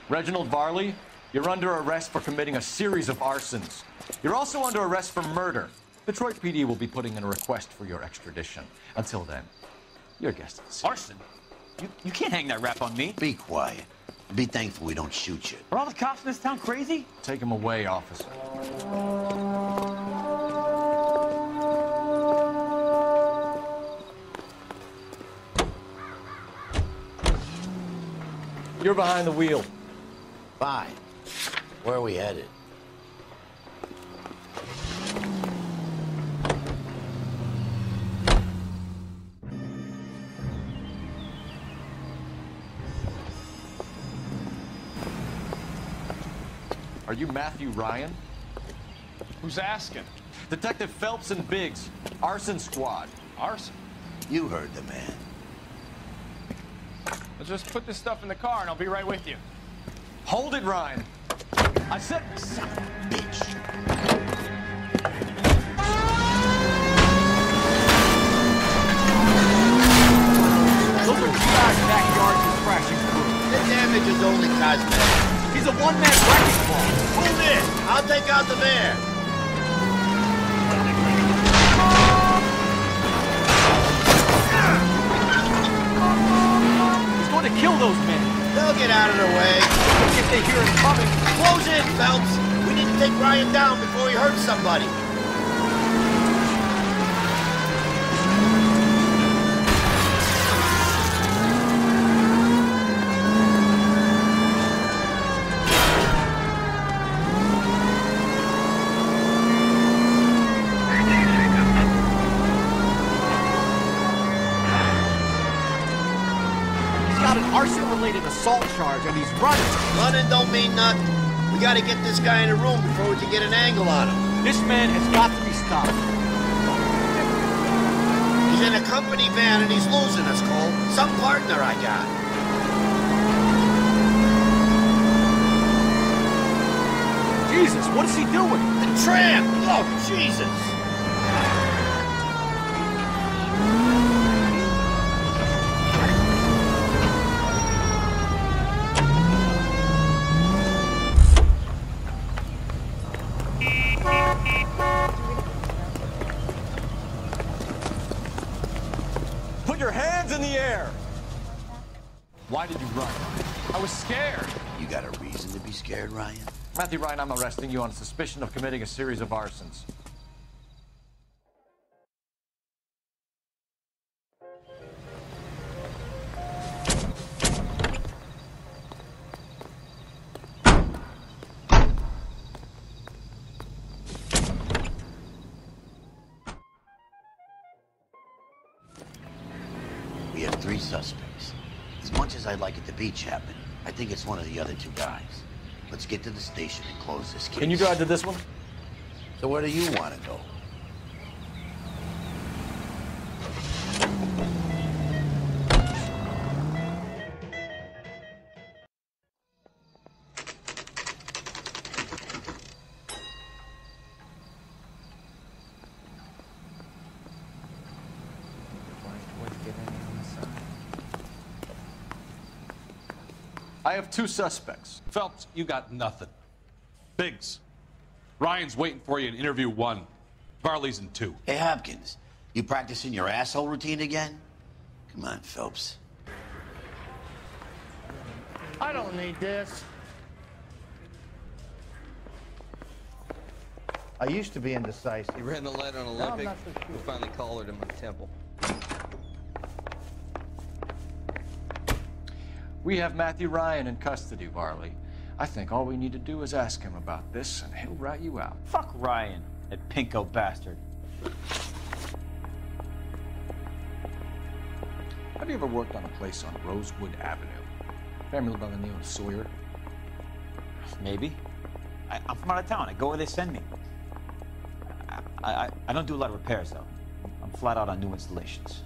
Reginald Varley, you're under arrest for committing a series of arsons. You're also under arrest for murder. Detroit PD will be putting in a request for your extradition. Until then, your guest is... Arson? You can't hang that rap on me. Be quiet. Be thankful we don't shoot you. Are all the cops in this town crazy? Take him away, officer. You're behind the wheel. Fine. Where are we headed? Are you Matthew Ryan? Who's asking? Detective Phelps and Biggs, arson squad. Arson? You heard the man. Let's just put this stuff in the car and I'll be right with you. Hold it, Ryan. I said... Son of a bitch. Those are backyards. one-man wrecking ball. Move in. I'll take out the mayor. He's going to kill those men. They'll get out of the way. If they hear him coming. Close in, Phelps. We need to take Ryan down before he hurts somebody. Arson-related assault charge and he's running. Running don't mean nothing. We gotta get this guy in a room before we can get an angle on him. This man has got to be stopped. He's in a company van and he's losing us, Cole. Some partner I got. Jesus, what is he doing? The tramp! Oh, Jesus! Put your hands in the air! Why did you run? I was scared. You got a reason to be scared, Ryan? Matthew Ryan, I'm arresting you on suspicion of committing a series of arsons. We have 3 suspects. As much as I'd like it to be Chapman, I think it's one of the other 2 guys. Let's get to the station and close this case. Can you drive to this one? So where do you want to go? I have 2 suspects. Phelps, you got nothing. Biggs, Ryan's waiting for you in interview 1. Varley's in 2. Hey, Hopkins, you practicing your asshole routine again? Come on, Phelps. I don't need this. I used to be indecisive. He ran the light on Now I'm Olympic. not so sure. We finally collared him on Temple. We have Matthew Ryan in custody, Varley. I think all we need to do is ask him about this, and he'll rat you out. Fuck Ryan, that pinko bastard. Have you ever worked on a place on Rosewood Avenue? Family by the name of Sawyer? Maybe. I'm from out of town. I go where they send me. I don't do a lot of repairs, though. I'm flat out on new installations.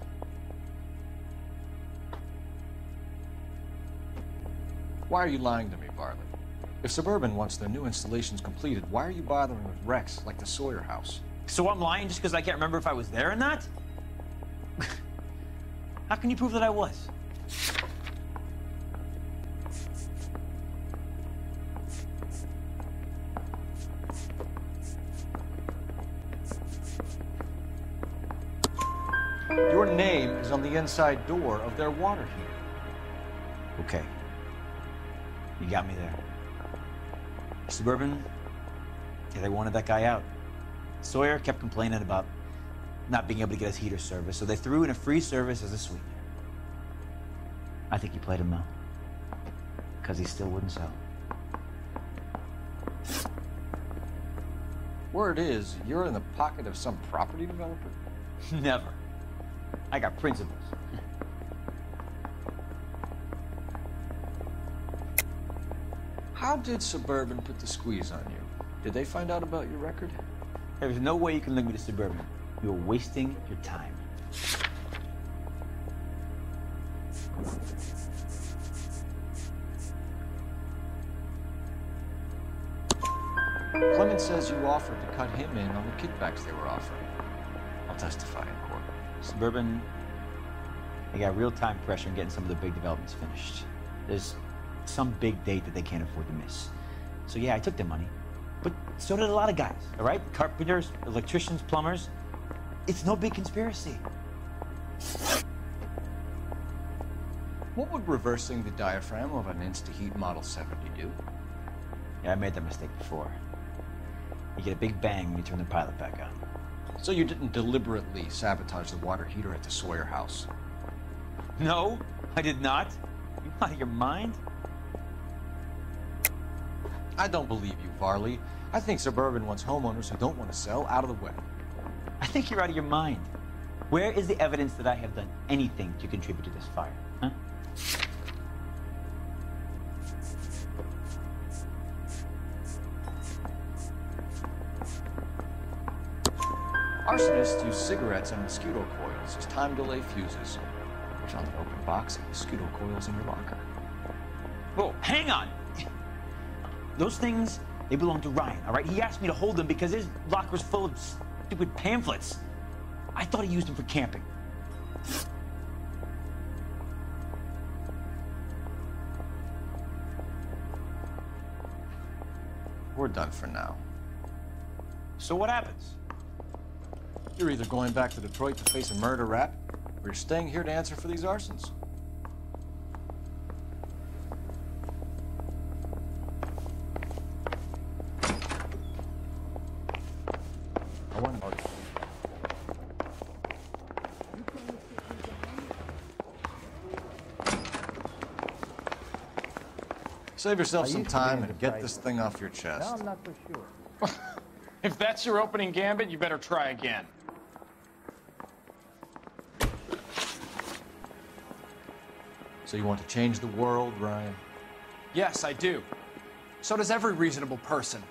Why are you lying to me, Varley? If Suburban wants their new installations completed, why are you bothering with wrecks like the Sawyer house? So I'm lying just because I can't remember if I was there or not? How can you prove that I was? Your name is on the inside door of their water heater. Okay. You got me there. Suburban, yeah, they wanted that guy out. Sawyer kept complaining about not being able to get his heater service, so they threw in a free service as a sweetener. I think he played him though, because he still wouldn't sell. Word is, you're in the pocket of some property developer? Never. I got principles. How did Suburban put the squeeze on you? Did they find out about your record? There's no way you can link me to Suburban. You're wasting your time. Clement says you offered to cut him in on the kickbacks they were offering. I'll testify in court. Suburban, they got real time pressure on getting some of the big developments finished. There's some big date that they can't afford to miss. So yeah, I took their money. But so did a lot of guys, all right? Carpenters, electricians, plumbers. It's no big conspiracy. What would reversing the diaphragm of an InstaHeat Model 70 do? Yeah, I made that mistake before. You get a big bang when you turn the pilot back on. So you didn't deliberately sabotage the water heater at the Sawyer house? No, I did not. You out of your mind? I don't believe you, Varley. I think Suburban wants homeowners who don't want to sell out of the way. I think you're out of your mind. Where is the evidence that I have done anything to contribute to this fire, huh? Arsonists use cigarettes and mosquito coils as time delay fuses. You found an open box of mosquito coils in your locker. Whoa, hang on! Those things, they belong to Ryan, all right? He asked me to hold them because his locker's full of stupid pamphlets. I thought he used them for camping. We're done for now. So what happens? You're either going back to Detroit to face a murder rap, or you're staying here to answer for these arsons. I want to... Save yourself some time and get this thing off your chest. No, I'm not so sure. If that's your opening gambit, you better try again. So you want to change the world, Ryan? Yes, I do. So does every reasonable person.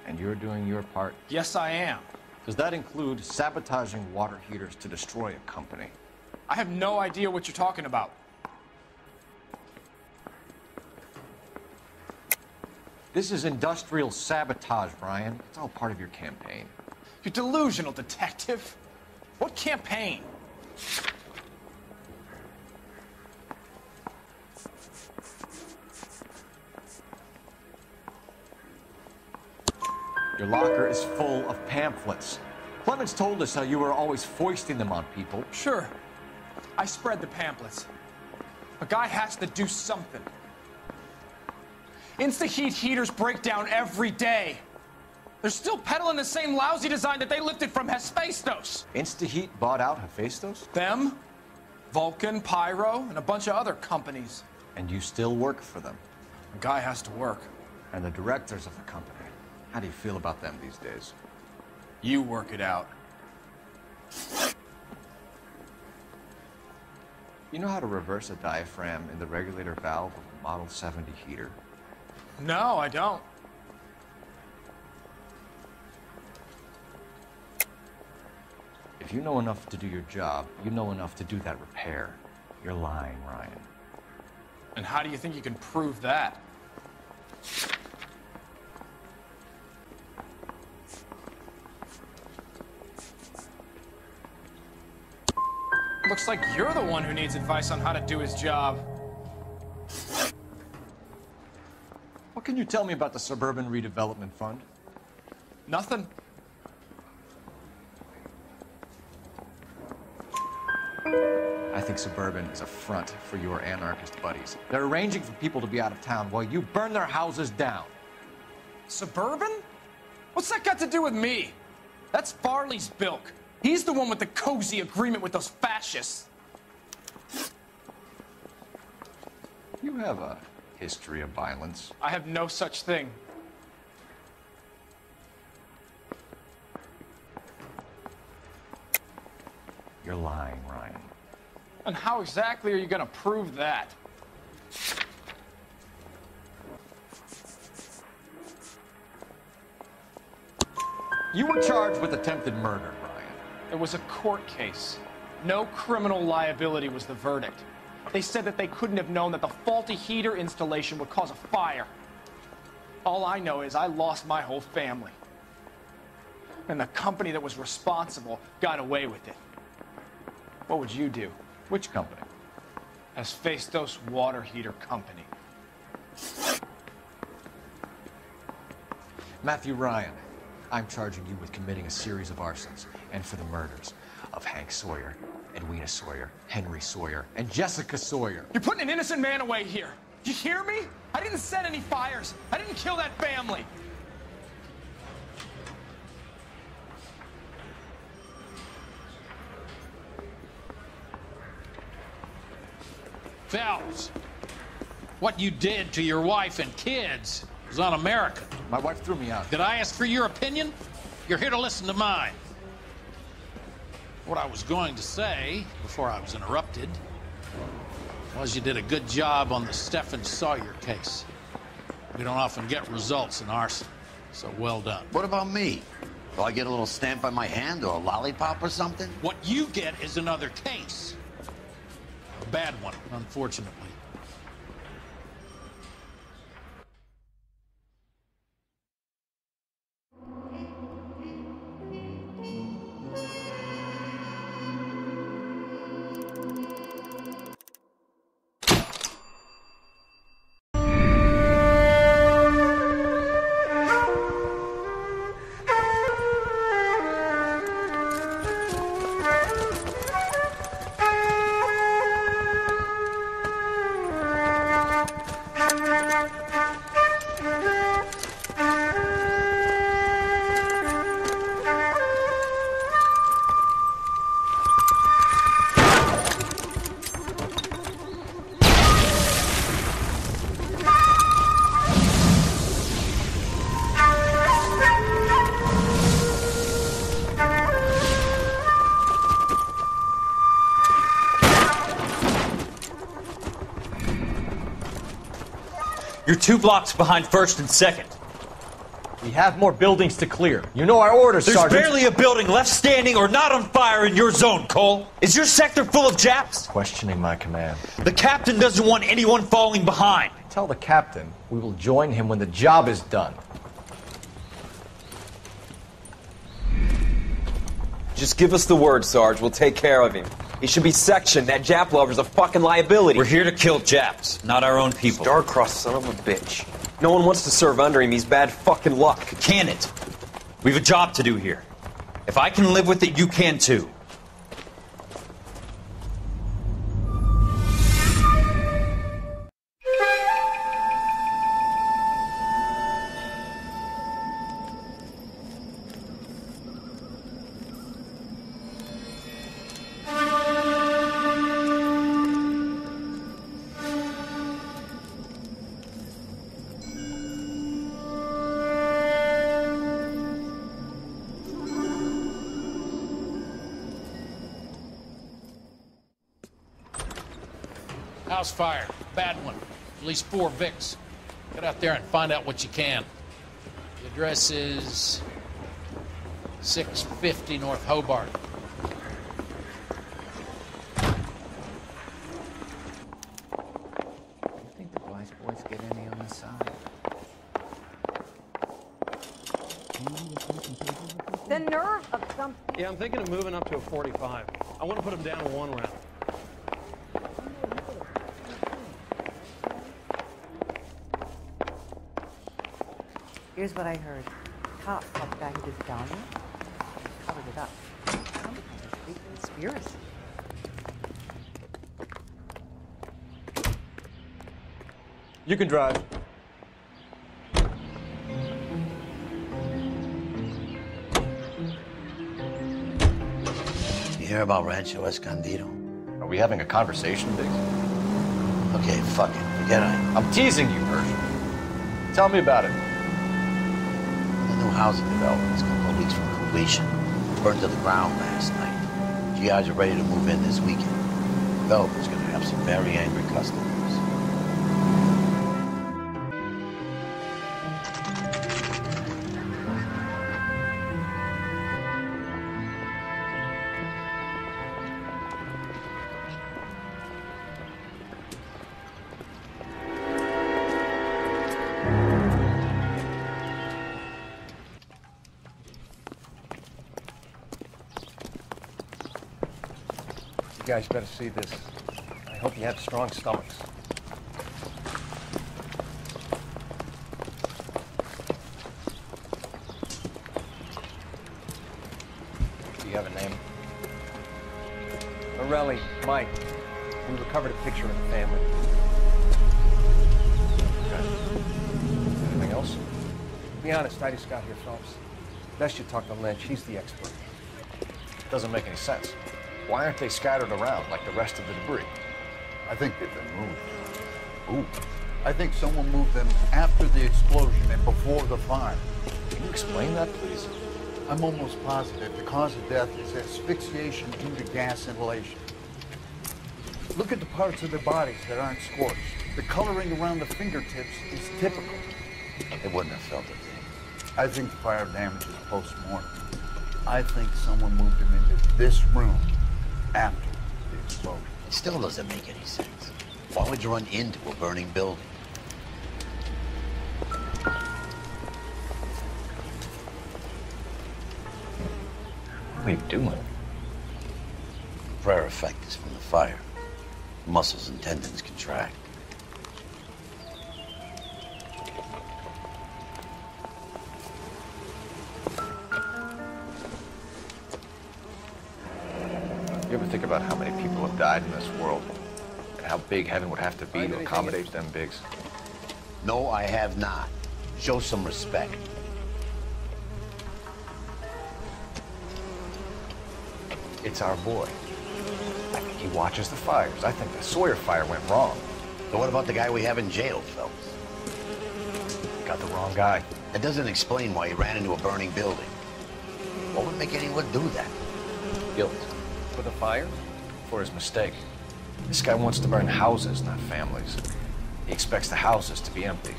And you're doing your part? Yes, I am. Does that include sabotaging water heaters to destroy a company? I have no idea what you're talking about. This is industrial sabotage, Ryan. It's all part of your campaign. You delusional detective. What campaign? Your locker is full of pamphlets. Clemens told us how you were always foisting them on people. Sure. I spread the pamphlets. A guy has to do something. InstaHeat heaters break down every day. They're still peddling the same lousy design that they lifted from Hephaestus. InstaHeat bought out Hephaestus? Them, Vulcan, Pyro, and a bunch of other companies. And you still work for them? A guy has to work. And the directors of the company. How do you feel about them these days? You work it out. You know how to reverse a diaphragm in the regulator valve of a Model 70 heater? No, I don't. If you know enough to do your job, you know enough to do that repair. You're lying, Ryan. And how do you think you can prove that? Looks like you're the one who needs advice on how to do his job. What can you tell me about the Suburban Redevelopment Fund? Nothing. I think Suburban is a front for your anarchist buddies. They're arranging for people to be out of town while you burn their houses down. Suburban? What's that got to do with me? That's Farley's bilk. He's the one with the cozy agreement with those fascists. You have a history of violence. I have no such thing. You're lying, Ryan. And how exactly are you going to prove that? You were charged with attempted murder, Ryan. It was a court case. No criminal liability was the verdict. They said that they couldn't have known that the faulty heater installation would cause a fire. All I know is I lost my whole family. And the company that was responsible got away with it. What would you do? Which company? Hephaestus Water Heater Company. Matthew Ryan, I'm charging you with committing a series of arsons and for the murders of Hank Sawyer, Edwina Sawyer, Henry Sawyer, and Jessica Sawyer. You're putting an innocent man away here. You hear me? I didn't set any fires. I didn't kill that family. Phelps, what you did to your wife and kids was un-American. My wife threw me out. Did I ask for your opinion? You're here to listen to mine. What I was going to say, before I was interrupted, was you did a good job on the Stephen Sawyer case. We don't often get results in arson, so well done. What about me? Do I get a little stamp on my hand or a lollipop or something? What you get is another case. A bad one, unfortunately. You're 2 blocks behind 1st and 2nd. We have more buildings to clear. You know our orders, There's Sergeant. barely a building left standing or not on fire in your zone, Cole. Is your sector full of Japs? Questioning my command. The captain doesn't want anyone falling behind. Tell the captain we will join him when the job is done. Just give us the word, Sarge. We'll take care of him. He should be sectioned. That Jap lover's a fucking liability. We're here to kill Japs, not our own people. Star-crossed son of a bitch. No one wants to serve under him. He's bad fucking luck. Can it? We have a job to do here. If I can live with it, you can too. House fire. Bad one. At least 4 Vicks. Get out there and find out what you can. The address is 650 North Hobart. You think the Blythe boys get any on the side? The nerve of something. Yeah, I'm thinking of moving up to a 45. I want to put them down in 1 round. Here's what I heard. Cop popped back into the diner, covered it up. Some kind of big conspiracy. You can drive. You hear about Rancho Escondido? Are we having a conversation, Biggs? Okay, fuck it. Forget I. I'm teasing you, Persian. Tell me about it. The new housing development is a couple of weeks from completion. Burned to the ground last night. GIs are ready to move in this weekend. The developer's going to have some very angry customers. You guys better see this. I hope you have strong stomachs. Morelli, Mike. We recovered a picture of the family. Okay. Anything else? To be honest, I just got here, Phelps. Best you talk to Lynch. He's the expert. Doesn't make any sense. Why aren't they scattered around like the rest of the debris? I think they've been moved. Ooh. I think someone moved them after the explosion and before the fire. Can you explain that, please? I'm almost positive the cause of death is asphyxiation due to gas inhalation. Look at the parts of their bodies that aren't scorched. The coloring around the fingertips is typical. They wouldn't have felt it. I think the fire damage is post-mortem. I think someone moved them into this room after the explosion. It still doesn't make any sense. Why would you run into a burning building? What are you doing? Prayer effect is from the fire. Muscles and tendons contract. You ever think about how many people have died in this world? And how big heaven would have to be to accommodate them bigs? No, I have not. Show some respect. It's our boy. I think he watches the fires. I think the Sawyer fire went wrong. So what about the guy we have in jail, Phelps? Got the wrong guy. That doesn't explain why he ran into a burning building. What would make anyone do that? Guilt. For the fire? For his mistake. This guy wants to burn houses, not families. He expects the houses to be empty.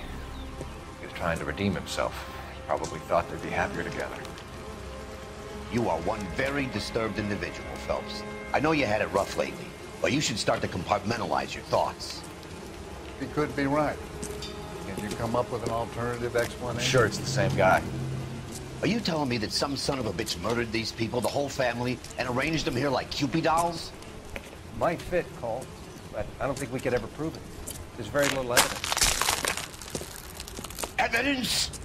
He was trying to redeem himself. He probably thought they'd be happier together. You are one very disturbed individual, Phelps. I know you had it rough lately, but you should start to compartmentalize your thoughts. He could be right. Can you come up with an alternative explanation? Sure, it's the same guy. Are you telling me that some son of a bitch murdered these people, the whole family, and arranged them here like Cupid dolls? Might fit, Cole, but I don't think we could ever prove it. There's very little evidence. Evidence?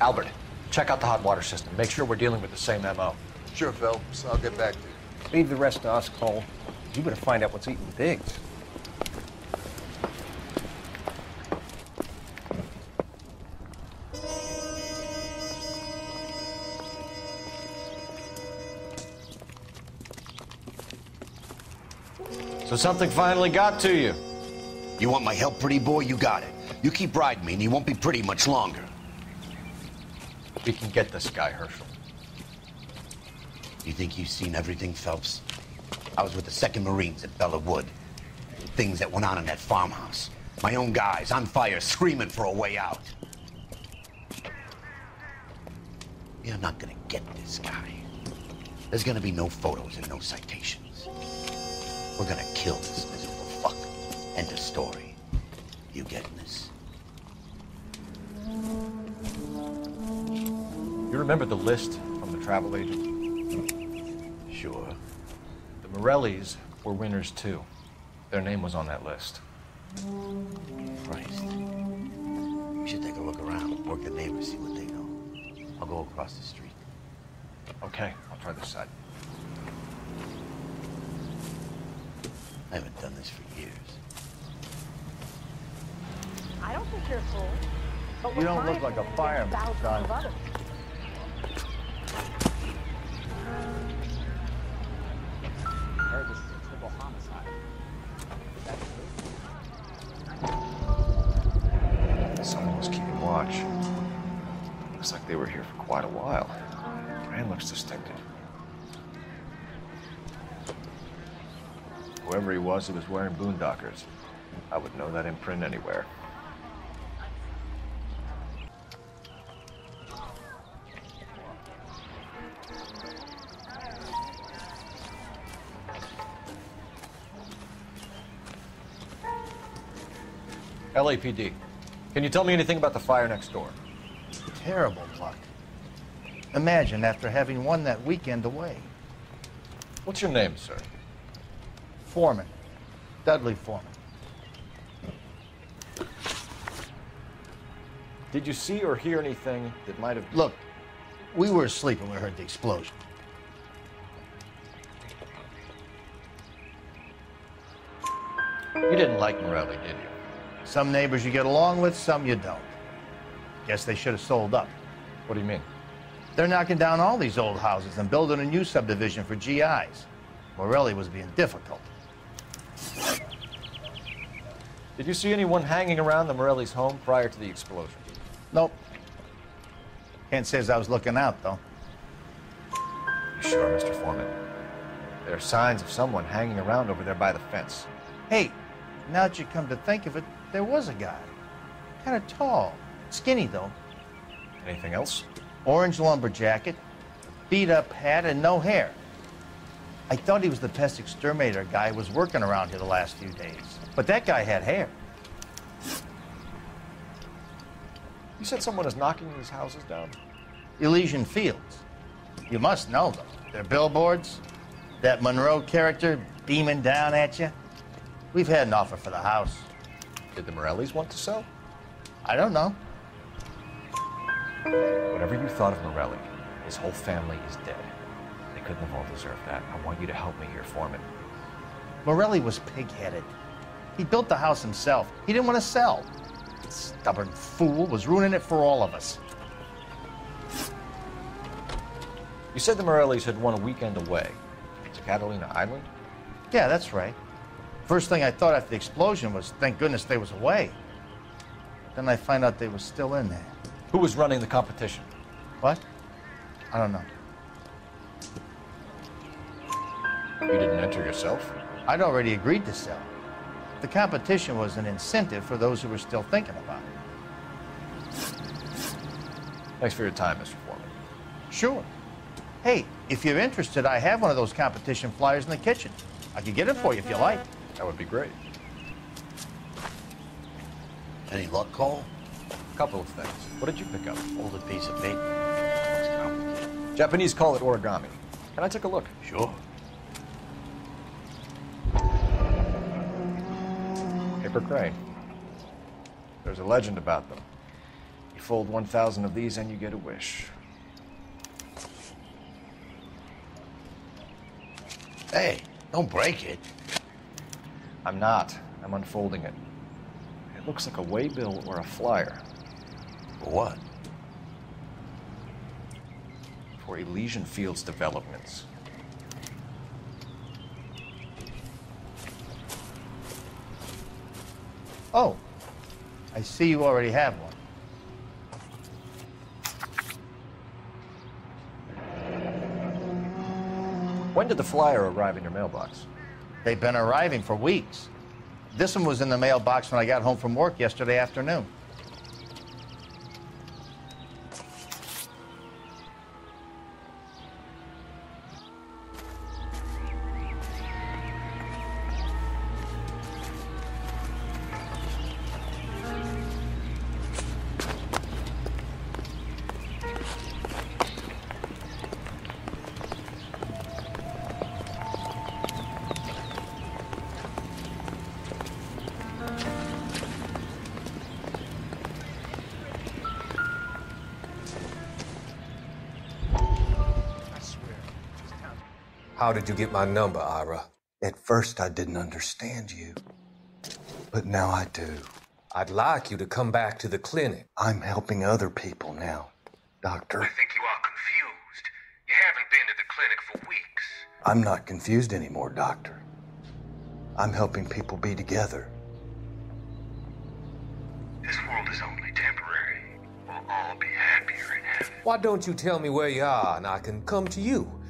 Albert, check out the hot water system. Make sure we're dealing with the same MO. Sure, Phelps. I'll get back to you. Leave the rest to us, Cole. You better find out what's eating Biggs. So something finally got to you. You want my help, pretty boy? You got it. You keep riding me and you won't be pretty much longer. We can get this guy, Herschel. You think you've seen everything, Phelps? I was with the 2nd Marines at Bella Wood. Things that went on in that farmhouse. My own guys on fire, screaming for a way out. You're not gonna get this guy. There's gonna be no photos and no citations. We're gonna kill this miserable fuck. End of story. You getting this? You remember the list from the travel agent? Sure. The Morellis were winners too. Their name was on that list. Christ. We should take a look around, work the neighbors, see what they know. I'll go across the street. Okay, I'll try this side. I haven't done this for years. I don't think you're a fool. But You don't look like a fireman, son. I heard this is a triple homicide. Is that true? Someone was keeping watch. Looks like they were here for quite a while. Man looks distinctive. Whoever he was wearing boondockers. I would know that imprint anywhere. LAPD. Can you tell me anything about the fire next door? Terrible luck. Imagine after having won that weekend away. What's your name, sir? Foreman. Dudley Foreman. Did you see or hear anything that might have... Look, we were asleep when we heard the explosion. You didn't like Morelli, did you? Some neighbors you get along with, some you don't. Guess they should have sold up. What do you mean? They're knocking down all these old houses and building a new subdivision for GIs. Morelli was being difficult. Did you see anyone hanging around the Morelli's home prior to the explosion? Nope. Can't say as I was looking out, though. You sure, Mr. Foreman? There are signs of someone hanging around over there by the fence. Hey, now that you come to think of it, there was a guy. Kind of tall. Skinny, though. Anything else? Orange lumber jacket, beat-up hat, and no hair. I thought he was the pest exterminator guy who was working around here the last few days. But that guy had hair. You said someone is knocking these houses down? Elysian Fields. You must know them. They're billboards. That Monroe character beaming down at you. We've had an offer for the house. Did the Morellis want to sell? I don't know. Whatever you thought of Morelli, his whole family is dead. They couldn't have all deserved that. I want you to help me here, Foreman. Morelli was pig-headed. He built the house himself. He didn't want to sell. Stubborn fool was ruining it for all of us. You said the Morellis had won a weekend away to Catalina Island? Yeah, that's right. First thing I thought after the explosion was, thank goodness they was away. Then I find out they was still in there. Who was running the competition? What? I don't know. You didn't enter yourself? I'd already agreed to sell. The competition was an incentive for those who were still thinking about it. Thanks for your time, Mr. Foreman. Sure. Hey, if you're interested, I have one of those competition flyers in the kitchen. I could get it for you if you like. That would be great. Any luck, Cole? A couple of things. What did you pick up? Hold a piece of paper. Looks complicated. Japanese call it origami. Can I take a look? Sure. Paper crane. There's a legend about them. You fold 1,000 of these and you get a wish. Hey, don't break it. I'm not. I'm unfolding it. It looks like a waybill or a flyer. For what? For Elysian Fields developments. Oh, I see you already have one. When did the flyer arrive in your mailbox? They've been arriving for weeks. This one was in the mailbox when I got home from work yesterday afternoon. How did you get my number, Ira? At first, I didn't understand you. But now I do. I'd like you to come back to the clinic. I'm helping other people now, Doctor. I think you are confused. You haven't been to the clinic for weeks. I'm not confused anymore, Doctor. I'm helping people be together. This world is only temporary. We'll all be happier in heaven. Why don't you tell me where you are and I can come to you?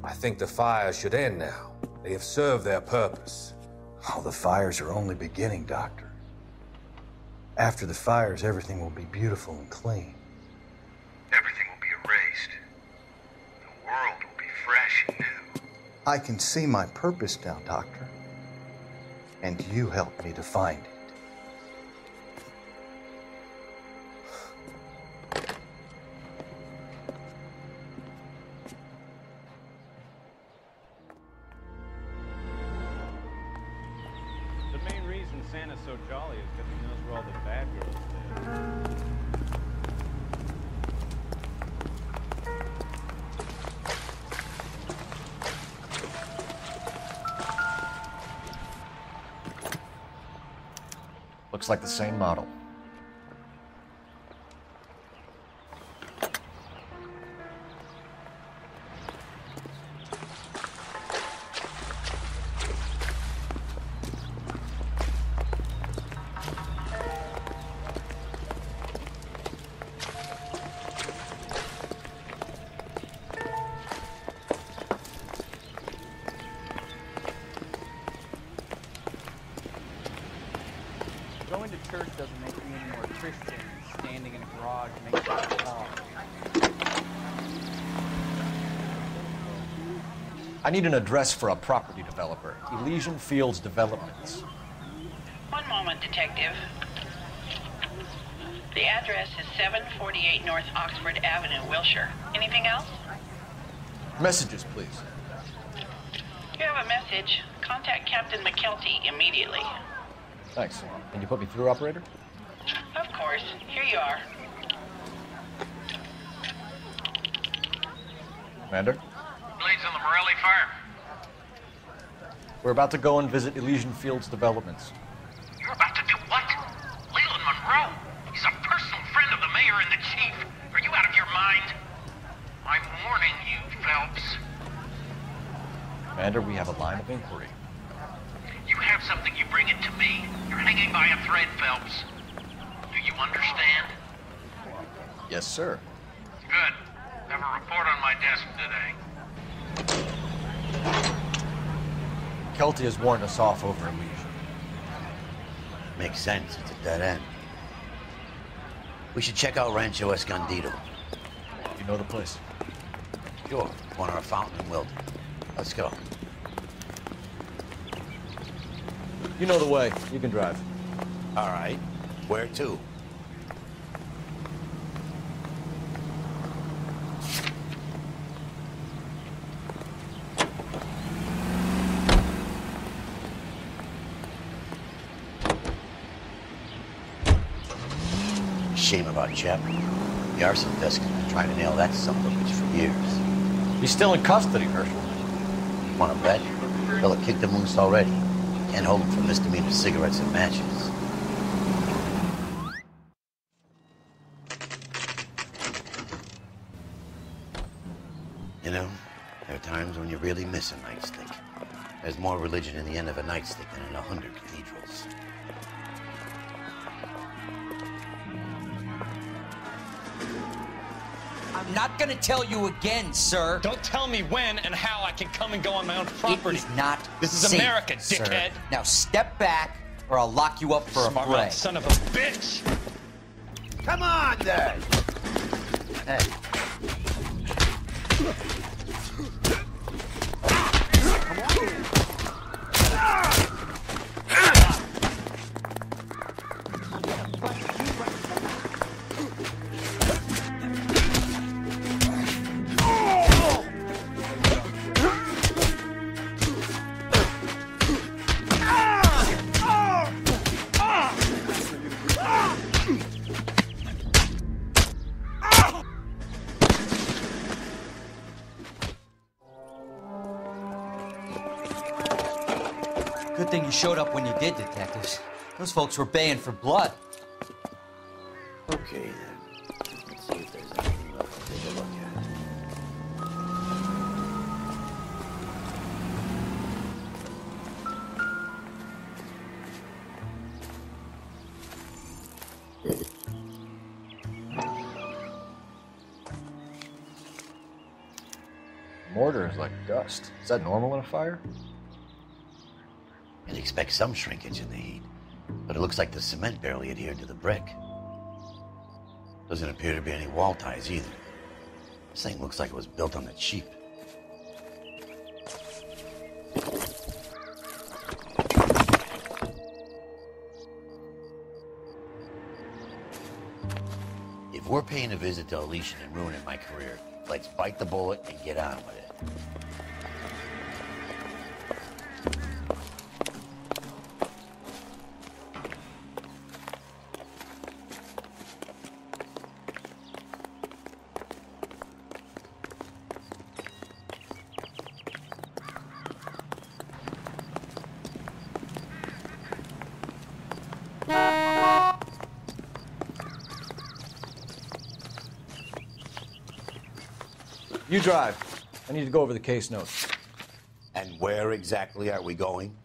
I think the fires should end now. They have served their purpose. Oh, the fires are only beginning, Doctor. After the fires, everything will be beautiful and clean. Everything will be erased. The world will be fresh and new. I can see my purpose now, Doctor. And you helped me to find it. The main reason Santa's so jolly is because he knows where all the bad girls live. Looks like the same model. Going to church doesn't make you any more Christian than standing in a garage making a car. I need an address for a property developer, Elysian Fields Developments. One moment, Detective. The address is 748 North Oxford Avenue, Wilshire. Anything else? Messages, please. You have a message. Contact Captain McKelty immediately. Thanks. Can you put me through, operator? Of course. Here you are. Commander? Blades on the Morelli fire. We're about to go and visit Elysian Fields Developments. You're about to do what? Leland Monroe? He's a personal friend of the mayor and the chief. Are you out of your mind? I'm warning you, Phelps. Commander, we have a line of inquiry. You have something, you bring it to me. You're hanging by a thread, Phelps. Do you understand? Yes, sir. Good. Have a report on my desk today. Kelty has warned us off over Elysian. Makes sense. It's a dead end. We should check out Rancho Escondido. You know the place? Sure. Corner of Fountain and Wilton. Let's go. You know the way. You can drive. All right. Where to? Shame about Chap. The arson desk has been trying to nail that son of a bitch for years. He's still in custody, Herschel. Want to bet? Fella kicked him loose already. Can't hold him for misdemeanor cigarettes and matches. You know, there are times when you really miss a nightstick. There's more religion in the end of a nightstick than in 100 cathedrals. I'm not gonna tell you again, sir. Don't tell me when and how I can come and go on my own property. It is not This is safe, America, sir. dickhead. Now step back, or I'll lock you up for a Smart fray. mouth son of a bitch! Come on, then! Hey. Good thing you showed up when you did, detectives. Those folks were baying for blood. Okay, then. Let's see if there's anything left to take a look at. Mortar is like dust. Is that normal in a fire? You'd expect some shrinkage in the heat, but it looks like the cement barely adhered to the brick. Doesn't appear to be any wall ties either. This thing looks like it was built on the cheap. If we're paying a visit to Elysian and ruining my career, let's bite the bullet and get on with it. You drive. I need to go over the case notes. And where exactly are we going?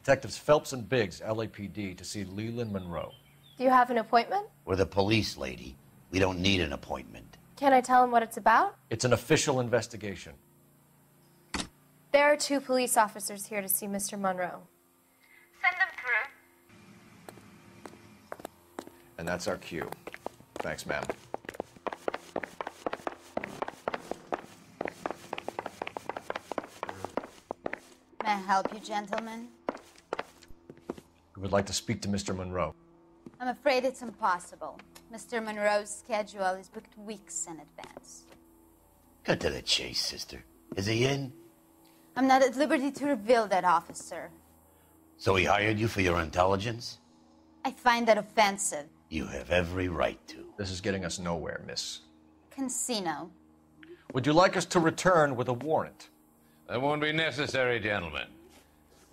Detectives Phelps and Biggs, LAPD, to see Leland Monroe. Do you have an appointment? We're the police, lady. We don't need an appointment. Can I tell him what it's about? It's an official investigation. There are 2 police officers here to see Mr. Monroe. Send them through. And that's our cue. Thanks, ma'am. May I help you, gentlemen? We would like to speak to Mr. Monroe. I'm afraid it's impossible. Mr. Monroe's schedule is booked weeks in advance. Cut to the chase, sister. Is he in? I'm not at liberty to reveal that, officer. So he hired you for your intelligence? I find that offensive. You have every right to. This is getting us nowhere, miss. Casino. Would you like us to return with a warrant? That won't be necessary, gentlemen.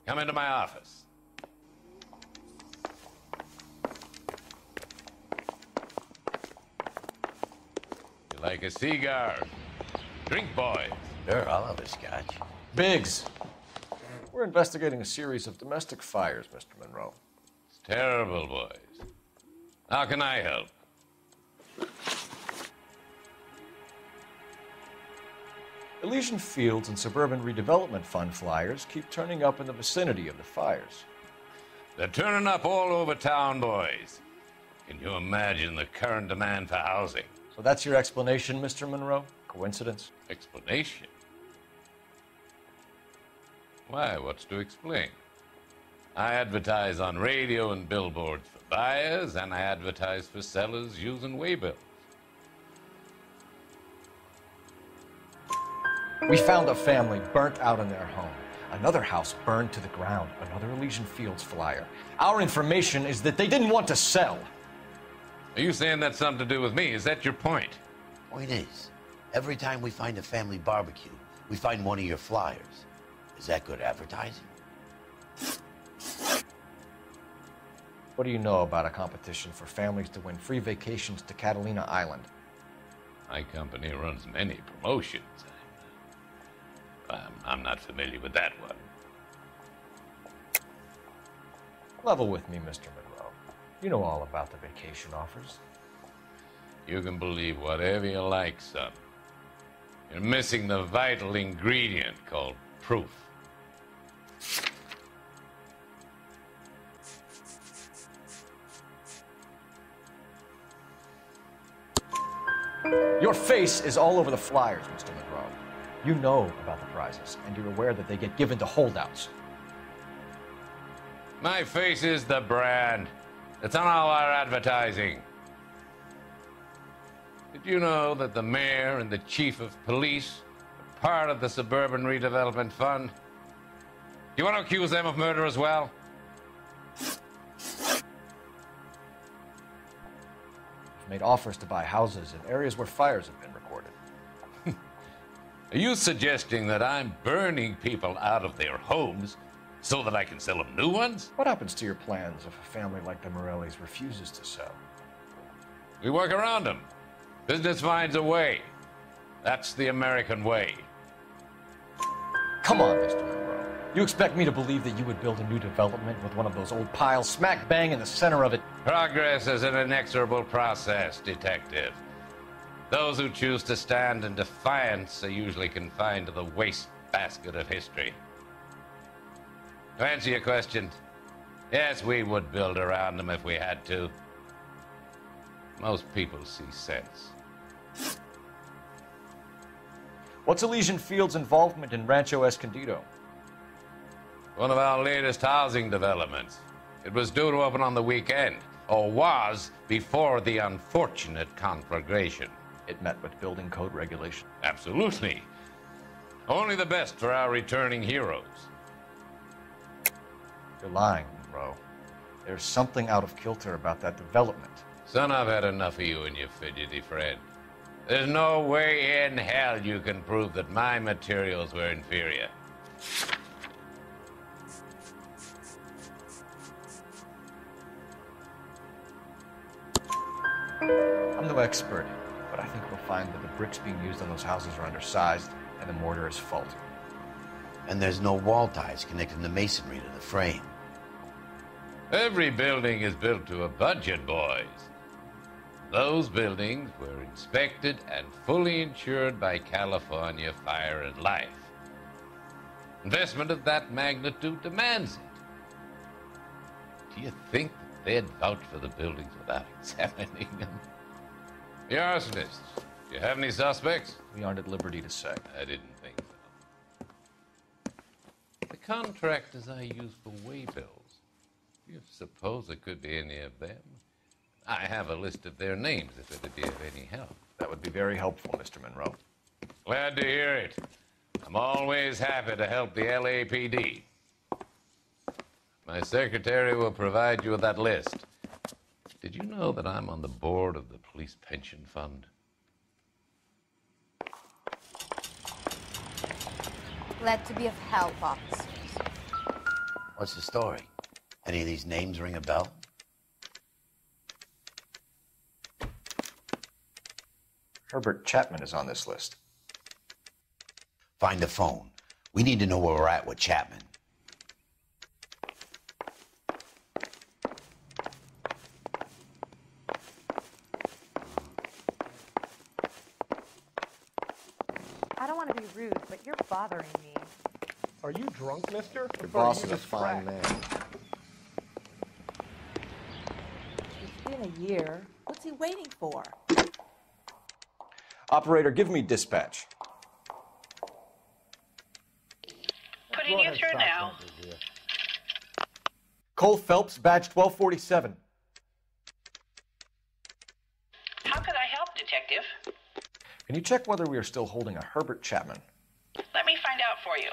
Come into my office. You like a cigar? Drink, boys. Sure, I'll have a scotch. Biggs, we're investigating a series of domestic fires, Mr. Monroe. It's terrible, boys. How can I help? Elysian Fields and Suburban Redevelopment Fund flyers keep turning up in the vicinity of the fires. They're turning up all over town, boys. Can you imagine the current demand for housing? So that's your explanation, Mr. Monroe? Coincidence? Explanation? Why, what's to explain? I advertise on radio and billboards for buyers, and I advertise for sellers using waybills. We found a family burnt out in their home. Another house burned to the ground. Another Elysian Fields flyer. Our information is that they didn't want to sell. Are you saying that's something to do with me? Is that your point? Point is, every time we find a family barbecue, we find one of your flyers. Is that good advertising? What do you know about a competition for families to win free vacations to Catalina Island? My company runs many promotions. I'm not familiar with that one. Level with me, Mr. Monroe. You know all about the vacation offers. You can believe whatever you like, son. You're missing the vital ingredient called proof. Your face is all over the flyers, Mr. Monroe. You know about the prizes, and you're aware that they get given to holdouts. My face is the brand. It's on all our advertising. Did you know that the mayor and the chief of police are part of the Suburban Redevelopment Fund? Do you want to accuse them of murder as well? You've made offers to buy houses in areas where fires have been recorded. Are you suggesting that I'm burning people out of their homes so that I can sell them new ones? What happens to your plans if a family like the Morellis refuses to sell? We work around them. Business finds a way. That's the American way. Come on, Mr. Monroe. You expect me to believe that you would build a new development with one of those old piles smack bang in the center of it? Progress is an inexorable process, detective. Those who choose to stand in defiance are usually confined to the wastebasket of history. To answer your question, yes, we would build around them if we had to. Most people see sense. What's Elysian Fields' involvement in Rancho Escondido? One of our latest housing developments. It was due to open on the weekend. or was before the unfortunate conflagration. It met with building code regulation. Absolutely. Only the best for our returning heroes. You're lying, Monroe. There's something out of kilter about that development. Son, I've had enough of you and your fidgety friend. There's no way in hell you can prove that my materials were inferior. I'm no expert, but I think we'll find that the bricks being used on those houses are undersized and the mortar is faulty. And there's no wall ties connecting the masonry to the frame. Every building is built to a budget, boys. Those buildings were inspected and fully insured by California Fire and Life. Investment of that magnitude demands it. Do you think that they'd vouch for the buildings without examining them? The arsonists, do you have any suspects? We aren't at liberty to say. I didn't think so. The contractors I use for waybills, do you suppose it could be any of them? I have a list of their names if it would be of any help. That would be very helpful, Mr. Monroe. Glad to hear it. I'm always happy to help the LAPD. My secretary will provide you with that list. Did you know that I'm on the board of the police pension fund? Glad to be of help, officers. What's the story? Any of these names ring a bell? Herbert Chapman is on this list. Find the phone. We need to know where we're at with Chapman. I don't want to be rude, but you're bothering me. Are you drunk, mister? Your boss is a fine man. It's been a year. What's he waiting for? Operator, give me dispatch. Putting you through now. Cole Phelps, badge 1247. How could I help, Detective? Can you check whether we are still holding a Herbert Chapman? Let me find out for you.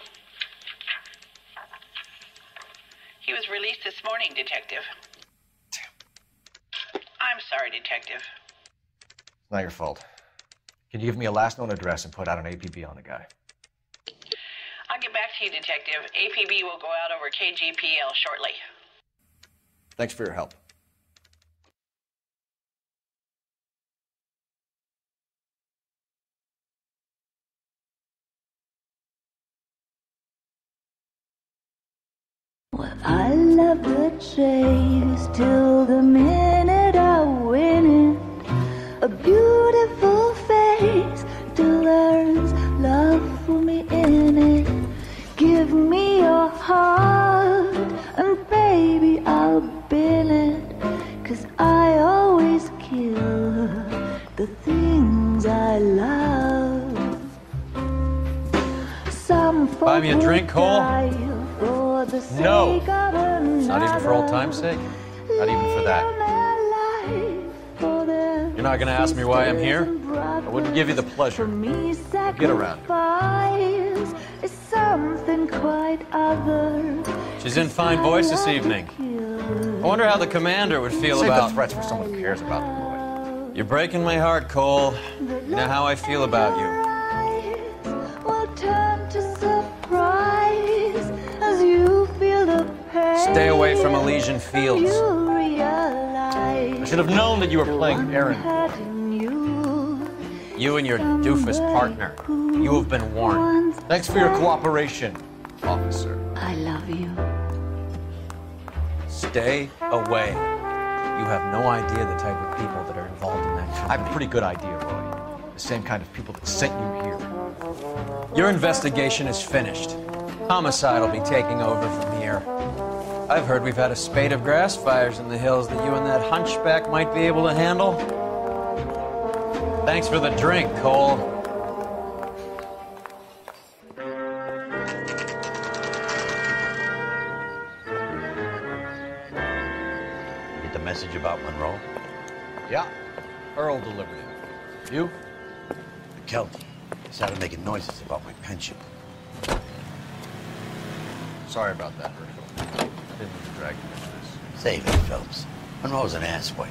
He was released this morning, Detective. I'm sorry, Detective. It's not your fault. Can you give me a last known address and put out an APB on the guy? I'll get back to you, Detective. APB will go out over KGPL shortly. Thanks for your help. Well, I love the chase till the minute I win it. A beautiful face still learns love for me in it. Give me your heart and baby I'll bill it. 'Cause I always kill the things I love. Some Buy me a drink, Cole? for the No. sake of another. Not even for old time's sake? Not even for that. You're not going to ask me why I'm here? I wouldn't give you the pleasure. Get around it. Is something quite other. She's in fine voice this evening. I wonder how the commander would feel Save about... the threats for someone who cares about the boy. You're breaking my heart, Cole. You know how I feel about you. Will turn to surprise as you feel the pain. Stay away from Elysian Fields. You realize I should have known that you were playing Aaron. You and your doofus partner. You have been warned. Thanks for your cooperation, officer. I love you. Stay away. You have no idea the type of people that are involved in that company. I have a pretty good idea, Roy. The same kind of people that sent you here. Your investigation is finished. Homicide will be taking over from here. I've heard we've had a spate of grass fires in the hills that you and that hunchback might be able to handle. Thanks for the drink, Cole. message about Monroe? Yeah. Earl delivered it. You? McKelty started making noises about my pension. Sorry about that, Herschel. I didn't mean to drag you into this. Save it, Phelps. Monroe's an asswipe.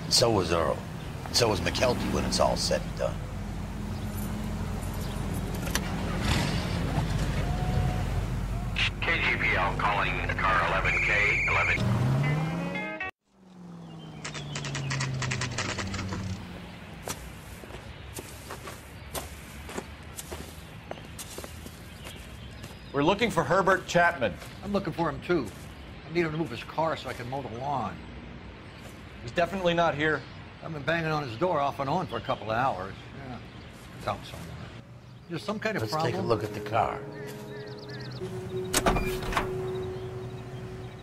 And so was Earl. And so was McKelty when it's all said and done. KGPL calling car 11K, 11... We're looking for Herbert Chapman. I'm looking for him, too. I need him to move his car so I can mow the lawn. He's definitely not here. I've been banging on his door off and on for a couple of hours. Yeah, he's out somewhere. There's some kind of problem. Let's take a look at the car.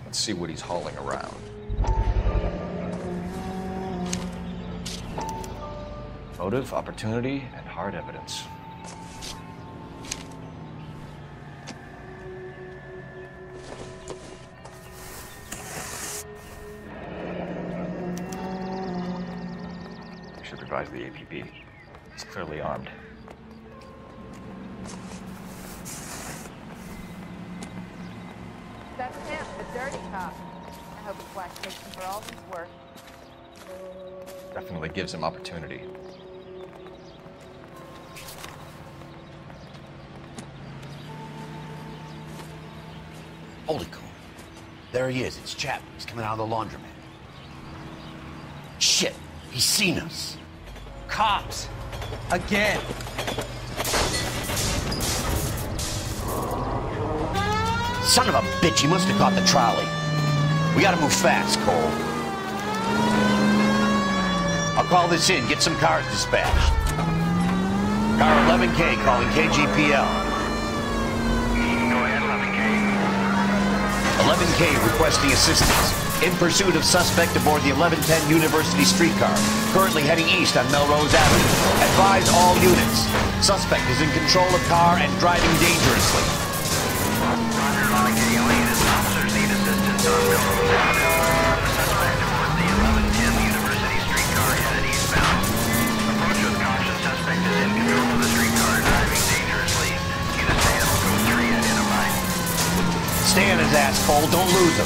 Let's see what he's hauling around. Motive, opportunity, and hard evidence. We should advise the APB. He's clearly armed. That's him, the dirty cop. I hope Flash takes him for all he's worth. Definitely gives him opportunity. Holy cow. There he is. It's Chapman. He's coming out of the laundromat. Shit. He's seen us. Cops! Again! Son of a bitch, he must have caught the trolley. We gotta move fast, Cole. I'll call this in, get some cars dispatched. Car 11K calling KGPL. Go ahead, 11K. 11K requesting assistance. In pursuit of suspect aboard the 1110 University streetcar. Currently heading east on Melrose Avenue. Advise all units. Suspect is in control of car and driving dangerously. Roger, 11K. Officers need assistance on Melrose Avenue. The suspect aboard the 1110 University streetcar headed eastbound. Approach with caution. Suspect is in control of the streetcar, driving dangerously. Unit stand will go 3 identified. Stay on his ass, Cole. Don't lose him.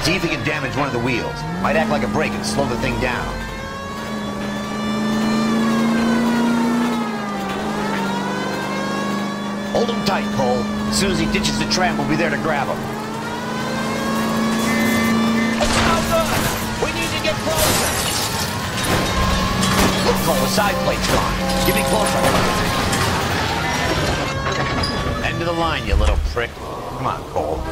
See if he can damage one of the wheels. Might act like a brake and slow the thing down. Hold him tight, Cole. As soon as he ditches the tram, we'll be there to grab him. It's no good! We need to get closer! Look, Cole, the side plate's gone. Get me closer. End of the line, you little prick. Come on, Cole.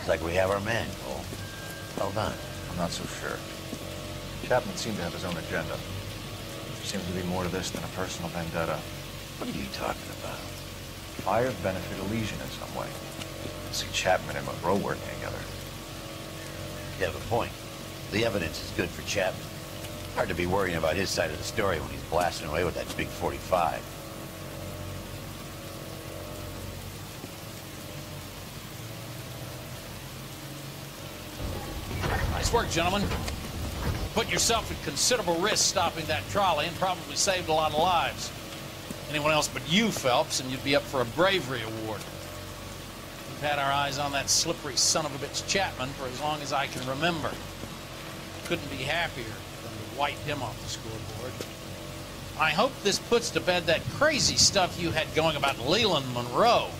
Like we have our man, Cole. Well done. I'm not so sure. Chapman seemed to have his own agenda. There seems to be more to this than a personal vendetta. What are you talking about? Fires benefit Elysian in some way. I see Chapman and Monroe working together. You have a point. The evidence is good for Chapman. Hard to be worrying about his side of the story when he's blasting away with that big 45. Nice work, gentlemen. Put yourself at considerable risk stopping that trolley and probably saved a lot of lives. Anyone else but you, Phelps, and you'd be up for a bravery award. We've had our eyes on that slippery son of a bitch Chapman for as long as I can remember. Couldn't be happier than to wipe him off the scoreboard. I hope this puts to bed that crazy stuff you had going about Leland Monroe.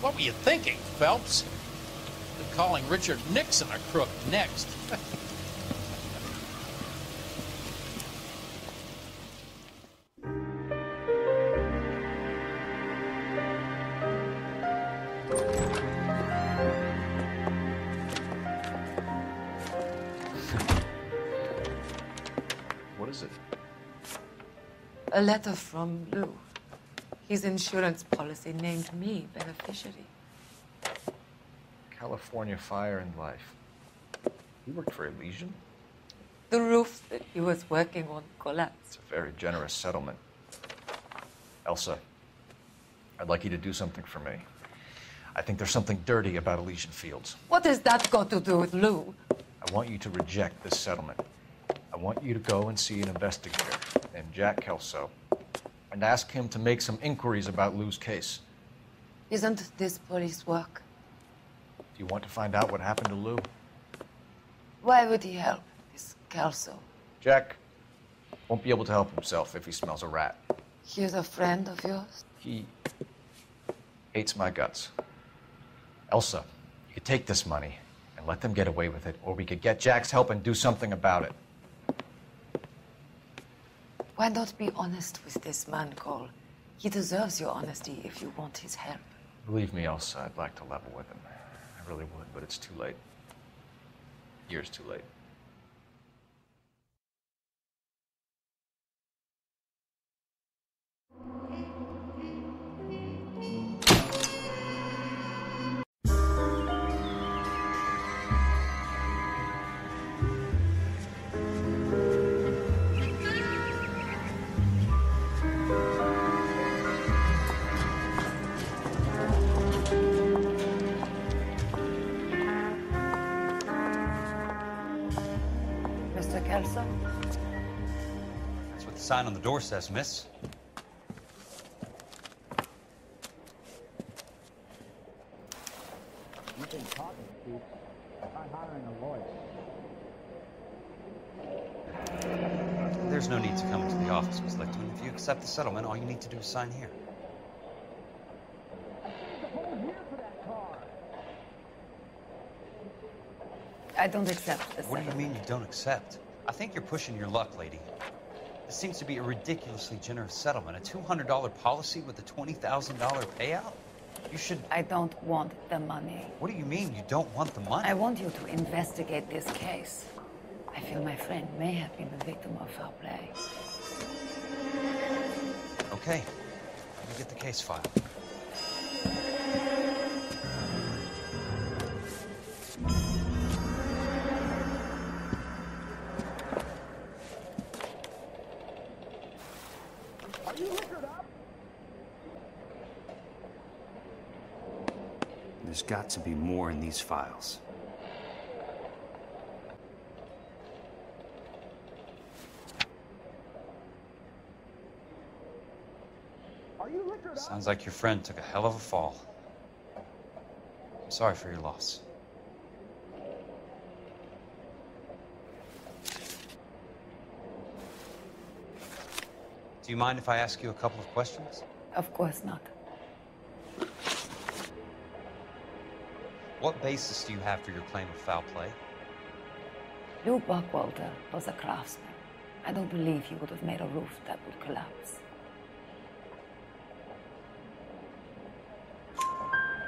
What were you thinking, Phelps? They're calling Richard Nixon a crook next. A letter from Lou. His insurance policy named me beneficiary. California Fire and Life. You worked for Elysian? The roof that he was working on collapsed. It's a very generous settlement. Elsa, I'd like you to do something for me. I think there's something dirty about Elysian Fields. What has that got to do with Lou? I want you to reject this settlement. I want you to go and see an investigator named Jack Kelso and ask him to make some inquiries about Lou's case. Isn't this police work? Do you want to find out what happened to Lou? Why would he help this Kelso? Jack won't be able to help himself if he smells a rat. He's a friend of yours? He hates my guts. Elsa, you could take this money and let them get away with it, or we could get Jack's help and do something about it. Why not be honest with this man, Cole? He deserves your honesty if you want his help. Believe me, Elsa, I'd like to level with him. I really would, but it's too late. Years too late. Mr. Kelso? That's what the sign on the door says, miss. You've been talking, Chief. Try hiring a lawyer. There's no need to come into the office, Miss Lichtman. If you accept the settlement, all you need to do is sign here. I don't accept this. What do you mean you don't accept? I think you're pushing your luck, lady. This seems to be a ridiculously generous settlement. A $200 policy with a $20,000 payout? You should... I don't want the money. What do you mean you don't want the money? I want you to investigate this case. I feel my friend may have been the victim of foul play. Okay. Let me get the case filed. There's got to be more in these files. Sounds like your friend took a hell of a fall. I'm sorry for your loss. Do you mind if I ask you a couple of questions? Of course not. What basis do you have for your claim of foul play? Lou Buckwalter was a craftsman. I don't believe he would have made a roof that would collapse.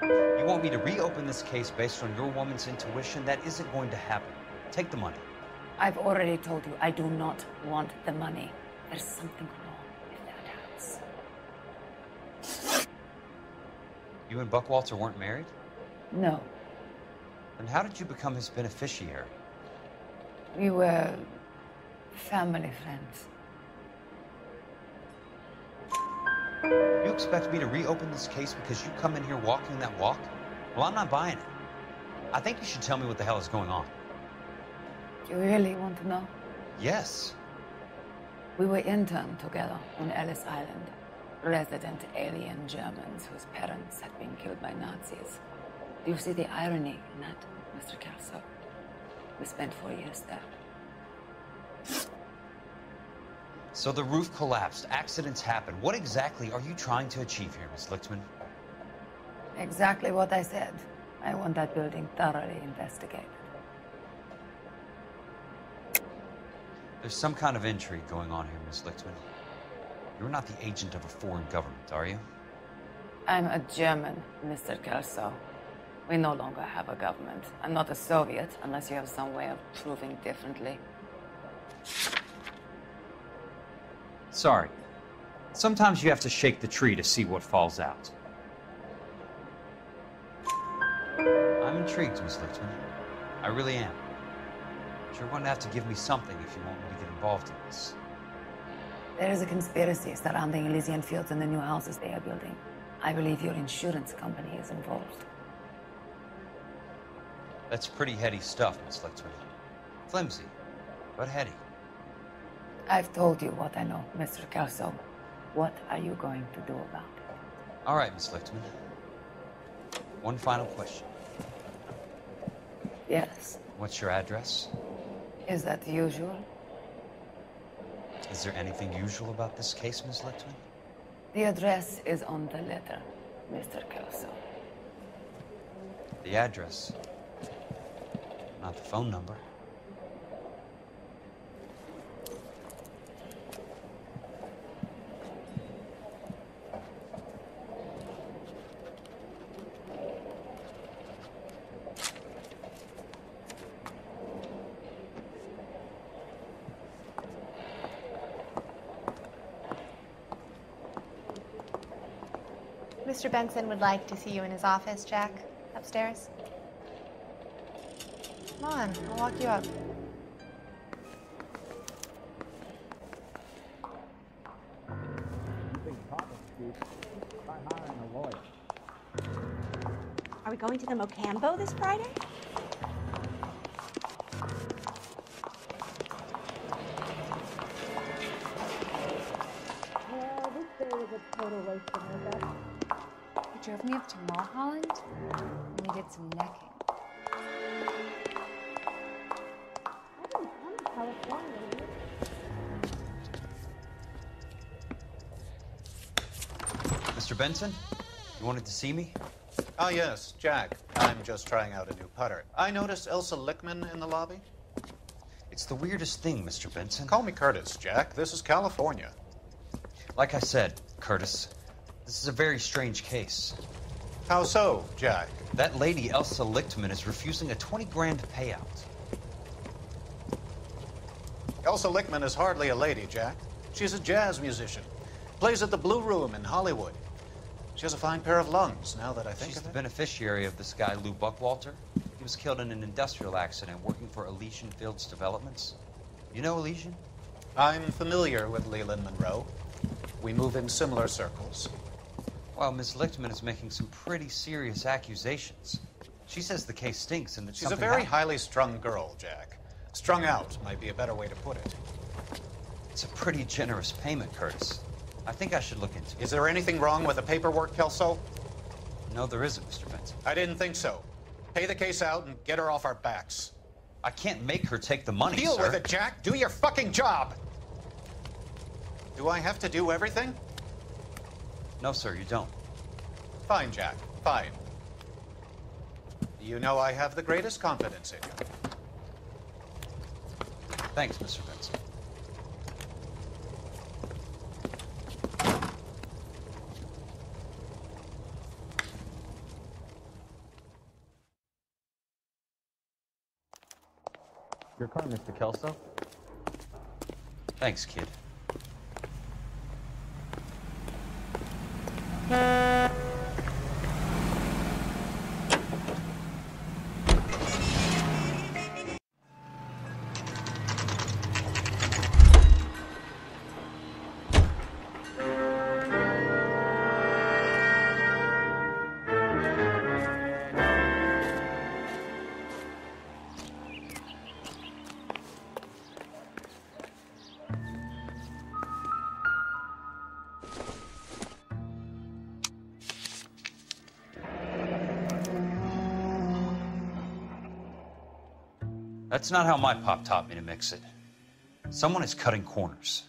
You want me to reopen this case based on your woman's intuition? That isn't going to happen. Take the money. I've already told you I do not want the money. There's something wrong with that house. You and Buckwalter weren't married? No. Then how did you become his beneficiary? We were family friends. You expect me to reopen this case because you come in here walking that walk? Well, I'm not buying it. I think you should tell me what the hell is going on. You really want to know? Yes. We were interned together on Ellis Island. Resident alien Germans whose parents had been killed by Nazis. Do you see the irony in that, Mr. Kelso? We spent 4 years there. So the roof collapsed, accidents happen. What exactly are you trying to achieve here, Miss Lichtman? Exactly what I said. I want that building thoroughly investigated. There's some kind of intrigue going on here, Miss Lichtman. You're not the agent of a foreign government, are you? I'm a German, Mr. Kelso. We no longer have a government. I'm not a Soviet, unless you have some way of proving differently. Sorry. Sometimes you have to shake the tree to see what falls out. I'm intrigued, Miss Lichtman. I really am. But you're going to have to give me something if you want me to get involved in this. There is a conspiracy surrounding Elysian Fields and the new houses they are building. I believe your insurance company is involved. That's pretty heady stuff, Miss Lichtman. Flimsy, but heady. I've told you what I know, Mr. Kelso. What are you going to do about it? All right, Miss Lichtman. One final question. Yes. What's your address? Is that usual? Is there anything usual about this case, Miss Lichtman? The address is on the letter, Mr. Kelso. The address, not the phone number. Mr. Benson would like to see you in his office, Jack. Upstairs. Come on, I'll walk you up. Are we going to the Mocambo this Friday? Well, this day was a total waste of my best. You drove me up to Mulholland, and we did some necking. I didn't come to California. Mr. Benson, you wanted to see me? Ah, yes, Jack. I'm just trying out a new putter. I noticed Elsa Lichtman in the lobby. It's the weirdest thing, Mr. Benson. Call me Curtis, Jack. This is California. Like I said, Curtis, this is a very strange case. How so, Jack? That lady, Elsa Lichtman, is refusing a 20 grand payout. Elsa Lichtman is hardly a lady, Jack. She's a jazz musician. Plays at the Blue Room in Hollywood. She has a fine pair of lungs, now that I think She's of the it. beneficiary of this guy, Lou Buckwalter. He was killed in an industrial accident working for Elysian Fields Developments. You know Elysian? I'm familiar with Leland Monroe. We move in similar circles. Well, Miss Lichtman is making some pretty serious accusations. She says the case stinks and that She's a something very happened. highly strung girl, Jack. Strung out might be a better way to put it. It's a pretty generous payment, Curtis. I think I should look into it. Is there anything wrong with the paperwork, Kelso? No, there isn't, Mr. Benson. I didn't think so. Pay the case out and get her off our backs. I can't make her take the money, Deal sir. with it, Jack. Do your fucking job. Do I have to do everything? No, sir, you don't. Fine, Jack. Fine. You know I have the greatest confidence in you. Thanks, Mr. Benson. Your car, Mr. Kelso. Thanks, kid. That's not how my pop taught me to mix it. Someone is cutting corners.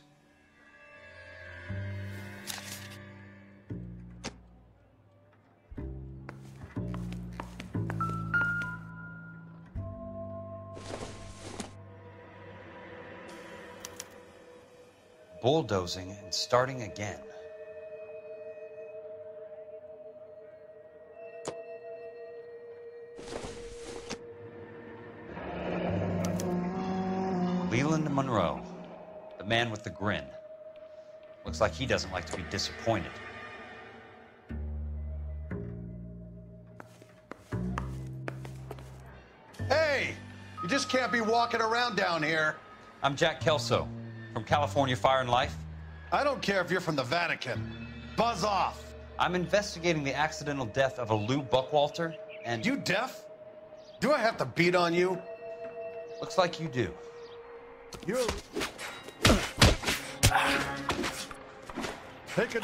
Bulldozing and starting again. Leland Monroe, the man with the grin. Looks Looks like he doesn't like to be disappointed. Hey! You just can't be walking around down here. I'm Jack Kelso, from California Fire and Life. I don't care if you're from the Vatican. Buzz off. I'm investigating the accidental death of a Lou Buckwalter, and... You deaf? Do I have to beat on you? Looks like you do. You're... Take it.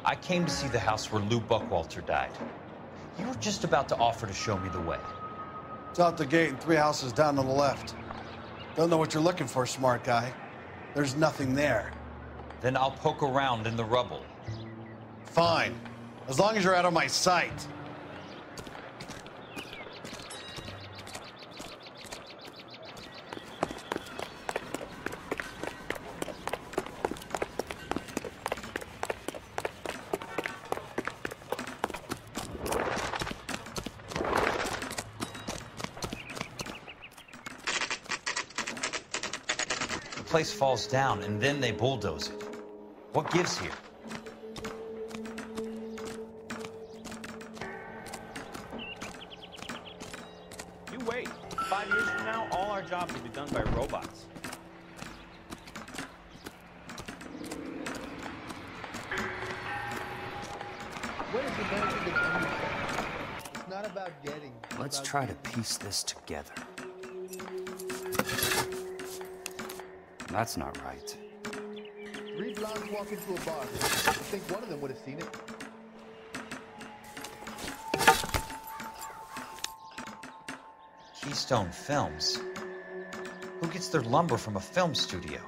I came to see the house where Lou Buckwalter died. You were just about to offer to show me the way. It's out the gate and 3 houses down on the left. Don't know what you're looking for, smart guy. There's nothing there. Then I'll poke around in the rubble. Fine. As long as you're out of my sight. The place falls down, and then they bulldoze it. What gives here? You wait. 5 years from now, all our jobs will be done by robots. What is the benefit of anything? It's not about getting. Let's try to piece this together. That's not right. 3 blondes walk into a bar. I think one of them would have seen it. Keystone Films. Who gets their lumber from a film studio?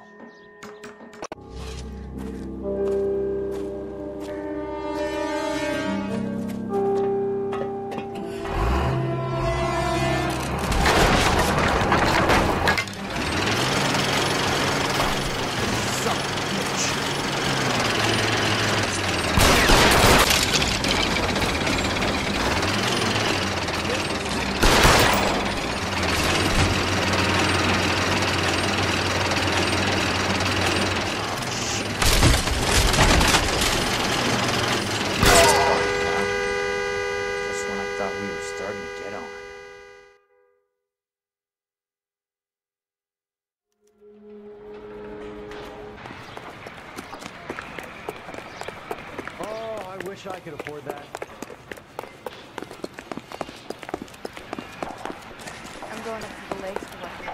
I could afford that. I'm going up to the lakes to watch the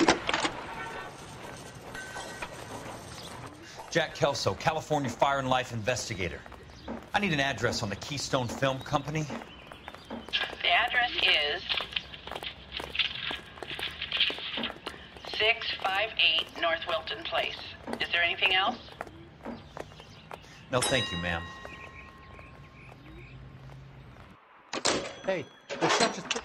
races. Jack Kelso, California Fire and Life investigator. I need an address on the Keystone Film Company. The address is 658 North Wilton Place. Is there anything else? No, thank you, ma'am. Hey, there's such a thing.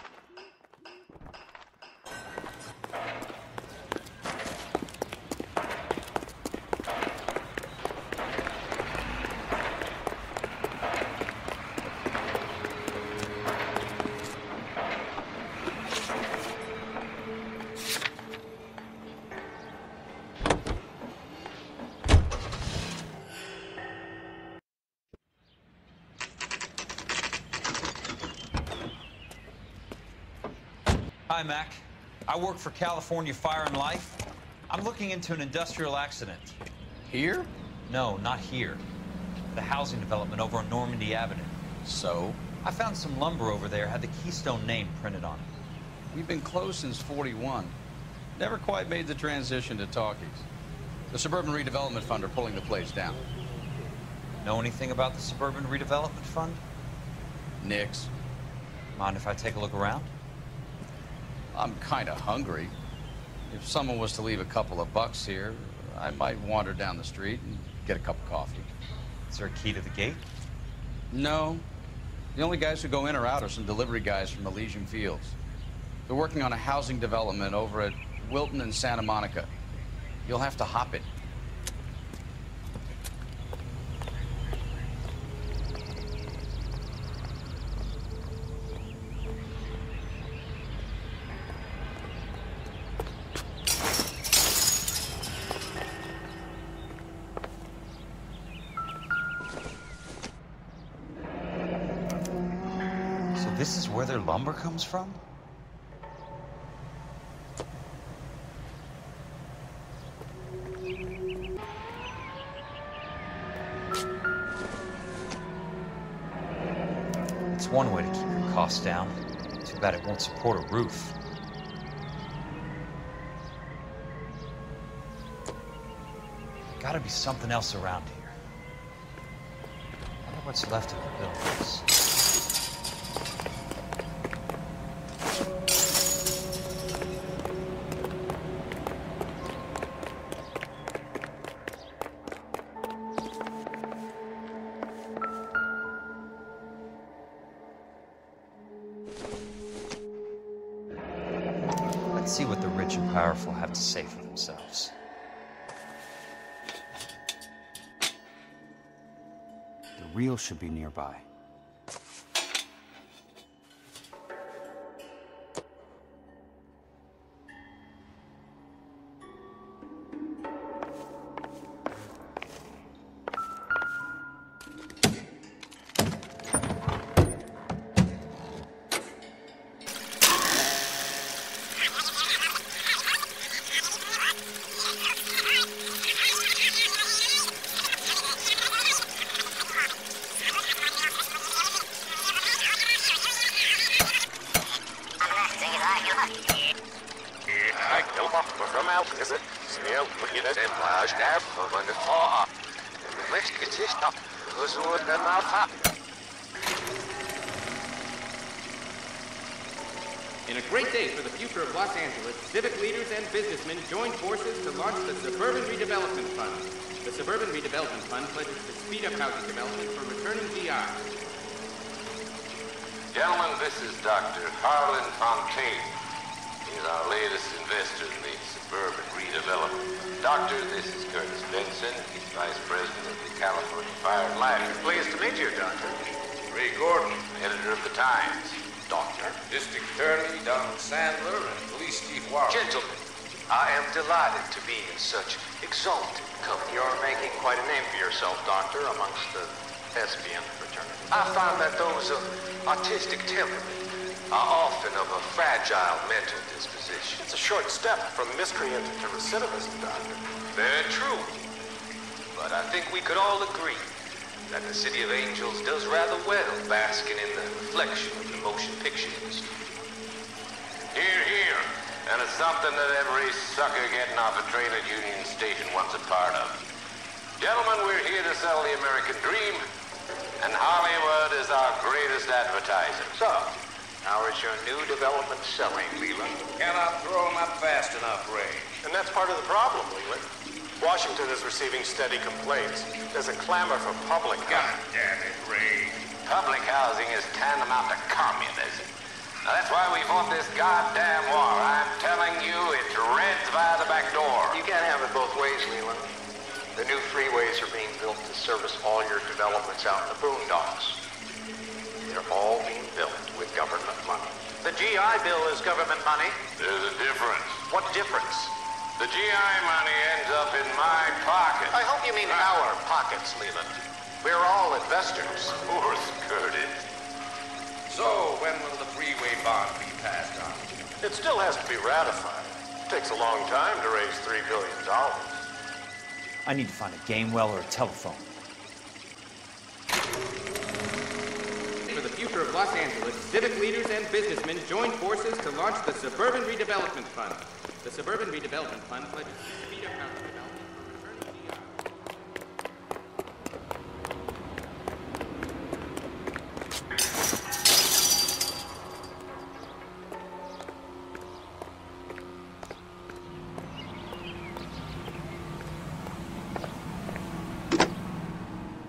Hi, Mac. I work for California Fire and Life. I'm looking into an industrial accident. Here? No, not here. The housing development over on Normandy Avenue. So? I found some lumber over there, had the Keystone name printed on it. We've been closed since '41. Never quite made the transition to talkies. The Suburban Redevelopment Fund are pulling the place down. Know anything about the Suburban Redevelopment Fund? Nix. Mind if I take a look around? I'm kind of hungry. If someone was to leave a couple of bucks here, I might wander down the street and get a cup of coffee. Is there a key to the gate? No. The only guys who go in or out are some delivery guys from Elysian Fields. They're working on a housing development over at Wilton and Santa Monica. You'll have to hop it. This is where their lumber comes from? It's one way to keep your costs down. Too bad it won't support a roof. Gotta be something else around here. I wonder what's left of the buildings. Let's see what the rich and powerful have to say for themselves. The reel should be nearby. In a great day for the future of Los Angeles, civic leaders and businessmen joined forces to launch the Suburban Redevelopment Fund. The Suburban Redevelopment Fund pledges to speed up housing development for returning GIs. Gentlemen, this is Dr. Harlan Fontaine. He's our latest investor in the Suburban Redevelopment Fund. Doctor, this is Curtis Benson. He's Vice President of the California Fire and Life. Pleased to meet you, Doctor. Ray Gordon, editor of the Times. Doctor. District Attorney Donald Sandler and Police Chief Warren. Gentlemen, I am delighted to be in such exalted company. You're making quite a name for yourself, Doctor, amongst the thespian fraternity. I find that those of artistic temperament are often of a fragile mental disposition. It's a short step from miscreant to recidivism, Doctor. Very true. But I think we could all agree that the City of Angels does rather well basking in the reflection of the motion picture industry. Hear, hear. And it's something that every sucker getting off a train at Union Station wants a part of. Gentlemen, we're here to sell the American dream, and Hollywood is our greatest advertiser. So, how is your new development selling, Leland? Cannot throw them up fast enough, Ray. And that's part of the problem, Leland. Washington is receiving steady complaints. There's a clamor for public God damn it, Ray. Public housing is tantamount to communism. Now, that's why we fought this goddamn war. I'm telling you, it's Reds via the back door. You can't have it both ways, Leland. The new freeways are being built to service all your developments out in the boondocks. They're all being built with government money. The GI Bill is government money. There's a difference. What difference? The GI money ends up in my pocket. I hope you mean our pockets, Leland. We're all investors. Poor Curtis. So, when will the freeway bond be passed on? It still has to be ratified. It takes a long time to raise $3 billion. I need to find a game well or a telephone. For the future of Los Angeles, civic leaders and businessmen joined forces to launch the Suburban Redevelopment Fund. The Suburban Redevelopment Fund pledges to speed up housing development for returning GIs.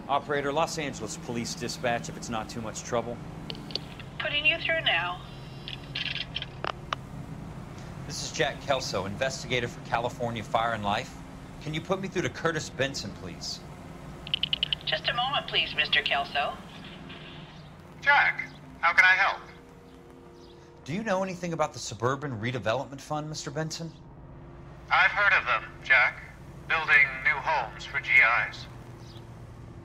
Operator, Los Angeles Police Dispatch, if it's not too much trouble. Putting you through now. This is Jack Kelso, investigator for California Fire and Life. Can you put me through to Curtis Benson, please? Just a moment, please, Mr. Kelso. Jack, how can I help? Do you know anything about the Suburban Redevelopment Fund, Mr. Benson? I've heard of them, Jack. Building new homes for GIs.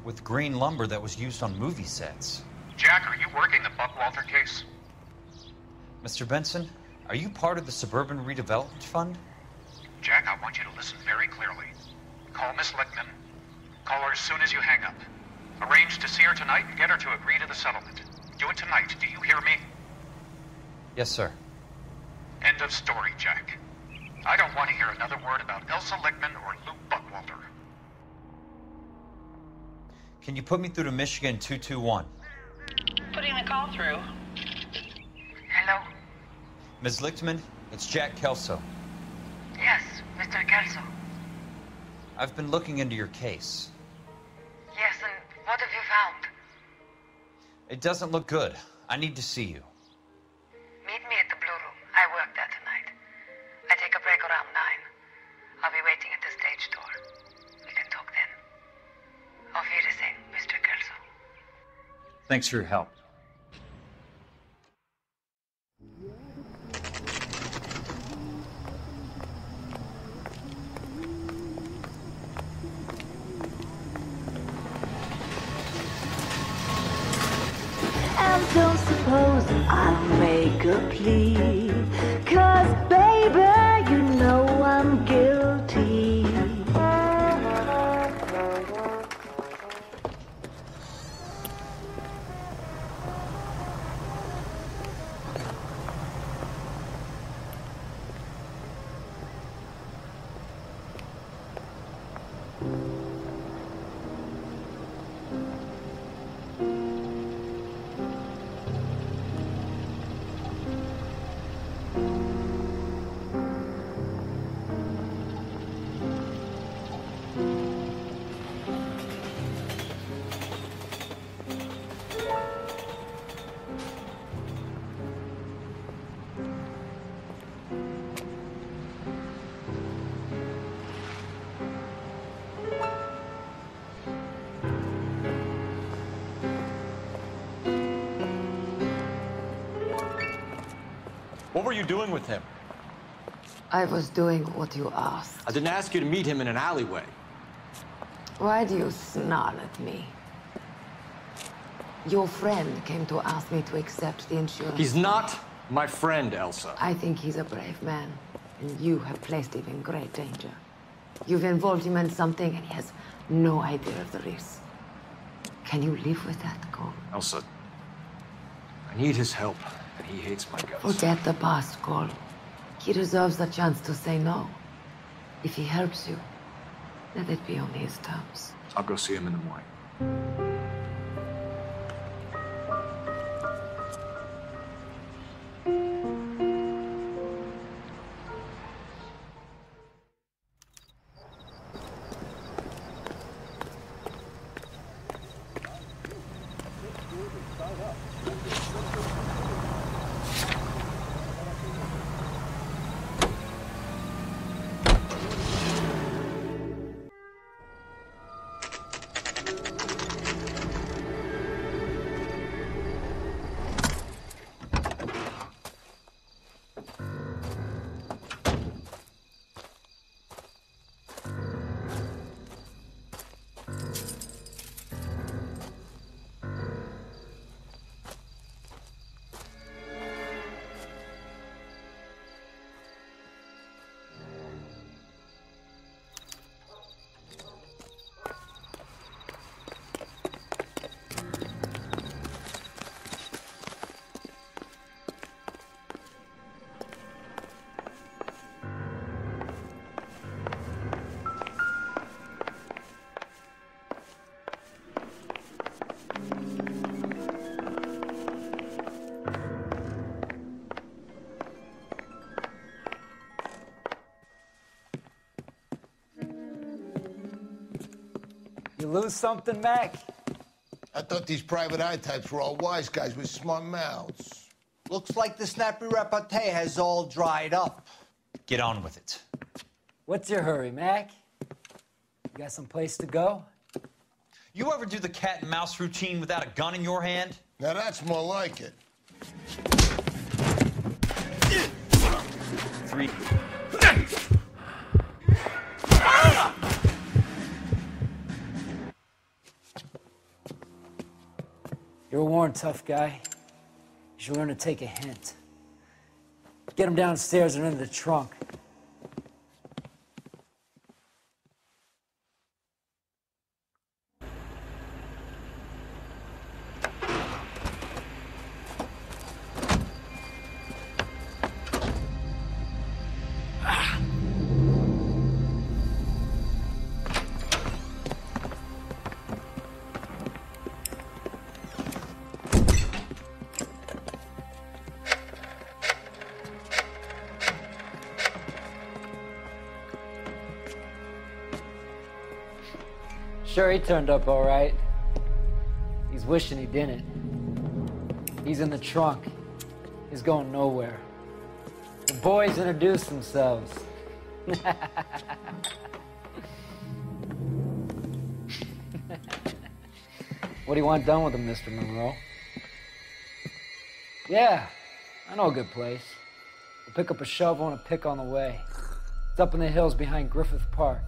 With green lumber that was used on movie sets. Jack, are you working the Buckwalter case? Mr. Benson, are you part of the Suburban Redevelopment Fund? Jack, I want you to listen very clearly. Call Miss Lickman. Call her as soon as you hang up. Arrange to see her tonight and get her to agree to the settlement. Do it tonight, do you hear me? Yes, sir. End of story, Jack. I don't want to hear another word about Elsa Lickman or Luke Buckwalter. Can you put me through to Michigan 221? Putting the call through. Hello? Ms. Lichtman, it's Jack Kelso. Yes, Mr. Kelso. I've been looking into your case. Yes, and what have you found? It doesn't look good. I need to see you. Meet me at the Blue Room. I work there tonight. I take a break around 9. I'll be waiting at the stage door. We can talk then. Auf Wiedersehen, Mr. Kelso. Thanks for your help. And don't suppose I'll make a plea, 'cause baby, you know I'm guilty. What were you doing with him? I was doing what you asked. I didn't ask you to meet him in an alleyway. Why do you snarl at me? Your friend came to ask me to accept the insurance. He's not my friend, Elsa. I think he's a brave man, and you have placed him in great danger. You've involved him in something, and he has no idea of the risk. Can you live with that, Cole? Elsa, I need his help, and he hates my guts. Forget the past, Cole. He deserves the chance to say no. If he helps you, let it be on his terms. I'll go see him in the morning. You lose something, Mac? I thought these private eye types were all wise guys with smart mouths. Looks like the snappy repartee has all dried up. Get on with it. What's your hurry, Mac? You got some place to go? You ever do the cat and mouse routine without a gun in your hand? Now that's more like it. 3. You're warned, tough guy. You should learn to take a hint. Get him downstairs and into the trunk. Sure, he turned up all right. He's wishing he didn't. He's in the trunk. He's going nowhere. The boys introduced themselves. What do you want done with him, Mr. Monroe? Yeah, I know a good place. We'll pick up a shovel and a pick on the way. It's up in the hills behind Griffith Park.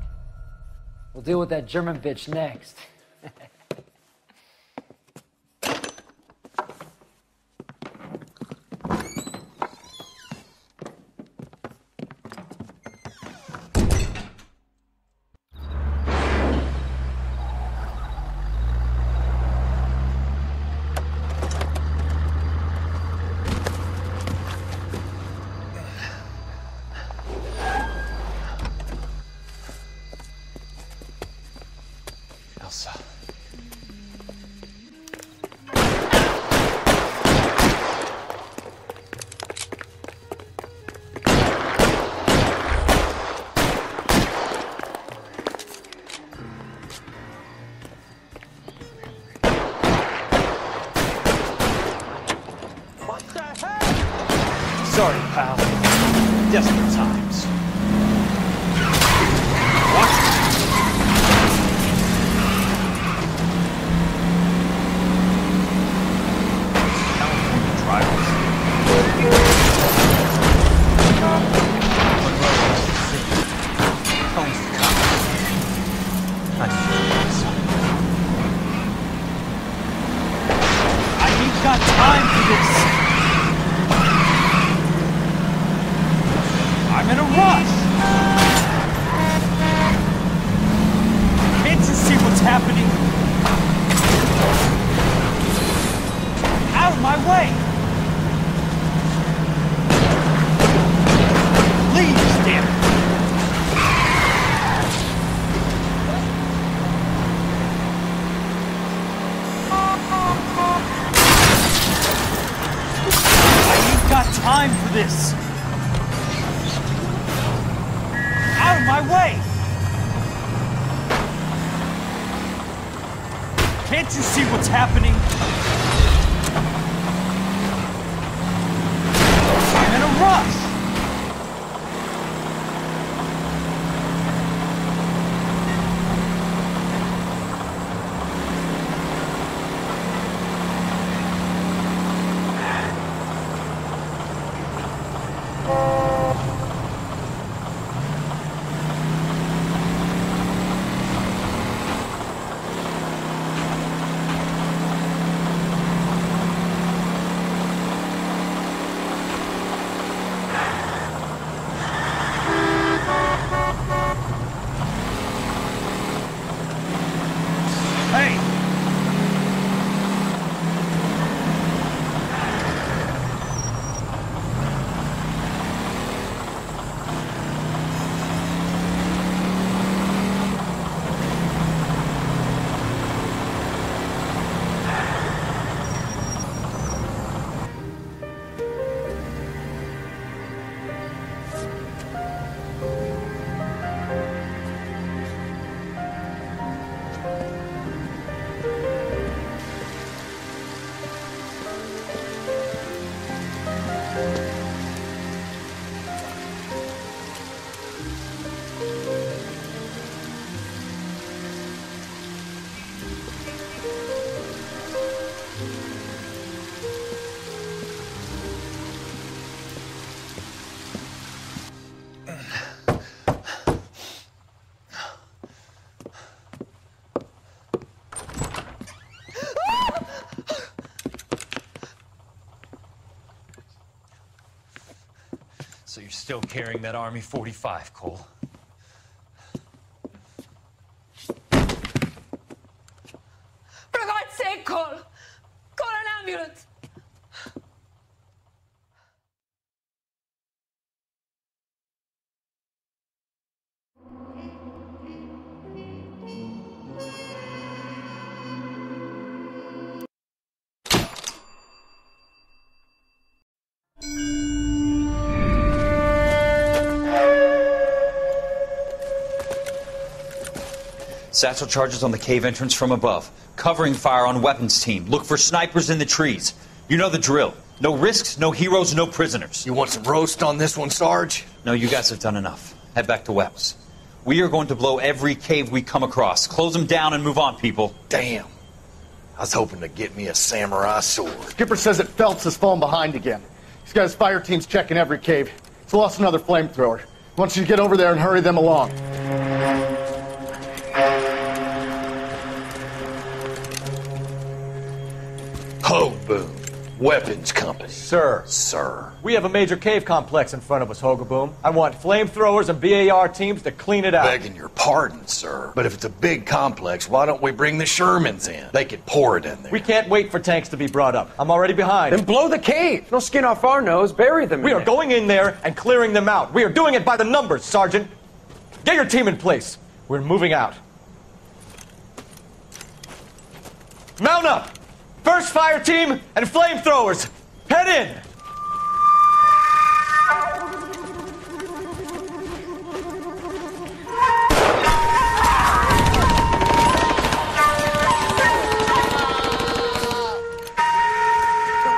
We'll deal with that German bitch next. Sorry, pal. Desperate times. What? California drivers. Owns the car. I ain't got time for this. I'm in a rush! Can't you see what's happening? Out of my way! Please, damn it! I ain't got time for this! Out of my way! Can't you see what's happening? I'm in a rush! still carrying that Army 45, Cole. For God's sake, Cole! Call an ambulance! Satchel charges on the cave entrance from above. Covering fire on weapons team. Look for snipers in the trees. You know the drill. No risks, no heroes, no prisoners. You want some roast on this one, Sarge? No, you guys have done enough. Head back to Webb's. We are going to blow every cave we come across. Close them down and move on, people. Damn. I was hoping to get me a samurai sword. Skipper says that Phelps has fallen behind again. He's got his fire teams checking every cave. He's lost another flamethrower. He wants you to get over there and hurry them along. Ho, boom. Weapons company. Sir. Sir. We have a major cave complex in front of us, Hogaboom. I want flamethrowers and BAR teams to clean it out. Begging your pardon, sir. But if it's a big complex, why don't we bring the Shermans in? They could pour it in there. We can't wait for tanks to be brought up. I'm already behind. Then blow the cave. No skin off our nose. Bury them We are going in there and clearing them out. We are doing it by the numbers, Sergeant. Get your team in place. We're moving out. Mount up! First fire team and flamethrowers! Head in!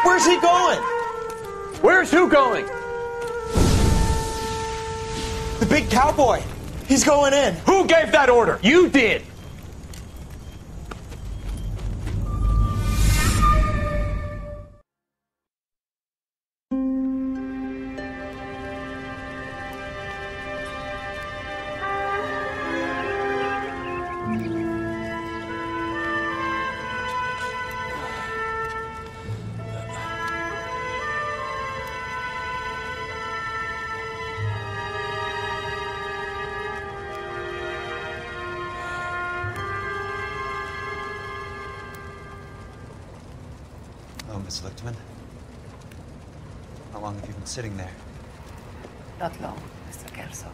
Where's he going? Where's who going? The big cowboy. He's going in. Who gave that order? You did. Miss Lichtman. How long have you been sitting there? Not long, Mr. Kelso.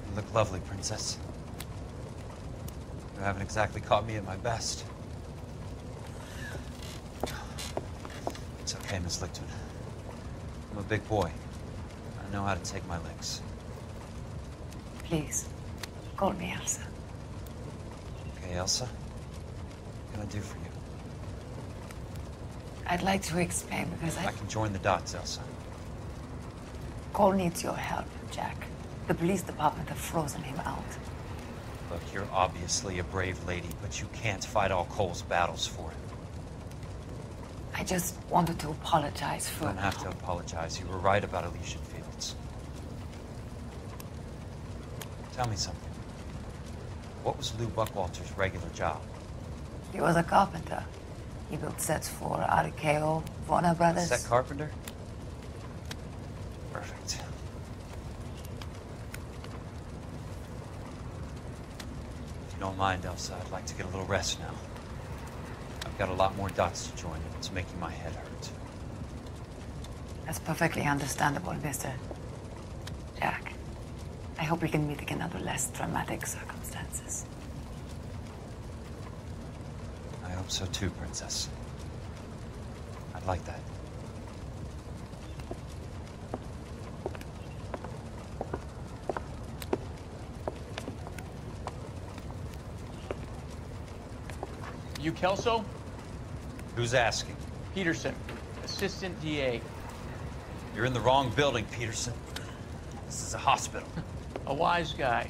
You look lovely, Princess. You haven't exactly caught me at my best. It's okay, Miss Lichtman. I'm a big boy. I know how to take my licks. Please, call me Elsa. Okay, Elsa? What can I do for you? I'd like to explain because I can join the dots, Elsa. Cole needs your help, Jack. The police department have frozen him out. Look, you're obviously a brave lady, but you can't fight all Cole's battles for him. I just wanted to apologize for... You don't have to apologize. You were right about Elysian Fields. Tell me something. What was Lou Buckwalter's regular job? He was a carpenter. He built sets for RKO, Warner Brothers. Set carpenter? Perfect. If you don't mind, Elsa, I'd like to get a little rest now. I've got a lot more dots to join, and it's making my head hurt. That's perfectly understandable, Mr. Jack. I hope we can meet again under less dramatic circumstances. I hope so too, Princess. I'd like that. You Kelso? Who's asking? Peterson, Assistant DA. You're in the wrong building, Peterson. This is a hospital. A wise guy.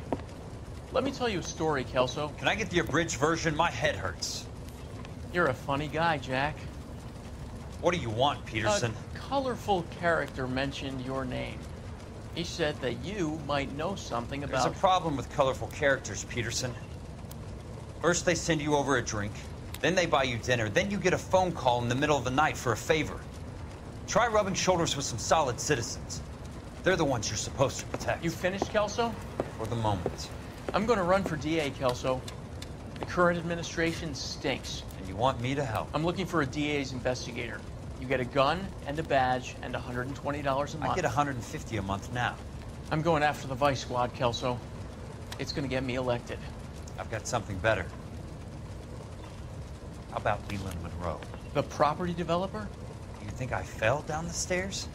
Let me tell you a story, Kelso. Can I get the abridged version? My head hurts. You're a funny guy, Jack. What do you want, Peterson? A colorful character mentioned your name. He said that you might know something about... There's a problem with colorful characters, Peterson. First they send you over a drink, then they buy you dinner, then you get a phone call in the middle of the night for a favor. Try rubbing shoulders with some solid citizens. They're the ones you're supposed to protect. You finished, Kelso? For the moment. I'm going to run for DA, Kelso. The current administration stinks. And you want me to help? I'm looking for a DA's investigator. You get a gun and a badge and $120 a month. I get $150 a month now. I'm going after the Vice Squad, Kelso. It's going to get me elected. I've got something better. How about Leland Monroe? The property developer? You think I fell down the stairs?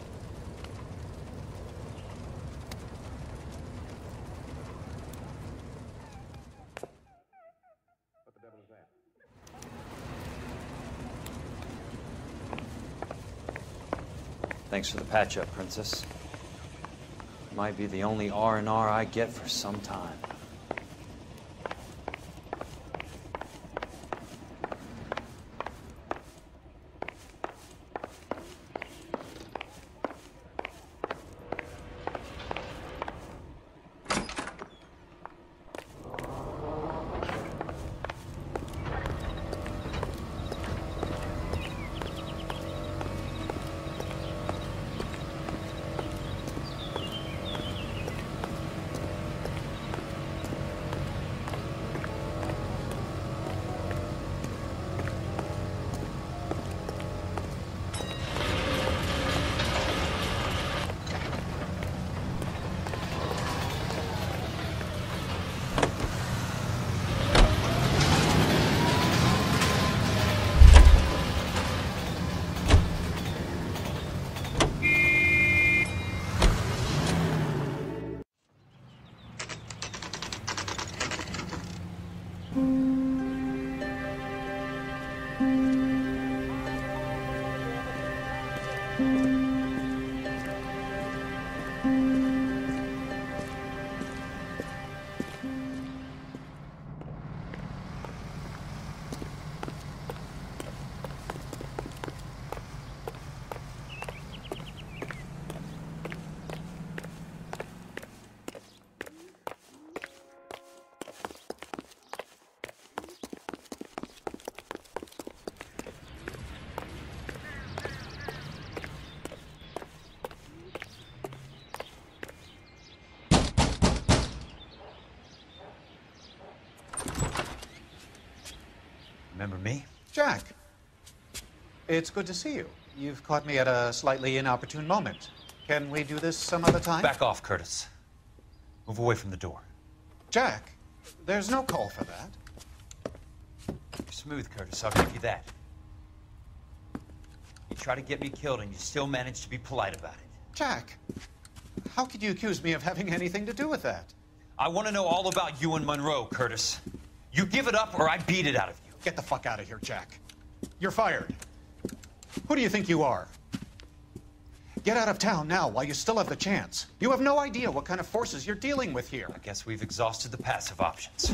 Thanks for the patch-up, Princess. Might be the only R&R I get for some time. Remember me? Jack. It's good to see you. You've caught me at a slightly inopportune moment. Can we do this some other time? Back off, Curtis. Move away from the door. Jack, there's no call for that. You're smooth, Curtis. I'll give you that. You try to get me killed and you still manage to be polite about it. Jack, how could you accuse me of having anything to do with that? I want to know all about you and Monroe, Curtis. You give it up or I beat it out of you. Get the fuck out of here, Jack. You're fired. Who do you think you are? Get out of town now while you still have the chance. You have no idea what kind of forces you're dealing with here. I guess we've exhausted the passive options.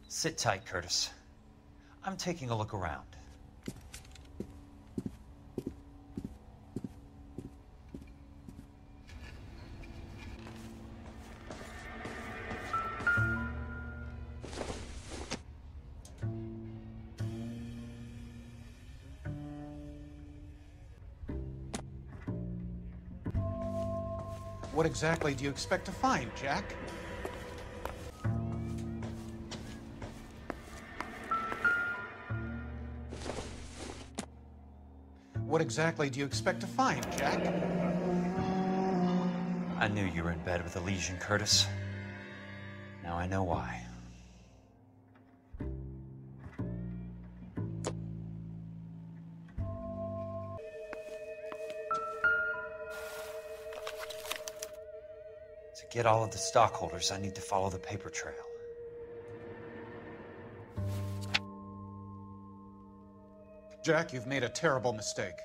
Sit tight, Curtis. I'm taking a look around. What exactly do you expect to find, Jack? What exactly do you expect to find, Jack? I knew you were in bed with Elysian, Curtis. Now I know why. To get all of the stockholders, I need to follow the paper trail. Jack, you've made a terrible mistake.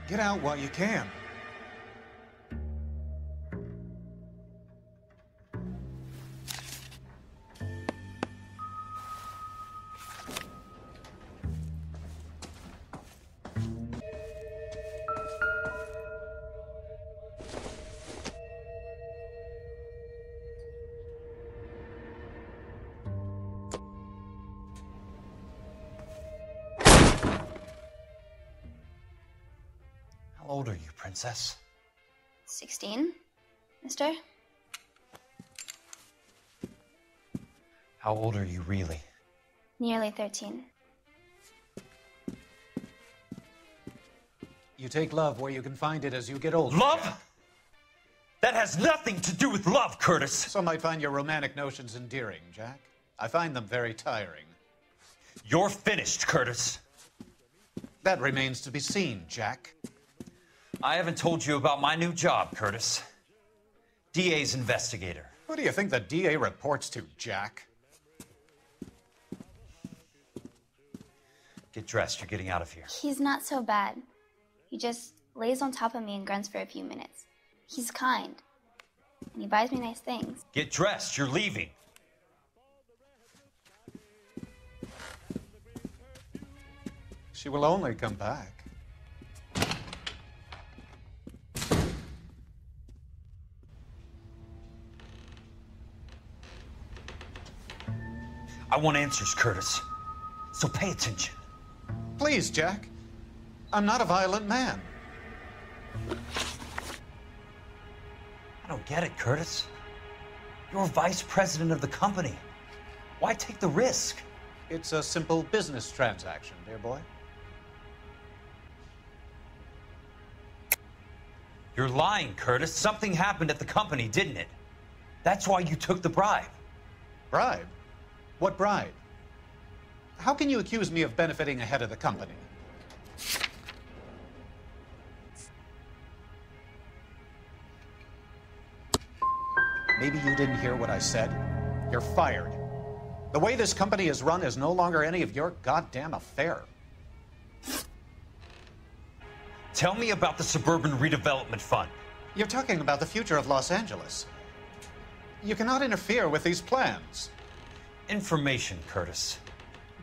Get out while you can. princess? 16, mister? How old are you really? Nearly 13. You take love where you can find it as you get older. Love? That has nothing to do with love, Curtis. Some might find your romantic notions endearing, Jack. I find them very tiring. You're finished, Curtis. That remains to be seen, Jack. I haven't told you about my new job, Curtis. DA's investigator. Who do you think the DA reports to, Jack? Get dressed, you're getting out of here. He's not so bad. He just lays on top of me and grunts for a few minutes. He's kind. And he buys me nice things. Get dressed, you're leaving. She will only come back. I want answers, Curtis. So pay attention. Please, Jack. I'm not a violent man. I don't get it, Curtis. You're vice president of the company. Why take the risk? It's a simple business transaction, dear boy. You're lying, Curtis. Something happened at the company, didn't it? That's why you took the bribe. Bribe? What bribe? How can you accuse me of benefiting ahead of the company? Maybe you didn't hear what I said. You're fired. The way this company is run is no longer any of your goddamn affair. Tell me about the Suburban Redevelopment Fund. You're talking about the future of Los Angeles. You cannot interfere with these plans. Information, Curtis.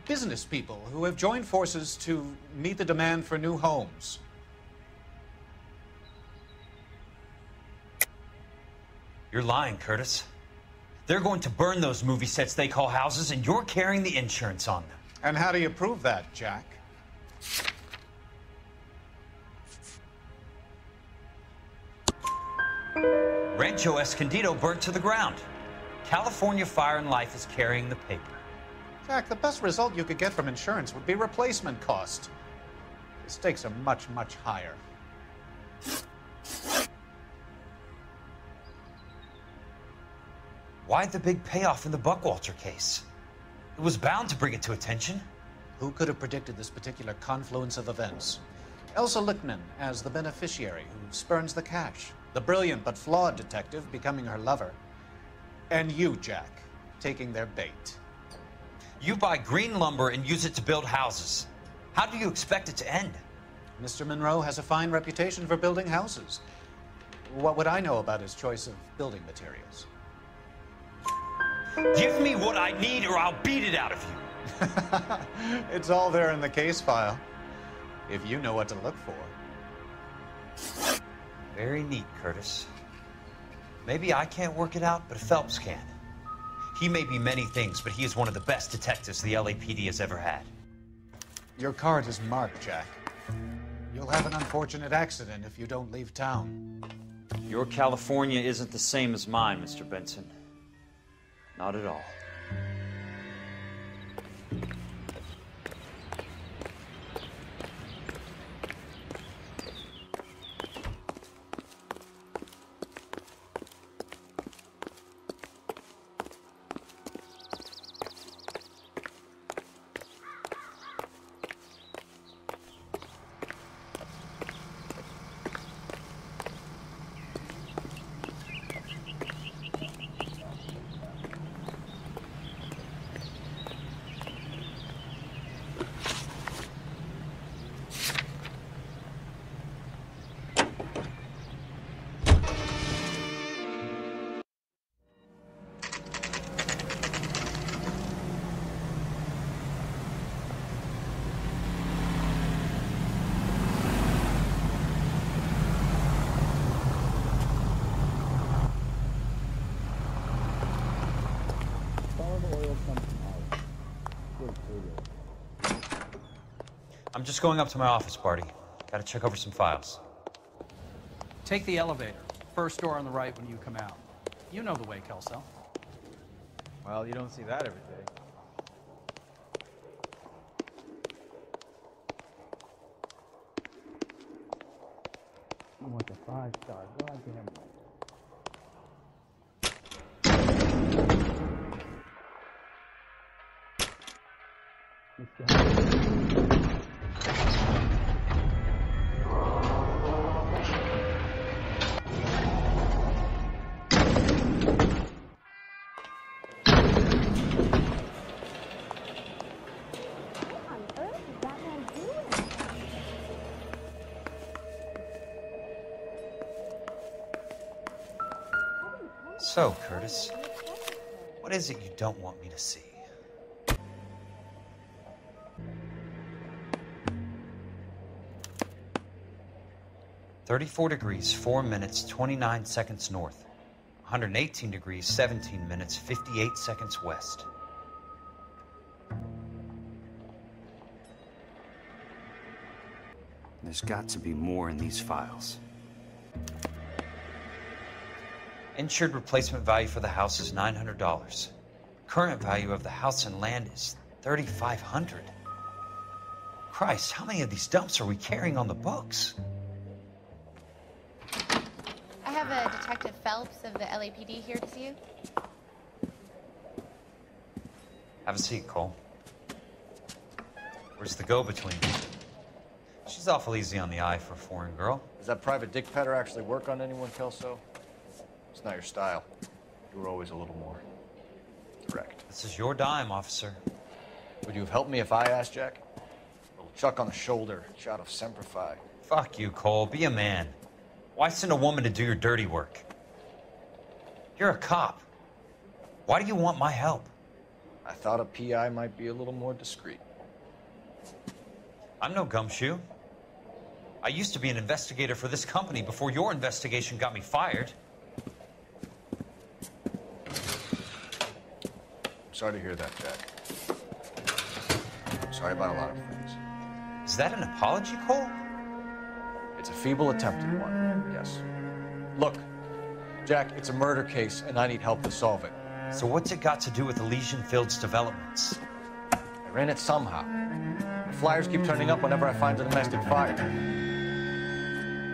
Business people who have joined forces to meet the demand for new homes. You're lying, Curtis. They're going to burn those movie sets they call houses, and you're carrying the insurance on them. And how do you prove that, Jack? Rancho Escondido burnt to the ground. California Fire and Life is carrying the paper. Jack, the best result you could get from insurance would be replacement cost. The stakes are much, much higher. Why the big payoff in the Buckwalter case? It was bound to bring it to attention. Who could have predicted this particular confluence of events? Elsa Lichtman as the beneficiary who spurns the cash. The brilliant but flawed detective becoming her lover. And you, Jack, taking their bait. You buy green lumber and use it to build houses. How do you expect it to end? Mr. Monroe has a fine reputation for building houses. What would I know about his choice of building materials? Give me what I need or I'll beat it out of you. It's all there in the case file, if you know what to look for. Very neat, Curtis. Maybe I can't work it out, but Phelps can. He may be many things, but he is one of the best detectives the LAPD has ever had. Your card is marked, Jack. You'll have an unfortunate accident if you don't leave town. Your California isn't the same as mine, Mr. Benson. Not at all. I'm just going up to my office, Barty. Gotta check over some files. Take the elevator. First door on the right when you come out. You know the way, Kelso. Well, you don't see that every day. I want the 5-star. Goddamn right. So, Curtis, what is it you don't want me to see? (34 degrees, 4 minutes, 29 seconds north. 118 degrees, 17 minutes, 58 seconds west. There's got to be more in these files. Insured replacement value for the house is $900. Current value of the house and land is $3,500. Christ, how many of these dumps are we carrying on the books? I have a Detective Phelps of the LAPD here to see you. Have a seat, Cole. Where's the go-between? She's awful easy on the eye for a foreign girl. Does that private dick petter actually work on anyone, Kelso? It's not your style. You were always a little more direct. This is your dime, officer. Would you have helped me if I asked, Jack? A little chuck on the shoulder, shot of Semper Fi. Fuck you, Cole. Be a man. Why send a woman to do your dirty work? You're a cop. Why do you want my help? I thought a PI might be a little more discreet. I'm no gumshoe. I used to be an investigator for this company before your investigation got me fired. Sorry to hear that, Jack. Sorry about a lot of things. Is that an apology, Cole? It's a feeble attempt at one, yes. Look, Jack, it's a murder case, and I need help to solve it. So what's it got to do with Elysian Fields developments? I ran it somehow. The flyers keep turning up whenever I find a domestic fire.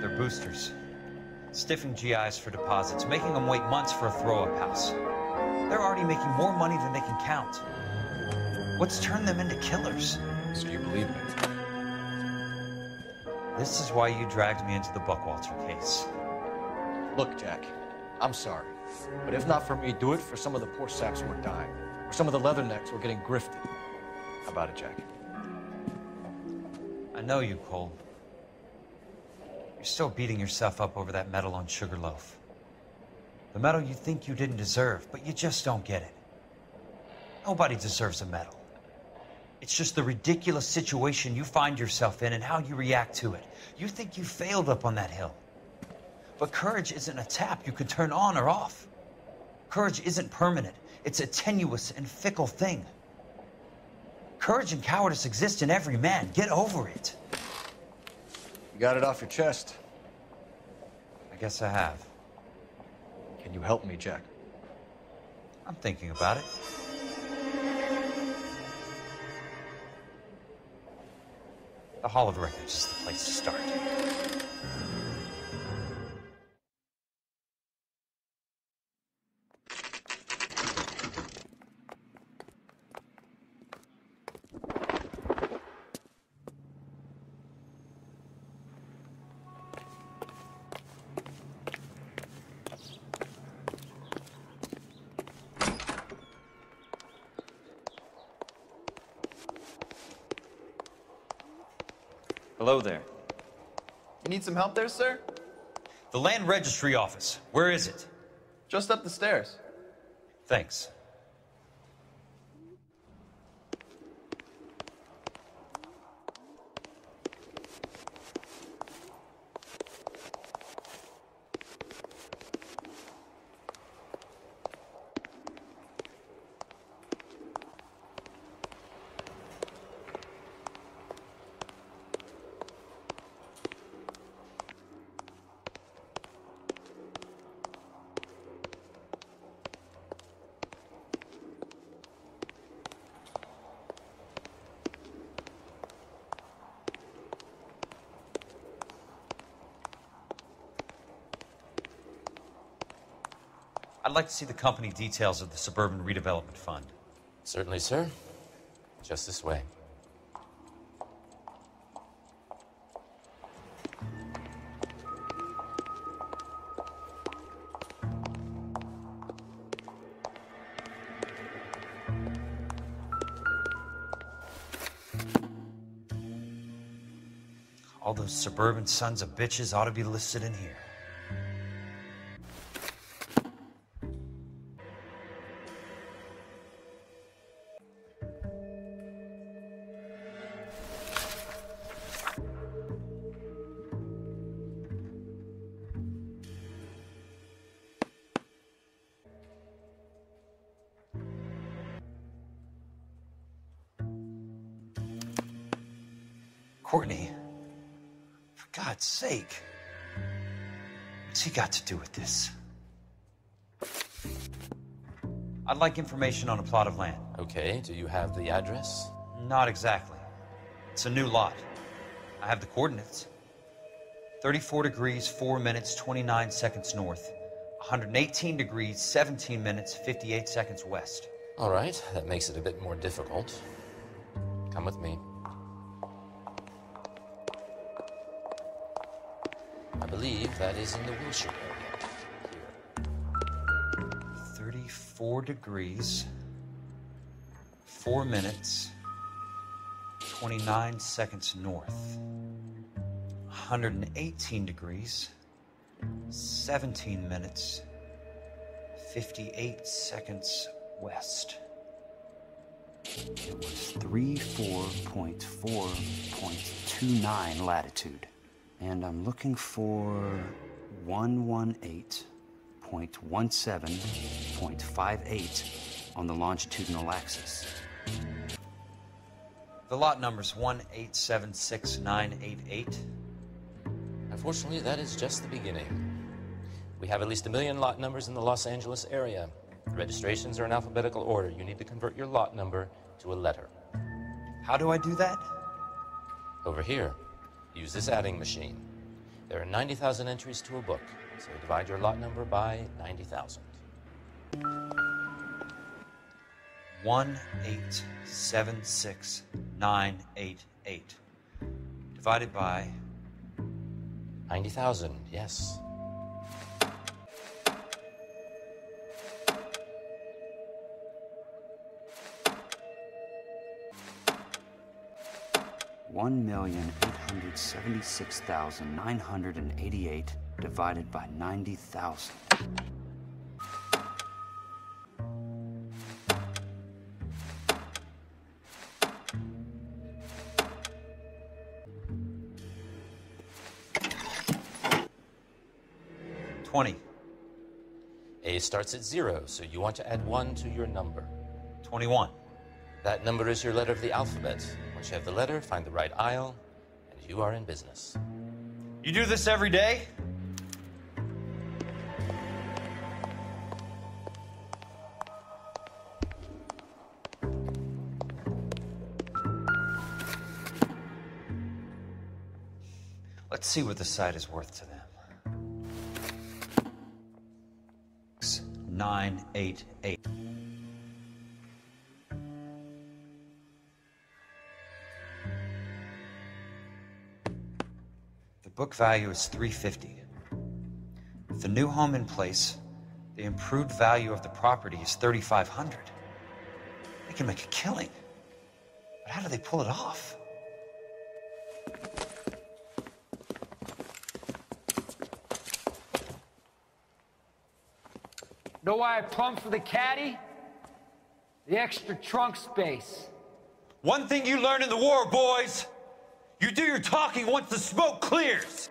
They're boosters. Stiffing GIs for deposits, making them wait months for a throw-up house. They're already making more money than they can count. What's turned them into killers? So you believe me? This is why you dragged me into the Buckwalter case. Look, Jack, I'm sorry. But if not for me, do it for some of the poor saps who are dying. Or some of the leathernecks who are getting grifted. How about it, Jack? I know you, Cole. You're still beating yourself up over that medal on Sugarloaf. The medal you think you didn't deserve, but you just don't get it. Nobody deserves a medal. It's just the ridiculous situation you find yourself in and how you react to it. You think you failed up on that hill. But courage isn't a tap you can turn on or off. Courage isn't permanent. It's a tenuous and fickle thing. Courage and cowardice exist in every man. Get over it. You got it off your chest. I guess I have. Can you help me, Jack? I'm thinking about it. The Hall of Records is the place to start. Hello there. You need some help there, sir? The Land Registry Office. Where is it? Just up the stairs. Thanks. I'd like to see the company details of the Suburban Redevelopment Fund. Certainly, sir. Just this way. All those suburban sons of bitches ought to be listed in here. Courtney, for God's sake, what's he got to do with this? I'd like information on a plot of land. Okay, do you have the address? Not exactly. It's a new lot. I have the coordinates. 34 degrees, 4 minutes, 29 seconds north. 118 degrees, 17 minutes, 58 seconds west. All right, that makes it a bit more difficult. Come with me. I believe that is in the Wilshire area. Here. 34 degrees, 4 minutes, 29 seconds north. 118 degrees, 17 minutes, 58 seconds west. It was 34.4.29 latitude. And I'm looking for 118.17.58 on the longitudinal axis. The lot number's 1876988. Unfortunately, that is just the beginning. We have at least 1 million lot numbers in the Los Angeles area. The registrations are in alphabetical order. You need to convert your lot number to a letter. How do I do that? Over here. Use this adding machine. There are 90,000 entries to a book, so divide your lot number by 90,000. 1876988 divided by 90,000, yes. $1,876,988 divided by 90,000. A starts at 0, so you want to add 1 to your number. 21. That number is your letter of the alphabet. Once you have the letter, find the right aisle, and you are in business. You do this every day? Let's see what the site is worth to them. 988. The book value is $350. With the new home in place, the improved value of the property is $3,500. They can make a killing. But how do they pull it off? Know why I plumbed for the caddy? The extra trunk space. One thing you learn in the war, boys, you do your talking once the smoke clears.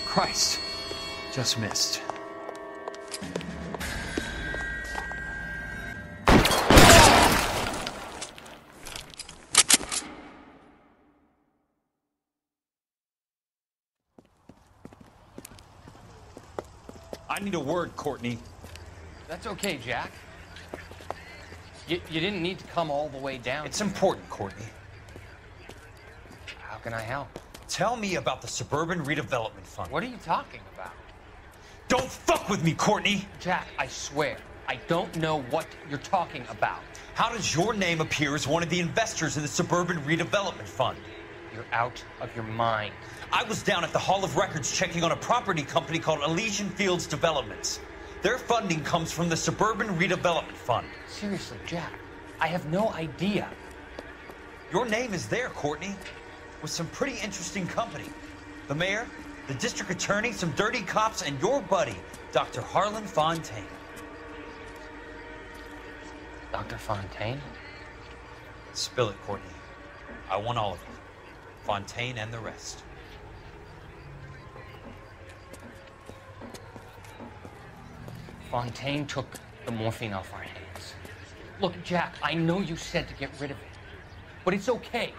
Christ, just missed. I need a word, Courtney. That's okay, Jack. You didn't need to come all the way down. It's important, Courtney. How can I help? Tell me about the Suburban Redevelopment Fund. What are you talking about? Don't fuck with me, Courtney! Jack, I swear, I don't know what you're talking about. How does your name appear as one of the investors in the Suburban Redevelopment Fund? You're out of your mind. I was down at the Hall of Records checking on a property company called Elysian Fields Developments. Their funding comes from the Suburban Redevelopment Fund. Seriously, Jack, I have no idea. Your name is there, Courtney, with some pretty interesting company. The mayor, the district attorney, some dirty cops, and your buddy, Dr. Harlan Fontaine. Dr. Fontaine? Spill it, Courtney. I want all of it. Fontaine and the rest. Fontaine took the morphine off our hands. Look, Jack, I know you said to get rid of it, but it's okay.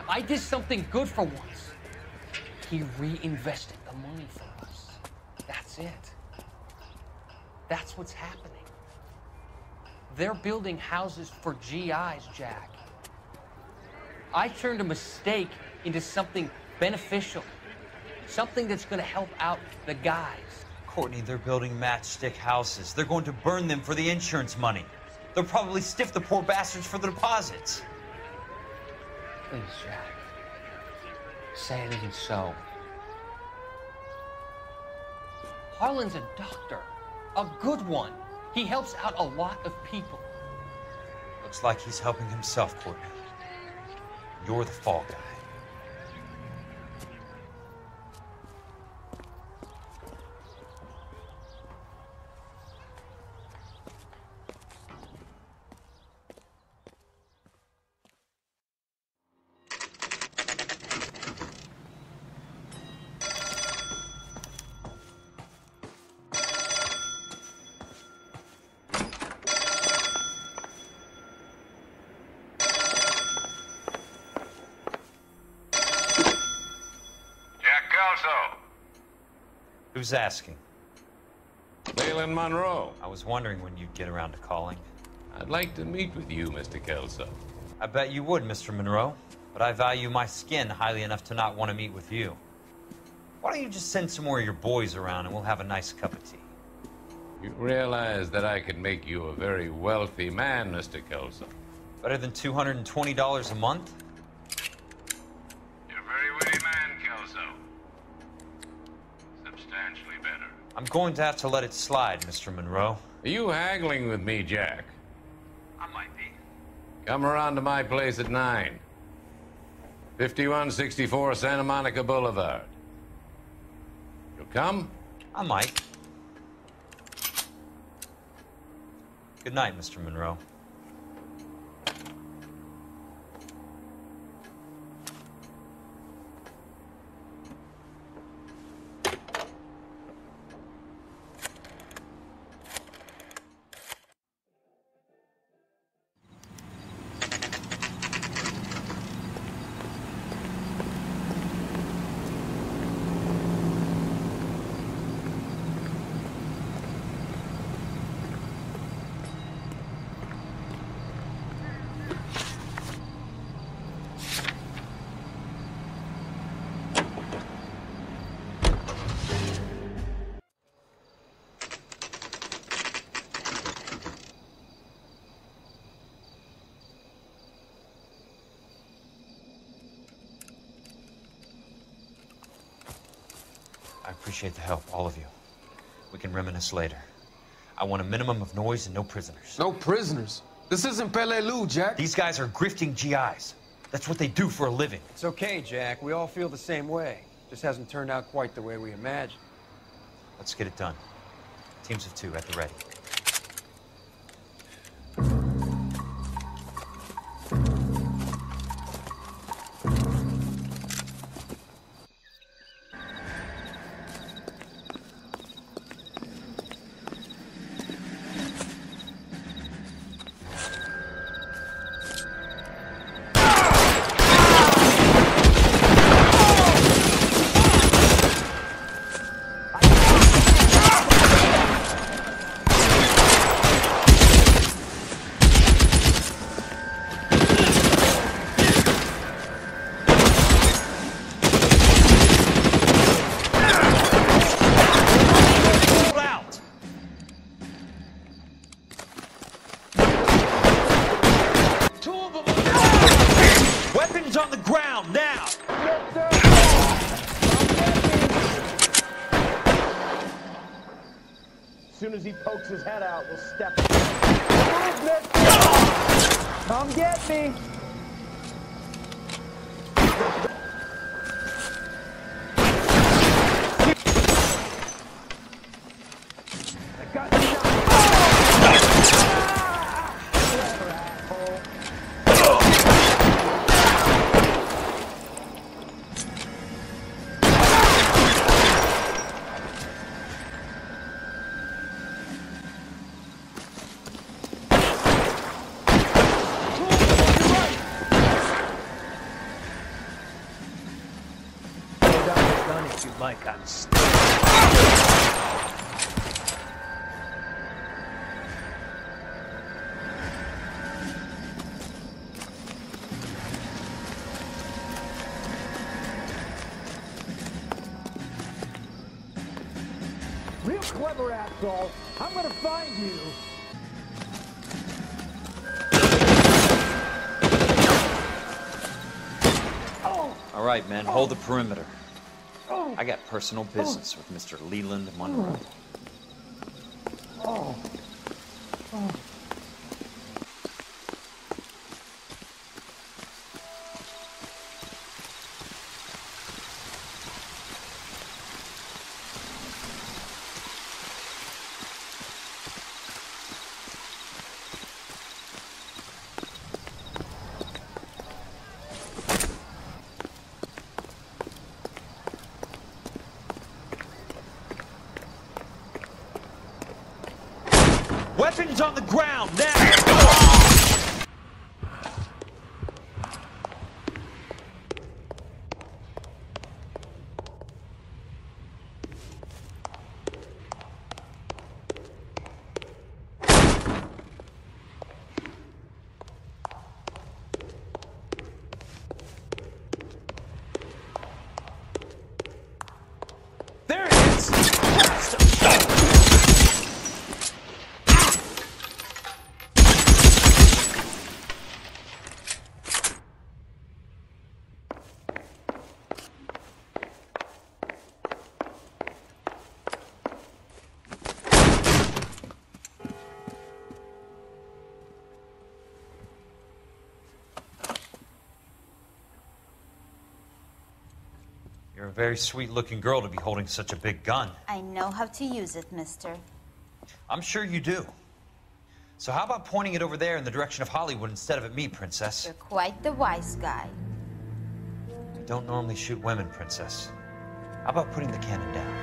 I did something good for once. He reinvested the money for us. That's it. That's what's happening. They're building houses for GIs, Jack. I turned a mistake into something beneficial, something that's going to help out the guys. Courtney, they're building matchstick houses. They're going to burn them for the insurance money. They'll probably stiff the poor bastards for the deposits. Please, Jack. Say it isn't so. Harlan's a doctor. A good one. He helps out a lot of people. Looks like he's helping himself, Courtney. You're the fall guy. Who's asking? Leland Monroe. I was wondering when you'd get around to calling. I'd like to meet with you, Mr. Kelso. I bet you would, Mr. Monroe. But I value my skin highly enough to not want to meet with you. Why don't you just send some more of your boys around and we'll have a nice cup of tea? You realize that I could make you a very wealthy man, Mr. Kelso. Better than $220 a month? You're a very witty man, Kelso. Substantially better. I'm going to have to let it slide, Mr. Monroe. Are you haggling with me, Jack? I might be. Come around to my place at 9. 5164 Santa Monica Boulevard. You'll come? I might. Good night, Mr. Monroe. I appreciate the help, all of you. We can reminisce later. I want a minimum of noise and no prisoners. No prisoners? This isn't Peleliu, Jack. These guys are grifting GIs. That's what they do for a living. It's okay, Jack. We all feel the same way. Just hasn't turned out quite the way we imagined. Let's get it done. Teams of 2 at the ready. soon as he pokes his head out, we'll step in. Come get me! Like I'm real clever, asshole. I'm gonna find you. All right, men, hold the perimeter. I got personal business with Mr. Leland Monroe. Weapons on the ground, now! There it is! You're a very sweet-looking girl to be holding such a big gun. I know how to use it, mister. I'm sure you do. So how about pointing it over there in the direction of Hollywood instead of at me, Princess? You're quite the wise guy. I don't normally shoot women, Princess. How about putting the cannon down?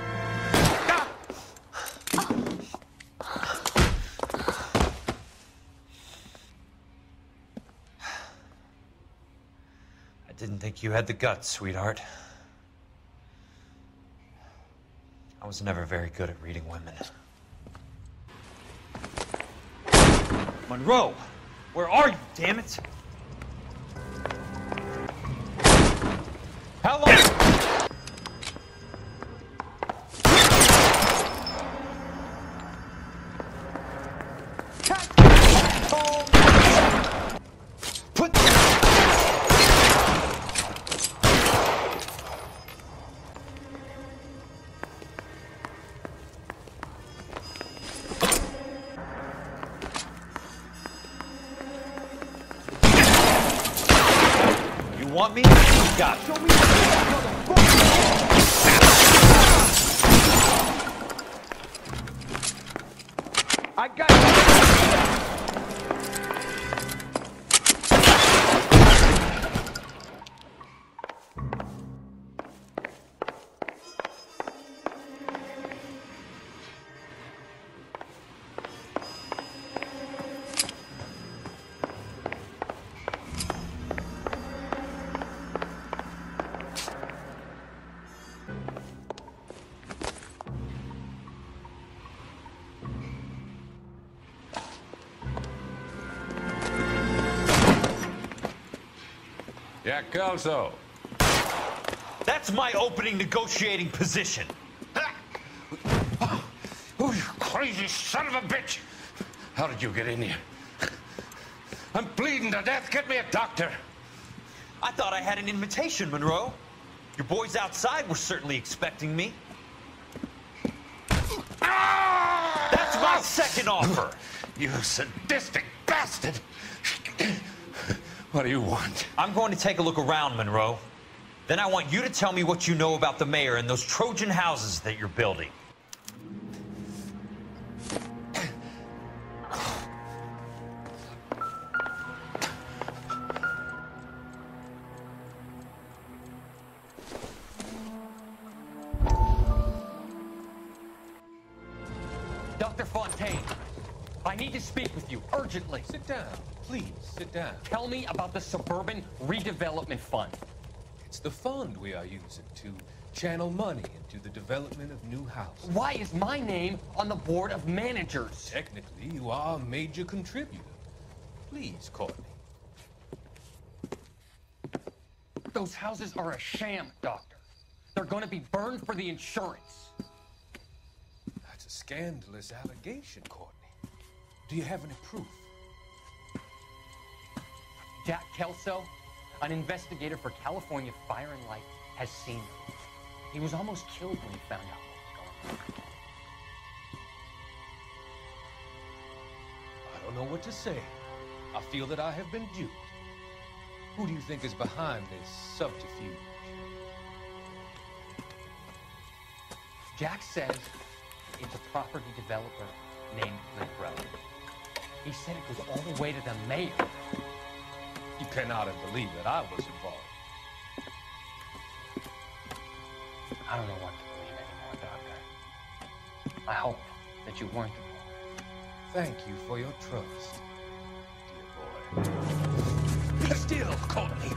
I didn't think you had the guts, sweetheart. I was never very good at reading women. Monroe! Where are you, damn it? How long? Put want me? You got it. Show me I got Jack Kelso. That's my opening negotiating position. Oh, you crazy son of a bitch! How did you get in here? I'm bleeding to death. Get me a doctor. I thought I had an invitation, Monroe. Your boys outside were certainly expecting me. That's my second offer. You sadistic bastard! What do you want? I'm going to take a look around, Monroe. Then I want you to tell me what you know about the mayor and those Trojan houses that you're building. Dr. Fontaine, I need to speak with you urgently. Sit down. Please, sit down. Tell me about the Suburban Redevelopment Fund. It's the fund we are using to channel money into the development of new houses. Why is my name on the board of managers? Technically, you are a major contributor. Please, Courtney. Those houses are a sham, Doctor. They're going to be burned for the insurance. That's a scandalous allegation, Courtney. Do you have any proof? Jack Kelso, an investigator for California Fire and Life, has seen them. He was almost killed when he found out what was going on. I don't know what to say. I feel that I have been duped. Who do you think is behind this subterfuge? Jack says it's a property developer named Monroe. He said it goes all the way to the mayor. You cannot believe that I was involved. I don't know what to believe anymore, Doctor. I hope that you weren't involved. Thank you for your trust, dear boy. Be still, Courtney.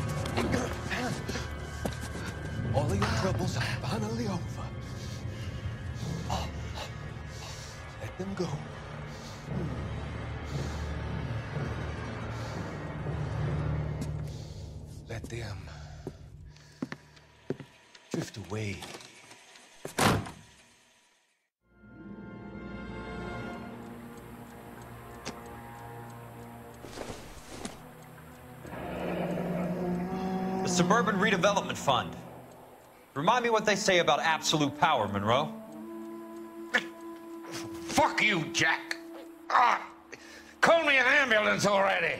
All of your troubles are finally over. Let them go. Let them drift away. The Suburban Redevelopment Fund. Remind me what they say about absolute power, Monroe. Fuck you, Jack. Call me an ambulance already.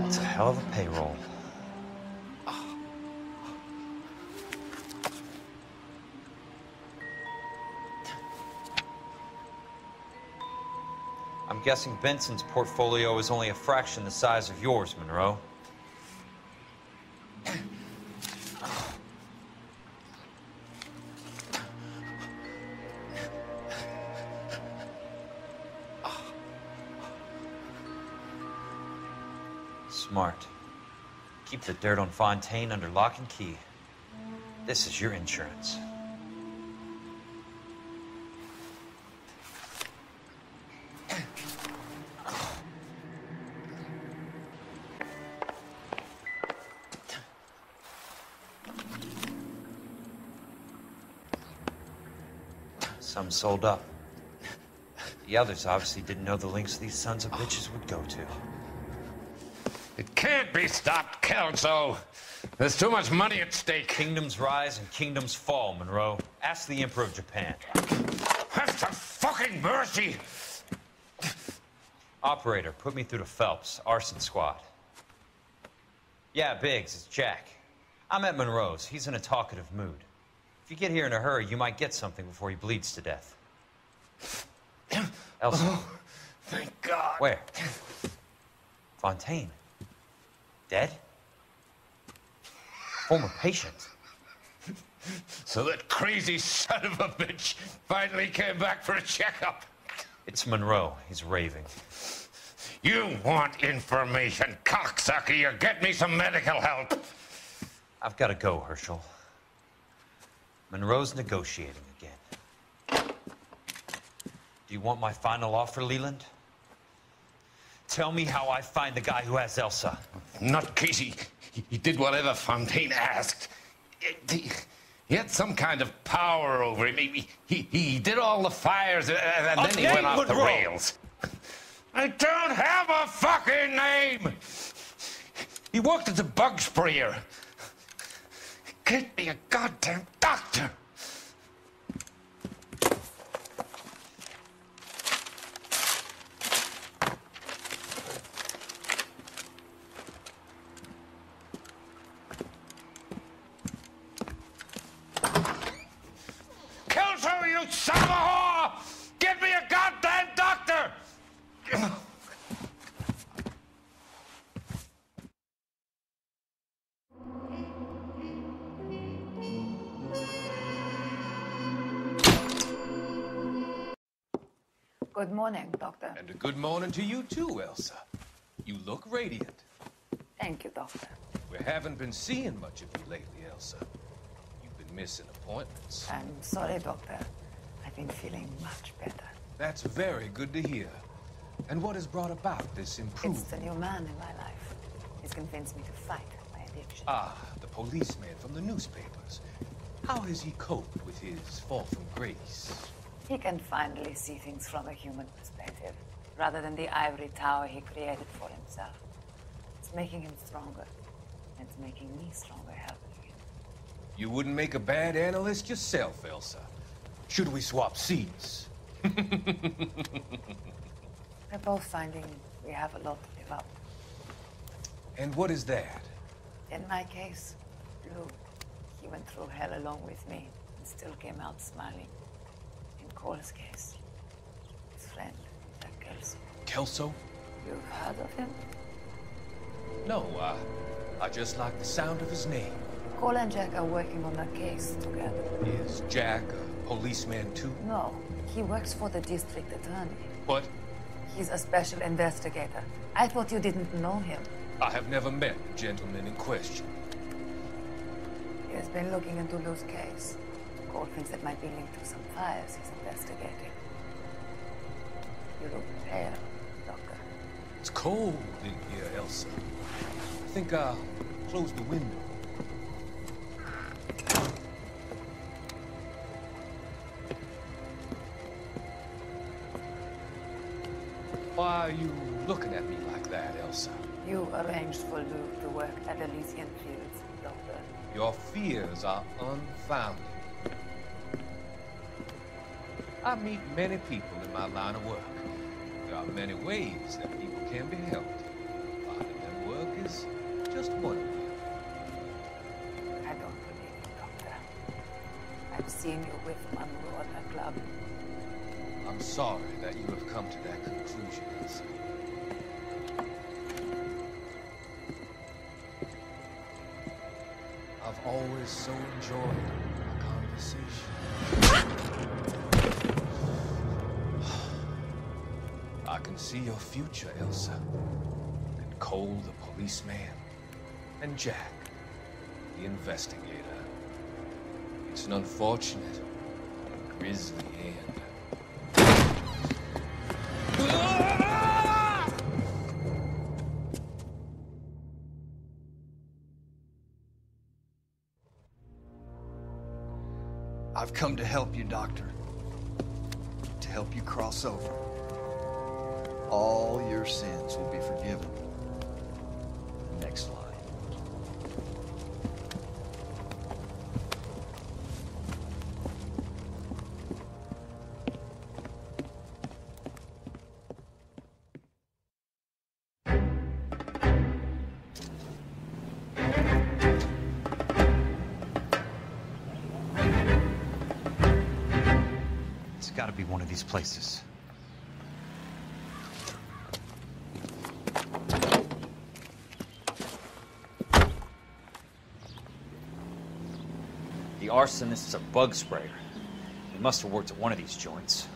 That's a hell of a payroll. I'm guessing Benson's portfolio is only a fraction the size of yours, Monroe. Smart. Keep the dirt on Fontaine under lock and key. This is your insurance. Some sold up. The others obviously didn't know the lengths these sons of bitches would go to. It can't be stopped, Kelso. There's too much money at stake. Kingdoms rise and kingdoms fall, Monroe. Ask the Emperor of Japan. Have some fucking mercy! Operator, put me through to Phelps, arson squad. Yeah, Biggs, it's Jack. I'm at Monroe's. He's in a talkative mood. If you get here in a hurry, you might get something before he bleeds to death. Elsa. Oh, thank God. Where? Fontaine. Dead? Former patient. So that crazy son of a bitch finally came back for a checkup. It's Monroe. He's raving. You want information, cocksucker. You get me some medical help. I've got to go, Herschel. Monroe's negotiating again. Do you want my final offer, Leland? Tell me how I find the guy who has Elsa. Not Casey. He did whatever Fontaine asked. He had some kind of power over him. He did all the fires, and then he went off the rails. I don't have a fucking name! He worked as a bug sprayer. Get me a goddamn doctor. Kelso, you son of a whore! Get me a goddamn doctor! Good morning, Doctor. And a good morning to you too, Elsa. You look radiant. Thank you, Doctor. We haven't been seeing much of you lately, Elsa. You've been missing appointments. I'm sorry, Doctor. I've been feeling much better. That's very good to hear. And what has brought about this improvement? It's the new man in my life. He's convinced me to fight my addiction. Ah, the policeman from the newspapers. How has he coped with his fall from grace? He can finally see things from a human perspective, rather than the ivory tower he created for himself. It's making him stronger, and it's making me stronger helping him. You wouldn't make a bad analyst yourself, Elsa. Should we swap seats? We're both finding we have a lot to live up. And what is that? In my case, Lou, he went through hell along with me and still came out smiling. In Cole's case, his friend, Kelso. Kelso? You've heard of him? No, I just like the sound of his name. Cole and Jack are working on a case together. Is Jack a policeman too? No, he works for the district attorney. What? He's a special investigator. I thought you didn't know him. I have never met the gentleman in question. He has been looking into Lou's case. Cole thinks it might be linked to some fires he's investigating. You look pale, Doctor. It's cold in here, Elsa. I think I'll close the window. Why are you looking at me like that, Elsa? You arranged for Lou to work at Elysian Fields, Doctor. Your fears are unfounded. I meet many people in my line of work. There are many ways that people can be helped. Finding them work is just one way. I don't believe you, Doctor. I've seen you with Monroe at the club. I'm sorry that you have come to that conclusion, Elsa. I've always so enjoyed a conversation. I can see your future, Elsa. And Cole, the policeman, and Jack, the investigator. It's an unfortunate, grisly end. I've come to help you, Doctor. To help you cross over. All your sins will be forgiven. Next slide. It's got to be one of these places. The arsonist's a bug sprayer. He must have worked at one of these joints.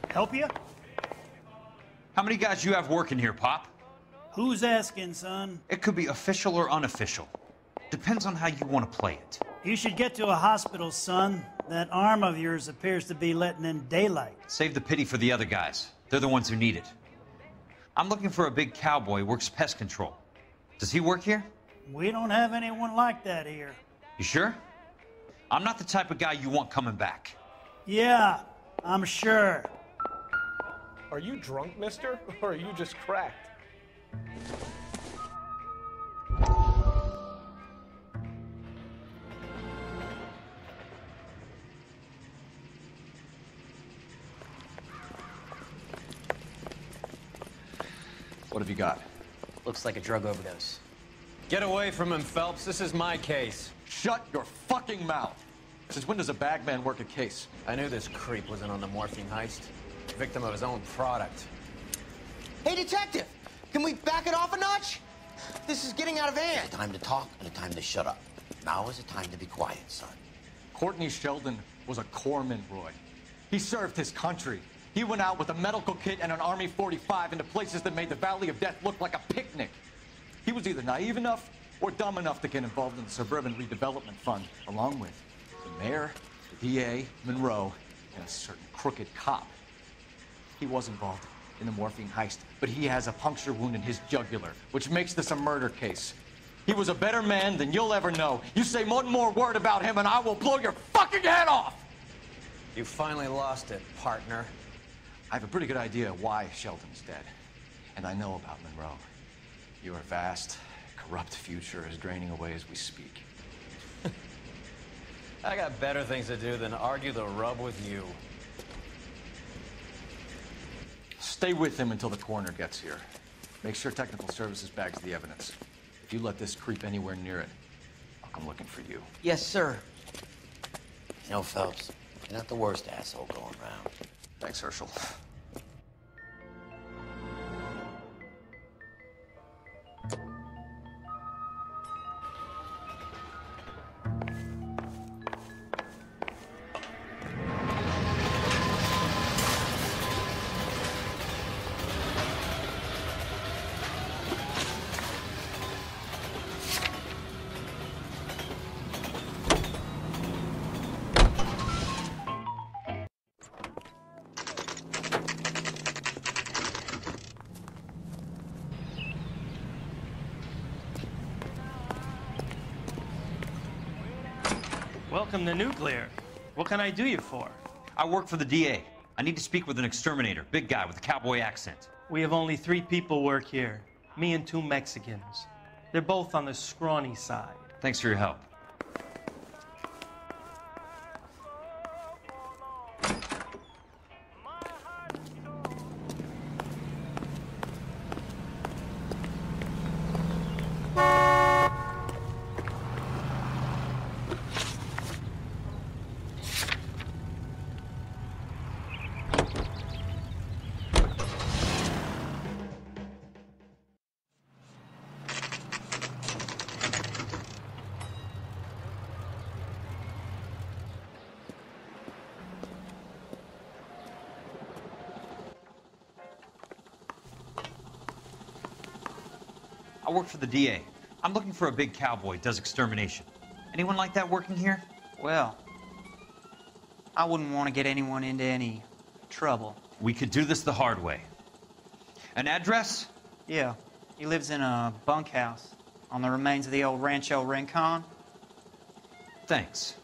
Help you? How many guys you have working here, Pop? Who's asking, son? It could be official or unofficial. Depends on how you want to play it. You should get to a hospital, son. That arm of yours appears to be letting in daylight. Save the pity for the other guys. They're the ones who need it. I'm looking for a big cowboy who works pest control. Does he work here? We don't have anyone like that here. You sure? I'm not the type of guy you want coming back. Yeah, I'm sure. Are you drunk, mister? Or are you just cracked? What have you got? Looks like a drug overdose. Get away from him, Phelps. This is my case. Shut your fucking mouth. Since when does a bagman work a case? I knew this creep wasn't on the morphine heist. Victim of his own product. Hey, detective! Can we back it off a notch? This is getting out of hand. A time to talk and a time to shut up. Now is a time to be quiet, son. Courtney Sheldon was a corpsman, Roy. He served his country. He went out with a medical kit and an Army 45 into places that made the Valley of Death look like a picnic. He was either naive enough or dumb enough to get involved in the Suburban Redevelopment Fund, along with the mayor, the DA, Monroe, and a certain crooked cop. He was involved in the morphine heist, but he has a puncture wound in his jugular, which makes this a murder case. He was a better man than you'll ever know. You say one more word about him and I will blow your fucking head off! You finally lost it, partner. I have a pretty good idea why Sheldon's dead. And I know about Monroe. Your vast, corrupt future is draining away as we speak. I got better things to do than argue the rub with you. Stay with him until the coroner gets here. Make sure technical services bags the evidence. If you let this creep anywhere near it, I'll come looking for you. Yes, sir. You know, Phelps, you're not the worst asshole going around. Thanks, Herschel. Welcome to Nuclear. What can I do you for? I work for the DA. I need to speak with an exterminator, big guy with a cowboy accent. We have only 3 people work here. Me and 2 Mexicans. They're both on the scrawny side. Thanks for your help. I work for the DA. I'm looking for a big cowboy who does extermination. Anyone like that working here? Well, I wouldn't want to get anyone into any trouble. We could do this the hard way. An address? Yeah, he lives in a bunkhouse on the remains of the old Rancho Rincon. Thanks.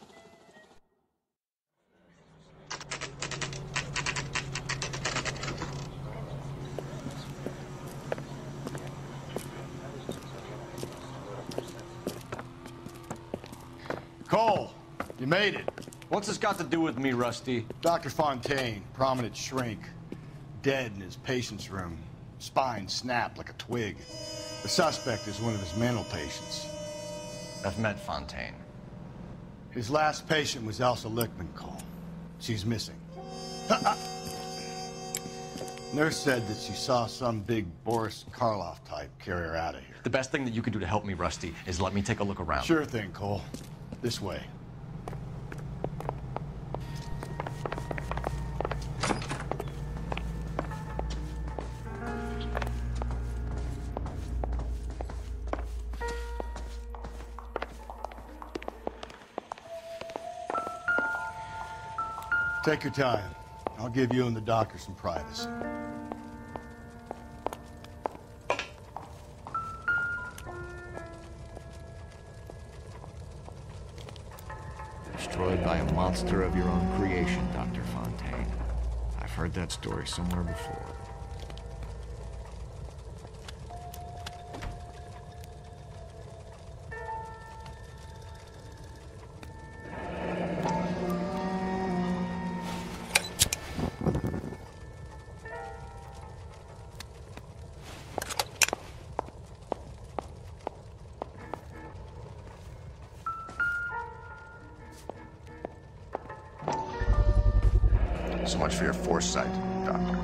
Cole, you made it. What's this got to do with me, Rusty? Dr. Fontaine, prominent shrink, dead in his patient's room. Spine snapped like a twig. The suspect is one of his mental patients. I've met Fontaine. His last patient was Elsa Lichtman, Cole. She's missing. Nurse said that she saw some big Boris Karloff type carry her out of here. The best thing that you can do to help me, Rusty, is let me take a look around. Sure thing, Cole. This way. Take your time. I'll give you and the doctor some privacy. destroyed by a monster of your own creation, Dr. Fontaine. I've heard that story somewhere before. So much for your foresight, Doctor.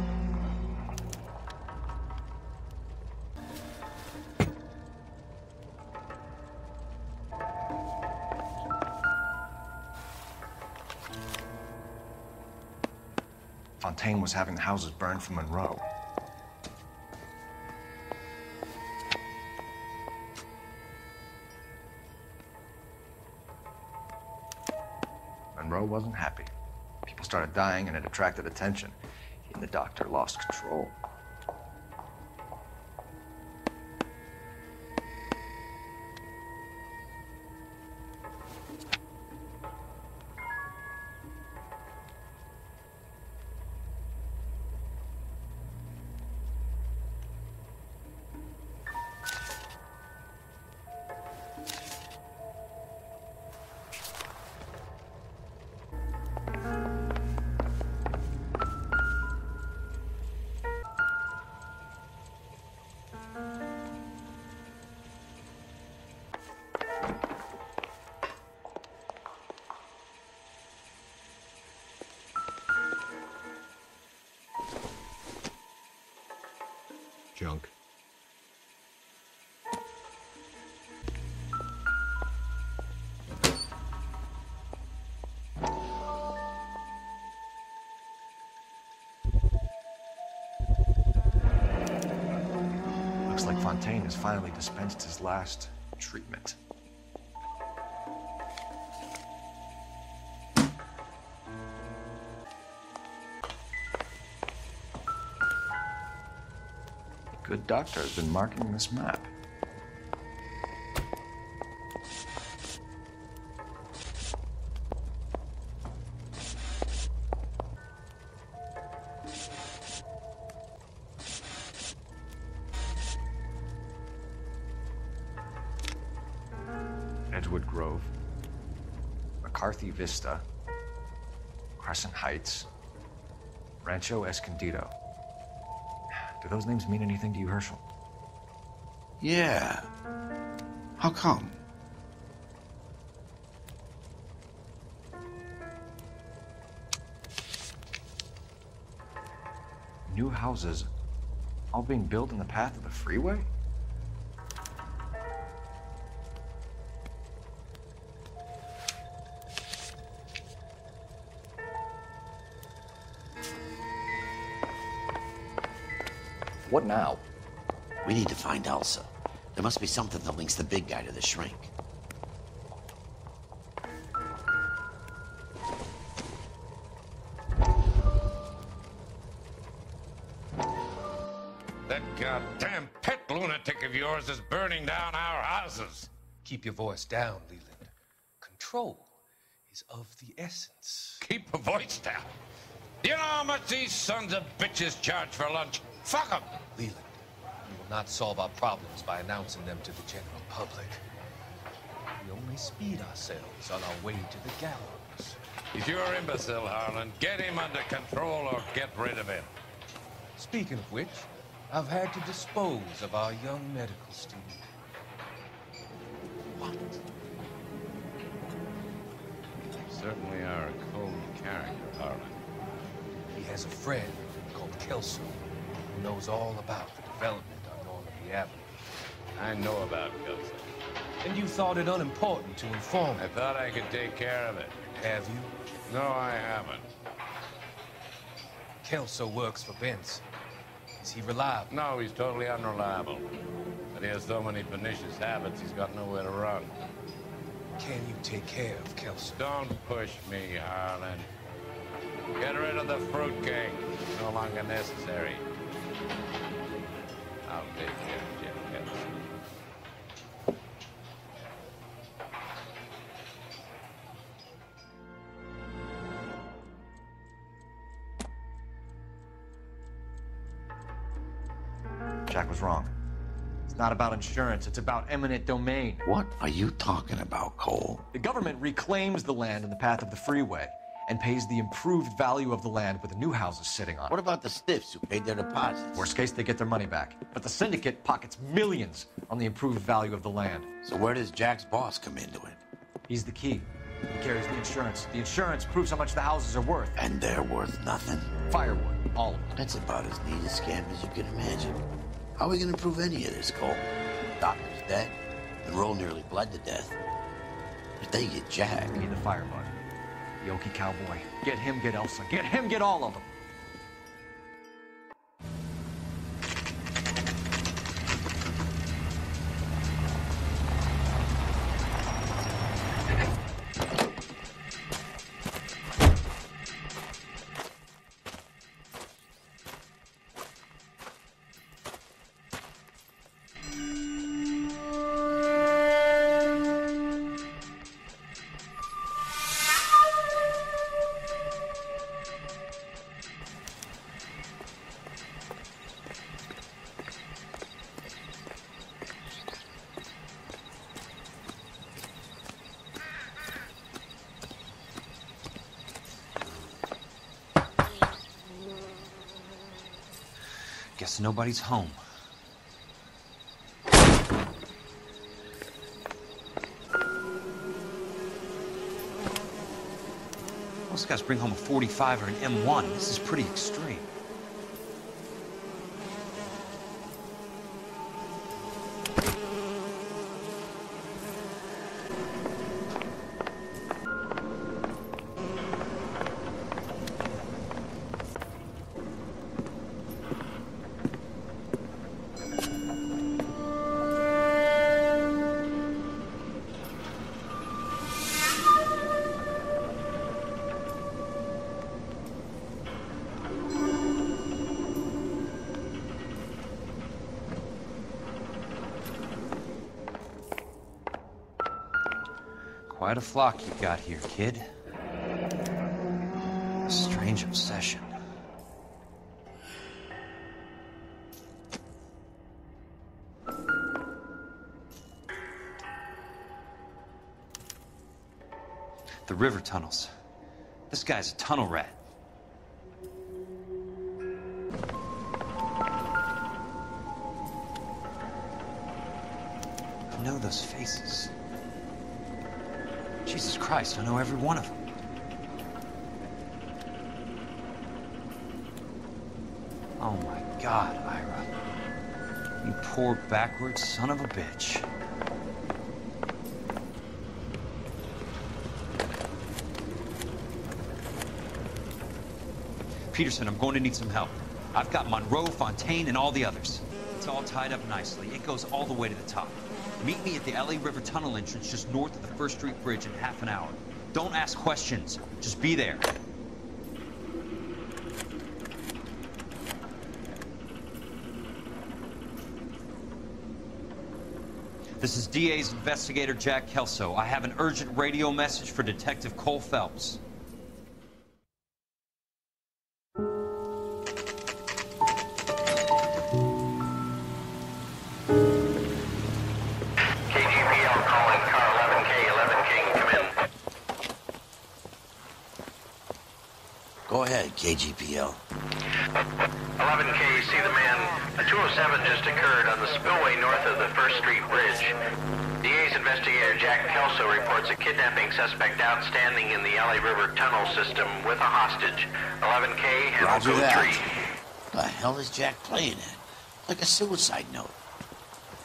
Fontaine was having the houses burned for Monroe. Monroe wasn't happy. People started dying and it attracted attention. He and the doctor lost control. Junk. Looks like Fontaine has finally dispensed his last treatment. Good doctor has been marking this map. Edgewood Grove, McCarthy Vista, Crescent Heights, Rancho Escondido. Do those names mean anything to you, Herschel? Yeah. How come? New houses all being built in the path of the freeway? What now? We need to find Elsa. There must be something that links the big guy to the shrink. That goddamn pet lunatic of yours is burning down our houses. Keep your voice down, Leland. Control is of the essence. Keep your voice down. You know how much these sons of bitches charge for lunch? Fuck them. Leland, we will not solve our problems by announcing them to the general public. We only speed ourselves on our way to the gallows. He's your imbecile, Harlan. Get him under control or get rid of him. Speaking of which, I've had to dispose of our young medical student. What? You certainly are a cold character, Harlan. He has a friend called Kelso who knows all about the development on Normandy Avenue. I know about Kelso. And you thought it unimportant to inform me. I thought I could take care of it. Have you? No, I haven't. Kelso works for Benson. Is he reliable? No, he's totally unreliable. But he has so many pernicious habits, he's got nowhere to run. Can you take care of Kelso? Don't push me, Harlan. Get rid of the fruitcake. It's no longer necessary. I'll take care of Jim Kelso. Jack was wrong. It's not about insurance, it's about eminent domain. What are you talking about, Cole? The government reclaims the land in the path of the freeway and pays the improved value of the land with the new houses sitting on it. What about the stiffs who paid their deposits? Worst case, they get their money back. But the syndicate pockets millions on the improved value of the land. So where does Jack's boss come into it? He's the key. He carries the insurance. The insurance proves how much the houses are worth. And they're worth nothing? Firewood, all of it. That's about as neat a scam as you can imagine. How are we gonna prove any of this, Cole? Doctor's dead. The roll nearly bled to death. If they get Jack... We need the firebug. The Okie cowboy. Get him, get Elsa. Get him, get all of them. Guess nobody's home. Most guys bring home a 45 or an M1. This is pretty extreme. Quite a flock you got here, kid. A strange obsession. The river tunnels. This guy's a tunnel rat. I know those faces. Jesus Christ, I know every one of them. Oh my God, Ira. You poor backwards son of a bitch. Peterson, I'm going to need some help. I've got Monroe, Fontaine, and all the others. It's all tied up nicely. It goes all the way to the top. Meet me at the LA River Tunnel entrance just north of the First Street Bridge in half an hour. Don't ask questions. Just be there. This is DA's investigator, Jack Kelso. I have an urgent radio message for Detective Cole Phelps. Go ahead, KGPL. 11K, see the man. A 207 just occurred on the spillway north of the First Street Bridge. DA's investigator Jack Kelso reports a kidnapping suspect outstanding in the LA River tunnel system with a hostage. 11K, handle Roger code that. 3. The hell is Jack playing at? Like a suicide note.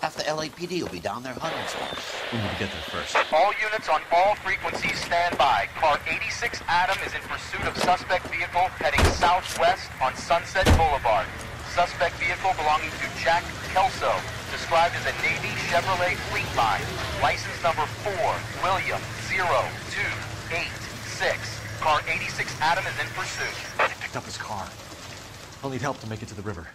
Half the LAPD will be down there hunting for him. We need to get there first. All units on all frequencies stand by. Car 86 Adam is in pursuit of suspect vehicle heading southwest on Sunset Boulevard. Suspect vehicle belonging to Jack Kelso, described as a Navy Chevrolet Fleet Line. License number 4, William 0286. Car 86 Adam is in pursuit. They picked up his car. I'll need help to make it to the river.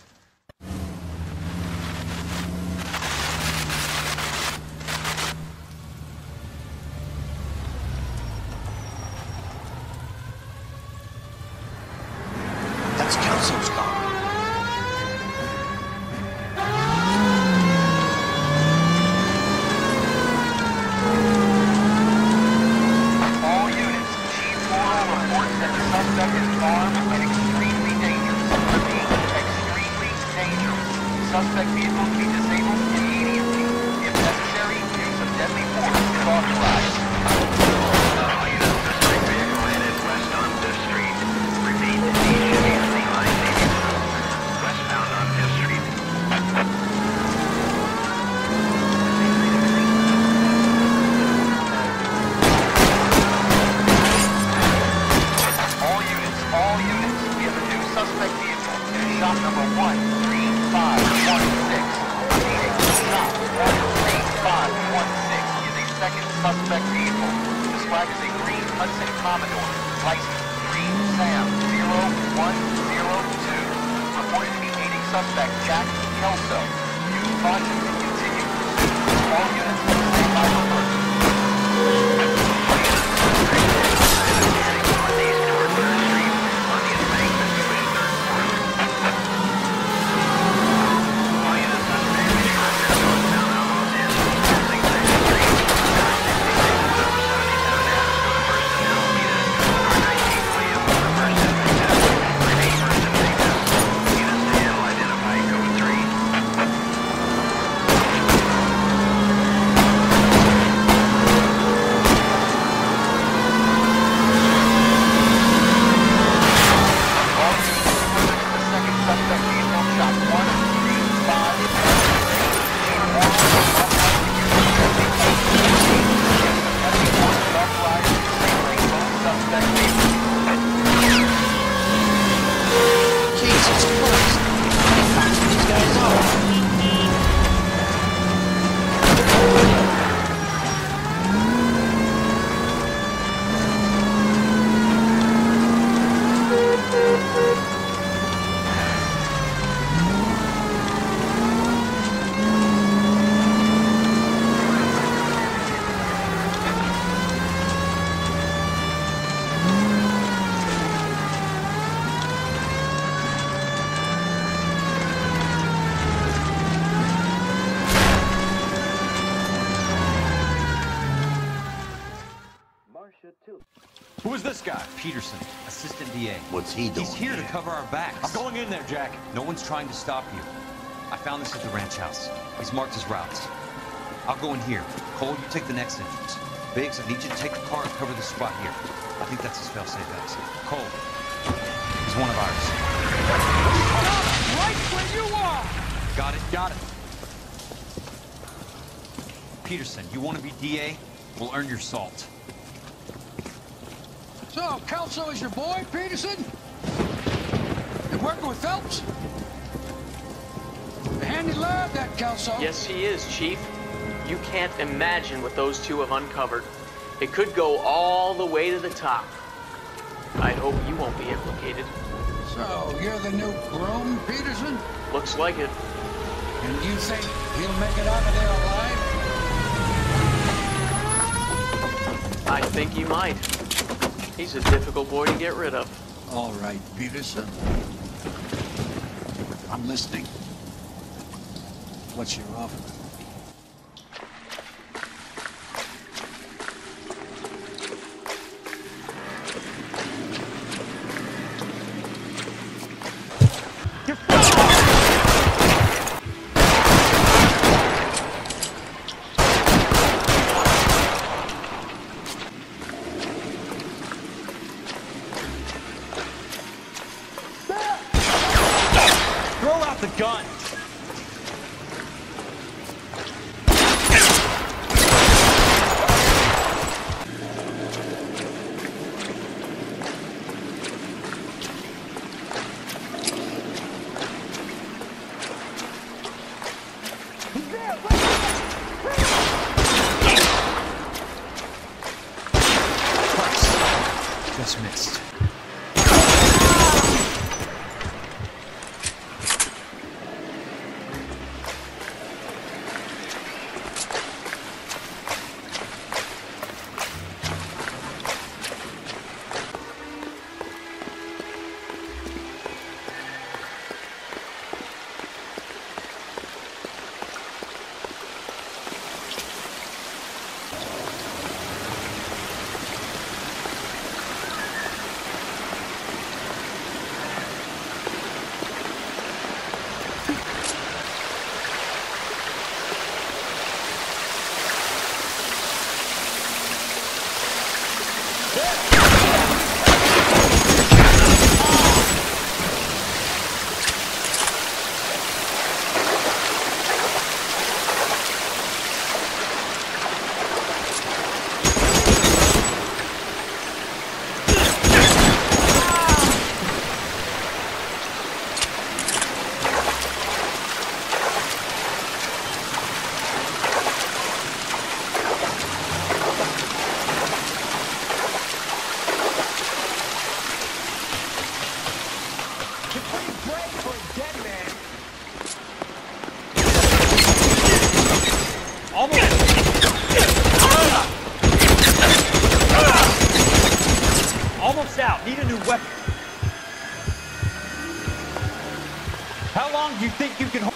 That's Kelso's car. vehicle to be disabled immediately. If necessary, use of deadly force is authorized. All units, suspect vehicle headed west on 5th Street. Repeat, he should be on the I-80 westbound on 5th Street. All units, we have a new suspect vehicle in shop number 13516. Shop 13516 is a second suspect vehicle. Described as a green Hudson Commodore, license green Sam 0102. Reported to be aiding suspect Jack Kelso. Use caution and continue pursuit. All units stay by alert. Who is this guy? Peterson, assistant DA. What's he doing? He's here to cover our backs. I'm going in there, Jack. No one's trying to stop you. I found this at the ranch house. He's marked his routes. I'll go in here. Cole, you take the next entrance. Biggs, I need you to take the car and cover this spot here. I think that's his fail-safe exit. Cole, he's one of ours. Right where you are! Got it? Got it. Peterson, you want to be DA? We'll earn your salt. So, Kelso is your boy, Peterson? You working with Phelps? A handy lad, that Kelso. Yes, he is, Chief. You can't imagine what those two have uncovered. It could go all the way to the top. I hope you won't be implicated. So, you're the new groom, Peterson? Looks like it. And you think he'll make it out of there alive? I think he might. He's a difficult boy to get rid of. All right, Peterson. I'm listening. What's your offer? Gun! Just missed. new weapon. How long do you think you can hold?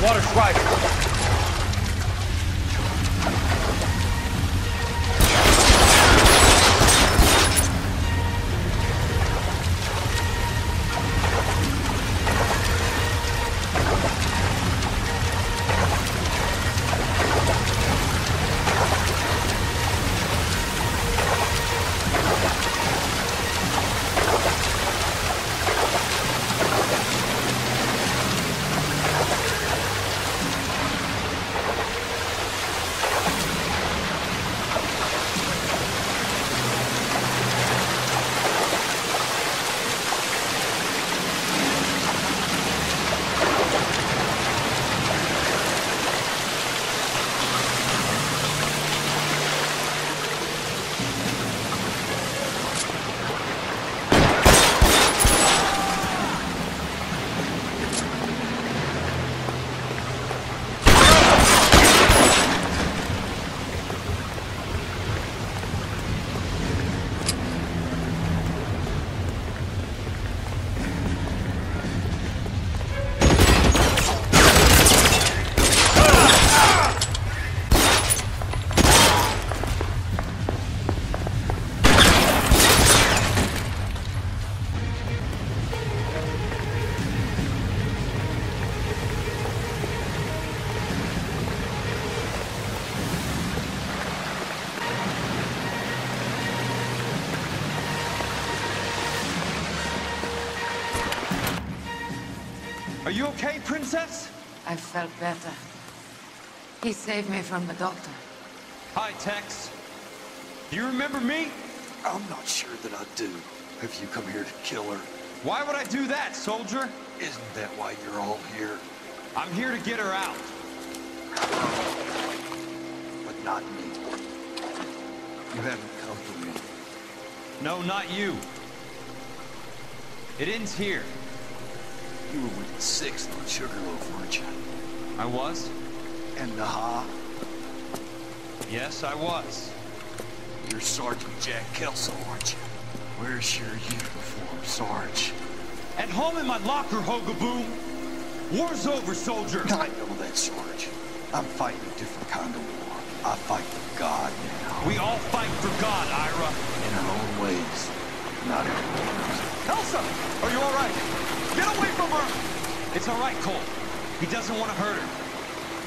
Water's right. Are you okay, Princess? I felt better. He saved me from the doctor. Hi, Tex. Do you remember me? I'm not sure that I do. Have you come here to kill her? Why would I do that, soldier? Isn't that why you're all here? I'm here to get her out. But not me. You haven't come for me. No, not you. It ends here. You were with the 6th on Sugarloaf, weren't you? I was? And Naha? Yes, I was. You're Sergeant Jack Kelso, aren't you? Where's your uniform, Sarge? At home in my locker, Hogaboom. War's over, soldier. I know that, Sarge. I'm fighting a different kind of war. I fight for God now. We all fight for God, Ira. In our own ways, not in ours. Elsa, are you all right? Get away from her. It's all right, Cole. He doesn't want to hurt her.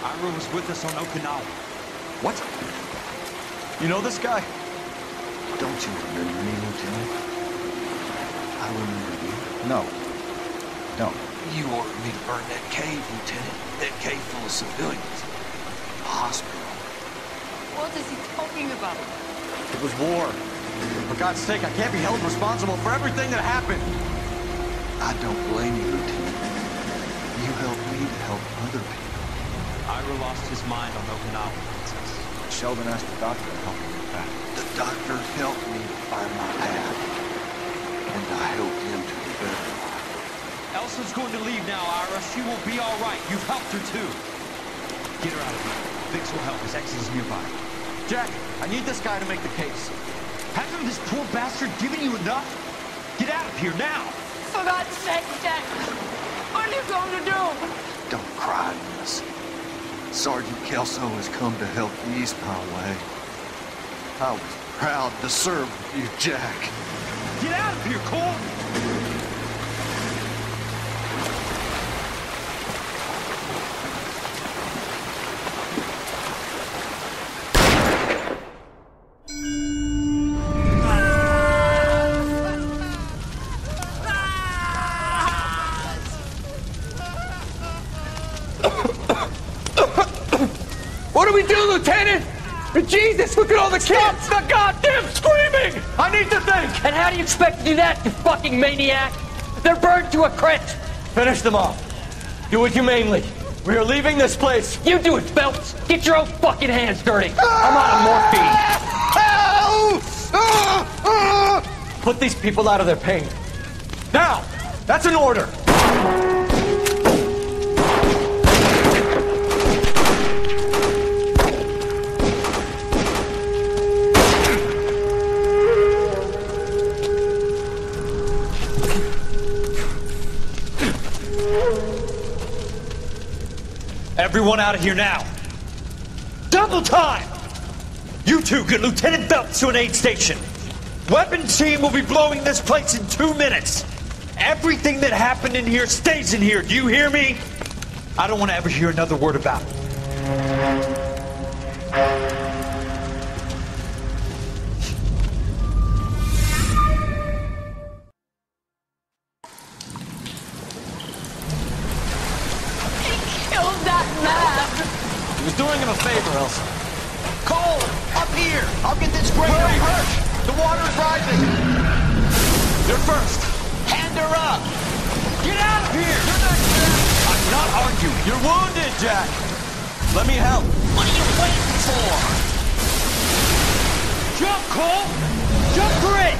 Ira was with us on Okinawa. What? You know this guy? Don't you remember me, Lieutenant? I remember you. No. Don't. You ordered me to burn that cave, Lieutenant. That cave full of civilians. A hospital. What is he talking about? It was war. For God's sake, I can't be held responsible for everything that happened. I don't blame you, Lieutenant. You helped me to help other people. Ira lost his mind on Okinawa, Princess. Sheldon asked the doctor to help him get back. The doctor helped me to find my path. And I helped him to a better life. Elsa's going to leave now, Ira. She will be all right. You've helped her, too. Get her out of here. Biggs will help. His exit is nearby. Jack, I need this guy to make the case. Hasn't this poor bastard given you enough? Get out of here now! For God's sake, Jack! What are you going to do? Don't cry, Miss. Sergeant Kelso has come to help ease my way. I was proud to serve with you, Jack. Get out of here, Cole! What do we do, Lieutenant? Jesus, look at all the kids! Stop the goddamn screaming! I need to think! And how do you expect to do that, you fucking maniac? They're burned to a crisp! Finish them off. Do it humanely. We are leaving this place. You do it, Phelps! Get your own fucking hands dirty! I'm out of morphine! Put these people out of their pain. Now! That's an order! Everyone out of here now. Double time! You two get Lieutenant Phelps to an aid station. Weapons team will be blowing this place in 2 minutes. Everything that happened in here stays in here. Do you hear me? I don't want to ever hear another word about it. He was doing him a favor, Elsa. Cole, up here! I'll get this grader. Hurry, rush! The water is rising! You're first! Hand her up! Get out of here! You're not Jack! I'm not arguing. You're wounded, Jack! Let me help. What are you waiting for? Jump, Cole! Jump for it!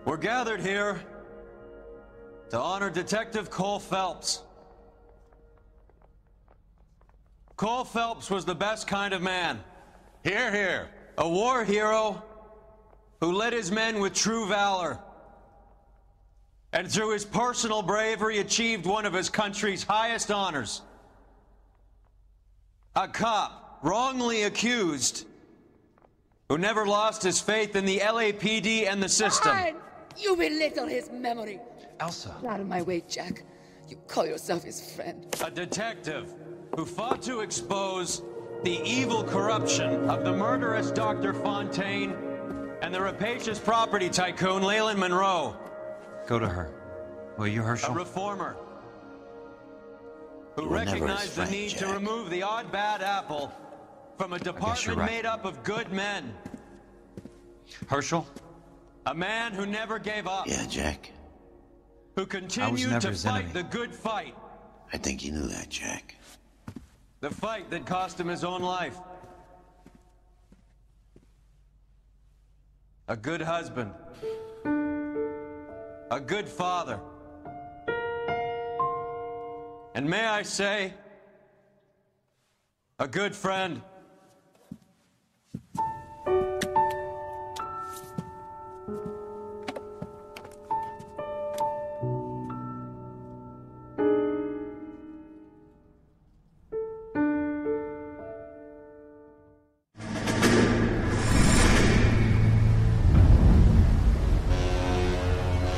We're gathered here to honor Detective Cole Phelps. Cole Phelps was the best kind of man. Hear, hear. A war hero who led his men with true valor. And through his personal bravery achieved one of his country's highest honors. A cop wrongly accused who never lost his faith in the LAPD and the system. Fine. You belittle his memory. Elsa. Get out of my way, Jack. You call yourself his friend. A detective who fought to expose the evil corruption of the murderous Dr. Fontaine And the rapacious property tycoon, Leland Monroe. Go to her. Will you, Herschel? A reformer who You were never his recognized friend, the need Jack. to remove the odd bad apple from a department right. made up of good men. Herschel? A man who never gave up. Yeah, Jack. Who continued never to his fight enemy. the good fight. I think you knew that, Jack. The fight that cost him his own life. A good husband. A good father. And may I say, a good friend.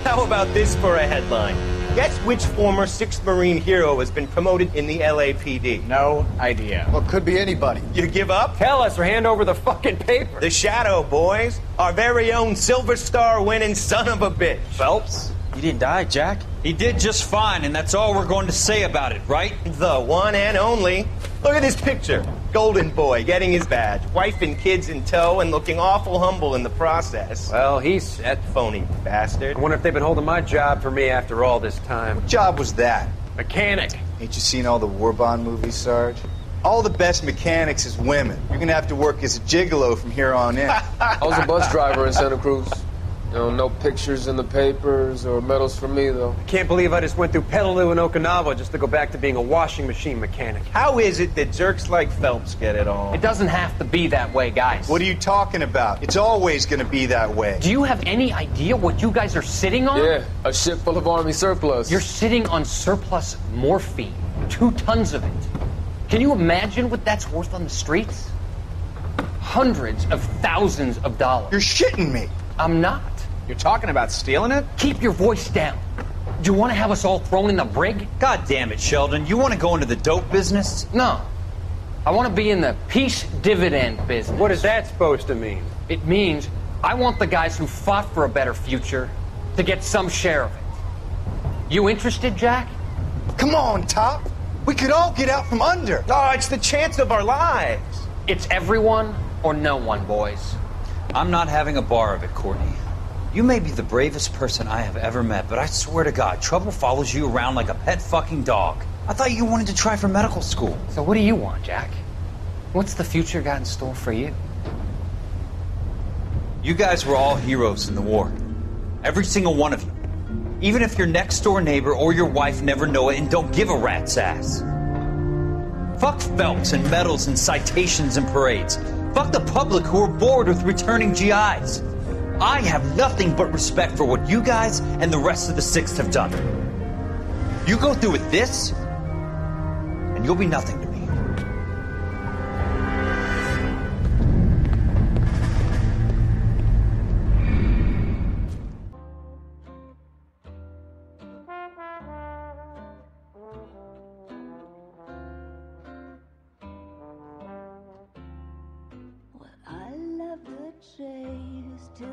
How about this for a headline? Guess which former 6th Marine hero has been promoted in the LAPD? No idea. Well, could be anybody. You give up? Tell us or hand over the fucking paper. The Shadow, boys. Our very own Silver Star winning son of a bitch. Phelps? You didn't die, Jack. He did just fine, and that's all we're going to say about it, right? The one and only. Look at this picture. Golden boy getting his badge, wife and kids in tow, and looking awful humble in the process. Well, he's set. Phony bastard. I wonder if they've been holding my job for me after all this time. What job was that? Mechanic. Ain't you seen all the war bond movies, Sarge? All the best mechanics is women. You're gonna have to work as a gigolo from here on in. I was a bus driver in Santa Cruz. You know, no pictures in the papers or medals for me, though. I can't believe I just went through Petaloo and Okinawa just to go back to being a washing machine mechanic. How is it that jerks like Phelps get it all? It doesn't have to be that way, guys. What are you talking about? It's always gonna be that way. Do you have any idea what you guys are sitting on? Yeah, a ship full of Army surplus. You're sitting on surplus morphine. 2 tons of it. Can you imagine what that's worth on the streets? Hundreds of thousands of dollars. You're shitting me. I'm not. You're talking about stealing it? Keep your voice down. Do you want to have us all thrown in the brig? God damn it, Sheldon. You want to go into the dope business? No. I want to be in the peace dividend business. What is that supposed to mean? It means I want the guys who fought for a better future to get some share of it. You interested, Jack? Come on, Top. We could all get out from under. Oh, it's the chance of our lives. It's everyone or no one, boys. I'm not having a bar of it, Courtney. You may be the bravest person I have ever met, but I swear to God, trouble follows you around like a pet fucking dog. I thought you wanted to try for medical school. So what do you want, Jack? What's the future got in store for you? You guys were all heroes in the war. Every single one of you. Even if your next door neighbor or your wife never know it and don't give a rat's ass. Fuck Phelps and medals and citations and parades. Fuck the public who are bored with returning GIs. I have nothing but respect for what you guys and the rest of the 6th have done. You go through with this, and you'll be nothing to me. I love the chase till